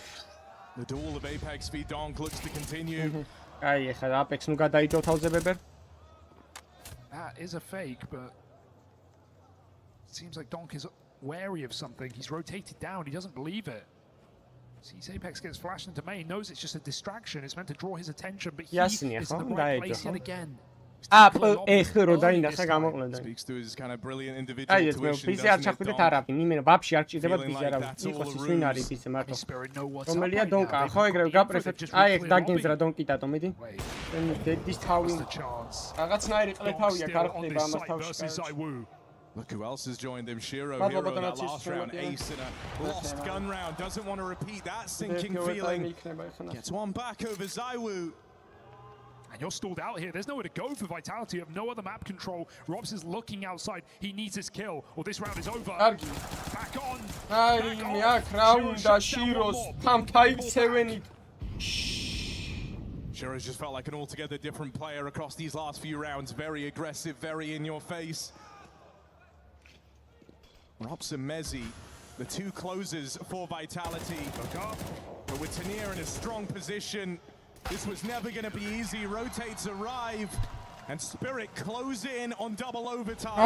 The duel of Apex v Donk looks to continue. აი ეხლა APX ნუ გადაიჭო თავზე ბებერ. That is a fake, but it seems like Donk is wary of something. He's rotated down. He doesn't believe it. Sees Apex gets flashed into main, knows it's just a distraction. It's meant to draw his attention, but he is in the right place yet again. APX რო დაინახა გამოყლენდა. Speaks to his kind of brilliant individual აი ეს intuition. ფიზი არ ჩახვიდეთ არაფინ, იმენა ვაფშე არ ჭირდება ფიზი არავინ. იყოს ის ვინ არის ფიზი მარტო. რომელია დონკა, ხო ეგრევე გაპრესეთ. აი ეს დაგინძრა დონკი დატო მიდი. დედის თავი. რაღაცნაირი ყლეთავია გარყდება ამას თავში. Look who else has joined him. Shiro here in that last round. Ace in a lost gun round. Doesn't want to repeat that sinking feeling. Gets one back over Zaiwu. And you're stalled out here. There's nowhere to go for Vitality. You have no other map control. Robs is looking outside. He needs his kill, or this round is over. Back on. აი მე აქ რაუნდა შიროს თამთაივსევენი. Shiro's just felt like an altogether different player across these last few rounds. Very aggressive, very in your face. Robs and Mezzi, the two closers for Vitality. But with Tanir in a strong position, this was never going to be easy. Rotates arrive, and Spirit close in on double overtime.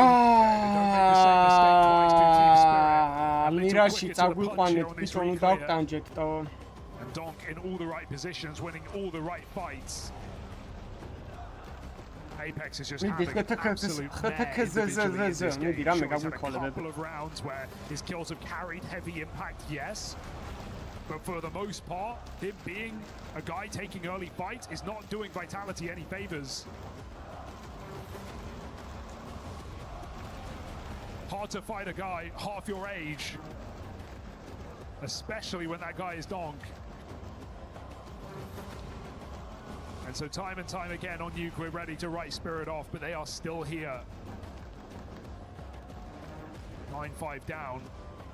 მირაში წაგვიყვანეთ პისონი დავტანჯეთო. And Donk in all the right positions, winning all the right fights. Apex is just having an absolute couple of rounds where his kills have carried heavy impact, yes. But for the most part, him being a guy taking early fights is not doing Vitality any favors. Hard to fight a guy half your age, especially when that guy is Donk. And so time and time again on Nuke, we're ready to write Spirit off, but they are still here. 9-5 down,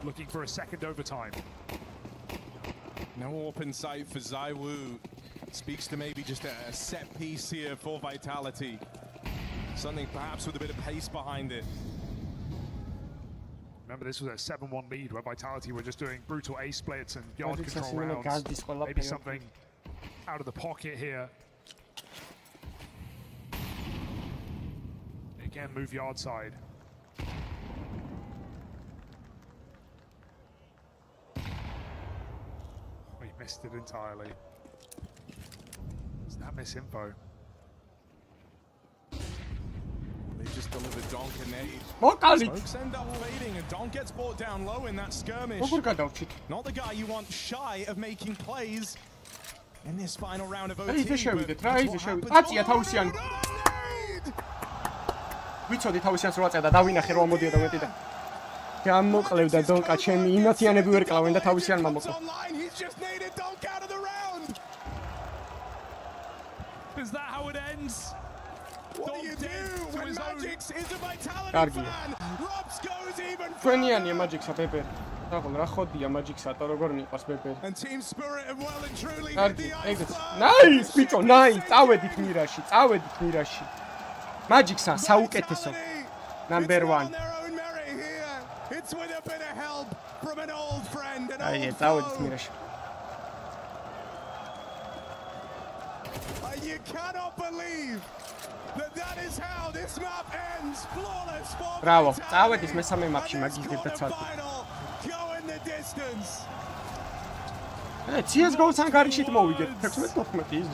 looking for a second overtime. No open sight for Zaiwu. Speaks to maybe just a set piece here for Vitality. Something perhaps with a bit of pace behind it. Remember, this was a 7-1 lead where Vitality were just doing brutal A splits and yard control rounds. Maybe something out of the pocket here. Again, move yard side. We missed it entirely. Is that misinfo? They just delivered Donk a nade. Smokes end up fading, and Donk gets brought down low in that skirmish. Not the guy you want shy of making plays in this final round of OT. ვიცოდი თავისიანს რო აწევდა დავინახე რომ ამოდიოდა მეტი და გამოყლევდა დონკა ჩემი ინათიანები ვერ კლავენ და თავისიან მომოყლა. Is that how it ends? What do you do when Magix is a Vitality fan? Robs goes even ჩვენიანია Magix-ა პეპე. დაღო რა ხოდია Magix-ატო როგორ მიყვარს პეპე. And Team Spirit have well and truly hit the ice. Nice, ბიჭო, nice. წავედით მირაში. Magix-a საუკეთესო. Number 1. It's with a bit of help from an old friend and აი, წავედით მირაში. You cannot believe that is how this map ends. Flawless for Bravo. წავედით მესამე მაპში Magix დეცად. Go in the distance. CSGO-თან გარშით მოვიდეთ 16-14 ის.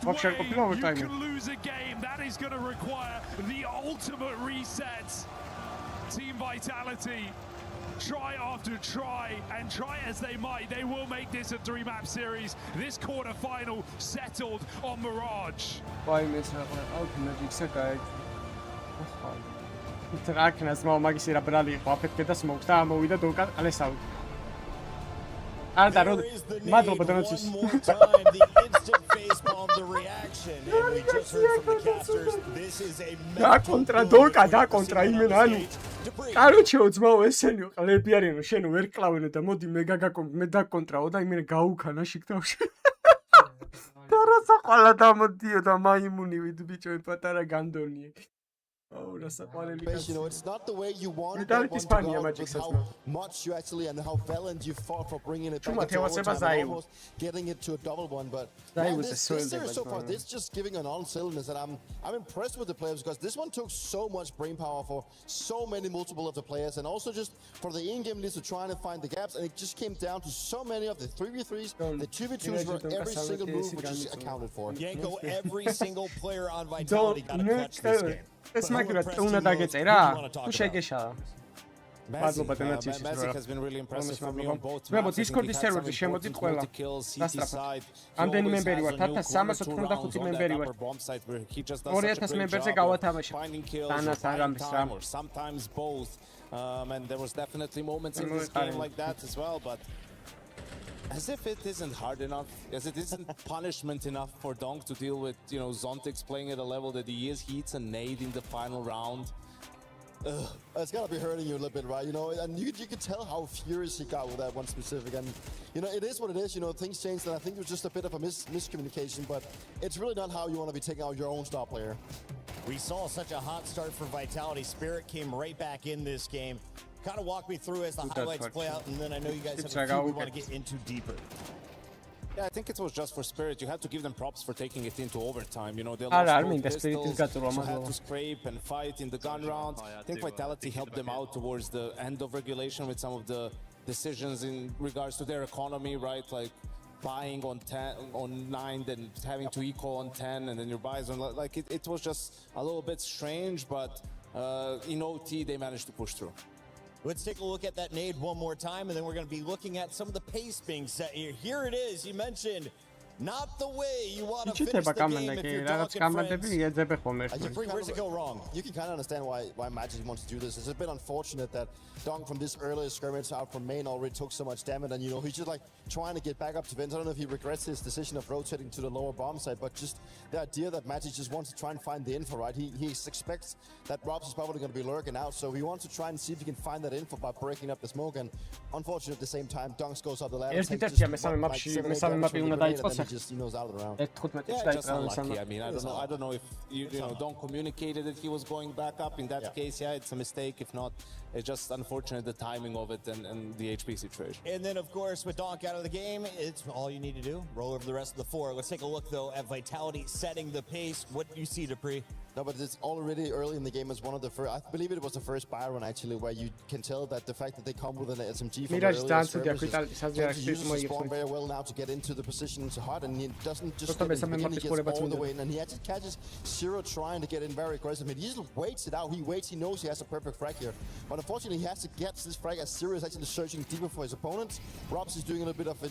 ვაფშე ყოფილა overtime. You can lose a game. That is going to require the ultimate reset. Team Vitality, try after try, and try as they might, they will make this a 3-map series. This quarter-final settled on Mirage. Why miss out Magix-a guy? Ტრაკნას მაგისი რა ბრალი იყო აფეთქე და smokes და ამოვიდა დონკა ალესავი. There is the name one more time, the instant facepalm, the reaction, and we just heard from the casters, this is a contra Donka, da contra imena, კაროჩე ძმაო ესენი ყლები არიან რომ შენ ვერ კლავენო და მოდი მე დაკონტრაო და იმენ გაუქანა შიგთავში. და რასა ყალა დამოდიო და მაიმუნი ვიდ ბიჭო პატარა განდონიე. Oh, that's a funny you know, it's not the way you want it, but how much you actually and how valiant you fought for bringing it back into overtime and almost getting it to a double one. But man, this series so far, this just giving an on-silliness, and I'm impressed with the players because this one took so much brain power for so many multiple of the players, and also just for the in-game leads to trying to find the gaps, and it just came down to so many of the 3v3s, the 2v2s for every single move which is accounted for. Yanko, every single player on Vitality got a clutch this game. ეს მაგრად უნდა დაგეწერა? თუ შეგეშალა. Magic has been really impressive for me on both maps. Discord-ის სერვერზე შემოწით ყველა. დასწრაფად. ამდენი მემბერი ვართ? 1385 მემბერი ვართ. 2000 მემბერზე გავათამაშე. თანაც არამის რა. Sometimes both. And there was definitely moments in this game like that as well, but as if it isn't hard enough, as it isn't punishment enough for Donk to deal with, you know, Zontix playing at a level that he is. He hits a nade in the final round. It's gotta be hurting you a little bit, right? You know, and you could tell how furious he got with that one specific. And you know, it is what it is. You know, things changed, and I think it was just a bit of a miscommunication. But it's really not how you want to be taking out your own star player. We saw such a hot start for Vitality. Spirit came right back in this game. Kind of walk me through as the highlights play out, and then I know you guys have a few we want to get into deeper. Yeah, I think it was just for Spirit. You had to give them props for taking it into overtime. You know, they lost both pistols, so had to scrape and fight in the gun round. I think Vitality helped them out towards the end of regulation with some of the decisions in regards to their economy, right? Like buying on 9, then having to eco on 10, and then your buys on like it was just a little bit strange, but in OT they managed to push through. Let's take a look at that nade one more time, and then we're going to be looking at some of the pace being set here. Here it is. You mentioned not the way you want to finish the game if you're talking friends. Where's it go wrong? You can kind of understand why Magic wants to do this. It's a bit unfortunate that Donk from this earlier scrimmage out from main already took so much damage, and you know he's just like trying to get back up to Vince. I don't know if he regrets his decision of rotating to the lower bomb side, but just the idea that Magic just wants to try and find the info, right? He expects that Robs is probably going to be lurking out, so he wants to try and see if he can find that info by breaking up the smoke. And unfortunately, at the same time, Donk goes up the ladder. Just knows out of the round. Yeah, just unlucky. I mean, I don't know if you know Donk communicated that he was going back up. In that case, yeah, it's a mistake. If not, it's just unfortunate the timing of it and the HP situation. And then, of course, with Donk out of the game, it's all you need to do. Roll over the rest of the 4. Let's take a look, though, at Vitality setting the pace. What do you see, Dupree? No, but it's already early in the game as one of the first. I believe it was the first buy run actually, where you can tell that the fact that they come with an SMG from the earlier skirmishes uses the spawn very well now to get into the position to hot, and he doesn't just step in the beginning, he gets all the way in, and he actually catches Zero trying to get in very aggressive. I mean, he just waits it out. He waits. He knows he has a perfect frag here, but unfortunately, he has to get this frag as Zero is actually searching deeper for his opponents. Robs is doing a little bit of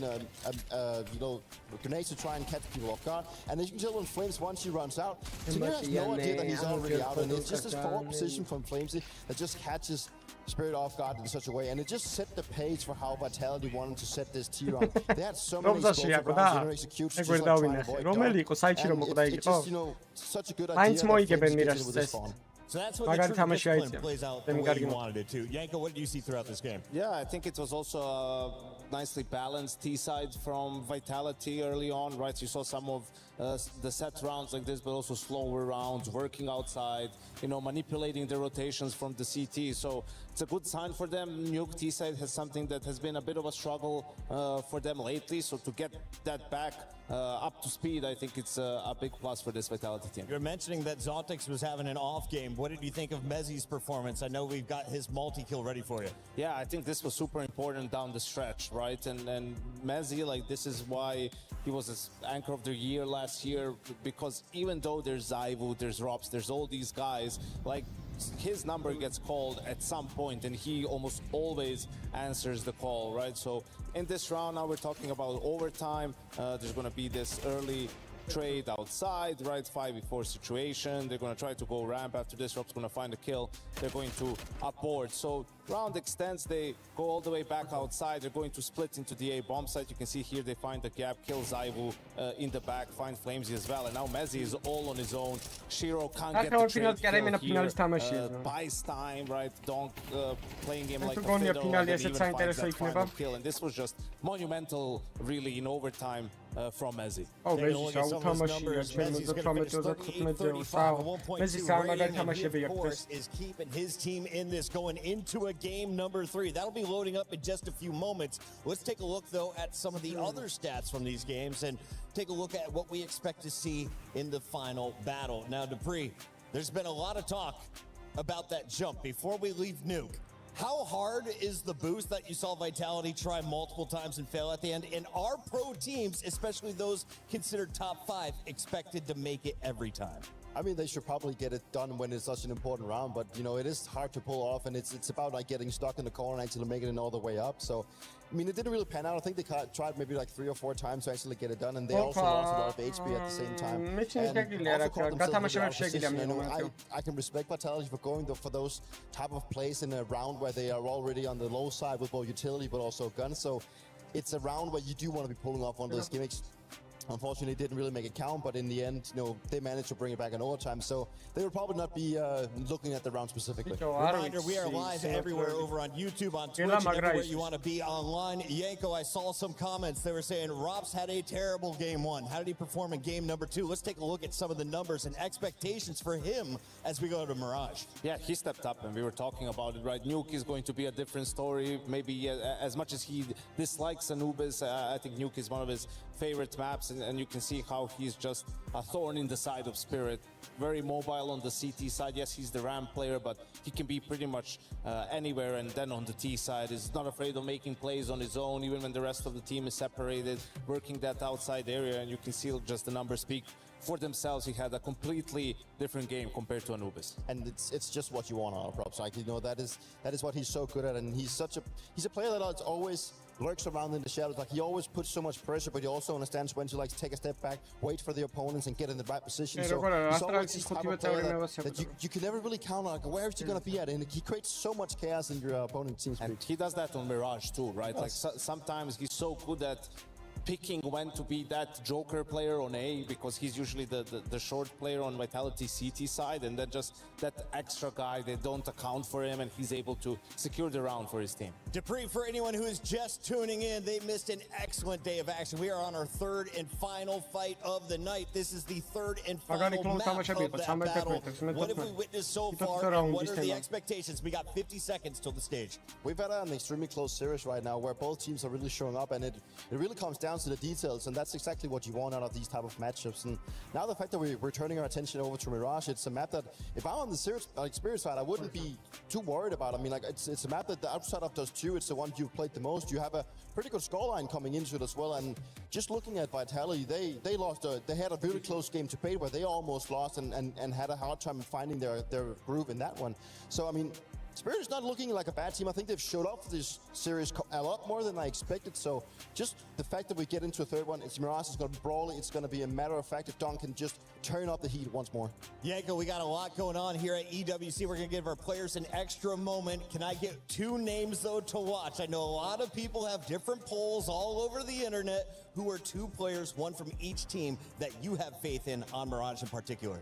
you know, grenades to try and catch people off guard, and as you can tell when Flames once he runs out, Tamir has no idea that he's already out, and it's just this forward position from Flamesy that just catches Spirit off guard in such a way, and it just set the pace for how Vitality wanted to set this T round. They had so many explosive rounds in their execution, just like trying to avoid Dog. And it's just, you know, such a good idea that Flames get into this spawn. So that's what the true discipline plays out the way you wanted it to. Yanko, what did you see throughout this game? Yeah, I think it was also a nicely balanced T-side from Vitality early on, right? You saw some of the set rounds like this, but also slower rounds, working outside, you know, manipulating the rotations from the CT. So it's a good sign for them. Nuke T-side has something that has been a bit of a struggle for them lately. So to get that back up to speed, I think it's a big plus for this Vitality team. You're mentioning that Zontix was having an off game. What did you think of Mezzi's performance? I know we've got his multi-kill ready for you. Yeah, I think this was super important down the stretch, right? And Mezzi, like, this is why he was this anchor of the year last year, because even though there's Zaivu, there's Rops, there's all these guys, like, his number gets called at some point, and he almost always answers the call, right? So in this round now we're talking about overtime. There's going to be this early trade outside, right? 5v4 situation. They're going to try to go ramp. After this, Rob's going to find a kill. They're going to upboard. So round extends, they go all the way back outside. They're going to split into the A bomb site. You can see here they find the gap, kill Zaivu in the back, find Flamesy as well. And now Mezzi is all on his own. Shiro can't get the trade kill here. Buys time, right? Donk playing him like a fiddle, and then even finds that final kill. And this was just monumental, really, in overtime from Mezzi. Oh, Mezzi of course, is keeping his team in this going into a game number 3. That'll be loading up in just a few moments. Let's take a look, though, at some of the other stats from these games and take a look at what we expect to see in the final battle. Now, Dupree, there's been a lot of talk about that jump. Before we leave Nuke, how hard is the boost that you saw Vitality try multiple times and fail at the end? And are pro teams, especially those considered top 5, expected to make it every time? I mean, they should probably get it done when it's such an important round, but, you know, it is hard to pull off, and it's about, like, getting stuck in the corner and actually making it all the way up. So, I mean, it didn't really pan out. I think they tried maybe like 3 or 4 times to actually get it done, and they also lost a lot of HP at the same time. And also caught themselves in the opposition. You know, I can respect Vitality for going for those type of plays in a round where they are already on the low side with both utility but also guns. So it's a round where you do want to be pulling off one of those gimmicks. Unfortunately, it didn't really make it count, but in the end, you know, they managed to bring it back in overtime, so they will probably not be looking at the round specifically. Reminder, we are live everywhere over on YouTube, on Twitch, and everywhere you want to be online. Yanko, I saw some comments. They were saying Rob's had a terrible game 1. How did he perform in game number 2? Let's take a look at some of the numbers and expectations for him as we go to Mirage. Yeah, he stepped up, and we were talking about it, right? Nuke is going to be a different story. Maybe as much as he dislikes Anubis, I think Nuke is one of his favorite maps, and you can see how he's just a thorn in the side of Spirit. Very mobile on the CT side. Yes, he's the ramp player, but he can be pretty much anywhere. And then on the T side, he's not afraid of making plays on his own, even when the rest of the team is separated, working that outside area. And you can see just the numbers speak for themselves. He had a completely different game compared to Anubis. And it's just what you want out of props. Like, you know, that is what he's so good at, and he's a player that always lurks around in the shadows. Like, he always puts so much pressure, but he also understands when to, like, take a step back, wait for the opponents, and get in the right position. So he's always this type of player that you can never really count on. Like, where is he going to be at? And he creates so much chaos in your opponent's team. And he does that on Mirage too, right? Yes. Like sometimes he's so good at picking when to be that Joker player on A, because he's usually the short player on Vitality CT side, and then just that extra guy, they don't account for him, and he's able to secure the round for his team. Dupree, for anyone who is just tuning in, they missed an excellent day of action. We are on our 3rd and final fight of the night. This is the 3rd and final map of that battle. What have we witnessed so far, and what are the expectations? We got 50 seconds till the stage. We've had an extremely close series right now where both teams are really showing up, and it really comes down to the details, and that's exactly what you want out of these type of matchups. And now the fact that we're turning our attention over to Mirage, it's a map that if I'm on the Spirit side, I wouldn't be too worried about. I mean, like, it's a map that the outside of those 2, it's the one you've played the most. You have a pretty good scoreline coming into it as well. And just looking at Vitality, they had a really close game to Bait where they almost lost and had a hard time finding their groove in that one. So I mean, Spirit is not looking like a bad team. I think they've showed up for this series a lot more than I expected. So just the fact that we get into a 3rd one, it's Mirage, it's going to be brawly. It's going to be a matter of fact if Don can just turn up the heat once more. Yanko, we got a lot going on here at EWC. We're going to give our players an extra moment. Can I get 2 names, though, to watch? I know a lot of people have different polls all over the internet. Who are 2 players, one from each team, that you have faith in on Mirage in particular?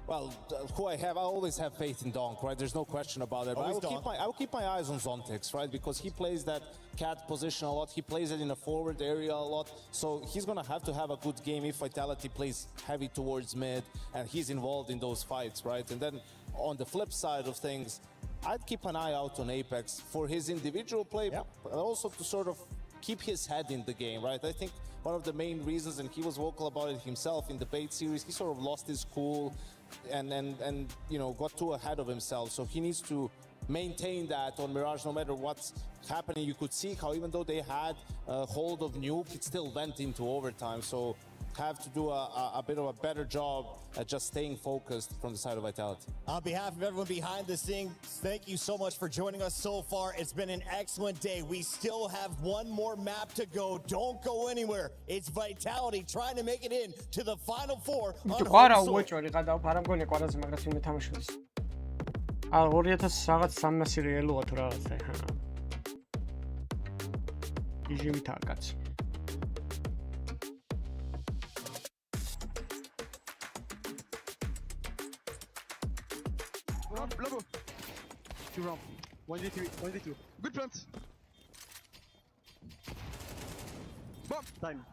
Well, who I always have faith in Donk, right? There's no question about it. But I will keep my eyes on Zontix, right? Because he plays that cat position a lot. He plays it in a forward area a lot. So he's going to have a good game if Vitality plays heavy towards mid and he's involved in those fights, right? And then on the flip side of things, I'd keep an eye out on Apex for his individual play, but also to sort of keep his head in the game, right? I think one of the main reasons, and he was vocal about it himself in the Bait series, he sort of lost his cool and you know, got too ahead of himself. So he needs to maintain that on Mirage no matter what's happening. You could see how even though they had a hold of Nuke, it still went into overtime. So have to do a bit of a better job at just staying focused from the side of Vitality. On behalf of everyone behind the scenes, thank you so much for joining us so far. It's been an excellent day. We still have one more map to go. Don't go anywhere. It's Vitality trying to make it in to the Final Four on home soil. Lobo. 2 round. 1v3, 1v2. Good plant. Bomb. Time.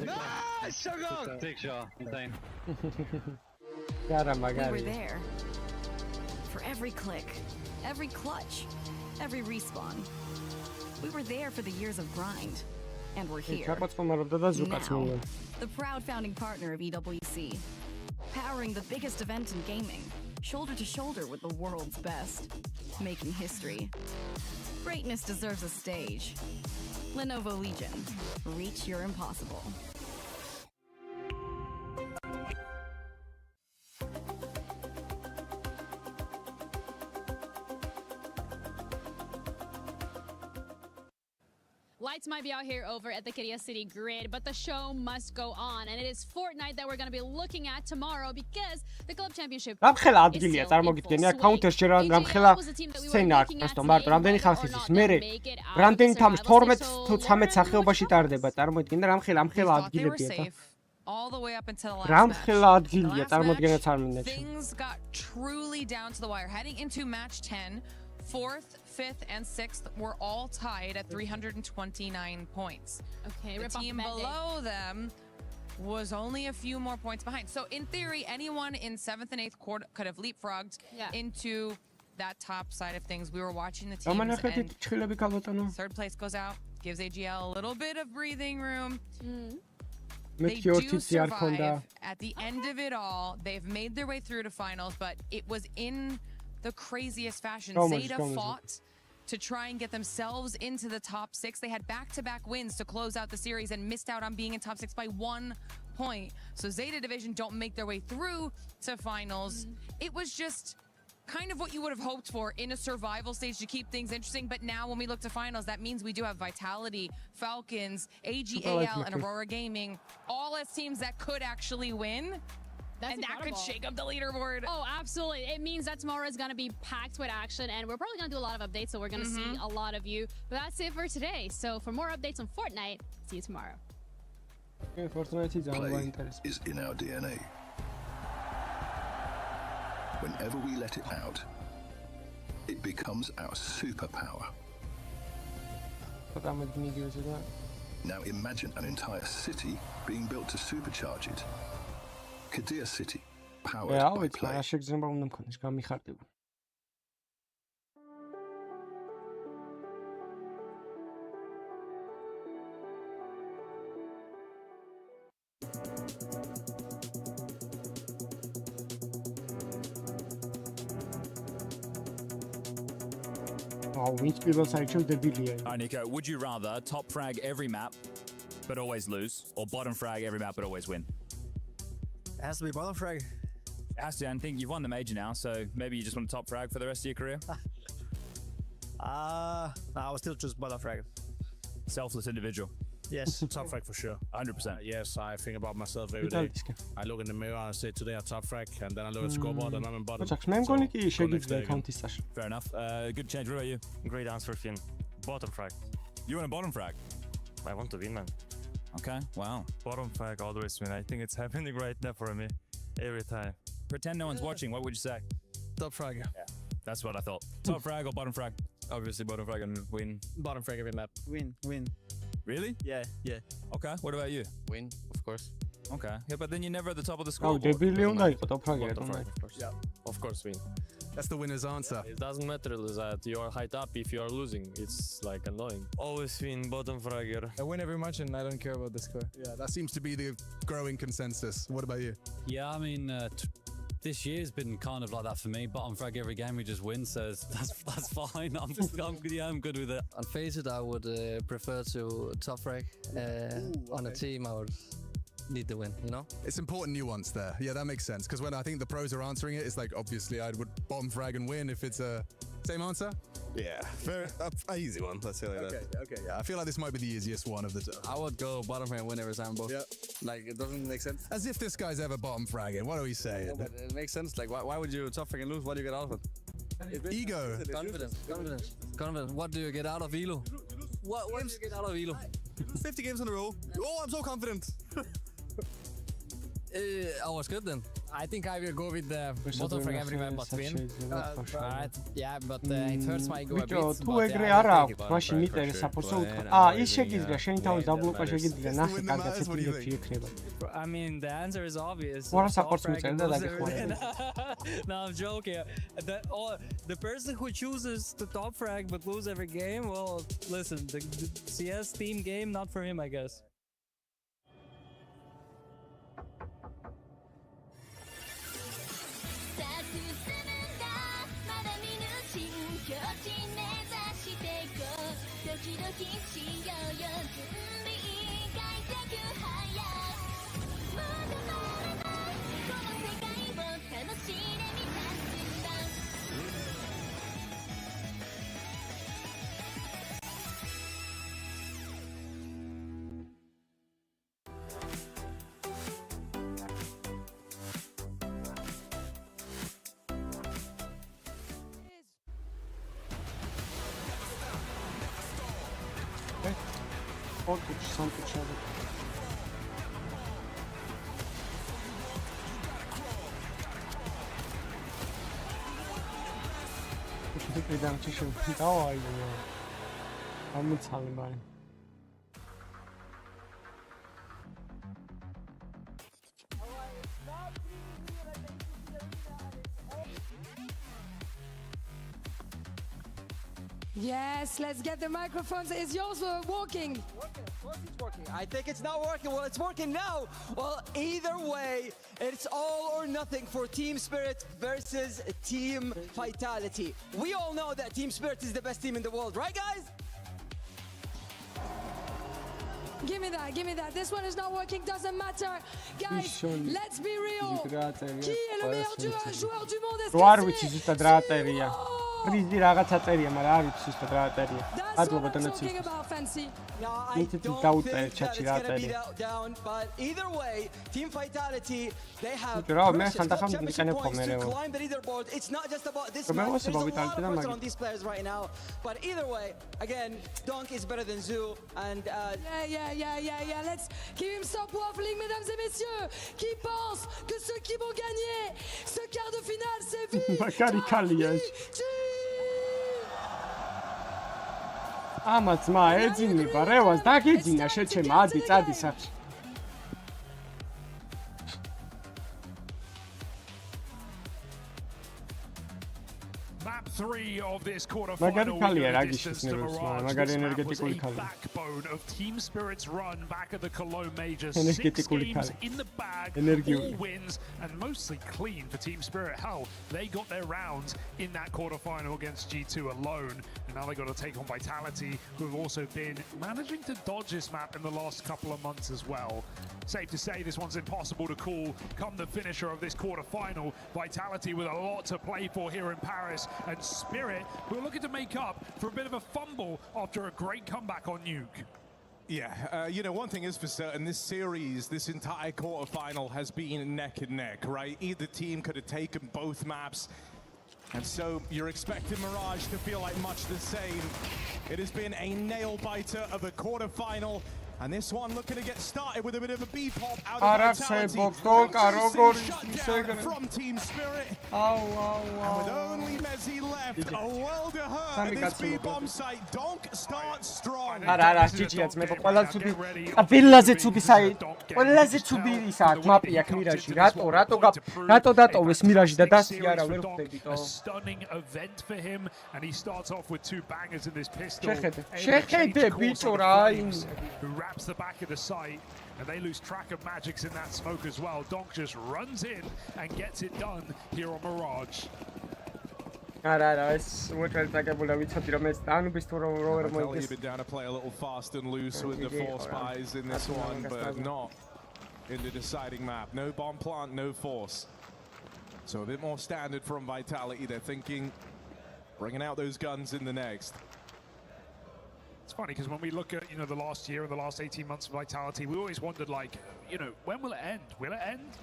Nice shot! Take shot. Insane. We were there. For every click, every clutch, every respawn. We were there for the years of grind. And we're here. Now, the proud founding partner of EWC. Powering the biggest event in gaming. Shoulder to shoulder with the world's best. Making history. Greatness deserves a stage. Lenovo Legion. Reach your impossible. Lights might be out here over at the Kiria City grid, but the show must go on. And it is Fortnite that we're going to be looking at tomorrow because the club championship is still in full swing. All the way up until the last match. Things got truly down to the wire. Heading into match 10, 4th, 5th, and 6th were all tied at 329 points. Okay, the team below them was only a few more points behind. So in theory, anyone in 7th and 8th could have leapfrogged into that top side of things. We were watching the teams, and 3rd place goes out, gives AGL a little bit of breathing room. They do survive. At the end of it all, they've made their way through to finals, but it was in the craziest fashion. Zeta fought to try and get themselves into the top 6. They had back-to-back wins to close out the series and missed out on being in top 6 by 1 point. So Zeta Division don't make their way through to finals. It was just kind of what you would have hoped for in a survival stage to keep things interesting. But now when we look to finals, that means we do have Vitality, Falcons, AGAL, and Aurora Gaming, all as teams that could actually win. That's and incredible. That could shake up the leaderboard. Oh, absolutely. It means that tomorrow is going to be packed with action, and we're probably going to do a lot of updates, so we're going to see a lot of you. But that's it for today. So for more updates on Fortnite, see you tomorrow. Play is in our DNA. Whenever we let it out, it becomes our superpower. Now imagine an entire city being built to supercharge it. Kadir City, powered by play. Alright, Nico, would you rather top frag every map but always lose, or bottom frag every map but always win? It has to be bottom frag. It has to, and think you've won the major now, so maybe you just want to top frag for the rest of your career? I will still choose bottom frag. Selfless individual. Yes. Top frag for sure. 100%. Yes, I think about myself every day. I look in the mirror and I say today I top frag, and then I look at scoreboard and I'm in bottom. Fair enough. Good change. What about you? Great answer, Finn. Bottom frag. You want a bottom frag? I want to win, man. Okay, wow. Bottom frag always win. I think it's happening right now for me. Every time. Pretend no one's watching. What would you say? Top frag. Yeah, that's what I thought. Top frag or bottom frag? Obviously bottom frag and win. Bottom frag every map. Win. Really? Yeah. Okay, what about you? Win, of course. Okay, yeah, but then you're never at the top of the scoreboard. Bottom frag, of course. Yeah, of course win. That's the winner's answer. It doesn't matter that you are height up if you are losing. It's like annoying. Always win, bottom fragger. I win every match and I don't care about the score. Yeah, that seems to be the growing consensus. What about you? Yeah, I mean, this year's been kind of like that for me. Bottom frag every game we just win, so that's fine. I'm good with it. On face it, I would prefer to top frag. On a team, I would need the win, you know? It's important nuance there. Yeah, that makes sense. Because when I think the pros are answering it, it's like, obviously, I would bottom frag and win if it's a same answer. Yeah, fair, easy one. Let's say like that. Okay, yeah. I feel like this might be the easiest one of the two. I would go bottom frag and win every time, both. Yeah. Like, it doesn't make sense. As if this guy's ever bottom fragging. What are we saying? No, but it makes sense. Like, why would you top frag and lose? What do you get out of it? Ego. Confidence. What do you get out of Elo? What do you get out of Elo? 50 games in a row. Oh, I'm so confident. I was good then. I think I will go with the bottom frag everywhere but win. Alright, yeah, but it hurts my ego a bit. თუ ეგრე არა აქვს, მაშინ მიტერესაფორსო უთქვა. ის შეგიძლია, შენი თავის დაბლოკა შეგიძლია, ნახე კარგად ცეკვილებში ექნება. I mean, the answer is obvious. What support მიწერდა დაგეხმარება. No, I'm joking. The person who chooses to top frag but lose every game, well, listen, the CS team game, not for him, I guess. Something. Yes, let's get the microphones. Is yours working? Of course it's working. I think it's not working. Well, it's working now. Well, either way, it's all or nothing for Team Spirit versus Team Vitality. We all know that Team Spirit is the best team in the world, right, guys? Give me that. This one is not working, doesn't matter. Guys, let's be real. Qui est le meilleur joueur du monde? Est-ce que c'est Rizdi რაღაცა წერია, მაგრამ არ ვიცი ზუსტად რა წერია. Adloba talking about fancy. No, I don't think that it's going to be down, but either way, Team Vitality, they have precious championship points to climb the leaderboard. It's not just about this match. There's a lot of pressure on these players right now. But either way, again, Donk is better than Zoo. And yeah. Let's keep him stop waffling, mesdames et messieurs. Qui pensent que ceux qui vont gagner ce quart de finale, c'est Vitality? Ama ძმა ეძინება რევას დაგეძინა შეჩემა ადი წადი სახში Map 3 of this quarterfinal. Backbone of Team Spirit's run back at the Cologne Major. 6 games in the bag, all wins, and mostly clean for Team Spirit. Hell, they got their round in that quarterfinal against G2 alone, and now they got to take on Vitality, who have also been managing to dodge this map in the last couple of months as well. Safe to say this one's impossible to call come the finisher of this quarterfinal. Vitality with a lot to play for here in Paris, and Spirit, who are looking to make up for a bit of a fumble after a great comeback on Nuke. Yeah, you know, one thing is for certain, this series, this entire quarterfinal has been neck and neck, right? Either team could have taken both maps, and so you're expecting Mirage to feel like much the same. It has been a nail-biter of a quarterfinal, and this one looking to get started with a bit of a B-pop out of Vitality. Shutdown from Team Spirit. And with only Mezzi left, a world of her at this B-bomb site. Donk starts strong. არა, GG-ია ძმებო, ყველაზე ცუდი, ყველაზე ცუდი ყველაზე ცუდი ისა მაპია მირაჟი. რატო დატოვეს მირაჟი და დასი არა ვერ ხვდებით. A stunning event for him, and he starts off with 2 bangers in this pistol. შეხედე ბიჭო რა იმ who wraps the back of the site. And they lose track of Magic's in that smoke as well. Donk just runs in and gets it done here on Mirage. It's been down to play a little fast and loose with the force buys in this one, but not in the deciding map. No bomb plant, no force. So a bit more standard from Vitality. They're thinking, bringing out those guns in the next. It's funny because when we look at, the last year and the last 18 months of Vitality, we always wondered, like, when will it end? Will it end?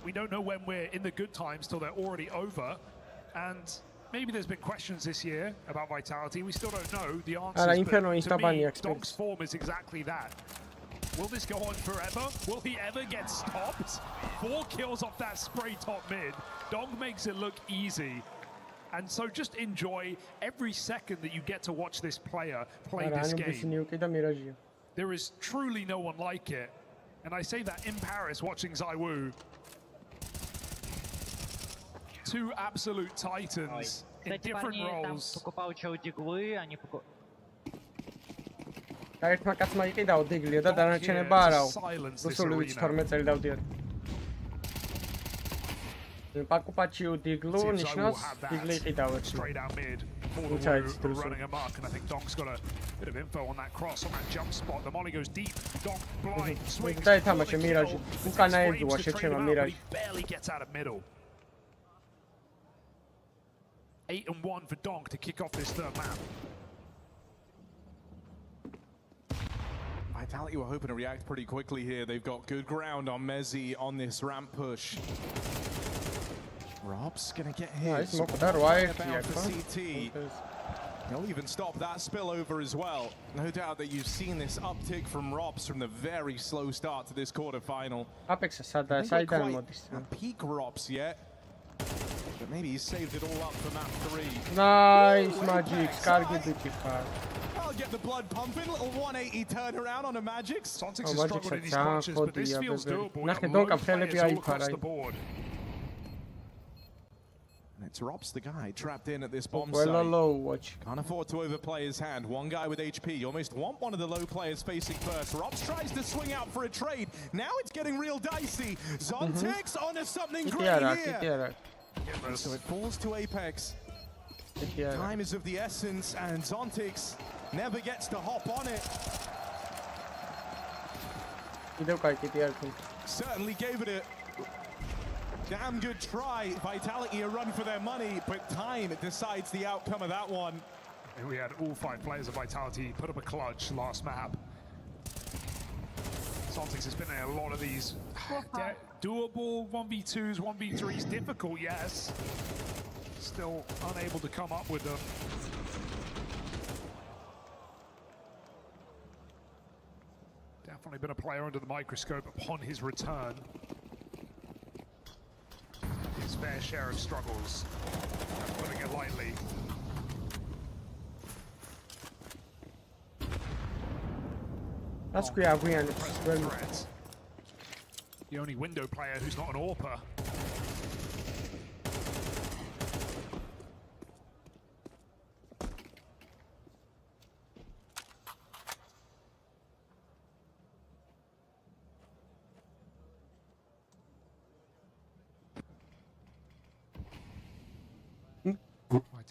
We don't know when we're in the good times till they're already over. And maybe there's been questions this year about Vitality. We still don't know the answers. But to me, Donk's form is exactly that. Will this go on forever? Will he ever get stopped? 4 kills off that spray top mid. Donk makes it look easy. And so just enjoy every second that you get to watch this player play this game. There is truly no one like it. And I say that in Paris watching ZywOo. 2 absolute titans in different roles. Pakupacciu diglu nishnos digli qidavt. Straight out mid. Running amok, and I think Donk's got a bit of info on that cross, on that jump spot. The molly goes deep. Donk blind swings. Daitamache Mirage. Ukana edziwa შეჩემა Mirage. Barely gets out of middle. 8-1 for Donk to kick off this third map. Vitality were hoping to react pretty quickly here. They've got good ground on Mezzi on this ramp push. Rob's gonna get his. For CT. He'll even stop that spillover as well. No doubt that you've seen this uptick from Robs from the very slow start to this quarterfinal. Apex peak Robs yet. But maybe he's saved it all up for map 3. Nice Magic. I'll get the blood pumping. Little 180 turnaround on a Magic. Sontix has struggled in these clutches, but this feels doable. Across the board. And it's Robs the guy trapped in at this bomb site. Can't afford to overplay his hand. One guy with HP. You almost want one of the low players facing first. Robs tries to swing out for a trade. Now it's getting real dicey. Zontix onto something great here. So it falls to Apex. Time is of the essence, and Zontix never gets to hop on it. Certainly gave it a damn good try. Vitality a run for their money, but time decides the outcome of that one. And we had all 5 players of Vitality put up a clutch last map. Zontix has been in a lot of these doable 1v2s, 1v3s, difficult, yes. Still unable to come up with them. Definitely been a player under the microscope upon his return. His fair share of struggles, putting it lightly. That's great. The only window player who's not an AWPer.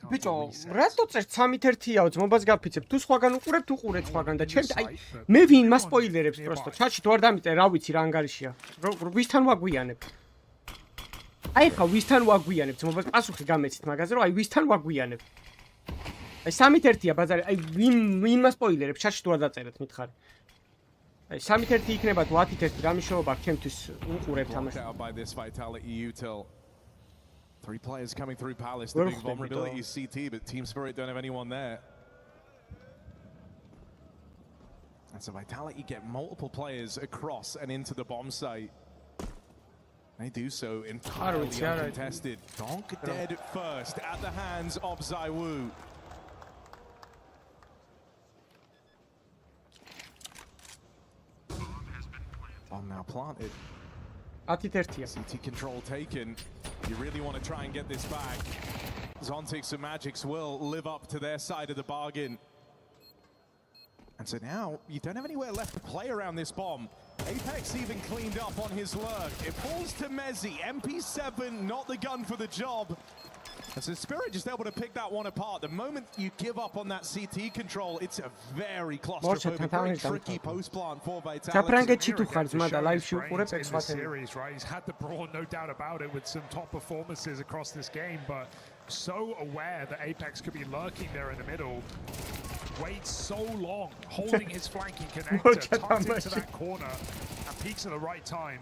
ბიჭო, რატო წერთ 3-1-ია, ძმობას გაფიცებ. თუ სხვაგან უყურებთ, უყურეთ სხვაგან და ჩემ აი მე ვინ მას სპოილერებს პროსტო. ჩატში თუ არ დამიტე, რა ვიცი რა ანგარიშია. ვისთან ვაგვიანებ? აი ხა ვისთან ვაგვიანებ, ძმობას პასუხი გამეცით მაგაზე, რომ აი ვისთან ვაგვიანებ. აი 3-1-ია ბაზარი, აი ვინ მას სპოილერებს, ჩატში თუ არ დაწერეთ, მითხარი. აი 3-1 იქნება თუ 10-1 რა მნიშვნელობა აქვს ჩემთვის უყურებთ ამას. 3 players coming through Palace. The big vulnerability is CT, but Team Spirit don't have anyone there. And so Vitality get multiple players across and into the bomb site. They do so entirely uncontested. Donk dead first at the hands of ZywOo. Bomb now planted. CT control taken. You really want to try and get this back. Zontix and Magix will live up to their side of the bargain. And so now, you don't have anywhere left to play around this bomb. Apex even cleaned up on his lurk. It falls to Mezzi. MP7, not the gun for the job. As the Spirit just able to pick that one apart. The moment you give up on that CT control, it's a very claustrophobic, very tricky post plant for Vitality. Series, right? He's had the brawn, no doubt about it, with some top performances across this game, but so aware that Apex could be lurking there in the middle. Waits so long, holding his flanking connector, tucked into that corner, and peaks at the right time.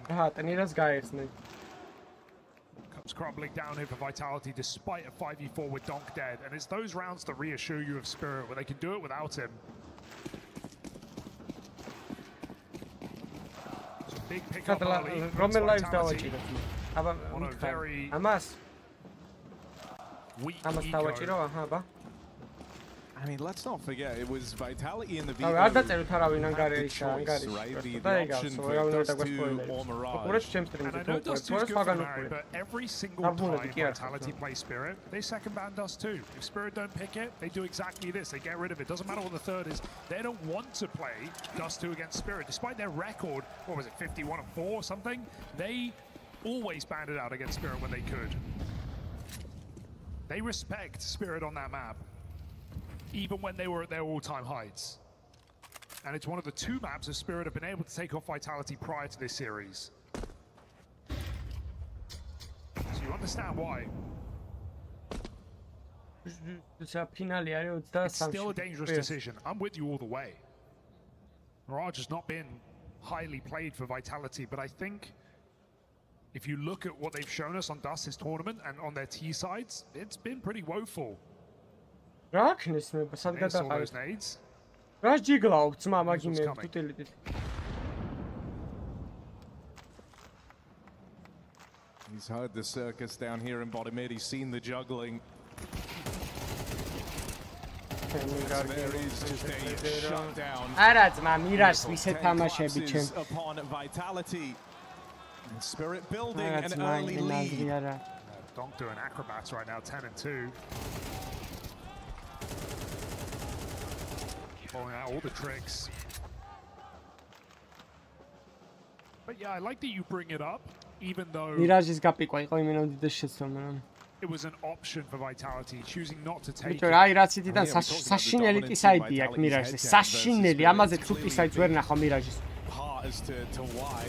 Comes crumbling down here for Vitality despite a 5v4 with Donk dead. And it's those rounds that reassure you of Spirit, where they can do it without him. It's a big pickup early. Vitality on a very weak eco. I mean, let's not forget, it was Vitality in the Vivo. The choice, right? The option for Dust2 or Mirage. And I know Dust2's good for Mary, but every single time Vitality plays Spirit, they second ban Dust2. If Spirit don't pick it, they do exactly this. They get rid of it. Doesn't matter what the third is. They don't want to play Dust2 against Spirit. Despite their record, what was it, 51-4 or something? They always banned it out against Spirit when they could. They respect Spirit on that map, even when they were at their all-time heights. And it's one of the two maps that Spirit have been able to take off Vitality prior to this series. So you understand why. It's still a dangerous decision. I'm with you all the way. Mirage has not been highly played for Vitality, but I think if you look at what they've shown us on Dust this tournament and on their T sides, it's been pretty woeful. He's heard the circus down here in bottom mid. He's seen the juggling. There is just a shutdown. Upon Vitality. And Spirit building an early lead. Donk doing acrobats right now, 10-2. Pulling out all the tricks. But yeah, I like that you bring it up, even though it was an option for Vitality, choosing not to take it. Part as to why.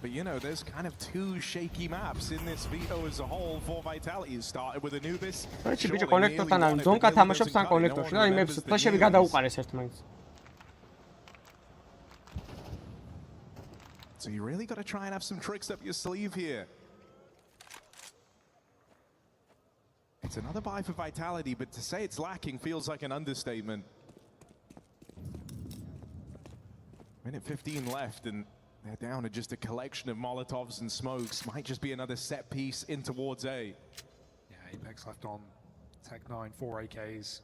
But you know, there's kind of two shaky maps in this veto as a whole for Vitality. It started with Anubis. So you really got to try and have some tricks up your sleeve here. It's another buy for Vitality, but to say it's lacking feels like an understatement. Minute 15 left, and they're down to just a collection of Molotovs and smokes. Might just be another set piece in towards A. Yeah, Apex left on Tech9, 4 AKs.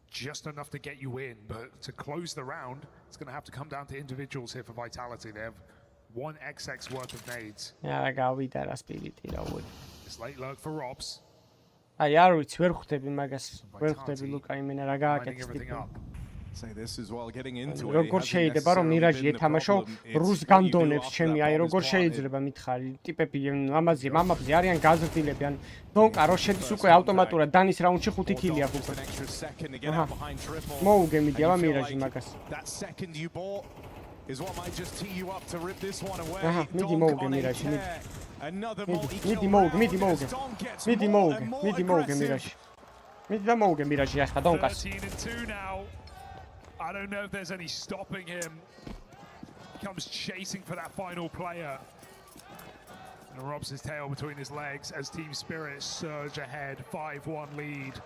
Just enough to get you in, but to close the round, it's going to have to come down to individuals here for Vitality. They have 1 XX worth of nades. This late lurk for Robs. Lining everything up. Say this as well, getting into it. როგორ შეიძლება რომ მირაჟი ეთამაშო რუს განდონებს ჩემი აი როგორ შეიძლება მითხარი ტიპები ამაზე არიან გაზრდილები ან დონკა რო შედის უკვე ავტომატურად დანის რაუნდში 5 ქილი აქვს უკვე მოუგე მიდი აბა მირაჟი მაგას მიდი მოუგე მირაჟი მიდი მოუგე მირაჟი მიდი და მოუგე მირაჟი ახლა დონკას I don't know if there's any stopping him. He comes chasing for that final player. And robs his tail between his legs as Team Spirit surge ahead, 5-1 lead.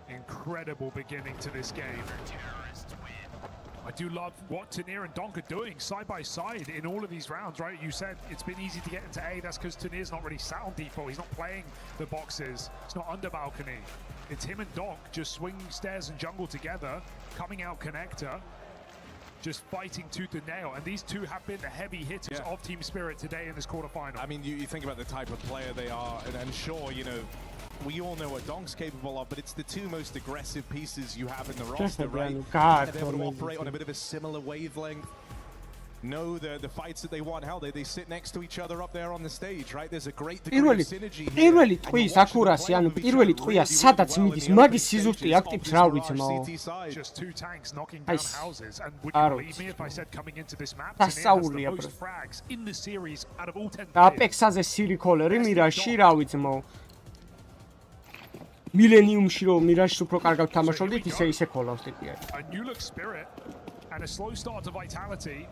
Incredible beginning to this game. I do love what Tanir and Donk are doing side by side in all of these rounds, right? You said it's been easy to get into A. That's because Tanir's not really sat on default. He's not playing the boxes. It's not under balcony. It's him and Donk just swinging stairs and jungle together, coming out connector, just fighting tooth and nail. And these two have been the heavy hitters of Team Spirit today in this quarterfinal. I mean, you think about the type of player they are, and sure, you know, we all know what Donk's capable of, but it's the two most aggressive pieces you have in the roster, right? God, they're able to operate on a bit of a similar wavelength. Know the fights that they want. Hell, they sit next to each other up there on the stage, right? There's a great degree of synergy here. პირველი ტყვის აკურასი, ანუ პირველი ტყვია სადაც მიდის, მაგის სიზუსტე აქტივს რა ვიცმო. Just two tanks knocking down houses, and would you believe me if I said coming into this map, Tine has the most frags in the series out of all 10 players. Apex-აზე სირიკოლერი მირაში რა ვიცმო. მილენიუმში რომ მირაშს უფრო კარგად თამაშობდით, ისე ქოლავს ტიპია. A new look Spirit and a slow start to Vitality.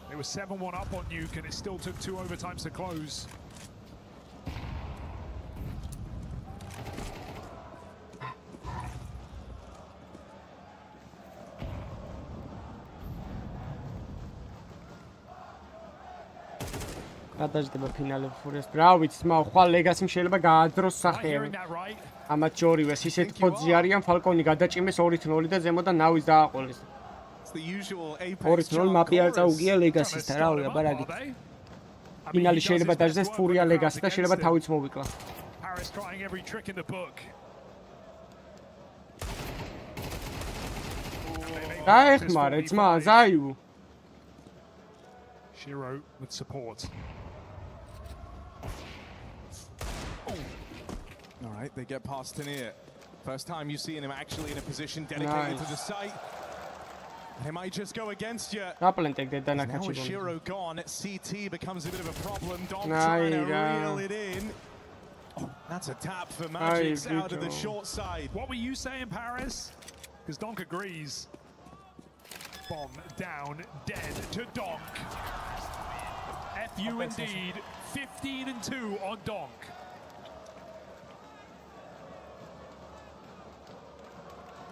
It was 7-1 up on Nuke, and it still took 2 overtimes to close. გადაждდება ფინალები ფურიას. რა ვიცი, ხმა ხვალ ლეგასიმ შეიძლება გაადროს სახეები. ამათ ჯორივეს ისეთ ხოძი არიან, ფალკონი გადაჭიმეს 2-0 და ზემოდან ნავის დააყოლეს. 2-0 მაპი არ წაუგია ლეგასისთან, რა ვია ბარაგით. ფინალი შეიძლება დაждდეს ფურია ლეგასი და შეიძლება თავიც მოვიკლა. Paris trying every trick in the book. გაეხმარე ძმა, ზაიუ. Shiro with support. All right, they get past Tania. First time you've seen him actually in a position dedicated to the site. He might just go against you. Now with Shiro gone, CT becomes a bit of a problem. Dom trying to reel it in. Oh, that's a tap for Magix out of the short side. What were you saying, Paris? Because Donk agrees. Bomb down, dead to Donk. FU indeed, 15-2 on Donk.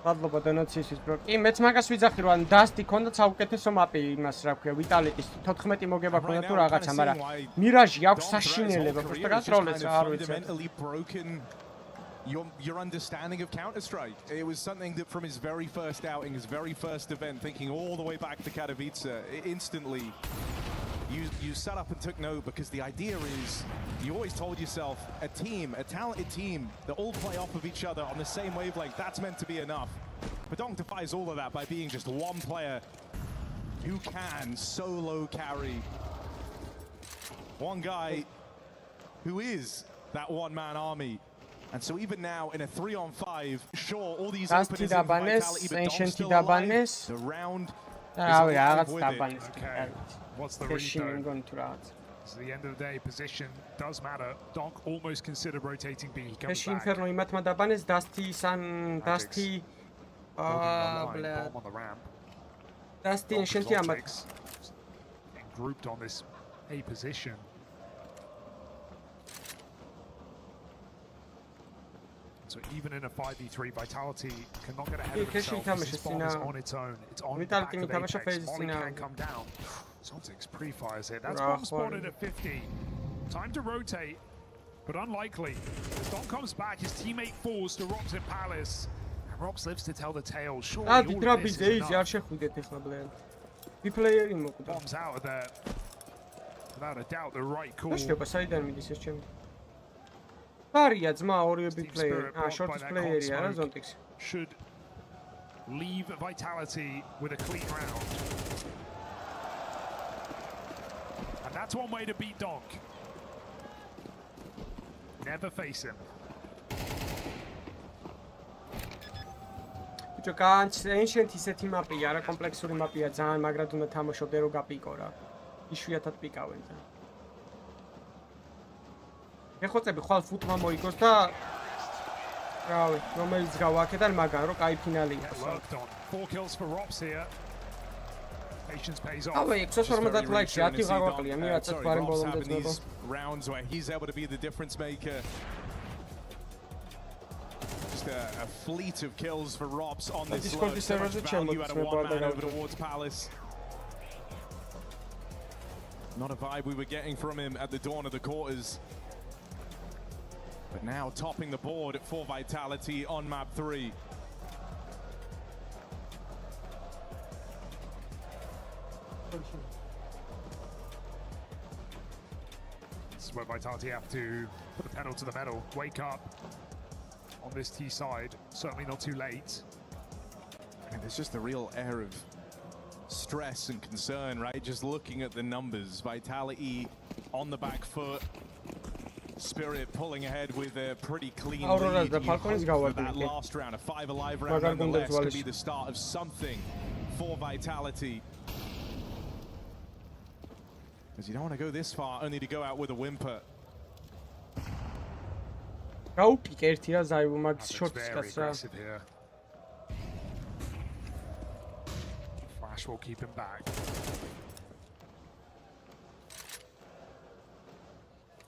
მადლობა დონაციის ბრო. კი, მეც მაგას ვიძახი რომ დასტი ქონდა საუკეთესო მაპი იმას რა ქვია, ვიტალიკის 14 მოგება ქონდა თუ რაღაცა, მაგრამ მირაჟი აქვს საშინელება, просто გასროლეს არ ვიცი. Your understanding of Counter-Strike. It was something that from his very first outing, his very first event, thinking all the way back to Katowice, instantly you sat up and took note, because the idea is, you always told yourself, a team, a talented team that all play off of each other on the same wavelength, that's meant to be enough. But Donk defies all of that by being just one player who can solo carry. One guy who is that one-man army. And so even now in a 3-on-5, sure, all these openers in Vitality, but Donk's still alive. The round is alive with it. Okay. What's the read though? So the end of the day, position does matter. Donk almost considered rotating B. He comes back. Inferno იმათ მადაბანეს დასტი Bomb on the ramp. დასტი შენთი ამათ Grouped on this A position. So even in a 5v3, Vitality cannot get ahead of himself. This bomb is on its own. It's on the back of Apex. Molly can come down. Celtics pre-fires here. That's bomb spotted at 50. Time to rotate, but unlikely. As Don comes back, his teammate falls to Robs in Palace. And Robs lives to tell the tale. Surely all of this is enough. Bombs out of there. Without a doubt, the right call. Barya ძმა ორივე big player. Short player-ია რა Zontix. Should leave Vitality with a clean round. And that's one way to beat Donk. Never face him. ბიჭო, განც Ancient ისეთი მაპია, რა კომპლექსური მაპია, ძალიან მაგრად უნდა თამაშობდე რომ გაპიკო რა. იშვიათად პიკავენ და ეხოცები ხვალ ფუტმა მოიგოს და რავი, რომელიც გავაკეთე მაგან რომ კაი ფინალი იყოს. 4 kills for Robs here. Patience pays off. ავე 650 ლაიქში 10 გავაყლია, მირაცაც ბარემ ბოლომდე ძმებო. Rounds where he's able to be the difference maker. Just a fleet of kills for Robs on this low. So much value out of one man over towards Palace. Not a vibe we were getting from him at the dawn of the quarters. But now topping the board for Vitality on map 3. where Vitality have to put the pedal to the metal, wake up on this T side, certainly not too late. I mean, there's just a real air of stress and concern, right? Just looking at the numbers. Vitality on the back foot. Spirit pulling ahead with a pretty clean lead. You hope for that last round, a 5 alive round nonetheless, could be the start of something for Vitality. Because you don't want to go this far, only to go out with a whimper. Very aggressive here. Flash will keep him back.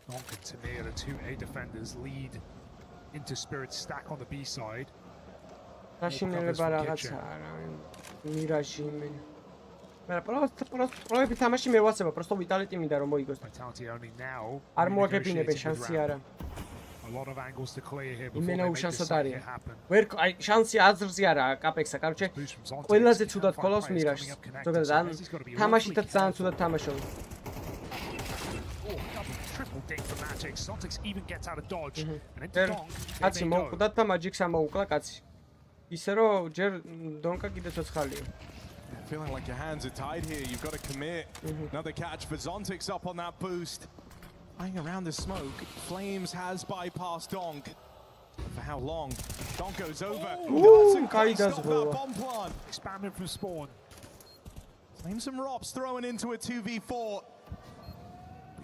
Donk and Tamir, the two A defenders, lead into Spirit's stack on the B side. Vitality only now. A lot of angles to clear here before they make this cycle happen. შანსი აზრზე არაა კაპექსა, კაროჩე. ყველაზე ცუდად ყოლავს მირაშს. ზოგადად ან თამაშითაც ძალიან ცუდად თამაშობს. Triple ding for Magic. Zontix even gets out of dodge. And into Donk. კაცი მოუკვდათ და Magic-ს ამოუკლა კაცი. ისე რომ ჯერ დონკა კიდე ცოცხალია. Feeling like your hands are tied here. You've got to commit. Another catch for Zontix up on that boost. Flying around the smoke. Flames has bypassed Donk. For how long? Donk goes over. Ooh, stop that bomb plant. Expanding from spawn. Flames and Rops throwing into a 2v4.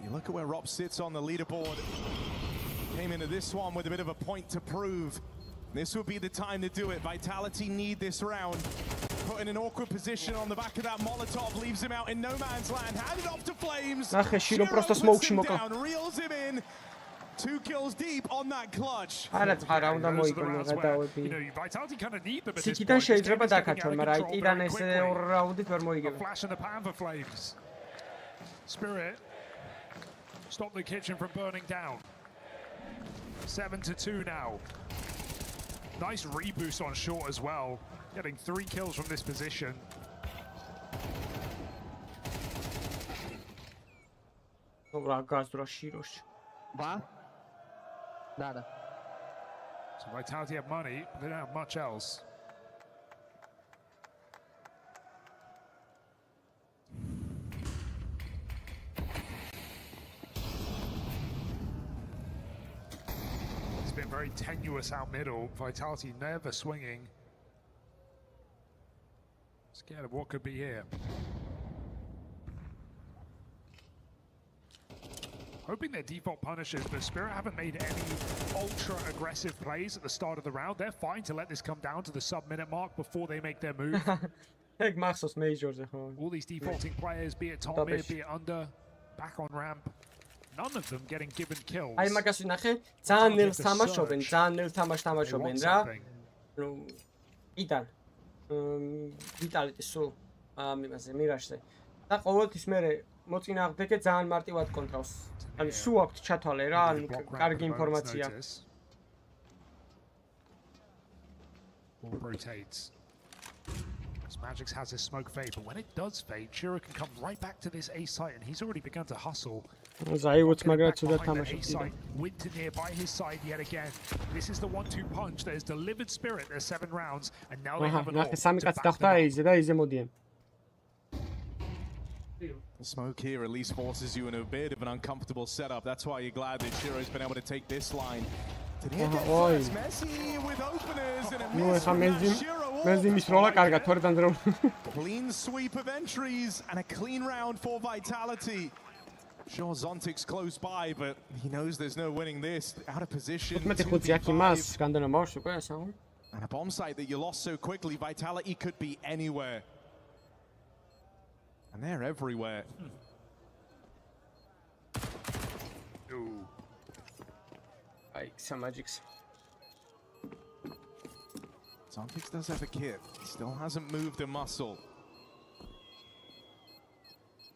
You look at where Rops sits on the leaderboard. Came into this one with a bit of a point to prove. This would be the time to do it. Vitality need this round. Put in an awkward position on the back of that Molotov, leaves him out in no man's land. Handed off to Flames. Shiro puts him down, reels him in. 2 kills deep on that clutch. Vitality kind of need them at this point. A flash in the pan for Flames. Spirit. Stop the kitchen from burning down. 7-2 now. Nice reboost on short as well. Getting 3 kills from this position. So Vitality have money, but they don't have much else. It's been very tenuous out middle. Vitality never swinging. Scared of what could be here. Hoping they're default punishes, but Spirit haven't made any ultra-aggressive plays at the start of the round. They're fine to let this come down to the sub-minute mark before they make their move. All these defaulting players, be it top mid, be it under, back on ramp, none of them getting given kills. აი მაგას ვინახე, ძალიან ნელს თამაშობენ, ძალიან ნელ თამაშობენ რა. ნუ იდან ვიტალიტი სულ ამაზე მირაშზე. და ყოველთვის მე მოწინააღმდეგე ძალიან მარტივად კონტროლს. ანუ სულ აქვს ჩათვალე რა, ანუ კარგი ინფორმაცია. Rotates. Magix has his smoke fade, but when it does fade, Shiro can come right back to this A site, and he's already begun to hustle. Zaivut's magrat to the Winter by his side yet again. This is the 1-2 punch that has delivered Spirit their 7 rounds, and now they have an The smoke here at least forces you in a bit of an uncomfortable setup. That's why you're glad that Shiro's been able to take this line. Messi with openers and a clean sweep of entries and a clean round for Vitality. Sure, Zontix close by, but he knows there's no winning this. Out of position. And a bomb site that you lost so quickly. Vitality could be anywhere. And they're everywhere. Ooh. Some magics. Zontix does have a kit. Still hasn't moved a muscle.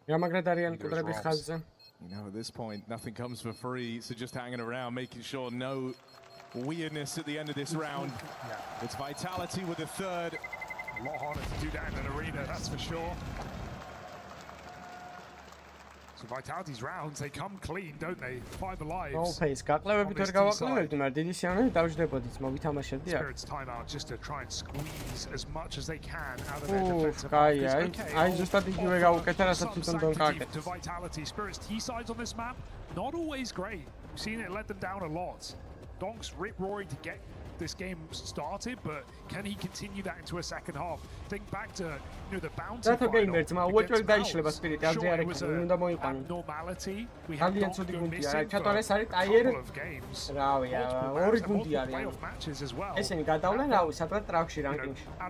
You know, at this point, nothing comes for free, so just hanging around, making sure no weirdness at the end of this round. It's Vitality with a third. A lot harder to do that in an arena, that's for sure. So Vitality's rounds, they come clean, don't they? 5 alive. face გაკლევებით ვერ გავაკლევებდი, მაგრამ დიდი სიამოვნებით დავждებოდით, მოვითამაშებდი აქ. Spirit's timeout just to try and squeeze as much as they can out of their defensive. აი ზუსტად იგივე გავუკეთე, რასაც თვითონ დონ გააკეთეს. To Vitality, Spirit's T-sides on this map, not always great. We've seen it let them down a lot. Donk's rip-roaring to get this game started, but can he continue that into a second half? Think back to the bounty final. Sure, it was an abnormality. We had Donk go missing for a couple of games. Playoff matches as well. Out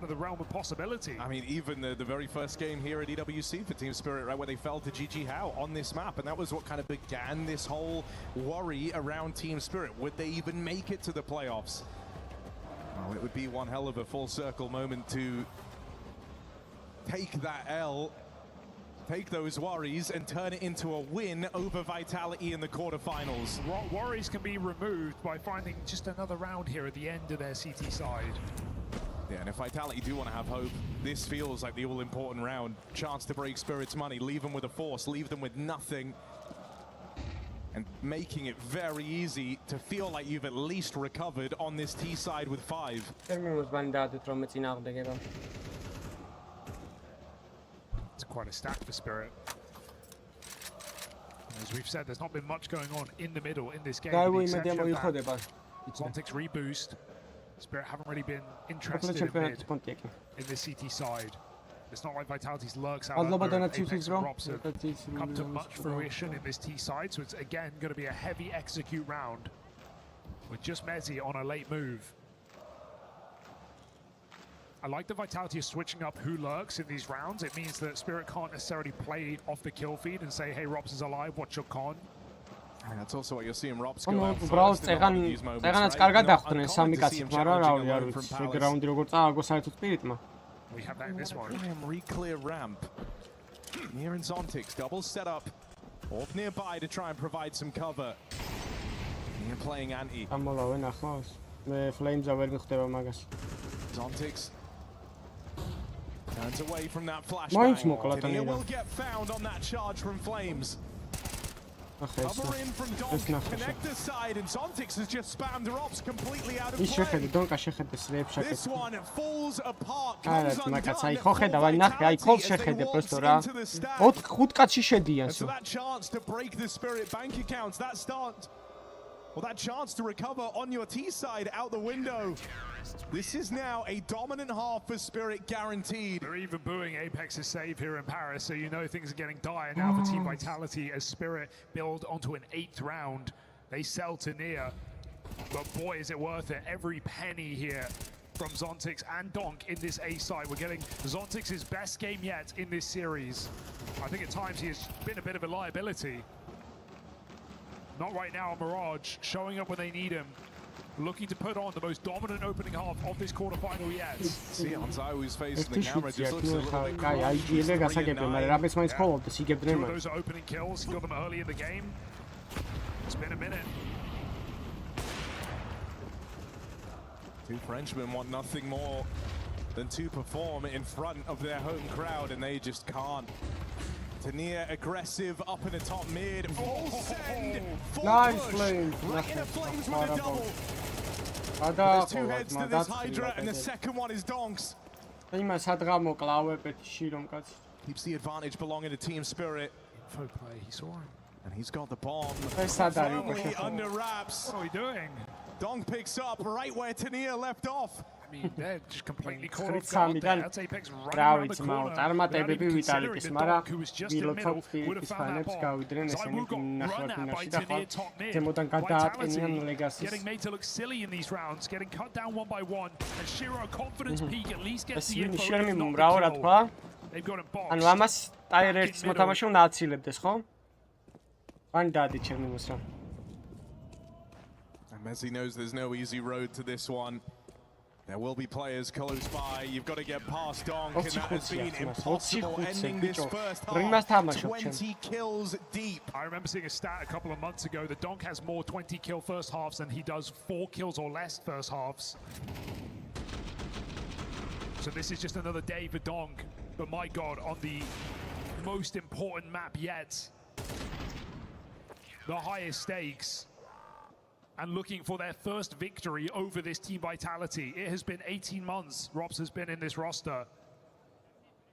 of the realm of possibility. I mean, even the very first game here at EWC for Team Spirit, right, where they fell to GG How on this map, and that was what kind of began this whole worry around Team Spirit. Would they even make it to the playoffs? Oh, it would be one hell of a full circle moment to take that L, take those worries and turn it into a win over Vitality in the quarterfinals. Worries can be removed by finding just another round here at the end of their CT side. Yeah, and if Vitality do want to have hope, this feels like the all-important round. Chance to break Spirit's money, leave them with a force, leave them with nothing. And making it very easy to feel like you've at least recovered on this T side with 5. It's quite a stack for Spirit. As we've said, there's not been much going on in the middle in this game. Zontic's reboost. Spirit haven't really been interested in mid in the CT side. It's not like Vitality's lurks out there. Apex and Rops have come to much fruition in this T side, so it's again going to be a heavy execute round with just Mezzi on a late move. I like the Vitality of switching up who lurks in these rounds. It means that Spirit can't necessarily play off the kill feed and say, hey, Rops is alive, what's your con? And that's also what you're seeing Rops go out first in these moments, right? We have that in this one. Re-clear ramp. Near and Zontix, double setup. Off nearby to try and provide some cover. Near playing anti. Zontix turns away from that flashbang. Tania will get found on that charge from Flames. Cover in from Donk, connector side, and Zontix has just spammed Rops completely out of play. This one falls apart, comes undone. So that chance to break the Spirit bank accounts, that start, well, that chance to recover on your T side out the window. This is now a dominant half for Spirit guaranteed. They're even booing Apex's save here in Paris, so you know things are getting dire now for Team Vitality as Spirit build onto an 8th round. They sell to Nia, but boy is it worth it. Every penny here from Zontix and Donk in this A side. We're getting Zontix's best game yet in this series. I think at times he has been a bit of a liability. Not right now on Mirage, showing up when they need him. Looking to put on the most dominant opening half of this quarterfinal yet. Sion's always facing the camera, just looks a little bit Two of those are opening kills, he got them early in the game. It's been a minute. Two Frenchmen want nothing more than to perform in front of their home crowd, and they just can't. Tania aggressive up in the top mid. Full send. Full push. Right in a Flames with a double. There's 2 heads to this Hydra, and the second one is Donk's. Keeps the advantage belonging to Team Spirit. Info play, he saw him. And he's got the bomb. Firmly under wraps. What are we doing? Donk picks up right where Tania left off. I mean, they're just completely caught off guard there. That's Apex running around the corner. Without even considering the Donk, who was just in the middle, would have found that bomb. Zaiwu got run at by Tania top mid. Vitality getting made to look silly in these rounds, getting cut down one by one. And Shiro, a confidence peak, at least gets the info, if not the kill. They've got him boxed. And Messi knows there's no easy road to this one. There will be players close by. You've got to get past Donk, and that has been impossible ending this first half. 20 kills deep. I remember seeing a stat a couple of months ago that Donk has more 20 kill first halves than he does 4 kills or less first halves. So this is just another day for Donk. But my God, on the most important map yet, the highest stakes and looking for their first victory over this Team Vitality. It has been 18 months Robs has been in this roster.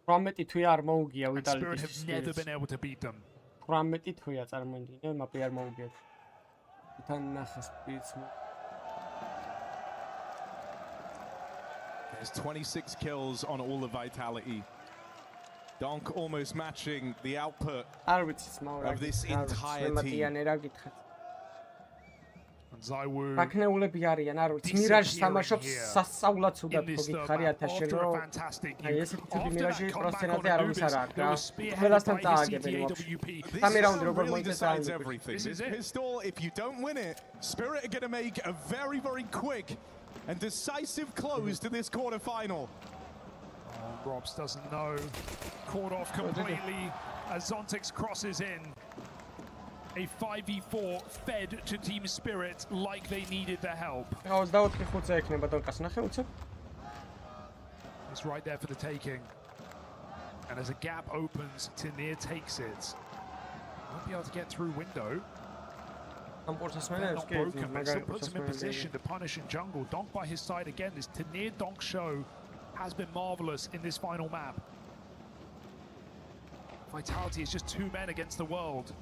And Spirit have never been able to beat them. There's 26 kills on all of Vitality. Donk almost matching the output of this entire team. Zaiwu Pakneulები არიან, არ ვიცი, მირაჟი სამაშობს სასწაულად ცუდად ხო გითხარიათ შენ რომ აი ესეთი თვი მირაჟი პროფესიონალზე არავის არ აქვს რა. ყველასთან წააგებენ ვაფშე. სამი რაუნდი როგორ მოიწესა This is pistol. If you don't win it, Spirit are going to make a very, very quick and decisive close to this quarterfinal. Robs doesn't know. Caught off completely as Zontix crosses in. A 5v4 fed to Team Spirit like they needed the help. It's right there for the taking. And as a gap opens, Tanir takes it. Won't be able to get through window. Not broken, but still puts him in position to punish in jungle. Donk by his side again. This Tanir Donk show has been marvelous in this final map. Vitality is just two men against the world.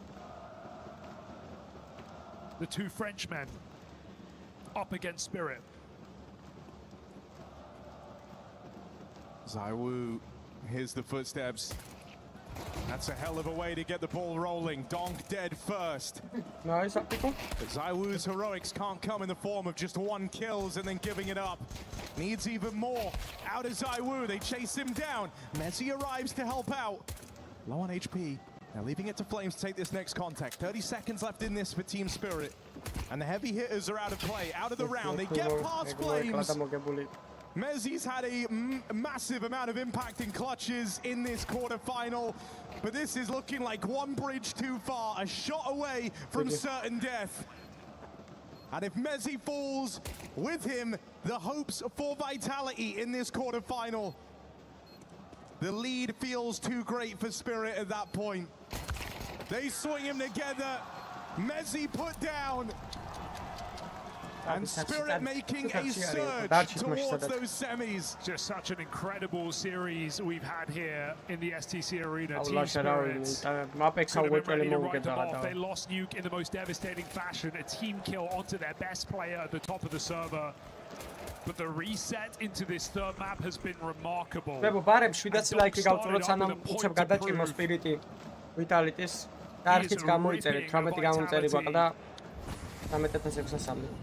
The two Frenchmen up against Spirit. Zaiwu, here's the footsteps. That's a hell of a way to get the ball rolling. Donk dead first. Nice, but Zaiwu's heroics can't come in the form of just one kills and then giving it up. Needs even more out of Zaiwu. They chase him down. Messi arrives to help out. Low on HP. Now leaving it to Flames to take this next contact. 30 seconds left in this for Team Spirit. And the heavy hitters are out of play, out of the round. They get past Flames. Mezzi's had a massive amount of impact in clutches in this quarterfinal. But this is looking like one bridge too far, a shot away from certain death. And if Mezzi falls, with him, the hopes for Vitality in this quarterfinal. The lead feels too great for Spirit at that point. They swing him together. Mezzi put down. And Spirit making a surge towards those semis. Just such an incredible series we've had here in the STC Arena. Team Spirit ready to write them off. They lost Nuke in the most devastating fashion. A team kill onto their best player at the top of the server. But the reset into this third map has been remarkable.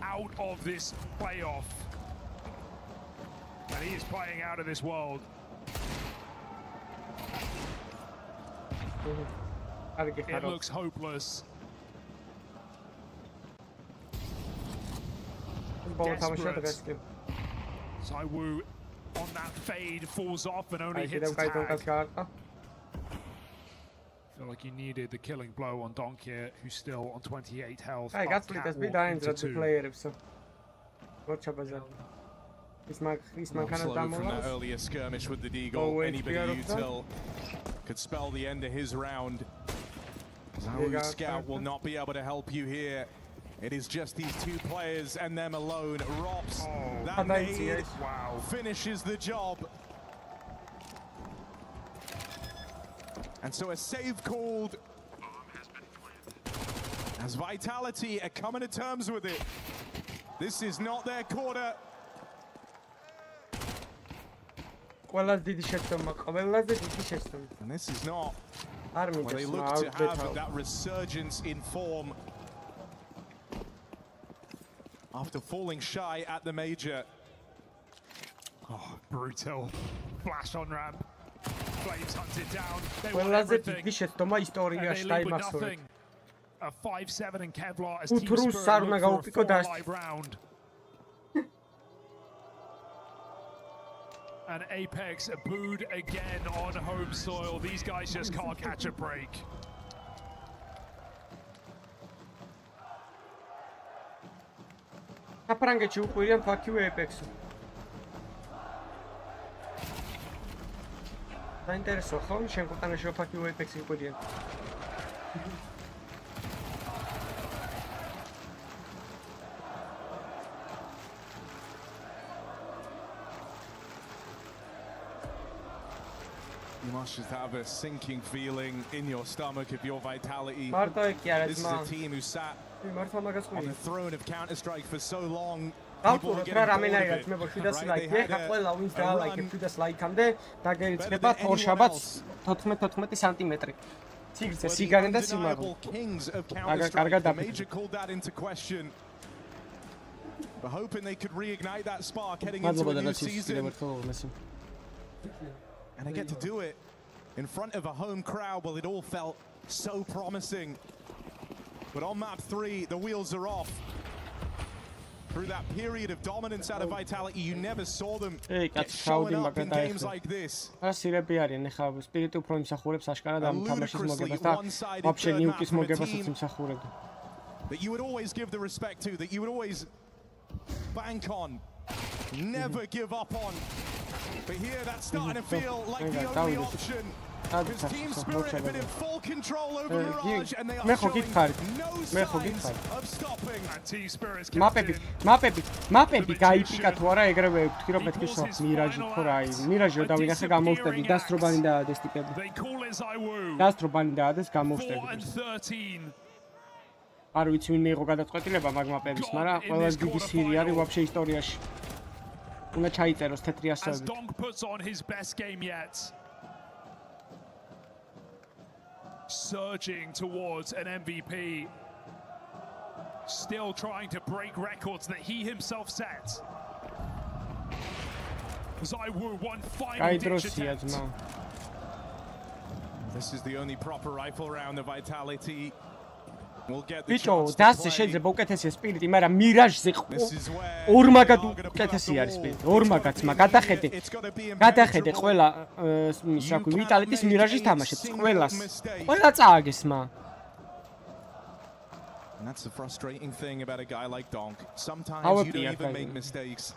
Out of this playoff. And he is playing out of this world. It looks hopeless. Desperate. Zaiwu on that fade falls off and only hits the tag. Feel like you needed the killing blow on Donk here, who's still on 28 health. I got to be dying to player, so what from that earlier skirmish with the Deagle, anybody util could spell the end of his round. Zaiwu Scout will not be able to help you here. It is just these two players and them alone. Robs, that nade finishes the job. And so a save called as Vitality are coming to terms with it. This is not their quarter. And this is not where they look to have that resurgence in form after falling shy at the major. Oh, brutal. Flash on ramp. Flames hunted down. They want everything. And they leave with nothing. A 5-7 in Kevlar as Team Spirit look for a 4-live round. And Apex booed again on home soil. These guys just can't catch a break. საფრანგეთში უყვირიან fuck you Apex. დაინტერესო ხო? შენ ქვეყანაში fuck you Apex იყვირიან. You must just have a sinking feeling in your stomach if you're Vitality. This is a team who sat on the throne of Counter-Strike for so long. People are getting bored of it. Right? They had a run undeniable kings of Counter-Strike. The Major called that into question. But hoping they could reignite that spark heading into a new season. And they get to do it in front of a home crowd. Well, it all felt so promising. But on map 3, the wheels are off. Through that period of dominance out of Vitality, you never saw them get showing up in games like this. A ludicrously one-sided third map from a team that you would always give the respect to, that you would always bank on, never give up on. But here, that's starting to feel like the only option. Because Team Spirit have been in full control over Mirage, and they are showing no signs of stopping. And Team Spirit's მაპები გაიპიკა თუ არა ეგრევე ვთქვი რომ მეთქი სოფ მირაჟი თუ რა აი მირაჟი რომ დავინახე გამოვხდები დასტრობანი დაადეს ტიპები დასტრობანი დაადეს გამოვხდები არ ვიცი ვინ მიიღო გადაწყვეტილება მაგ მაპების მაგრამ ყველაზე დიდი სირი არის ვაფშე ისტორიაში უნდა ჩაიწეროს თეთრი ასოებით surging towards an MVP, still trying to break records that he himself set. ZywOo one final ditch attempt. This is the only proper rifle round of Vitality. We'll get the ბიჭო, chance to დასზე play. შეიძლება უკეთესია სპირიტი, მაგრამ მირაჟზე ორმაგად უკეთესი არის სპირიტი. ორმაგაც, გადახედე ყველა ის რა ქვია, ვიტალიტის მირაჟის თამაშებს, ყველა წააგეს მა. And that's the frustrating thing about a guy like Donk. Sometimes you don't even make mistakes.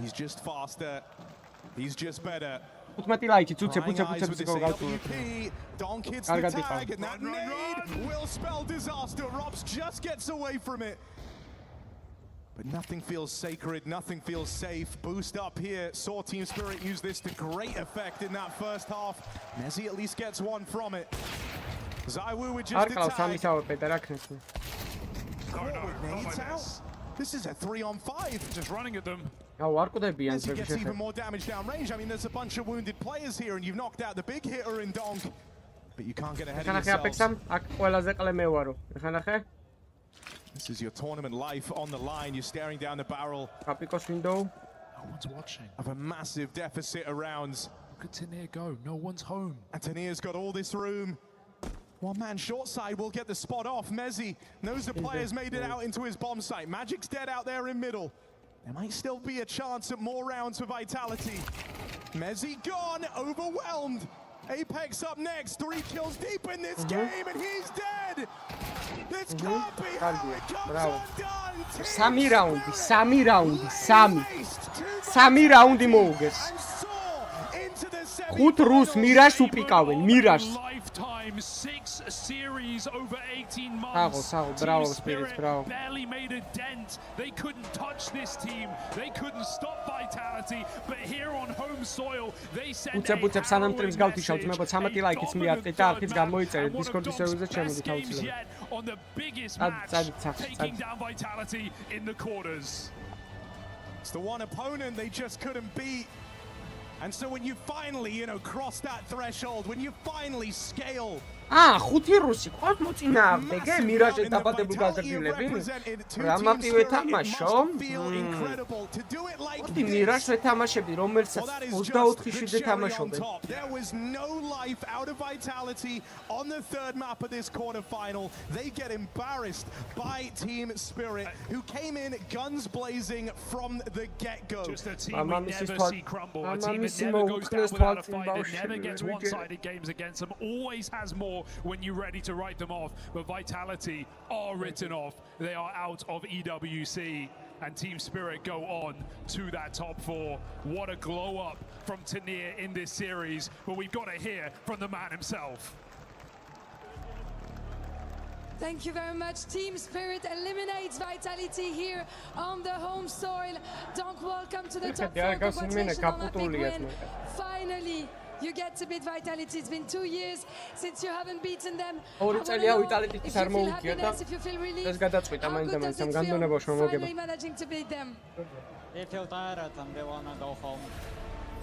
He's just faster. He's just better. 15 ლაიქი წუცე Donk hits the tag and that nade will spell disaster. Robs just gets away from it. But nothing feels sacred, nothing feels safe. Boost up here. Saw Team Spirit use this to great effect in that first half. Mezzy at least gets one from it. ZywOo with just a tag. Nades out. This is a 3-on-5. Just running at them. Mezzy gets even more damage downrange. I mean, there's a bunch of wounded players here, and you've knocked out the big hitter in Donk. But you can't get ahead of yourselves. This is your tournament life on the line. You're staring down the barrel. No one's watching. Of a massive deficit around. Look at Tanier go. No one's home. And Tanier's got all this room. One man short side will get the spot off. Mezzy knows the players made it out into his bomb site. Magic's dead out there in middle. There might still be a chance at more rounds for Vitality. Mezzy gone, overwhelmed. Apex up next, 3 kills deep in this game, and he's dead. This can't be how it comes undone. 3 რაუნდი მოუგეს. 5 რუს მირაჟს უპიკავენ, მირაჟს. Lifetime 6 series over 18 months. Bravo, Spirits, bravo. Barely made a dent. They couldn't touch this team. They couldn't stop Vitality. But here on home soil, they sent უცებ სანამ ტრიმს გავთიშავთ, მე 13 ლაიქიც მიარტყე და არქიც გამოიწერე Discord server-ზე ჩემოდი თავისუფლად. On the biggest match, taking down Vitality in the quarters. It's the one opponent they just couldn't beat. And so when you finally, cross that threshold, when you finally scale. 5 რუსი ყავს მოწინააღმდეგე მირაჟზე დაბადებულ გაზრდილები რამატივე თამაშო ოდი მირაჟზე თამაშები რომელსაც 24 შვიდე თამაშობენ There was no life out of Vitality on the third map of this quarterfinal. They get embarrassed by Team Spirit, who came in guns blazing from the get-go. Just a team we never see crumble. A team that never goes down without a fight, that never gets one-sided games against them, always has more when you're ready to write them off. But Vitality are written off. They are out of EWC. And Team Spirit go on to that top 4. What a glow up from Tanier in this series. But we've got to hear from the man himself. Thank you very much. Team Spirit eliminates Vitality here on the home soil. Donk, welcome to the top 4. Congratulations on that big win. Finally, you get to beat Vitality. It's been 2 years since you haven't beaten them. ორი წელია Vitality-ს არ მოუგია და ეს გადაწყვიტა მაინც ამ განდონებაში მომოგება. Finally managing to beat them. They feel tired and they wanna go home.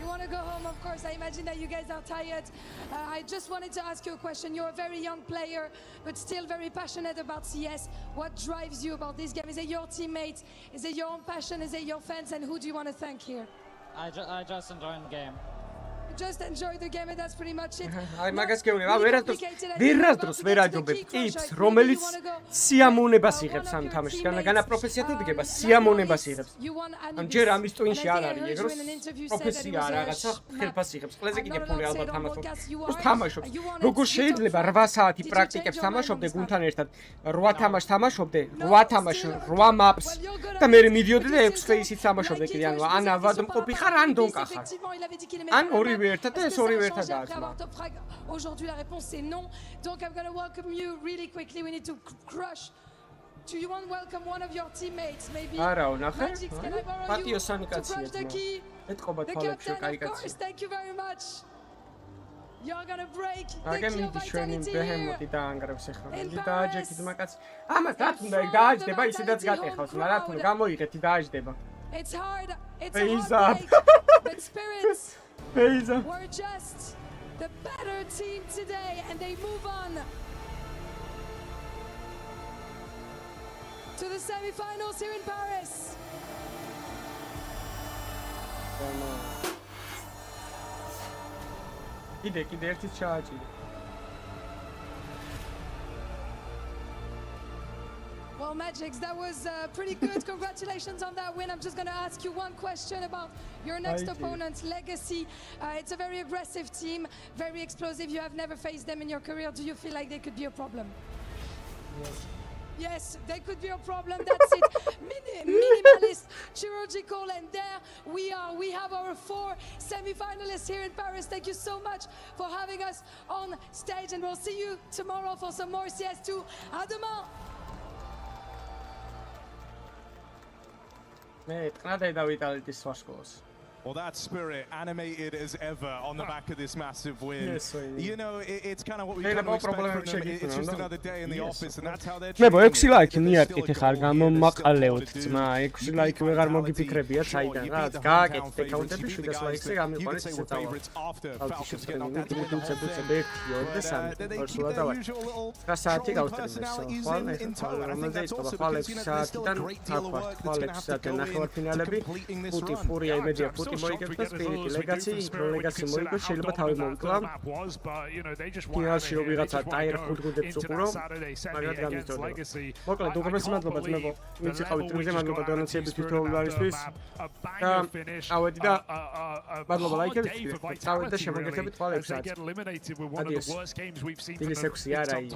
You want to go home, of course. I imagine that you guys are tired. I just wanted to ask you a question. You're a very young player, but still very passionate about CS. What drives you about this game? Is it your teammates? Is it your own passion? Is it your fans? And who do you want to thank here? I just enjoy the game. Just enjoy the game and that's pretty much it. აი მაგას გეუბნები, ვერასდროს ვერ აჯობებ ტიპს, რომელიც სიამოვნებას იღებს ამ თამაშში. განაპროფესიად დგება, სიამოვნებას იღებს. ან ჯერ ამის ტვინში არ არის ეგროს პროფესია რაღაცა ხელფას იღებს. ყველაზე კიდე ფული ალბათ ამას თამაშობს. როგორ შეიძლება 8 საათი პრაქტიკებს თამაშობდე გუნდთან ერთად, 8 თამაშს თამაშობდე, 8 თამაშ, 8 maps და მე მიდიოდი და 6 ფეისით თამაშობდე კიდე ანუ ან ავადმყოფი ხარ, ან დონკა ხარ. ან ორივე Aujourd'hui, la réponse est non. Donc, I'm going to welcome you really quickly. We need to crush. Do you want to welcome one of your teammates, maybe? Magix, can I borrow you to crush the key? The captain, of course. Thank you very much. You're going to break the key of Vitality here. It's hard. It's hard to break, but Spirits were just the better team today, and they move on to the semi-finals here in Paris. კიდე ერთი ჩააჭირე. Well, Magix, that was pretty good. Congratulations on that win. I'm just going to ask you one question about your next opponent, Legacy. It's a very aggressive team, very explosive. You have never faced them in your career. Do you feel like they could be a problem? Yes, they could be a problem. That's it. Minimalist, chirurgical, and there we are. We have our 4 semi-finalists here in Paris. Thank you so much for having us on stage, and we'll see you tomorrow for some more CS2. À demain. Well, that Spirit, animated as ever on the back of this massive win. Yes, you know, it's kind of what we kind of expect from them. It's just another day in the office, and that's how they're მე 6 ლაიქი მიაკეთე ხარ გამომაყალეოთ ძმა 6 ლაიქი ვეღარ მოგიფიქრებია საიდან რა გააკეთე აკაუნტები 7 ლაიქზე გამიყვანეს ისე დავა რა საათი გავსტრიმეს ხვალ 6 საათიდან ხვალ 6 საათიდან ნახევარ ფინალები ფუტი ფურია იმედია ფუტი მოიგებს და სპირიტი ლეგასი მოიგებს შეიძლება თავი მოვიკლა ფინალში რო ვიღაცა ტაირ 5 გუნდებს უყურო მაგრამ გამიწოდა მოკლედ უღრმესი მადლობა ძმებო ვინც იყავით თუნდაც მადლობა დონაციების თვითმფრინავისთვის და ავედი და მადლობა ლაიქებისთვის წავედი და შემოგერთებით ხვალ 6 საათს ადიოს დილის 6 არა ის